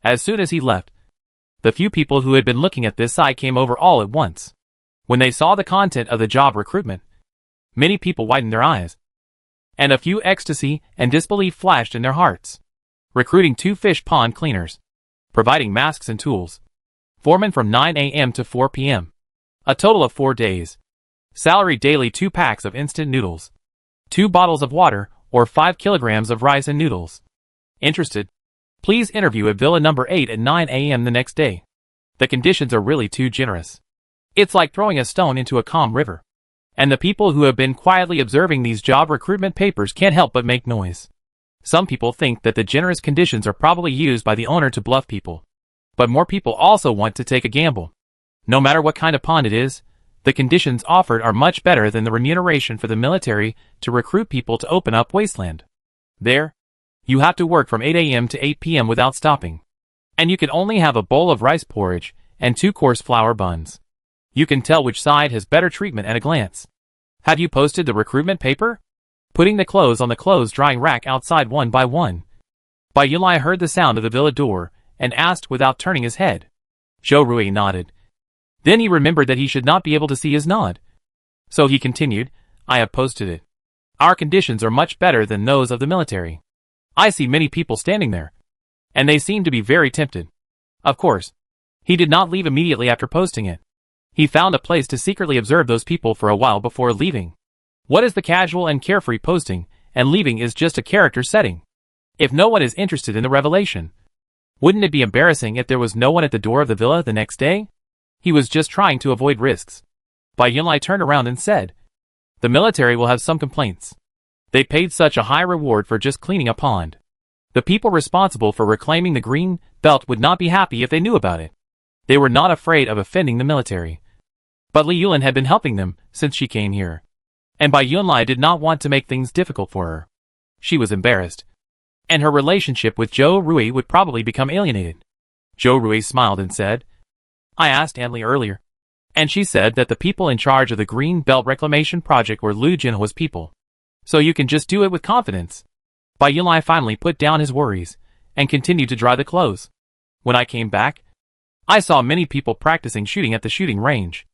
As soon as he left, the few people who had been looking at this site came over all at once. When they saw the content of the job recruitment, many people widened their eyes, and a few ecstasy and disbelief flashed in their hearts. Recruiting 2 fish pond cleaners, providing masks and tools, foreman from 9 a.m. to 4 p.m. A total of 4 days. Salary daily 2 packs of instant noodles, 2 bottles of water, or 5 kilograms of rice and noodles. Interested? Please interview at Villa number 8 at 9 a.m. the next day. The conditions are really too generous. It's like throwing a stone into a calm river. And the people who have been quietly observing these job recruitment papers can't help but make noise. Some people think that the generous conditions are probably used by the owner to bluff people. But more people also want to take a gamble. No matter what kind of pond it is, the conditions offered are much better than the remuneration for the military to recruit people to open up wasteland. There, you have to work from 8 a.m. to 8 p.m. without stopping. And you can only have a bowl of rice porridge and 2 coarse flour buns. You can tell which side has better treatment at a glance. Have you posted the recruitment paper? Putting the clothes on the clothes drying rack outside one by one. Bai Yunlai heard the sound of the villa door and asked without turning his head. Zhou Rui nodded. Then he remembered that he should not be able to see his nod. So he continued, I have posted it. Our conditions are much better than those of the military. I see many people standing there, and they seem to be very tempted. Of course, he did not leave immediately after posting it. He found a place to secretly observe those people for a while before leaving. What is the casual and carefree posting and leaving is just a character setting. If no one is interested in the revelation, wouldn't it be embarrassing if there was no one at the door of the villa the next day? He was just trying to avoid risks. Bai Yunlai turned around and said, the military will have some complaints. They paid such a high reward for just cleaning a pond. The people responsible for reclaiming the green belt would not be happy if they knew about it. They were not afraid of offending the military. But Li Yulin had been helping them since she came here. And Bai Yunlai did not want to make things difficult for her. She was embarrassed. And her relationship with Zhou Rui would probably become alienated. Zhou Rui smiled and said, I asked Anli earlier, And she said that the people in charge of the Green Belt Reclamation Project were Liu Jinhua's people. So you can just do it with confidence. Bai Yunlai finally put down his worries and continued to dry the clothes. When I came back, I saw many people practicing shooting at the shooting range.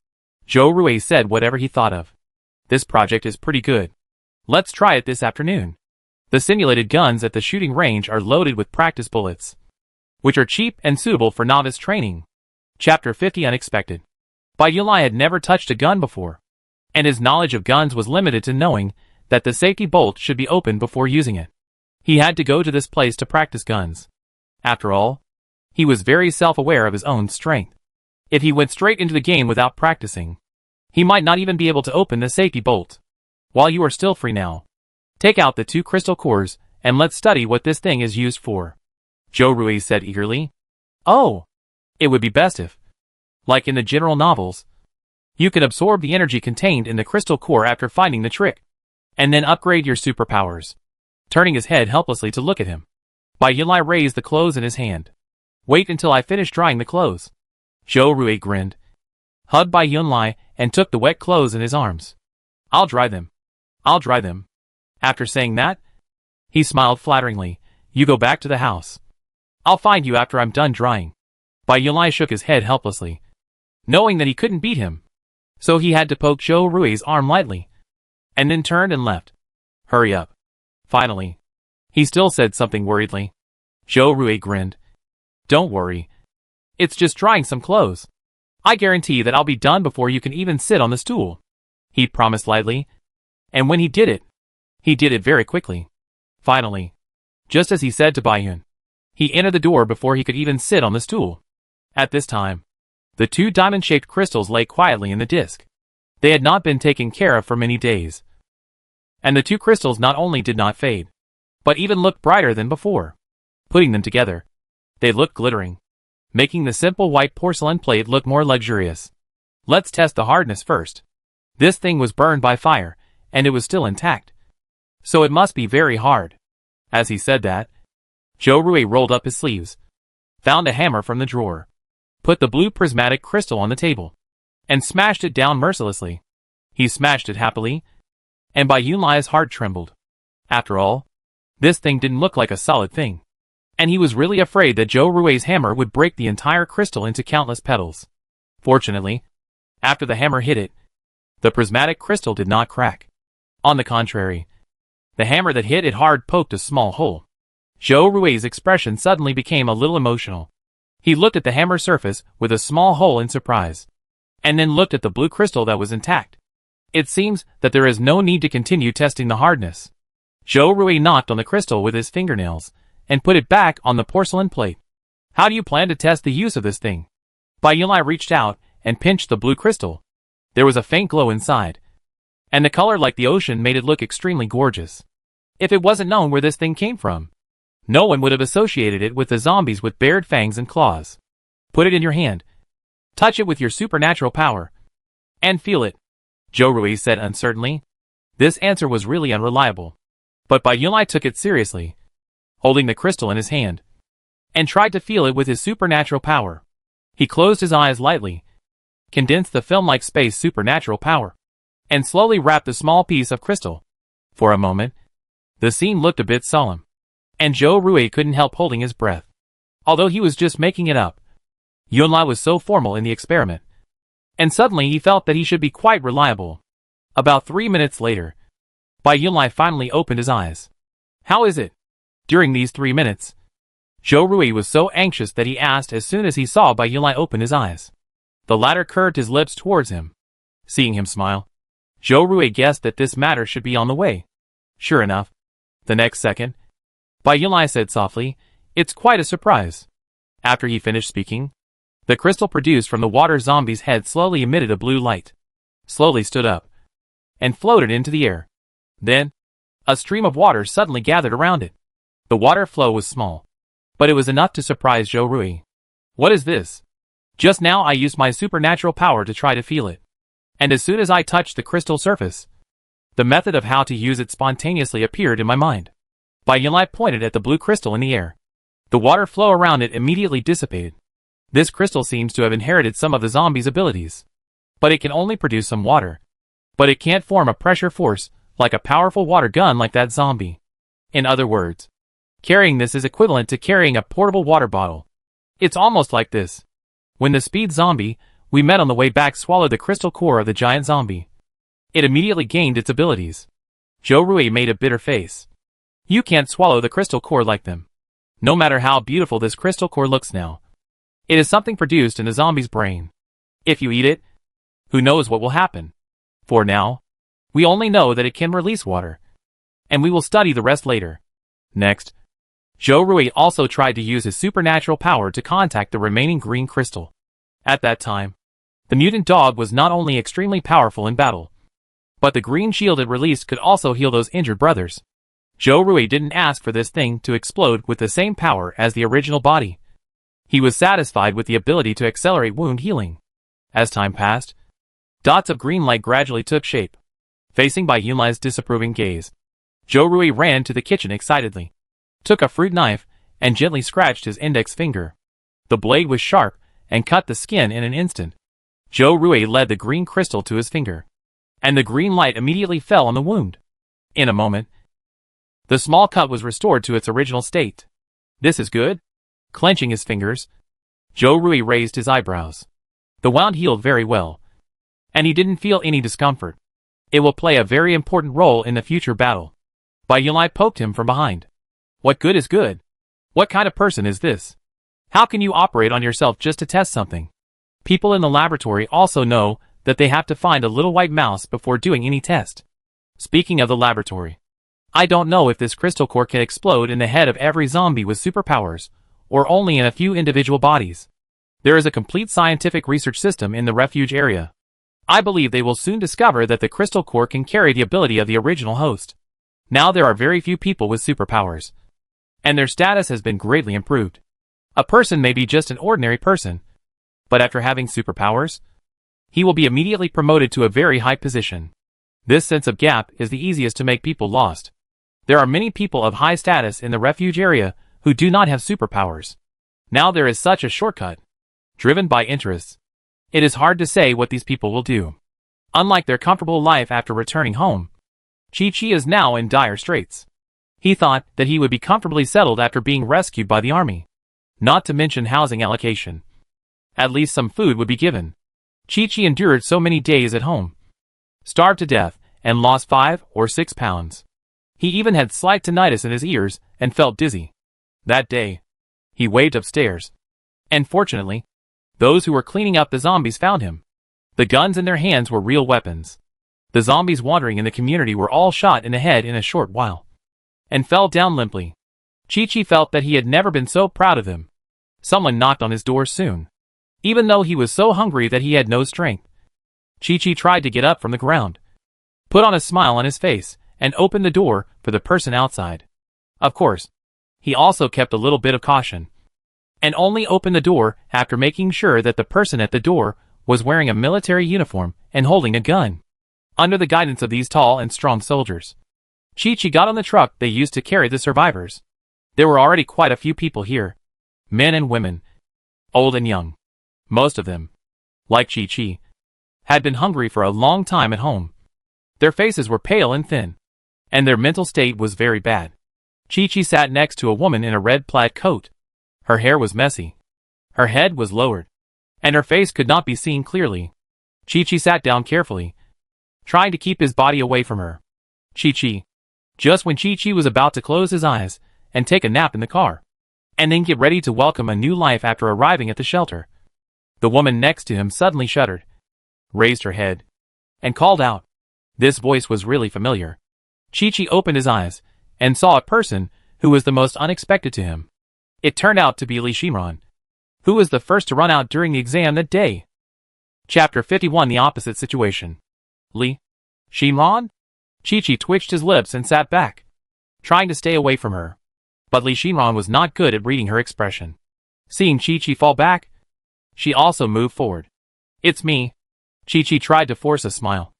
Zhou Rui said whatever he thought of. This project is pretty good. Let's try it this afternoon. The simulated guns at the shooting range are loaded with practice bullets, which are cheap and suitable for novice training. Chapter 50 Unexpected. Bai Yunlai had never touched a gun before, and his knowledge of guns was limited to knowing that the safety bolt should be opened before using it. He had to go to this place to practice guns. After all, he was very self-aware of his own strength. If he went straight into the game without practicing, he might not even be able to open the safety bolt. While you are still free now, take out the 2 crystal cores and let's study what this thing is used for. Zhou Rui said eagerly. Oh, it would be best if, like in the general novels, you can absorb the energy contained in the crystal core after finding the trick, and then upgrade your superpowers. Turning his head helplessly to look at him, Bai Yunlai raised the clothes in his hand. Wait until I finish drying the clothes. Zhou Rui grinned, hugged Bai Yunlai, and took the wet clothes in his arms. I'll dry them. I'll dry them. After saying that, he smiled flatteringly. You go back to the house. I'll find you after I'm done drying. Bai Yunlai shook his head helplessly, knowing that he couldn't beat him. So he had to poke Zhou Rui's arm lightly, and then turned and left. Hurry up. Finally, he still said something worriedly. Zhou Rui grinned. Don't worry. It's just drying some clothes. I guarantee that I'll be done before you can even sit on the stool. He promised lightly, and when he did it very quickly. Finally, just as he said to Bai Yun, he entered the door before he could even sit on the stool. At this time, the 2 diamond-shaped crystals lay quietly in the disc. They had not been taken care of for many days. And the 2 crystals not only did not fade, but even looked brighter than before. Putting them together, they looked glittering, making the simple white porcelain plate look more luxurious. Let's test the hardness first. This thing was burned by fire, and it was still intact. So it must be very hard. As he said that, Zhou Rui rolled up his sleeves, found a hammer from the drawer, put the blue prismatic crystal on the table, and smashed it down mercilessly. He smashed it happily, and Bai Yunlai's heart trembled. After all, this thing didn't look like a solid thing, and he was really afraid that Zhou Rui's hammer would break the entire crystal into countless petals. Fortunately, after the hammer hit it, the prismatic crystal did not crack. On the contrary, the hammer that hit it hard poked a small hole. Zhou Rui's expression suddenly became a little emotional. He looked at the hammer surface with a small hole in surprise, and then looked at the blue crystal that was intact. It seems that there is no need to continue testing the hardness. Zhou Rui knocked on the crystal with his fingernails, and put it back on the porcelain plate. How do you plan to test the use of this thing? Bai Yunlai reached out and pinched the blue crystal. There was a faint glow inside, and the color like the ocean made it look extremely gorgeous. If it wasn't known where this thing came from, no one would have associated it with the zombies with bared fangs and claws. Put it in your hand. Touch it with your supernatural power. And feel it. Zhou Rui said uncertainly. This answer was really unreliable. But Bai Yunlai took it seriously, holding the crystal in his hand, and tried to feel it with his supernatural power. He closed his eyes lightly, condensed the film-like space supernatural power, and slowly wrapped the small piece of crystal. For a moment, the scene looked a bit solemn, and Zhou Rui couldn't help holding his breath. Although he was just making it up, Yunlai was so formal in the experiment, and suddenly he felt that he should be quite reliable. About 3 minutes later, Bai Yunlai finally opened his eyes. How is it? During these 3 minutes, Zhou Rui was so anxious that he asked as soon as he saw Bai Yunlai open his eyes. The latter curved his lips towards him. Seeing him smile, Zhou Rui guessed that this matter should be on the way. Sure enough, the next second, Bai Yunlai said softly, "It's quite a surprise." After he finished speaking, the crystal produced from the water zombie's head slowly emitted a blue light, slowly stood up, and floated into the air. Then, a stream of water suddenly gathered around it. The water flow was small, but it was enough to surprise Zhou Rui. What is this? Just now I used my supernatural power to try to feel it, and as soon as I touched the crystal surface, the method of how to use it spontaneously appeared in my mind. Bai Yunlai pointed at the blue crystal in the air. The water flow around it immediately dissipated. This crystal seems to have inherited some of the zombie's abilities. but it can only produce some water. But it can't form a pressure force like a powerful water gun like that zombie. In other words, carrying this is equivalent to carrying a portable water bottle. It's almost like this. When the speed zombie we met on the way back swallowed the crystal core of the giant zombie, it immediately gained its abilities. Joe Rui made a bitter face. You can't swallow the crystal core like them. No matter how beautiful this crystal core looks now, it is something produced in the zombie's brain. If you eat it, who knows what will happen? For now, we only know that it can release water, and we will study the rest later. Next, Joe Rui also tried to use his supernatural power to contact the remaining green crystal. At that time, the mutant dog was not only extremely powerful in battle, but the green shield it released could also heal those injured brothers. Joe Rui didn't ask for this thing to explode with the same power as the original body. He was satisfied with the ability to accelerate wound healing. As time passed, dots of green light gradually took shape. Facing Bai Yunlai's disapproving gaze, Joe Rui ran to the kitchen excitedly, took a fruit knife, and gently scratched his index finger. The blade was sharp and cut the skin in an instant. Joe Rui led the green crystal to his finger, and the green light immediately fell on the wound. In a moment, the small cut was restored to its original state. This is good? Clenching his fingers, Joe Rui raised his eyebrows. The wound healed very well, and he didn't feel any discomfort. It will play a very important role in the future battle. Bai Yunlai poked him from behind. What good is good? What kind of person is this? How can you operate on yourself just to test something? People in the laboratory also know that they have to find a little white mouse before doing any test. Speaking of the laboratory, I don't know if this crystal core can explode in the head of every zombie with superpowers, or only in a few individual bodies. There is a complete scientific research system in the refuge area. I believe they will soon discover that the crystal core can carry the ability of the original host. Now there are very few people with superpowers, and their status has been greatly improved. A person may be just an ordinary person, but after having superpowers, he will be immediately promoted to a very high position. This sense of gap is the easiest to make people lost. There are many people of high status in the refuge area who do not have superpowers. Now there is such a shortcut, driven by interests. It is hard to say what these people will do. Unlike their comfortable life after returning home, Chi-Chi is now in dire straits. He thought that he would be comfortably settled after being rescued by the army. Not to mention housing allocation. At least some food would be given. Chi-Chi endured so many days at home, starved to death, and lost 5 or 6 pounds. He even had slight tinnitus in his ears and felt dizzy. That day, he waved upstairs, and fortunately, those who were cleaning up the zombies found him. The guns in their hands were real weapons. The zombies wandering in the community were all shot in the head in a short while, and fell down limply. Chi-Chi felt that he had never been so proud of them. Someone knocked on his door soon. Even though he was so hungry that he had no strength, Chi-Chi tried to get up from the ground, put on a smile on his face, and opened the door for the person outside. Of course, he also kept a little bit of caution, and only opened the door after making sure that the person at the door was wearing a military uniform and holding a gun. Under the guidance of these tall and strong soldiers, Chi-Chi got on the truck they used to carry the survivors. There were already quite a few people here, men and women, old and young. Most of them, like Chi-Chi, had been hungry for a long time at home. Their faces were pale and thin, and their mental state was very bad. Chi-Chi sat next to a woman in a red plaid coat. Her hair was messy. Her head was lowered, and her face could not be seen clearly. Chi-Chi sat down carefully, trying to keep his body away from her. Chi-Chi. Just when Chi-Chi was about to close his eyes and take a nap in the car, and then get ready to welcome a new life after arriving at the shelter, the woman next to him suddenly shuddered, raised her head, and called out. This voice was really familiar. Chi-Chi opened his eyes and saw a person who was the most unexpected to him. It turned out to be Li Xinran, who was the first to run out during the exam that day. Chapter 51. The opposite situation. Li Xinran? Chi-Chi twitched his lips and sat back, trying to stay away from her. But Li Xinran was not good at reading her expression. Seeing Chi-Chi fall back, she also moved forward. It's me. Chi-Chi tried to force a smile,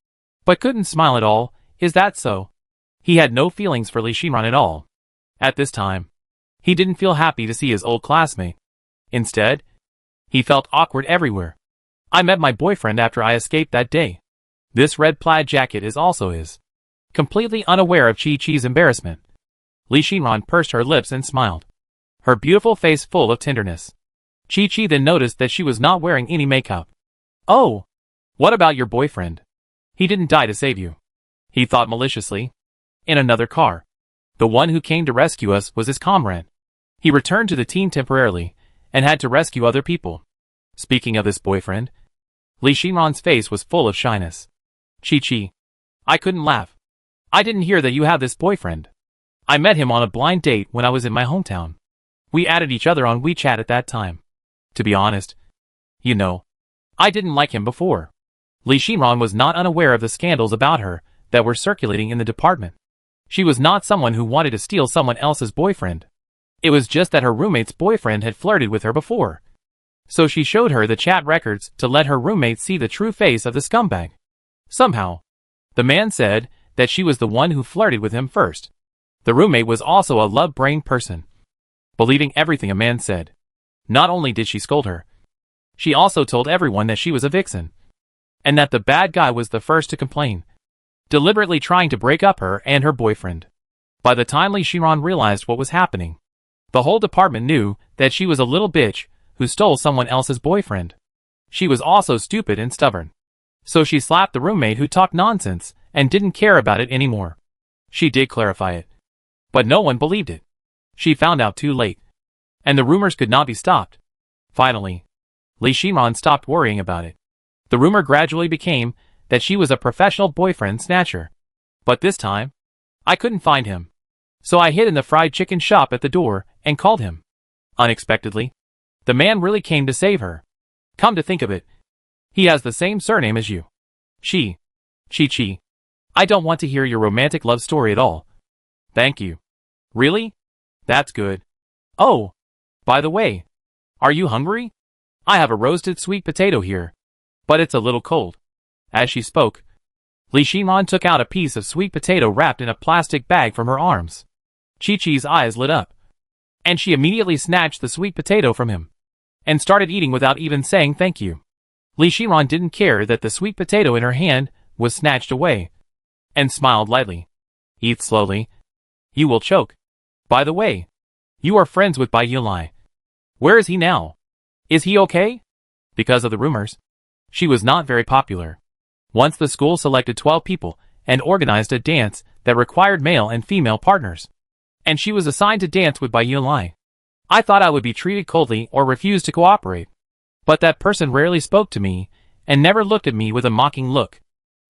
but couldn't smile at all. Is that so? He had no feelings for Li Xinran at all. At this time, he didn't feel happy to see his old classmate. Instead, he felt awkward everywhere. I met my boyfriend after I escaped that day. This red plaid jacket is also his. Completely unaware of Chi-Chi's embarrassment, Li Xinran pursed her lips and smiled, her beautiful face full of tenderness. Chi-Chi then noticed that she was not wearing any makeup. Oh! What about your boyfriend? He didn't die to save you, he thought maliciously. In another car. The one who came to rescue us was his comrade. He returned to the team temporarily, and had to rescue other people. Speaking of this boyfriend, Li Xinran's face was full of shyness. Chi-Chi. I couldn't laugh. I didn't hear that you have this boyfriend. I met him on a blind date when I was in my hometown. We added each other on WeChat at that time. To be honest, you know, I didn't like him before. Li Xinran was not unaware of the scandals about her that were circulating in the department. She was not someone who wanted to steal someone else's boyfriend. It was just that her roommate's boyfriend had flirted with her before. So she showed her the chat records to let her roommate see the true face of the scumbag. Somehow, the man said that she was the one who flirted with him first. The roommate was also a love-brain person, believing everything a man said. Not only did she scold her, she also told everyone that she was a vixen, and that the bad guy was the first to complain, deliberately trying to break up her and her boyfriend. By the time Li Xinran realized what was happening, the whole department knew that she was a little bitch who stole someone else's boyfriend. She was also stupid and stubborn. So she slapped the roommate who talked nonsense and didn't care about it anymore. She did clarify it, but no one believed it. She found out too late, and the rumors could not be stopped. Finally, Li Xinran stopped worrying about it. The rumor gradually became that she was a professional boyfriend snatcher. But this time, I couldn't find him. So I hid in the fried chicken shop at the door and called him. Unexpectedly, the man really came to save her. Come to think of it, he has the same surname as you. Chi-Chi. I don't want to hear your romantic love story at all. Thank you. Really? That's good. Oh, by the way, are you hungry? I have a roasted sweet potato here, but it's a little cold. As she spoke, Li Xinran took out a piece of sweet potato wrapped in a plastic bag from her arms. Chi-Chi's eyes lit up, and she immediately snatched the sweet potato from him, and started eating without even saying thank you. Li Xinran didn't care that the sweet potato in her hand was snatched away, and smiled lightly. Eat slowly. You will choke. By the way, you are friends with Bai Yulai. Where is he now? Is he okay? Because of the rumors, she was not very popular. Once the school selected 12 people and organized a dance that required male and female partners, and she was assigned to dance with Bai Yulai. I thought I would be treated coldly or refuse to cooperate. But that person rarely spoke to me and never looked at me with a mocking look.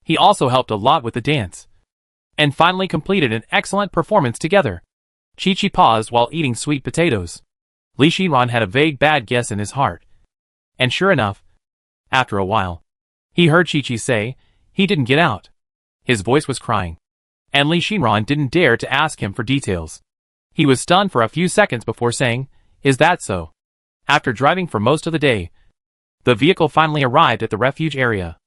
He also helped a lot with the dance, and finally completed an excellent performance together. Chi-Chi paused while eating sweet potatoes. Li Xinran had a vague bad guess in his heart. And sure enough, after a while, he heard Chi-Chi say he didn't get out. His voice was crying, and Li Xinran didn't dare to ask him for details. He was stunned for a few seconds before saying, "Is that so?" After driving for most of the day, the vehicle finally arrived at the refuge area.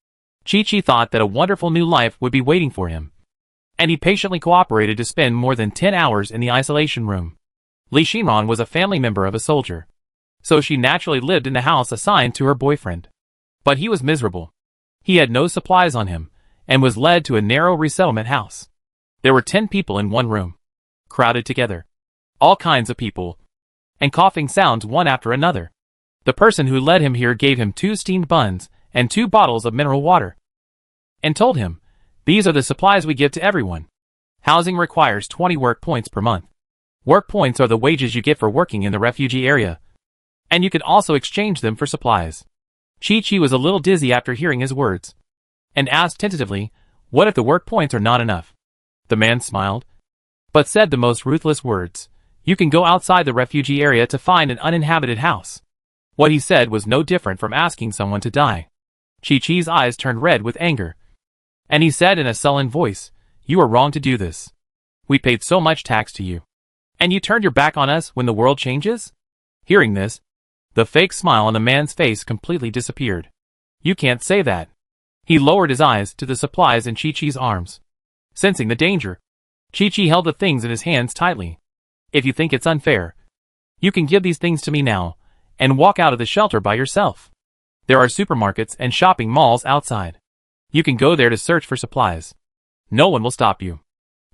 Chi-Chi thought that a wonderful new life would be waiting for him, and he patiently cooperated to spend more than 10 hours in the isolation room. Li Xinran was a family member of a soldier, so she naturally lived in the house assigned to her boyfriend. But he was miserable. He had no supplies on him, and was led to a narrow resettlement house. There were 10 people in one room, crowded together. All kinds of people, and coughing sounds one after another. The person who led him here gave him 2 steamed buns and 2 bottles of mineral water, and told him, "These are the supplies we give to everyone. Housing requires 20 work points per month. Work points are the wages you get for working in the refugee area, and you can also exchange them for supplies." Chi-Chi was a little dizzy after hearing his words, and asked tentatively, "What if the work points are not enough?" The man smiled, but said the most ruthless words, "You can go outside the refugee area to find an uninhabited house." What he said was no different from asking someone to die. Chi-Chi's eyes turned red with anger, and he said in a sullen voice, "You are wrong to do this. We paid so much tax to you, and you turned your back on us when the world changes?" Hearing this, the fake smile on the man's face completely disappeared. "You can't say that." He lowered his eyes to the supplies in Chi-Chi's arms. Sensing the danger, Chi-Chi held the things in his hands tightly. "If you think it's unfair, you can give these things to me now, and walk out of the shelter by yourself." There are supermarkets and shopping malls outside. You can go there to search for supplies. No one will stop you.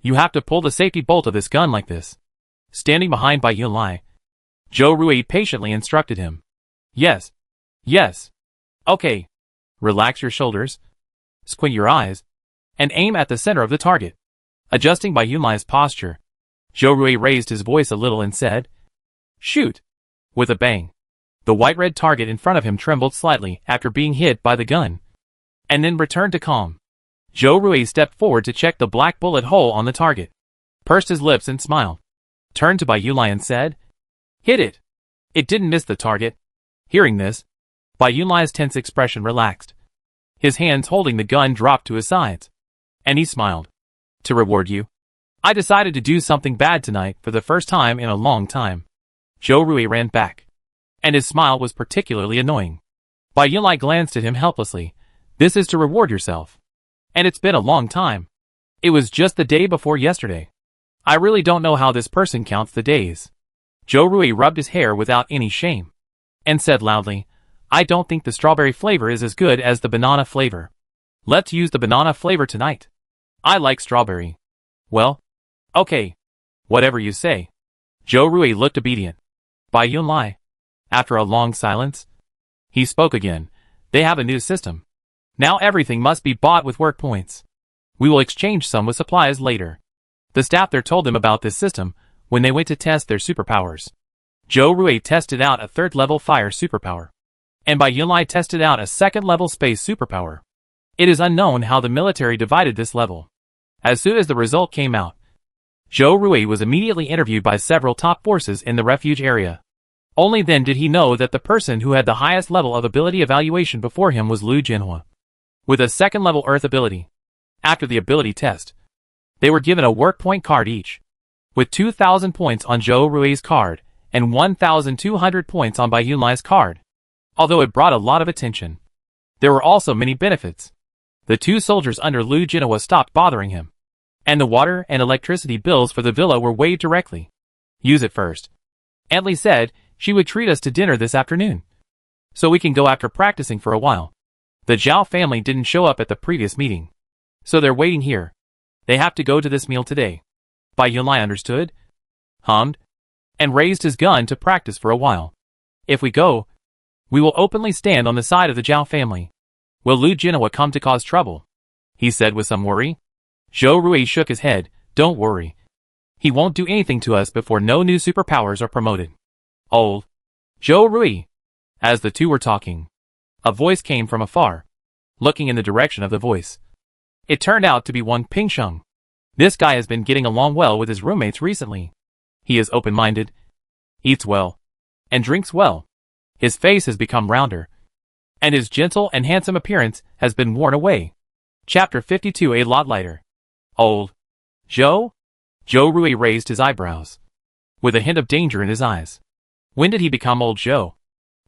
You have to pull the safety bolt of this gun like this. Standing behind by Yunlai, Zhou Rui patiently instructed him. Yes. Yes. Okay. Relax your shoulders. Squint your eyes. And aim at the center of the target. Adjusting by Yunlai's posture, Zhou Rui raised his voice a little and said, "Shoot." With a bang, the white-red target in front of him trembled slightly after being hit by the gun, and then returned to calm. Zhou Rui stepped forward to check the black bullet hole on the target, pursed his lips and smiled, turned to Bai Yunlai and said, "Hit it." It didn't miss the target. Hearing this, Bai Yunlai's tense expression relaxed. His hands holding the gun dropped to his sides, and he smiled. "To reward you, I decided to do something bad tonight for the first time in a long time." Zhou Rui ran back, and his smile was particularly annoying. Bai Yunlai glanced at him helplessly. "This is to reward yourself. And it's been a long time. It was just the day before yesterday. I really don't know how this person counts the days." Zhou Rui rubbed his hair without any shame, and said loudly, "I don't think the strawberry flavor is as good as the banana flavor. Let's use the banana flavor tonight. I like strawberry." "Well, okay. Whatever you say." Zhou Rui looked obedient. Bai Yunlai, after a long silence, he spoke again. "They have a new system. Now everything must be bought with work points. We will exchange some with supplies later." The staff there told them about this system when they went to test their superpowers. Zhou Rui tested out a third-level fire superpower, and Bai Yunlai tested out a second-level space superpower. It is unknown how the military divided this level. As soon as the result came out, Zhou Rui was immediately interviewed by several top forces in the refuge area. Only then did he know that the person who had the highest level of ability evaluation before him was Lu Jinhua, with a second-level Earth ability. After the ability test, they were given a work point card each, with 2,000 points on Zhou Rui's card and 1,200 points on Bai Yunlai's card. Although it brought a lot of attention, there were also many benefits. The two soldiers under Lu Jinhua stopped bothering him, and the water and electricity bills for the villa were waived directly. "Use it first. Aunt Li said she would treat us to dinner this afternoon, so we can go after practicing for a while. The Zhao family didn't show up at the previous meeting, so they're waiting here. They have to go to this meal today." Bai Yunlai understood, hummed, and raised his gun to practice for a while. "If we go, we will openly stand on the side of the Zhao family. Will Lu Jinhua come to cause trouble?" he said with some worry. Zhou Rui shook his head. "Don't worry. He won't do anything to us before no new superpowers are promoted." "Old Zhou Rui." As the two were talking, a voice came from afar. Looking in the direction of the voice, it turned out to be Wang Pingsheng. This guy has been getting along well with his roommates recently. He is open-minded, eats well, and drinks well. His face has become rounder, and his gentle and handsome appearance has been worn away. Chapter 52. A lot lighter. "Old Zhou?" Zhou Rui raised his eyebrows, with a hint of danger in his eyes. "When did he become old Zhou?"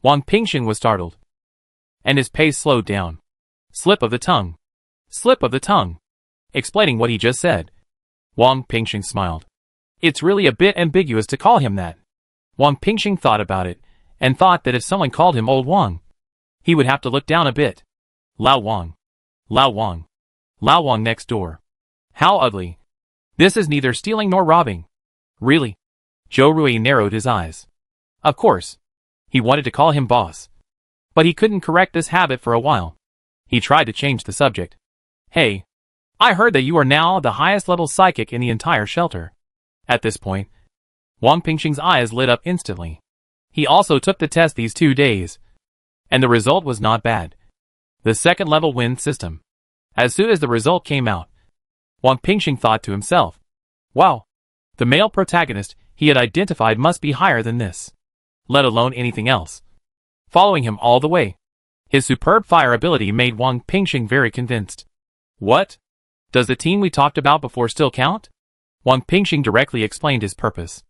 Wang Pingsheng was startled, and his pace slowed down. Slip of the tongue. Slip of the tongue. Explaining what he just said, Wang Pingsheng smiled. "It's really a bit ambiguous to call him that." Wang Pingsheng thought about it, and thought that if someone called him Old Wang, he would have to look down a bit. Lao Wang. Lao Wang. Lao Wang next door. How ugly. This is neither stealing nor robbing. Really? Zhou Rui narrowed his eyes. Of course. He wanted to call him boss, but he couldn't correct this habit for a while. He tried to change the subject. "Hey, I heard that you are now the highest level psychic in the entire shelter." At this point, Wang Pingsheng's eyes lit up instantly. He also took the test these 2 days, and the result was not bad. The second level wind system. As soon as the result came out, Wang Pingsheng thought to himself, wow, the male protagonist he had identified must be higher than this, let alone anything else. Following him all the way, his superb fire ability made Wang Pingsheng very convinced. What? Does the team we talked about before still count? Wang Pingsheng directly explained his purpose.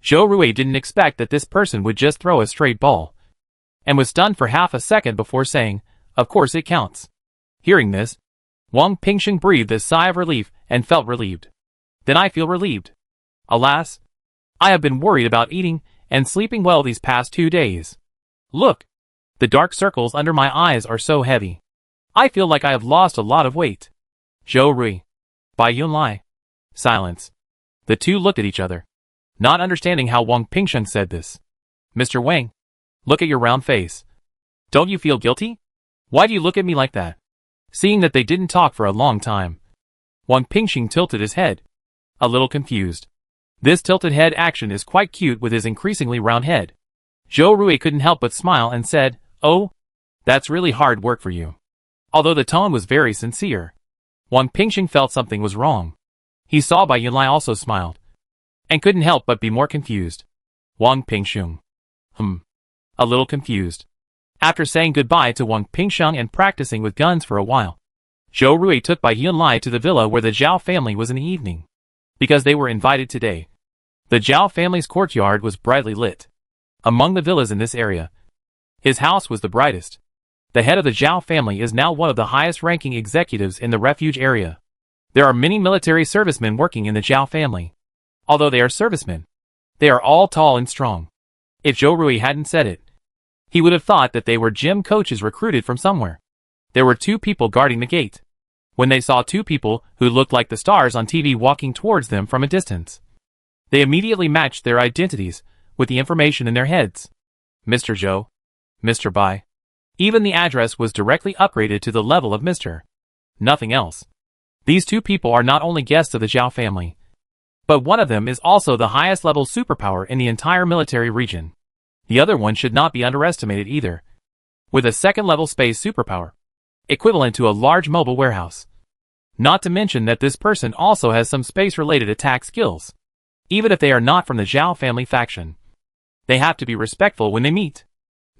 Zhou Rui didn't expect that this person would just throw a straight ball, and was stunned for half a second before saying, of course it counts. Hearing this, Wang Pingsheng breathed a sigh of relief and felt relieved. Then I feel relieved. Alas, I have been worried about eating and sleeping well these past 2 days. Look, The dark circles under my eyes are so heavy. I feel like I have lost a lot of weight. Zhou Rui. By Yunlai. Silence. The two looked at each other, not understanding how Wang Pingsheng said this. Mr. Wang, look at your round face. Don't you feel guilty? Why do you look at me like that? Seeing that they didn't talk for a long time, Wang Pingsheng tilted his head, a little confused. This tilted head action is quite cute with his increasingly round head. Zhou Rui couldn't help but smile and said, "Oh, that's really hard work for you." Although the tone was very sincere, Wang Pingsheng felt something was wrong. He saw Bai Yunlai also smiled, and couldn't help but be more confused. Wang Pingsheng. A little confused. After saying goodbye to Wang Pingsheng and practicing with guns for a while, Zhou Rui took Bai Yunlai to the villa where the Zhao family was in the evening, because they were invited today. The Zhao family's courtyard was brightly lit. Among the villas in this area, his house was the brightest. The head of the Zhao family is now one of the highest-ranking executives in the refuge area. There are many military servicemen working in the Zhao family. Although they are servicemen, they are all tall and strong. If Zhou Rui hadn't said it, he would have thought that they were gym coaches recruited from somewhere. There were two people guarding the gate. When they saw two people who looked like the stars on TV walking towards them from a distance, they immediately matched their identities with the information in their heads. Mr. Zhou. Mr. Bai. Even the address was directly upgraded to the level of Mr. Nothing else. These two people are not only guests of the Zhao family, but one of them is also the highest level superpower in the entire military region. The other one should not be underestimated either, with a second-level space superpower, equivalent to a large mobile warehouse. Not to mention that this person also has some space-related attack skills. Even if they are not from the Zhao family faction, they have to be respectful when they meet.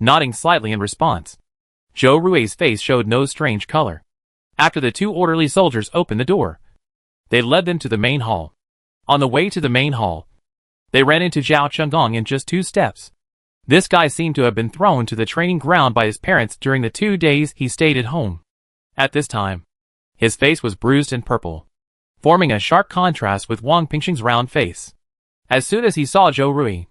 Nodding slightly in response, Zhou Rui's face showed no strange color. After the two orderly soldiers opened the door, they led them to the main hall. On the way to the main hall, they ran into Zhao Chenggong in just 2 steps. This guy seemed to have been thrown to the training ground by his parents during the 2 days he stayed at home. At this time, his face was bruised and purple, forming a sharp contrast with Wang Pingsheng's round face. As soon as he saw Zhou Rui,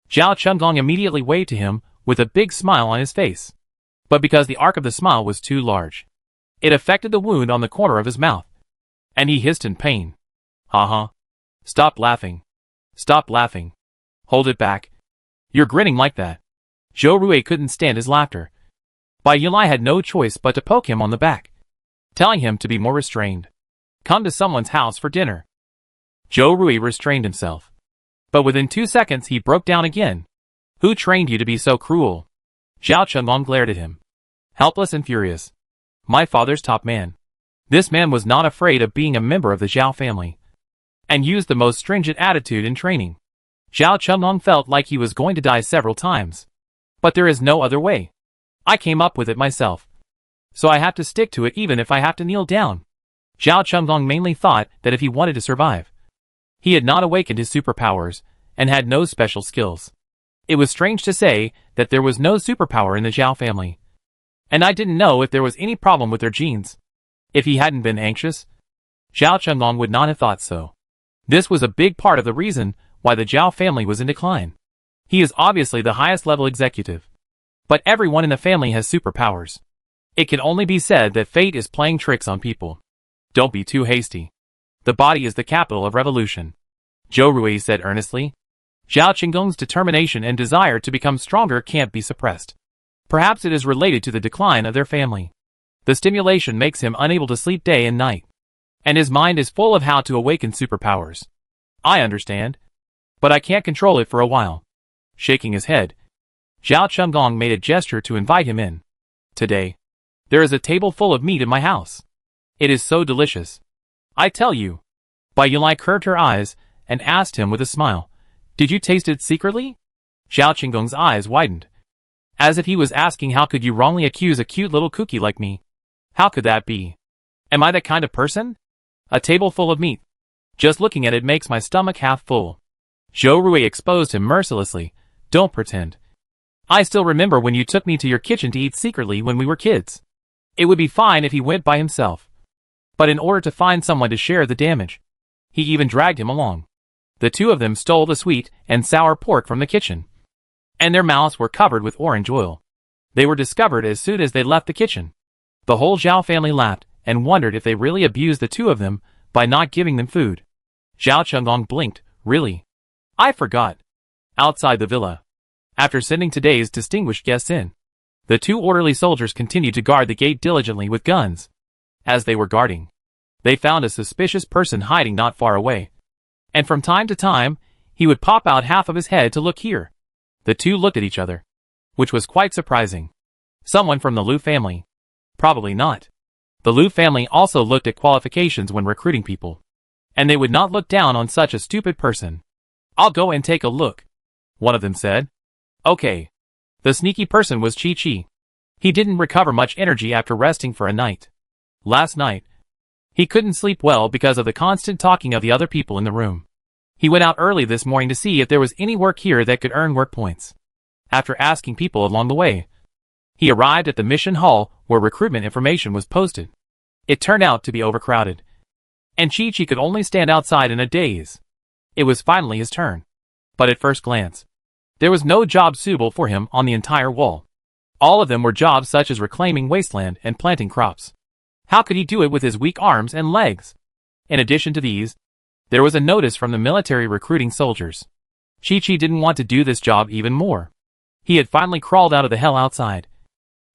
Zhao Chenggong immediately waved to him with a big smile on his face. But because the arc of the smile was too large, it affected the wound on the corner of his mouth, and he hissed in pain. Haha. Stop laughing. Stop laughing. Hold it back. You're grinning like that. Zhou Rui couldn't stand his laughter. Bai Yunlai had no choice but to poke him on the back, telling him to be more restrained. Come to someone's house for dinner. Zhou Rui restrained himself, but within 2 seconds he broke down again. Who trained you to be so cruel? Zhao Chenggong glared at him, helpless and furious. My father's top man. This man was not afraid of being a member of the Zhao family, and used the most stringent attitude in training. Zhao Chenggong felt like he was going to die several times. But there is no other way. I came up with it myself, so I have to stick to it even if I have to kneel down. Zhao Chenggong mainly thought that if he wanted to survive, he had not awakened his superpowers, and had no special skills. It was strange to say that there was no superpower in the Zhao family, and I didn't know if there was any problem with their genes. If he hadn't been anxious, Zhao Chenggong would not have thought so. This was a big part of the reason why the Zhao family was in decline. He is obviously the highest level executive, but everyone in the family has superpowers. It can only be said that fate is playing tricks on people. Don't be too hasty. The body is the capital of revolution, Zhou Rui said earnestly. Zhao Chenggong's determination and desire to become stronger can't be suppressed. Perhaps it is related to the decline of their family. The stimulation makes him unable to sleep day and night, and his mind is full of how to awaken superpowers. I understand, but I can't control it for a while. Shaking his head, Zhao Chenggong made a gesture to invite him in. Today, there is a table full of meat in my house. It is so delicious. I tell you. Bai Yunlai curved her eyes and asked him with a smile, Did you taste it secretly? Zhao Chenggong's eyes widened, as if he was asking how could you wrongly accuse a cute little cookie like me? How could that be? Am I that kind of person? A table full of meat. Just looking at it makes my stomach half full. Zhou Rui exposed him mercilessly. Don't pretend. I still remember when you took me to your kitchen to eat secretly when we were kids. It would be fine if he went by himself, but in order to find someone to share the damage, he even dragged him along. The two of them stole the sweet and sour pork from the kitchen, and their mouths were covered with orange oil. They were discovered as soon as they left the kitchen. The whole Zhao family laughed and wondered if they really abused the two of them by not giving them food. Zhao Chengong blinked. Really? I forgot. Outside the villa, after sending today's distinguished guests in, the two orderly soldiers continued to guard the gate diligently with guns. As they were guarding, they found a suspicious person hiding not far away. And from time to time, he would pop out half of his head to look here. The two looked at each other, which was quite surprising. Someone from the Liu family? Probably not. The Liu family also looked at qualifications when recruiting people, and they would not look down on such a stupid person. I'll go and take a look, one of them said. Okay. The sneaky person was Chi. He didn't recover much energy after resting for a night. Last night, he couldn't sleep well because of the constant talking of the other people in the room. He went out early this morning to see if there was any work here that could earn work points. After asking people along the way, he arrived at the mission hall where recruitment information was posted. It turned out to be overcrowded, and Chi could only stand outside in a daze. It was finally his turn. But at first glance, there was no job suitable for him on the entire wall. All of them were jobs such as reclaiming wasteland and planting crops. How could he do it with his weak arms and legs? In addition to these, there was a notice from the military recruiting soldiers. Chi didn't want to do this job even more. He had finally crawled out of the hell outside.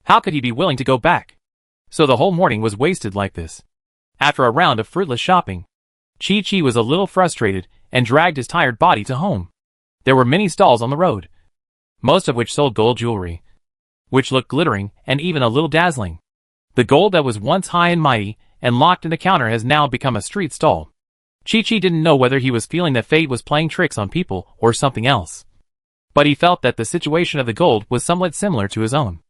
How could he be willing to go back? So the whole morning was wasted like this. After a round of fruitless shopping, Chi was a little frustrated and dragged his tired body to home. There were many stalls on the road, most of which sold gold jewelry, which looked glittering and even a little dazzling. The gold that was once high and mighty and locked in the counter has now become a street stall. Chi didn't know whether he was feeling that fate was playing tricks on people or something else. But he felt that the situation of the gold was somewhat similar to his own.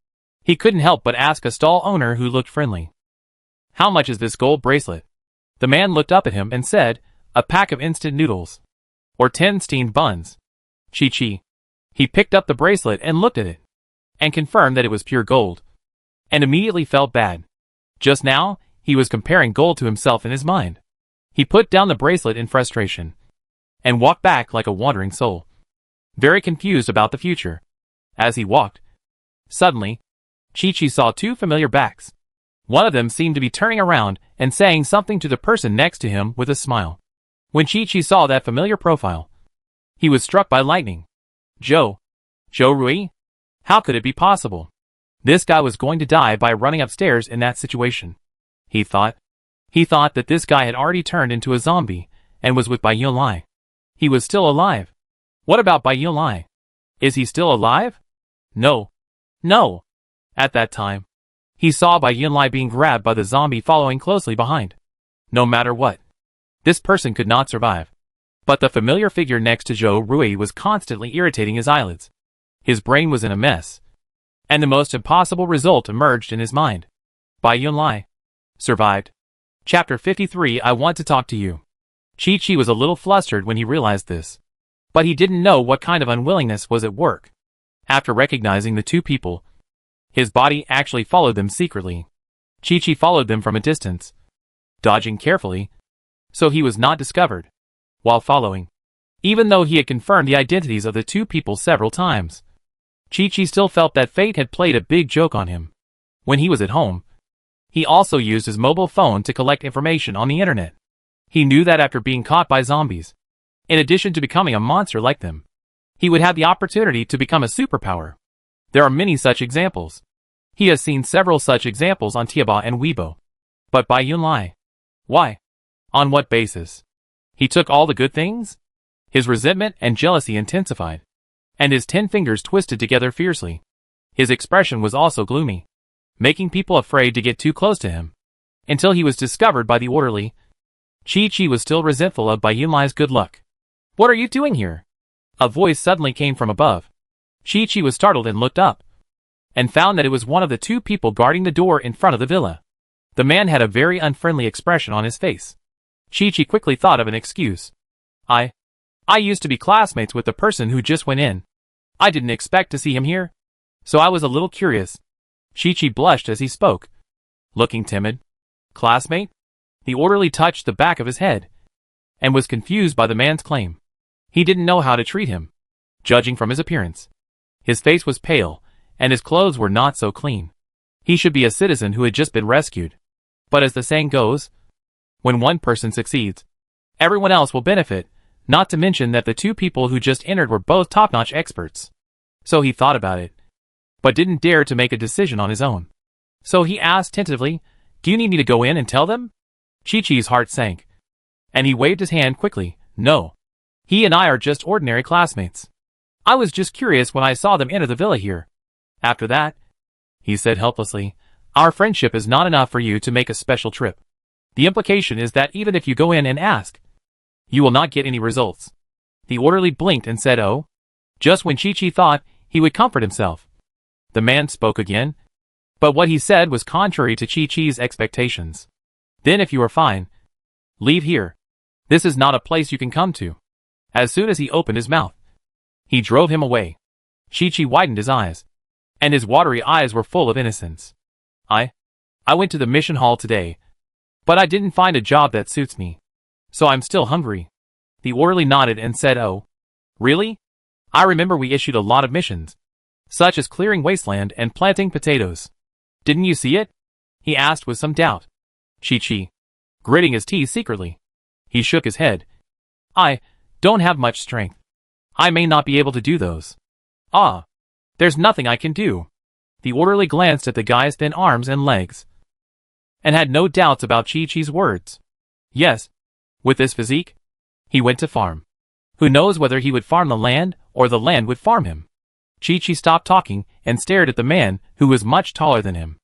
He couldn't help but ask a stall owner who looked friendly. How much is this gold bracelet? The man looked up at him and said, a pack of instant noodles. Or 10 steamed buns. Chi. He picked up the bracelet and looked at it, and confirmed that it was pure gold, and immediately felt bad. Just now, he was comparing gold to himself in his mind. He put down the bracelet in frustration, and walked back like a wandering soul, very confused about the future. As he walked, suddenly, Chi saw two familiar backs. One of them seemed to be turning around and saying something to the person next to him with a smile. When Chi saw that familiar profile, he was struck by lightning. Zhou Rui? How could it be possible? This guy was going to die by running upstairs in that situation. He thought that this guy had already turned into a zombie and was with Bai Yunlai. He was still alive. What about Bai Yunlai? Is he still alive? No. At that time, he saw Bai Yunlai being grabbed by the zombie following closely behind. No matter what, this person could not survive. But the familiar figure next to Zhou Rui was constantly irritating his eyelids. His brain was in a mess, and the most impossible result emerged in his mind. Bai Yunlai survived. Chapter 53. I want to talk to you. Chi was a little flustered when he realized this, but he didn't know what kind of unwillingness was at work. After recognizing the two people, his body actually followed them secretly. Chi followed them from a distance, dodging carefully, so he was not discovered. While following, even though he had confirmed the identities of the two people several times, Chi still felt that fate had played a big joke on him. When he was at home, he also used his mobile phone to collect information on the internet. He knew that after being caught by zombies, in addition to becoming a monster like them, he would have the opportunity to become a superpower. There are many such examples. He has seen several such examples on Tieba and Weibo. But Bai Yunlai? Why? On what basis? He took all the good things? His resentment and jealousy intensified, and his 10 fingers twisted together fiercely. His expression was also gloomy, making people afraid to get too close to him. Until he was discovered by the orderly, Chi was still resentful of Bai Yunlai's good luck. What are you doing here? A voice suddenly came from above. Chi was startled and looked up, and found that it was one of the two people guarding the door in front of the villa. The man had a very unfriendly expression on his face. Chi quickly thought of an excuse. I used to be classmates with the person who just went in. I didn't expect to see him here, so I was a little curious. Chi blushed as he spoke, looking timid. Classmate? The orderly touched the back of his head, and was confused by the man's claim. He didn't know how to treat him, judging from his appearance. His face was pale, and his clothes were not so clean. He should be a citizen who had just been rescued. But as the saying goes, when one person succeeds, everyone else will benefit, not to mention that the two people who just entered were both top-notch experts. So he thought about it, but didn't dare to make a decision on his own. So he asked tentatively, "Do you need me to go in and tell them?" Chi-Chi's heart sank, and he waved his hand quickly. "No. He and I are just ordinary classmates. I was just curious when I saw them enter the villa here. After that," he said helplessly, "our friendship is not enough for you to make a special trip. The implication is that even if you go in and ask, you will not get any results." The orderly blinked and said, "Oh," just when Chi-Chi thought he would comfort himself. The man spoke again, but what he said was contrary to Chi-Chi's expectations. "Then if you are fine, leave here. This is not a place you can come to." As soon as he opened his mouth, he drove him away. Chi-Chi widened his eyes, and his watery eyes were full of innocence. I went to the mission hall today, but I didn't find a job that suits me. So I'm still hungry." The orderly nodded and said, "Oh, really? I remember we issued a lot of missions, such as clearing wasteland and planting potatoes. Didn't you see it?" he asked with some doubt. Chi-Chi, gritting his teeth secretly, he shook his head. "I don't have much strength. I may not be able to do those." "Ah, there's nothing I can do." The orderly glanced at the guy's thin arms and legs, and had no doubts about Chi-Chi's words. Yes, with this physique, he went to farm. Who knows whether he would farm the land, or the land would farm him? Chi-Chi stopped talking and stared at the man who was much taller than him.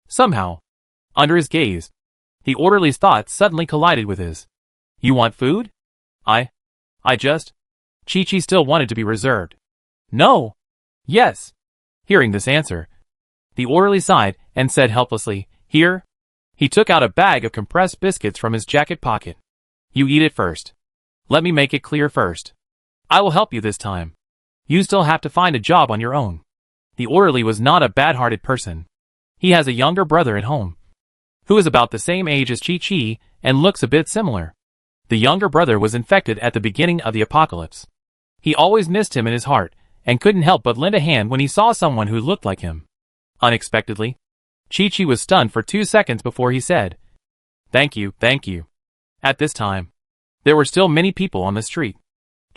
Somehow, under his gaze, the orderly's thoughts suddenly collided with his. "You want food?" I just..." Chi-Chi still wanted to be reserved. "No." "Yes." Hearing this answer, the orderly sighed and said helplessly, "Here." He took out a bag of compressed biscuits from his jacket pocket. "You eat it first. Let me make it clear first. I will help you this time. You still have to find a job on your own." The orderly was not a bad-hearted person. He has a younger brother at home, who is about the same age as Chi-Chi and looks a bit similar. The younger brother was infected at the beginning of the apocalypse. He always missed him in his heart, and couldn't help but lend a hand when he saw someone who looked like him. Unexpectedly, Chi-Chi was stunned for 2 seconds before he said, Thank you. At this time, there were still many people on the street.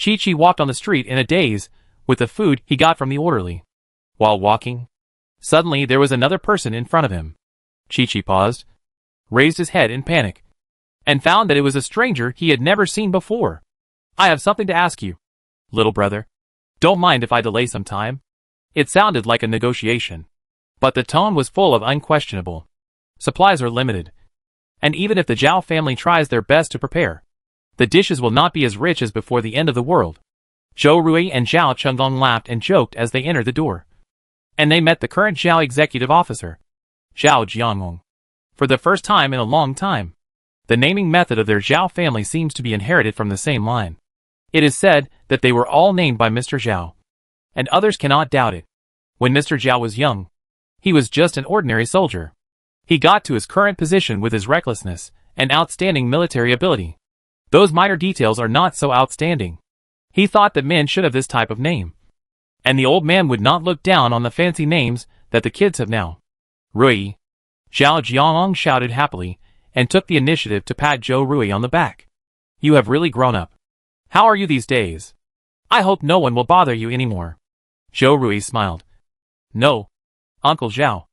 Chi-Chi walked on the street in a daze, with the food he got from the orderly. While walking, suddenly there was another person in front of him. Chi-Chi paused, raised his head in panic, and found that it was a stranger he had never seen before. "I have something to ask you, little brother. Don't mind if I delay some time." It sounded like a negotiation, but the tone was full of unquestionable. Supplies are limited, and even if the Zhao family tries their best to prepare, the dishes will not be as rich as before the end of the world. Zhou Rui and Zhao Chengdong laughed and joked as they entered the door, and they met the current Zhao executive officer, Zhao Jianmeng, for the first time in a long time. The naming method of their Zhao family seems to be inherited from the same line. It is said that they were all named by Mr. Zhao, and others cannot doubt it. When Mr. Zhao was young, he was just an ordinary soldier. He got to his current position with his recklessness and outstanding military ability. Those minor details are not so outstanding. He thought that men should have this type of name, and the old man would not look down on the fancy names that the kids have now. "Rui," Zhao Jianong shouted happily, and took the initiative to pat Zhou Rui on the back. "You have really grown up. How are you these days? I hope no one will bother you anymore." Zhou Rui smiled. "No, Uncle Zhao."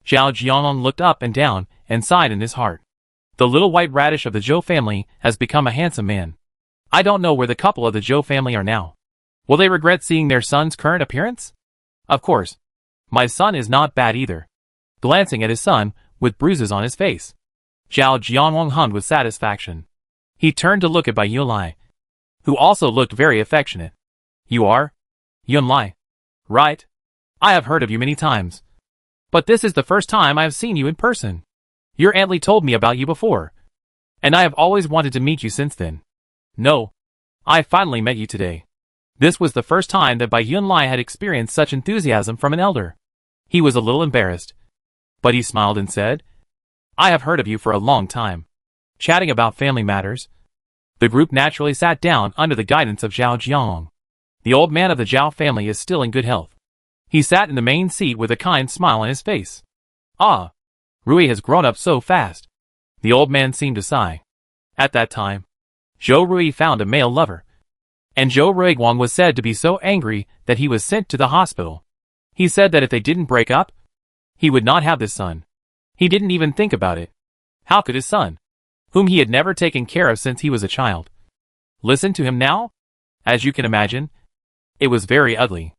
Zhao Jianong looked up and down and sighed in his heart. The little white radish of the Zhou family has become a handsome man. I don't know where the couple of the Zhou family are now. Will they regret seeing their son's current appearance? Of course. My son is not bad either. Glancing at his son, with bruises on his face, Zhao Jianwang hummed with satisfaction. He turned to look at Bai Yunlai, who also looked very affectionate. "You are Yunlai, right? I have heard of you many times, but this is the first time I have seen you in person. Your Aunt Li told me about you before, and I have always wanted to meet you since then. No, I finally met you today." This was the first time that Bai Yunlai had experienced such enthusiasm from an elder. He was a little embarrassed, but he smiled and said, "I have heard of you for a long time." Chatting about family matters, the group naturally sat down under the guidance of Zhao Jiang. The old man of the Zhao family is still in good health. He sat in the main seat with a kind smile on his face. Ah, Rui has grown up so fast. The old man seemed to sigh. At that time, Zhou Rui found a male lover, and Zhou Ruiguang was said to be so angry that he was sent to the hospital. He said that if they didn't break up, he would not have this son. He didn't even think about it. How could his son, whom he had never taken care of since he was a child, listen to him now? As you can imagine, it was very ugly.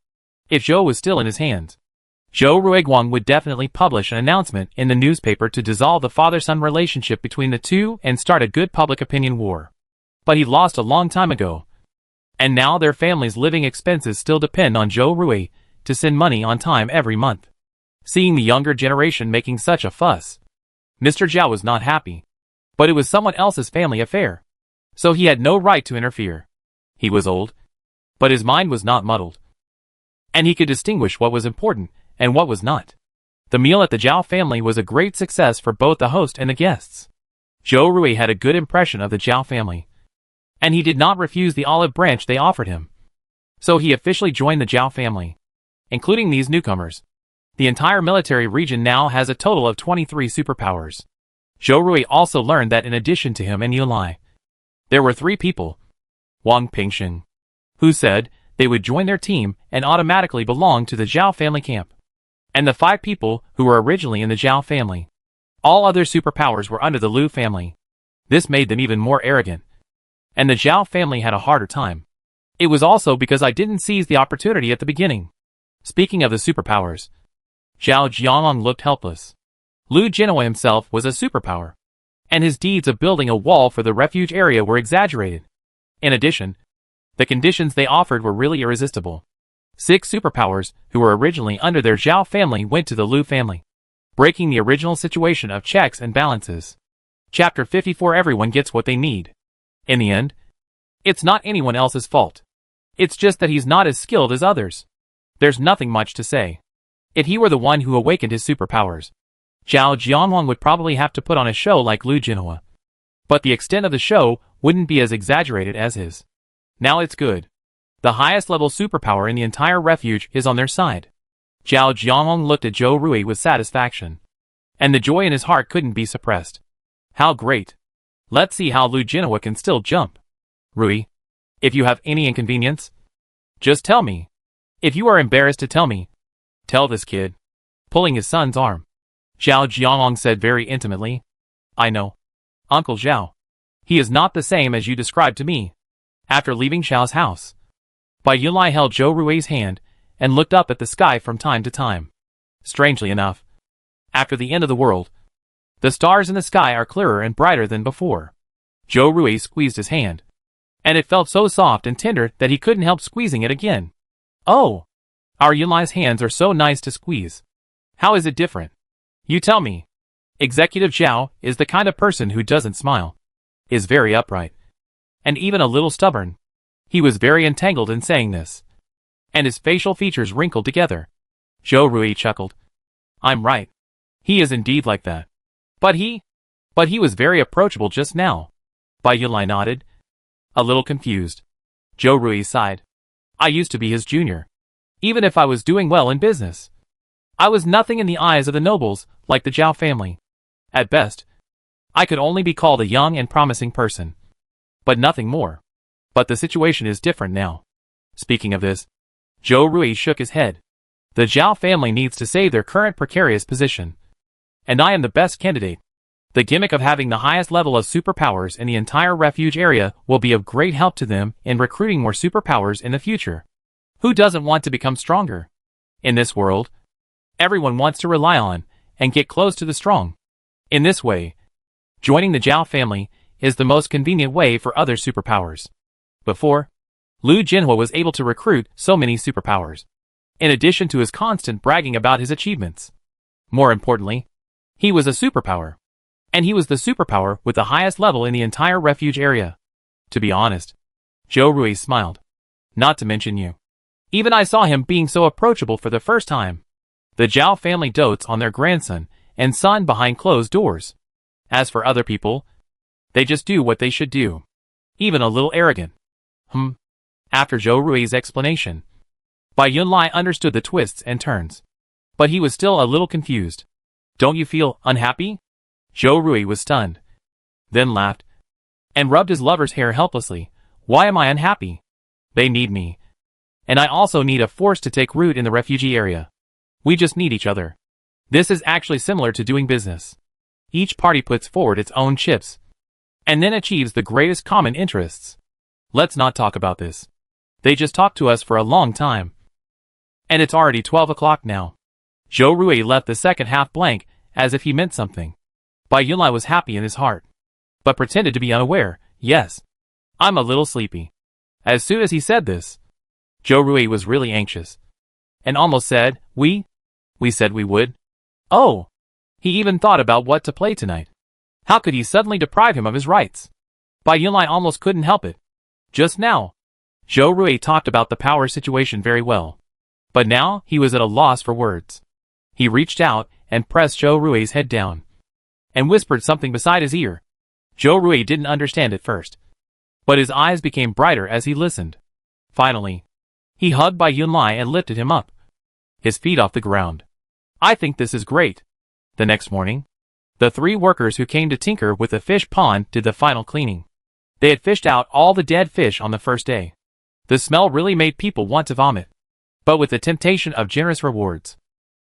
If Zhou was still in his hands, Zhou Ruiguang would definitely publish an announcement in the newspaper to dissolve the father-son relationship between the two and start a good public opinion war. But he lost a long time ago, and now their family's living expenses still depend on Zhou Rui to send money on time every month. Seeing the younger generation making such a fuss, Mr. Zhao was not happy. But it was someone else's family affair, so he had no right to interfere. He was old, but his mind was not muddled, and he could distinguish what was important and what was not. The meal at the Zhao family was a great success for both the host and the guests. Zhou Rui had a good impression of the Zhao family, and he did not refuse the olive branch they offered him. So he officially joined the Zhao family, including these newcomers. The entire military region now has a total of 23 superpowers. Zhou Rui also learned that in addition to him and Yulai, there were 3 people, Wang Pingxin, who said they would join their team and automatically belong to the Zhao family camp, and the 5 people who were originally in the Zhao family. All other superpowers were under the Lu family. This made them even more arrogant, and the Zhao family had a harder time. It was also because I didn't seize the opportunity at the beginning. Speaking of the superpowers, Zhao Jianglong looked helpless. Lu Jinhua himself was a superpower, and his deeds of building a wall for the refuge area were exaggerated. In addition, the conditions they offered were really irresistible. 6 superpowers who were originally under their Zhao family went to the Lu family, breaking the original situation of checks and balances. Chapter 54. Everyone gets what they need. In the end, it's not anyone else's fault. It's just that he's not as skilled as others. There's nothing much to say. If he were the one who awakened his superpowers, Zhao Jianglong would probably have to put on a show like Lu Jinhua. But the extent of the show wouldn't be as exaggerated as his. Now it's good. The highest level superpower in the entire refuge is on their side. Zhao Jianglong looked at Zhou Rui with satisfaction, and the joy in his heart couldn't be suppressed. How great! Let's see how Lu Jinhua can still jump. Rui, if you have any inconvenience, just tell me. If you are embarrassed to tell me, tell this kid. Pulling his son's arm, Zhao Jianglong said very intimately. I know. Uncle Zhao. He is not the same as you described to me. After leaving Zhao's house, Bai Yulai held Zhou Rui's hand and looked up at the sky from time to time. Strangely enough, after the end of the world, the stars in the sky are clearer and brighter than before. Zhou Rui squeezed his hand, and it felt so soft and tender that he couldn't help squeezing it again. Oh! Our Yulai's hands are so nice to squeeze. How is it different? You tell me. Executive Zhao is the kind of person who doesn't smile, is very upright, and even a little stubborn. He was very entangled in saying this, and his facial features wrinkled together. Zhou Rui chuckled. I'm right. He is indeed like that. But he was very approachable just now. Bai Yulai nodded, a little confused. Zhou Rui sighed. I used to be his junior. Even if I was doing well in business, I was nothing in the eyes of the nobles, like the Zhao family. At best, I could only be called a young and promising person, but nothing more. But the situation is different now. Speaking of this, Zhou Rui shook his head. The Zhao family needs to save their current precarious position, and I am the best candidate. The gimmick of having the highest level of superpowers in the entire refuge area will be of great help to them in recruiting more superpowers in the future. Who doesn't want to become stronger? In this world, everyone wants to rely on and get close to the strong. In this way, joining the Zhao family is the most convenient way for other superpowers. Before, Lu Jinhua was able to recruit so many superpowers, in addition to his constant bragging about his achievements. More importantly, he was a superpower, and he was the superpower with the highest level in the entire refuge area. To be honest, Zhou Rui smiled. Not to mention you. Even I saw him being so approachable for the first time. The Zhao family dotes on their grandson and son behind closed doors. As for other people, they just do what they should do. Even a little arrogant. After Zhou Rui's explanation, Bai Yunlai understood the twists and turns. But he was still a little confused. Don't you feel unhappy? Zhou Rui was stunned. Then laughed. And rubbed his lover's hair helplessly. Why am I unhappy? They need me. And I also need a force to take root in the refugee area. We just need each other. This is actually similar to doing business. Each party puts forward its own chips. And then achieves the greatest common interests. Let's not talk about this. They just talked to us for a long time. And it's already 12 o'clock now. Zhou Rui left the second half blank, as if he meant something. Bai Yunlai was happy in his heart. But pretended to be unaware. Yes. I'm a little sleepy. As soon as he said this, Zhou Rui was really anxious. And almost said, We said we would. Oh. He even thought about what to play tonight. How could he suddenly deprive him of his rights? Bai Yunlai almost couldn't help it. Just now, Zhou Rui talked about the power situation very well. But now, he was at a loss for words. He reached out and pressed Zhou Rui's head down. And whispered something beside his ear. Zhou Rui didn't understand at first. But his eyes became brighter as he listened. Finally, he hugged Bai Yunlai and lifted him up. His feet off the ground. I think this is great. The next morning, the 3 workers who came to tinker with the fish pond did the final cleaning. They had fished out all the dead fish on the first day. The smell really made people want to vomit. But with the temptation of generous rewards,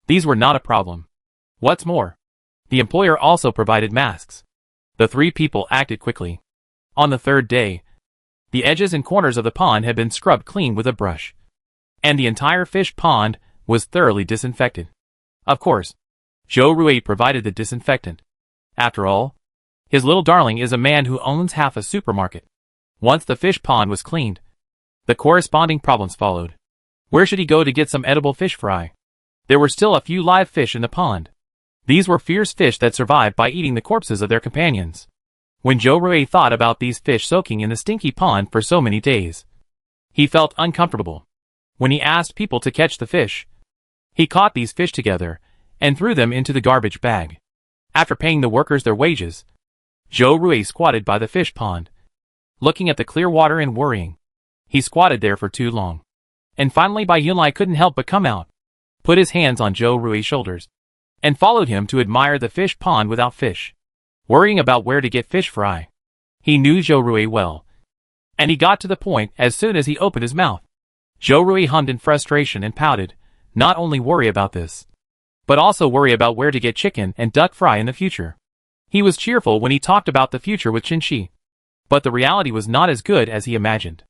these were not a problem. What's more, the employer also provided masks. The 3 people acted quickly. On the 3rd day, the edges and corners of the pond had been scrubbed clean with a brush. And the entire fish pond was thoroughly disinfected. Of course, Zhou Rui provided the disinfectant. After all, his little darling is a man who owns half a supermarket. Once the fish pond was cleaned, the corresponding problems followed. Where should he go to get some edible fish fry? There were still a few live fish in the pond. These were fierce fish that survived by eating the corpses of their companions. When Zhou Rui thought about these fish soaking in the stinky pond for so many days, he felt uncomfortable. When he asked people to catch the fish, he caught these fish together and threw them into the garbage bag. After paying the workers their wages, Zhou Rui squatted by the fish pond, looking at the clear water and worrying. He squatted there for too long. And finally Bai Yunlai couldn't help but come out, put his hands on Zhou Rui's shoulders, and followed him to admire the fish pond without fish, worrying about where to get fish fry. He knew Zhou Rui well, and he got to the point as soon as he opened his mouth. Zhou Rui hummed in frustration and pouted, not only worry about this, but also worry about where to get chicken and duck fry in the future. He was cheerful when he talked about the future with Qinshi, but the reality was not as good as he imagined.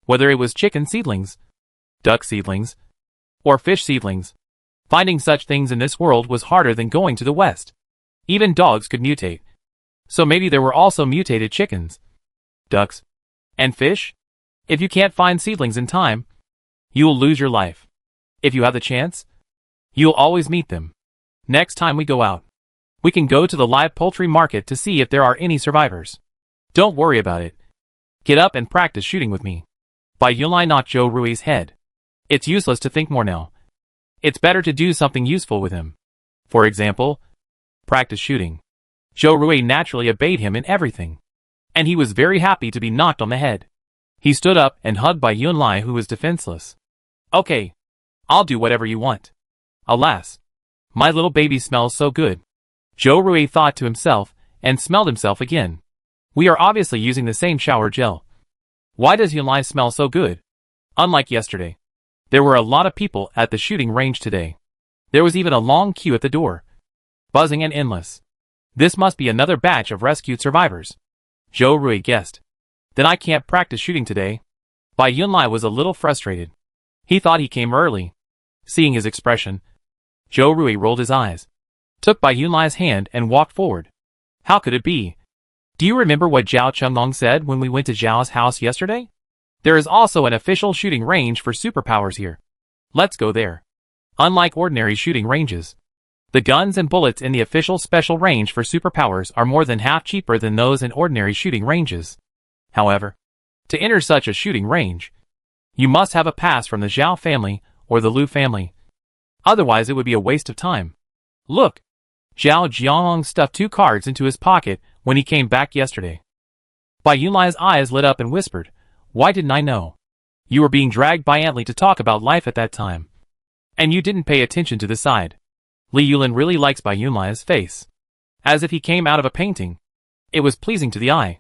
Whether it was chicken seedlings, duck seedlings, or fish seedlings, finding such things in this world was harder than going to the West. Even dogs could mutate. So maybe there were also mutated chickens, ducks, and fish? If you can't find seedlings in time, you will lose your life. If you have the chance, you'll always meet them. Next time we go out, we can go to the live poultry market to see if there are any survivors. Don't worry about it. Get up and practice shooting with me. Bai Yunlai knocked Zhou Rui's head. It's useless to think more now. It's better to do something useful with him. For example, practice shooting. Zhou Rui naturally obeyed him in everything. And he was very happy to be knocked on the head. He stood up and hugged Bai Yunlai, who was defenseless. Okay. I'll do whatever you want. Alas, my little baby smells so good. Zhou Rui thought to himself, and smelled himself again. We are obviously using the same shower gel. Why does Yunlai smell so good? Unlike yesterday, there were a lot of people at the shooting range today. There was even a long queue at the door. Buzzing and endless. This must be another batch of rescued survivors. Zhou Rui guessed. Then I can't practice shooting today. Bai Yunlai was a little frustrated. He thought he came early. Seeing his expression, Zhou Rui rolled his eyes, took Bai Yunlai's hand and walked forward. How could it be? Do you remember what Zhao Chenglong said when we went to Zhao's house yesterday? There is also an official shooting range for superpowers here. Let's go there. Unlike ordinary shooting ranges, the guns and bullets in the official special range for superpowers are more than half cheaper than those in ordinary shooting ranges. However, to enter such a shooting range, you must have a pass from the Zhao family or the Lu family. Otherwise it would be a waste of time. Look! Zhao Jianglong stuffed 2 cards into his pocket when he came back yesterday. Bai Yunlai's eyes lit up and whispered, Why didn't I know? You were being dragged violently to talk about life at that time. And you didn't pay attention to the side. Li Yulin really likes Bai Yunlai's face. As if he came out of a painting. It was pleasing to the eye.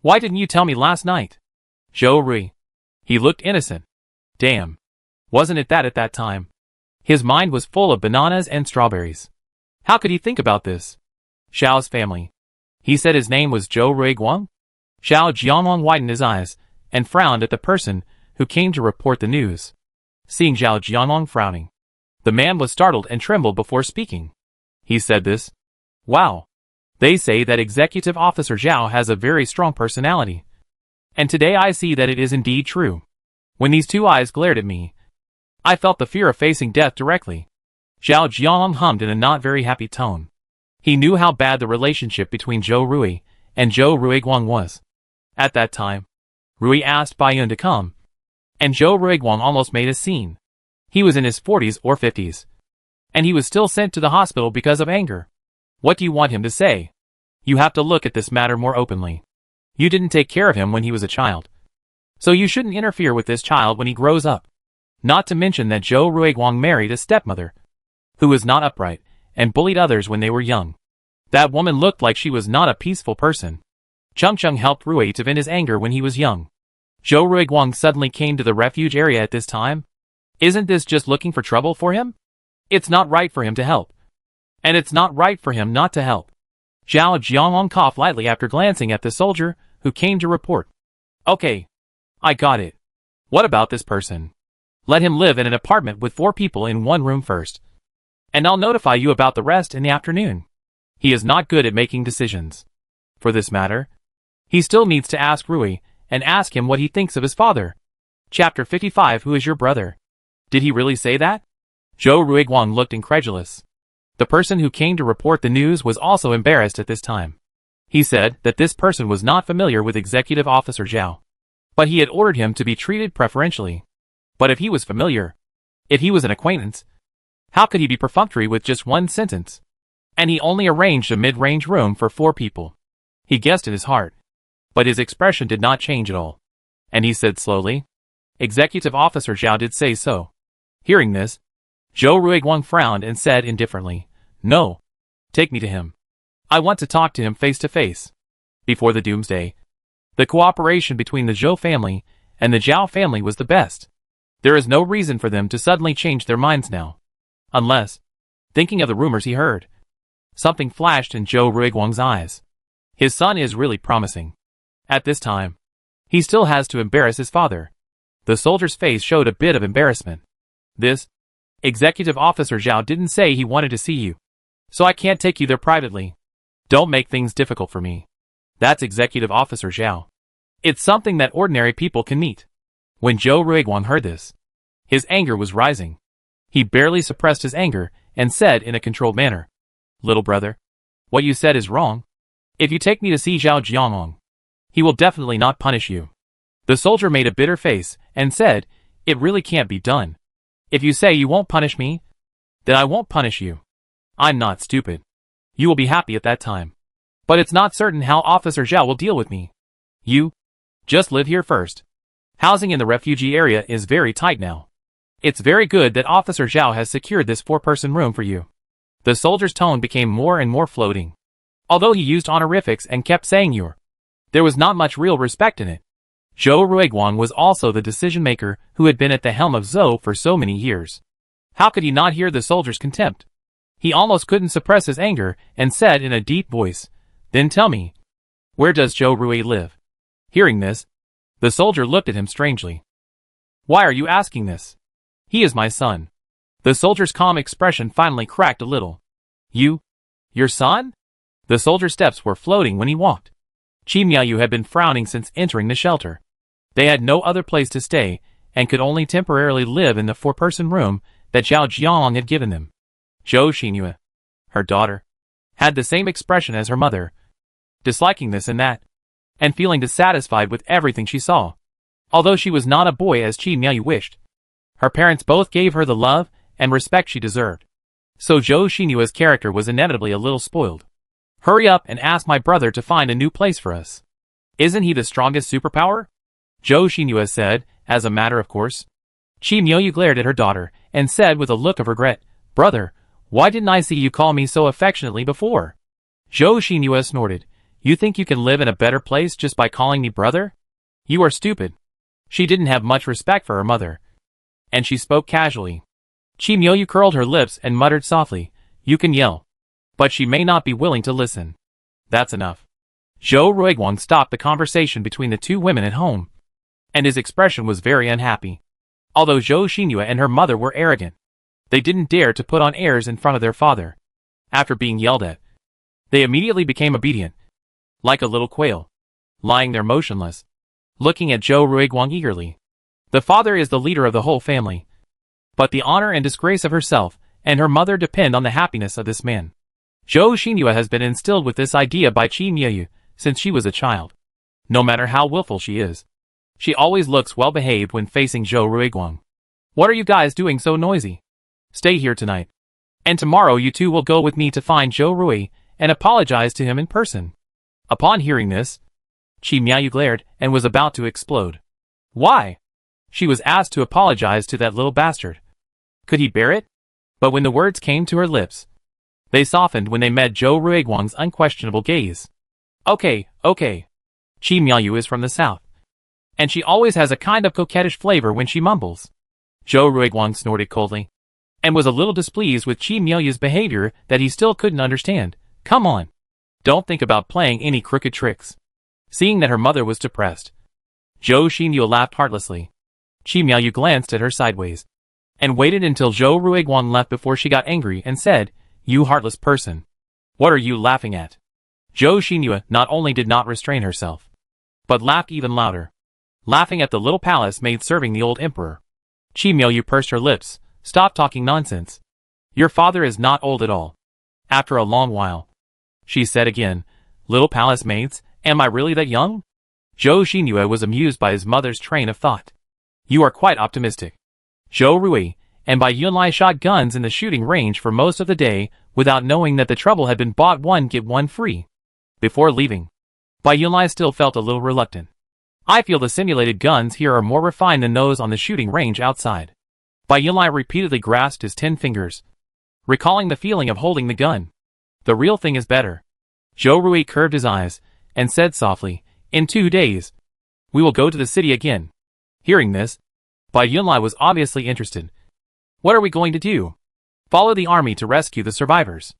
Why didn't you tell me last night? Zhou Rui. He looked innocent. Damn. Wasn't it that at that time? His mind was full of bananas and strawberries. How could he think about this? Xiao's family. He said his name was Zhou Ruiguang? Xiao Jianlong widened his eyes, and frowned at the person who came to report the news. Seeing Xiao Jianlong frowning, the man was startled and trembled before speaking. He said this. Wow. They say that Executive Officer Zhao has a very strong personality. And today I see that it is indeed true. When these two eyes glared at me, I felt the fear of facing death directly. Xiao Jianlong hummed in a not very happy tone. He knew how bad the relationship between Zhou Rui and Zhou Ruiguang was. At that time, Rui asked Bai Yun to come, and Zhou Ruiguang almost made a scene. He was in his 40s or 50s, and he was still sent to the hospital because of anger. What do you want him to say? You have to look at this matter more openly. You didn't take care of him when he was a child, so you shouldn't interfere with this child when he grows up. Not to mention that Zhou Ruiguang married a stepmother, who was not upright, and bullied others when they were young. That woman looked like she was not a peaceful person. Chung Chung helped Rui to vent his anger when he was young. Zhou Ruiguang suddenly came to the refuge area at this time. Isn't this just looking for trouble for him? It's not right for him to help. And it's not right for him not to help. Zhao Jianlong coughed lightly after glancing at the soldier who came to report. Okay. I got it. What about this person? Let him live in an apartment with 4 people in one room first. And I'll notify you about the rest in the afternoon. He is not good at making decisions. For this matter, he still needs to ask Rui, and ask him what he thinks of his father. Chapter 55. Who is your brother? Did he really say that? Zhou Ruiguang looked incredulous. The person who came to report the news was also embarrassed at this time. He said that this person was not familiar with Executive Officer Zhao, but he had ordered him to be treated preferentially. But if he was familiar, if he was an acquaintance, how could he be perfunctory with just one sentence? And he only arranged a mid-range room for 4 people. He guessed in his heart, but his expression did not change at all. And he said slowly, Executive Officer Zhao did say so. Hearing this, Zhou Ruiguang frowned and said indifferently, No. Take me to him. I want to talk to him face to face. Before the doomsday, the cooperation between the Zhou family and the Zhao family was the best. There is no reason for them to suddenly change their minds now. Unless, thinking of the rumors he heard, something flashed in Zhou Ruiguang's eyes. His son is really promising. At this time, he still has to embarrass his father. The soldier's face showed a bit of embarrassment. This Executive Officer Zhao didn't say he wanted to see you, so I can't take you there privately. Don't make things difficult for me. That's Executive Officer Zhao. It's something that ordinary people can meet. When Zhou Ruiguang heard this, his anger was rising. He barely suppressed his anger and said in a controlled manner, Little brother, what you said is wrong. If you take me to see Zhao Jianlong, he will definitely not punish you. The soldier made a bitter face and said, It really can't be done. If you say you won't punish me, then I won't punish you. I'm not stupid. You will be happy at that time. But it's not certain how Officer Zhao will deal with me. You just live here first. Housing in the refugee area is very tight now. It's very good that Officer Zhao has secured this 4-person room for you. The soldier's tone became more and more floating. Although he used honorifics and kept saying your, there was not much real respect in it. Zhou Ruiguang was also the decision-maker who had been at the helm of Zhou for so many years. How could he not hear the soldier's contempt? He almost couldn't suppress his anger and said in a deep voice, Then tell me, where does Zhou Rui live? Hearing this, the soldier looked at him strangely. Why are you asking this? He is my son. The soldier's calm expression finally cracked a little. Your son? The soldier's steps were floating when he walked. Qi Miaoyu had been frowning since entering the shelter. They had no other place to stay, and could only temporarily live in the 4-person room that Zhao Jianlong had given them. Zhou Xinyu, her daughter, had the same expression as her mother, disliking this and that, and feeling dissatisfied with everything she saw. Although she was not a boy as Qi Miaoyu wished, her parents both gave her the love and respect she deserved. So Zhou Xinyu's character was inevitably a little spoiled. Hurry up and ask my brother to find a new place for us. Isn't he the strongest superpower? Zhou Xinyu said as a matter of course. Chi Myoyu glared at her daughter, and said with a look of regret, "Brother, why didn't I see you call me so affectionately before?" Zhou Xinhua snorted. "You think you can live in a better place just by calling me brother? You are stupid." She didn't have much respect for her mother, and she spoke casually. Chi Myoyu curled her lips and muttered softly, "You can yell, but she may not be willing to listen." "That's enough." Zhou Ruiguang stopped the conversation between the two women at home, and his expression was very unhappy. Although Zhou Xinhua and her mother were arrogant, they didn't dare to put on airs in front of their father. After being yelled at, they immediately became obedient, like a little quail, lying there motionless, looking at Zhou Ruiguang eagerly. The father is the leader of the whole family, but the honor and disgrace of herself and her mother depend on the happiness of this man. Zhou Xinhua has been instilled with this idea by Chi Myoyu since she was a child. No matter how willful she is, she always looks well behaved when facing Zhou Ruiguang. "What are you guys doing so noisy? Stay here tonight, and tomorrow you two will go with me to find Zhou Rui and apologize to him in person." Upon hearing this, Chi Myoyu glared and was about to explode. Why? She was asked to apologize to that little bastard. Could he bear it? But when the words came to her lips, they softened when they met Zhou Ruiguang's unquestionable gaze. Okay. Chi Myoyu is from the south, and she always has a kind of coquettish flavor when she mumbles. Zhou Ruiguang snorted coldly, and was a little displeased with Chi Myoyu's behavior that he still couldn't understand. "Come on. Don't think about playing any crooked tricks." Seeing that her mother was depressed, Zhou Xinhua laughed heartlessly. Chi Myoyu glanced at her sideways, and waited until Zhou Ruiguang left before she got angry and said, "You heartless person. What are you laughing at?" Zhou Xinhua not only did not restrain herself, but laughed even louder, laughing at the little palace maid serving the old emperor. Chi Myoyu pursed her lips. "Stop talking nonsense. Your father is not old at all." After a long while, she said again, "Little palace maids, am I really that young?" Zhou Xinhua was amused by his mother's train of thought. "You are quite optimistic." Zhou Rui and Bai Yunlai shot guns in the shooting range for most of the day without knowing that the trouble had been bought one get one free. Before leaving, Bai Yunlai still felt a little reluctant. "I feel the simulated guns here are more refined than those on the shooting range outside." Bai Yunlai repeatedly grasped his 10 fingers, recalling the feeling of holding the gun. "The real thing is better." Zhou Rui curved his eyes and said softly, "In 2 days, we will go to the city again." Hearing this, Bai Yunlai was obviously interested. "What are we going to do?" "Follow the army to rescue the survivors.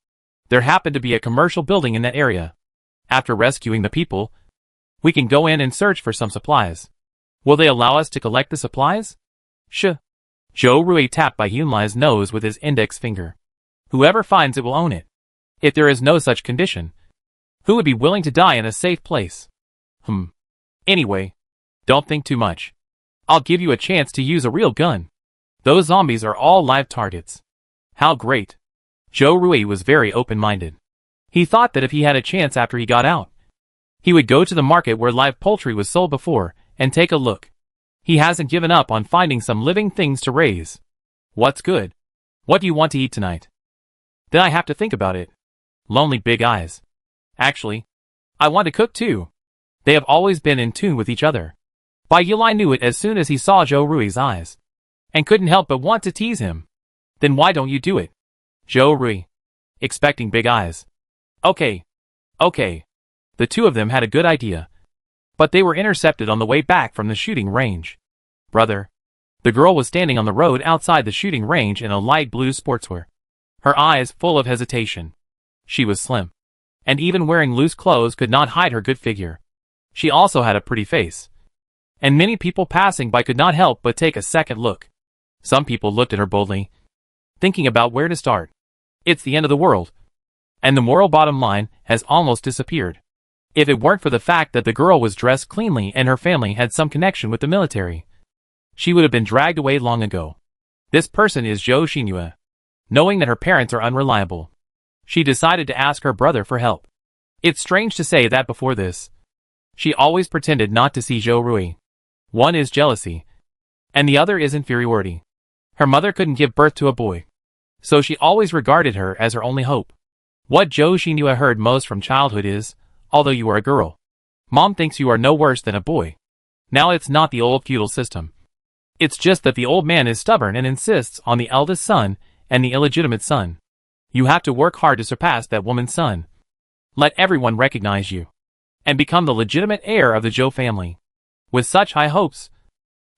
There happened to be a commercial building in that area. After rescuing the people, we can go in and search for some supplies." "Will they allow us to collect the supplies?" Zhou Rui tapped Bai Yunlai's nose with his index finger. "Whoever finds it will own it. If there is no such condition, who would be willing to die in a safe place?" Anyway, don't think too much. I'll give you a chance to use a real gun. Those zombies are all live targets." "How great." Zhou Rui was very open-minded. He thought that if he had a chance after he got out, he would go to the market where live poultry was sold before, and take a look. He hasn't given up on finding some living things to raise. "What's good? What do you want to eat tonight?" "Then I have to think about it." Lonely big eyes. "Actually, I want to cook too." They have always been in tune with each other. Bai Yunlai knew it as soon as he saw Zhou Rui's eyes, and couldn't help but want to tease him. "Then why don't you do it?" Zhou Rui, expecting big eyes. Okay. The two of them had a good idea, but they were intercepted on the way back from the shooting range. "Brother." The girl was standing on the road outside the shooting range in a light blue sportswear, her eyes full of hesitation. She was slim, and even wearing loose clothes could not hide her good figure. She also had a pretty face, and many people passing by could not help but take a second look. Some people looked at her boldly, thinking about where to start. It's the end of the world, and the moral bottom line has almost disappeared. If it weren't for the fact that the girl was dressed cleanly and her family had some connection with the military, she would have been dragged away long ago. This person is Zhou Xinhua. Knowing that her parents are unreliable, she decided to ask her brother for help. It's strange to say that before this, she always pretended not to see Zhou Rui. One is jealousy, and the other is inferiority. Her mother couldn't give birth to a boy, so she always regarded her as her only hope. What Zhou Xinhua heard most from childhood is, although you are a girl, Mom thinks you are no worse than a boy. Now it's not the old feudal system. It's just that the old man is stubborn and insists on the eldest son and the illegitimate son. You have to work hard to surpass that woman's son. Let everyone recognize you. And become the legitimate heir of the Zhou family. With such high hopes,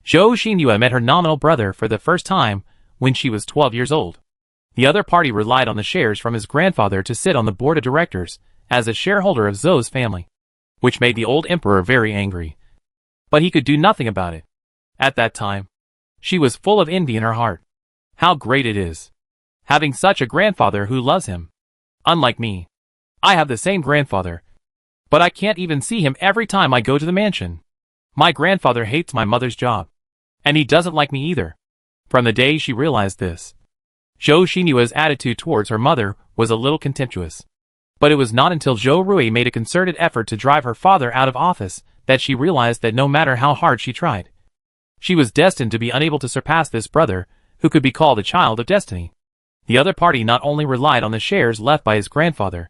Zhou Xinyue met her nominal brother for the first time when she was 12 years old. The other party relied on the shares from his grandfather to sit on the board of directors as a shareholder of Zhou's family, which made the old emperor very angry. But he could do nothing about it. At that time, she was full of envy in her heart. How great it is, having such a grandfather who loves him. Unlike me, I have the same grandfather, but I can't even see him every time I go to the mansion. My grandfather hates my mother's job, and he doesn't like me either. From the day she realized this, Zhou Xinyue's attitude towards her mother was a little contemptuous. But it was not until Zhou Rui made a concerted effort to drive her father out of office that she realized that no matter how hard she tried, she was destined to be unable to surpass this brother, who could be called a child of destiny. The other party not only relied on the shares left by his grandfather,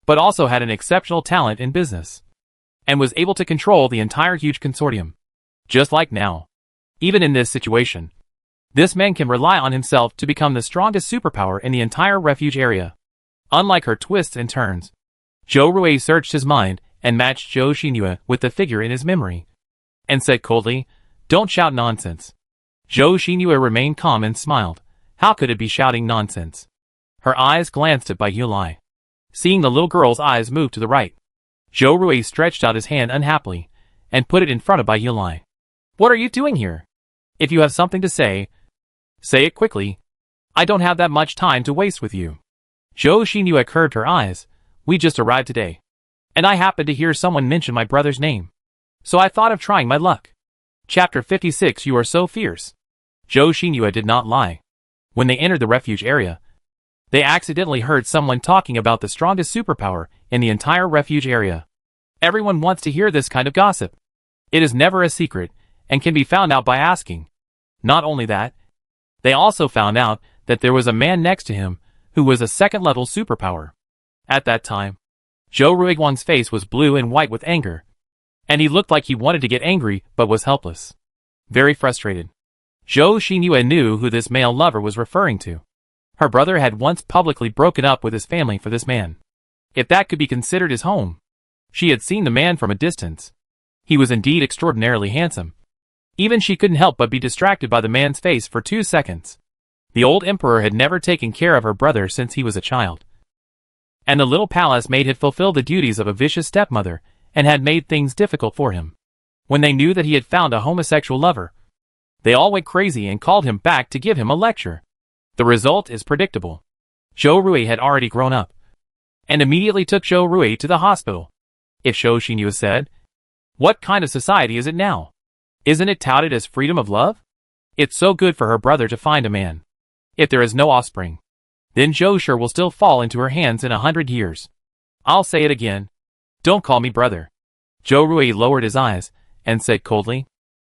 but also had an exceptional talent in business, and was able to control the entire huge consortium. Just like now. Even in this situation, this man can rely on himself to become the strongest superpower in the entire refuge area. Unlike her twists and turns, Zhou Rui searched his mind and matched Zhou Xinyue with the figure in his memory, and said coldly, "Don't shout nonsense." Zhou Xinyue remained calm and smiled. How could it be shouting nonsense? Her eyes glanced at Bai Yulai. Seeing the little girl's eyes move to the right, Zhou Rui stretched out his hand unhappily and put it in front of Bai Yulai. "What are you doing here? If you have something to say it quickly. I don't have that much time to waste with you." Zhou Xinyue curved her eyes. "We just arrived today, and I happened to hear someone mention my brother's name, so I thought of trying my luck." Chapter 56. You are so fierce. Zhou Xinyue did not lie. When they entered the refuge area, they accidentally heard someone talking about the strongest superpower in the entire refuge area. Everyone wants to hear this kind of gossip. It is never a secret, and can be found out by asking. Not only that, they also found out that there was a man next to him who was a second-level superpower. At that time, Zhou Ruiguang's face was blue and white with anger, and he looked like he wanted to get angry but was helpless. Very frustrated, Zhou Xinyue knew who this male lover was referring to. Her brother had once publicly broken up with his family for this man. If that could be considered his home. She had seen the man from a distance. He was indeed extraordinarily handsome. Even she couldn't help but be distracted by the man's face for 2 seconds. The old emperor had never taken care of her brother since he was a child, and the little palace maid had fulfilled the duties of a vicious stepmother and had made things difficult for him. When they knew that he had found a homosexual lover, they all went crazy and called him back to give him a lecture. The result is predictable. Zhou Rui had already grown up, and immediately took Zhou Rui to the hospital. If Zhou Xinyue said, "What kind of society is it now? Isn't it touted as freedom of love? It's so good for her brother to find a man. If there is no offspring, then Zhou sure will still fall into her hands in 100 years. I'll say it again. Don't call me brother." Zhou Rui lowered his eyes and said coldly.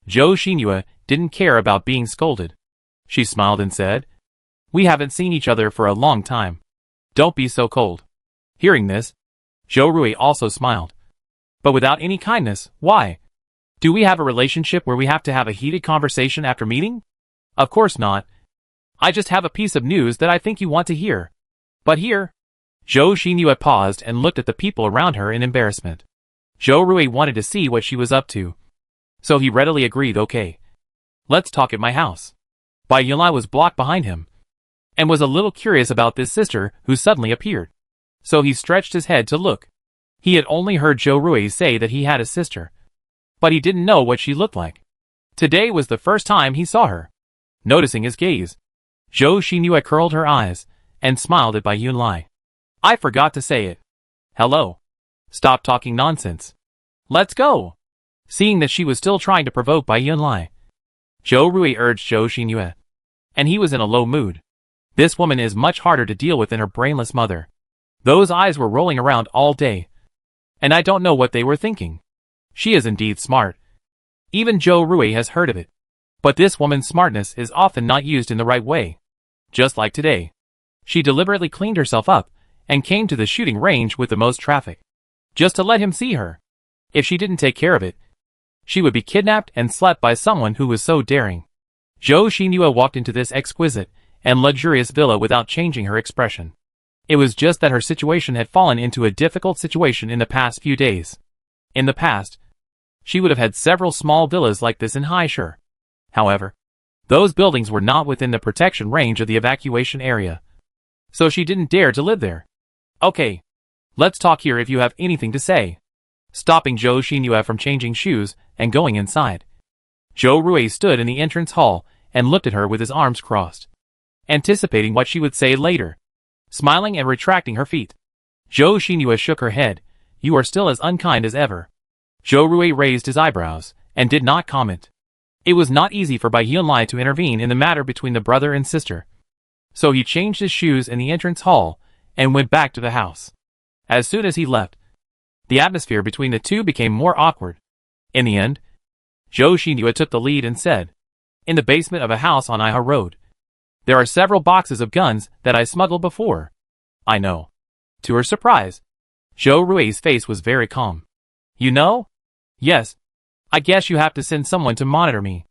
Zhou Xinyue didn't care about being scolded. She smiled and said, "We haven't seen each other for a long time. Don't be so cold." Hearing this, Zhou Rui also smiled. "But without any kindness, why? Do we have a relationship where we have to have a heated conversation after meeting? Of course not. I just have a piece of news that I think you want to hear." "But here." Zhou Xinyue paused and looked at the people around her in embarrassment. Zhou Rui wanted to see what she was up to, so he readily agreed, "Okay. Let's talk at my house." Bai Yulai was blocked behind him, and was a little curious about this sister who suddenly appeared. So he stretched his head to look. He had only heard Zhou Rui say that he had a sister, but he didn't know what she looked like. Today was the first time he saw her. Noticing his gaze, Zhou Xinyue curled her eyes and smiled at Bai Yulai. "I forgot to say it. Hello. Stop talking nonsense. Let's go." Seeing that she was still trying to provoke Bai Yulai, Zhou Rui urged Zhou Xinyue, and he was in a low mood. This woman is much harder to deal with than her brainless mother. Those eyes were rolling around all day, and I don't know what they were thinking. She is indeed smart. Even Zhou Rui has heard of it. But this woman's smartness is often not used in the right way. Just like today, she deliberately cleaned herself up and came to the shooting range with the most traffic, just to let him see her. If she didn't take care of it, she would be kidnapped and slept by someone who was so daring. Zhou Xinhua walked into this exquisite and luxurious villa without changing her expression. It was just that her situation had fallen into a difficult situation in the past few days. In the past, she would have had several small villas like this in Haishur. However, those buildings were not within the protection range of the evacuation area, so she didn't dare to live there. Okay, let's talk here if you have anything to say. Stopping Zhou Xinhua from changing shoes and going inside, Zhou Rui stood in the entrance hall and looked at her with his arms crossed, anticipating what she would say later, smiling and retracting her feet. Zhou Xinhua shook her head. You are still as unkind as ever. Zhou Rui raised his eyebrows and did not comment. It was not easy for Bai Yunlai to intervene in the matter between the brother and sister, so he changed his shoes in the entrance hall and went back to the house. As soon as he left, the atmosphere between the two became more awkward. In the end, Zhou Xinhua took the lead and said, in the basement of a house on Iha Road, there are several boxes of guns that I smuggled before. I know. To her surprise, Zhou Rui's face was very calm. You know? Yes. I guess you have to send someone to monitor me.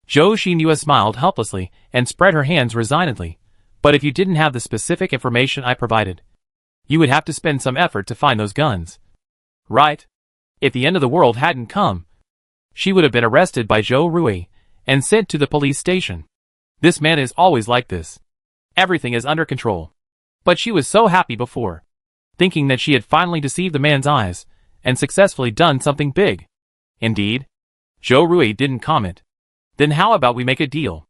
Zhou Xinhua smiled helplessly and spread her hands resignedly. But if you didn't have the specific information I provided, you would have to spend some effort to find those guns. Right? If the end of the world hadn't come, she would have been arrested by Zhou Rui and sent to the police station. This man is always like this. Everything is under control. But she was so happy before, thinking that she had finally deceived the man's eyes and successfully done something big. Indeed, Zhou Rui didn't comment. Then how about we make a deal?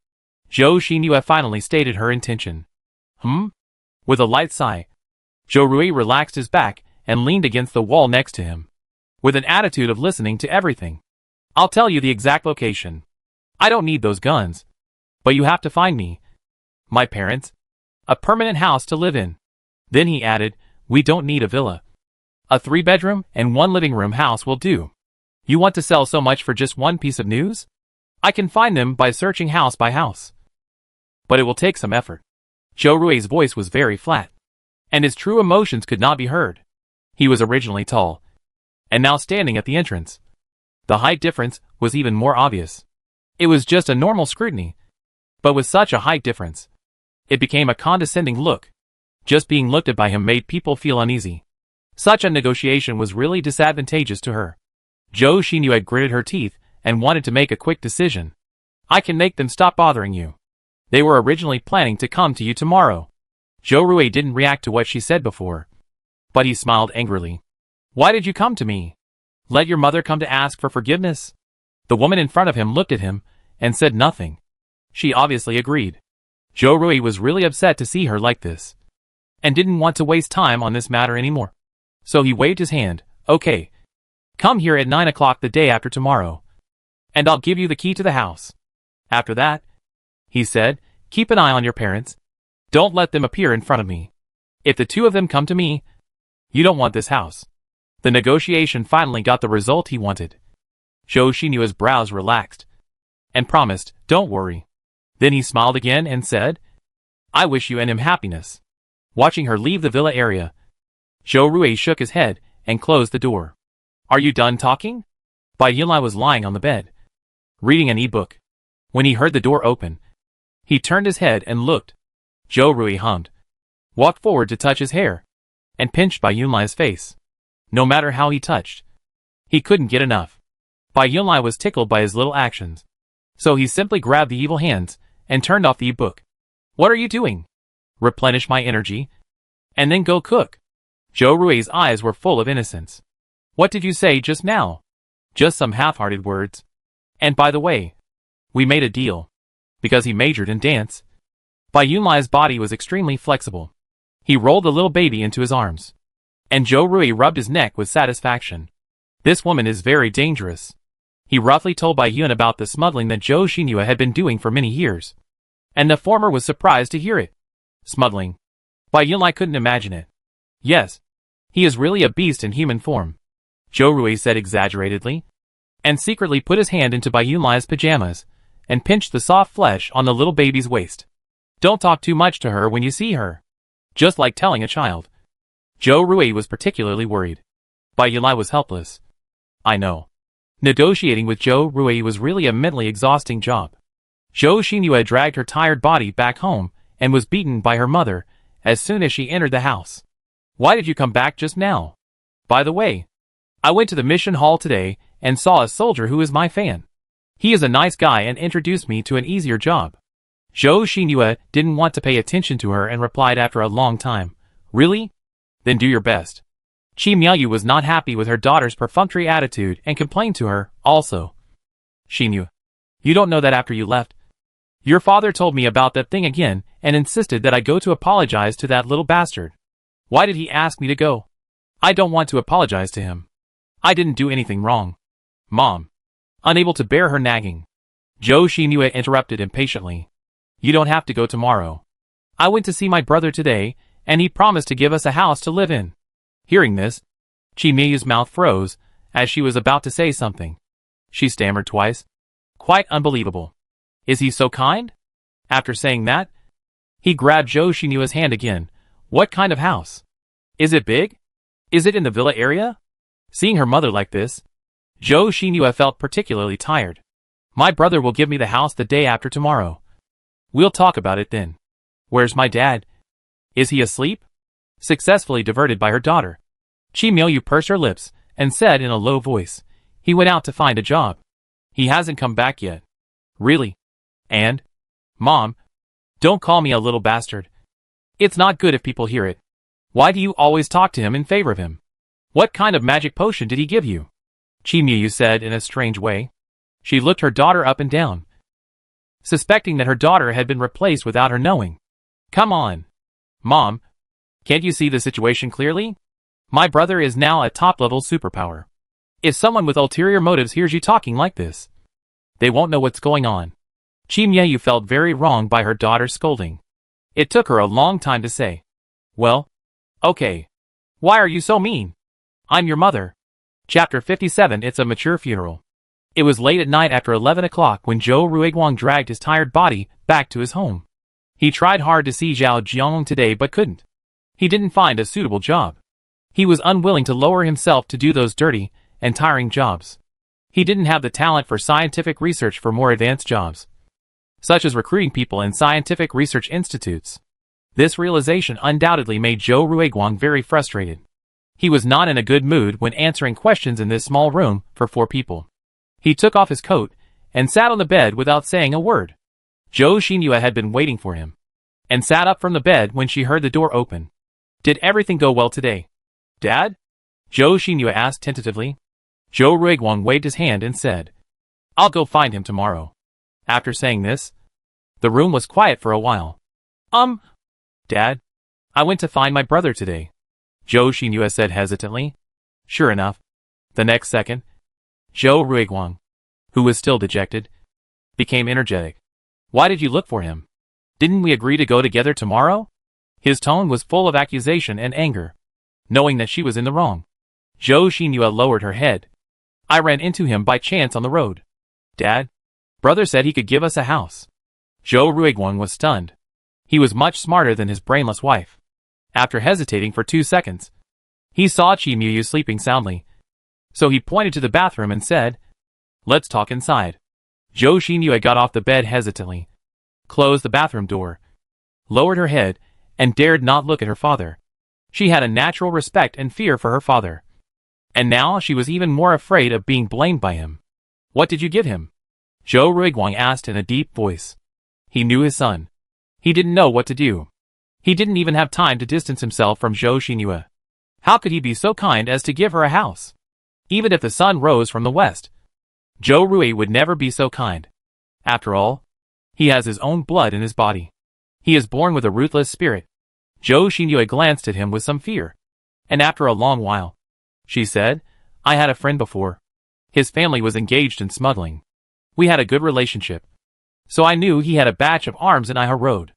Zhou Xinhua finally stated her intention. With a light sigh, Zhou Rui relaxed his back and leaned against the wall next to him, with an attitude of listening to everything. I'll tell you the exact location. I don't need those guns, but you have to find me, my parents, a permanent house to live in. Then he added, we don't need a villa. A 3-bedroom and 1 living room house will do. You want to sell so much for just one piece of news? I can find them by searching house by house. But it will take some effort. Zhou Rui's voice was very flat, and his true emotions could not be heard. He was originally tall, and now standing at the entrance. The height difference was even more obvious. It was just a normal scrutiny, but with such a height difference, it became a condescending look. Just being looked at by him made people feel uneasy. Such a negotiation was really disadvantageous to her. Zhou Xinhua gritted her teeth and wanted to make a quick decision. I can make them stop bothering you. They were originally planning to come to you tomorrow. Zhou Rui didn't react to what she said before, but he smiled angrily. Why did you come to me? Let your mother come to ask for forgiveness? The woman in front of him looked at him and said nothing. She obviously agreed. Zhou Rui was really upset to see her like this, and didn't want to waste time on this matter anymore. So he waved his hand. Okay. Come here at 9 o'clock the day after tomorrow, and I'll give you the key to the house. After that, he said, keep an eye on your parents. Don't let them appear in front of me. If the two of them come to me, you don't want this house. The negotiation finally got the result he wanted. Zhou Xinua's brows relaxed, and promised, don't worry. Then he smiled again and said, I wish you and him happiness. Watching her leave the villa area, Zhou Rui shook his head and closed the door. Are you done talking? Bai Yunlai was lying on the bed, reading an e-book. When he heard the door open, he turned his head and looked. Zhou Rui hummed, walked forward to touch his hair, and pinched Bai Yunlai's face. No matter how he touched, he couldn't get enough. Bai Yunlai was tickled by his little actions, so he simply grabbed the evil hands and turned off the e-book. What are you doing? Replenish my energy, and then go cook. Zhou Rui's eyes were full of innocence. What did you say just now? Just some half-hearted words. And by the way, we made a deal. Because he majored in dance, Bai Yunlai's body was extremely flexible. He rolled the little baby into his arms, and Zhou Rui rubbed his neck with satisfaction. This woman is very dangerous. He roughly told Bai Yun about the smuggling that Zhou Xinhua had been doing for many years, and the former was surprised to hear it. Smuggling. Bai Yunlai couldn't imagine it. Yes, he is really a beast in human form, Zhou Rui said exaggeratedly, and secretly put his hand into Bai Yunlai's pajamas and pinched the soft flesh on the little baby's waist. Don't talk too much to her when you see her. Just like telling a child. Zhou Rui was particularly worried. Bai Yunlai was helpless. I know. Negotiating with Zhou Rui was really a mentally exhausting job. Zhou Xinhua dragged her tired body back home and was beaten by her mother as soon as she entered the house. Why did you come back just now? By the way, I went to the mission hall today and saw a soldier who is my fan. He is a nice guy and introduced me to an easier job. Zhou Xinhua didn't want to pay attention to her and replied after a long time, Really? Then do your best. Qi Miaoyu was not happy with her daughter's perfunctory attitude and complained to her, also. Xinhua, you don't know that after you left. Your father told me about that thing again and insisted that I go to apologize to that little bastard. Why did he ask me to go? I don't want to apologize to him. I didn't do anything wrong. Mom. Unable to bear her nagging, Zhou Xinhua interrupted impatiently. You don't have to go tomorrow. I went to see my brother today, and he promised to give us a house to live in. Hearing this, Qi Miaoyu's mouth froze, as she was about to say something. She stammered twice. Quite unbelievable. Is he so kind? After saying that, he grabbed Zhou Xinhua's hand again. What kind of house? Is it big? Is it in the villa area? Seeing her mother like this, Zhou Xinhua felt particularly tired. My brother will give me the house the day after tomorrow. We'll talk about it then. Where's my dad? Is he asleep? Successfully diverted by her daughter, Qi Miaoyu pursed her lips and said in a low voice, He went out to find a job. He hasn't come back yet. Really? And? Mom, don't call me a little bastard. It's not good if people hear it. Why do you always talk to him in favor of him? What kind of magic potion did he give you? Qi Miaoyu said in a strange way. She looked her daughter up and down, suspecting that her daughter had been replaced without her knowing. Come on. Mom, can't you see the situation clearly? My brother is now a top-level superpower. If someone with ulterior motives hears you talking like this, they won't know what's going on. Qi Miaoyu felt very wrong by her daughter's scolding. It took her a long time to say, Well, okay. Why are you so mean? I'm your mother. Chapter 57. It's a mature funeral. It was late at night after 11 o'clock when Zhou Ruiguang dragged his tired body back to his home. He tried hard to see Zhao Jiang today but couldn't. He didn't find a suitable job. He was unwilling to lower himself to do those dirty and tiring jobs. He didn't have the talent for scientific research for more advanced jobs, such as recruiting people in scientific research institutes. This realization undoubtedly made Zhou Ruiguang very frustrated. He was not in a good mood when answering questions in this small room for 4 people. He took off his coat and sat on the bed without saying a word. Zhou Xinhua had been waiting for him, and sat up from the bed when she heard the door open. Did everything go well today? Dad? Zhou Xinhua asked tentatively. Zhou Ruiguang waved his hand and said, I'll go find him tomorrow. After saying this, the room was quiet for a while. Dad, I went to find my brother today, Zhou Xinhua said hesitantly. Sure enough, the next second, Zhou Ruiguang, who was still dejected, became energetic. Why did you look for him? Didn't we agree to go together tomorrow? His tone was full of accusation and anger, knowing that she was in the wrong. Zhou Xinhua lowered her head. I ran into him by chance on the road. Dad, brother said he could give us a house. Zhou Ruiguang was stunned. He was much smarter than his brainless wife. After hesitating for 2 seconds, he saw Qi Miaoyu sleeping soundly. So he pointed to the bathroom and said, Let's talk inside. Zhou Xinhua got off the bed hesitantly, closed the bathroom door, lowered her head, and dared not look at her father. She had a natural respect and fear for her father. And now she was even more afraid of being blamed by him. What did you give him? Zhou Ruiguang asked in a deep voice. He knew his son. He didn't know what to do. He didn't even have time to distance himself from Zhou Xinhua. How could he be so kind as to give her a house? Even if the sun rose from the west, Zhou Rui would never be so kind. After all, he has his own blood in his body. He is born with a ruthless spirit. Zhou Xinhua glanced at him with some fear. And after a long while, she said, I had a friend before. His family was engaged in smuggling. We had a good relationship. So I knew he had a batch of arms in Iha Road.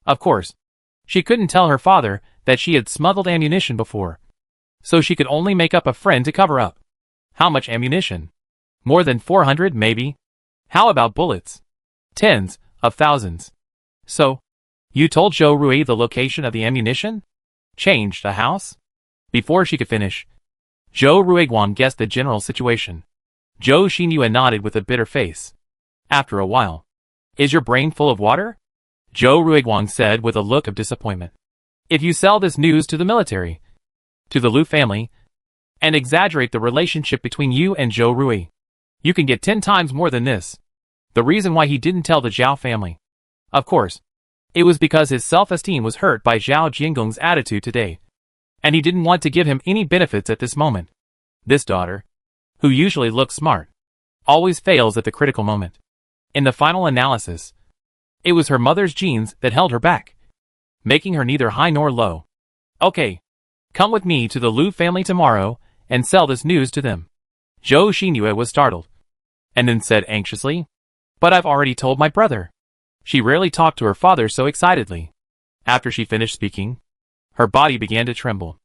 Of course, she couldn't tell her father that she had smuggled ammunition before. So she could only make up a friend to cover up. How much ammunition? More than 400, maybe? How about bullets? Tens of thousands. So, you told Zhou Rui the location of the ammunition? Changed the house? Before she could finish, Zhou Ruiguang guessed the general situation. Zhou Xinhua nodded with a bitter face. After a while, Is your brain full of water? Zhou Ruiguang said with a look of disappointment. If you sell this news to the military, to the Liu family, and exaggerate the relationship between you and Zhou Rui, you can get 10 times more than this. The reason why he didn't tell the Zhao family, of course, it was because his self-esteem was hurt by Zhao Jinggong's attitude today, and he didn't want to give him any benefits at this moment. This daughter, who usually looks smart, always fails at the critical moment. In the final analysis, it was her mother's genes that held her back, making her neither high nor low. Okay, come with me to the Liu family tomorrow and sell this news to them. Zhou Xinyue was startled, and then said anxiously, But I've already told my brother. She rarely talked to her father so excitedly. After she finished speaking, her body began to tremble.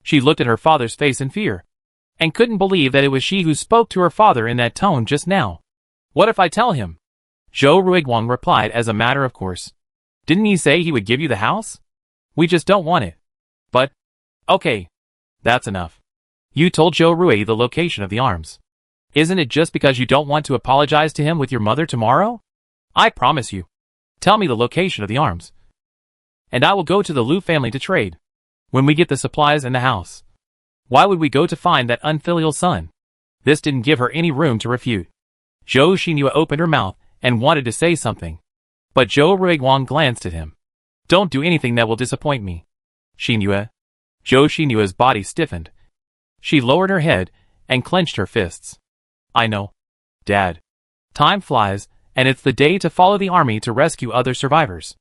She looked at her father's face in fear, and couldn't believe that it was she who spoke to her father in that tone just now. What if I tell him? Zhou Ruiguang replied as a matter of course. Didn't he say he would give you the house? We just don't want it. But, okay, that's enough. You told Zhou Rui the location of the arms. Isn't it just because you don't want to apologize to him with your mother tomorrow? I promise you. Tell me the location of the arms, and I will go to the Liu family to trade. When we get the supplies and the house, why would we go to find that unfilial son? This didn't give her any room to refute. Zhou Xinyue opened her mouth and wanted to say something, but Zhou Ruiguang glanced at him. Don't do anything that will disappoint me. Xinyue. Zhou Xinyue's body stiffened. She lowered her head and clenched her fists. I know, Dad. Time flies, and it's the day to follow the army to rescue other survivors.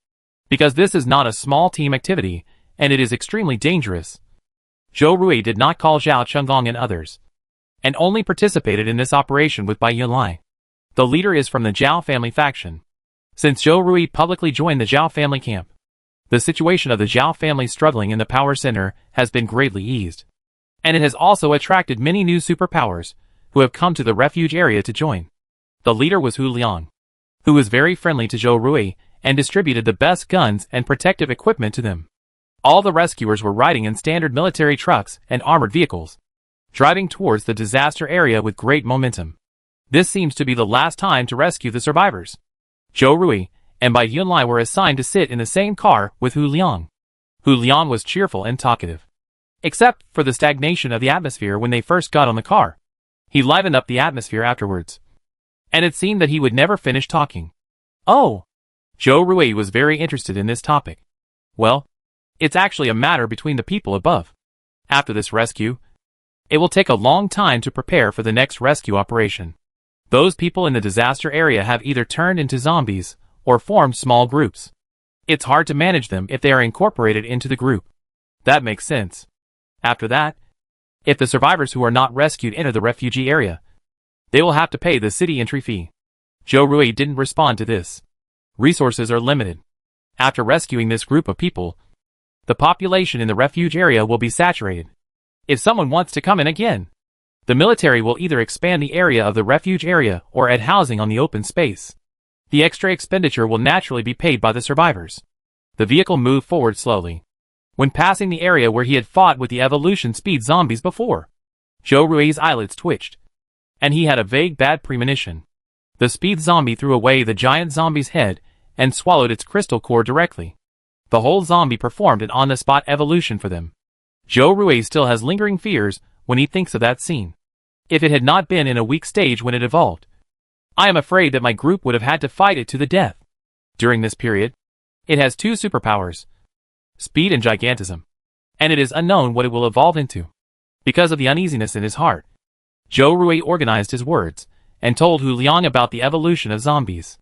Because this is not a small team activity, and it is extremely dangerous. Zhou Rui did not call Zhao Chunggong and others, and only participated in this operation with Bai Yunlai. The leader is from the Zhao family faction. Since Zhou Rui publicly joined the Zhao family camp, the situation of the Zhao family struggling in the power center has been greatly eased. And it has also attracted many new superpowers who have come to the refuge area to join. The leader was Hu Liang, who was very friendly to Zhou Rui and distributed the best guns and protective equipment to them. All the rescuers were riding in standard military trucks and armored vehicles, driving towards the disaster area with great momentum. This seems to be the last time to rescue the survivors. Zhou Rui and Bai Yunlai were assigned to sit in the same car with Hu Liang. Hu Liang was cheerful and talkative, except for the stagnation of the atmosphere when they first got on the car. He livened up the atmosphere afterwards, and it seemed that he would never finish talking. Oh! Zhou Rui was very interested in this topic. Well, it's actually a matter between the people above. After this rescue, it will take a long time to prepare for the next rescue operation. Those people in the disaster area have either turned into zombies or formed small groups. It's hard to manage them if they are incorporated into the group. That makes sense. After that, if the survivors who are not rescued enter the refugee area, they will have to pay the city entry fee. Zhou Rui didn't respond to this. Resources are limited. After rescuing this group of people, the population in the refuge area will be saturated. If someone wants to come in again, the military will either expand the area of the refuge area or add housing on the open space. The extra expenditure will naturally be paid by the survivors. The vehicle moved forward slowly. When passing the area where he had fought with the evolution speed zombies before, Zhou Rui's eyelids twitched, and he had a vague bad premonition. The speed zombie threw away the giant zombie's head and swallowed its crystal core directly. The whole zombie performed an on-the-spot evolution for them. Zhou Rui still has lingering fears when he thinks of that scene. If it had not been in a weak stage when it evolved, I am afraid that my group would have had to fight it to the death. During this period, it has two superpowers, speed and gigantism, and it is unknown what it will evolve into. Because of the uneasiness in his heart, Zhou Rui organized his words and told Hu Liang about the evolution of zombies.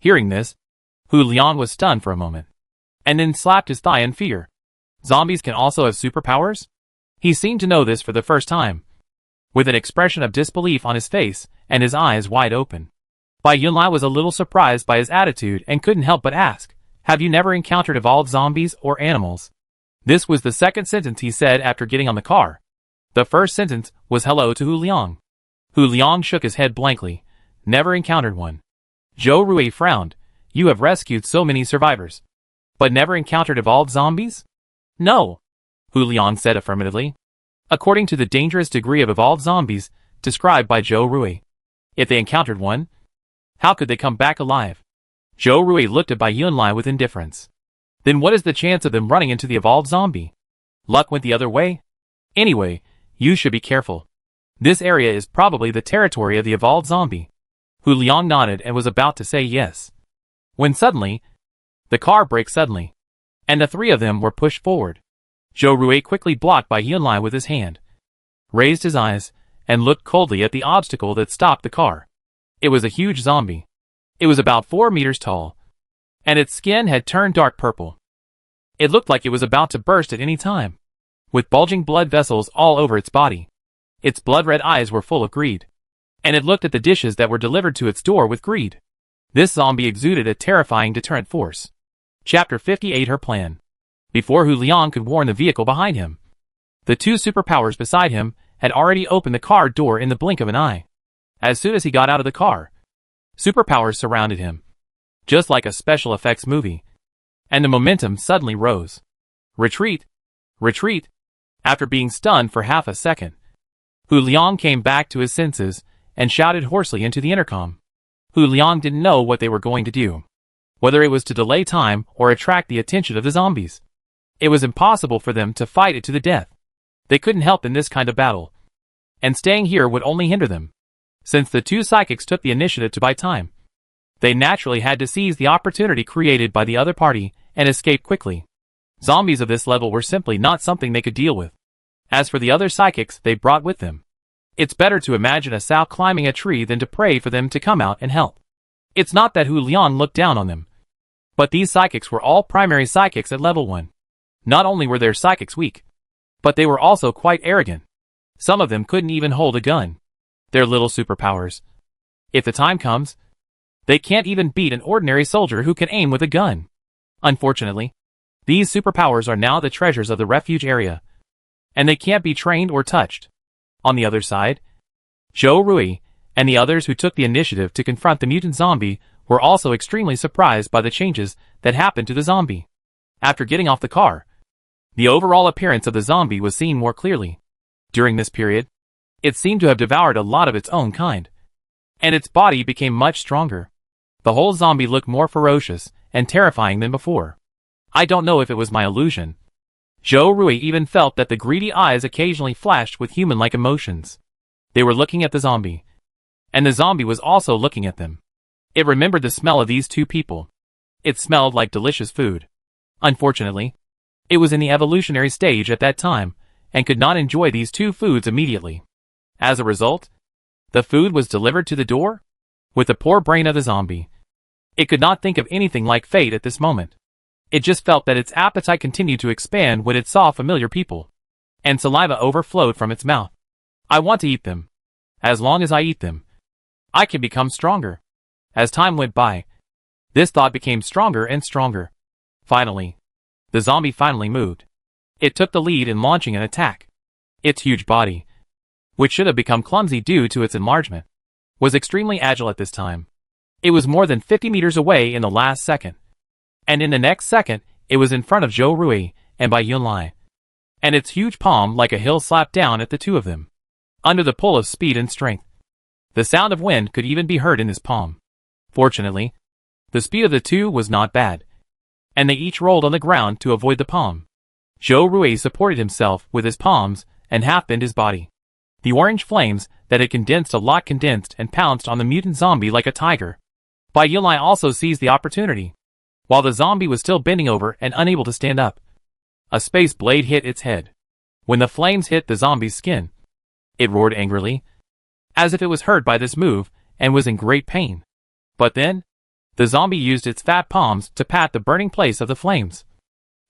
Hearing this, Hu Liang was stunned for a moment, and then slapped his thigh in fear. Zombies can also have superpowers? He seemed to know this for the first time, with an expression of disbelief on his face and his eyes wide open. Bai Yunlai was a little surprised by his attitude and couldn't help but ask, "Have you never encountered evolved zombies or animals?" This was the second sentence he said after getting on the car. The first sentence was hello to Hu Liang. Hu Liang shook his head blankly. Never encountered one. Zhou Rui frowned. You have rescued so many survivors, but never encountered evolved zombies? No, Hu Liang said affirmatively. According to the dangerous degree of evolved zombies described by Zhou Rui, if they encountered one, how could they come back alive? Zhou Rui looked at Bai Yunlai with indifference. Then what is the chance of them running into the evolved zombie? Luck went the other way? Anyway, you should be careful. This area is probably the territory of the evolved zombie. Hu Liang nodded and was about to say yes, when suddenly, the car braked suddenly, and the three of them were pushed forward. Zhou Rui quickly blocked Bai Yunlai with his hand, raised his eyes, and looked coldly at the obstacle that stopped the car. It was a huge zombie. It was about 4 meters tall, and its skin had turned dark purple. It looked like it was about to burst at any time, with bulging blood vessels all over its body. Its blood-red eyes were full of greed, and it looked at the dishes that were delivered to its door with greed. This zombie exuded a terrifying deterrent force. Chapter 58 Her Plan. Before Hu Liang could warn the vehicle behind him, the two superpowers beside him had already opened the car door in the blink of an eye. As soon as he got out of the car, superpowers surrounded him, just like a special effects movie, and the momentum suddenly rose. Retreat! Retreat! After being stunned for half a second, Hu Liang came back to his senses and shouted hoarsely into the intercom. Hu Liang didn't know what they were going to do, whether it was to delay time or attract the attention of the zombies. It was impossible for them to fight it to the death. They couldn't help in this kind of battle, and staying here would only hinder them. Since the two psychics took the initiative to buy time, they naturally had to seize the opportunity created by the other party and escape quickly. Zombies of this level were simply not something they could deal with. As for the other psychics they brought with them, it's better to imagine a sow climbing a tree than to pray for them to come out and help. It's not that Hu Liang looked down on them, but these psychics were all primary psychics at level 1. Not only were their psychics weak, but they were also quite arrogant. Some of them couldn't even hold a gun. They're little superpowers. If the time comes, they can't even beat an ordinary soldier who can aim with a gun. Unfortunately, these superpowers are now the treasures of the refuge area, and they can't be trained or touched. On the other side, Zhou Rui and the others who took the initiative to confront the mutant zombie were also extremely surprised by the changes that happened to the zombie. After getting off the car, the overall appearance of the zombie was seen more clearly. During this period, it seemed to have devoured a lot of its own kind, and its body became much stronger. The whole zombie looked more ferocious and terrifying than before. I don't know if it was my illusion. Zhou Rui even felt that the greedy eyes occasionally flashed with human-like emotions. They were looking at the zombie, and the zombie was also looking at them. It remembered the smell of these two people. It smelled like delicious food. Unfortunately, it was in the evolutionary stage at that time, and could not enjoy these two foods immediately. As a result, the food was delivered to the door? With the poor brain of the zombie, it could not think of anything like fate at this moment. It just felt that its appetite continued to expand when it saw familiar people, and saliva overflowed from its mouth. I want to eat them. As long as I eat them, I can become stronger. As time went by, this thought became stronger and stronger. Finally, the zombie finally moved. It took the lead in launching an attack. Its huge body, which should have become clumsy due to its enlargement, was extremely agile at this time. It was more than 50 meters away in the last second, and in the next second, it was in front of Zhou Rui and Bai Yunlai, and its huge palm like a hill slapped down at the two of them, under the pull of speed and strength. The sound of wind could even be heard in his palm. Fortunately, the speed of the two was not bad, and they each rolled on the ground to avoid the palm. Zhou Rui supported himself with his palms and half-bent his body. The orange flames that had condensed a lot condensed and pounced on the mutant zombie like a tiger. Bai Yunlai also seized the opportunity. While the zombie was still bending over and unable to stand up, a space blade hit its head. When the flames hit the zombie's skin, it roared angrily, as if it was hurt by this move and was in great pain. But then, the zombie used its fat palms to pat the burning place of the flames,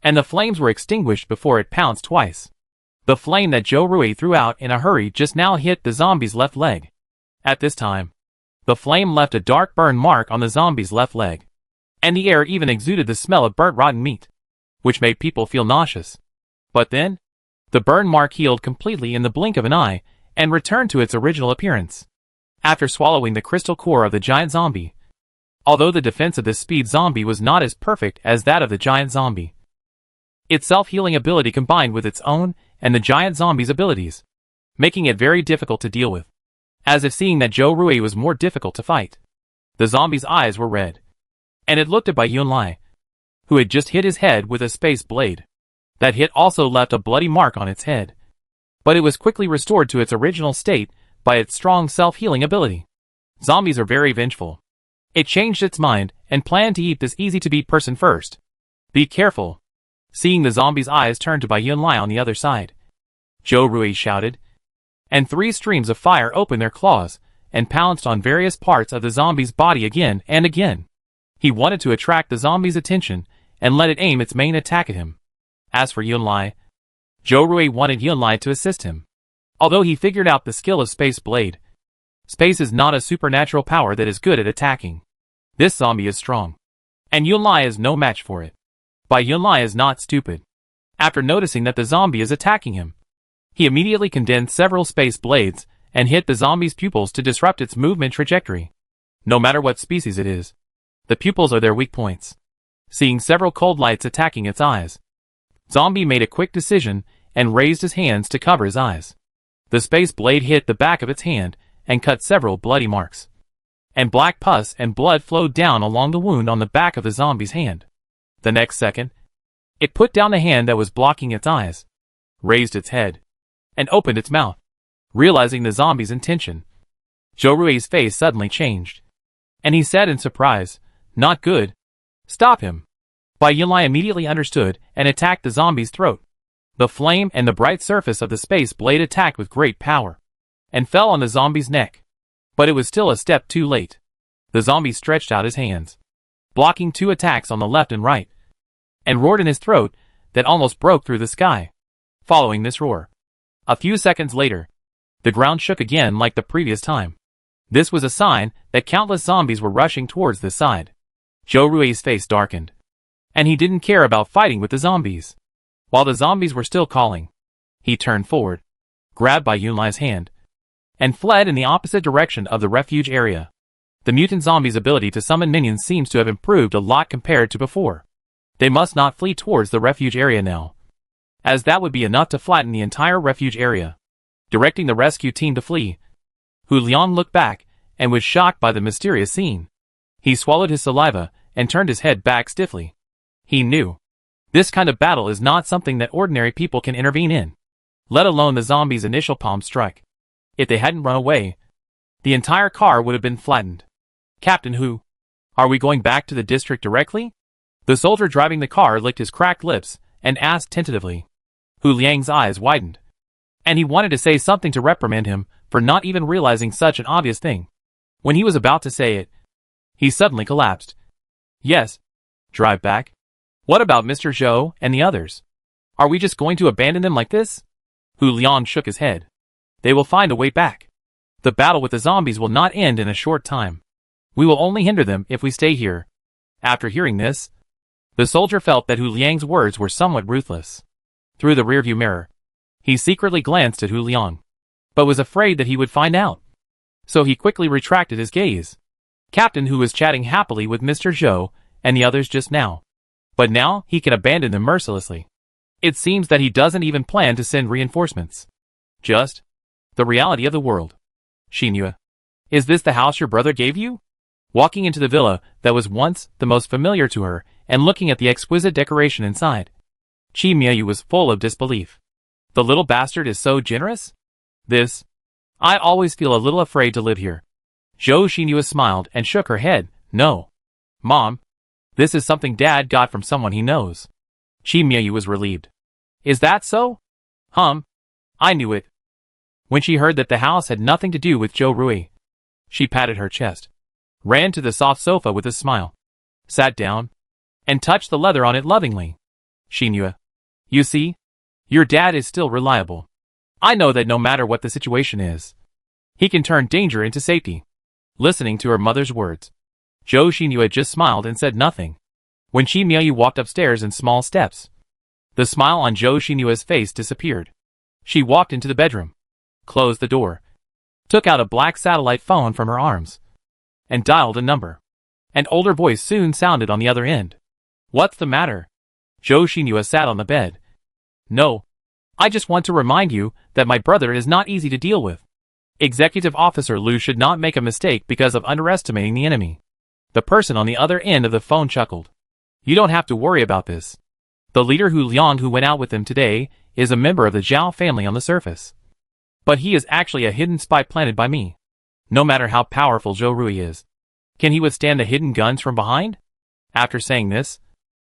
and the flames were extinguished before it pounced twice. The flame that Zhou Rui threw out in a hurry just now hit the zombie's left leg. At this time, the flame left a dark burn mark on the zombie's left leg, and the air even exuded the smell of burnt rotten meat, which made people feel nauseous. But then, the burn mark healed completely in the blink of an eye and returned to its original appearance. After swallowing the crystal core of the giant zombie, although the defense of this speed zombie was not as perfect as that of the giant zombie, its self-healing ability combined with its own and the giant zombie's abilities, making it very difficult to deal with. As if seeing that Zhou Rui was more difficult to fight, the zombie's eyes were red, and it looked at Bai Yunlai, who had just hit his head with a space blade. That hit also left a bloody mark on its head, but it was quickly restored to its original state by its strong self-healing ability. Zombies are very vengeful. It changed its mind and planned to eat this easy-to-beat person first. Be careful. Seeing the zombie's eyes turn to Bai Yunlai on the other side, Zhou Rui shouted, and 3 streams of fire opened their claws and pounced on various parts of the zombie's body again and again. He wanted to attract the zombie's attention and let it aim its main attack at him. As for Yunlai, Zhou Rui wanted Yunlai to assist him. Although he figured out the skill of Space Blade, space is not a supernatural power that is good at attacking. This zombie is strong, and Yunlai is no match for it. Bai Yunlai is not stupid. After noticing that the zombie is attacking him, he immediately condensed several space blades and hit the zombie's pupils to disrupt its movement trajectory. No matter what species it is, the pupils are their weak points. Seeing several cold lights attacking its eyes, Zombie made a quick decision and raised his hands to cover his eyes. The space blade hit the back of its hand and cut several bloody marks, and black pus and blood flowed down along the wound on the back of the zombie's hand. The next second, it put down the hand that was blocking its eyes, raised its head, and opened its mouth. Realizing the zombie's intention, Zhou Rui's face suddenly changed, and he said in surprise, "Not good. Stop him." Bai Yunlai immediately understood and attacked the zombie's throat. The flame and the bright surface of the space blade attacked with great power, and fell on the zombie's neck. But it was still a step too late. The zombie stretched out his hands, blocking 2 attacks on the left and right, and roared in his throat that almost broke through the sky. Following this roar, a few seconds later, the ground shook again like the previous time. This was a sign that countless zombies were rushing towards this side. Zhou Rui's face darkened, and he didn't care about fighting with the zombies. While the zombies were still calling, he turned forward, grabbed Bai Yunlai's hand, and fled in the opposite direction of the refuge area. The mutant zombies' ability to summon minions seems to have improved a lot compared to before. They must not flee towards the refuge area now, as that would be enough to flatten the entire refuge area. Directing the rescue team to flee, Hu Liang looked back and was shocked by the mysterious scene. He swallowed his saliva and turned his head back stiffly. He knew this kind of battle is not something that ordinary people can intervene in, let alone the zombies' initial palm strike. If they hadn't run away, the entire car would have been flattened. "Captain Hu, are we going back to the district directly?" The soldier driving the car licked his cracked lips and asked tentatively. Hu Liang's eyes widened, and he wanted to say something to reprimand him for not even realizing such an obvious thing. When he was about to say it, he suddenly collapsed. "Yes. Drive back? What about Mr. Zhou and the others? Are we just going to abandon them like this?" Hu Liang shook his head. "They will find a way back. The battle with the zombies will not end in a short time. We will only hinder them if we stay here." After hearing this, the soldier felt that Hu Liang's words were somewhat ruthless. Through the rearview mirror, he secretly glanced at Hu Liang, but was afraid that he would find out. So he quickly retracted his gaze. Captain Hu was chatting happily with Mr. Zhou and the others just now, but now he can abandon them mercilessly. It seems that he doesn't even plan to send reinforcements. Just the reality of the world. "Xinyu, is this the house your brother gave you?" Walking into the villa that was once the most familiar to her and looking at the exquisite decoration inside, Qi Miayu was full of disbelief. "The little bastard is so generous? I always feel a little afraid to live here." Zhou Xinyu smiled and shook her head. "No, Mom. This is something Dad got from someone he knows." Qi Miayu was relieved. "Is that so? I knew it." When she heard that the house had nothing to do with Zhou Rui, she patted her chest, ran to the soft sofa with a smile, sat down, and touched the leather on it lovingly. "Xinyu, you see, your dad is still reliable. I know that no matter what the situation is, he can turn danger into safety." Listening to her mother's words, Zhou Xinyu had just smiled and said nothing. When Qi Miayu walked upstairs in small steps, the smile on Zhou Xinyu's face disappeared. She walked into the bedroom, closed the door, took out a black satellite phone from her arms, and dialed a number. An older voice soon sounded on the other end. "What's the matter?" Zhou Xinyu sat on the bed. "No. I just want to remind you that my brother is not easy to deal with. Executive Officer Liu should not make a mistake because of underestimating the enemy. The person on the other end of the phone chuckled. You don't have to worry about this. The leader Hu Liang who went out with them today is a member of the Zhao family on the surface. But he is actually a hidden spy planted by me. No matter how powerful Zhou Rui is, can he withstand the hidden guns from behind? After saying this,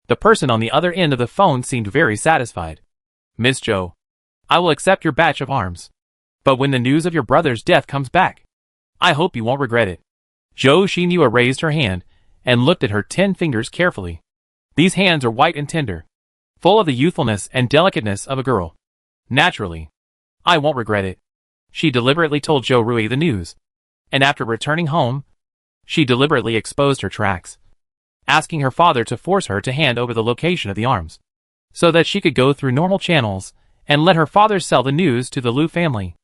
the person on the other end of the phone seemed very satisfied. Miss Zhou, I will accept your batch of arms. But when the news of your brother's death comes back, I hope you won't regret it. Zhou Xinhua raised her hand and looked at her 10 fingers carefully. These hands are white and tender, full of the youthfulness and delicateness of a girl. Naturally, I won't regret it. She deliberately told Zhou Rui the news, and after returning home, she deliberately exposed her tracks, asking her father to force her to hand over the location of the arms, so that she could go through normal channels and let her father sell the news to the Liu family.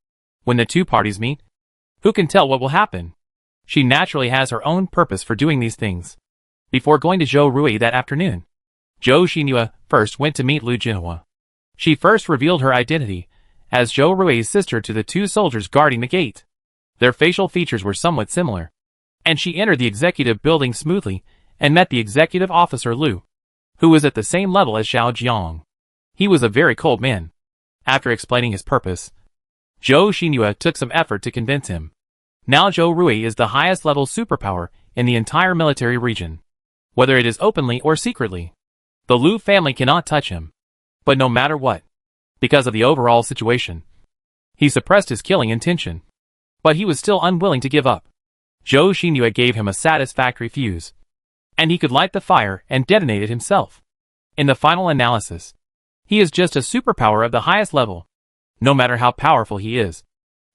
When the two parties meet, who can tell what will happen? She naturally has her own purpose for doing these things. Before going to Zhou Rui that afternoon, Zhou Xinhua first went to meet Liu Jinhua. She first revealed her identity as Zhou Rui's sister to the two soldiers guarding the gate. Their facial features were somewhat similar, and she entered the executive building smoothly and met the executive officer Liu, who was at the same level as Xiao Jiang. He was a very cold man. After explaining his purpose, Zhou Xinhua took some effort to convince him. Now Zhou Rui is the highest level superpower in the entire military region, whether it is openly or secretly. The Liu family cannot touch him. But no matter what, because of the overall situation, he suppressed his killing intention. But he was still unwilling to give up. Zhou Xinhua gave him a satisfactory fuse, and he could light the fire and detonate it himself. In the final analysis, he is just a superpower of the highest level. No matter how powerful he is,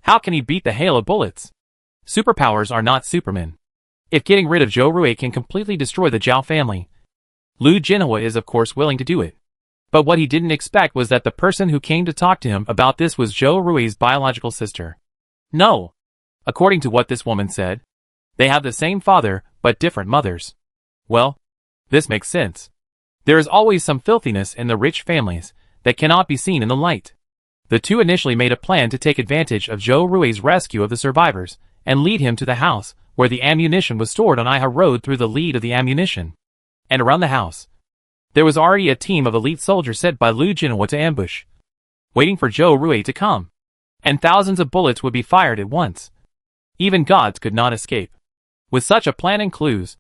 how can he beat the hail of bullets? Superpowers are not supermen. If getting rid of Zhou Rui can completely destroy the Zhao family, Liu Jinhua is of course willing to do it. But what he didn't expect was that the person who came to talk to him about this was Zhou Rui's biological sister. No. According to what this woman said, they have the same father, but different mothers. Well, this makes sense. There is always some filthiness in the rich families that cannot be seen in the light. The two initially made a plan to take advantage of Zhou Rui's rescue of the survivors and lead him to the house where the ammunition was stored on Iha Road through the lead of the ammunition. And around the house, there was already a team of elite soldiers sent by Liu Jinhua to ambush, waiting for Zhou Rui to come. And thousands of bullets would be fired at once. Even gods could not escape. With such a plan and clues,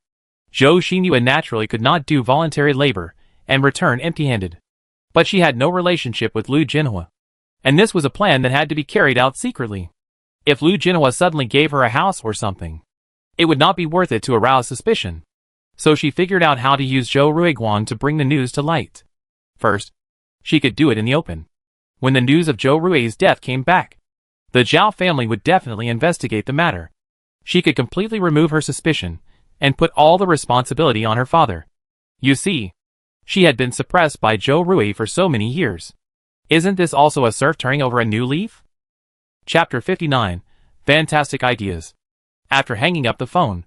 Zhou Xinhua naturally could not do voluntary labor and return empty-handed. But she had no relationship with Liu Jinhua, and this was a plan that had to be carried out secretly. If Liu Jinhua suddenly gave her a house or something, it would not be worth it to arouse suspicion. So she figured out how to use Zhou Ruiguang to bring the news to light. First, she could do it in the open. When the news of Zhou Rui's death came back, the Zhao family would definitely investigate the matter. She could completely remove her suspicion and put all the responsibility on her father. You see, she had been suppressed by Zhou Rui for so many years. Isn't this also a surf turning over a new leaf? Chapter 59. Fantastic Ideas. After hanging up the phone,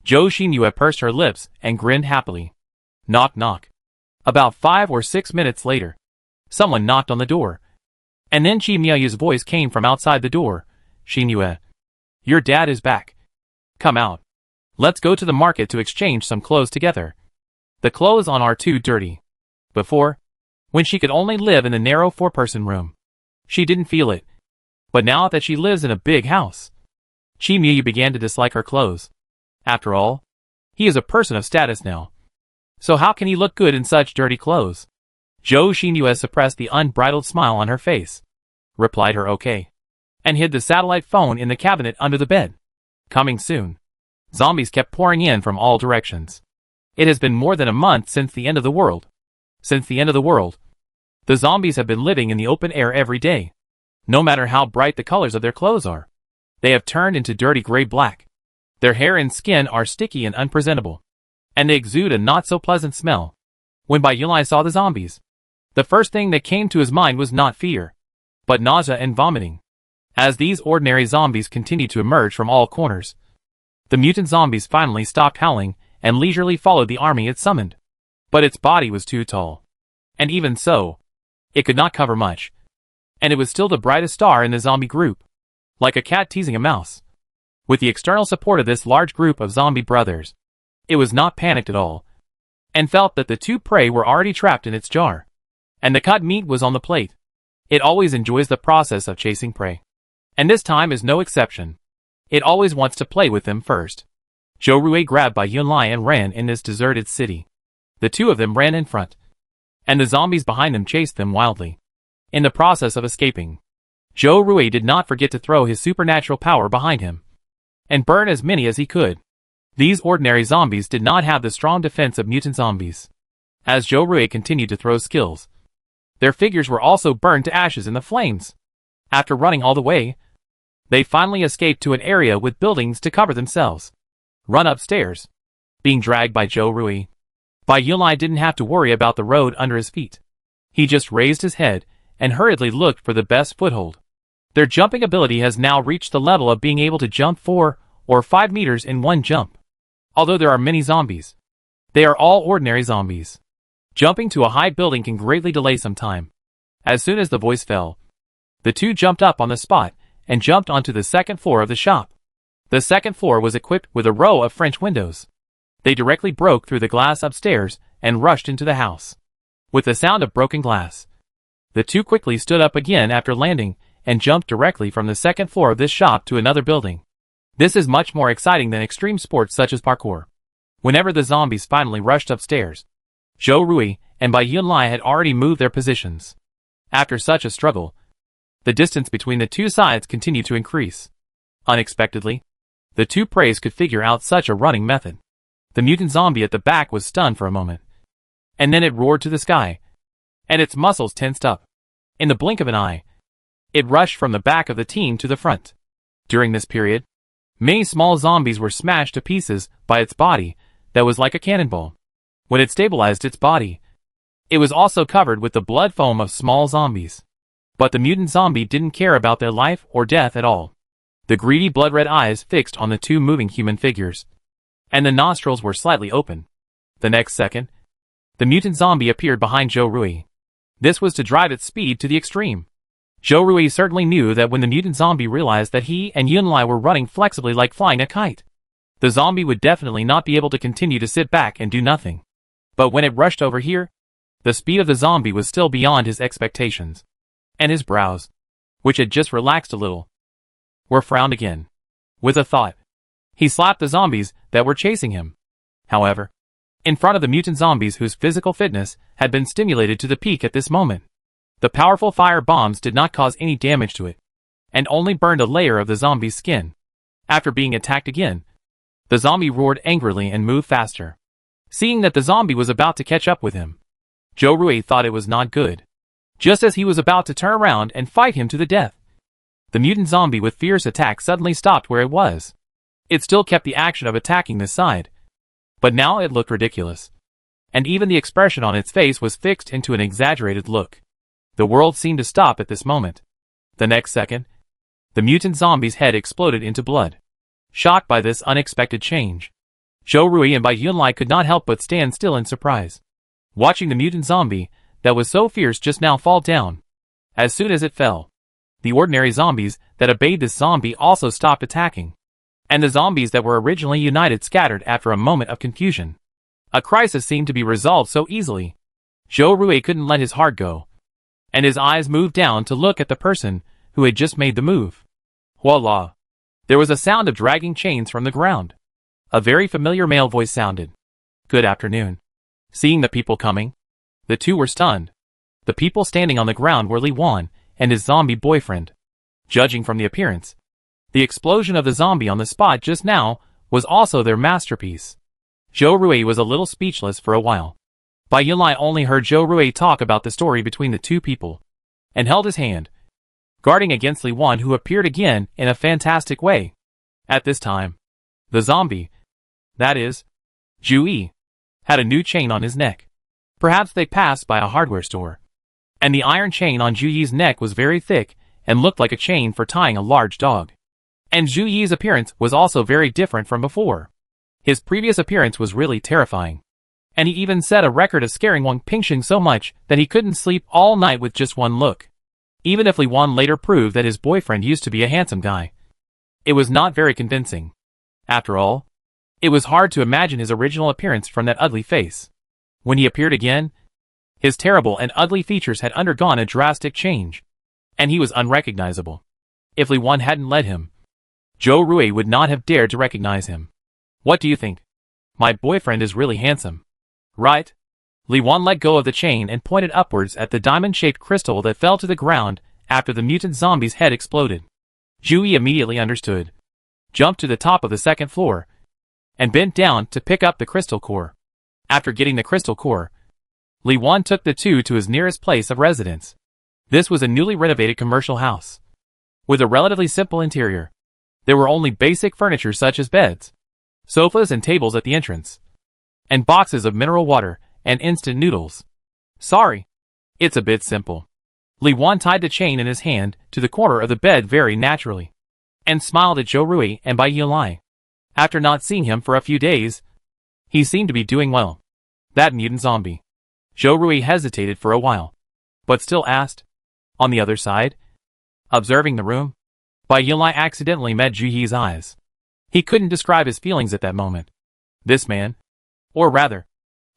Zhou Xinhua pursed her lips and grinned happily. Knock knock. About 5 or 6 minutes later, someone knocked on the door. And then Qi Miaoyu's voice came from outside the door. Xinhua, your dad is back. Come out. Let's go to the market to exchange some clothes together. The clothes on are too dirty. Before, when she could only live in the narrow 4-person room, she didn't feel it. But now that she lives in a big house, Qi Miaoyu began to dislike her clothes. After all, he is a person of status now. So how can he look good in such dirty clothes? Zhou Xinhua suppressed the unbridled smile on her face, replied her okay, and hid the satellite phone in the cabinet under the bed. Coming soon. Zombies kept pouring in from all directions. It has been more than a month since the end of the world. Since the end of the world, the zombies have been living in the open air every day. No matter how bright the colors of their clothes are, they have turned into dirty gray-black. Their hair and skin are sticky and unpresentable, and they exude a not-so-pleasant smell. When Bai Yulai saw the zombies, the first thing that came to his mind was not fear, but nausea and vomiting. As these ordinary zombies continued to emerge from all corners, the mutant zombies finally stopped howling and leisurely followed the army it summoned. But its body was too tall. And even so, it could not cover much. And it was still the brightest star in the zombie group, like a cat teasing a mouse. With the external support of this large group of zombie brothers, It was not panicked at all, and felt that the two prey were already trapped in its jar, and the cut meat was on the plate. It always enjoys the process of chasing prey, and this time is no exception. It always wants to play with them first. Zhou Rui grabbed by Yunlai and ran in this deserted city. The two of them ran in front, and the zombies behind them chased them wildly. In the process of escaping, Zhou Rui did not forget to throw his supernatural power behind him, and burn as many as he could. These ordinary zombies did not have the strong defense of mutant zombies. As Zhou Rui continued to throw skills, their figures were also burned to ashes in the flames. After running all the way, they finally escaped to an area with buildings to cover themselves. Run upstairs, being dragged by Zhou Rui. Bai Yunlai didn't have to worry about the road under his feet. He just raised his head and hurriedly looked for the best foothold. Their jumping ability has now reached the level of being able to jump 4 or 5 meters in one jump. Although there are many zombies, they are all ordinary zombies. Jumping to a high building can greatly delay some time. As soon as the voice fell, the two jumped up on the spot and jumped onto the second floor of the shop. The second floor was equipped with a row of French windows. They directly broke through the glass upstairs and rushed into the house. With the sound of broken glass, the two quickly stood up again after landing and jumped directly from the second floor of this shop to another building. This is much more exciting than extreme sports such as parkour. Whenever the zombies finally rushed upstairs, Zhou Rui and Bai Yunlai had already moved their positions. After such a struggle, the distance between the two sides continued to increase. Unexpectedly, the two preys could figure out such a running method. The mutant zombie at the back was stunned for a moment, and then it roared to the sky, and its muscles tensed up. In the blink of an eye, it rushed from the back of the team to the front. During this period, many small zombies were smashed to pieces by its body that was like a cannonball. When it stabilized its body, it was also covered with the blood foam of small zombies. But the mutant zombie didn't care about their life or death at all. The greedy blood-red eyes fixed on the two moving human figures, and the nostrils were slightly open. The next second, the mutant zombie appeared behind Zhou Rui. This was to drive its speed to the extreme. Zhou Rui certainly knew that when the mutant zombie realized that he and Yunlai were running flexibly like flying a kite, the zombie would definitely not be able to continue to sit back and do nothing. But when it rushed over here, the speed of the zombie was still beyond his expectations, and his brows, which had just relaxed a little, were frowned again. With a thought, he slapped the zombies that were chasing him. However, in front of the mutant zombies whose physical fitness had been stimulated to the peak at this moment, the powerful fire bombs did not cause any damage to it, and only burned a layer of the zombie's skin. After being attacked again, the zombie roared angrily and moved faster. Seeing that the zombie was about to catch up with him, Zhou Rui thought it was not good. Just as he was about to turn around and fight him to the death, the mutant zombie with fierce attack suddenly stopped where it was. It still kept the action of attacking this side, but now it looked ridiculous, and even the expression on its face was fixed into an exaggerated look. The world seemed to stop at this moment. The next second, the mutant zombie's head exploded into blood. Shocked by this unexpected change, Zhou Rui and Bai Yunlai could not help but stand still in surprise, watching the mutant zombie that was so fierce just now fall down. As soon as it fell, the ordinary zombies that obeyed this zombie also stopped attacking, and the zombies that were originally united scattered after a moment of confusion. A crisis seemed to be resolved so easily. Zhou Rui couldn't let his heart go, and his eyes moved down to look at the person who had just made the move. Voila! There was a sound of dragging chains from the ground. A very familiar male voice sounded. Good afternoon. Seeing the people coming, the two were stunned. The people standing on the ground were Li Wan and his zombie boyfriend. Judging from the appearance, the explosion of the zombie on the spot just now was also their masterpiece. Zhou Rui was a little speechless for a while. Bai Yunlai only heard Zhou Rui talk about the story between the two people, and held his hand, guarding against Li Wan, who appeared again in a fantastic way. At this time, the zombie, that is, Zhu Yi, had a new chain on his neck. Perhaps they passed by a hardware store, and the iron chain on Zhu Yi's neck was very thick and looked like a chain for tying a large dog. And Zhu Yi's appearance was also very different from before. His previous appearance was really terrifying, and he even set a record of scaring Wang Pingxing so much that he couldn't sleep all night with just one look. Even if Li Wan later proved that his boyfriend used to be a handsome guy, it was not very convincing. After all, It was hard to imagine his original appearance from that ugly face. When he appeared again, his terrible and ugly features had undergone a drastic change, and he was unrecognizable. If Li Wan hadn't led him, Zhou Rui would not have dared to recognize him. What do you think? My boyfriend is really handsome. Right? Li Wan let go of the chain and pointed upwards at the diamond-shaped crystal that fell to the ground after the mutant zombie's head exploded. Zhu Yi immediately understood, jumped to the top of the second floor, and bent down to pick up the crystal core. After getting the crystal core, Li Wan took the two to his nearest place of residence. This was a newly renovated commercial house, with a relatively simple interior. There were only basic furniture such as beds, sofas and tables at the entrance, and boxes of mineral water and instant noodles. Sorry, it's a bit simple. Li Wan tied the chain in his hand to the corner of the bed very naturally, and smiled at Zhou Rui and Bai Yunlai. After not seeing him for a few days, he seemed to be doing well. That mutant zombie. Zhou Rui hesitated for a while, but still asked. On the other side, observing the room, Bai Yunlai accidentally met Zhu Yi's eyes. He couldn't describe his feelings at that moment. This man, or rather,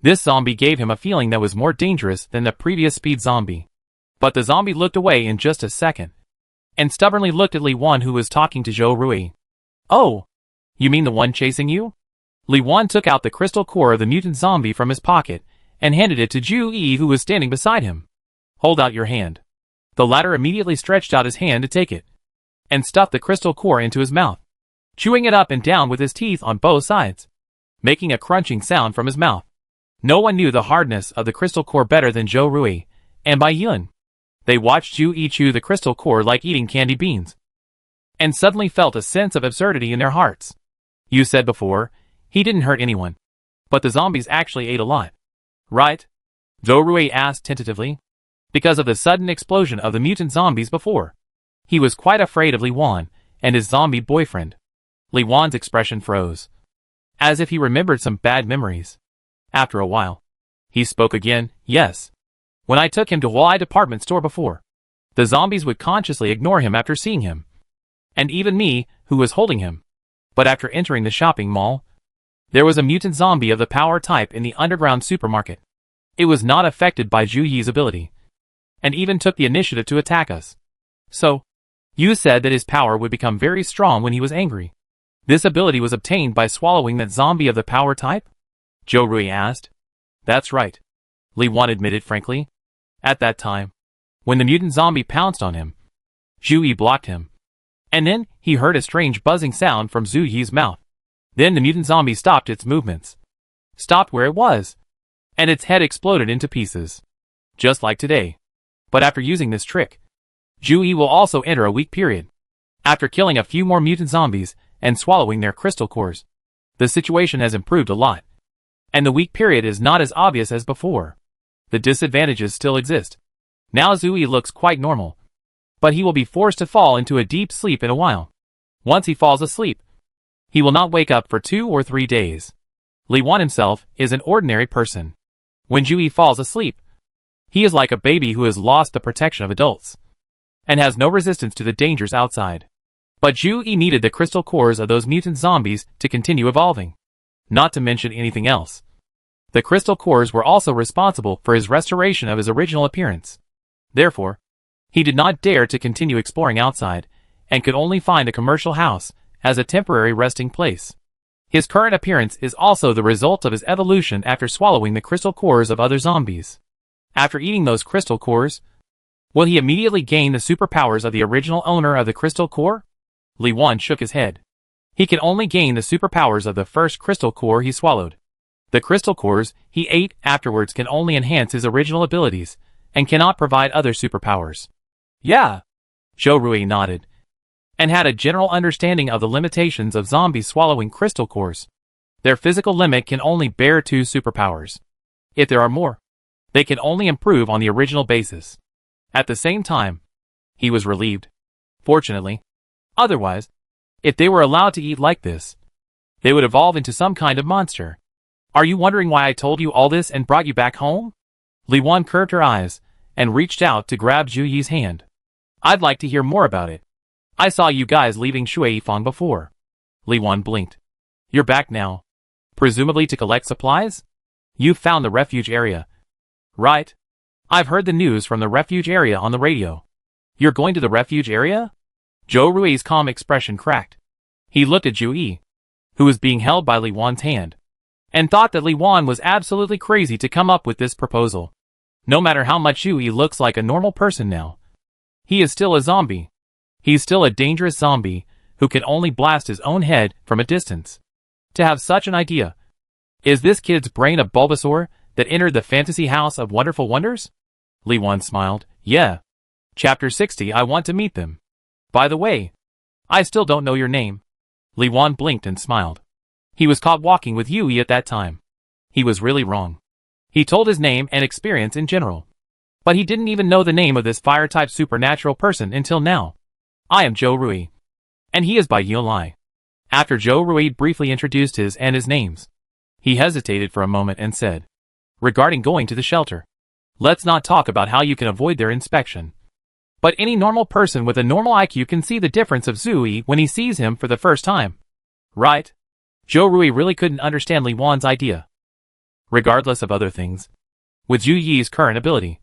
this zombie gave him a feeling that was more dangerous than the previous speed zombie. But the zombie looked away in just a second, and stubbornly looked at Li Wan, who was talking to Zhou Rui. Oh, you mean the one chasing you? Li Wan took out the crystal core of the mutant zombie from his pocket and handed it to Zhu Yi, who was standing beside him. Hold out your hand. The latter immediately stretched out his hand to take it, and stuffed the crystal core into his mouth, chewing it up and down with his teeth on both sides, making a crunching sound from his mouth. No one knew the hardness of the crystal core better than Zhou Rui and Bai Yun. They watched Zhu Yi chew the crystal core like eating candy beans, and suddenly felt a sense of absurdity in their hearts. You said before, he didn't hurt anyone, but the zombies actually ate a lot, right? Zhou Rui asked tentatively. Because of the sudden explosion of the mutant zombies before, he was quite afraid of Li Wan and his zombie boyfriend. Li Wan's expression froze, as if he remembered some bad memories. After a while, he spoke again. Yes. When I took him to Huai department store before, the zombies would consciously ignore him after seeing him, and even me, who was holding him. But after entering the shopping mall, there was a mutant zombie of the power type in the underground supermarket. It was not affected by Zhu Yi's ability, and even took the initiative to attack us. So, you said that his power would become very strong when he was angry. This ability was obtained by swallowing that zombie of the power type? Zhou Rui asked. That's right, Li Wan admitted frankly. At that time, when the mutant zombie pounced on him, Zhu Yi blocked him. And then, he heard a strange buzzing sound from Zhu Yi's mouth. Then the mutant zombie stopped its movements. Stopped where it was, and its head exploded into pieces. Just like today. But after using this trick, Zhu Yi will also enter a weak period. After killing a few more mutant zombies and swallowing their crystal cores, the situation has improved a lot, and the weak period is not as obvious as before. The disadvantages still exist. Now Zhu Yi looks quite normal, but he will be forced to fall into a deep sleep in a while. Once he falls asleep, he will not wake up for 2 or 3 days. Li Wan himself is an ordinary person. When Zhu Yi falls asleep, he is like a baby who has lost the protection of adults, and has no resistance to the dangers outside. But Zhu Yi needed the crystal cores of those mutant zombies to continue evolving, not to mention anything else. The crystal cores were also responsible for his restoration of his original appearance. Therefore, he did not dare to continue exploring outside, and could only find a commercial house as a temporary resting place. His current appearance is also the result of his evolution after swallowing the crystal cores of other zombies. After eating those crystal cores, will he immediately gain the superpowers of the original owner of the crystal core? Li Wan shook his head. He can only gain the superpowers of the first crystal core he swallowed. The crystal cores he ate afterwards can only enhance his original abilities, and cannot provide other superpowers. Yeah. Zhou Rui nodded, and had a general understanding of the limitations of zombies swallowing crystal cores. Their physical limit can only bear 2 superpowers. If there are more, they can only improve on the original basis. At the same time, he was relieved. Fortunately. Otherwise, if they were allowed to eat like this, they would evolve into some kind of monster. Are you wondering why I told you all this and brought you back home? Li Wan curved her eyes, and reached out to grab Zhu Yi's hand. I'd like to hear more about it. I saw you guys leaving Shui Fang before. Li Wan blinked. You're back now, Presumably to collect supplies? You've found the refuge area. Right. I've heard the news from the refuge area on the radio. You're going to the refuge area? Zhou Rui's calm expression cracked. He looked at Zhu Yi, who was being held by Li Wan's hand, and thought that Li Wan was absolutely crazy to come up with this proposal. No matter how much Zhu Yi looks like a normal person now, he is still a zombie. He's still a dangerous zombie who can only blast his own head from a distance. To have such an idea. Is this kid's brain a Bulbasaur that entered the fantasy house of wonderful wonders? Li Wan smiled. Yeah. Chapter 60. I want to meet them. By the way, I still don't know your name. Li Wan blinked and smiled. He was caught walking with Yui at that time. He was really wrong. He told his name and experience in general. But he didn't even know the name of this fire-type supernatural person until now. I am Zhou Rui. And he is by Yulai. After Zhou Rui briefly introduced his names, he hesitated for a moment and said, regarding going to the shelter, let's not talk about how you can avoid their inspection. But any normal person with a normal IQ can see the difference of Zui when he sees him for the first time. Right? Zhou Rui really couldn't understand Li Wan's idea. Regardless of other things, with Zhu Yi's current ability,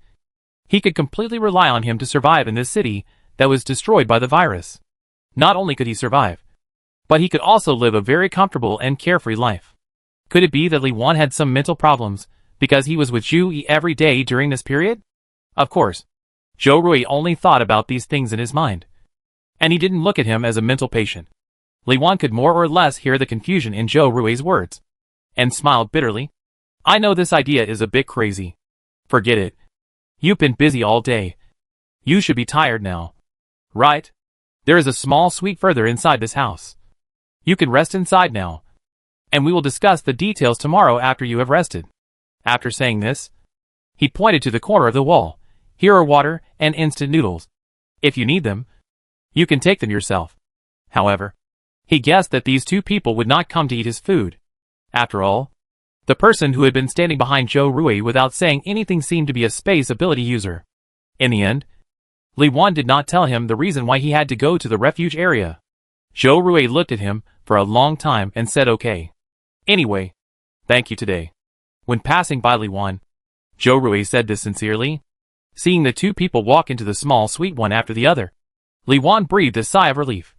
he could completely rely on him to survive in this city that was destroyed by the virus. Not only could he survive, but he could also live a very comfortable and carefree life. Could it be that Li Wan had some mental problems because he was with Zhu Yi every day during this period? Of course, Zhou Rui only thought about these things in his mind, and he didn't look at him as a mental patient. Li Wan could more or less hear the confusion in Zhou Rui's words, and smiled bitterly. I know this idea is a bit crazy. Forget it. You've been busy all day. You should be tired now. Right? There is a small suite further inside this house. You can rest inside now, and we will discuss the details tomorrow after you have rested. After saying this, he pointed to the corner of the wall. Here are water and instant noodles. If you need them, you can take them yourself. However, he guessed that these two people would not come to eat his food. After all, the person who had been standing behind Zhou Rui without saying anything seemed to be a space ability user. In the end, Li Wan did not tell him the reason why he had to go to the refuge area. Zhou Rui looked at him for a long time and said okay. Anyway, thank you today. When passing by Li Wan, Zhou Rui said this sincerely. Seeing the two people walk into the small suite one after the other, Li Wan breathed a sigh of relief.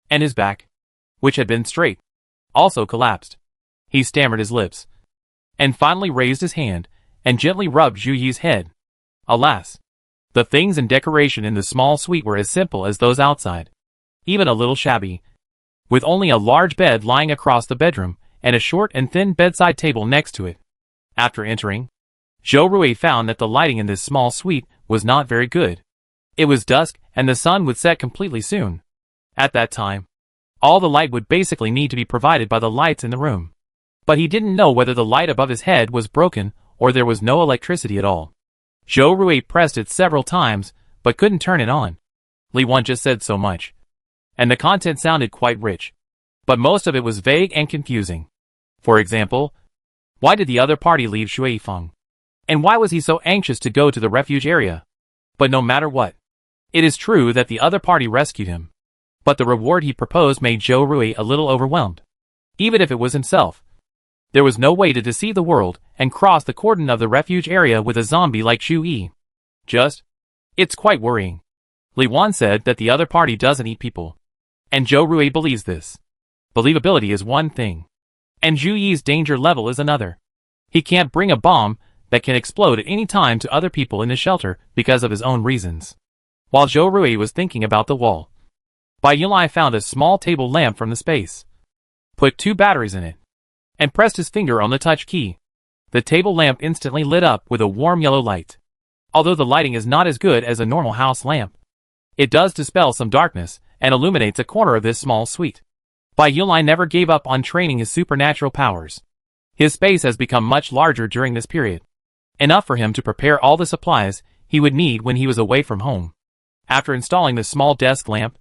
And his back, which had been straight, also collapsed. He stammered his lips, and finally raised his hand and gently rubbed Zhu Yi's head. Alas, the things and decoration in the small suite were as simple as those outside, even a little shabby, with only a large bed lying across the bedroom and a short and thin bedside table next to it. After entering, Zhou Rui found that the lighting in this small suite was not very good. It was dusk and the sun would set completely soon. At that time, all the light would basically need to be provided by the lights in the room. But he didn't know whether the light above his head was broken or there was no electricity at all. Zhou Rui pressed it several times, but couldn't turn it on. Li Wan just said so much, and the content sounded quite rich, but most of it was vague and confusing. For example, why did the other party leave Shuifeng? And why was he so anxious to go to the refuge area? But no matter what, it is true that the other party rescued him. But the reward he proposed made Zhou Rui a little overwhelmed. Even if it was himself, there was no way to deceive the world and cross the cordon of the refuge area with a zombie like Zhu Yi. It's quite worrying. Li Wan said that the other party doesn't eat people, and Zhou Rui believes this. Believability is one thing, and Zhu Yi's danger level is another. He can't bring a bomb that can explode at any time to other people in the shelter because of his own reasons. While Zhou Rui was thinking about the wall, Bai Yulai found a small table lamp from the space, put 2 batteries in it, and pressed his finger on the touch key. The table lamp instantly lit up with a warm yellow light. Although the lighting is not as good as a normal house lamp, it does dispel some darkness and illuminates a corner of this small suite. Bai Yulai never gave up on training his supernatural powers. His space has become much larger during this period, enough for him to prepare all the supplies he would need when he was away from home. After installing the small desk lamp,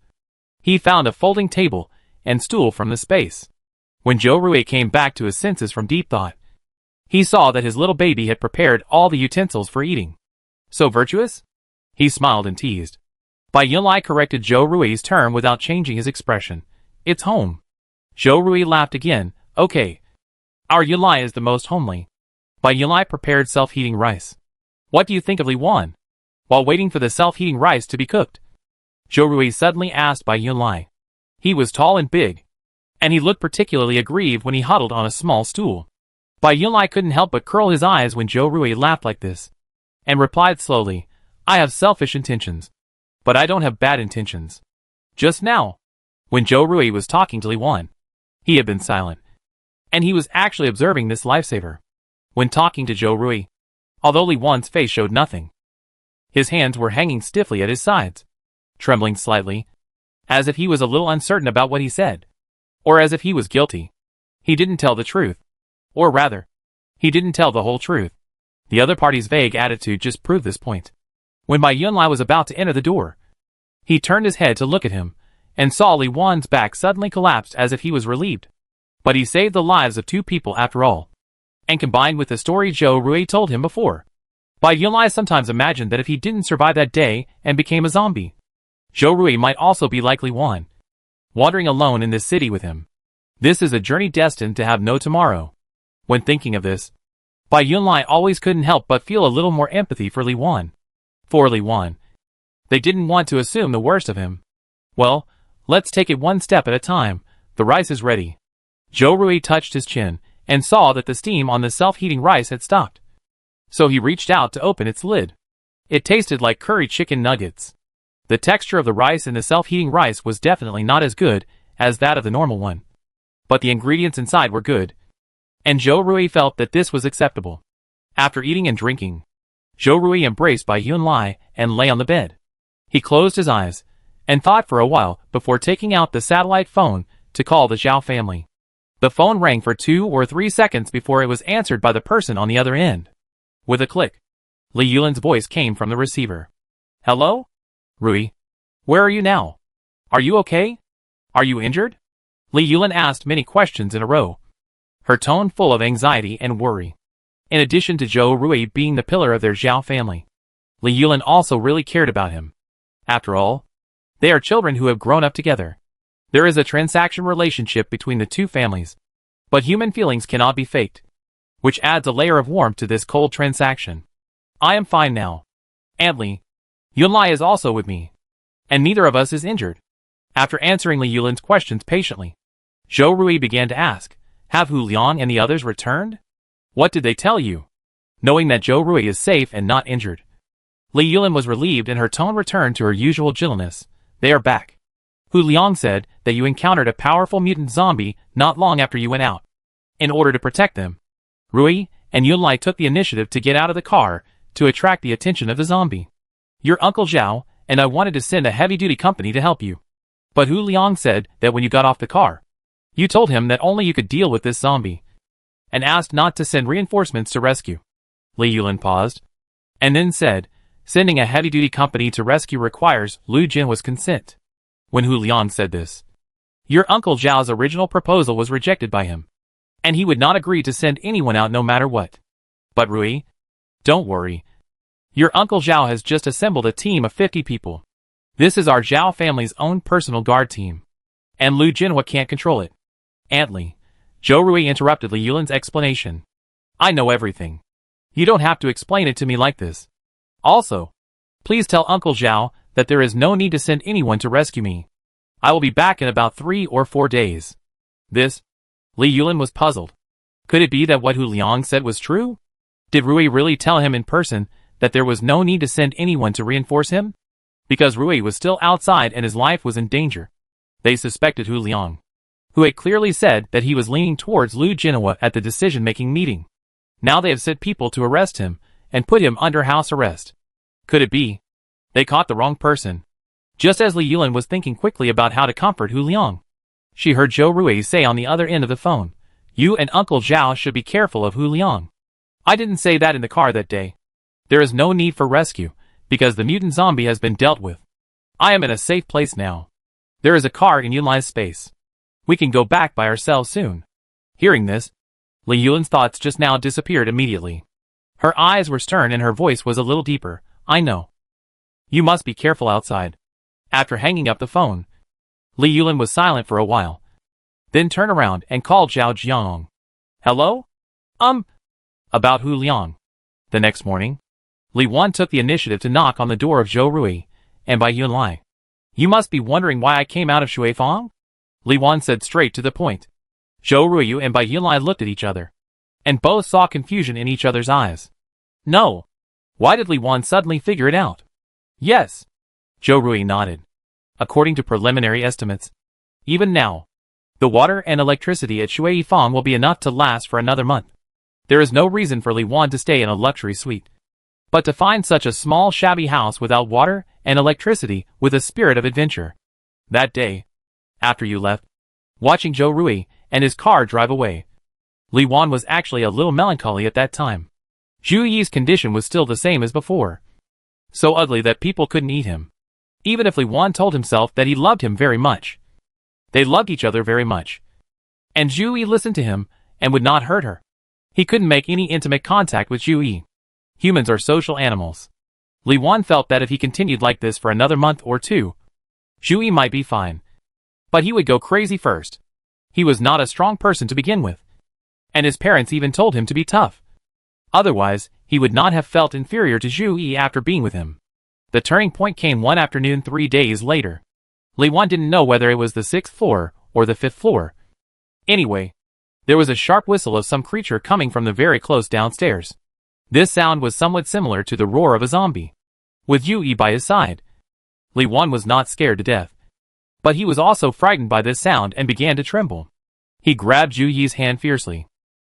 he found a folding table and stool from the space. When Zhou Rui came back to his senses from deep thought, he saw that his little baby had prepared all the utensils for eating. So virtuous? He smiled and teased. Bai Yulai corrected Zhou Rui's term without changing his expression. It's home. Zhou Rui laughed again. Okay. Our Yunlai is the most homely. By Yunlai prepared self-heating rice. What do you think of Li Wan? While waiting for the self-heating rice to be cooked, Zhou Rui suddenly asked Bai Yunlai. He was tall and big, and he looked particularly aggrieved when he huddled on a small stool. Bai Yunlai couldn't help but curl his eyes when Zhou Rui laughed like this, and replied slowly, I have selfish intentions. But I don't have bad intentions. Just now, when Zhou Rui was talking to Li Wan, he had been silent, and he was actually observing this lifesaver. When talking to Zhou Rui, although Li Wan's face showed nothing, his hands were hanging stiffly at his sides, trembling slightly, as if he was a little uncertain about what he said, or as if he was guilty. He didn't tell the truth. Or rather, he didn't tell the whole truth. The other party's vague attitude just proved this point. When Bai Yunlai was about to enter the door, he turned his head to look at him, and saw Li Wan's back suddenly collapsed as if he was relieved. But he saved the lives of 2 people after all. And combined with the story Zhou Rui told him before, Bai Yunlai sometimes imagined that if he didn't survive that day and became a zombie, Zhou Rui might also be like Li Wan, wandering alone in this city with him. This is a journey destined to have no tomorrow. When thinking of this, Bai Yunlai always couldn't help but feel a little more empathy for Li Wan. For Li Wan, they didn't want to assume the worst of him. Well, let's take it one step at a time. The rice is ready. Zhou Rui touched his chin and saw that the steam on the self-heating rice had stopped. So he reached out to open its lid. It tasted like curry chicken nuggets. The texture of the rice in the self-heating rice was definitely not as good as that of the normal one. But the ingredients inside were good, and Zhou Rui felt that this was acceptable. After eating and drinking, Zhou Rui embraced Bai Yunlai and lay on the bed. He closed his eyes and thought for a while before taking out the satellite phone to call the Zhao family. The phone rang for 2 or 3 seconds before it was answered by the person on the other end. With a click, Li Yulin's voice came from the receiver. Hello? Rui, where are you now? Are you okay? Are you injured? Li Yulin asked many questions in a row, her tone full of anxiety and worry. In addition to Zhou Rui being the pillar of their Zhao family, Li Yulin also really cared about him. After all, they are children who have grown up together. There is a transaction relationship between the 2 families, but human feelings cannot be faked, which adds a layer of warmth to this cold transaction. I am fine now. And Li Yunlai is also with me, and neither of us is injured. After answering Li Yulin's questions patiently, Zhou Rui began to ask, have Hu Liang and the others returned? What did they tell you? Knowing that Zhou Rui is safe and not injured, Li Yulin was relieved and her tone returned to her usual gentleness. They are back. Hu Liang said that you encountered a powerful mutant zombie not long after you went out. In order to protect them, Rui and Yunlai took the initiative to get out of the car to attract the attention of the zombie. Your Uncle Zhao and I wanted to send a heavy-duty company to help you. But Hu Liang said that when you got off the car, you told him that only you could deal with this zombie, and asked not to send reinforcements to rescue. Li Yulin paused, and then said, sending a heavy-duty company to rescue requires Lu Jinhua's consent. When Hu Liang said this, your Uncle Zhao's original proposal was rejected by him, and he would not agree to send anyone out no matter what. But Rui, don't worry. Your Uncle Zhao has just assembled a team of 50 people. This is our Zhao family's own personal guard team, and Lu Jinhua can't control it. Aunt Li, Zhou Rui interrupted Li Yulin's explanation. I know everything. You don't have to explain it to me like this. Also, please tell Uncle Zhao that there is no need to send anyone to rescue me. I will be back in about 3 or 4 days. This? Li Yulin was puzzled. Could it be that what Hu Liang said was true? Did Rui really tell him in person that there was no need to send anyone to reinforce him? Because Rui was still outside and his life was in danger, they suspected Hu Liang, who had clearly said that he was leaning towards Lu Jinhua at the decision-making meeting. Now they have sent people to arrest him and put him under house arrest. Could it be? They caught the wrong person. Just as Li Yulin was thinking quickly about how to comfort Hu Liang, she heard Zhou Rui say on the other end of the phone, you and Uncle Zhao should be careful of Hu Liang. I didn't say that in the car that day. There is no need for rescue, because the mutant zombie has been dealt with. I am in a safe place now. There is a car in Yunlai's space. We can go back by ourselves soon. Hearing this, Li Yulin's thoughts just now disappeared immediately. Her eyes were stern and her voice was a little deeper. I know. You must be careful outside. After hanging up the phone, Li Yulin was silent for a while, then turned around and called Zhao Jiang. Hello? About Hu Liang. The next morning, Li Wan took the initiative to knock on the door of Zhou Rui, and Bai Yunlai. You must be wondering why I came out of Shuifang? Li Wan said straight to the point. Zhou Rui and Bai Yunlai looked at each other, and both saw confusion in each other's eyes. No. Why did Li Wan suddenly figure it out? Yes. Zhou Rui nodded. According to preliminary estimates, even now, the water and electricity at Shuifang will be enough to last for another month. There is no reason for Li Wan to stay in a luxury suite. But to find such a small shabby house without water and electricity with a spirit of adventure. That day, after you left, watching Zhou Rui and his car drive away, Li Wan was actually a little melancholy at that time. Zhu Yi's condition was still the same as before. So ugly that people couldn't eat him. Even if Li Wan told himself that he loved him very much. They loved each other very much. And Zhu Yi listened to him and would not hurt her. He couldn't make any intimate contact with Zhu Yi. Humans are social animals. Li Wan felt that if he continued like this for another month or two, Zhu Yi might be fine. But he would go crazy first. He was not a strong person to begin with. And his parents even told him to be tough. Otherwise, he would not have felt inferior to Zhu Yi after being with him. The turning point came one afternoon 3 days later. Li Wan didn't know whether it was the 6th floor or the 5th floor. Anyway, there was a sharp whistle of some creature coming from the very close downstairs. This sound was somewhat similar to the roar of a zombie. With Zhu Yi by his side, Li Wan was not scared to death. But he was also frightened by this sound and began to tremble. He grabbed Zhu Yi's hand fiercely.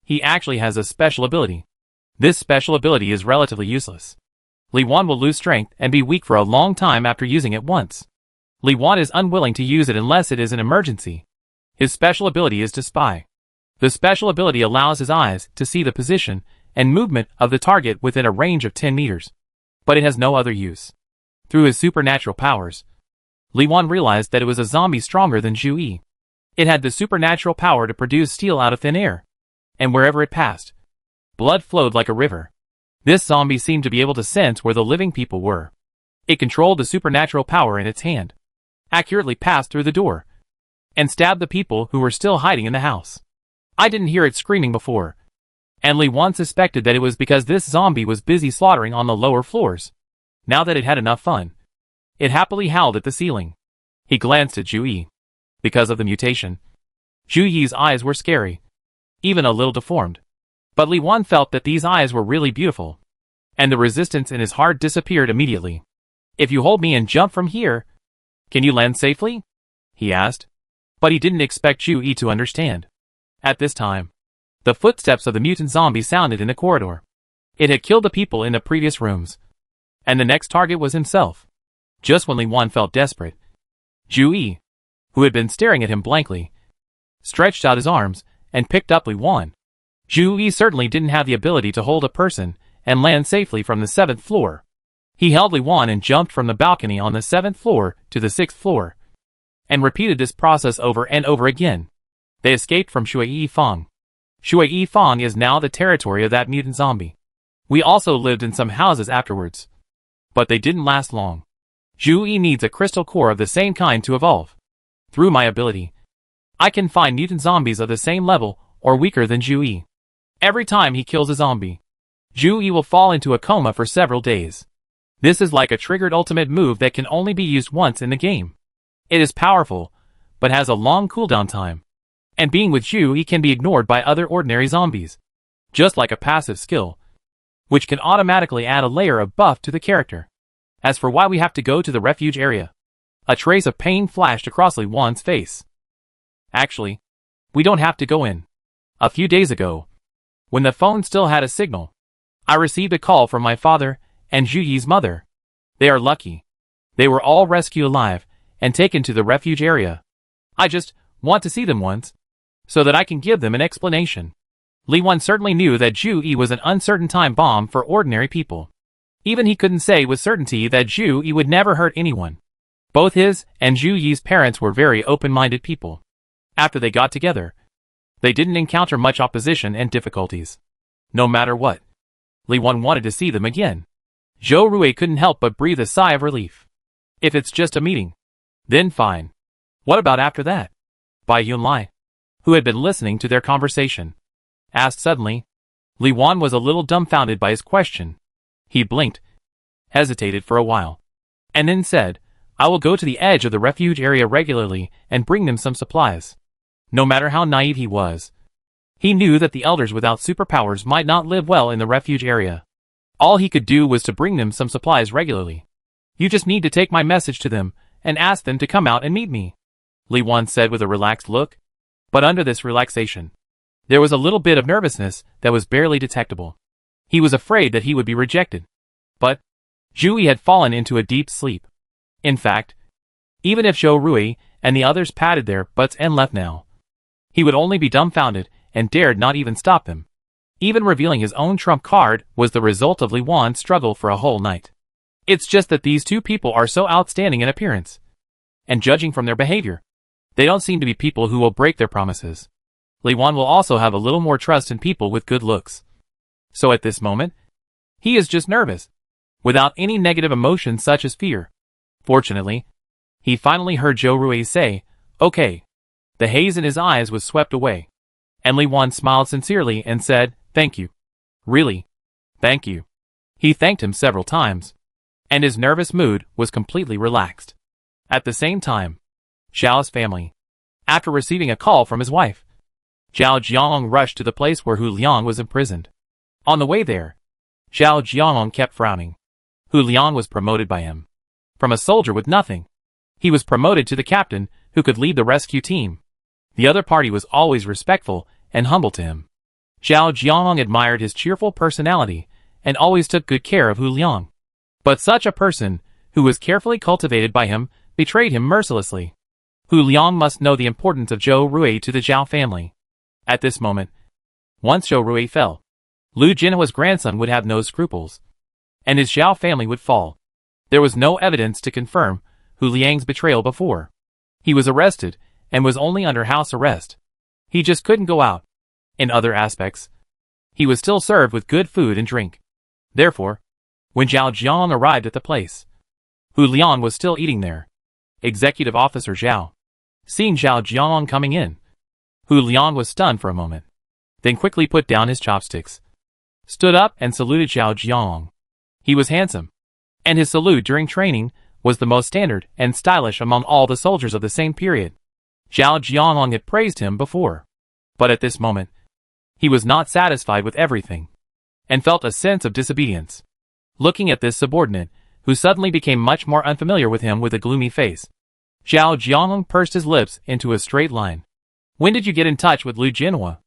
He actually has a special ability. This special ability is relatively useless. Li Wan will lose strength and be weak for a long time after using it once. Li Wan is unwilling to use it unless it is an emergency. His special ability is to spy. The special ability allows his eyes to see the position and movement of the target within a range of 10 meters. But it has no other use. Through his supernatural powers, Li Wan realized that it was a zombie stronger than Zhu Yi. It had the supernatural power to produce steel out of thin air. And wherever it passed, blood flowed like a river. This zombie seemed to be able to sense where the living people were. It controlled the supernatural power in its hand, accurately passed through the door, and stabbed the people who were still hiding in the house. I didn't hear it screaming before, and Li Wan suspected that it was because this zombie was busy slaughtering on the lower floors. Now that it had enough fun, it happily howled at the ceiling. He glanced at Zhu Yi. Because of the mutation, Zhu Yi's eyes were scary, even a little deformed. But Li Wan felt that these eyes were really beautiful, and the resistance in his heart disappeared immediately. If you hold me and jump from here, can you land safely? He asked. But he didn't expect Zhu Yi to understand. At this time, the footsteps of the mutant zombie sounded in the corridor. It had killed the people in the previous rooms, and the next target was himself. Just when Li Wan felt desperate, Zhu Yi, who had been staring at him blankly, stretched out his arms and picked up Li Wan. Zhu Yi certainly didn't have the ability to hold a person and land safely from the 7th floor. He held Li Wan and jumped from the balcony on the 7th floor to the 6th floor, and repeated this process over and over again. They escaped from Shuifang. Shuifang is now the territory of that mutant zombie. We also lived in some houses afterwards, but they didn't last long. Zhu Yi needs a crystal core of the same kind to evolve. Through my ability, I can find mutant zombies of the same level or weaker than Zhu Yi. Every time he kills a zombie, Zhu Yi will fall into a coma for several days. This is like a triggered ultimate move that can only be used once in the game. It is powerful, but has a long cooldown time. And being with Zhu Yi can be ignored by other ordinary zombies. Just like a passive skill, which can automatically add a layer of buff to the character. As for why we have to go to the refuge area, a trace of pain flashed across Li Wan's face. Actually, we don't have to go in. A few days ago, when the phone still had a signal, I received a call from my father and Zhu Yi's mother. They are lucky. They were all rescued alive and taken to the refuge area. I just want to see them once, so that I can give them an explanation. Li Wan certainly knew that Zhu Yi was an uncertain time bomb for ordinary people. Even he couldn't say with certainty that Zhu Yi would never hurt anyone. Both his and Zhu Yi's parents were very open-minded people. After they got together, they didn't encounter much opposition and difficulties. No matter what, Li Wan wanted to see them again. Zhou Rui couldn't help but breathe a sigh of relief. If it's just a meeting, then fine. What about after that? Bai Yunlai, who had been listening to their conversation, asked suddenly. Li Wan was a little dumbfounded by his question. He blinked, hesitated for a while, and then said, I will go to the edge of the refuge area regularly and bring them some supplies. No matter how naive he was, he knew that the elders without superpowers might not live well in the refuge area. All he could do was to bring them some supplies regularly. You just need to take my message to them and ask them to come out and meet me, Li Wan said with a relaxed look. But under this relaxation, there was a little bit of nervousness that was barely detectable. He was afraid that he would be rejected. But Zhu had fallen into a deep sleep. In fact, even if Zhou Rui and the others patted their butts and left now, he would only be dumbfounded and dared not even stop them. Even revealing his own trump card was the result of Li Wan's struggle for a whole night. It's just that these two people are so outstanding in appearance. And judging from their behavior, they don't seem to be people who will break their promises. Li Wan will also have a little more trust in people with good looks. So at this moment, he is just nervous, without any negative emotions such as fear. Fortunately, he finally heard Zhou Rui say, okay. The haze in his eyes was swept away, and Li Wan smiled sincerely and said, thank you. Really? Thank you. He thanked him several times, and his nervous mood was completely relaxed. At the same time, Zhao's family, after receiving a call from his wife, Zhao Jiang rushed to the place where Hu Liang was imprisoned. On the way there, Zhao Jiang kept frowning. Hu Liang was promoted by him. From a soldier with nothing, he was promoted to the captain who could lead the rescue team. The other party was always respectful and humble to him. Zhao Jiang admired his cheerful personality and always took good care of Hu Liang. But such a person, who was carefully cultivated by him, betrayed him mercilessly. Hu Liang must know the importance of Zhou Rui to the Zhao family. At this moment, once Zhou Rui fell, Lu Jinhua's grandson would have no scruples, and his Zhao family would fall. There was no evidence to confirm Hu Liang's betrayal before. He was arrested and was only under house arrest. He just couldn't go out. In other aspects, he was still served with good food and drink. Therefore, when Zhao Jiang arrived at the place, Hu Liang was still eating there. Executive Officer Zhao, seeing Zhao Jiang coming in, Hu Liang was stunned for a moment, then quickly put down his chopsticks, stood up and saluted Zhao Jiang. He was handsome, and his salute during training was the most standard and stylish among all the soldiers of the same period. Zhao Jiang had praised him before, but at this moment, he was not satisfied with everything, and felt a sense of disobedience. Looking at this subordinate, who suddenly became much more unfamiliar with him with a gloomy face, Zhao Jiang pursed his lips into a straight line. When did you get in touch with Lu Jinhua?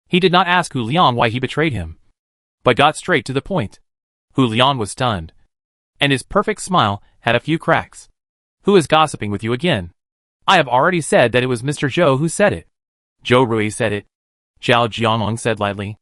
He did not ask Hu Liang why he betrayed him, but got straight to the point. Hu Liang was stunned, and his perfect smile had a few cracks. Who is gossiping with you again? I have already said that it was Mr. Zhou who said it. Zhou Rui said it, Zhao Jiang said lightly.